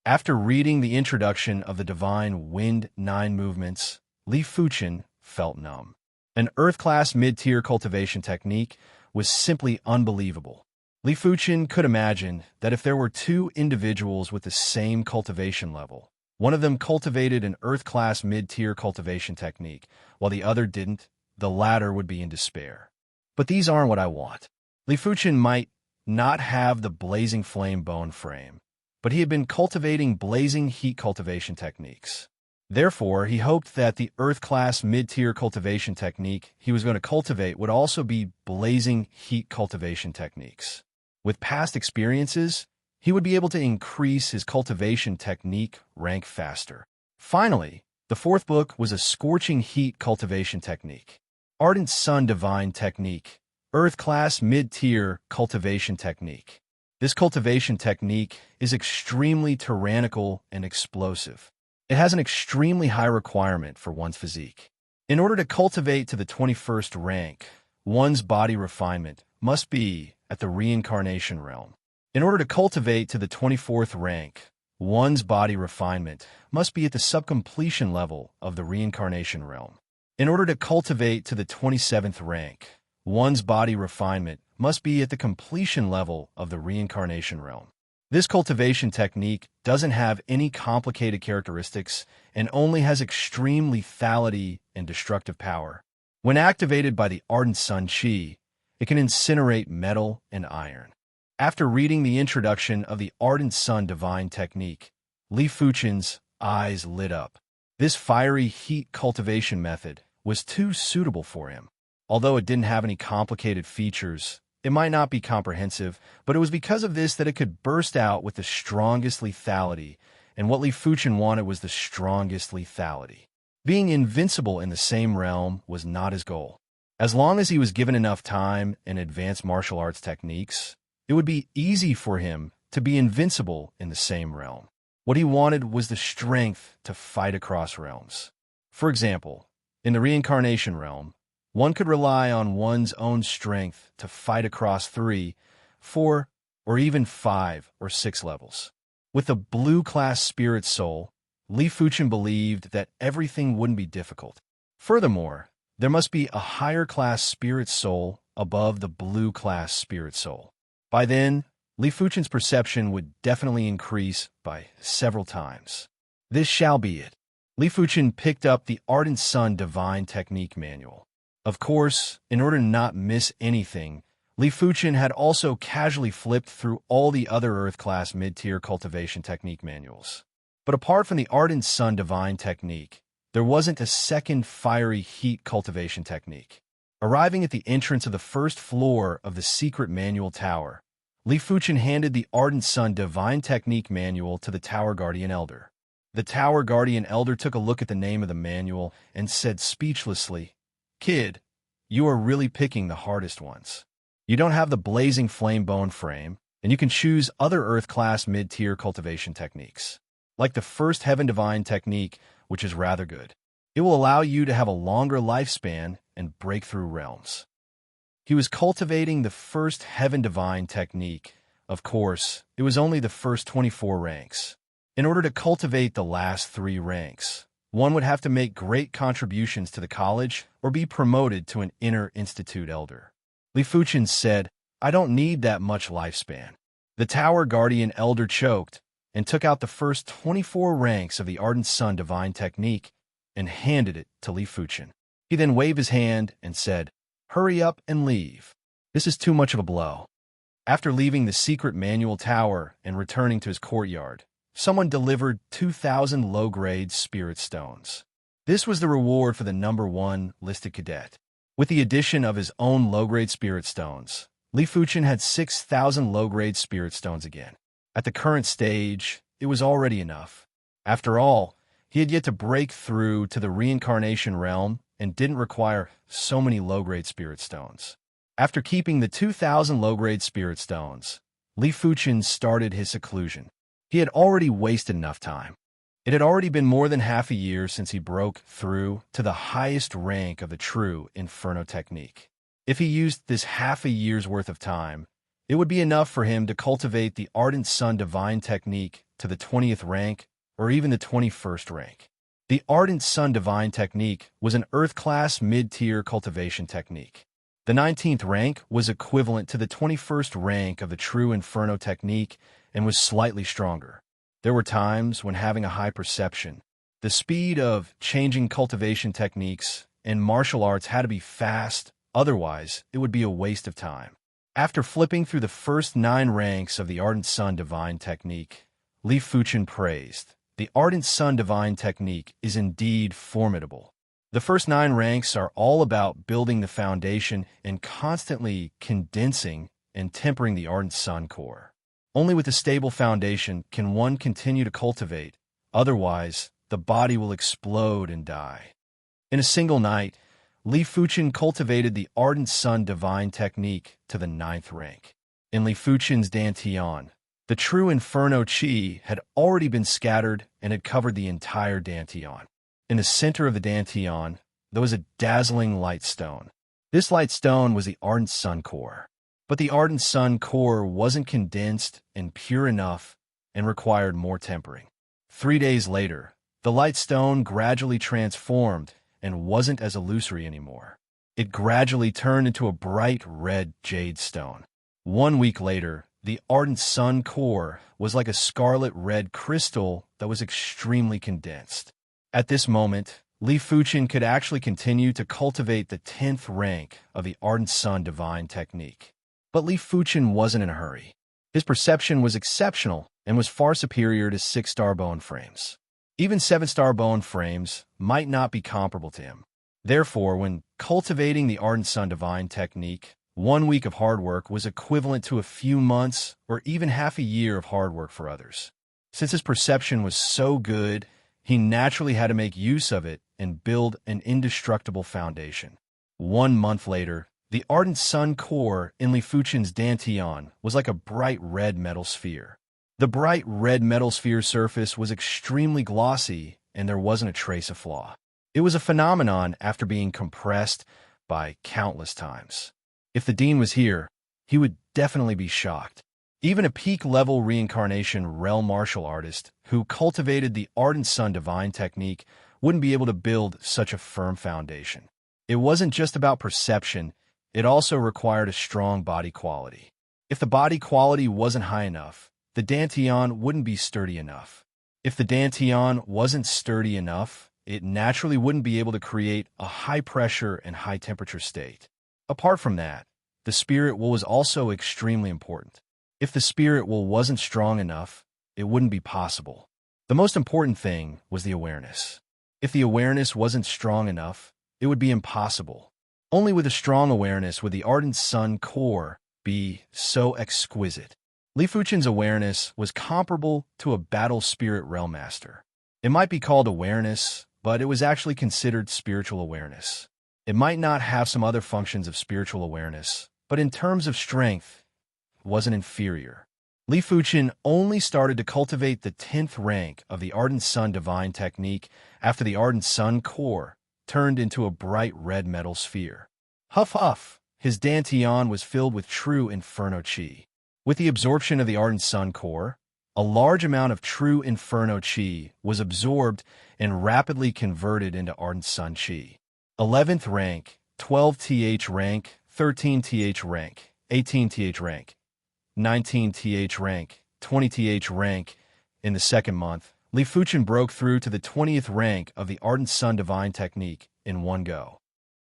After reading the introduction of the Divine Wind 9 Movements, Li Fuchen felt numb. An Earth-class mid-tier cultivation technique was simply unbelievable. Li Fuchen could imagine that if there were two individuals with the same cultivation level, one of them cultivated an Earth-class mid-tier cultivation technique, while the other didn't, the latter would be in despair. But these aren't what I want. Li Fuchen might not have the blazing flame bone frame, but he had been cultivating blazing heat cultivation techniques. Therefore, he hoped that the Earth-class mid-tier cultivation technique he was going to cultivate would also be blazing heat cultivation techniques. With past experiences, he would be able to increase his cultivation technique rank faster. Finally, the fourth book was a scorching heat cultivation technique. Ardent Sun Divine Technique, Earth-class mid-tier cultivation technique. This cultivation technique is extremely tyrannical and explosive. It has an extremely high requirement for one's physique. In order to cultivate to the 21st rank, one's body refinement must be at the reincarnation realm. In order to cultivate to the 24th rank, one's body refinement must be at the subcompletion level of the reincarnation realm. In order to cultivate to the 27th rank, one's body refinement must be at the completion level of the reincarnation realm. This cultivation technique doesn't have any complicated characteristics and only has extreme lethality and destructive power. When activated by the Ardent Sun Chi, it can incinerate metal and iron. After reading the introduction of the Ardent Sun Divine Technique, Li Fuchen's eyes lit up. This fiery heat cultivation method was too suitable for him. Although it didn't have any complicated features, it might not be comprehensive, but it was because of this that it could burst out with the strongest lethality, and what Li Fuchen wanted was the strongest lethality. Being invincible in the same realm was not his goal. As long as he was given enough time and advanced martial arts techniques, it would be easy for him to be invincible in the same realm. What he wanted was the strength to fight across realms. For example, in the reincarnation realm, one could rely on one's own strength to fight across 3, 4, or even 5 or 6 levels. With a blue-class spirit soul, Li Fuchen believed that everything wouldn't be difficult. Furthermore, there must be a higher-class spirit soul above the blue-class spirit soul. By then, Li Fuchen's perception would definitely increase by several times. This shall be it. Li Fuchen picked up the Ardent Sun Divine Technique Manual. Of course, in order to not miss anything, Li Fuchen had also casually flipped through all the other Earth-class mid-tier cultivation technique manuals. But apart from the ardent sun divine technique, there wasn't a second fiery heat cultivation technique. Arriving at the entrance of the first floor of the secret manual tower, Li Fuchen handed the ardent sun divine technique manual to the tower guardian elder. The tower guardian elder took a look at the name of the manual and said speechlessly, "Kid, you are really picking the hardest ones. You don't have the blazing flame bone frame, and you can choose other Earth-class mid-tier cultivation techniques, like the first Heaven Divine technique, which is rather good. It will allow you to have a longer lifespan and break through realms." He was cultivating the first Heaven Divine technique. Of course, it was only the first 24 ranks. In order to cultivate the last 3 ranks, one would have to make great contributions to the college or be promoted to an inner institute elder. Li Fuchen said, "I don't need that much lifespan." The tower guardian elder choked and took out the first 24 ranks of the Ardent Sun Divine technique and handed it to Li Fuchen. He then waved his hand and said, "Hurry up and leave. This is too much of a blow." After leaving the secret manual tower and returning to his courtyard, someone delivered 2,000 low-grade spirit stones. This was the reward for the number 1 listed cadet. With the addition of his own low-grade spirit stones, Li Fuchen had 6,000 low-grade spirit stones again. At the current stage, it was already enough. After all, he had yet to break through to the reincarnation realm and didn't require so many low-grade spirit stones. After keeping the 2,000 low-grade spirit stones, Li Fuchen started his seclusion. He had already wasted enough time. It had already been more than half a year since he broke through to the highest rank of the true Inferno technique. If he used this half a year's worth of time, it would be enough for him to cultivate the Ardent Sun Divine technique to the 20th rank or even the 21st rank. The Ardent Sun Divine technique was an Earth-class mid-tier cultivation technique. The 19th rank was equivalent to the 21st rank of the true Inferno technique and was slightly stronger. There were times when having a high perception, the speed of changing cultivation techniques, and martial arts had to be fast, otherwise it would be a waste of time. After flipping through the first 9 ranks of the Ardent Sun Divine technique, Li Fuchen praised, "The Ardent Sun Divine technique is indeed formidable." The first 9 ranks are all about building the foundation and constantly condensing and tempering the Ardent Sun core. Only with a stable foundation can one continue to cultivate, otherwise the body will explode and die. In a single night, Li Fuchen cultivated the Ardent Sun Divine technique to the 9th rank. In Li Fuchen's Dantian, the true Inferno Chi had already been scattered and had covered the entire Dantian. In the center of the Dantian, there was a dazzling light stone. This light stone was the Ardent Sun core. But the Ardent Sun core wasn't condensed and pure enough and required more tempering. 3 days later, the light stone gradually transformed and wasn't as illusory anymore. It gradually turned into a bright red jade stone. 1 week later, the Ardent Sun core was like a scarlet red crystal that was extremely condensed. At this moment, Li Fuchen could actually continue to cultivate the 10th rank of the Ardent Sun Divine technique. But Li Fuchen wasn't in a hurry. His perception was exceptional and was far superior to 6-star bone frames. Even 7-star bone frames might not be comparable to him. Therefore, when cultivating the Ardent Sun Divine technique, 1 week of hard work was equivalent to a few months or even half a year of hard work for others. Since his perception was so good, he naturally had to make use of it and build an indestructible foundation. 1 month later, the Ardent Sun core in Li Fuchen's Dantian was like a bright red metal sphere. The bright red metal sphere surface was extremely glossy and there wasn't a trace of flaw. It was a phenomenon after being compressed by countless times. If the Dean was here, he would definitely be shocked. Even a peak-level reincarnation realm martial artist who cultivated the Ardent Sun Divine technique wouldn't be able to build such a firm foundation. It wasn't just about perception, it also required a strong body quality. If the body quality wasn't high enough, the Dantian wouldn't be sturdy enough. If the Dantian wasn't sturdy enough, it naturally wouldn't be able to create a high-pressure and high-temperature state. Apart from that, the spirit will was also extremely important. If the spirit will wasn't strong enough, it wouldn't be possible. The most important thing was the awareness. If the awareness wasn't strong enough, it would be impossible. Only with a strong awareness would the ardent sun core be so exquisite. Li Fuchen's awareness was comparable to a battle spirit realm master. It might be called awareness, but it was actually considered spiritual awareness. It might not have some other functions of spiritual awareness, but in terms of strength, it wasn't inferior. Li Fuchen only started to cultivate the 10th rank of the Ardent Sun Divine Technique after the Ardent Sun core turned into a bright red metal sphere. Huff huff, his dantian was filled with true Inferno Chi. With the absorption of the Ardent Sun core, a large amount of true Inferno Chi was absorbed and rapidly converted into Ardent Sun Chi. 11th rank, 12th rank, 13th rank, 18th rank, 19th rank, 20th rank. In the second month, Li Fuchen broke through to the 20th rank of the Ardent Sun Divine Technique in one go.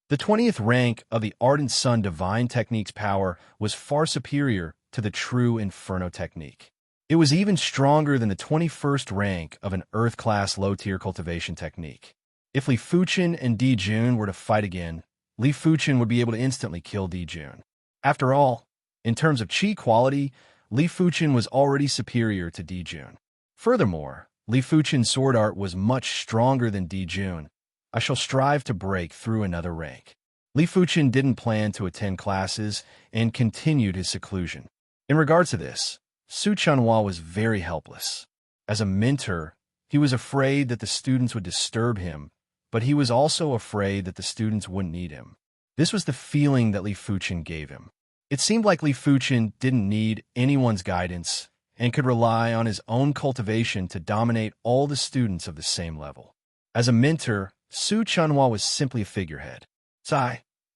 The 20th rank of the Ardent Sun Divine Technique's power was far superior to the true Inferno Technique. It was even stronger than the 21st rank of an Earth-class low-tier cultivation technique. If Li Fuchen and Di Jun were to fight again, Li Fuchen would be able to instantly kill Di Jun. After all, in terms of Qi quality, Li Fuchen was already superior to Di Jun. Furthermore, Li Fuchen's sword art was much stronger than Di Jun. I shall strive to break through another rank. Li Fuchen didn't plan to attend classes and continued his seclusion. In regards to this, Su Chunhua was very helpless. As a mentor, he was afraid that the students would disturb him, but he was also afraid that the students wouldn't need him. This was the feeling that Li Fuchen gave him. It seemed like Li Fuchen didn't need anyone's guidance and could rely on his own cultivation to dominate all the students of the same level. As a mentor, Su Chunhua was simply a figurehead.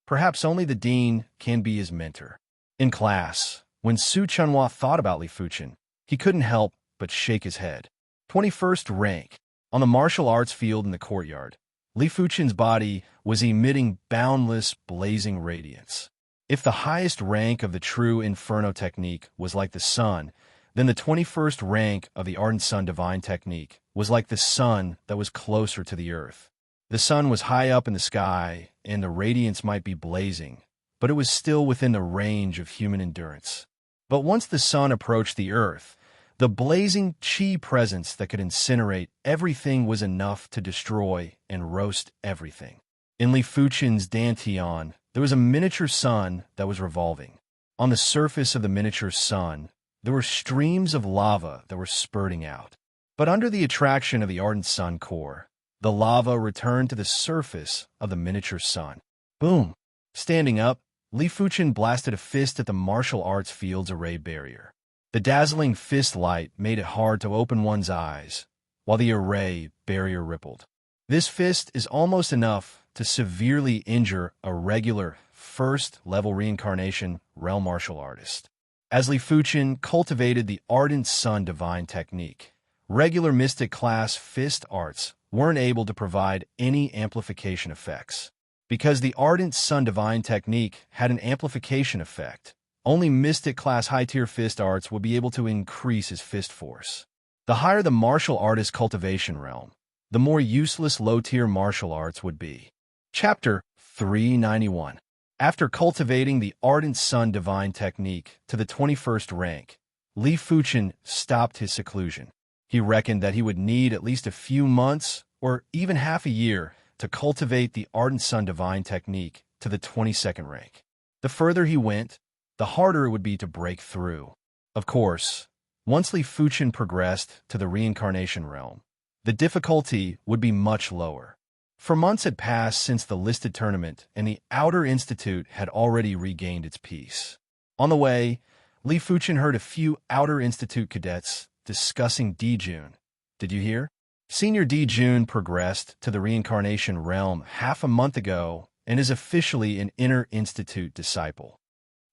Perhaps only the dean can be his mentor. In class, when Su Chunhua thought about Li Fuchen, he couldn't help but shake his head. 21st rank. On the martial arts field in the courtyard, Li Fuchen's body was emitting boundless, blazing radiance. If the highest rank of the true Inferno Technique was like the sun, then the 21st rank of the Ardent Sun Divine Technique was like the sun that was closer to the earth. The sun was high up in the sky, and the radiance might be blazing, but it was still within the range of human endurance. But once the sun approached the earth, the blazing Qi presence that could incinerate everything was enough to destroy and roast everything. In Li Fuchen's dantian, there was a miniature sun that was revolving. On the surface of the miniature sun, there were streams of lava that were spurting out. But under the attraction of the ardent sun core, the lava returned to the surface of the miniature sun. Boom! Standing up, Li Fuchen blasted a fist at the martial arts field's array barrier. The dazzling fist light made it hard to open one's eyes, while the array barrier rippled. This fist is almost enough to severely injure a regular first-level reincarnation realm martial artist. As Li Fuchen cultivated the Ardent Sun Divine Technique, regular mystic class fist arts weren't able to provide any amplification effects. Because the Ardent Sun Divine Technique had an amplification effect, only mystic class high-tier fist arts would be able to increase his fist force. The higher the martial artist cultivation realm, the more useless low-tier martial arts would be. Chapter 391. After cultivating the Ardent Sun Divine Technique to the 21st rank, Li Fuchen stopped his seclusion. He reckoned that he would need at least a few months or even half a year to cultivate the Ardent Sun Divine Technique to the 22nd rank. The further he went, the harder it would be to break through. Of course, once Li Fuchen progressed to the reincarnation realm, the difficulty would be much lower. For months had passed since the listed tournament, and the Outer Institute had already regained its peace. On the way, Li Fuchen heard a few Outer Institute cadets discussing Di Jun. Did you hear? Senior Di Jun progressed to the reincarnation realm half a month ago and is officially an Inner Institute disciple.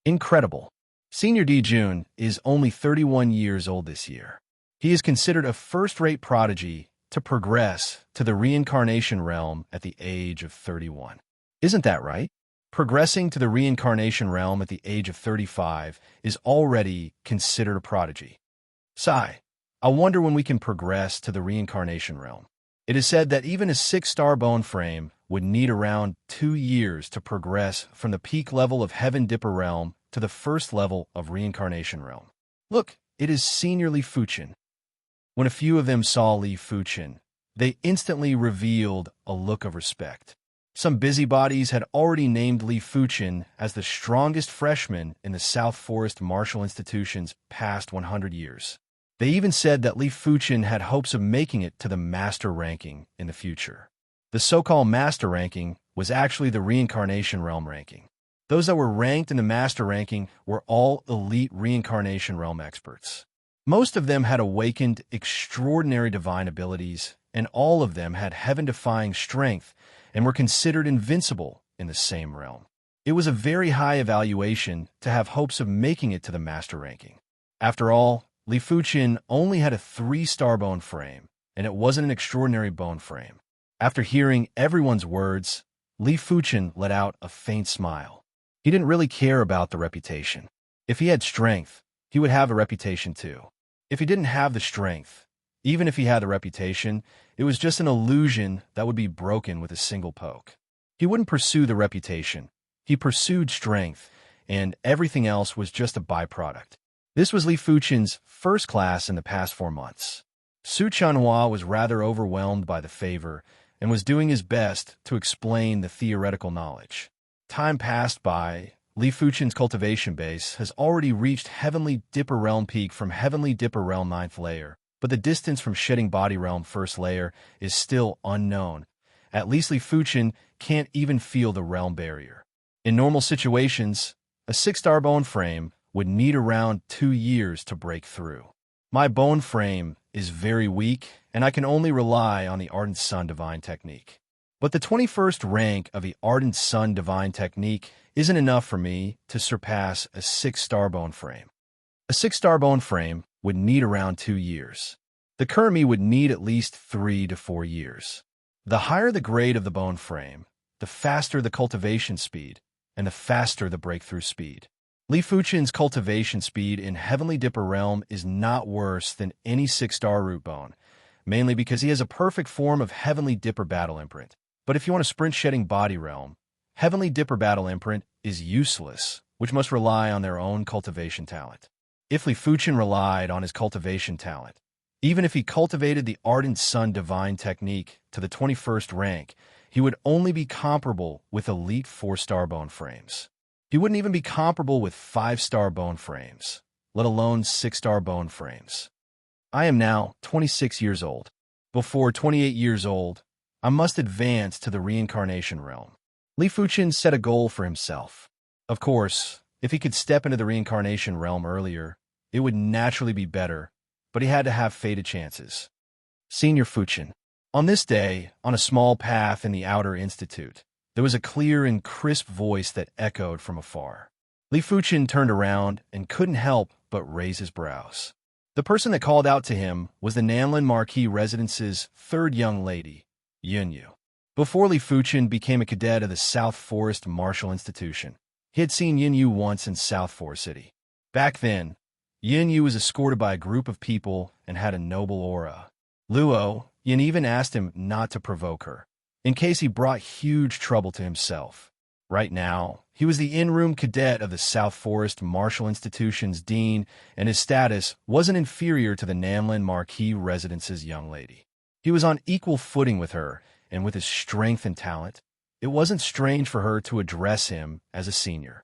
Incredible. Senior Di Jun is only 31 years old this year. He is considered a first-rate prodigy to progress to the reincarnation realm at the age of 31. Isn't that right? Progressing to the reincarnation realm at the age of 35 is already considered a prodigy. I wonder when we can progress to the reincarnation realm. It is said that even a 6-star bone frame would need around 2 years to progress from the peak level of Heaven Dipper realm to the first level of reincarnation realm. Look, it is Senior Li Fuchen. When a few of them saw Li Fuchen, they instantly revealed a look of respect. Some busybodies had already named Li Fuchen as the strongest freshman in the South Forest Martial Institution's past 100 years. They even said that Li Fuchen had hopes of making it to the master ranking in the future. The so-called master ranking was actually the reincarnation realm ranking. Those that were ranked in the master ranking were all elite reincarnation realm experts. Most of them had awakened extraordinary divine abilities, and all of them had heaven-defying strength and were considered invincible in the same realm. It was a very high evaluation to have hopes of making it to the master ranking. After all, Li Fuchen only had a 3-star bone frame, and it wasn't an extraordinary bone frame. After hearing everyone's words, Li Fuchen let out a faint smile. He didn't really care about the reputation. If he had strength, he would have a reputation too. If he didn't have the strength, even if he had the reputation, it was just an illusion that would be broken with a single poke. He wouldn't pursue the reputation. He pursued strength, and everything else was just a byproduct. This was Li Fuchen's first class in the past 4 months. Su Chanhua was rather overwhelmed by the favor and was doing his best to explain the theoretical knowledge. Time passed by. Li Fuchen's cultivation base has already reached Heavenly Dipper Realm peak from Heavenly Dipper Realm 9th layer, but the distance from Shedding Body Realm 1st layer is still unknown. At least Li Fuchen can't even feel the realm barrier. In normal situations, a 6-star bone frame would need around 2 years to break through. My bone frame is very weak, and I can only rely on the Ardent Sun Divine Technique. But the 21st rank of the Ardent Sun Divine Technique isn't enough for me to surpass a 6-star bone frame. A 6-star bone frame would need around 2 years. The current me would need at least 3 to 4 years. The higher the grade of the bone frame, the faster the cultivation speed, and the faster the breakthrough speed. Li Fuchen's cultivation speed in Heavenly Dipper Realm is not worse than any 6-star root bone, mainly because he has a perfect form of Heavenly Dipper Battle Imprint. But if you want to sprint Shedding Body Realm, Heavenly Dipper Battle Imprint is useless, which must rely on their own cultivation talent. If Li Fuchen relied on his cultivation talent, even if he cultivated the Ardent Sun Divine Technique to the 21st rank, he would only be comparable with elite 4-star bone frames. He wouldn't even be comparable with 5-star bone frames, let alone 6-star bone frames. I am now 26 years old. Before 28 years old, I must advance to the reincarnation realm. Li Fuchen set a goal for himself. Of course, if he could step into the reincarnation realm earlier, it would naturally be better, but he had to have faded chances. Senior Fuchen. On this day, on a small path in the Outer Institute, there was a clear and crisp voice that echoed from afar. Li Fuchen turned around and couldn't help but raise his brows. The person that called out to him was the Nanlin Marquis Residence's 3rd young lady, Yunyu. Before Li Fuchen became a cadet of the South Forest Martial Institution, he had seen Yunyu once in South Forest City. Back then, Yunyu was escorted by a group of people and had a noble aura. Luo Yin even asked him not to provoke her, in case he brought huge trouble to himself. Right now, he was the in-room cadet of the South Forest Martial Institution's dean, and his status wasn't inferior to the Nanlin Marquis Residence's young lady. He was on equal footing with her, and with his strength and talent, it wasn't strange for her to address him as a senior.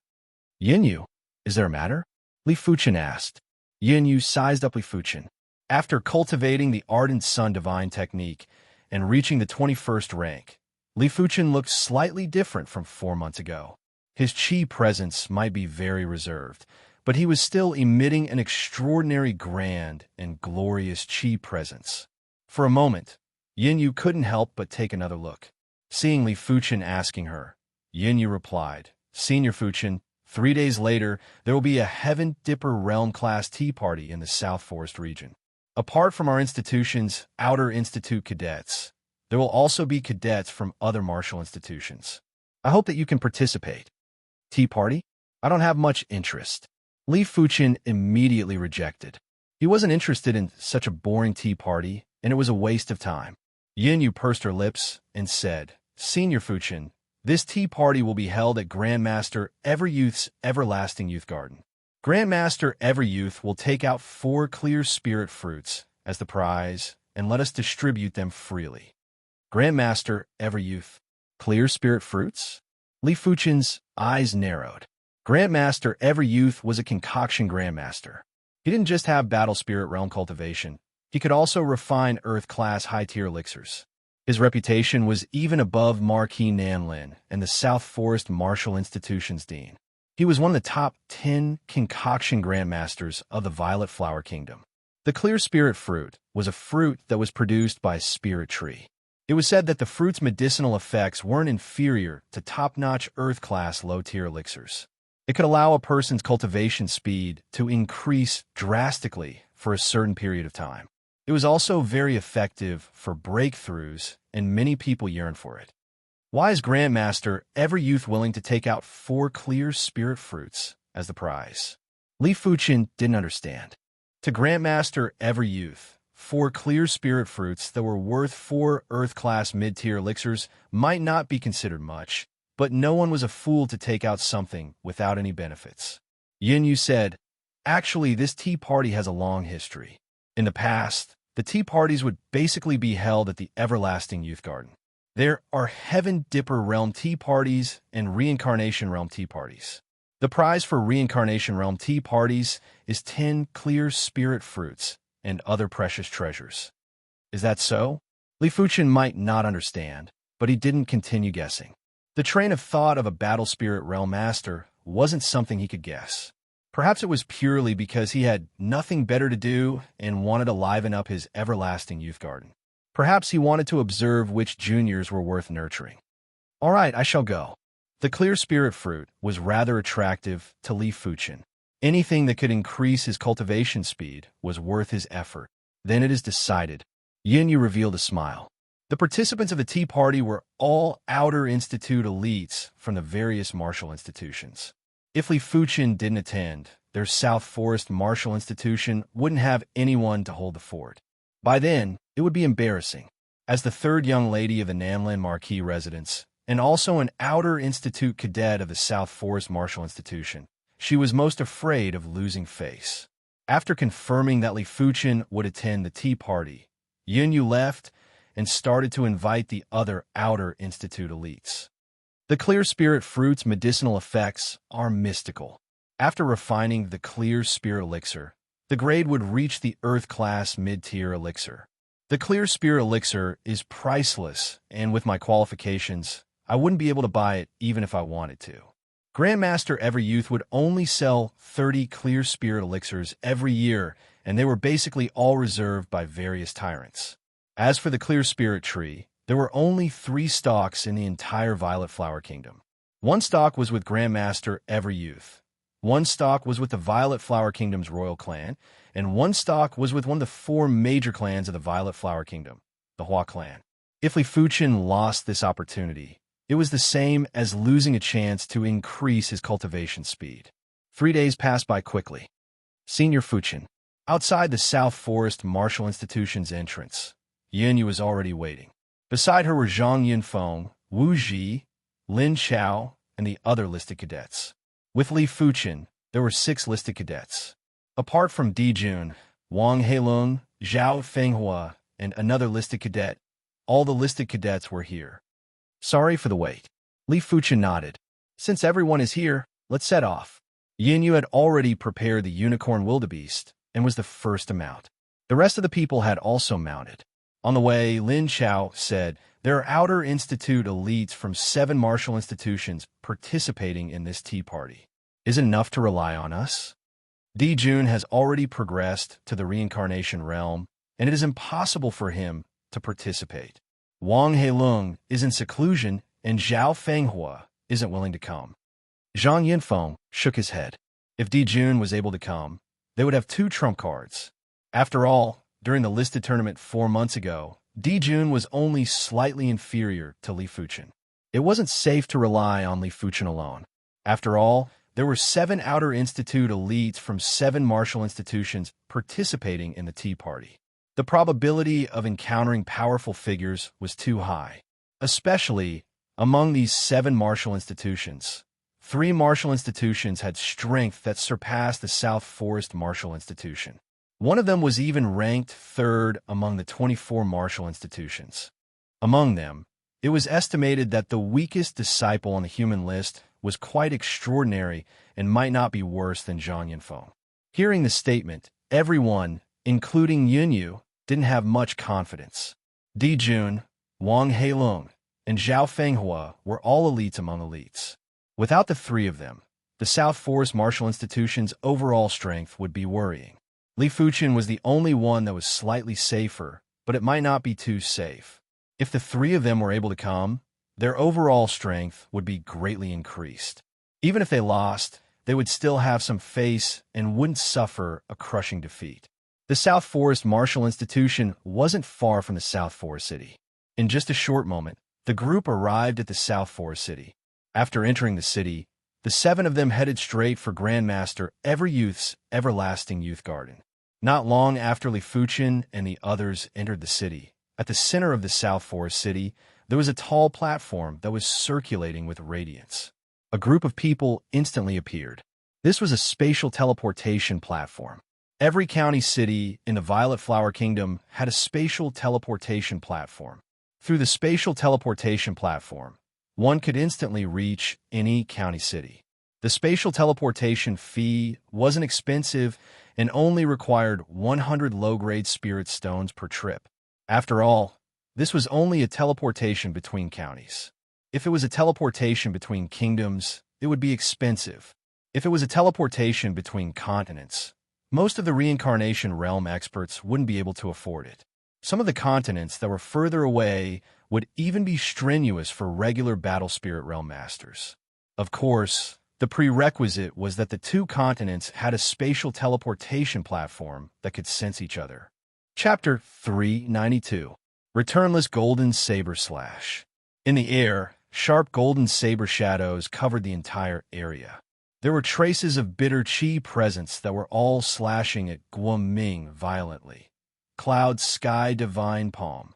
Yinyu, is there a matter? Li Fuchen asked. Yinyu sized up Li Fuchen. After cultivating the Ardent Sun Divine Technique and reaching the 21st rank, Li Fuchen looked slightly different from 4 months ago. His chi presence might be very reserved, but he was still emitting an extraordinary grand and glorious chi presence. For a moment, Yinyu couldn't help but take another look. Seeing Li Fuchen asking her, Yinyu replied, Senior Fuchen, 3 days later, there will be a Heaven Dipper Realm Class tea party in the South Forest region. Apart from our institution's Outer Institute cadets, there will also be cadets from other martial institutions. I hope that you can participate. Tea party? I don't have much interest. Li Fuchen immediately rejected. He wasn't interested in such a boring tea party, and it was a waste of time. Yin Yu pursed her lips and said, Senior Fuchin, this tea party will be held at Grandmaster Everyouth's Everlasting Youth Garden. Grandmaster Everyouth will take out 4 clear spirit fruits as the prize and let us distribute them freely. Grandmaster Everyouth, clear spirit fruits? Li Fuchin's eyes narrowed. Grandmaster Everyouth was a concoction grandmaster. He didn't just have battle spirit realm cultivation. He could also refine Earth-class high-tier elixirs. His reputation was even above Marquis Nanlin and the South Forest Martial Institution's dean. He was one of the top 10 concoction grandmasters of the Violet Flower Kingdom. The clear spirit fruit was a fruit that was produced by a spirit tree. It was said that the fruit's medicinal effects weren't inferior to top-notch Earth-class low-tier elixirs. It could allow a person's cultivation speed to increase drastically for a certain period of time. It was also very effective for breakthroughs, and many people yearned for it. Why is Grandmaster Everyouth willing to take out 4 clear spirit fruits as the prize? Li Fuchin didn't understand. To Grandmaster Everyouth, 4 clear spirit fruits that were worth 4 Earth-class mid-tier elixirs might not be considered much, but no one was a fool to take out something without any benefits. Yin Yu said, Actually, this tea party has a long history. In the past, the tea parties would basically be held at the Everlasting Youth Garden. There are Heaven Dipper Realm tea parties and Reincarnation Realm tea parties. The prize for Reincarnation Realm tea parties is 10 clear spirit fruits and other precious treasures. Is that so? Li Fuchin might not understand, but he didn't continue guessing. The train of thought of a battle spirit realm master wasn't something he could guess. Perhaps it was purely because he had nothing better to do and wanted to liven up his everlasting youth garden. Perhaps he wanted to observe which juniors were worth nurturing. All right, I shall go. The clear spirit fruit was rather attractive to Li Fuchin. Anything that could increase his cultivation speed was worth his effort. Then it is decided. Yin Yu revealed a smile. The participants of the tea party were all Outer Institute elites from the various martial institutions. If Li Fuchin didn't attend, their South Forest Martial Institution wouldn't have anyone to hold the fort. By then, it would be embarrassing. As the 3rd young lady of the Nanlin Marquis residence, and also an Outer Institute cadet of the South Forest Martial Institution, she was most afraid of losing face. After confirming that Li Fuchin would attend the tea party, Yin Yu left and started to invite the other Outer Institute elites. The clear spirit fruit's medicinal effects are mystical. After refining the clear spirit elixir, the grade would reach the Earth-class mid-tier elixir. The clear spirit elixir is priceless, and with my qualifications, I wouldn't be able to buy it even if I wanted to. Grandmaster Everyouth would only sell 30 clear spirit elixirs every year, and they were basically all reserved by various tyrants. As for the clear spirit tree, there were only 3 stalks in the entire Violet Flower Kingdom. 1 stalk was with Grandmaster Everyouth. 1 stalk was with the Violet Flower Kingdom's royal clan, and 1 stalk was with one of the 4 major clans of the Violet Flower Kingdom, the Hua clan. If Li Fuchin lost this opportunity, it was the same as losing a chance to increase his cultivation speed. 3 days passed by quickly. Senior Fuchin, outside the South Forest Martial Institution's entrance, Yin Yu was already waiting. Beside her were Zhang Yinfeng, Wu Ji, Lin Chao, and the other listed cadets. With Li Fuchin, there were 6 listed cadets. Apart from Di Jun, Wang Heilun, Zhao Fenghua, and another listed cadet, all the listed cadets were here. Sorry for the wait. Li Fuchin nodded. Since everyone is here, let's set off. Yin Yu had already prepared the unicorn wildebeest and was the first to mount. The rest of the people had also mounted. On the way, Lin Chao said, There are Outer Institute elites from 7 martial institutions participating in this tea party. Is it enough to rely on us? Di Jun has already progressed to the reincarnation realm, and it is impossible for him to participate. Wang Heilun is in seclusion, and Zhao Fenghua isn't willing to come. Zhang Yinfeng shook his head. If Di Jun was able to come, they would have 2 trump cards. After all, during the listed tournament 4 months ago, Di Jun was only slightly inferior to Li Fuchin. It wasn't safe to rely on Li Fuchin alone. After all, there were 7 Outer Institute elites from 7 martial institutions participating in the Tea Party. The probability of encountering powerful figures was too high, especially among these 7 martial institutions. 3 martial institutions had strength that surpassed the South Forest Martial Institution. One of them was even ranked 3rd among the 24 martial institutions. Among them, it was estimated that the weakest disciple on the human list was quite extraordinary and might not be worse than Zhang Yunfeng. Hearing the statement, everyone, including Yunyu, didn't have much confidence. Di Jun, Wang Heilong, and Zhao Fenghua were all elites among elites. Without the 3 of them, the South Forest Martial Institution's overall strength would be worrying. Li Fuqin was the only one that was slightly safer, but it might not be too safe. If the 3 of them were able to come, their overall strength would be greatly increased. Even if they lost, they would still have some face and wouldn't suffer a crushing defeat. The South Forest Martial Institution wasn't far from the South Forest City. In just a short moment, the group arrived at the South Forest City. After entering the city, the 7 of them headed straight for Grandmaster Everyouth's everlasting youth garden. Not long after Li Fuqin and the others entered the city, at the center of the South Forest City, there was a tall platform that was circulating with radiance. A group of people instantly appeared. This was a spatial teleportation platform. Every county city in the Violet Flower Kingdom had a spatial teleportation platform. Through the spatial teleportation platform, one could instantly reach any county city. The spatial teleportation fee wasn't expensive and only required 100 low-grade spirit stones per trip. After all, this was only a teleportation between counties. If it was a teleportation between kingdoms, it would be expensive. If it was a teleportation between continents, most of the reincarnation realm experts wouldn't be able to afford it. Some of the continents that were further away would even be strenuous for regular battle spirit realm masters. Of course, the prerequisite was that the 2 continents had a spatial teleportation platform that could sense each other. Chapter 392. Returnless Golden Saber Slash. In the air, sharp golden saber shadows covered the entire area. There were traces of bitter chi presence that were all slashing at Guoming violently. Cloud Sky Divine Palm.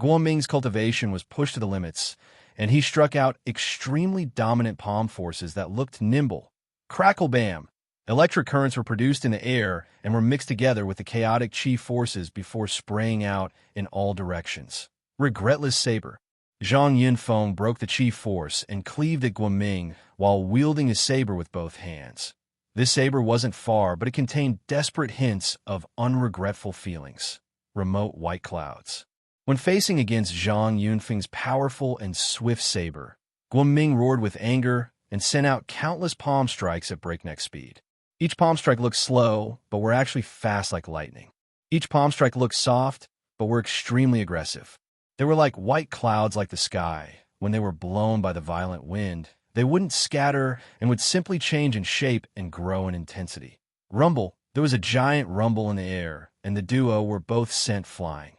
Guoming's cultivation was pushed to the limits, and he struck out extremely dominant palm forces that looked nimble. Crackle bam! Electric currents were produced in the air and were mixed together with the chaotic chi forces before spraying out in all directions. Regretless Saber. Zhang Yunfeng broke the chi force and cleaved at Guoming while wielding his saber with both hands. This saber wasn't far, but it contained desperate hints of unregretful feelings. Remote white clouds. When facing against Zhang Yunfeng's powerful and swift saber, Guoming roared with anger and sent out countless palm strikes at breakneck speed. Each palm strike looked slow, but were actually fast like lightning. Each palm strike looked soft, but were extremely aggressive. They were like white clouds like the sky. When they were blown by the violent wind, they wouldn't scatter and would simply change in shape and grow in intensity. Rumble. There was a giant rumble in the air, and the duo were both sent flying.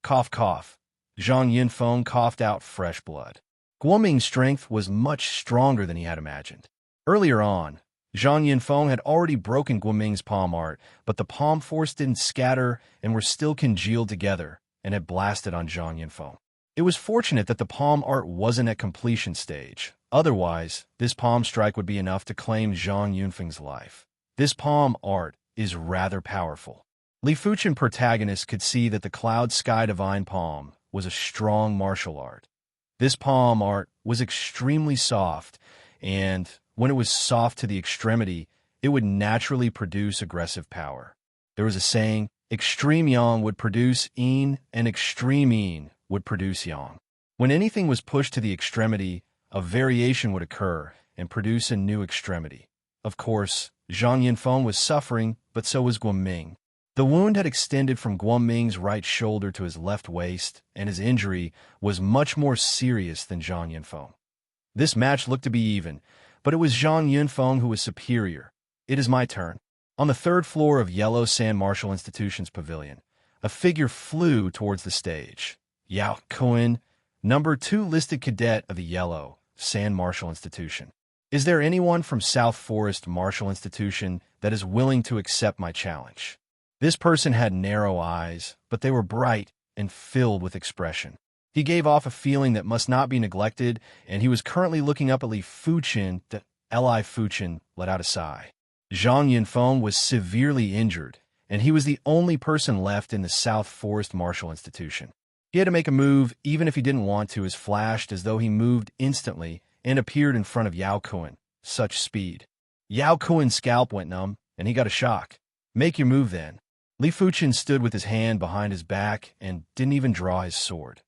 Cough, cough. Zhang Yunfeng coughed out fresh blood. Guoming's strength was much stronger than he had imagined. Earlier on, Zhang Yunfeng had already broken Guoming's palm art, but the palm force didn't scatter and were still congealed together and had blasted on Zhang Yunfeng. It was fortunate that the palm art wasn't at completion stage. Otherwise, this palm strike would be enough to claim Zhang Yunfeng's life. This palm art is rather powerful. Li Fuqin protagonist could see that the Cloud Sky Divine Palm was a strong martial art. This palm art was extremely soft, and when it was soft to the extremity, it would naturally produce aggressive power. There was a saying, extreme yang would produce yin, and extreme yin would produce yang. When anything was pushed to the extremity, a variation would occur and produce a new extremity. Of course, Zhang Yunfeng was suffering, but so was Guoming. The wound had extended from Guoming's right shoulder to his left waist, and his injury was much more serious than Zhang Yunfeng. This match looked to be even, but it was Zhang Yunfeng who was superior. It is my turn. On the 3rd floor of Yellow Sand Martial Institution's pavilion, a figure flew towards the stage. Yao Kuan, number 2 listed cadet of the Yellow Sand Martial Institution. Is there anyone from South Forest Martial Institution that is willing to accept my challenge? This person had narrow eyes, but they were bright and filled with expression. He gave off a feeling that must not be neglected, and he was currently looking up at Li Fuchen. Li Fuchen let out a sigh. Zhang Yinfeng was severely injured, and he was the only person left in the South Forest Martial Institution. He had to make a move, even if he didn't want to, as flashed as though he moved instantly and appeared in front of Yao Kuan. Such speed. Yao Kuan's scalp went numb, and he got a shock. Make your move then. Li Fuchen stood with his hand behind his back and didn't even draw his sword.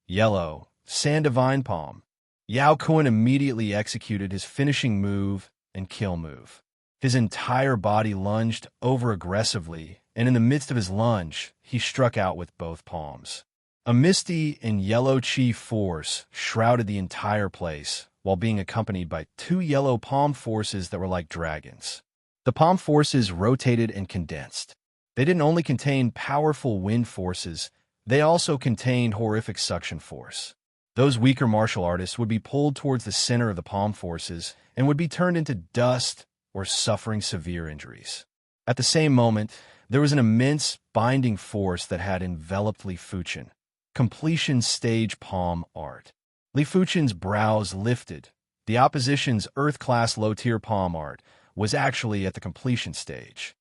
Yellow, Sand Divine Palm. Yao Kuan immediately executed his finishing move and kill move. His entire body lunged over aggressively, and in the midst of his lunge, he struck out with both palms. A misty and yellow chi force shrouded the entire place, while being accompanied by two yellow palm forces that were like dragons. The palm forces rotated and condensed. They didn't only contain powerful wind forces, they also contained horrific suction force. Those weaker martial artists would be pulled towards the center of the palm forces and would be turned into dust or suffering severe injuries. At the same moment, there was an immense binding force that had enveloped Li Fuchen. Completion stage palm art. Li Fuchen's brows lifted. The opposition's Earth-class low-tier palm art was actually at the completion stage.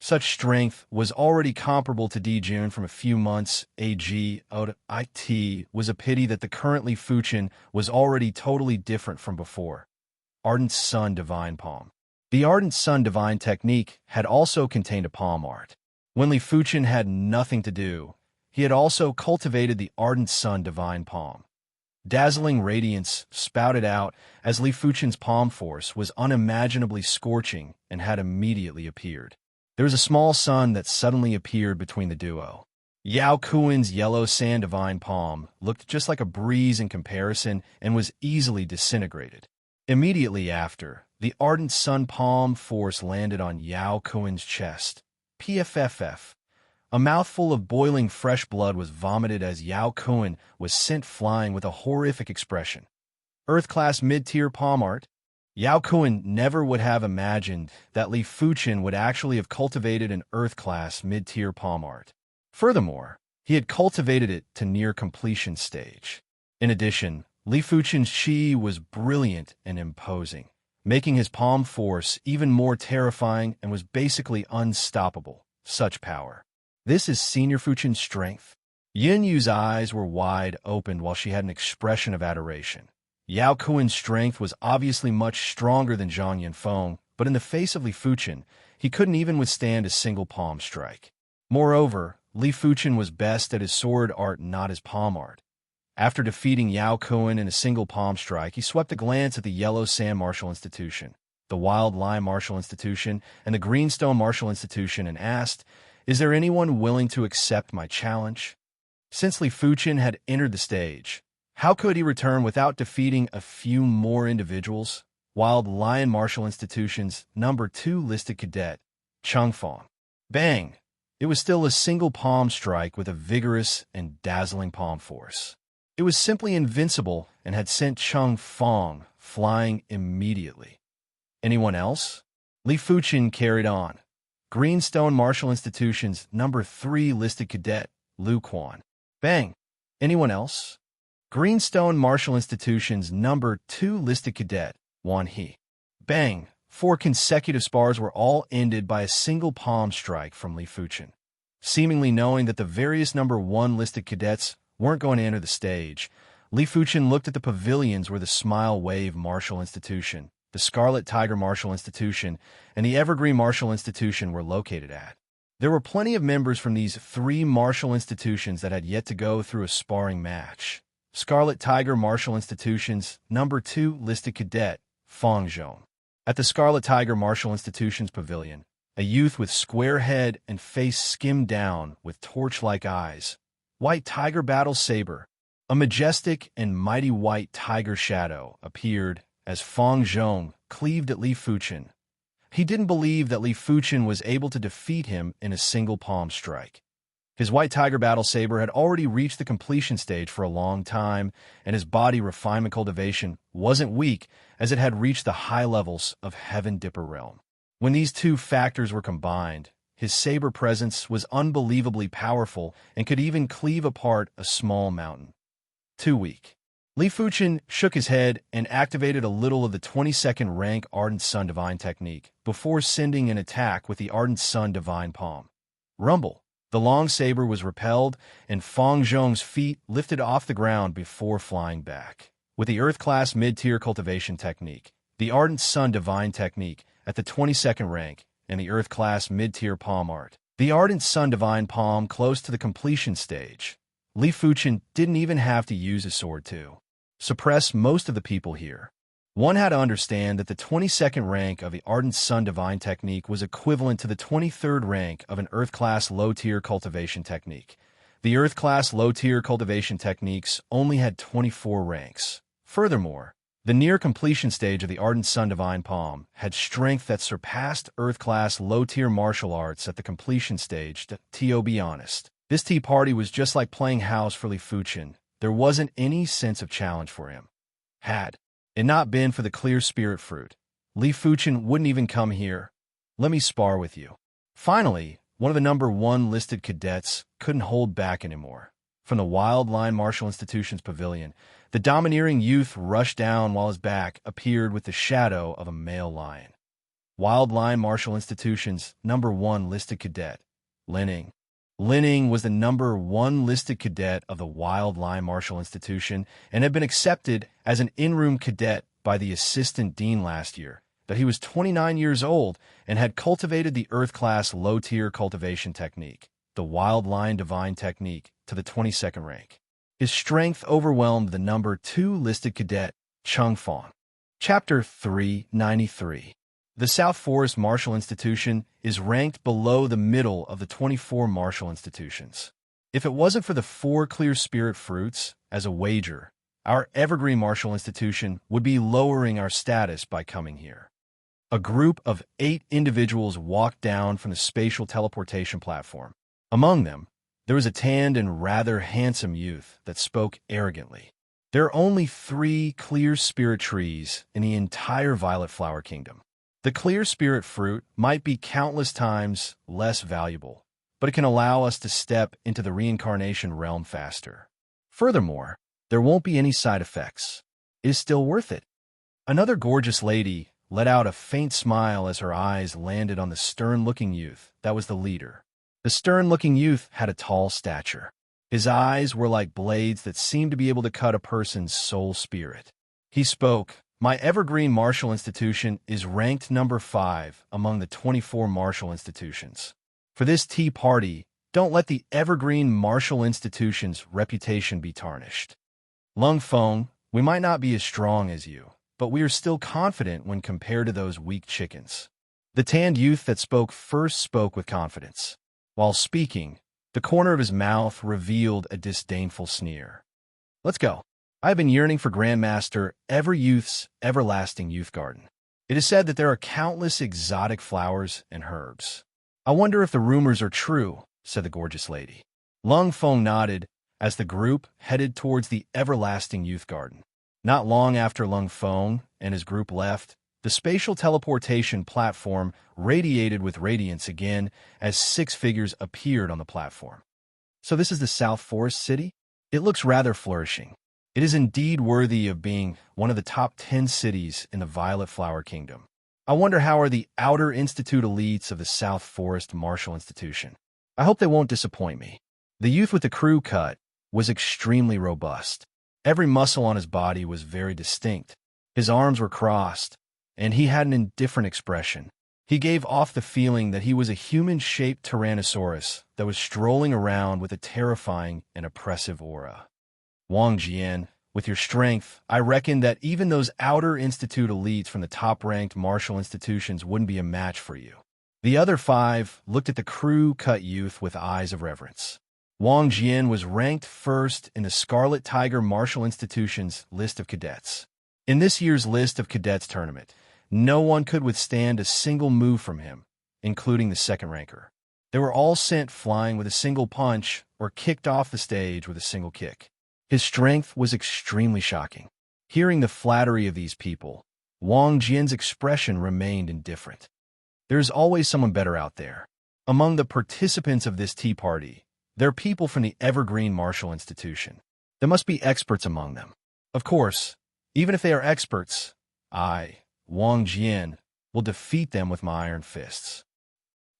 Such strength was already comparable to Dijun from a few months AG. It was a pity that the current Li Fuchen was already totally different from before. Ardent Sun Divine Palm. The Ardent Sun Divine technique had also contained a palm art. When Li Fuchen had nothing to do, he had also cultivated the Ardent Sun Divine Palm. Dazzling radiance spouted out as Li Fuchen's palm force was unimaginably scorching and had immediately appeared. There was a small sun that suddenly appeared between the duo. Yao Kuan's yellow sand divine palm looked just like a breeze in comparison and was easily disintegrated. Immediately after, the ardent sun palm force landed on Yao Kuan's chest. PFFF. A mouthful of boiling fresh blood was vomited as Yao Kuan was sent flying with a horrific expression. Earth-class mid-tier palm art. Yao Kuan never would have imagined that Li Fuchen would actually have cultivated an Earth-class mid-tier palm art. Furthermore, he had cultivated it to near completion stage. In addition, Li Fuchen's chi was brilliant and imposing, making his palm force even more terrifying and was basically unstoppable. Such power. This is Senior Fuchen's strength. Yin Yu's eyes were wide opened while she had an expression of adoration. Yao Kuan's strength was obviously much stronger than Zhang Yinfeng, but in the face of Li Fuchen, he couldn't even withstand a single palm strike. Moreover, Li Fuchen was best at his sword art, not his palm art. After defeating Yao Kuan in a single palm strike, he swept a glance at the Yellow Sand Martial Institution, the Wild Lime Martial Institution, and the Greenstone Martial Institution and asked, "Is there anyone willing to accept my challenge?" Since Li Fuchen had entered the stage, how could he return without defeating a few more individuals? Wild Lion Martial Institution's number 2 listed cadet, Cheng Fong. Bang! It was still a single palm strike with a vigorous and dazzling palm force. It was simply invincible and had sent Cheng Fong flying immediately. Anyone else? Li Fuchen carried on. Greenstone Martial Institution's number 3 listed cadet, Lu Quan. Bang! Anyone else? Greenstone Martial Institution's number 2 listed cadet, Wan He. Bang! 4 consecutive spars were all ended by a single palm strike from Li Fuchen. Seemingly knowing that the various number 1 listed cadets weren't going to enter the stage, Li Fuchen looked at the pavilions where the Smile Wave Martial Institution, the Scarlet Tiger Martial Institution, and the Evergreen Martial Institution were located at. There were plenty of members from these 3 martial institutions that had yet to go through a sparring match. Scarlet Tiger Martial Institution's number 2 listed cadet, Fang Zhong. At the Scarlet Tiger Martial Institution's pavilion, a youth with square head and face skimmed down with torch-like eyes, White Tiger Battle Saber, a majestic and mighty white tiger shadow appeared as Fang Zhong cleaved at Li Fuchen. He didn't believe that Li Fuchen was able to defeat him in a single palm strike. His white tiger battle saber had already reached the completion stage for a long time, and his body refinement cultivation wasn't weak as it had reached the high levels of Heaven Dipper realm. When these two factors were combined, his saber presence was unbelievably powerful and could even cleave apart a small mountain. Too weak. Li Fuchen shook his head and activated a little of the 22nd rank Ardent Sun Divine technique before sending an attack with the Ardent Sun Divine Palm. Rumble. The long saber was repelled, and Fang Zhong's feet lifted off the ground before flying back. With the Earth-class mid-tier cultivation technique, the Ardent Sun Divine technique at the 22nd rank, and the Earth-class mid-tier palm art, the Ardent Sun Divine Palm close to the completion stage, Li Fuchen didn't even have to use a sword to suppress most of the people here. One had to understand that the 22nd rank of the Ardent Sun Divine technique was equivalent to the 23rd rank of an Earth-class low-tier cultivation technique. The Earth-class low-tier cultivation techniques only had 24 ranks. Furthermore, the near-completion stage of the Ardent Sun Divine Palm had strength that surpassed Earth-class low-tier martial arts at the completion stage. To be honest, this tea party was just like playing house for Li Fuchen. There wasn't any sense of challenge for him. Had it not been for the clear spirit fruit, Li Fuchen wouldn't even come here. Let me spar with you. Finally, one of the number 1 listed cadets couldn't hold back anymore. From the Wild Lion Martial Institution's pavilion, the domineering youth rushed down while his back appeared with the shadow of a male lion. Wild Lion Martial Institution's number 1 listed cadet, Linning. Linning was the number 1 listed cadet of the Wild Lion Martial Institution and had been accepted as an in-room cadet by the assistant dean last year. That he was 29 years old and had cultivated the Earth-class low-tier cultivation technique, the Wild Lion Divine technique, to the 22nd rank. His strength overwhelmed the number 2 listed cadet, Chung Fong. Chapter 393. The South Forest Martial Institution is ranked below the middle of the 24 martial institutions. If it wasn't for the 4 clear spirit fruits, as a wager, our evergreen martial institution would be lowering our status by coming here. A group of 8 individuals walked down from the spatial teleportation platform. Among them, there was a tanned and rather handsome youth that spoke arrogantly. There are only 3 clear spirit trees in the entire Violet Flower Kingdom. The clear spirit fruit might be countless times less valuable, but it can allow us to step into the reincarnation realm faster. Furthermore, there won't be any side effects. It is still worth it. Another gorgeous lady let out a faint smile as her eyes landed on the stern-looking youth that was the leader. The stern-looking youth had a tall stature. His eyes were like blades that seemed to be able to cut a person's soul spirit. He spoke. My evergreen martial institution is ranked number 5 among the 24 martial institutions. For this tea party, don't let the evergreen martial institution's reputation be tarnished. Lung Feng, we might not be as strong as you, but we are still confident when compared to those weak chickens. The tanned youth that spoke first spoke with confidence. While speaking, the corner of his mouth revealed a disdainful sneer. Let's go. I have been yearning for Grandmaster Everyouth's everlasting youth garden. It is said that there are countless exotic flowers and herbs. I wonder if the rumors are true, said the gorgeous lady. Lung Feng nodded as the group headed towards the everlasting youth garden. Not long after Lung Feng and his group left, the spatial teleportation platform radiated with radiance again as 6 figures appeared on the platform. So this is the South Forest City? It looks rather flourishing. It is indeed worthy of being one of the top 10 cities in the Violet Flower Kingdom. I wonder how are the Outer Institute elites of the South Forest Martial Institution. I hope they won't disappoint me. The youth with the crew cut was extremely robust. Every muscle on his body was very distinct. His arms were crossed, and he had an indifferent expression. He gave off the feeling that he was a human-shaped Tyrannosaurus that was strolling around with a terrifying and oppressive aura. Wang Jian, with your strength, I reckon that even those Outer Institute elites from the top-ranked martial institutions wouldn't be a match for you. The other 5 looked at the crew-cut youth with eyes of reverence. Wang Jian was ranked first in the Scarlet Tiger Martial Institution's list of cadets. In this year's list of cadets tournament, no one could withstand a single move from him, including the second ranker. They were all sent flying with a single punch or kicked off the stage with a single kick. His strength was extremely shocking. Hearing the flattery of these people, Wang Jian's expression remained indifferent. There is always someone better out there. Among the participants of this tea party, there are people from the Evergreen Martial Institution. There must be experts among them. Of course, even if they are experts, I, Wang Jian, will defeat them with my iron fists.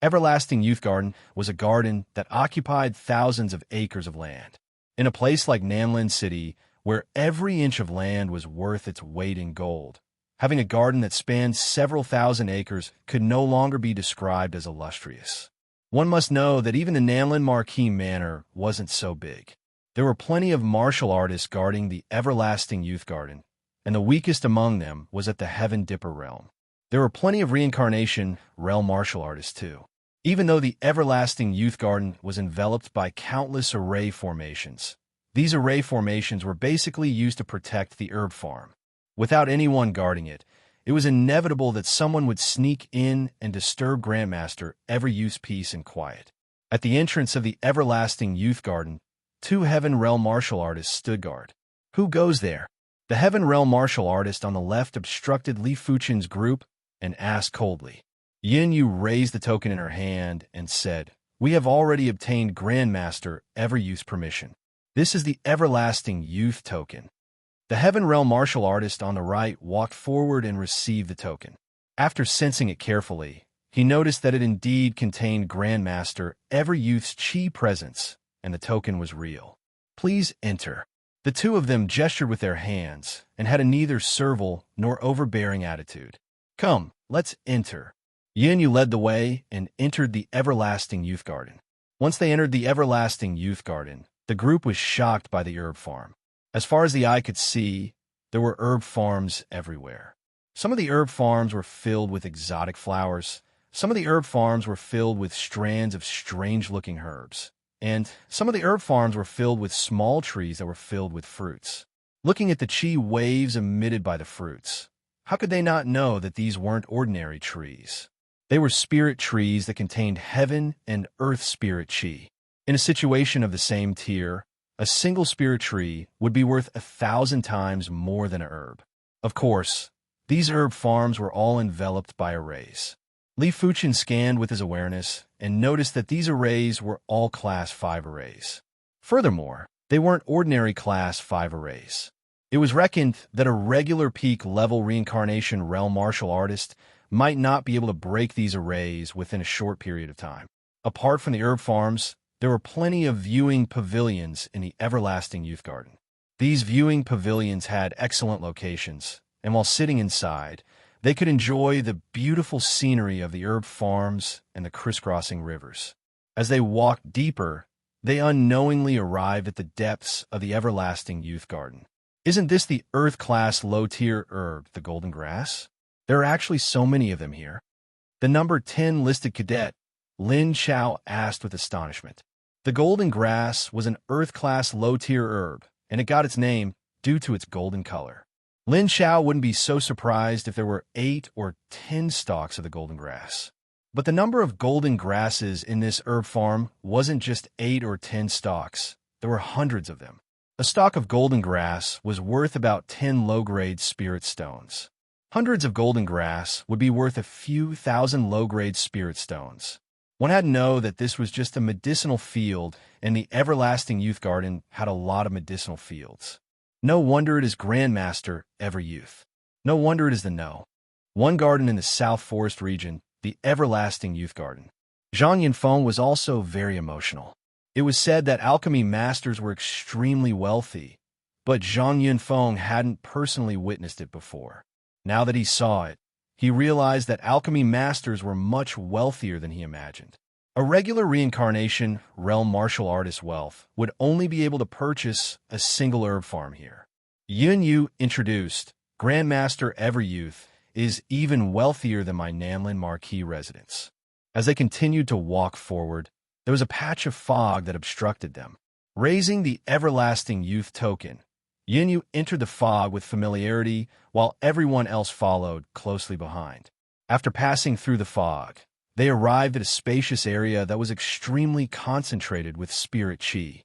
Everlasting Youth Garden was a garden that occupied thousands of acres of land. In a place like Nanlin City, where every inch of land was worth its weight in gold, having a garden that spanned several thousand acres could no longer be described as illustrious. One must know that even the Nanlin Marquis Manor wasn't so big. There were plenty of martial artists guarding the Everlasting Youth Garden, and the weakest among them was at the Heaven Dipper realm. There were plenty of reincarnation realm martial artists too. Even though the Everlasting Youth Garden was enveloped by countless array formations, these array formations were basically used to protect the herb farm. Without anyone guarding it, it was inevitable that someone would sneak in and disturb Grandmaster Everyouth's peace and quiet. At the entrance of the Everlasting Youth Garden, 2 Heaven Realm martial artists stood guard. Who goes there? The Heaven Realm martial artist on the left obstructed Li Fuchen's group and asked coldly. Yin Yu raised the token in her hand and said, "We have already obtained Grandmaster Everyouth's permission. This is the Everlasting Youth token." The Heaven Realm martial artist on the right walked forward and received the token. After sensing it carefully, he noticed that it indeed contained Grandmaster Everyouth's chi presence, and the token was real. "Please enter." The 2 of them gestured with their hands and had a neither servile nor overbearing attitude. "Come, let's enter." Yin Yu led the way and entered the Everlasting Youth Garden. Once they entered the Everlasting Youth Garden, the group was shocked by the herb farm. As far as the eye could see, there were herb farms everywhere. Some of the herb farms were filled with exotic flowers, some of the herb farms were filled with strands of strange-looking herbs, and some of the herb farms were filled with small trees that were filled with fruits. Looking at the chi waves emitted by the fruits, how could they not know that these weren't ordinary trees? They were spirit trees that contained heaven and earth spirit chi. In a situation of the same tier, a single spirit tree would be worth 1,000 times more than a herb. Of course, these herb farms were all enveloped by arrays. Li Fuchen scanned with his awareness and noticed that these arrays were all Class 5 arrays. Furthermore, they weren't ordinary Class 5 arrays. It was reckoned that a regular peak-level reincarnation realm martial artist might not be able to break these arrays within a short period of time. Apart from the herb farms, there were plenty of viewing pavilions in the Everlasting Youth Garden. These viewing pavilions had excellent locations, and while sitting inside, they could enjoy the beautiful scenery of the herb farms and the crisscrossing rivers. As they walked deeper, they unknowingly arrived at the depths of the Everlasting Youth Garden. Isn't this the Earth-class low-tier herb, the golden grass? There are actually so many of them here. The number 10 listed cadet, Lin Chao, asked with astonishment. The golden grass was an Earth-class low-tier herb, and it got its name due to its golden color. Lin Chao wouldn't be so surprised if there were 8 or 10 stalks of the golden grass. But the number of golden grasses in this herb farm wasn't just 8 or 10 stalks. There were hundreds of them. A stalk of golden grass was worth about 10 low-grade spirit stones. Hundreds of golden grass would be worth a few thousand low-grade spirit stones. One had to know that this was just a medicinal field, and the Everlasting Youth Garden had a lot of medicinal fields. No wonder it is Grandmaster Everyouth. No wonder it is the No. One garden in the South Forest region, the Everlasting Youth Garden. Zhang Yinfeng was also very emotional. It was said that alchemy masters were extremely wealthy, but Zhang Yinfeng hadn't personally witnessed it before. Now that he saw it, he realized that alchemy masters were much wealthier than he imagined. A regular reincarnation realm martial artist wealth would only be able to purchase a single herb farm here. Yun Yu introduced, Grandmaster Everyouth is even wealthier than my Nanlin Marquis residence. As they continued to walk forward, there was a patch of fog that obstructed them. Raising the Everlasting Youth token, Yin Yu entered the fog with familiarity while everyone else followed closely behind. After passing through the fog, They arrived at a spacious area that was extremely concentrated with spirit chi.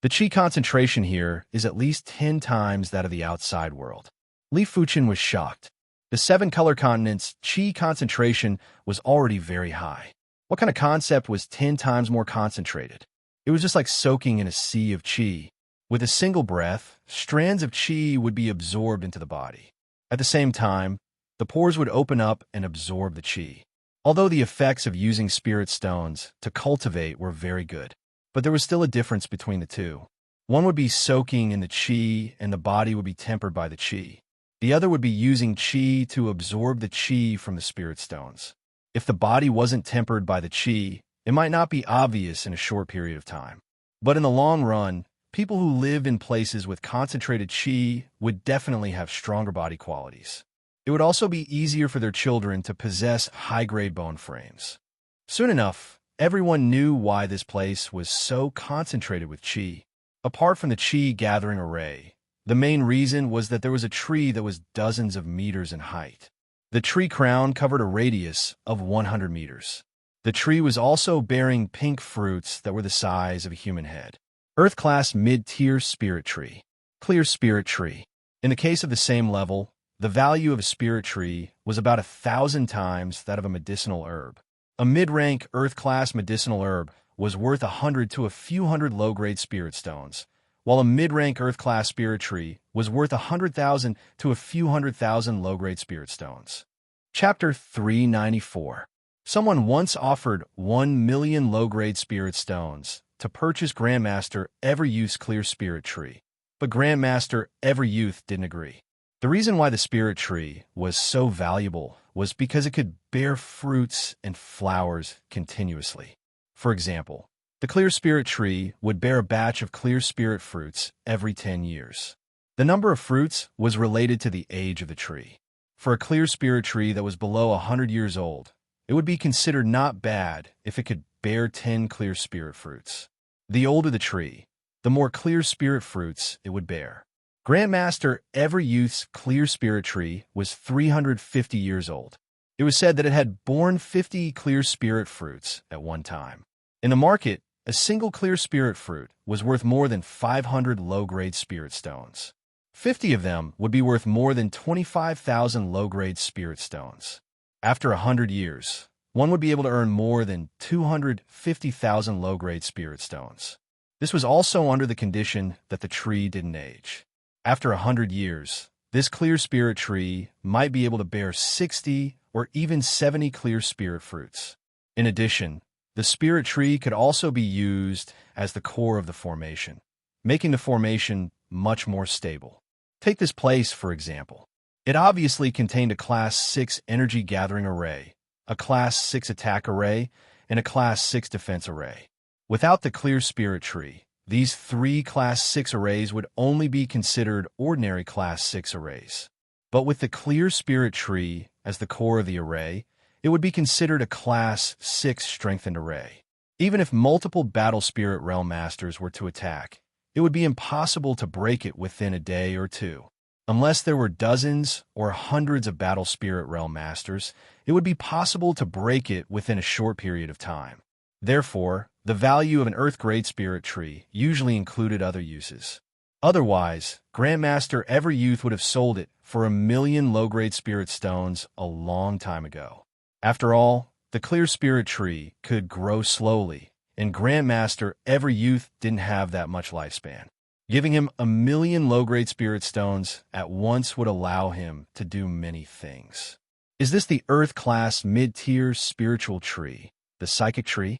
The chi concentration here is at least 10 times that of the outside world. Li Fuchen was shocked. The 7-color continent's chi concentration was already very high. What kind of concept was 10 times more concentrated? It was just like soaking in a sea of chi. With a single breath, strands of chi would be absorbed into the body. At the same time, the pores would open up and absorb the chi. Although the effects of using spirit stones to cultivate were very good, but there was still a difference between the two. One would be soaking in the chi and the body would be tempered by the chi. The other would be using chi to absorb the chi from the spirit stones. If the body wasn't tempered by the chi, it might not be obvious in a short period of time. But in the long run, people who live in places with concentrated chi would definitely have stronger body qualities. It would also be easier for their children to possess high-grade bone frames. Soon enough, everyone knew why this place was so concentrated with chi. Apart from the chi gathering array, the main reason was that there was a tree that was dozens of meters in height. The tree crown covered a radius of 100 meters. The tree was also bearing pink fruits that were the size of a human head. Earth Class Mid-Tier Spirit Tree. Clear Spirit Tree. In the case of the same level, the value of a spirit tree was about 1,000 times that of a medicinal herb. A mid-rank Earth-class medicinal herb was worth 100 to a few hundred low-grade spirit stones, while a mid-rank Earth-class spirit tree was worth 100,000 to a few 100,000 low-grade spirit stones. Chapter 394. Someone once offered 1 million low-grade spirit stones to purchase Grandmaster Everyouth's clear spirit tree, but Grandmaster Everyouth didn't agree. The reason why the spirit tree was so valuable was because it could bear fruits and flowers continuously. For example, the clear spirit tree would bear a batch of clear spirit fruits every 10 years. The number of fruits was related to the age of the tree. For a clear spirit tree that was below 100 years old, it would be considered not bad if it could bear 10 clear spirit fruits. The older the tree, the more clear spirit fruits it would bear. Grandmaster Everyouth's clear spirit tree was 350 years old. It was said that it had borne 50 clear spirit fruits at one time. In the market, a single clear spirit fruit was worth more than 500 low-grade spirit stones. 50 of them would be worth more than 25,000 low-grade spirit stones. After 100 years, one would be able to earn more than 250,000 low-grade spirit stones. This was also under the condition that the tree didn't age. After 100 years, this clear spirit tree might be able to bear 60 or even 70 clear spirit fruits. In addition, the spirit tree could also be used as the core of the formation, making the formation much more stable. Take this place, for example. It obviously contained a Class 6 energy gathering array, a Class 6 attack array, and a Class 6 defense array. Without the clear spirit tree, these 3 Class 6 arrays would only be considered ordinary Class 6 arrays. But with the clear spirit tree as the core of the array, it would be considered a Class 6 strengthened array. Even if multiple Battle Spirit Realm Masters were to attack, it would be impossible to break it within a day or two. Unless there were dozens or hundreds of Battle Spirit Realm Masters, it would be possible to break it within a short period of time. Therefore, the value of an Earth-grade spirit tree usually included other uses. Otherwise, Grandmaster Everyouth would have sold it for 1 million low-grade spirit stones a long time ago. After all, the clear spirit tree could grow slowly, and Grandmaster Everyouth didn't have that much lifespan. Giving him 1 million low-grade spirit stones at once would allow him to do many things. Is this the Earth-class mid-tier spiritual tree, the psychic tree?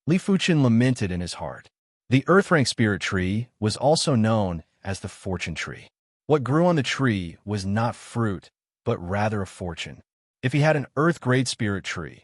Li Fuchen lamented in his heart. The Earth-rank spirit tree was also known as the fortune tree. What grew on the tree was not fruit, but rather a fortune. If he had an Earth-grade spirit tree,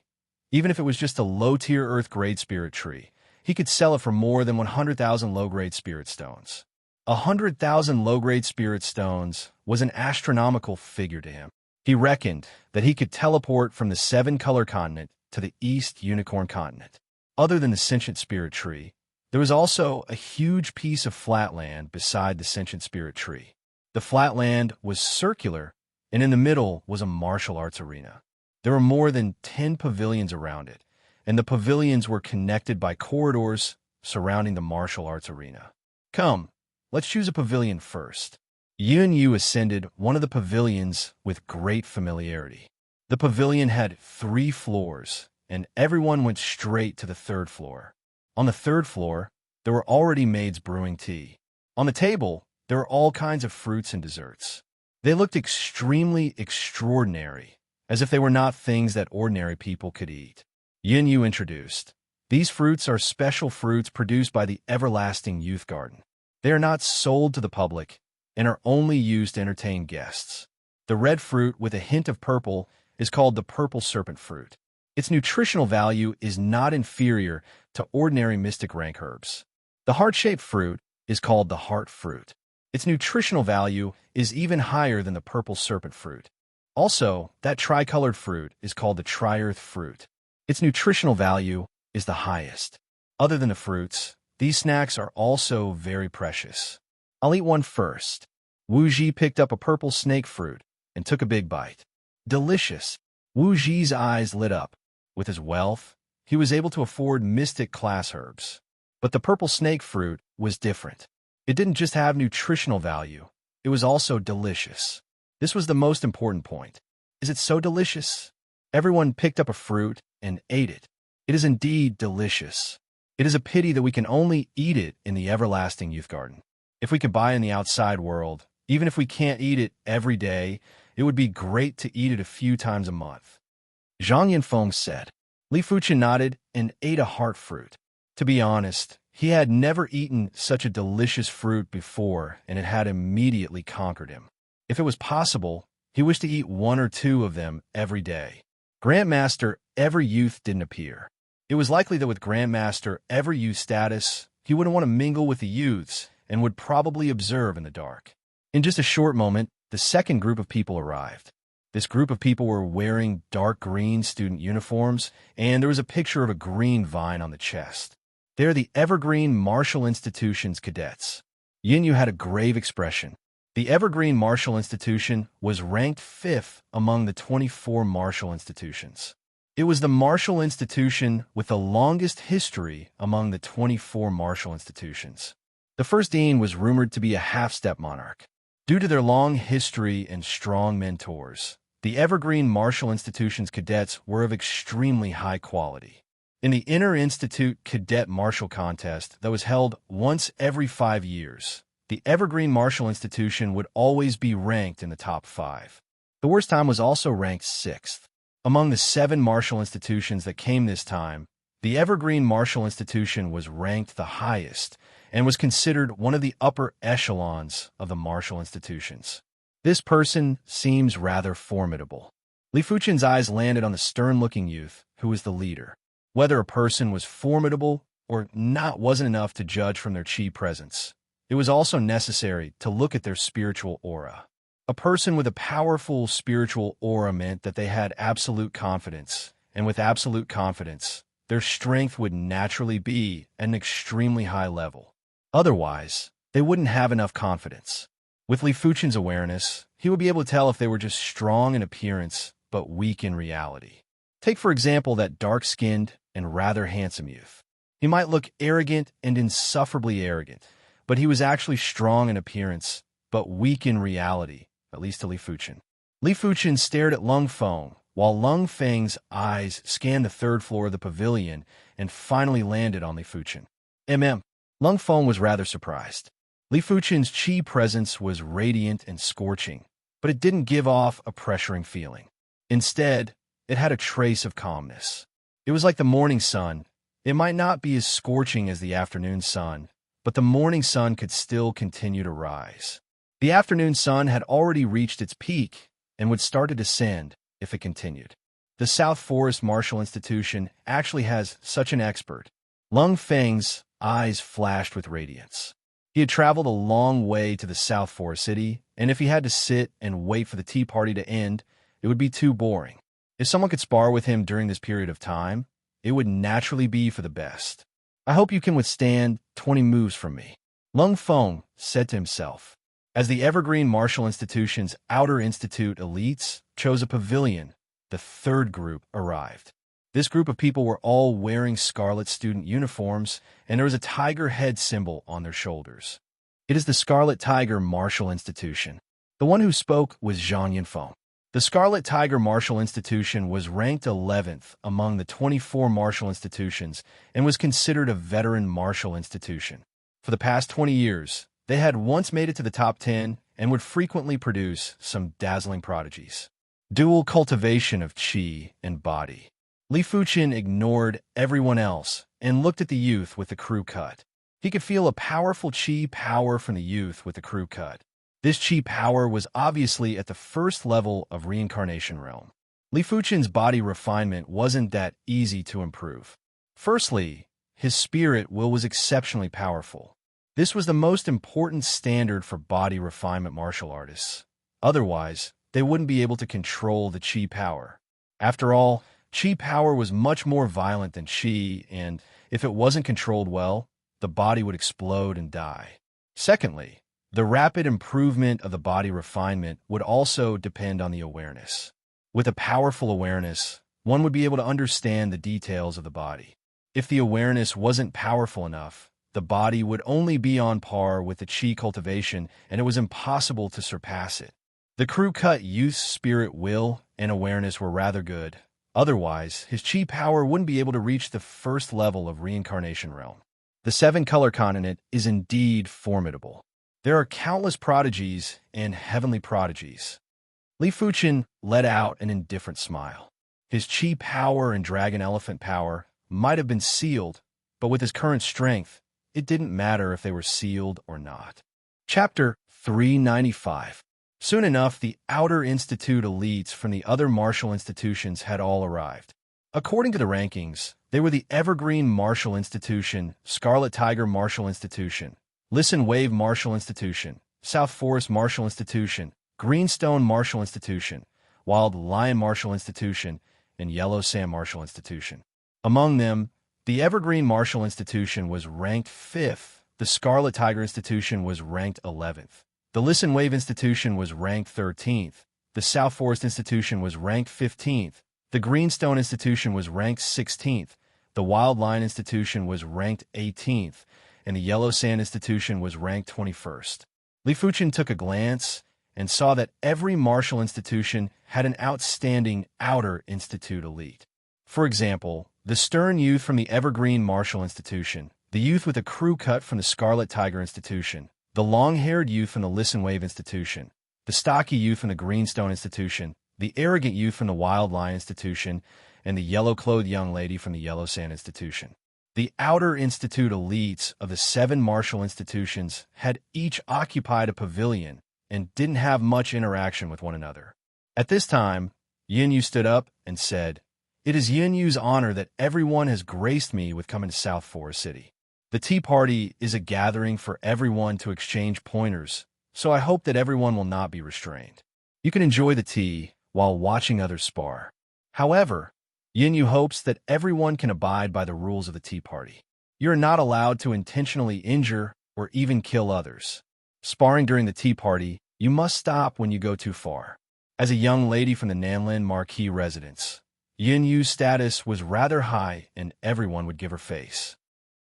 even if it was just a low-tier Earth-grade spirit tree, he could sell it for more than 100,000 low-grade spirit stones. 100,000 low-grade spirit stones was an astronomical figure to him. He reckoned that he could teleport from the 7-color continent to the East Unicorn continent. Other than the sentient spirit tree, there was also a huge piece of flat land beside the sentient spirit tree. The flat land was circular, and in the middle was a martial arts arena. There were more than 10 pavilions around it, and the pavilions were connected by corridors surrounding the martial arts arena. Come, let's choose a pavilion first. Yun Yu ascended one of the pavilions with great familiarity. The pavilion had 3 floors, and everyone went straight to the 3rd floor. On the 3rd floor, there were already maids brewing tea. On the table, there were all kinds of fruits and desserts. They looked extremely extraordinary, as if they were not things that ordinary people could eat. Yin Yu introduced, "These fruits are special fruits produced by the Everlasting Youth Garden. They are not sold to the public and are only used to entertain guests. The red fruit with a hint of purple is called the purple serpent fruit. Its nutritional value is not inferior to ordinary mystic rank herbs. The heart-shaped fruit is called the heart fruit. Its nutritional value is even higher than the purple serpent fruit. Also, that tricolored fruit is called the tri-earth fruit. Its nutritional value is the highest. Other than the fruits, these snacks are also very precious. I'll eat one first." Wu Ji picked up a purple snake fruit and took a big bite. Delicious. Wu Ji's eyes lit up. With his wealth, he was able to afford mystic class herbs. But the purple snake fruit was different. It didn't just have nutritional value, it was also delicious. This was the most important point. Is it so delicious? Everyone picked up a fruit and ate it. It is indeed delicious. It is a pity that we can only eat it in the Everlasting Youth Garden. If we could buy in the outside world, even if we can't eat it every day, it would be great to eat it a few times a month. Zhang Yanfeng said. Li Fuchen nodded and ate a heart fruit. To be honest, he had never eaten such a delicious fruit before, and it had immediately conquered him. If it was possible, he wished to eat 1 or 2 of them every day. Grandmaster Every Youth didn't appear. It was likely that with Grandmaster Every Youth status, he wouldn't want to mingle with the youths and would probably observe in the dark. In just a short moment, the second group of people arrived. This group of people were wearing dark green student uniforms, and there was a picture of a green vine on the chest. They're the Evergreen Martial Institution's cadets. Yin Yu had a grave expression. The Evergreen Martial Institution was ranked 5th among the 24 martial institutions. It was the martial institution with the longest history among the 24 martial institutions. The first dean was rumored to be a half-step monarch. Due to their long history and strong mentors, the Evergreen Martial Institution's cadets were of extremely high quality. In the Inter-Institute Cadet Martial Contest that was held once every 5 years, the Evergreen Martial Institution would always be ranked in the top 5. The worst time was also ranked 6th. Among the 7 martial institutions that came this time, the Evergreen Martial Institution was ranked the highest and was considered one of the upper echelons of the martial institutions. This person seems rather formidable. Li Fuchen's eyes landed on the stern-looking youth who was the leader. Whether a person was formidable or not wasn't enough to judge from their chi presence. It was also necessary to look at their spiritual aura. A person with a powerful spiritual aura meant that they had absolute confidence, and with absolute confidence, their strength would naturally be at an extremely high level. Otherwise, they wouldn't have enough confidence. With Li Fuchen's awareness, he would be able to tell if they were just strong in appearance, but weak in reality. Take, for example, that dark-skinned and rather handsome youth. He might look arrogant and insufferably arrogant, but he was actually strong in appearance, but weak in reality, at least to Li Fuchen. Li Fuchen stared at Lung Feng, while Lung Feng's eyes scanned the 3rd floor of the pavilion and finally landed on Li Fuchen. Lung Feng was rather surprised. Li Fuchen's chi presence was radiant and scorching, but it didn't give off a pressuring feeling. Instead, it had a trace of calmness. It was like the morning sun. It might not be as scorching as the afternoon sun, but the morning sun could still continue to rise. The afternoon sun had already reached its peak and would start to descend if it continued. The South Forest Martial Institution actually has such an expert. Lung Feng's eyes flashed with radiance. He had traveled a long way to the South Forest City, and if he had to sit and wait for the tea party to end, it would be too boring. If someone could spar with him during this period of time, it would naturally be for the best. I hope you can withstand 20 moves from me, Lung Feng said to himself. As the Evergreen Martial Institution's Outer Institute elites chose a pavilion, the third group arrived. This group of people were all wearing scarlet student uniforms, and there was a tiger head symbol on their shoulders. It is the Scarlet Tiger Martial Institution. The one who spoke was Zhang Yinfeng. The Scarlet Tiger Martial Institution was ranked 11th among the 24 martial institutions and was considered a veteran martial institution. For the past 20 years, they had once made it to the top 10 and would frequently produce some dazzling prodigies. Dual cultivation of qi and body. Li Fuqin ignored everyone else and looked at the youth with the crew cut. He could feel a powerful qi power from the youth with the crew cut. This qi power was obviously at the first level of reincarnation realm. Li Fuqin's body refinement wasn't that easy to improve. Firstly, his spirit will was exceptionally powerful. This was the most important standard for body refinement martial artists. Otherwise, they wouldn't be able to control the qi power. After all, qi power was much more violent than qi, and if it wasn't controlled well, the body would explode and die. Secondly, the rapid improvement of the body refinement would also depend on the awareness. With a powerful awareness, one would be able to understand the details of the body. If the awareness wasn't powerful enough, the body would only be on par with the qi cultivation, and it was impossible to surpass it. The crew-cut youth's spirit, will, and awareness were rather good. Otherwise, his qi power wouldn't be able to reach the first level of reincarnation realm. The seven-color continent is indeed formidable. There are countless prodigies and heavenly prodigies. Li Fuqin let out an indifferent smile. His qi power and dragon elephant power might have been sealed, but with his current strength, it didn't matter if they were sealed or not. Chapter 395. Soon enough, the Outer Institute elites from the other martial institutions had all arrived. According to the rankings, they were the Evergreen Martial Institution, Scarlet Tiger Martial Institution, Listen Wave Martial Institution, South Forest Martial Institution, Greenstone Martial Institution, Wild Lion Martial Institution, and Yellow Sand Martial Institution. Among them, the Evergreen Martial Institution was ranked 5th, the Scarlet Tiger Institution was ranked 11th, the Listen Wave Institution was ranked 13th, the South Forest Institution was ranked 15th, the Greenstone Institution was ranked 16th, the Wild Lion Institution was ranked 18th, and the Yellow Sand Institution was ranked 21st. Li Fuqin took a glance and saw that every martial institution had an outstanding Outer Institute elite. For example, the stern youth from the Evergreen Martial Institution, the youth with a crew cut from the Scarlet Tiger Institution, the long-haired youth from the Listen Wave Institution, the stocky youth from the Greenstone Institution, the arrogant youth from the Wild Lion Institution, and the yellow-clothed young lady from the Yellow Sand Institution. The Outer Institute elites of the 7 martial institutions had each occupied a pavilion and didn't have much interaction with one another. At this time, Yin Yu stood up and said, "It is Yin Yu's honor that everyone has graced me with coming to South Forest City. The Tea Party is a gathering for everyone to exchange pointers, so I hope that everyone will not be restrained. You can enjoy the tea while watching others spar. However, Yin Yu hopes that everyone can abide by the rules of the Tea Party. You are not allowed to intentionally injure or even kill others. Sparring during the Tea Party, you must stop when you go too far." As a young lady from the Nanlin Marquis residence, Yin Yu's status was rather high and everyone would give her face.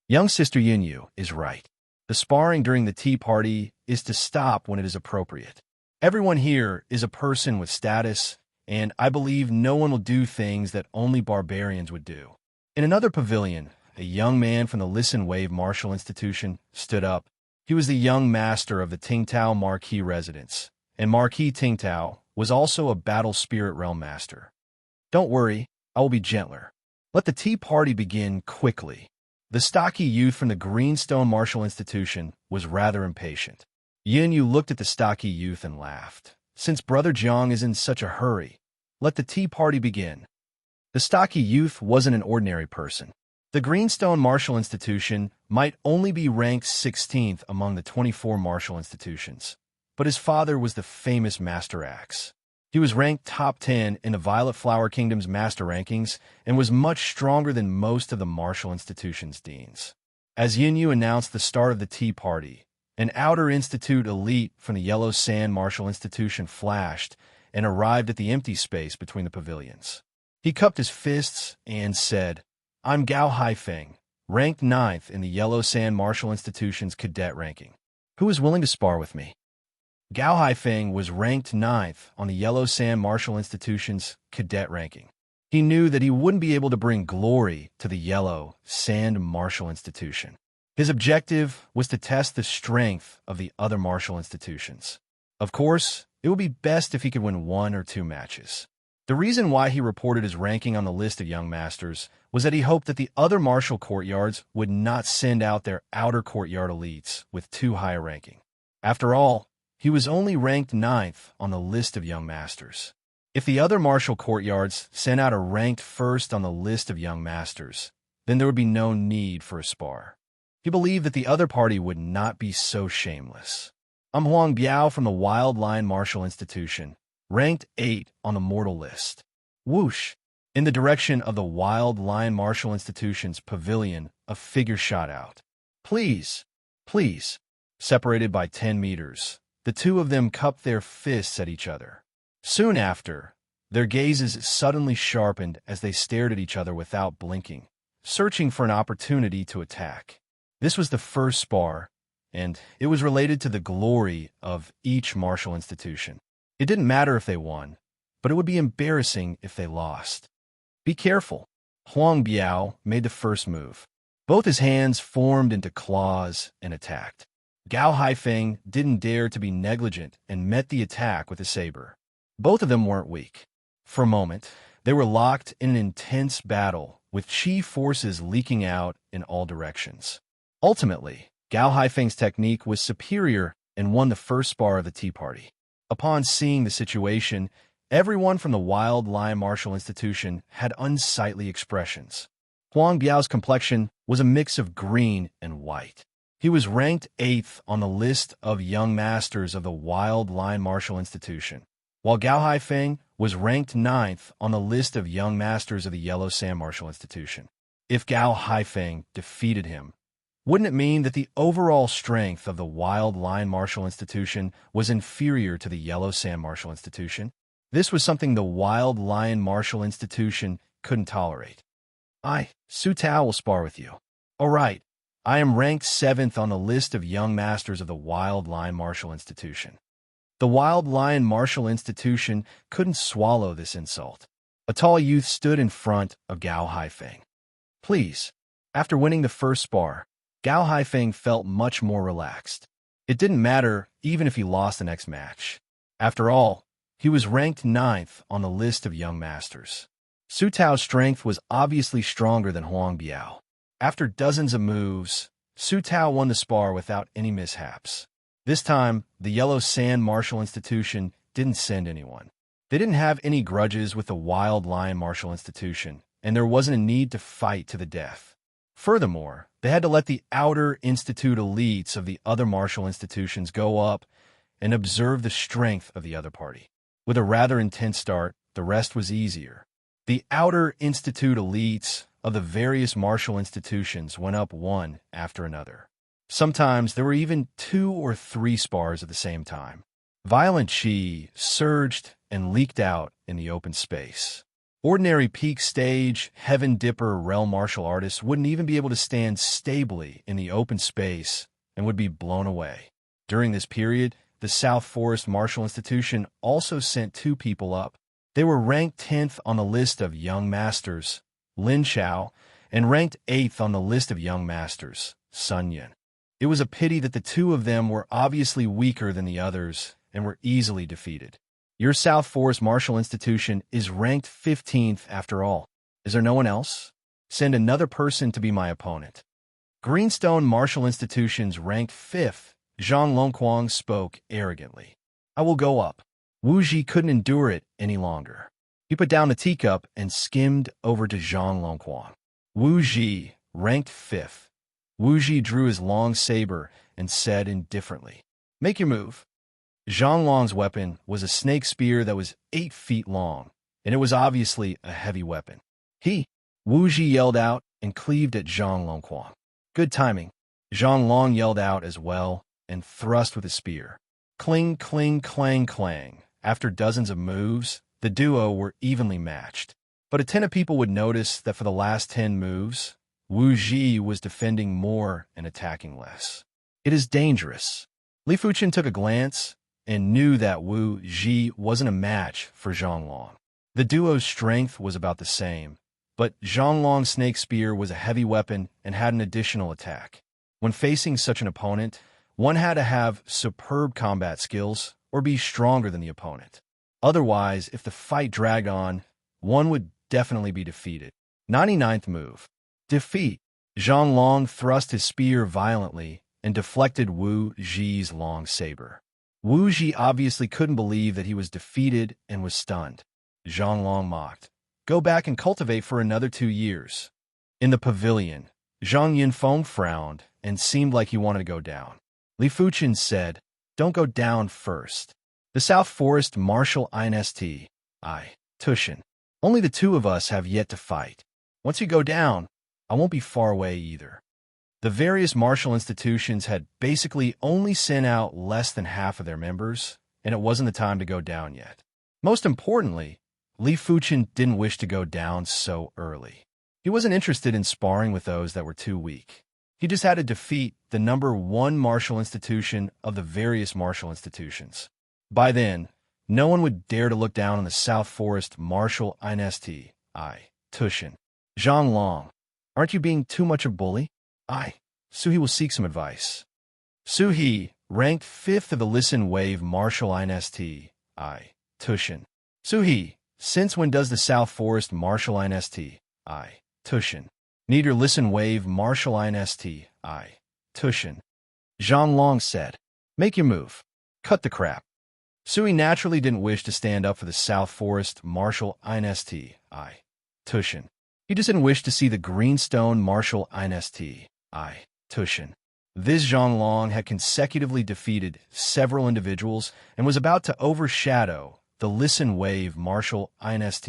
Young sister Yin Yu is right. The sparring during the Tea Party is to stop when it is appropriate. Everyone here is a person with status, and I believe no one will do things that only barbarians would do. In another pavilion, a young man from the Listen Wave Martial Institution stood up. He was the young master of the Tingtao Marquis residence, and Marquis Tingtao was also a battle spirit realm master. "Don't worry, I will be gentler. Let the tea party begin quickly." The stocky youth from the Greenstone Martial Institution was rather impatient. Yin Yu looked at the stocky youth and laughed. "Since Brother Jiang is in such a hurry, let the tea party begin." The stocky youth wasn't an ordinary person. The Greenstone Martial Institution might only be ranked 16th among the 24 martial institutions, but his father was the famous Master Axe. He was ranked top 10 in the Violet Flower Kingdom's master rankings and was much stronger than most of the martial institution's deans. As Yin Yu announced the start of the tea party, an Outer Institute elite from the Yellow Sand Martial Institution flashed, and arrived at the empty space between the pavilions. He cupped his fists and said, "I'm Gao Haifeng, ranked 9th in the Yellow Sand Martial Institution's cadet ranking. Who is willing to spar with me?" Gao Haifeng was ranked 9th on the Yellow Sand Martial Institution's cadet ranking. He knew that he wouldn't be able to bring glory to the Yellow Sand Martial Institution. His objective was to test the strength of the other martial institutions. Of course, it would be best if he could win 1 or 2 matches. The reason why he reported his ranking on the list of young masters was that he hoped that the other martial courtyards would not send out their outer courtyard elites with too high a ranking. After all, he was only ranked 9th on the list of young masters. If the other martial courtyards sent out a ranked 1st on the list of young masters, then there would be no need for a spar. He believed that the other party would not be so shameless. "I'm Huang Biao from the Wild Lion Martial Institution, ranked 8 on the mortal list." Whoosh! In the direction of the Wild Lion Martial Institution's pavilion, a figure shot out. Please! Please! Separated by 10 meters, the two of them cupped their fists at each other. Soon after, their gazes suddenly sharpened as they stared at each other without blinking, searching for an opportunity to attack. This was the first spar, and it was related to the glory of each martial institution. It didn't matter if they won, but it would be embarrassing if they lost. "Be careful." Huang Biao made the first move. Both his hands formed into claws and attacked. Gao Haifeng didn't dare to be negligent and met the attack with a saber. Both of them weren't weak. For a moment, they were locked in an intense battle, with chi forces leaking out in all directions. Ultimately, Gao Haifeng's technique was superior and won the first spar of the tea party. Upon seeing the situation, everyone from the Wild Lion Martial Institution had unsightly expressions. Huang Biao's complexion was a mix of green and white. He was ranked 8th on the list of young masters of the Wild Lion Martial Institution, while Gao Haifeng was ranked 9th on the list of young masters of the Yellow Sand Martial Institution. If Gao Haifeng defeated him, wouldn't it mean that the overall strength of the Wild Lion Martial Institution was inferior to the Yellow Sand Martial Institution? This was something the Wild Lion Martial Institution couldn't tolerate. Su Tao will spar with you." "All right, I am ranked 7th on the list of young masters of the Wild Lion Martial Institution." The Wild Lion Martial Institution couldn't swallow this insult. A tall youth stood in front of Gao Haifeng. "Please." After winning the first spar, Gao Haifeng felt much more relaxed. It didn't matter even if he lost the next match. After all, he was ranked 9th on the list of young masters. Su Tao's strength was obviously stronger than Huang Biao. After dozens of moves, Su Tao won the spar without any mishaps. This time, the Yellow Sand Martial Institution didn't send anyone. They didn't have any grudges with the Wild Lion Martial Institution, and there wasn't a need to fight to the death. Furthermore, they had to let the outer institute elites of the other martial institutions go up and observe the strength of the other party. With a rather intense start, the rest was easier. The outer institute elites of the various martial institutions went up one after another. Sometimes there were even 2 or 3 spars at the same time. Violent chi surged and leaked out in the open space. Ordinary peak stage, heaven dipper realm martial artists wouldn't even be able to stand stably in the open space and would be blown away. During this period, the South Forest Martial Institution also sent 2 people up. They were ranked 10th on the list of young masters, Lin Chao, and ranked 8th on the list of young masters, Sun Yin. It was a pity that the 2 of them were obviously weaker than the others and were easily defeated. Your South Forest Martial Institution is ranked 15th after all. Is there no one else? Send another person to be my opponent. Greenstone Martial Institution's ranked 5th, Zhang Longquang spoke arrogantly. "I will go up." Wu Ji couldn't endure it any longer. He put down the teacup and skimmed over to Zhang Longquang. Wu Ji, ranked 5th. Wu Ji drew his long saber and said indifferently, "Make your move." Zhang Long's weapon was a snake spear that was 8 feet long, and it was obviously a heavy weapon. Wu Ji yelled out and cleaved at Zhang Longquang. Good timing. Zhang Long yelled out as well and thrust with his spear. Cling, cling, clang, clang. After dozens of moves, the duo were evenly matched. But attentive people would notice that for the last 10 moves, Wu Ji was defending more and attacking less. It is dangerous. Li Fuchen took a glance and knew that Wu Ji wasn't a match for Zhonglong. The duo's strength was about the same, but Zhonglong's snake spear was a heavy weapon and had an additional attack. When facing such an opponent, one had to have superb combat skills or be stronger than the opponent. Otherwise, if the fight dragged on, one would definitely be defeated. 99th move. Defeat. Zhonglong thrust his spear violently and deflected Wu Ji's long saber. Wu Ji obviously couldn't believe that he was defeated and was stunned. Zhonglong mocked, "Go back and cultivate for another 2 years." In the pavilion, Zhang Yunfeng frowned and seemed like he wanted to go down. Li Fuchen said, "Don't go down first. The South Forest Martial Inst. Tushin. Only the two of us have yet to fight. Once you go down, I won't be far away either." The various martial institutions had basically only sent out less than half of their members, and it wasn't the time to go down yet. Most importantly, Li Fuchen didn't wish to go down so early. He wasn't interested in sparring with those that were too weak. He just had to defeat the number 1 martial institution of the various martial institutions. By then, no one would dare to look down on the South Forest Martial Inst. Tushin. Zhonglong, aren't you being too much a bully? Suhi will seek some advice. Suhi, ranked 5th of the Listen Wave Martial Inst. Tushin. Suhi, since when does the South Forest Martial Inst. Tushin need your Listen Wave Martial Inst. Tushin? Zhonglong said, "Make your move. Cut the crap." Suhi naturally didn't wish to stand up for the South Forest Martial Inst. Tushin. He just didn't wish to see the Greenstone Martial Inst. Tushin. This Zhonglong had consecutively defeated several individuals and was about to overshadow the Listen Wave Martial Inst.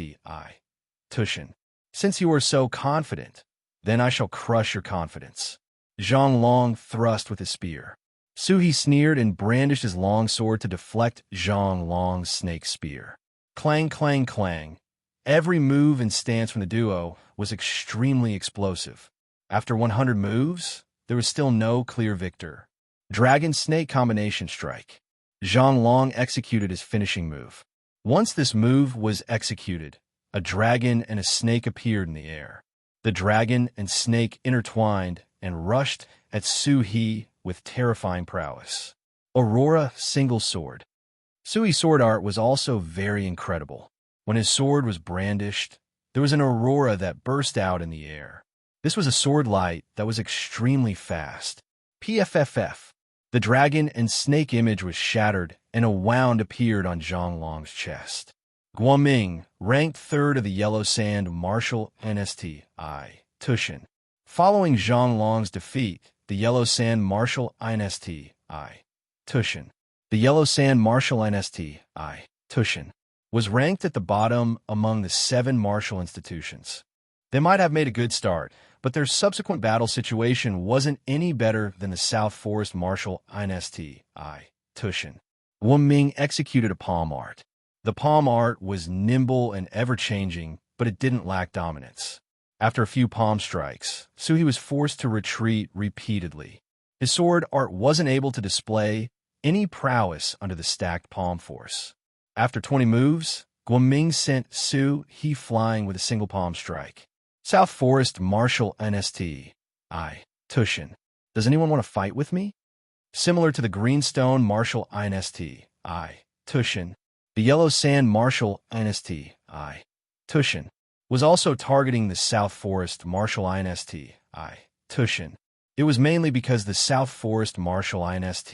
Tushin. Since you are so confident, then I shall crush your confidence. Zhonglong thrust with his spear. Suhi sneered and brandished his long sword to deflect Zhonglong's snake spear. Clang, clang, clang. Every move and stance from the duo was extremely explosive. After 100 moves, there was still no clear victor. Dragon-snake combination strike. Zhonglong executed his finishing move. Once this move was executed, a dragon and a snake appeared in the air. The dragon and snake intertwined and rushed at Suhi with terrifying prowess. Aurora Single Sword. Sui's sword art was also very incredible. When his sword was brandished, there was an aurora that burst out in the air. This was a sword light that was extremely fast. PFFF. The dragon and snake image was shattered, and a wound appeared on Zhonglong's chest. Guoming, ranked 3rd of the Yellow Sand Martial Inst. Tushin. Following Zhonglong's defeat, the Yellow Sand Martial Inst. Tushin. The Yellow Sand Martial Inst. Tushin was ranked at the bottom among the 7 martial institutions. They might have made a good start, but their subsequent battle situation wasn't any better than the South Forest Martial Inst. Tushin. Wuming executed a palm art. The palm art was nimble and ever-changing, but it didn't lack dominance. After a few palm strikes, Suhi was forced to retreat repeatedly. His sword art wasn't able to display any prowess under the stacked palm force. After 20 moves, Guoming sent Suhi flying with a single palm strike. South Forest Martial Inst. Tushin. Does anyone want to fight with me? Similar to the Greenstone Martial Inst. Tushin, the Yellow Sand Martial Inst. Tushin was also targeting the South Forest Martial Inst. Tushin. It was mainly because the South Forest Martial Inst.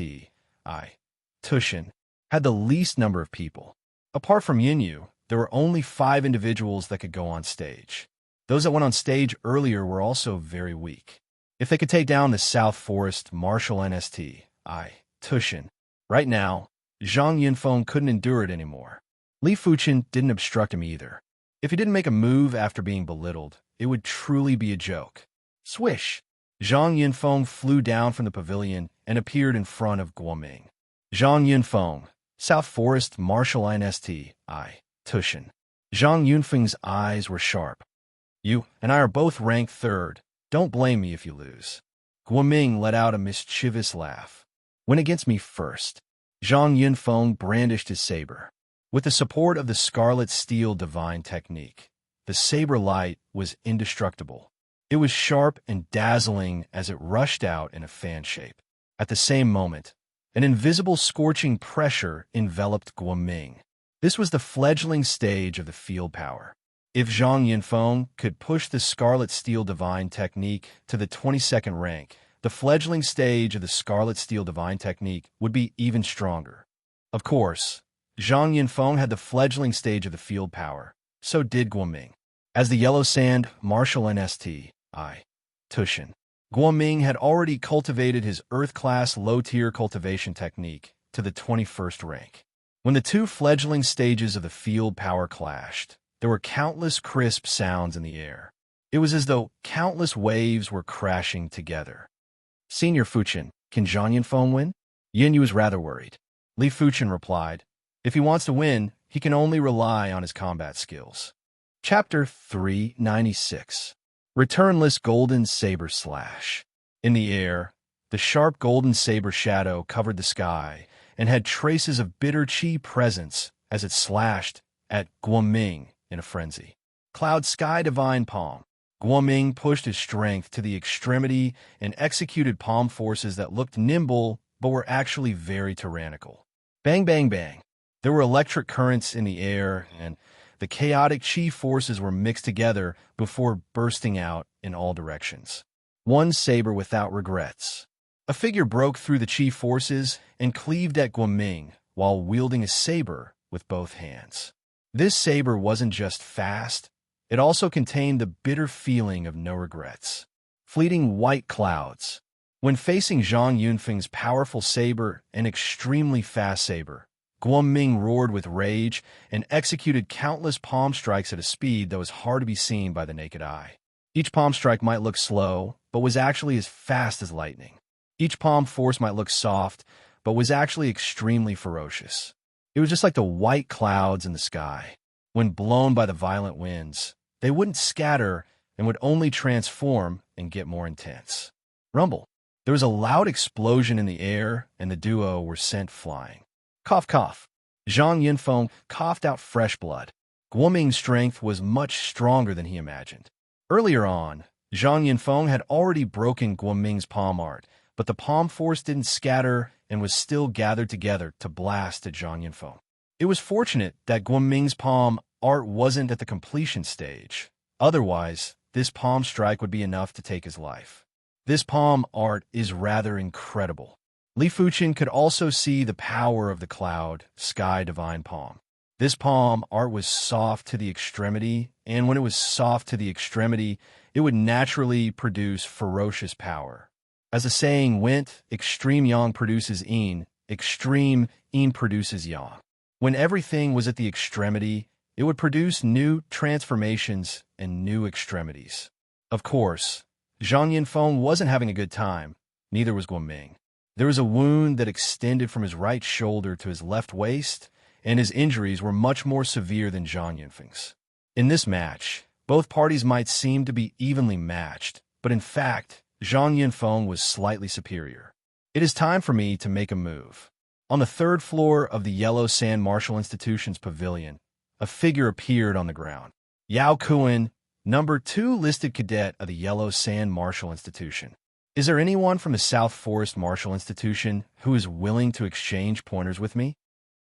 Tushin had the least number of people. Apart from Yinyu, there were only 5 individuals that could go on stage. Those that went on stage earlier were also very weak. If they could take down the South Forest Martial Inst. Tushin, right now, Zhang Yunfeng couldn't endure it anymore. Li Fuchen didn't obstruct him either. If he didn't make a move after being belittled, it would truly be a joke. Swish! Zhang Yunfeng flew down from the pavilion and appeared in front of Guoming. Zhang Yunfeng, South Forest Martial INST, Tushin. Zhang Yunfeng's eyes were sharp. You and I are both ranked third. Don't blame me if you lose. Guoming let out a mischievous laugh. Win against me first. Zhang Yunfeng brandished his saber. With the support of the scarlet steel divine technique, the saber light was indestructible. It was sharp and dazzling as it rushed out in a fan shape. At the same moment, an invisible scorching pressure enveloped Guoming. This was the fledgling stage of the field power. If Zhang Yunfeng could push the scarlet steel divine technique to the 22nd rank, the fledgling stage of the scarlet steel divine technique would be even stronger. Of course, Zhang Yunfeng had the fledgling stage of the field power. So did Guoming. As the yellow sand martial NST, Tushin, Guoming had already cultivated his earth-class low-tier cultivation technique to the 21st rank. When the two fledgling stages of the field power clashed, there were countless crisp sounds in the air. It was as though countless waves were crashing together. Senior Fuchin, can Zhang Yunfeng win? Yin Yu was rather worried. Li Fuchin replied, if he wants to win, he can only rely on his combat skills. Chapter 396. Returnless Golden Saber Slash. In the air, the sharp golden saber shadow covered the sky and had traces of bitter chi presence as it slashed at Guoming in a frenzy. Cloud Sky Divine Palm. Guoming pushed his strength to the extremity and executed palm forces that looked nimble but were actually very tyrannical. Bang, bang, bang. There were electric currents in the air, and the chaotic chi forces were mixed together before bursting out in all directions. One saber without regrets. A figure broke through the chi forces and cleaved at Guoming while wielding a saber with both hands. This saber wasn't just fast, it also contained the bitter feeling of no regrets. Fleeting white clouds. When facing Zhang Yunfeng's powerful saber and extremely fast saber, Guoming roared with rage and executed countless palm strikes at a speed that was hard to be seen by the naked eye. Each palm strike might look slow, but was actually as fast as lightning. Each palm force might look soft, but was actually extremely ferocious. It was just like the white clouds in the sky. When blown by the violent winds, they wouldn't scatter and would only transform and get more intense. Rumble. There was a loud explosion in the air, and the duo were sent flying. Cough, cough. Zhang Yunfeng coughed out fresh blood. Guoming's strength was much stronger than he imagined. Earlier on, Zhang Yunfeng had already broken Guoming's palm art, but the palm force didn't scatter and was still gathered together to blast at Zhang Yunfeng. It was fortunate that Guoming's palm art wasn't at the completion stage. Otherwise, this palm strike would be enough to take his life. This palm art is rather incredible. Li Fuchin could also see the power of the cloud, sky divine palm. This palm art was soft to the extremity, and when it was soft to the extremity, it would naturally produce ferocious power. As the saying went, extreme yang produces yin, extreme yin produces yang. When everything was at the extremity, it would produce new transformations and new extremities. Of course, Zhang Yunfeng wasn't having a good time, neither was Guoming. There was a wound that extended from his right shoulder to his left waist, and his injuries were much more severe than Zhang Yunfeng's. In this match, both parties might seem to be evenly matched, but in fact, Zhang Yunfeng was slightly superior. It is time for me to make a move. On the third floor of the Yellow Sand Martial Institution's pavilion, a figure appeared on the ground. Yao Kuan, number 2 listed cadet of the Yellow Sand Martial Institution. Is there anyone from the South Forest Martial Institution who is willing to exchange pointers with me?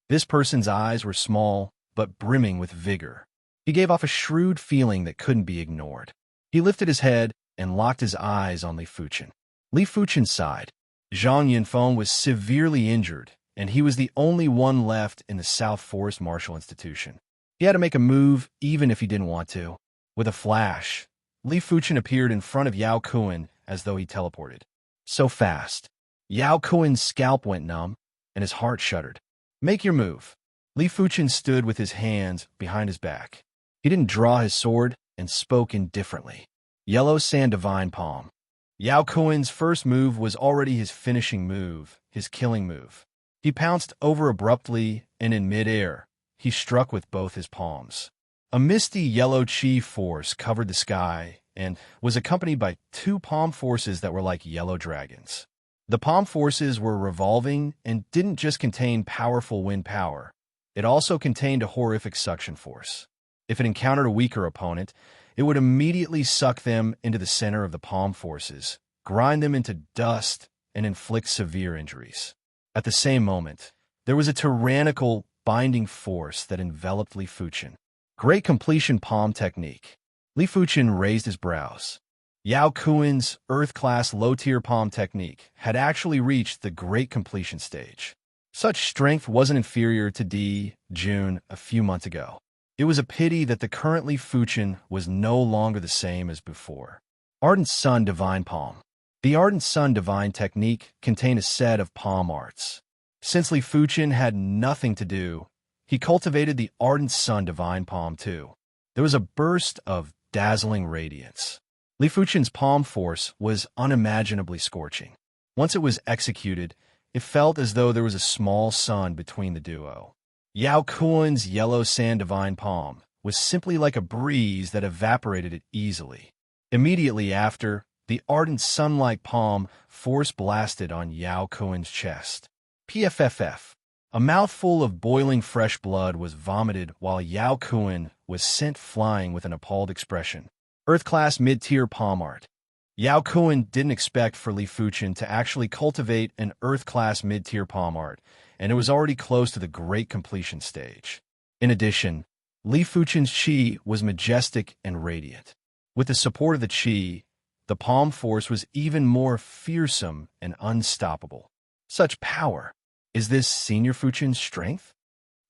This person's eyes were small, but brimming with vigor. He gave off a shrewd feeling that couldn't be ignored. He lifted his head and locked his eyes on Li Fuchin. Li Fuchin sighed. Zhang Yunfeng was severely injured, and he was the only one left in the South Forest Martial Institution. He had to make a move even if he didn't want to. With a flash, Li Fuchin appeared in front of Yao Kuan as though he teleported. So fast. Yao Kuan's scalp went numb, and his heart shuddered. Make your move. Li Fuchin stood with his hands behind his back. He didn't draw his sword and spoke indifferently. Yellow Sand Divine Palm. Yao Kuan's first move was already his finishing move, his killing move. He pounced over abruptly and in midair, he struck with both his palms. A misty yellow chi force covered the sky and was accompanied by two palm forces that were like yellow dragons. The palm forces were revolving and didn't just contain powerful wind power. It also contained a horrific suction force. If it encountered a weaker opponent, it would immediately suck them into the center of the palm forces, grind them into dust, and inflict severe injuries. At the same moment, there was a tyrannical, binding force that enveloped Li Fuchen. Great completion palm technique. Li Fuchen raised his brows. Yao Kuan's Earth-class low-tier palm technique had actually reached the great completion stage. Such strength wasn't inferior to Di Jun a few months ago. It was a pity that the current Li Fuchen was no longer the same as before. Ardent Sun Divine Palm. The Ardent Sun Divine technique contained a set of palm arts. Since Li Fuchen had nothing to do, he cultivated the Ardent Sun Divine Palm too. There was a burst of dazzling radiance. Li Fuchen's palm force was unimaginably scorching. Once it was executed, it felt as though there was a small sun between the duo. Yao Kuan's Yellow Sand Divine Palm was simply like a breeze that evaporated it easily. Immediately after, the Ardent Sun-like Palm force blasted on Yao Kuan's chest. PFFF. A mouthful of boiling fresh blood was vomited while Yao Kuan was sent flying with an appalled expression. Earth-class mid-tier palm art. Yao Kuan didn't expect for Li Fuchen to actually cultivate an Earth-class mid-tier palm art, and it was already close to the great completion stage. In addition, Li Fuchen's chi was majestic and radiant. With the support of the chi, the palm force was even more fearsome and unstoppable. Such power. Is this Senior Fuchen's strength?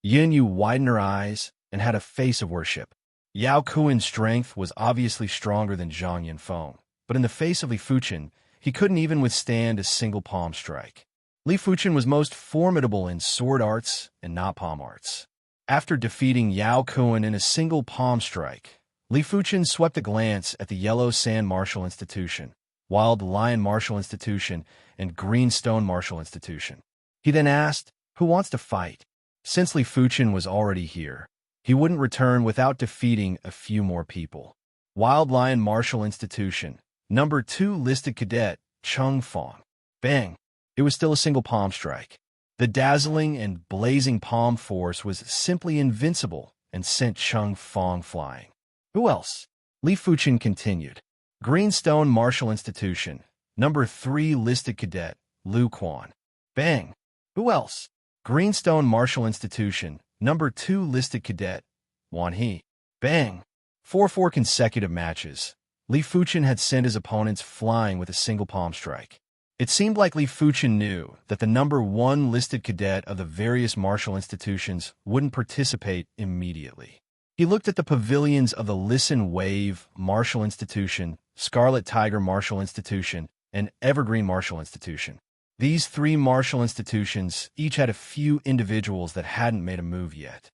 Yin Yu widened her eyes and had a face of worship. Yao Kuan's strength was obviously stronger than Zhang Yanfeng, but in the face of Li Fuchen, he couldn't even withstand a single palm strike. Li Fuchen was most formidable in sword arts and not palm arts. After defeating Yao Kuan in a single palm strike, Li Fuchen swept a glance at the Yellow Sand Martial Institution, Wild Lion Martial Institution, and Greenstone Martial Institution. He then asked, "Who wants to fight?" Since Li Fuchen was already here, he wouldn't return without defeating a few more people. Wild Lion Martial Institution, number 2 listed cadet, Chung Fong. Bang! It was still a single palm strike. The dazzling and blazing palm force was simply invincible and sent Chung Fong flying. Who else? Li Fuchen continued. Greenstone Martial Institution, number 3 listed cadet, Lu Quan. Bang! Who else? Greenstone Martial Institution, number 2 listed cadet, Wan He. Bang! 4 consecutive matches. Li Fuchen had sent his opponents flying with a single palm strike. It seemed like Li Fuchen knew that the number 1 listed cadet of the various martial institutions wouldn't participate immediately. He looked at the pavilions of the Listen Wave Martial Institution, Scarlet Tiger Martial Institution, and Evergreen Martial Institution. These 3 martial institutions each had a few individuals that hadn't made a move yet.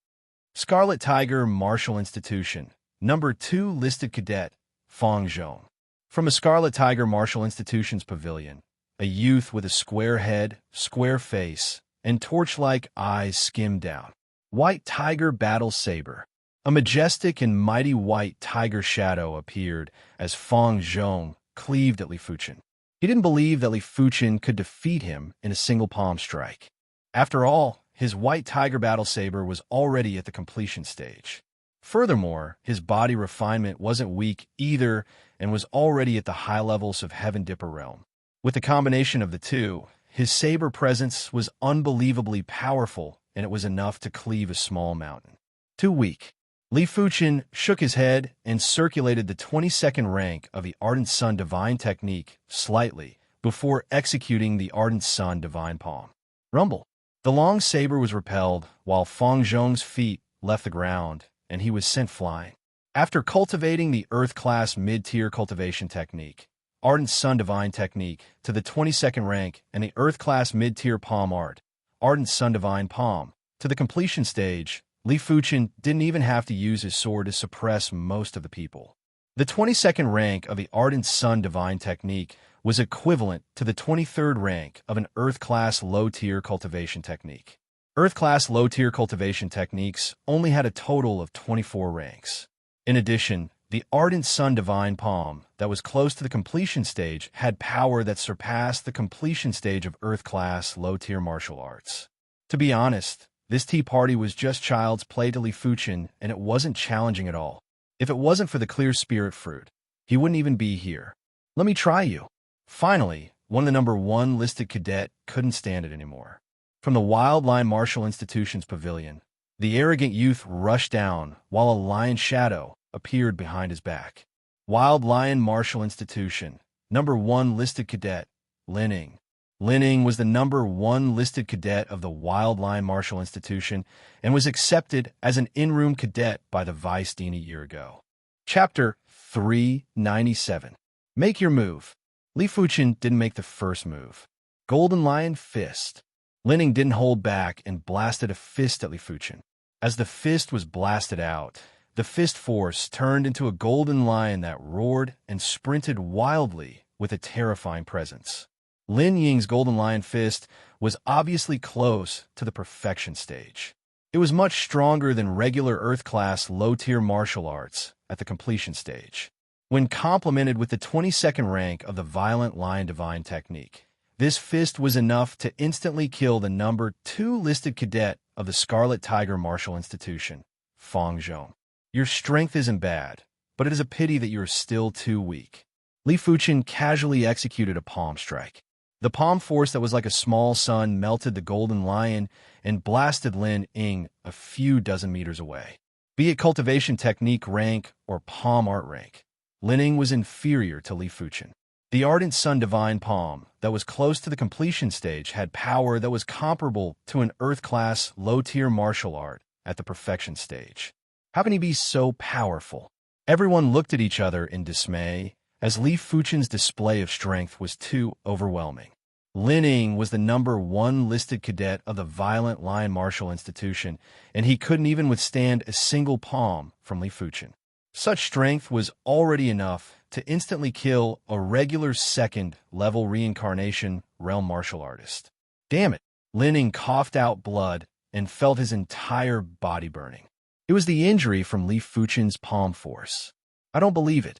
Scarlet Tiger Martial Institution, number 2 listed cadet, Fang Zhong. From a Scarlet Tiger Martial Institution's pavilion, a youth with a square head, square face, and torch-like eyes skimmed down. White Tiger Battle Saber. A majestic and mighty white tiger shadow appeared as Fang Zhong cleaved at Li Fuchen. He didn't believe that Li Fuchen could defeat him in a single palm strike. After all, his white tiger battle saber was already at the completion stage. Furthermore, his body refinement wasn't weak either and was already at the high levels of Heaven Dipper realm. With the combination of the two, his saber presence was unbelievably powerful, and it was enough to cleave a small mountain. Too weak. Li Fuchen shook his head and circulated the 22nd rank of the Ardent Sun Divine Technique slightly before executing the Ardent Sun Divine Palm. Rumble. The long saber was repelled while Fang Zhong's feet left the ground, and he was sent flying. After cultivating the Earth-class mid-tier cultivation technique, Ardent Sun Divine Technique, to the 22nd rank, and the Earth-class mid-tier palm art, Ardent Sun Divine Palm, to the completion stage, Li Fuchen didn't even have to use his sword to suppress most of the people. The 22nd rank of the Ardent Sun Divine Technique was equivalent to the 23rd rank of an Earth-class low-tier cultivation technique. Earth-class low-tier cultivation techniques only had a total of 24 ranks. In addition, the ardent sun divine palm that was close to the completion stage had power that surpassed the completion stage of Earth-class low-tier martial arts. To be honest, this tea party was just child's play to Li Fuchen, and it wasn't challenging at all. If it wasn't for the clear spirit fruit, he wouldn't even be here. Let me try you. Finally, one of the #1 listed cadet couldn't stand it anymore. From the Wild Lion Martial Institution's pavilion, the arrogant youth rushed down while a lion shadow appeared behind his back. Wild Lion Martial Institution, #1 listed cadet, Lining. Lining was the #1 listed cadet of the Wild Lion Martial Institution and was accepted as an in-room cadet by the Vice Dean a year ago. Chapter 397. Make your move. Li Fuchen didn't make the first move. Golden Lion Fist. Lining didn't hold back and blasted a fist at Li Fuchen. As the fist was blasted out, the fist force turned into a golden lion that roared and sprinted wildly with a terrifying presence. Lin Ying's Golden Lion Fist was obviously close to the perfection stage. It was much stronger than regular Earth-class low-tier martial arts at the completion stage. When complemented with the 22nd rank of the Violent Lion Divine technique, this fist was enough to instantly kill the #2 listed cadet of the Scarlet Tiger Martial Institution, Fang Zhong. Your strength isn't bad, but it is a pity that you are still too weak. Li Fuchen casually executed a palm strike. The palm force that was like a small sun melted the Golden Lion and blasted Lin Ying a few dozen meters away. Be it cultivation technique rank or palm art rank, Lin Ying was inferior to Li Fuchen. The Ardent Sun Divine Palm that was close to the completion stage had power that was comparable to an Earth-class low-tier martial art at the perfection stage. How can he be so powerful? Everyone looked at each other in dismay, as Li Fuchen's display of strength was too overwhelming. Lin Ying was the #1 listed cadet of the Violent Lion Martial Institution, and he couldn't even withstand a single palm from Li Fuchen. Such strength was already enough to instantly kill a regular second-level reincarnation realm martial artist. Damn it! Lin Ying coughed out blood and felt his entire body burning. It was the injury from Li Fuchen's palm force. I don't believe it.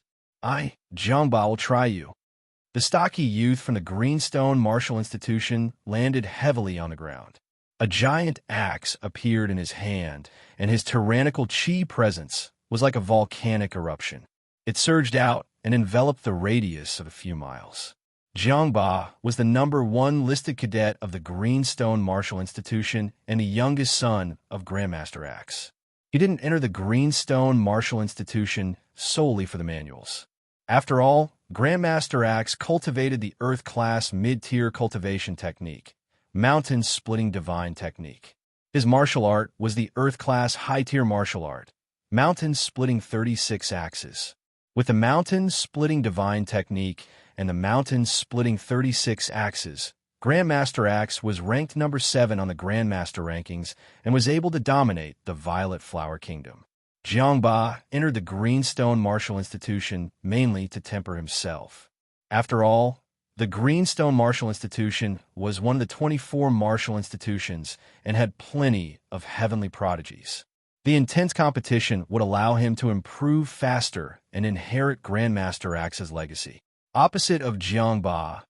Jiangba will try you. The stocky youth from the Greenstone Martial Institution landed heavily on the ground. A giant axe appeared in his hand, and his tyrannical chi presence was like a volcanic eruption. It surged out and enveloped the radius of a few miles. Jiangba was the #1 listed cadet of the Greenstone Martial Institution and the youngest son of Grandmaster Axe. He didn't enter the Greenstone Martial Institution solely for the manuals. After all, Grandmaster Axe cultivated the Earth-class mid-tier cultivation technique, Mountain Splitting Divine technique. His martial art was the Earth-class high-tier martial art, Mountain Splitting 36 Axes. With the Mountain Splitting Divine technique and the Mountain Splitting 36 Axes, Grandmaster Axe was ranked #7 on the Grandmaster rankings and was able to dominate the Violet Flower Kingdom. Jiangba entered the Greenstone Martial Institution mainly to temper himself. After all, the Greenstone Martial Institution was one of the 24 martial institutions and had plenty of heavenly prodigies. The intense competition would allow him to improve faster and inherit Grandmaster Axe's legacy. Opposite of Jiangba,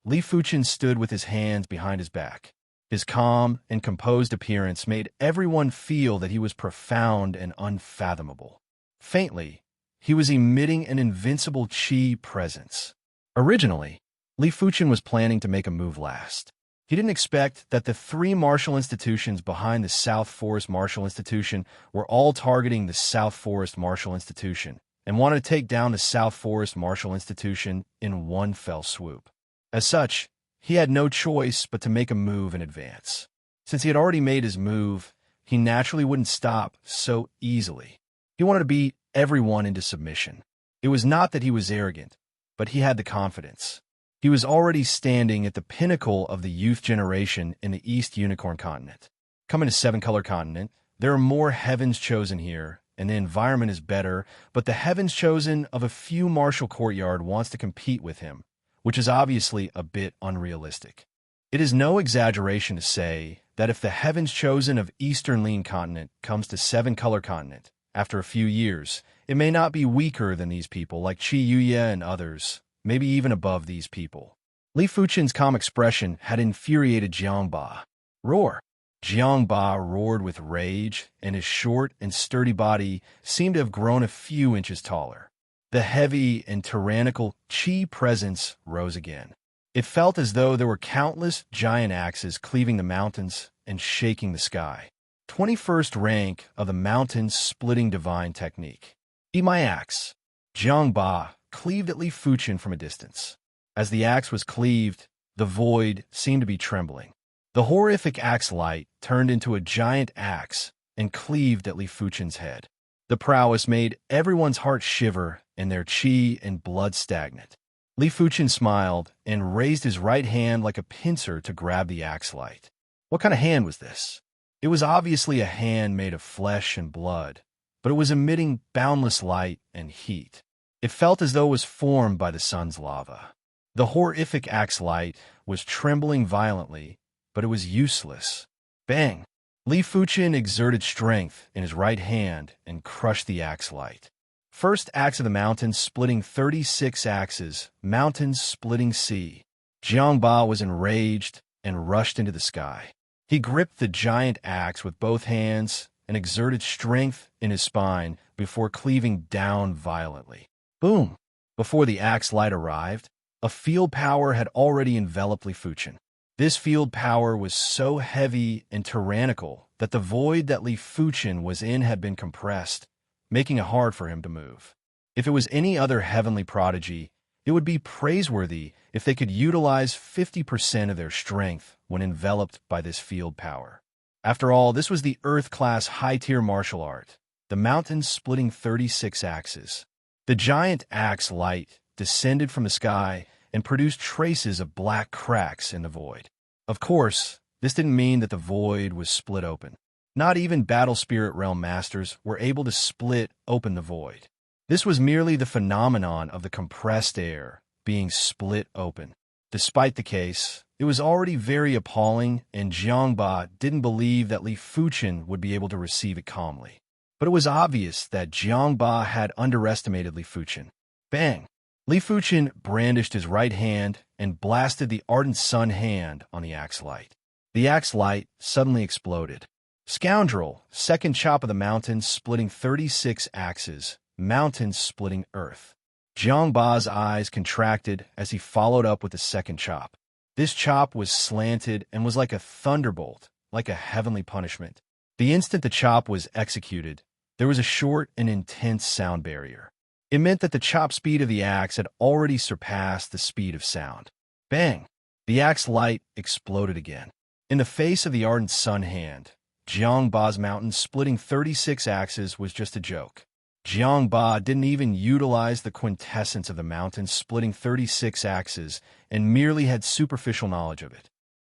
Li Fuchen stood with his hands behind his back. His calm and composed appearance made everyone feel that he was profound and unfathomable. Faintly, he was emitting an invincible chi presence. Originally, Li Fuchen was planning to make a move last. He didn't expect that the 3 martial institutions behind the South Forest Martial Institution were all targeting the South Forest Martial Institution and wanted to take down the South Forest Martial Institution in one fell swoop. As such, he had no choice but to make a move in advance. Since he had already made his move, he naturally wouldn't stop so easily. He wanted to beat everyone into submission. It was not that he was arrogant, but he had the confidence. He was already standing at the pinnacle of the youth generation in the East Unicorn Continent. Coming to 7-Color Continent, there are more Heavens Chosen here, and the environment is better, but the Heavens Chosen of a few martial courtyard wants to compete with him, which is obviously a bit unrealistic. It is no exaggeration to say that if the heavens chosen of Eastern Lean Continent comes to Seven Color Continent, after a few years, it may not be weaker than these people like Chi Yuya and others, maybe even above these people. Li Fuchen's calm expression had infuriated Jiangba. Roar! Jiangba roared with rage, and his short and sturdy body seemed to have grown a few inches taller. The heavy and tyrannical Qi presence rose again. It felt as though there were countless giant axes cleaving the mountains and shaking the sky. 21st rank of the mountain-splitting divine technique. Eat my axe. Jiangba cleaved at Li Fuchen from a distance. As the axe was cleaved, the void seemed to be trembling. The horrific axe light turned into a giant axe and cleaved at Li Fuchen's head. The prowess made everyone's heart shiver and their qi and blood stagnant. Li Fuchen smiled and raised his right hand like a pincer to grab the axe light. What kind of hand was this? It was obviously a hand made of flesh and blood, but it was emitting boundless light and heat. It felt as though it was formed by the sun's lava. The horrific axe light was trembling violently, but it was useless. Bang! Li Fuchen exerted strength in his right hand and crushed the axe light. First axe of the mountain splitting 36 axes, mountains splitting sea. Jiangba was enraged and rushed into the sky. He gripped the giant axe with both hands and exerted strength in his spine before cleaving down violently. Boom! Before the axe light arrived, a field power had already enveloped Li Fuchen. This field power was so heavy and tyrannical that the void that Li Fuchen was in had been compressed, making it hard for him to move. If it was any other heavenly prodigy, it would be praiseworthy if they could utilize 50% of their strength when enveloped by this field power. After all, this was the Earth-class high-tier martial art, the mountains splitting 36 axes. The giant axe light descended from the sky and produced traces of black cracks in the void. Of course, this didn't mean that the void was split open. Not even Battle Spirit Realm Masters were able to split open the void. This was merely the phenomenon of the compressed air being split open. Despite the case, it was already very appalling, and Jiangba didn't believe that Li Fuchen would be able to receive it calmly. But it was obvious that Jiangba had underestimated Li Fuchen. Bang! Li Fuchen brandished his right hand and blasted the ardent sun hand on the axe light. The axe light suddenly exploded. Scoundrel! Second chop of the mountains splitting 36 axes, mountains splitting earth. Jiangba's eyes contracted as he followed up with the second chop. This chop was slanted and was like a thunderbolt, like a heavenly punishment. The instant the chop was executed, there was a short and intense sound barrier. It meant that the chop speed of the axe had already surpassed the speed of sound. Bang! The axe light exploded again. In the face of the ardent sun hand, Jiangba's mountain splitting 36 axes was just a joke. Jiangba didn't even utilize the quintessence of the mountain splitting 36 axes and merely had superficial knowledge of it.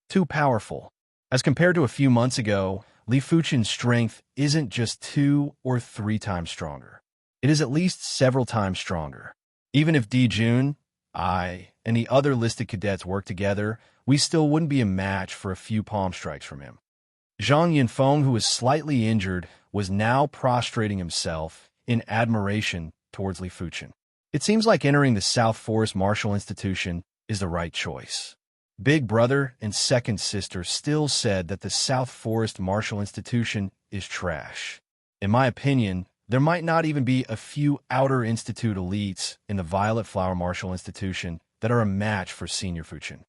Too powerful. As compared to a few months ago, Li Fuchen's strength isn't just 2 or 3 times stronger. It is at least several times stronger. Even if Dijun, I, and the other listed cadets worked together, we still wouldn't be a match for a few palm strikes from him. Zhang Yinfeng, who was slightly injured, was now prostrating himself in admiration towards Li Fuchen. It seems like entering the South Forest Martial Institution is the right choice. Big brother and second sister still said that the South Forest Martial Institution is trash. In my opinion, there might not even be a few Outer Institute elites in the Violet Flower Martial Institution that are a match for Senior Fuchen.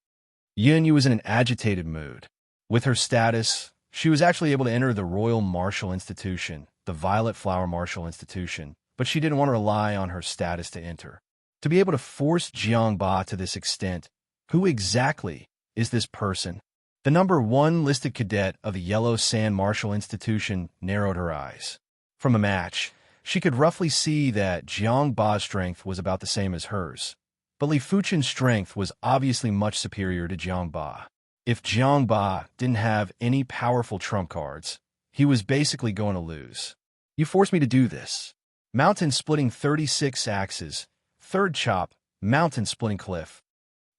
Yunyu was in an agitated mood. With her status, she was actually able to enter the Royal Martial Institution, the Violet Flower Martial Institution, but she didn't want to rely on her status to enter. To be able to force Jiangba to this extent, who exactly is this person? The number 1 listed cadet of the Yellow Sand Martial Institution narrowed her eyes. From a match, she could roughly see that Jiangba's strength was about the same as hers, but Li Fuchen's strength was obviously much superior to Jiangba. If Jiangba didn't have any powerful trump cards, he was basically going to lose. You forced me to do this. Mountain splitting 36 axes, third chop, mountain splitting cliff.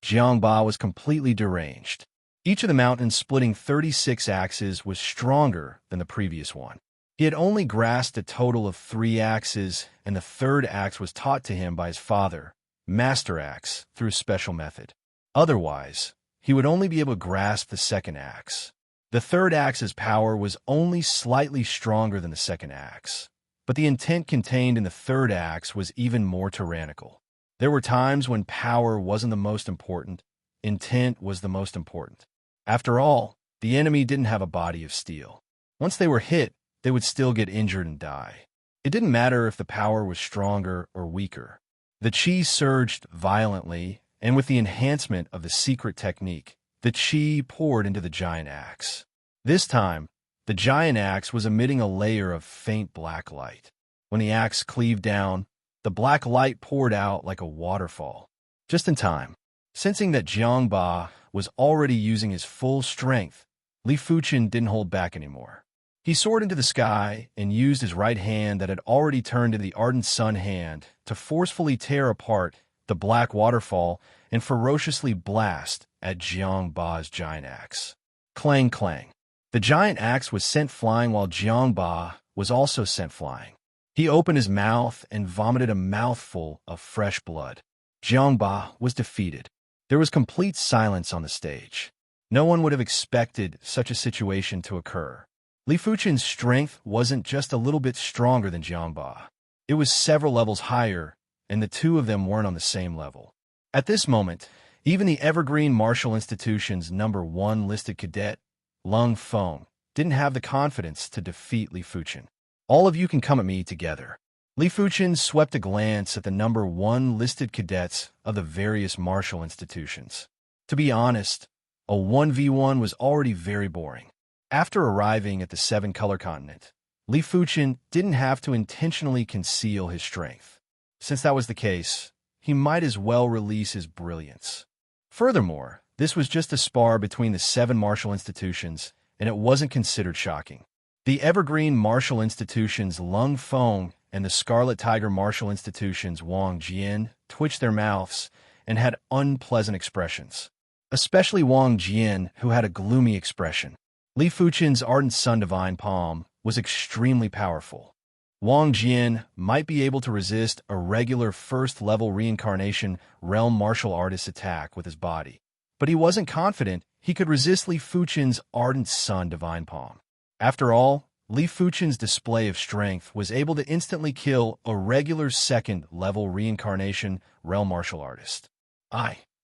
Jiangba was completely deranged. Each of the mountains splitting 36 axes was stronger than the previous one. He had only grasped a total of 3 axes, and the third axe was taught to him by his father, Master Axe, through a special method. Otherwise, he would only be able to grasp the second axe. The third axe's power was only slightly stronger than the second axe, but the intent contained in the third axe was even more tyrannical. There were times when power wasn't the most important, intent was the most important. After all, the enemy didn't have a body of steel. Once they were hit, they would still get injured and die. It didn't matter if the power was stronger or weaker. The chi surged violently, and with the enhancement of the secret technique, the chi poured into the giant axe. This time, the giant axe was emitting a layer of faint black light. When the axe cleaved down, the black light poured out like a waterfall. Just in time. Sensing that Jiangba was already using his full strength, Li Fuchen didn't hold back anymore. He soared into the sky and used his right hand that had already turned into the ardent sun hand to forcefully tear apart the black waterfall and ferociously blast at Jiangba's giant axe. Clang, clang. The giant axe was sent flying while Jiangba was also sent flying. He opened his mouth and vomited a mouthful of fresh blood. Jiangba was defeated. There was complete silence on the stage. No one would have expected such a situation to occur. Li Fuchen's strength wasn't just a little bit stronger than Jiangba. It was several levels higher, and the two of them weren't on the same level. At this moment, even the Evergreen Martial Institution's #1 listed cadet, Lung Feng, didn't have the confidence to defeat Li Fuchen. All of you can come at me together. Li Fuchen swept a glance at the #1 listed cadets of the various martial institutions. To be honest, a 1v1 was already very boring. After arriving at the 7-color continent, Li Fuchen didn't have to intentionally conceal his strength. Since that was the case, he might as well release his brilliance. Furthermore, this was just a spar between the 7 martial institutions, and it wasn't considered shocking. The Evergreen Martial Institution's Lung Feng and the Scarlet Tiger Martial Institution's Wang Jian twitched their mouths and had unpleasant expressions. Especially Wang Jian, who had a gloomy expression. Li Fuchen's Ardent Sun Divine Palm was extremely powerful. Wang Jian might be able to resist a regular first-level reincarnation realm martial artist's attack with his body, but he wasn't confident he could resist Li Fuchen's Ardent Sun Divine Palm. After all, Li Fuchen's display of strength was able to instantly kill a regular second-level reincarnation realm martial artist.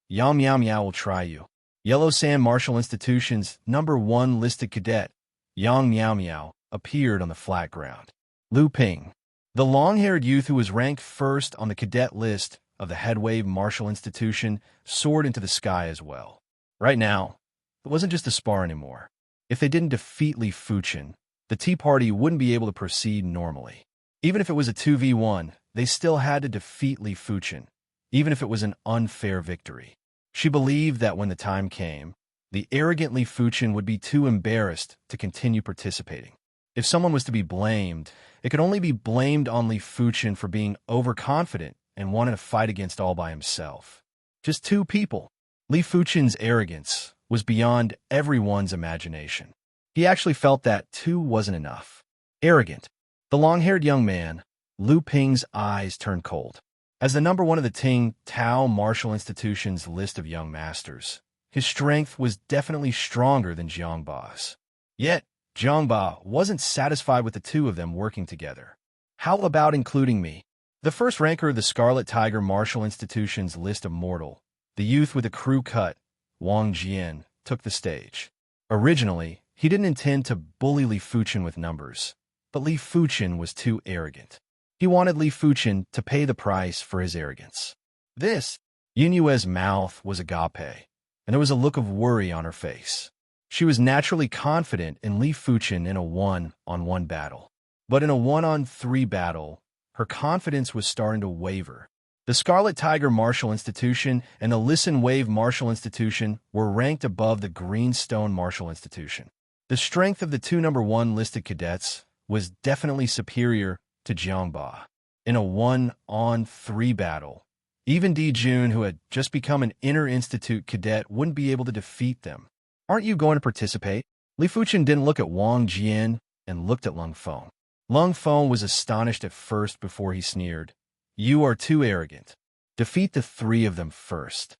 Yang Miao Miao will try you. Yellow Sand Martial Institution's #1 listed cadet, Yang Miao Miao, appeared on the flat ground. Lu Ping, the long-haired youth who was ranked first on the cadet list of the Headwave Martial Institution, soared into the sky as well. Right now, it wasn't just a spar anymore. If they didn't defeat Li Fuchen, the Tea Party wouldn't be able to proceed normally. Even if it was a 2v1, they still had to defeat Li Fuchen, even if it was an unfair victory. She believed that when the time came, the arrogant Li Fuchen would be too embarrassed to continue participating. If someone was to be blamed, it could only be blamed on Li Fuchen for being overconfident and wanting to fight against all by himself. Just 2 people. Li Fuchen's arrogance was beyond everyone's imagination. He actually felt that 2 wasn't enough. Arrogant. The long-haired young man, Lu Ping's eyes turned cold. As the #1 of the Ting Tao Martial Institution's list of young masters, his strength was definitely stronger than Jiangba's. Yet, Jiangba wasn't satisfied with the 2 of them working together. How about including me? The first ranker of the Scarlet Tiger Martial Institution's list of mortal, the youth with a crew cut, Wang Jian, took the stage. Originally, he didn't intend to bully Li Fuchen with numbers, but Li Fuchen was too arrogant. He wanted Li Fuchen to pay the price for his arrogance. Yin Yue's mouth was agape, and there was a look of worry on her face. She was naturally confident in Li Fuchen in a 1-on-1 battle. But in a 1-on-3 battle, her confidence was starting to waver. The Scarlet Tiger Martial Institution and the Listen Wave Martial Institution were ranked above the Greenstone Martial Institution. The strength of the 2 #1 listed cadets was definitely superior to Jiangba. In a 1-on-3 battle, even Di Jun, who had just become an Inner Institute cadet, wouldn't be able to defeat them. Aren't you going to participate? Li Fuchen didn't look at Wang Jian and looked at Lung Feng. Lung Feng was astonished at first before he sneered. You are too arrogant. Defeat the three of them first.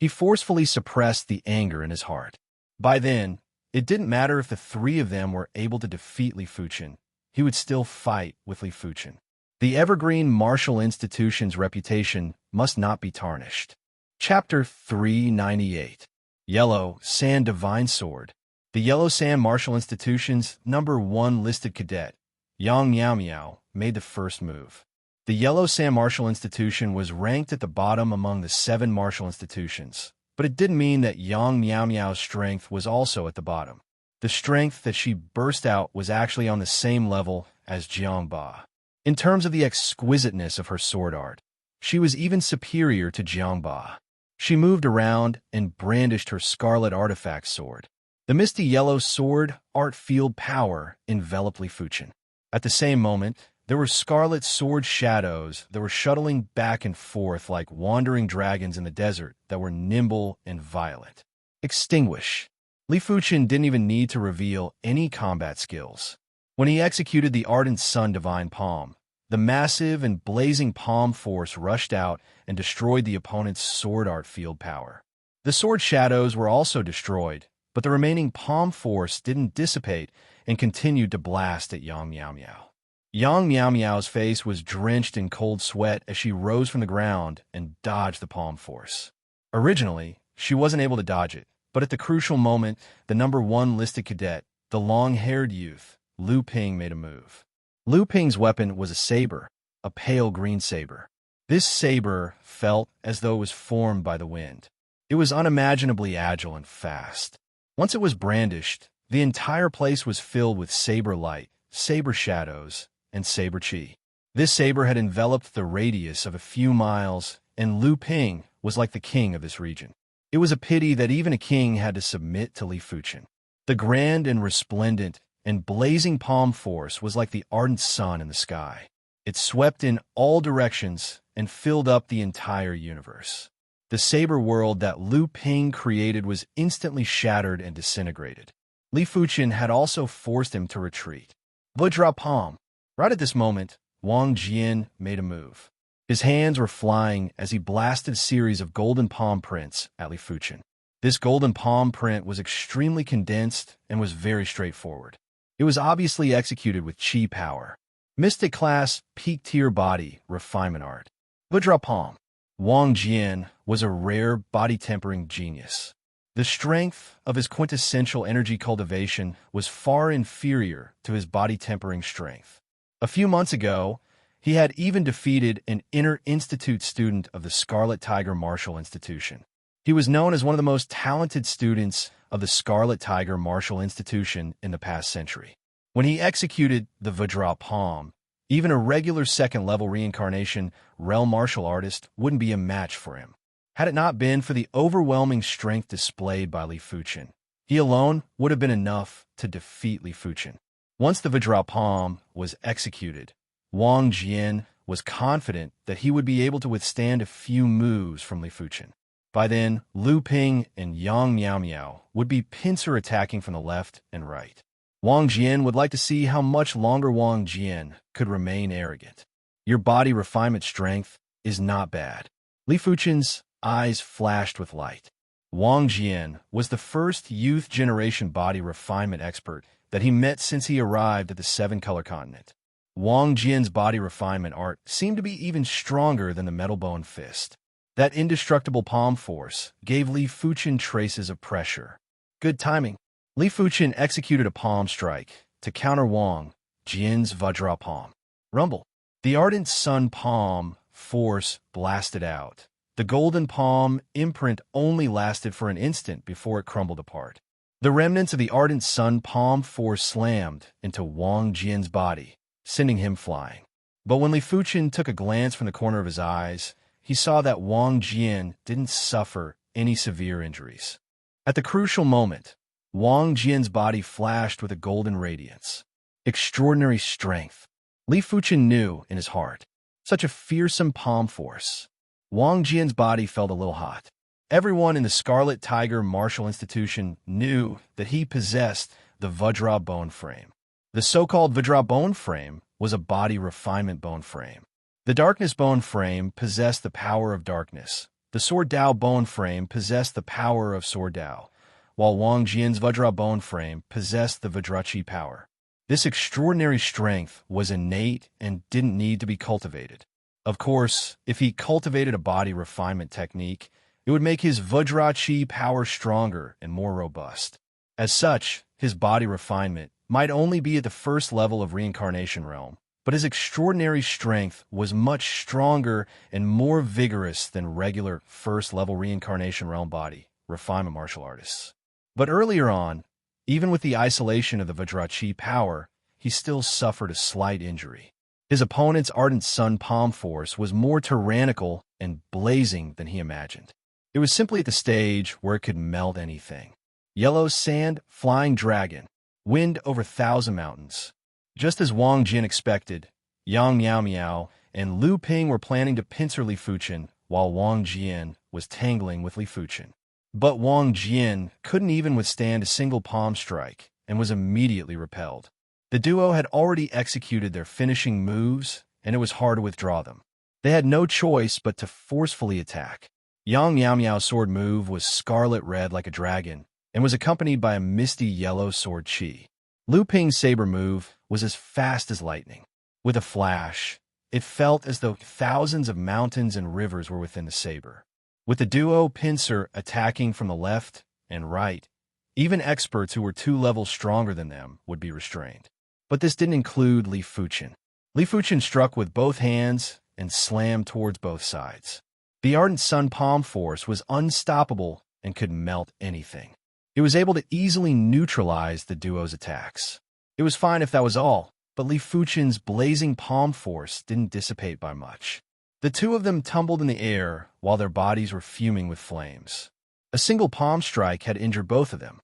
He forcefully suppressed the anger in his heart. By then, it didn't matter if the three of them were able to defeat Li Fuchen. He would still fight with Li Fuchen. The evergreen martial institution's reputation must not be tarnished. Chapter 398. Yellow Sand Divine Sword. The Yellow Sand Martial Institution's #1 listed cadet, Yang Miao Miao, made the first move. The Yellow Sand Martial Institution was ranked at the bottom among the 7 martial institutions, but it didn't mean that Yang Miao Miao's strength was also at the bottom. The strength that she burst out was actually on the same level as Jiang Ba. In terms of the exquisiteness of her sword art, she was even superior to Jiang Ba. She moved around and brandished her scarlet artifact sword. The misty yellow sword art field power enveloped Li Fuchen. At the same moment, there were scarlet sword shadows that were shuttling back and forth like wandering dragons in the desert that were nimble and violent. Extinguish. Li Fuchen didn't even need to reveal any combat skills. When he executed the Ardent Sun Divine Palm, the massive and blazing palm force rushed out and destroyed the opponent's sword art field power. The sword shadows were also destroyed, but the remaining palm force didn't dissipate and continued to blast at Yang Miao Miao. Yang Miao Miao's face was drenched in cold sweat as she rose from the ground and dodged the palm force. Originally, she wasn't able to dodge it, but at the crucial moment, the #1 listed cadet, the long-haired youth, Lu Ping, made a move. Lu Ping's weapon was a saber, a pale green saber. This saber felt as though it was formed by the wind. It was unimaginably agile and fast. Once it was brandished, the entire place was filled with saber light, saber shadows, and saber chi. This saber had enveloped the radius of a few miles, and Lu Ping was like the king of this region. It was a pity that even a king had to submit to Li Fuchen. The grand and resplendent and blazing palm force was like the ardent sun in the sky. It swept in all directions and filled up the entire universe. The saber world that Lu Ping created was instantly shattered and disintegrated. Li Fuchen had also forced him to retreat. Vajra Palm. Right at this moment, Wang Jian made a move. His hands were flying as he blasted a series of golden palm prints at Li Fuchen. This golden palm print was extremely condensed and was very straightforward. It was obviously executed with chi power. Mystic Class Peak Tier Body Refinement Art. Vajra Palm. Wang Jian was a rare body-tempering genius. The strength of his quintessential energy cultivation was far inferior to his body-tempering strength. A few months ago, he had even defeated an inter-institute student of the Scarlet Tiger Martial Institution. He was known as one of the most talented students of the Scarlet Tiger Martial Institution in the past century. When he executed the Vajra Palm, even a regular second-level reincarnation realm martial artist wouldn't be a match for him. Had it not been for the overwhelming strength displayed by Li Fuchen, he alone would have been enough to defeat Li Fuchen. Once the Vajra Palm was executed, Wang Jian was confident that he would be able to withstand a few moves from Li Fuchen. By then, Lu Ping and Yang Miao Miao would be pincer attacking from the left and right. Wang Jian would like to see how much longer Wang Jian could remain arrogant. Your body refinement strength is not bad. Li Fuchen's eyes flashed with light. Wang Jian was the first youth generation body refinement expert that he met since he arrived at the 7-color continent. Wang Jian's body refinement art seemed to be even stronger than the metal bone fist. That indestructible palm force gave Li Fuchen traces of pressure. Good timing. Li Fuchen executed a palm strike to counter Wang Jian's Vajra Palm. Rumble. The ardent sun palm force blasted out. The golden palm imprint only lasted for an instant before it crumbled apart. The remnants of the ardent sun palm force slammed into Wang Jian's body, sending him flying. But when Li Fuchen took a glance from the corner of his eyes, he saw that Wang Jian didn't suffer any severe injuries. At the crucial moment, Wang Jian's body flashed with a golden radiance. Extraordinary strength. Li Fuchen knew in his heart. Such a fearsome palm force. Wang Jian's body felt a little hot. Everyone in the Scarlet Tiger Martial Institution knew that he possessed the Vajra bone frame. The so-called Vajra bone frame was a body refinement bone frame. The darkness bone frame possessed the power of darkness. The Sword Dao bone frame possessed the power of Sword Dao, while Wang Jian's Vajra bone frame possessed the Vajrachi power. This extraordinary strength was innate and didn't need to be cultivated. Of course, if he cultivated a body refinement technique, it would make his Vajrachi power stronger and more robust. As such, his body refinement might only be at the first level of reincarnation realm, but his extraordinary strength was much stronger and more vigorous than regular first-level reincarnation realm body refinement martial artists. But earlier on, even with the isolation of the Vajrachi power, he still suffered a slight injury. His opponent's ardent sun palm force was more tyrannical and blazing than he imagined. It was simply at the stage where it could melt anything. Yellow sand, flying dragon, wind over 1,000 mountains. Just as Wang Jin expected, Yang Miao Miao and Lu Ping were planning to pincer Li Fuchen, while Wang Jian was tangling with Li Fuchen. But Wang Jian couldn't even withstand a single palm strike and was immediately repelled. The duo had already executed their finishing moves, and it was hard to withdraw them. They had no choice but to forcefully attack. Yang Miao Miao's sword move was scarlet red like a dragon, and was accompanied by a misty yellow sword chi. Lu Ping's saber move was as fast as lightning. With a flash, it felt as though thousands of mountains and rivers were within the saber. With the duo pincer attacking from the left and right, even experts who were 2 levels stronger than them would be restrained. But this didn't include Li Fuchen. Li Fuchen struck with both hands and slammed towards both sides. The ardent sun palm force was unstoppable and could melt anything. It was able to easily neutralize the duo's attacks. It was fine if that was all, but Li Fuchen's blazing palm force didn't dissipate by much. The two of them tumbled in the air while their bodies were fuming with flames. A single palm strike had injured both of them.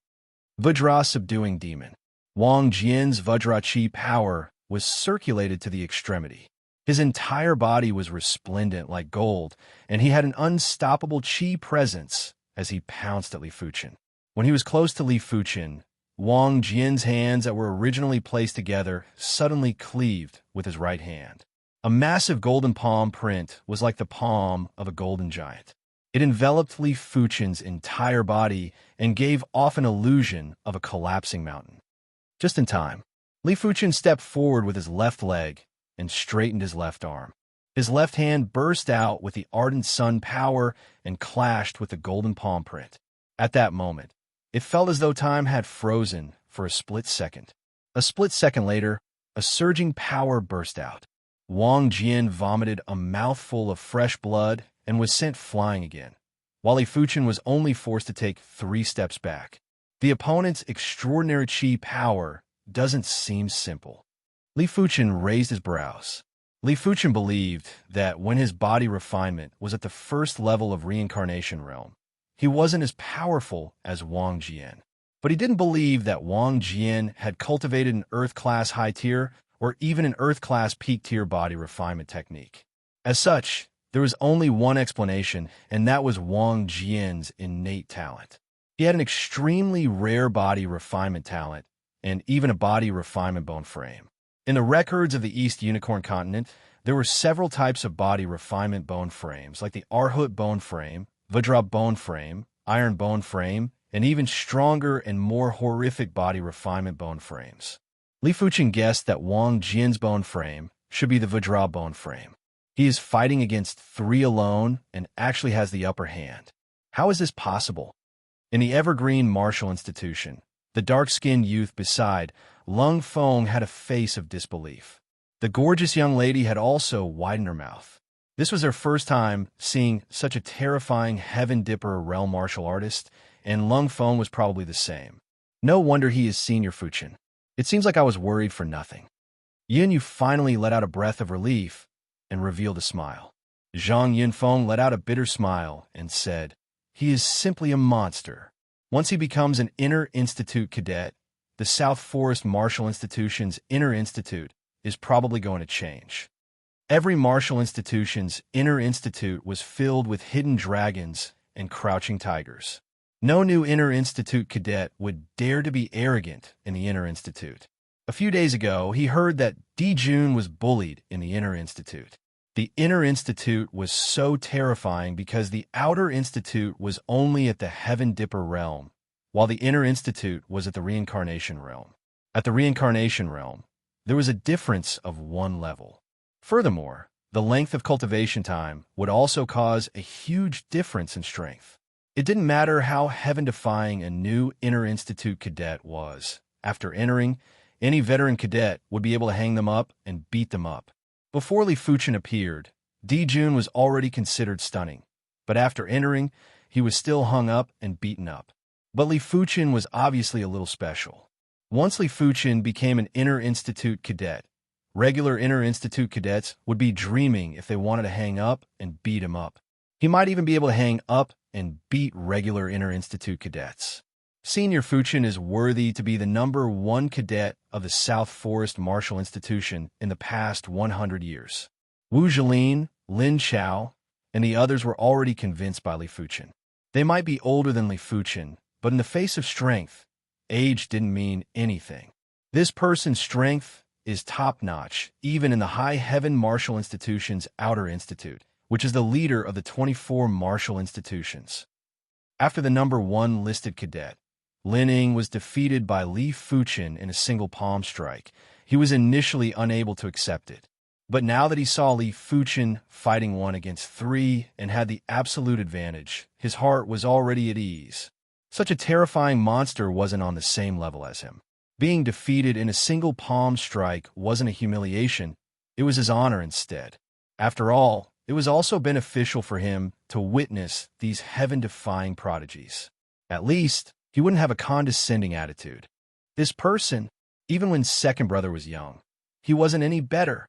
Vajra subduing demon. Wang Jian's Vajrachi power was circulated to the extremity. His entire body was resplendent like gold, and he had an unstoppable chi presence as he pounced at Li Fuchen. When he was close to Li Fuchen, Wang Jian's hands that were originally placed together suddenly cleaved with his right hand. A massive golden palm print was like the palm of a golden giant. It enveloped Li Fuchen's entire body and gave off an illusion of a collapsing mountain. Just in time, Li Fuchen stepped forward with his left leg and straightened his left arm. His left hand burst out with the ardent sun power and clashed with the golden palm print. At that moment, it felt as though time had frozen for a split second. A split second later, a surging power burst out. Wang Jian vomited a mouthful of fresh blood and was sent flying again, while Li Fuchen was only forced to take 3 steps back. The opponent's extraordinary chi power doesn't seem simple. Li Fuchen raised his brows. Li Fuchen believed that when his body refinement was at the first level of reincarnation realm, he wasn't as powerful as Wang Jian. But he didn't believe that Wang Jian had cultivated an Earth-class high-tier or even an Earth-class peak-tier body refinement technique. As such, there was only one explanation, and that was Wang Jian's innate talent. He had an extremely rare body refinement talent and even a body refinement bone frame. In the records of the East Unicorn continent, there were several types of body refinement bone frames, like the Arhut bone frame, Vajra bone frame, iron bone frame, and even stronger and more horrific body refinement bone frames. Li Fuchen guessed that Wang Jian's bone frame should be the Vajra bone frame. He is fighting against 3 alone and actually has the upper hand. How is this possible? In the Evergreen Martial Institution, the dark-skinned youth beside Lung Feng had a face of disbelief. The gorgeous young lady had also widened her mouth. This was their first time seeing such a terrifying Heaven Dipper realm martial artist, and Lung Feng was probably the same. No wonder he is Senior Fuchen. It seems like I was worried for nothing. Yin Yu finally let out a breath of relief and revealed a smile. Zhang Yunfeng let out a bitter smile and said, "He is simply a monster. Once he becomes an Inner Institute cadet, the South Forest Martial Institution's Inner Institute is probably going to change." Every martial institution's Inner Institute was filled with hidden dragons and crouching tigers. No new Inner Institute cadet would dare to be arrogant in the Inner Institute. A few days ago, he heard that Jun was bullied in the Inner Institute. The Inner Institute was so terrifying because the Outer Institute was only at the Heaven Dipper realm, while the Inner Institute was at the Reincarnation realm. At the Reincarnation realm, there was a difference of 1 level. Furthermore, the length of cultivation time would also cause a huge difference in strength. It didn't matter how heaven-defying a new Inner Institute cadet was. After entering, any veteran cadet would be able to hang them up and beat them up. Before Li Fuchen appeared, Jun was already considered stunning, but after entering, he was still hung up and beaten up. But Li Fuchen was obviously a little special. Once Li Fuchen became an Inner Institute cadet, regular Inner Institute cadets would be dreaming if they wanted to hang up and beat him up. He might even be able to hang up and beat regular Inner Institute cadets. Senior Fuchen is worthy to be the #1 cadet of the South Forest Martial Institution in the past 100 years. Wu Zhilin, Lin Chao, and the others were already convinced by Li Fuchen. They might be older than Li Fuchen, but in the face of strength, age didn't mean anything. This person's strength is top-notch, even in the High Heaven Martial Institution's Outer Institute, which is the leader of the 24 martial institutions. After the #1 listed cadet, Lin Ying was defeated by Li Fuchen in a single palm strike. He was initially unable to accept it. But now that he saw Li Fuchen fighting 1 against 3 and had the absolute advantage, his heart was already at ease. Such a terrifying monster wasn't on the same level as him. Being defeated in a single palm strike wasn't a humiliation, it was his honor instead. After all, it was also beneficial for him to witness these heaven-defying prodigies. At least, he wouldn't have a condescending attitude. This person, even when second brother was young, he wasn't any better.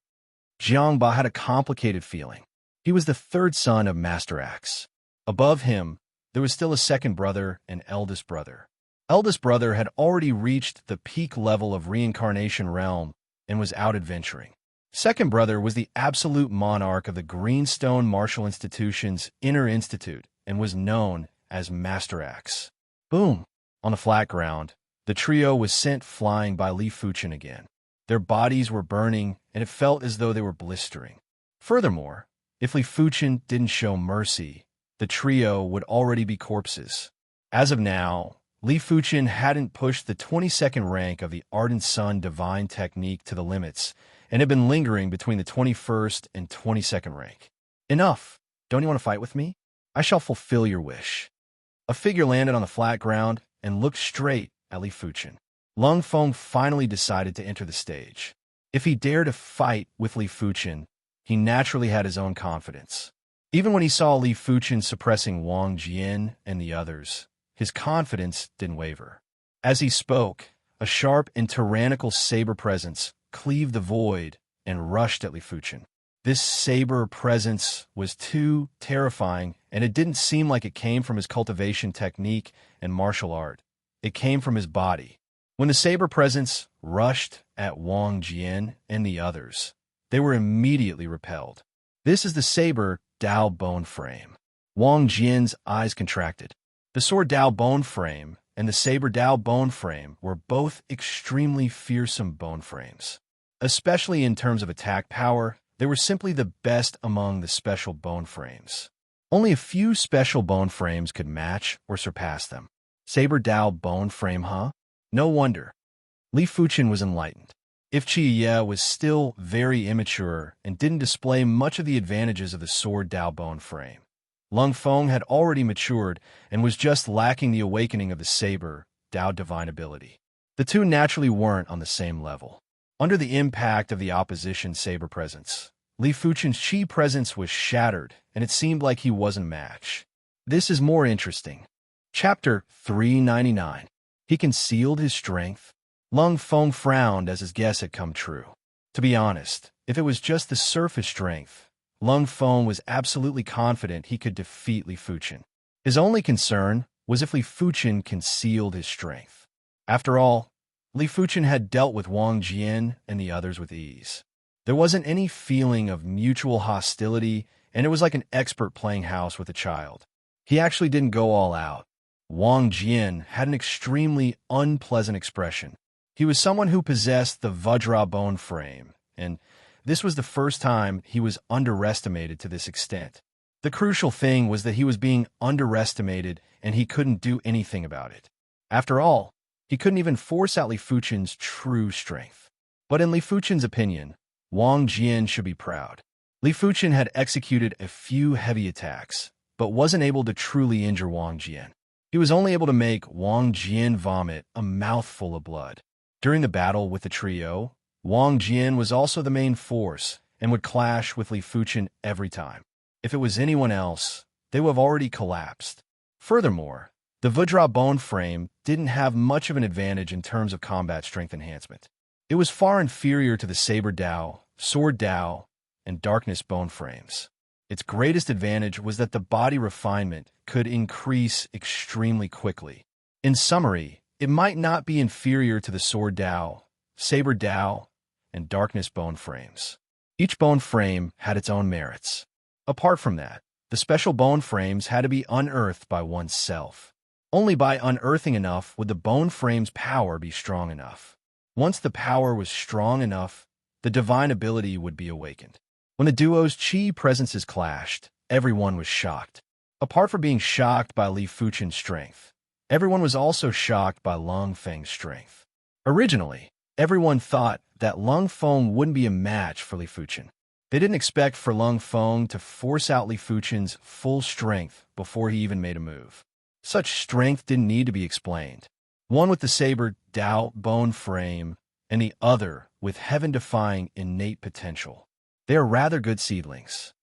Jiangba had a complicated feeling. He was the 3rd son of Master Axe. Above him, there was still a second brother and eldest brother. Eldest brother had already reached the peak level of Reincarnation Realm and was out adventuring. Second brother was the absolute monarch of the Greenstone Martial Institution's Inner Institute and was known as Master Axe. Boom! On the flat ground, the trio was sent flying by Li Fuchen again. Their bodies were burning, and it felt as though they were blistering. Furthermore, if Li Fuchen didn't show mercy, the trio would already be corpses. As of now, Li Fuchen hadn't pushed the 22nd rank of the Ardent Sun Divine Technique to the limits, and had been lingering between the 21st and 22nd rank. Enough! Don't you want to fight with me? I shall fulfill your wish. A figure landed on the flat ground and looked straight at Li Fuchen. Lung Feng finally decided to enter the stage. If he dared to fight with Li Fuchen, he naturally had his own confidence. Even when he saw Li Fuchen suppressing Wang Jian and the others, his confidence didn't waver. As he spoke, a sharp and tyrannical saber presence cleaved the void and rushed at Li Fuchen. This saber presence was too terrifying, and it didn't seem like it came from his cultivation technique and martial art. It came from his body. When the saber presence rushed at Wang Jian and the others, they were immediately repelled. This is the saber Dao bone frame. Wang Jian's eyes contracted. The sword Dao bone frame and the saber Dao bone frame were both extremely fearsome bone frames. Especially in terms of attack power, they were simply the best among the special bone frames. Only a few special bone frames could match or surpass them. Saber Dao bone frame, huh? No wonder. Li Fuchen was enlightened. If Qi Ye was still very immature and didn't display much of the advantages of the sword Dao bone frame, Lung Feng had already matured and was just lacking the awakening of the saber Dao divine ability. The two naturally weren't on the same level. Under the impact of the opposition saber presence, Li Fuchen's Qi presence was shattered, and it seemed like he wasn't a match. This is more interesting. Chapter 399. He concealed his strength. Lung Feng frowned as his guess had come true. To be honest, if it was just the surface strength, Lung Feng was absolutely confident he could defeat Li Fuchen. His only concern was if Li Fuchen concealed his strength. After all, Li Fuchen had dealt with Wang Jian and the others with ease. There wasn't any feeling of mutual hostility, and it was like an expert playing house with a child. He actually didn't go all out. Wang Jian had an extremely unpleasant expression. He was someone who possessed the Vajra bone frame, and this was the first time he was underestimated to this extent. The crucial thing was that he was being underestimated and he couldn't do anything about it. After all, he couldn't even force out Li Fuchen's true strength. But in Li Fuchen's opinion, Wang Jian should be proud. Li Fuchen had executed a few heavy attacks, but wasn't able to truly injure Wang Jian. He was only able to make Wang Jian vomit a mouthful of blood. During the battle with the trio, Wang Jian was also the main force and would clash with Li Fuchen every time. If it was anyone else, they would have already collapsed. Furthermore, the Vajra bone frame didn't have much of an advantage in terms of combat strength enhancement. It was far inferior to the Saber Dao, Sword Dao, and Darkness bone frames. Its greatest advantage was that the body refinement could increase extremely quickly. In summary, it might not be inferior to the Sword Dao, Saber Dao, and Darkness bone frames. Each bone frame had its own merits. Apart from that, the special bone frames had to be unearthed by oneself. Only by unearthing enough would the bone frame's power be strong enough. Once the power was strong enough, the divine ability would be awakened. When the duo's chi presences clashed, everyone was shocked. Apart from being shocked by Li Fuchen's strength, everyone was also shocked by Lung Feng's strength. Originally, everyone thought that Lung Feng wouldn't be a match for Li Fuchen. They didn't expect for Lung Feng to force out Li Fuchen's full strength before he even made a move. Such strength didn't need to be explained. One with the Saber Dao bone frame, and the other with heaven-defying innate potential. They are rather good seedlings.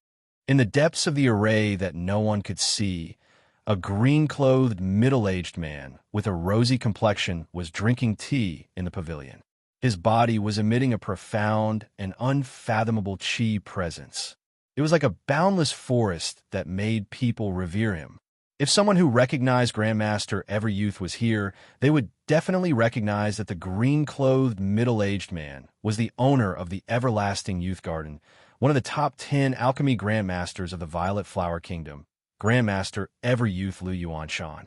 In the depths of the array that no one could see, a green-clothed, middle-aged man with a rosy complexion was drinking tea in the pavilion. His body was emitting a profound and unfathomable chi presence. It was like a boundless forest that made people revere him. If someone who recognized Grandmaster Everyouth was here, they would definitely recognize that the green-clothed, middle-aged man was the owner of the Everlasting Youth Garden, one of the top 10 alchemy grandmasters of the Violet Flower Kingdom, Grandmaster Everyouth Lu Yuanshan.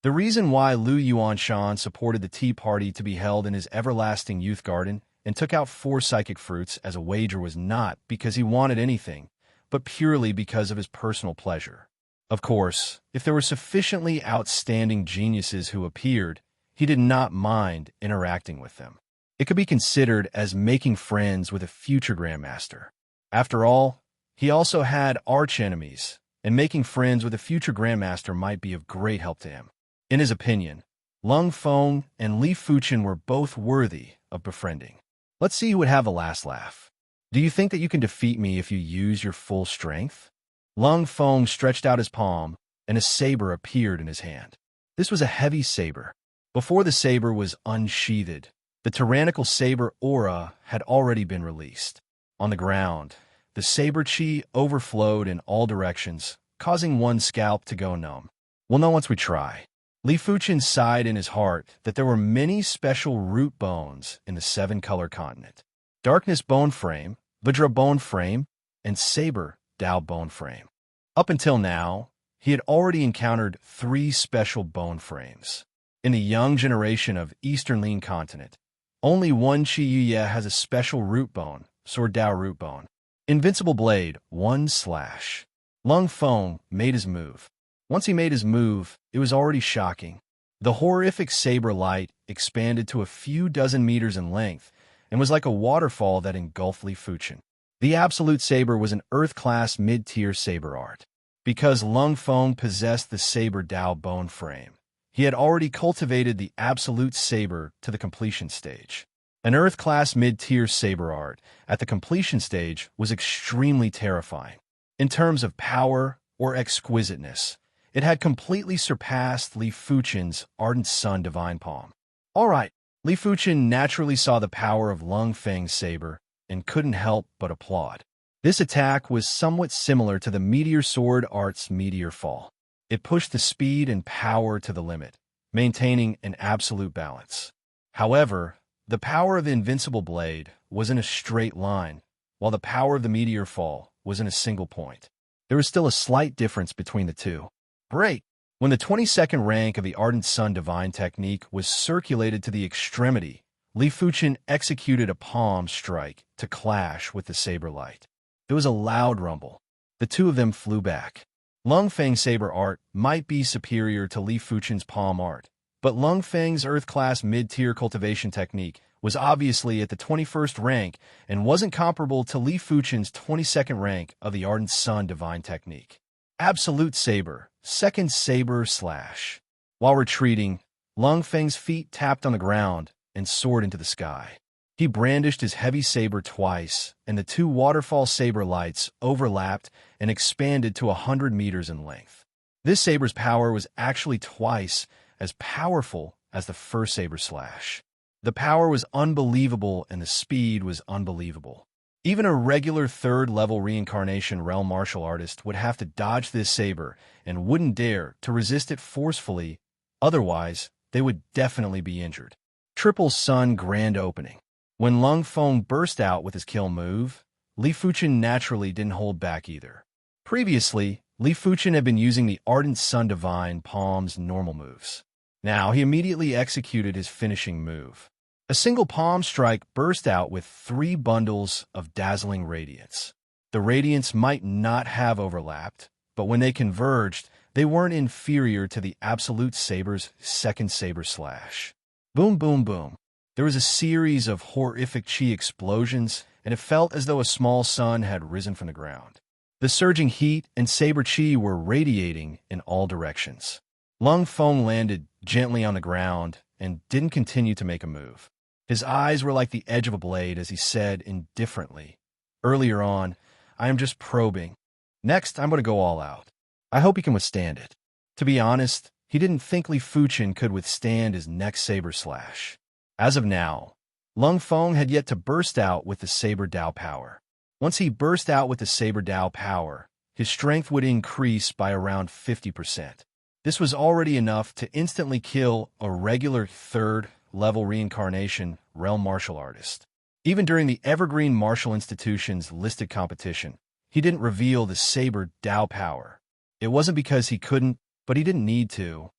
The reason why Lu Yuanshan supported the tea party to be held in his Everlasting Youth Garden and took out 4 psychic fruits as a wager was not because he wanted anything, but purely because of his personal pleasure. Of course, if there were sufficiently outstanding geniuses who appeared, he did not mind interacting with them. It could be considered as making friends with a future Grandmaster. After all, he also had arch-enemies, and making friends with a future Grandmaster might be of great help to him. In his opinion, Lung Feng and Li Fuchen were both worthy of befriending. Let's see who would have the last laugh. Do you think that you can defeat me if you use your full strength? Lung Feng stretched out his palm, and a saber appeared in his hand. This was a heavy saber. Before the saber was unsheathed, the tyrannical saber aura had already been released. On the ground, the saber chi overflowed in all directions, causing one's scalp to go numb. We'll know once we try. Li Fuchen sighed in his heart that there were many special root bones in the 7-color continent. Darkness bone frame, Vajra bone frame, and Saber Dao bone frame. Up until now, he had already encountered 3 special bone frames. In the young generation of Eastern Lean Continent, only one Chi Yuya has a special root bone, Sword Dao root bone. Invincible Blade, 1/. Lung Feng made his move. Once he made his move, it was already shocking. The horrific saber light expanded to a few dozen meters in length and was like a waterfall that engulfed Li Fuchen. The Absolute Saber was an Earth-class mid-tier saber art. Because Lung Feng possessed the Saber Dao bone frame, he had already cultivated the Absolute Saber to the completion stage. An Earth-class mid-tier saber art at the completion stage was extremely terrifying. In terms of power or exquisiteness, it had completely surpassed Li Fuchen's Ardent Sun Divine Palm. All right, Li Fuchen naturally saw the power of Lung Feng's saber and couldn't help but applaud. This attack was somewhat similar to the Meteor Sword Art's Meteor Fall. It pushed the speed and power to the limit, maintaining an absolute balance. However, the power of the Invincible Blade was in a straight line, while the power of the Meteor Fall was in a single point. There was still a slight difference between the two. Break. When the 22nd rank of the Ardent Sun Divine Technique was circulated to the extremity, Li Fuchen executed a palm strike to clash with the saber light. There was a loud rumble. The two of them flew back. Lung Feng's saber art might be superior to Li Fuchen's palm art, but Lung Feng's Earth-class mid-tier cultivation technique was obviously at the 21st rank and wasn't comparable to Li Fuchen's 22nd rank of the Ardent Sun Divine Technique. Absolute Saber, second saber slash. While retreating, Lung Feng's feet tapped on the ground and soared into the sky. He brandished his heavy saber twice, and the two waterfall saber lights overlapped and expanded to 100 meters in length. This saber's power was actually twice as powerful as the first saber slash. The power was unbelievable and the speed was unbelievable. Even a regular third-level reincarnation realm martial artist would have to dodge this saber and wouldn't dare to resist it forcefully, otherwise they would definitely be injured. Triple Sun Grand Opening. When Lung Feng burst out with his kill move, Li Fuchen naturally didn't hold back either. Previously, Li Fuchen had been using the Ardent Sun Divine Palm's normal moves. Now he immediately executed his finishing move. A single palm strike burst out with 3 bundles of dazzling radiance. The radiance might not have overlapped, but when they converged, they weren't inferior to the Absolute Saber's second saber slash. Boom, boom, boom. There was a series of horrific chi explosions, and it felt as though a small sun had risen from the ground. The surging heat and saber chi were radiating in all directions. Lung Feng landed gently on the ground and didn't continue to make a move. His eyes were like the edge of a blade as he said indifferently, "Earlier on, I am just probing. Next, I'm going to go all out. I hope he can withstand it." To be honest, he didn't think Li Fuchen could withstand his next saber slash. As of now, Lung Feng had yet to burst out with the Saber Dao power. Once he burst out with the Saber Dao power, his strength would increase by around 50%. This was already enough to instantly kill a regular third-level reincarnation realm martial artist. Even during the Evergreen Martial Institution's listed competition, he didn't reveal the Saber Dao power. It wasn't because he couldn't, but he didn't need to.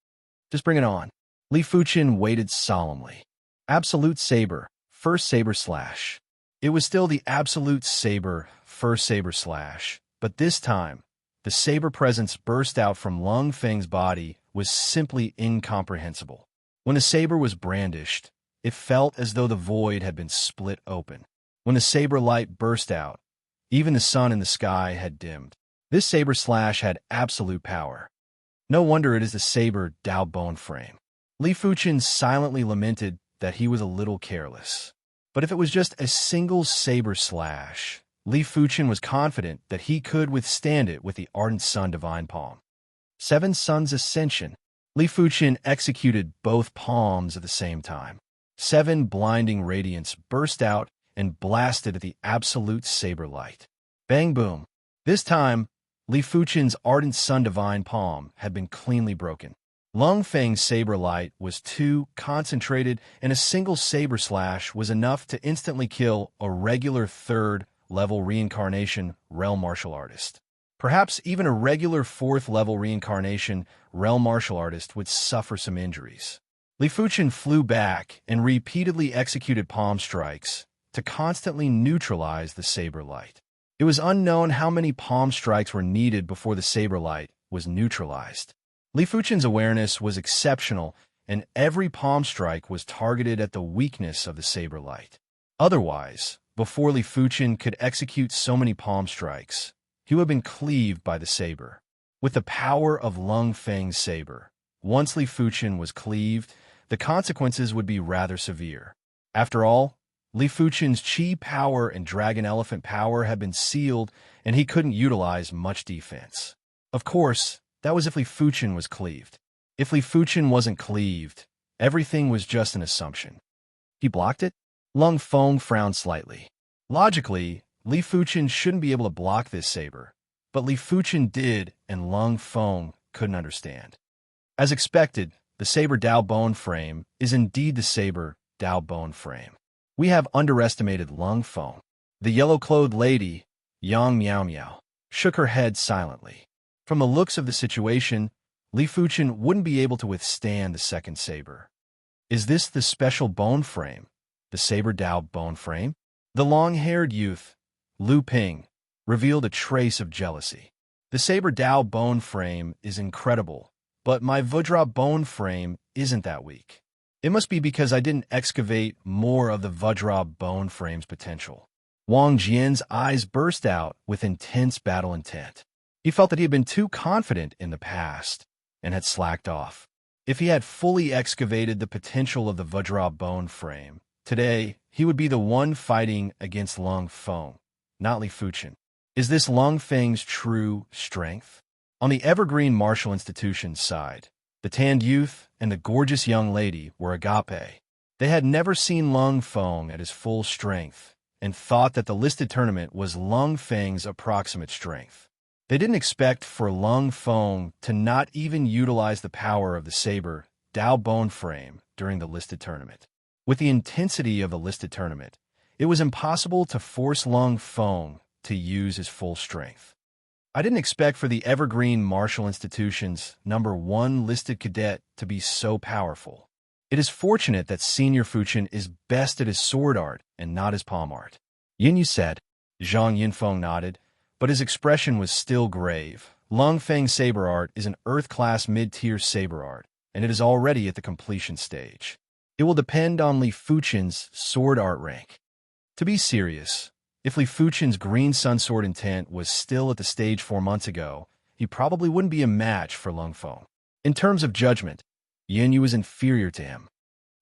Just bring it on. Li Fuchen waited solemnly. Absolute Saber, first saber slash. It was still the Absolute Saber, first saber slash, but this time, the saber presence burst out from Lung Feng's body was simply incomprehensible. When the saber was brandished, it felt as though the void had been split open. When the saber light burst out, even the sun in the sky had dimmed. This saber slash had absolute power. No wonder it is the Saber Dao bone frame. Li Fuchen silently lamented that he was a little careless. But if it was just a single saber slash, Li Fuchen was confident that he could withstand it with the Ardent Sun Divine Palm. 7 Suns Ascension. Li Fuchen executed both palms at the same time. 7 blinding radiance burst out and blasted at the absolute saber light. Bang boom. This time, Li Fuchen's Ardent Sun Divine Palm had been cleanly broken. Lung Feng's saber light was too concentrated, and a single saber slash was enough to instantly kill a regular third-level reincarnation realm martial artist. Perhaps even a regular fourth-level reincarnation realm martial artist would suffer some injuries. Li Fuchen flew back and repeatedly executed palm strikes to constantly neutralize the saber light. It was unknown how many palm strikes were needed before the saber light was neutralized. Li Fuchen's awareness was exceptional, and every palm strike was targeted at the weakness of the saber light. Otherwise, before Li Fuchen could execute so many palm strikes, he would have been cleaved by the saber. With the power of Lung Feng's saber, once Li Fuchen was cleaved, the consequences would be rather severe. After all, Li Fuchen's chi power and dragon elephant power had been sealed, and he couldn't utilize much defense. Of course, that was if Li Fuchen was cleaved. If Li Fuchen wasn't cleaved, everything was just an assumption. He blocked it? Lung Feng frowned slightly. Logically, Li Fuchen shouldn't be able to block this saber, but Li Fuchen did, and Lung Feng couldn't understand. As expected, the Saber Dao bone frame is indeed the Saber Dao bone frame. We have underestimated Lung Feng. The yellow-clothed lady, Yang Miao Miao, shook her head silently. From the looks of the situation, Li Fuchen wouldn't be able to withstand the second saber. Is this the special bone frame? The saber Dao bone frame? The long-haired youth, Lu Ping, revealed a trace of jealousy. The saber Dao bone frame is incredible, but my Vajra bone frame isn't that weak. It must be because I didn't excavate more of the Vajra bone frame's potential. Wang Jian's eyes burst out with intense battle intent. He felt that he had been too confident in the past and had slacked off. If he had fully excavated the potential of the Vajra bone frame, today he would be the one fighting against Long Feng, not Li Fuchen. Is this Long Feng's true strength? On the Evergreen Martial Institution's side, the tanned youth and the gorgeous young lady were agape. They had never seen Long Feng at his full strength and thought that the listed tournament was Long Feng's approximate strength. They didn't expect for Long Feng to not even utilize the power of the saber Dao bone frame during the listed tournament. With the intensity of the listed tournament, it was impossible to force Long Feng to use his full strength. I didn't expect for the Evergreen Martial Institution's #1 listed cadet to be so powerful. It is fortunate that Senior Fuchen is best at his sword art and not his palm art. Yin Yu said. Zhang Yinfeng nodded, but his expression was still grave. Long Feng's saber art is an Earth-class mid-tier saber art, and it is already at the completion stage. It will depend on Li Fuchen's sword art rank. To be serious, if Li Fuchen's Green Sun Sword intent was still at the stage 4 months ago, he probably wouldn't be a match for Long Feng. In terms of judgment, Yin Yu is inferior to him.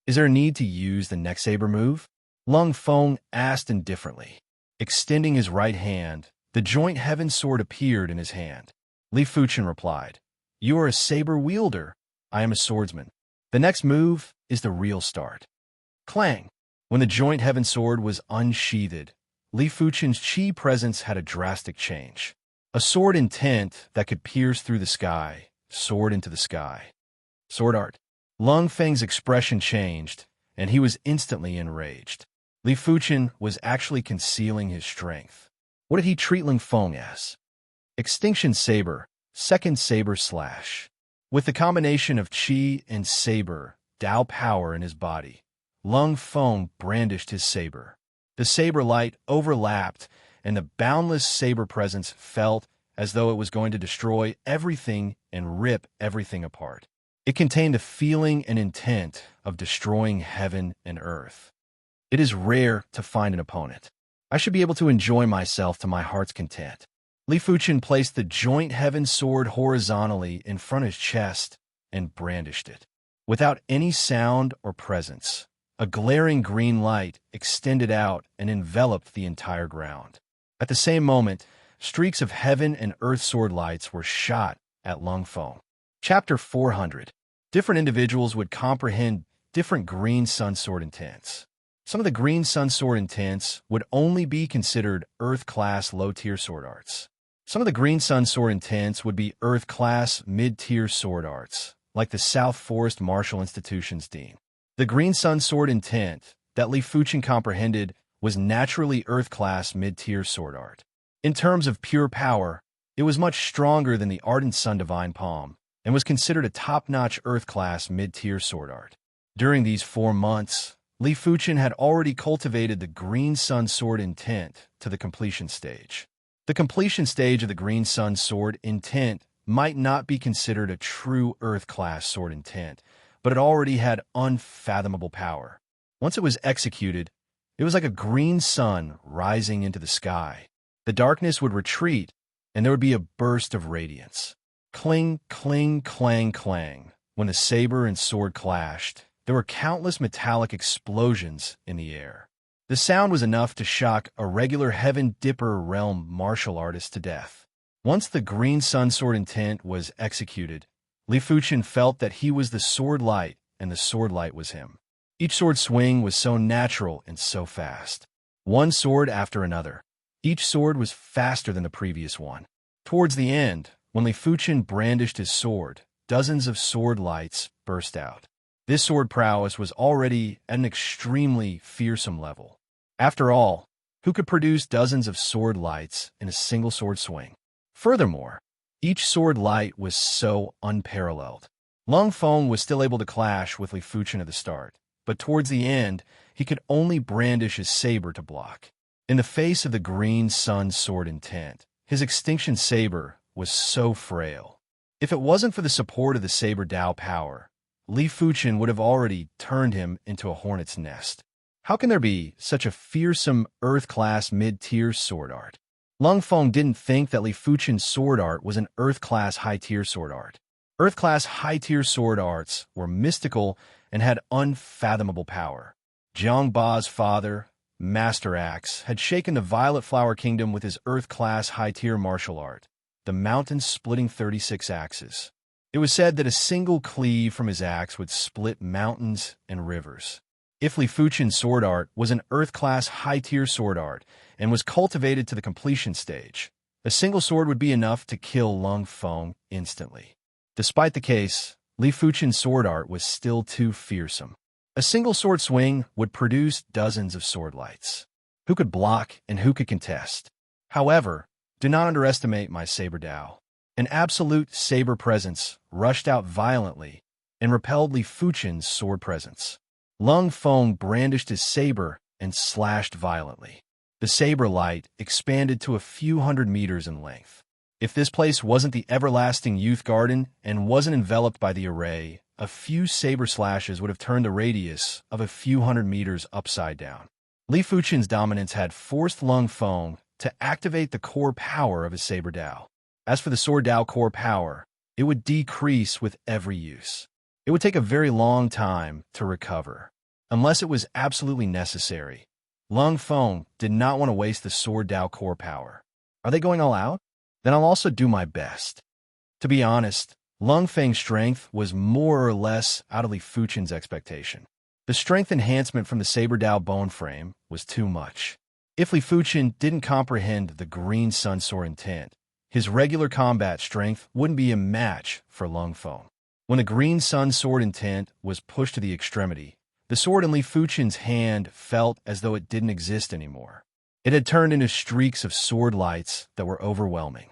Is there a need to use the next saber move? Long Feng asked indifferently. Extending his right hand, the joint heaven sword appeared in his hand. Li Fuchen replied, "You are a saber wielder. I am a swordsman. The next move is the real start." Clang! When the joint heaven sword was unsheathed, Li Fuchen's chi presence had a drastic change. A sword intent that could pierce through the sky, soared into the sky. Sword art. Long Feng's expression changed, and he was instantly enraged. Li Fuchen was actually concealing his strength. What did he treat Long Feng as? Extinction Saber, second saber slash. With the combination of chi and saber, Dao power in his body, Long Feng brandished his saber. The saber light overlapped, and the boundless saber presence felt as though it was going to destroy everything and rip everything apart. It contained the feeling and intent of destroying heaven and earth. It is rare to find an opponent. I should be able to enjoy myself to my heart's content. Li Fuchen placed the joint heaven sword horizontally in front of his chest and brandished it. Without any sound or presence, a glaring green light extended out and enveloped the entire ground. At the same moment, streaks of heaven and earth sword lights were shot at Long Feng. Chapter 400. Different individuals would comprehend different Green Sun Sword intents. Some of the Green Sun Sword intents would only be considered Earth-class low-tier sword arts. Some of the Green Sun Sword intents would be Earth-class mid-tier sword arts, like the South Forest Martial Institution's Dean. The Green Sun Sword intent that Li Fuchen comprehended was naturally Earth-class mid-tier sword art. In terms of pure power, it was much stronger than the Ardent Sun Divine Palm and was considered a top-notch Earth-class mid-tier sword art. During these 4 months, Li Fuchen had already cultivated the Green Sun Sword intent to the completion stage. The completion stage of the Green Sun Sword intent might not be considered a true Earth-class sword intent, but it already had unfathomable power. Once it was executed, it was like a green sun rising into the sky. The darkness would retreat, and there would be a burst of radiance. Cling, cling, clang, clang. When the saber and sword clashed, there were countless metallic explosions in the air. The sound was enough to shock a regular Heaven Dipper realm martial artist to death. Once the Green Sun Sword intent was executed, Li Fuchen felt that he was the sword light and the sword light was him. Each sword swing was so natural and so fast. One sword after another. Each sword was faster than the previous one. Towards the end, when Li Fuchen brandished his sword, dozens of sword lights burst out. This sword prowess was already at an extremely fearsome level. After all, who could produce dozens of sword lights in a single sword swing? Furthermore, Each sword light was so unparalleled. Lung Feng was still able to clash with Li Fuchen at the start, but towards the end, he could only brandish his saber to block. In the face of the green sun's sword intent, his extinction saber was so frail. If it wasn't for the support of the saber Dao power, Li Fuchen would have already turned him into a hornet's nest. How can there be such a fearsome Earth-class mid-tier sword art? Lung Feng didn't think that Li Fuchen's sword art was an Earth-class high-tier sword art. Earth-class high-tier sword arts were mystical and had unfathomable power. Jiang Ba's father, Master Axe, had shaken the Violet Flower Kingdom with his Earth-class high-tier martial art, the mountain-splitting 36 axes. It was said that a single cleave from his axe would split mountains and rivers. If Li Fuchen's sword art was an Earth-class high-tier sword art and was cultivated to the completion stage, a single sword would be enough to kill Lung Feng instantly. Despite the case, Li Fuchen's sword art was still too fearsome. A single sword swing would produce dozens of sword lights. Who could block and who could contest? However, do not underestimate my saber Dao. An absolute saber presence rushed out violently and repelled Li Fuchen's sword presence. Lung Feng brandished his saber and slashed violently. The saber light expanded to a few hundred meters in length. If this place wasn't the everlasting youth garden and wasn't enveloped by the array, a few saber slashes would have turned the radius of a few hundred meters upside down. Li Fuchen's dominance had forced Lung Feng to activate the core power of his saber Dao. As for the sword Dao core power, it would decrease with every use. It would take a very long time to recover. Unless it was absolutely necessary, Lung Feng did not want to waste the sword Dao core power. Are they going all out? Then I'll also do my best. To be honest, Lung Feng's strength was more or less out of Li Fuchen's expectation. The strength enhancement from the saber Dao bone frame was too much. If Li Fuchen didn't comprehend the green sun sword intent, his regular combat strength wouldn't be a match for Lung Feng. When the green sun sword intent was pushed to the extremity, the sword in Li Fuchen's hand felt as though it didn't exist anymore. It had turned into streaks of sword lights that were overwhelming.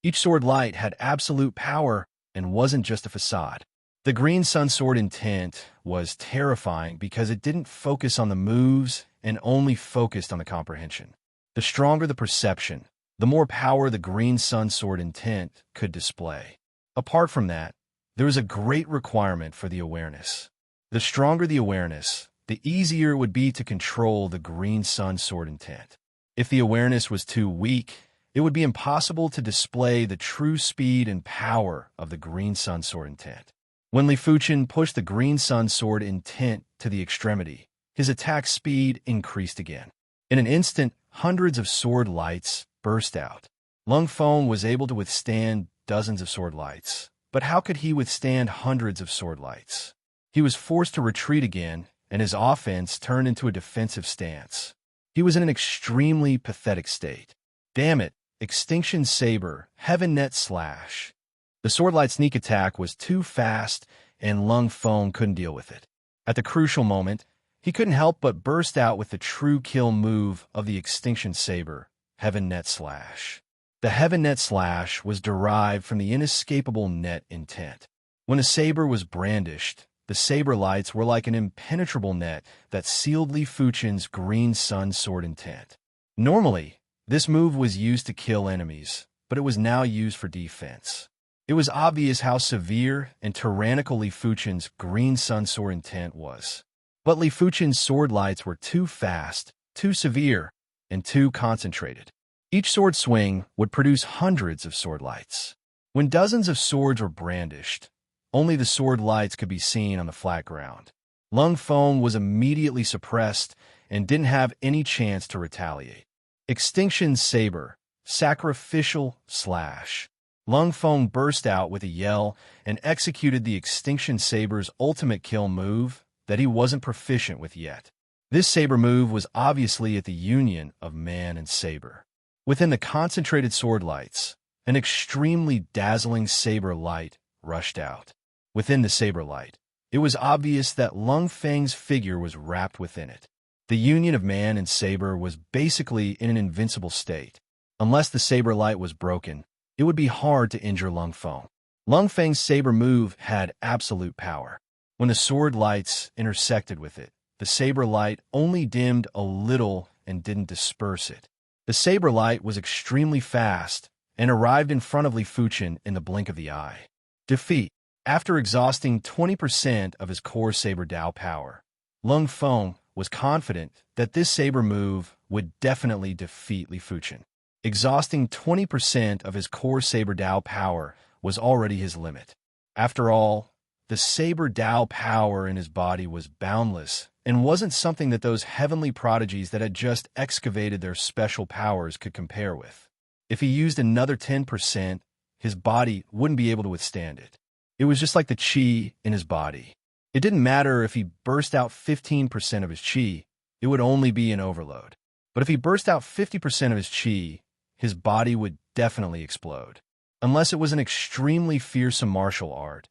Each sword light had absolute power and wasn't just a facade. The green sun sword intent was terrifying because it didn't focus on the moves and only focused on the comprehension. The stronger the perception, the more power the green sun sword intent could display. Apart from that, there was a great requirement for the awareness. The stronger the awareness, the easier it would be to control the green sun sword intent. If the awareness was too weak, it would be impossible to display the true speed and power of the green sun sword intent. When Li Fuchen pushed the green sun sword intent to the extremity, his attack speed increased again. In an instant, hundreds of sword lights burst out. Lung Feng was able to withstand dozens of sword lights, but how could he withstand hundreds of sword lights? He was forced to retreat again, and his offense turned into a defensive stance. He was in an extremely pathetic state. Damn it, Extinction Saber, Heaven Net Slash. The swordlight sneak attack was too fast, and Lung Feng couldn't deal with it. At the crucial moment, he couldn't help but burst out with the true kill move of the Extinction Saber, Heaven Net Slash. The Heaven Net Slash was derived from the inescapable net intent. When a saber was brandished, the saber lights were like an impenetrable net that sealed Li Fuchen's green sun sword intent. Normally, this move was used to kill enemies, but it was now used for defense. It was obvious how severe and tyrannical Li Fuchen's green sun sword intent was. But Li Fuchen's sword lights were too fast, too severe, and too concentrated. Each sword swing would produce hundreds of sword lights. When dozens of swords were brandished, only the sword lights could be seen on the flat ground. Lung Feng was immediately suppressed and didn't have any chance to retaliate. Extinction Saber, Sacrificial Slash. Lung Feng burst out with a yell and executed the Extinction Saber's ultimate kill move that he wasn't proficient with yet. This saber move was obviously at the union of man and saber. Within the concentrated sword lights, an extremely dazzling saber light rushed out. Within the saber light, it was obvious that Lung Feng's figure was wrapped within it. The union of man and saber was basically in an invincible state. Unless the saber light was broken, it would be hard to injure Lung Feng. Lung Feng's saber move had absolute power. When the sword lights intersected with it, the saber light only dimmed a little and didn't disperse it. The saber light was extremely fast and arrived in front of Li Fuchen in the blink of the eye. Defeat. After exhausting 20% of his core saber Dao power, Lung Feng was confident that this saber move would definitely defeat Li Fuchen. Exhausting 20% of his core saber Dao power was already his limit. After all, the saber Dao power in his body was boundless and wasn't something that those heavenly prodigies that had just excavated their special powers could compare with. If he used another 10%, his body wouldn't be able to withstand it. It was just like the qi in his body. It didn't matter if he burst out 15% of his qi, it would only be an overload. But if he burst out 50% of his qi, his body would definitely explode. Unless it was an extremely fearsome martial art,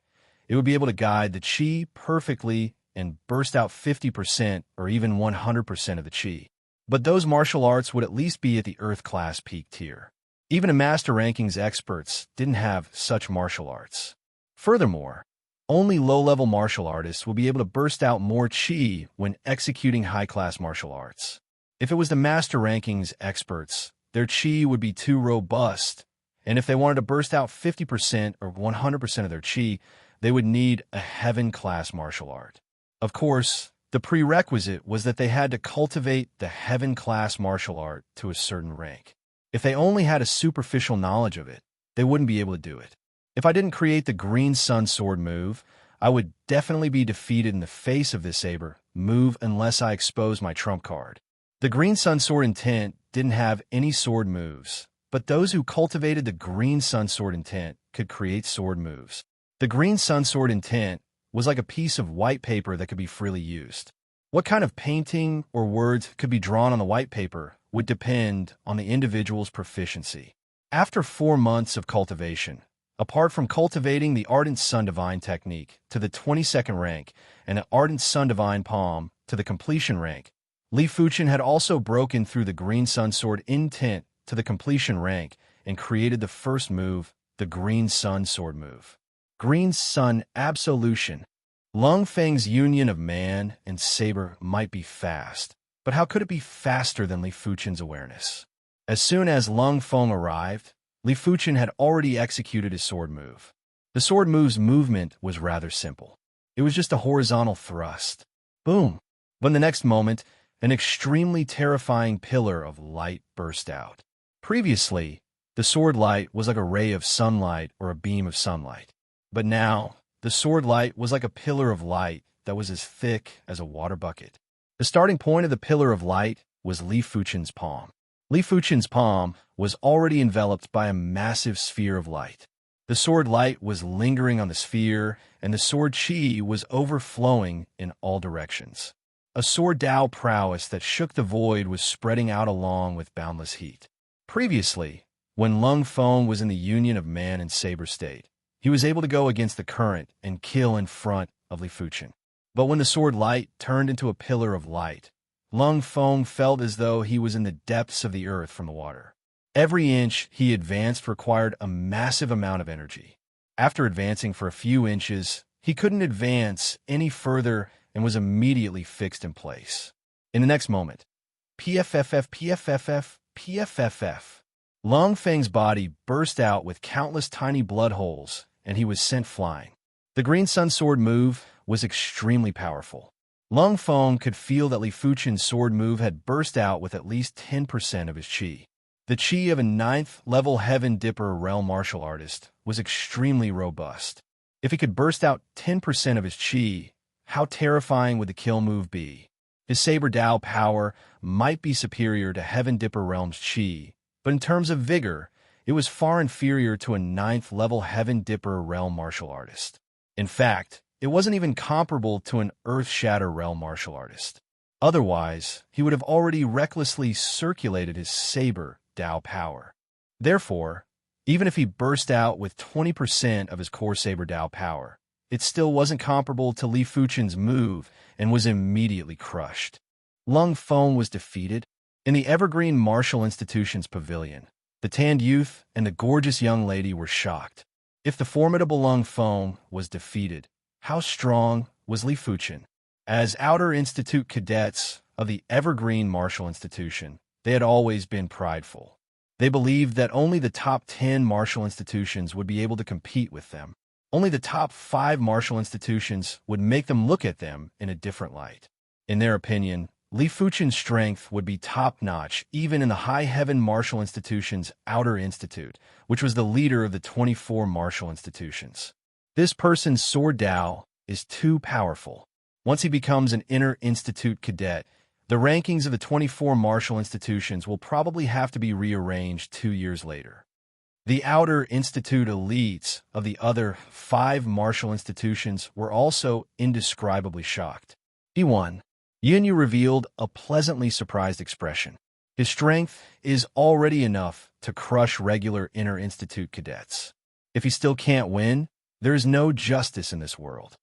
it would be able to guide the qi perfectly and burst out 50% or even 100% of the qi. But those martial arts would at least be at the Earth class peak tier. Even a master rankings experts didn't have such martial arts. Furthermore, only low-level martial artists will be able to burst out more qi when executing high-class martial arts. If it was the master rankings experts, their qi would be too robust, and if they wanted to burst out 50% or 100% of their qi, they would need a heaven-class martial art. Of course, the prerequisite was that they had to cultivate the heaven-class martial art to a certain rank. If they only had a superficial knowledge of it, they wouldn't be able to do it. If I didn't create the Green Sun Sword move, I would definitely be defeated in the face of this saber move unless I expose my trump card. The Green Sun Sword intent didn't have any sword moves, but those who cultivated the Green Sun Sword intent could create sword moves. The Green Sun Sword intent was like a piece of white paper that could be freely used. What kind of painting or words could be drawn on the white paper would depend on the individual's proficiency. After 4 months of cultivation, apart from cultivating the Ardent Sun Divine technique to the 22nd rank and the Ardent Sun Divine Palm to the completion rank, Li Fuchen had also broken through the Green Sun Sword intent to the completion rank and created the first move, the Green Sun Sword move. Green Sun Absolution. Lung Feng's union of man and saber might be fast, but how could it be faster than Li Fuchen's awareness? As soon as Lung Feng arrived, Li Fuchen had already executed his sword move. The sword move's movement was rather simple. It was just a horizontal thrust. Boom! But in the next moment, an extremely terrifying pillar of light burst out. Previously, the sword light was like a ray of sunlight or a beam of sunlight. But now, the sword light was like a pillar of light that was as thick as a water bucket. The starting point of the pillar of light was Li Fuchen's palm. Li Fuchen's palm was already enveloped by a massive sphere of light. The sword light was lingering on the sphere, and the sword qi was overflowing in all directions. A sword Dao prowess that shook the void was spreading out along with boundless heat. Previously, when Lung Feng was in the union of man and saber state, he was able to go against the current and kill in front of Li Fuchen. But when the sword light turned into a pillar of light, Lung Feng felt as though he was in the depths of the earth from the water. Every inch he advanced required a massive amount of energy. After advancing for a few inches, he couldn't advance any further and was immediately fixed in place. In the next moment, PFFF. Lung Feng's body burst out with countless tiny blood holes, and he was sent flying. The Green Sun Sword move was extremely powerful. Lung Feng could feel that Li Fuchen's sword move had burst out with at least 10% of his qi. The qi of a 9th-level Heaven Dipper realm martial artist was extremely robust. If he could burst out 10% of his qi, how terrifying would the kill move be? His saber Dao power might be superior to Heaven Dipper realm's qi, but in terms of vigor, it was far inferior to a 9th-level Heaven Dipper realm martial artist. In fact, it wasn't even comparable to an Earth Shatter realm martial artist. Otherwise, he would have already recklessly circulated his saber Dao power. Therefore, even if he burst out with 20% of his core saber Dao power, it still wasn't comparable to Li Fuchen's move and was immediately crushed. Lung Feng was defeated. In the Evergreen Martial Institution's pavilion, The tanned youth and the gorgeous young lady were shocked. If the formidable Lung Feng was defeated, how strong was Li Fuchen? As Outer Institute cadets of the Evergreen Martial Institution, they had always been prideful. They believed that only the top 10 martial institutions would be able to compete with them. Only the top 5 martial institutions would make them look at them in a different light. In their opinion, Li Fuchen's strength would be top-notch even in the High Heaven Martial Institution's Outer Institute, which was the leader of the 24 martial institutions. This person's sword Dao is too powerful. Once he becomes an Inner Institute cadet, the rankings of the 24 martial institutions will probably have to be rearranged 2 years later. The Outer Institute elites of the other 5 martial institutions were also indescribably shocked. D1. Yin Yu revealed a pleasantly surprised expression. His strength is already enough to crush regular Inner Institute cadets. If he still can't win, there is no justice in this world.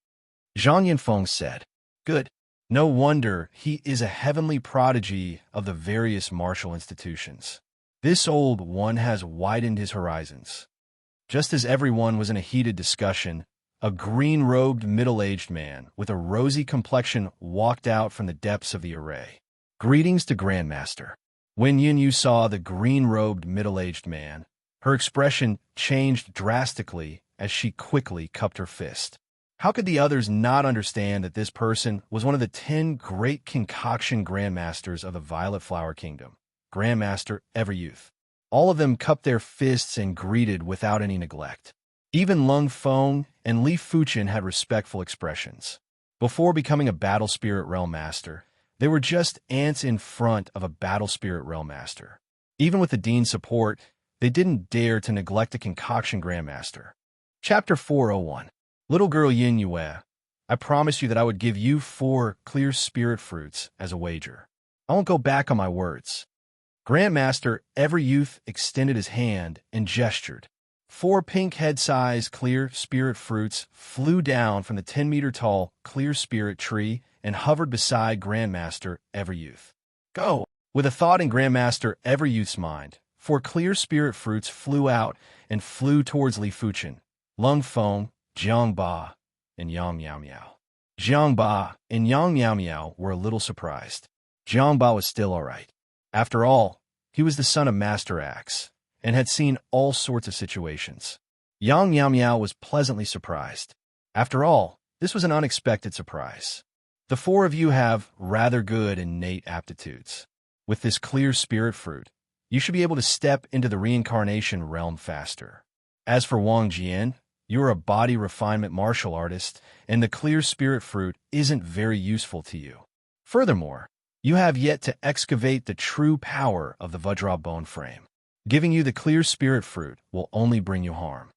Zhang Yinfeng said, "Good. No wonder he is a heavenly prodigy of the various martial institutions. This old one has widened his horizons." Just as everyone was in a heated discussion, a green-robed middle-aged man with a rosy complexion walked out from the depths of the array. "Greetings to Grandmaster." When Yin Yu saw the green-robed middle-aged man, her expression changed drastically as she quickly cupped her fist. How could the others not understand that this person was one of the 10 great concoction grandmasters of the Violet Flower Kingdom, Grandmaster Everyouth? All of them cupped their fists and greeted without any neglect. Even Lung Feng and Li Fuchen had respectful expressions. Before becoming a Battle Spirit Realm Master, they were just ants in front of a Battle Spirit Realm Master. Even with the Dean's support, they didn't dare to neglect a Concoction Grandmaster. Chapter 401. Little girl Yin Yue, I promised you that I would give you 4 clear spirit fruits as a wager. I won't go back on my words. Grandmaster Everyouth extended his hand and gestured. 4 pink head-sized clear spirit fruits flew down from the 10-meter-tall clear spirit tree and hovered beside Grandmaster Everyouth. Go! With a thought in Grandmaster Everyouth's mind, 4 clear spirit fruits flew out and flew towards Li Fuchen, Lung Feng, Jiang Ba, and Yang Miao Miao. Jiang Ba and Yang Miao Miao were a little surprised. Jiang Ba was still all right. After all, he was the son of Master Axe and had seen all sorts of situations. Yang Miao Miao was pleasantly surprised. After all, this was an unexpected surprise. The 4 of you have rather good innate aptitudes. With this clear spirit fruit, you should be able to step into the reincarnation realm faster. As for Wang Jian, you are a body refinement martial artist, and the clear spirit fruit isn't very useful to you. Furthermore, you have yet to excavate the true power of the Vajra bone frame. Giving you the clear spirit fruit will only bring you harm.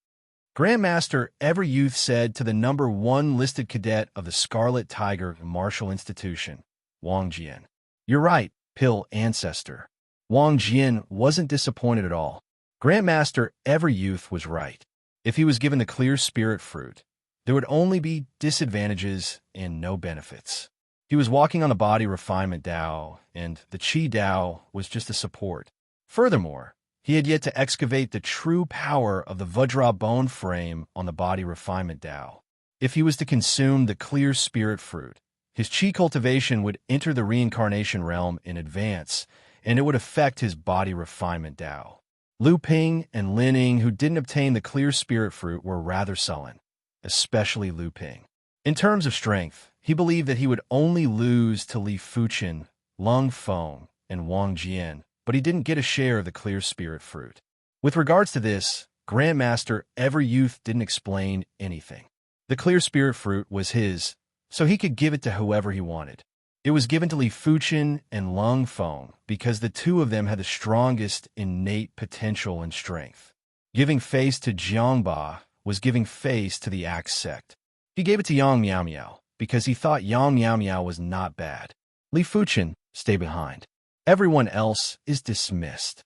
Grandmaster Everyouth said to the number 1 listed cadet of the Scarlet Tiger Martial Institution, Wang Jian. You're right, Pill Ancestor. Wang Jian wasn't disappointed at all. Grandmaster Everyouth was right. If he was given the clear spirit fruit, there would only be disadvantages and no benefits. He was walking on the body refinement Dao, and the Qi Dao was just a support. Furthermore, he had yet to excavate the true power of the Vajra bone frame on the body refinement Dao. If he was to consume the clear spirit fruit, his Qi cultivation would enter the reincarnation realm in advance, and it would affect his body refinement Dao. Lu Ping and Lin Ying, who didn't obtain the clear spirit fruit, were rather sullen, especially Lu Ping. In terms of strength, he believed that he would only lose to Li Fuchen, Lung Feng, and Wang Jian, but he didn't get a share of the clear spirit fruit. With regards to this, Grandmaster Everyouth didn't explain anything. The clear spirit fruit was his, so he could give it to whoever he wanted. It was given to Li Fuchen and Lung Feng because the 2 of them had the strongest innate potential and strength. Giving face to Jiangba was giving face to the Axe sect. He gave it to Yang Miao Miao because he thought Yang Miao Miao was not bad. Li Fuchen, stay behind. Everyone else is dismissed.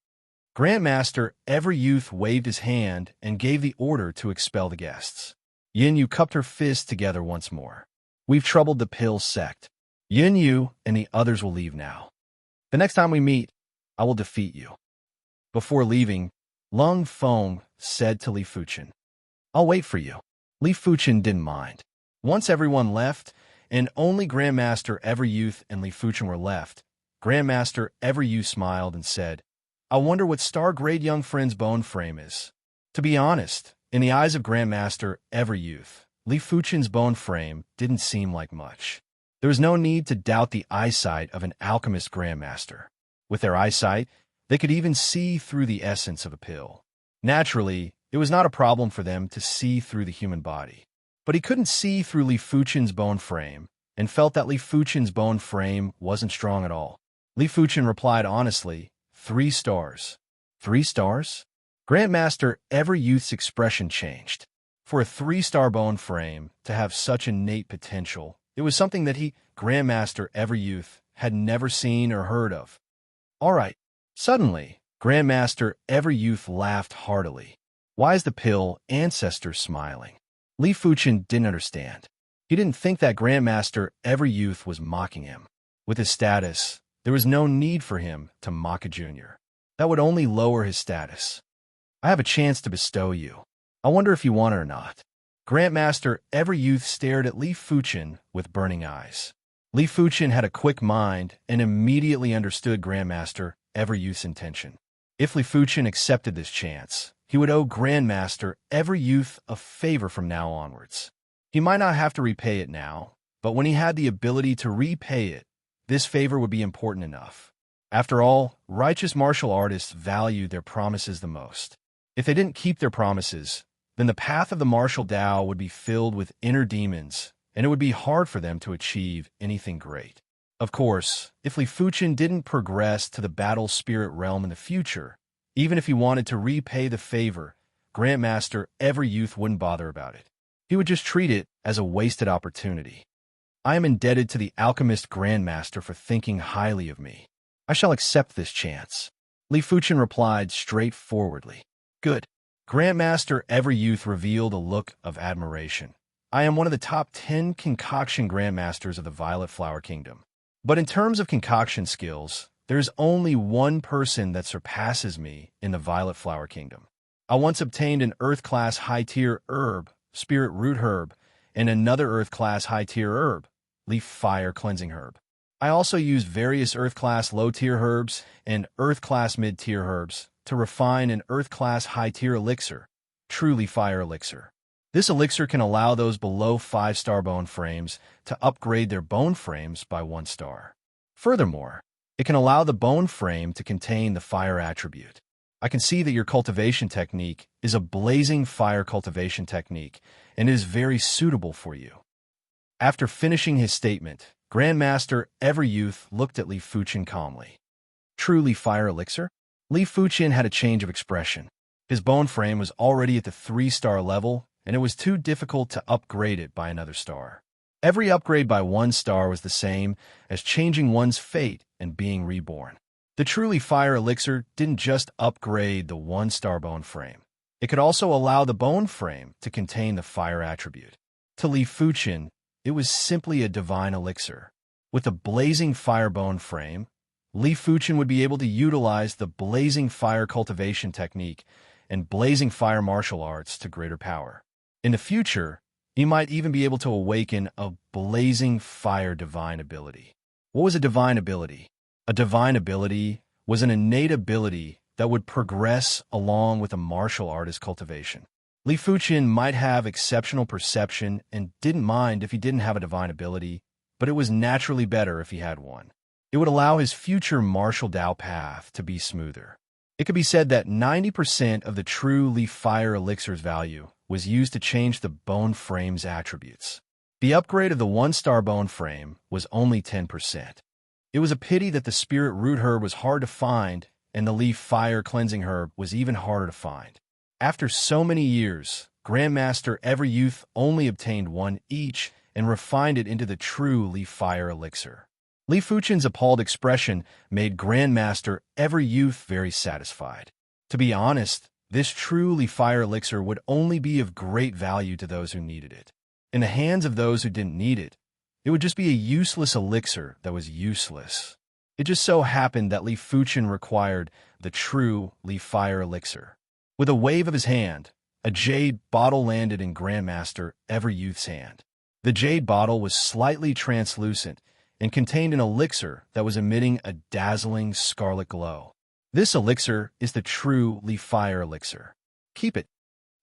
Grandmaster Everyouth waved his hand and gave the order to expel the guests. Yin Yu cupped her fists together once more. We've troubled the Pill sect. Yin Yu and the others will leave now. The next time we meet, I will defeat you. Before leaving, Lung Feng said to Li Fuchen. I'll wait for you. Li Fuchen didn't mind. Once everyone left, and only Grandmaster Everyouth and Li Fuchen were left, Grandmaster Everyouth smiled and said, I wonder what star-grade young friend's bone frame is. To be honest, in the eyes of Grandmaster Everyouth, Li Fuchen's bone frame didn't seem like much. There was no need to doubt the eyesight of an alchemist Grandmaster. With their eyesight, they could even see through the essence of a pill. Naturally, it was not a problem for them to see through the human body. But he couldn't see through Li Fuchen's bone frame, and felt that Li Fuchen's bone frame wasn't strong at all. Li Fuchen replied honestly, 3 stars. 3 stars? Grandmaster Everyouth's expression changed. For a 3-star bone frame to have such innate potential, it was something that Grandmaster Everyouth, had never seen or heard of. All right. Suddenly, Grandmaster Everyouth laughed heartily. Why is the pill ancestor smiling? Li Fuchen didn't understand. He didn't think that Grandmaster Everyouth was mocking him. With his status, there was no need for him to mock a junior. That would only lower his status. I have a chance to bestow you. I wonder if you want it or not. Grandmaster Everyouth stared at Li Fuchen with burning eyes. Li Fuchen had a quick mind and immediately understood Grandmaster Everyouth's intention. If Li Fuchen accepted this chance, he would owe Grandmaster Everyouth a favor from now onwards. He might not have to repay it now, but when he had the ability to repay it, this favor would be important enough. After all, righteous martial artists value their promises the most. If they didn't keep their promises, then the path of the martial Tao would be filled with inner demons, and it would be hard for them to achieve anything great. Of course, if Li Fuchen didn't progress to the battle spirit realm in the future, even if he wanted to repay the favor, Grandmaster Everyouth wouldn't bother about it. He would just treat it as a wasted opportunity. I am indebted to the alchemist Grandmaster for thinking highly of me. I shall accept this chance. Li Fuchen replied straightforwardly. Good. Grandmaster Everyouth revealed a look of admiration. I am one of the top 10 concoction grandmasters of the Violet Flower Kingdom. But in terms of concoction skills, there's only one person that surpasses me in the Violet Flower Kingdom. I once obtained an Earth-class high-tier herb, Spirit Root Herb, and another Earth-class high-tier herb, Leaf Fire Cleansing Herb. I also used various Earth-class low-tier herbs and Earth-class mid-tier herbs to refine an Earth-class high-tier elixir, Truly Fire Elixir. This elixir can allow those below 5-star bone frames to upgrade their bone frames by 1 star. Furthermore, it can allow the bone frame to contain the fire attribute. I can see that your cultivation technique is a blazing fire cultivation technique and is very suitable for you. After finishing his statement, Grandmaster Everyouth looked at Li Fuchen calmly. Truly Fire Elixir? Li Fuchen had a change of expression. His bone frame was already at the 3-star level, and it was too difficult to upgrade it by another star. Every upgrade by 1 star was the same as changing one's fate and being reborn. The Truly Fire Elixir didn't just upgrade the 1-star bone frame. It could also allow the bone frame to contain the fire attribute. To Li Fuchen, it was simply a divine elixir. With a blazing fire bone frame, Li Fuchen would be able to utilize the blazing fire cultivation technique and blazing fire martial arts to greater power. In the future, he might even be able to awaken a blazing fire divine ability. What was a divine ability? A divine ability was an innate ability that would progress along with a martial artist cultivation. Li Fuchen might have exceptional perception and didn't mind if he didn't have a divine ability, but it was naturally better if he had one. It would allow his future martial Tao path to be smoother. It could be said that 90% of the true Leaf Fire Elixir's value was used to change the bone frame's attributes. The upgrade of the 1-star bone frame was only 10%. It was a pity that the Spirit Root Herb was hard to find and the Leaf Fire Cleansing Herb was even harder to find. After so many years, Grandmaster Everyouth only obtained one each and refined it into the true Leaf Fire Elixir. Li Fuchen's appalled expression made Grandmaster Everyouth very satisfied. To be honest, this true Leaf Fire Elixir would only be of great value to those who needed it. In the hands of those who didn't need it, it would just be a useless elixir that was useless. It just so happened that Li Fuchen required the true Leaf Fire Elixir. With a wave of his hand, a jade bottle landed in Grandmaster Everyouth's hand. The jade bottle was slightly translucent and contained an elixir that was emitting a dazzling scarlet glow. This elixir is the true Leaf Fire elixir. Keep it.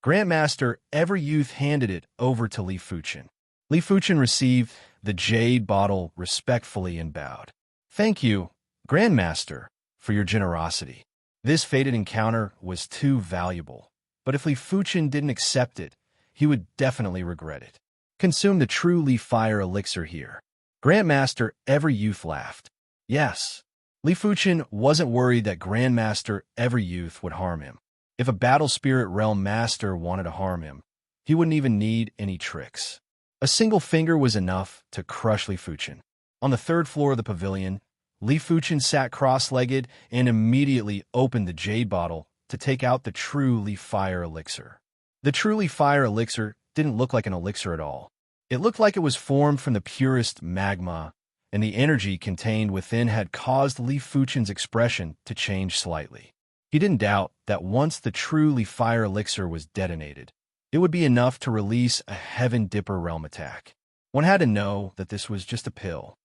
Grandmaster Everyouth handed it over to Li Fuchen. Li Fuchen received the jade bottle respectfully and bowed. Thank you, Grandmaster, for your generosity. This fated encounter was too valuable, but if Li Fuchen didn't accept it, he would definitely regret it. Consume the true Leaf Fire elixir here. Grandmaster Everyouth laughed. Yes. Li Fuchen wasn't worried that Grandmaster Everyouth would harm him. If a Battle Spirit Realm Master wanted to harm him, he wouldn't even need any tricks. A single finger was enough to crush Li Fuchen. On the third floor of the pavilion, Li Fuchen sat cross-legged and immediately opened the jade bottle to take out the true Leaf Fire elixir. The true Leaf Fire elixir didn't look like an elixir at all. It looked like it was formed from the purest magma, and the energy contained within had caused Li Fuchen's expression to change slightly. He didn't doubt that once the true Leaf Fire elixir was detonated, it would be enough to release a Heaven Dipper realm attack. One had to know that this was just a pill.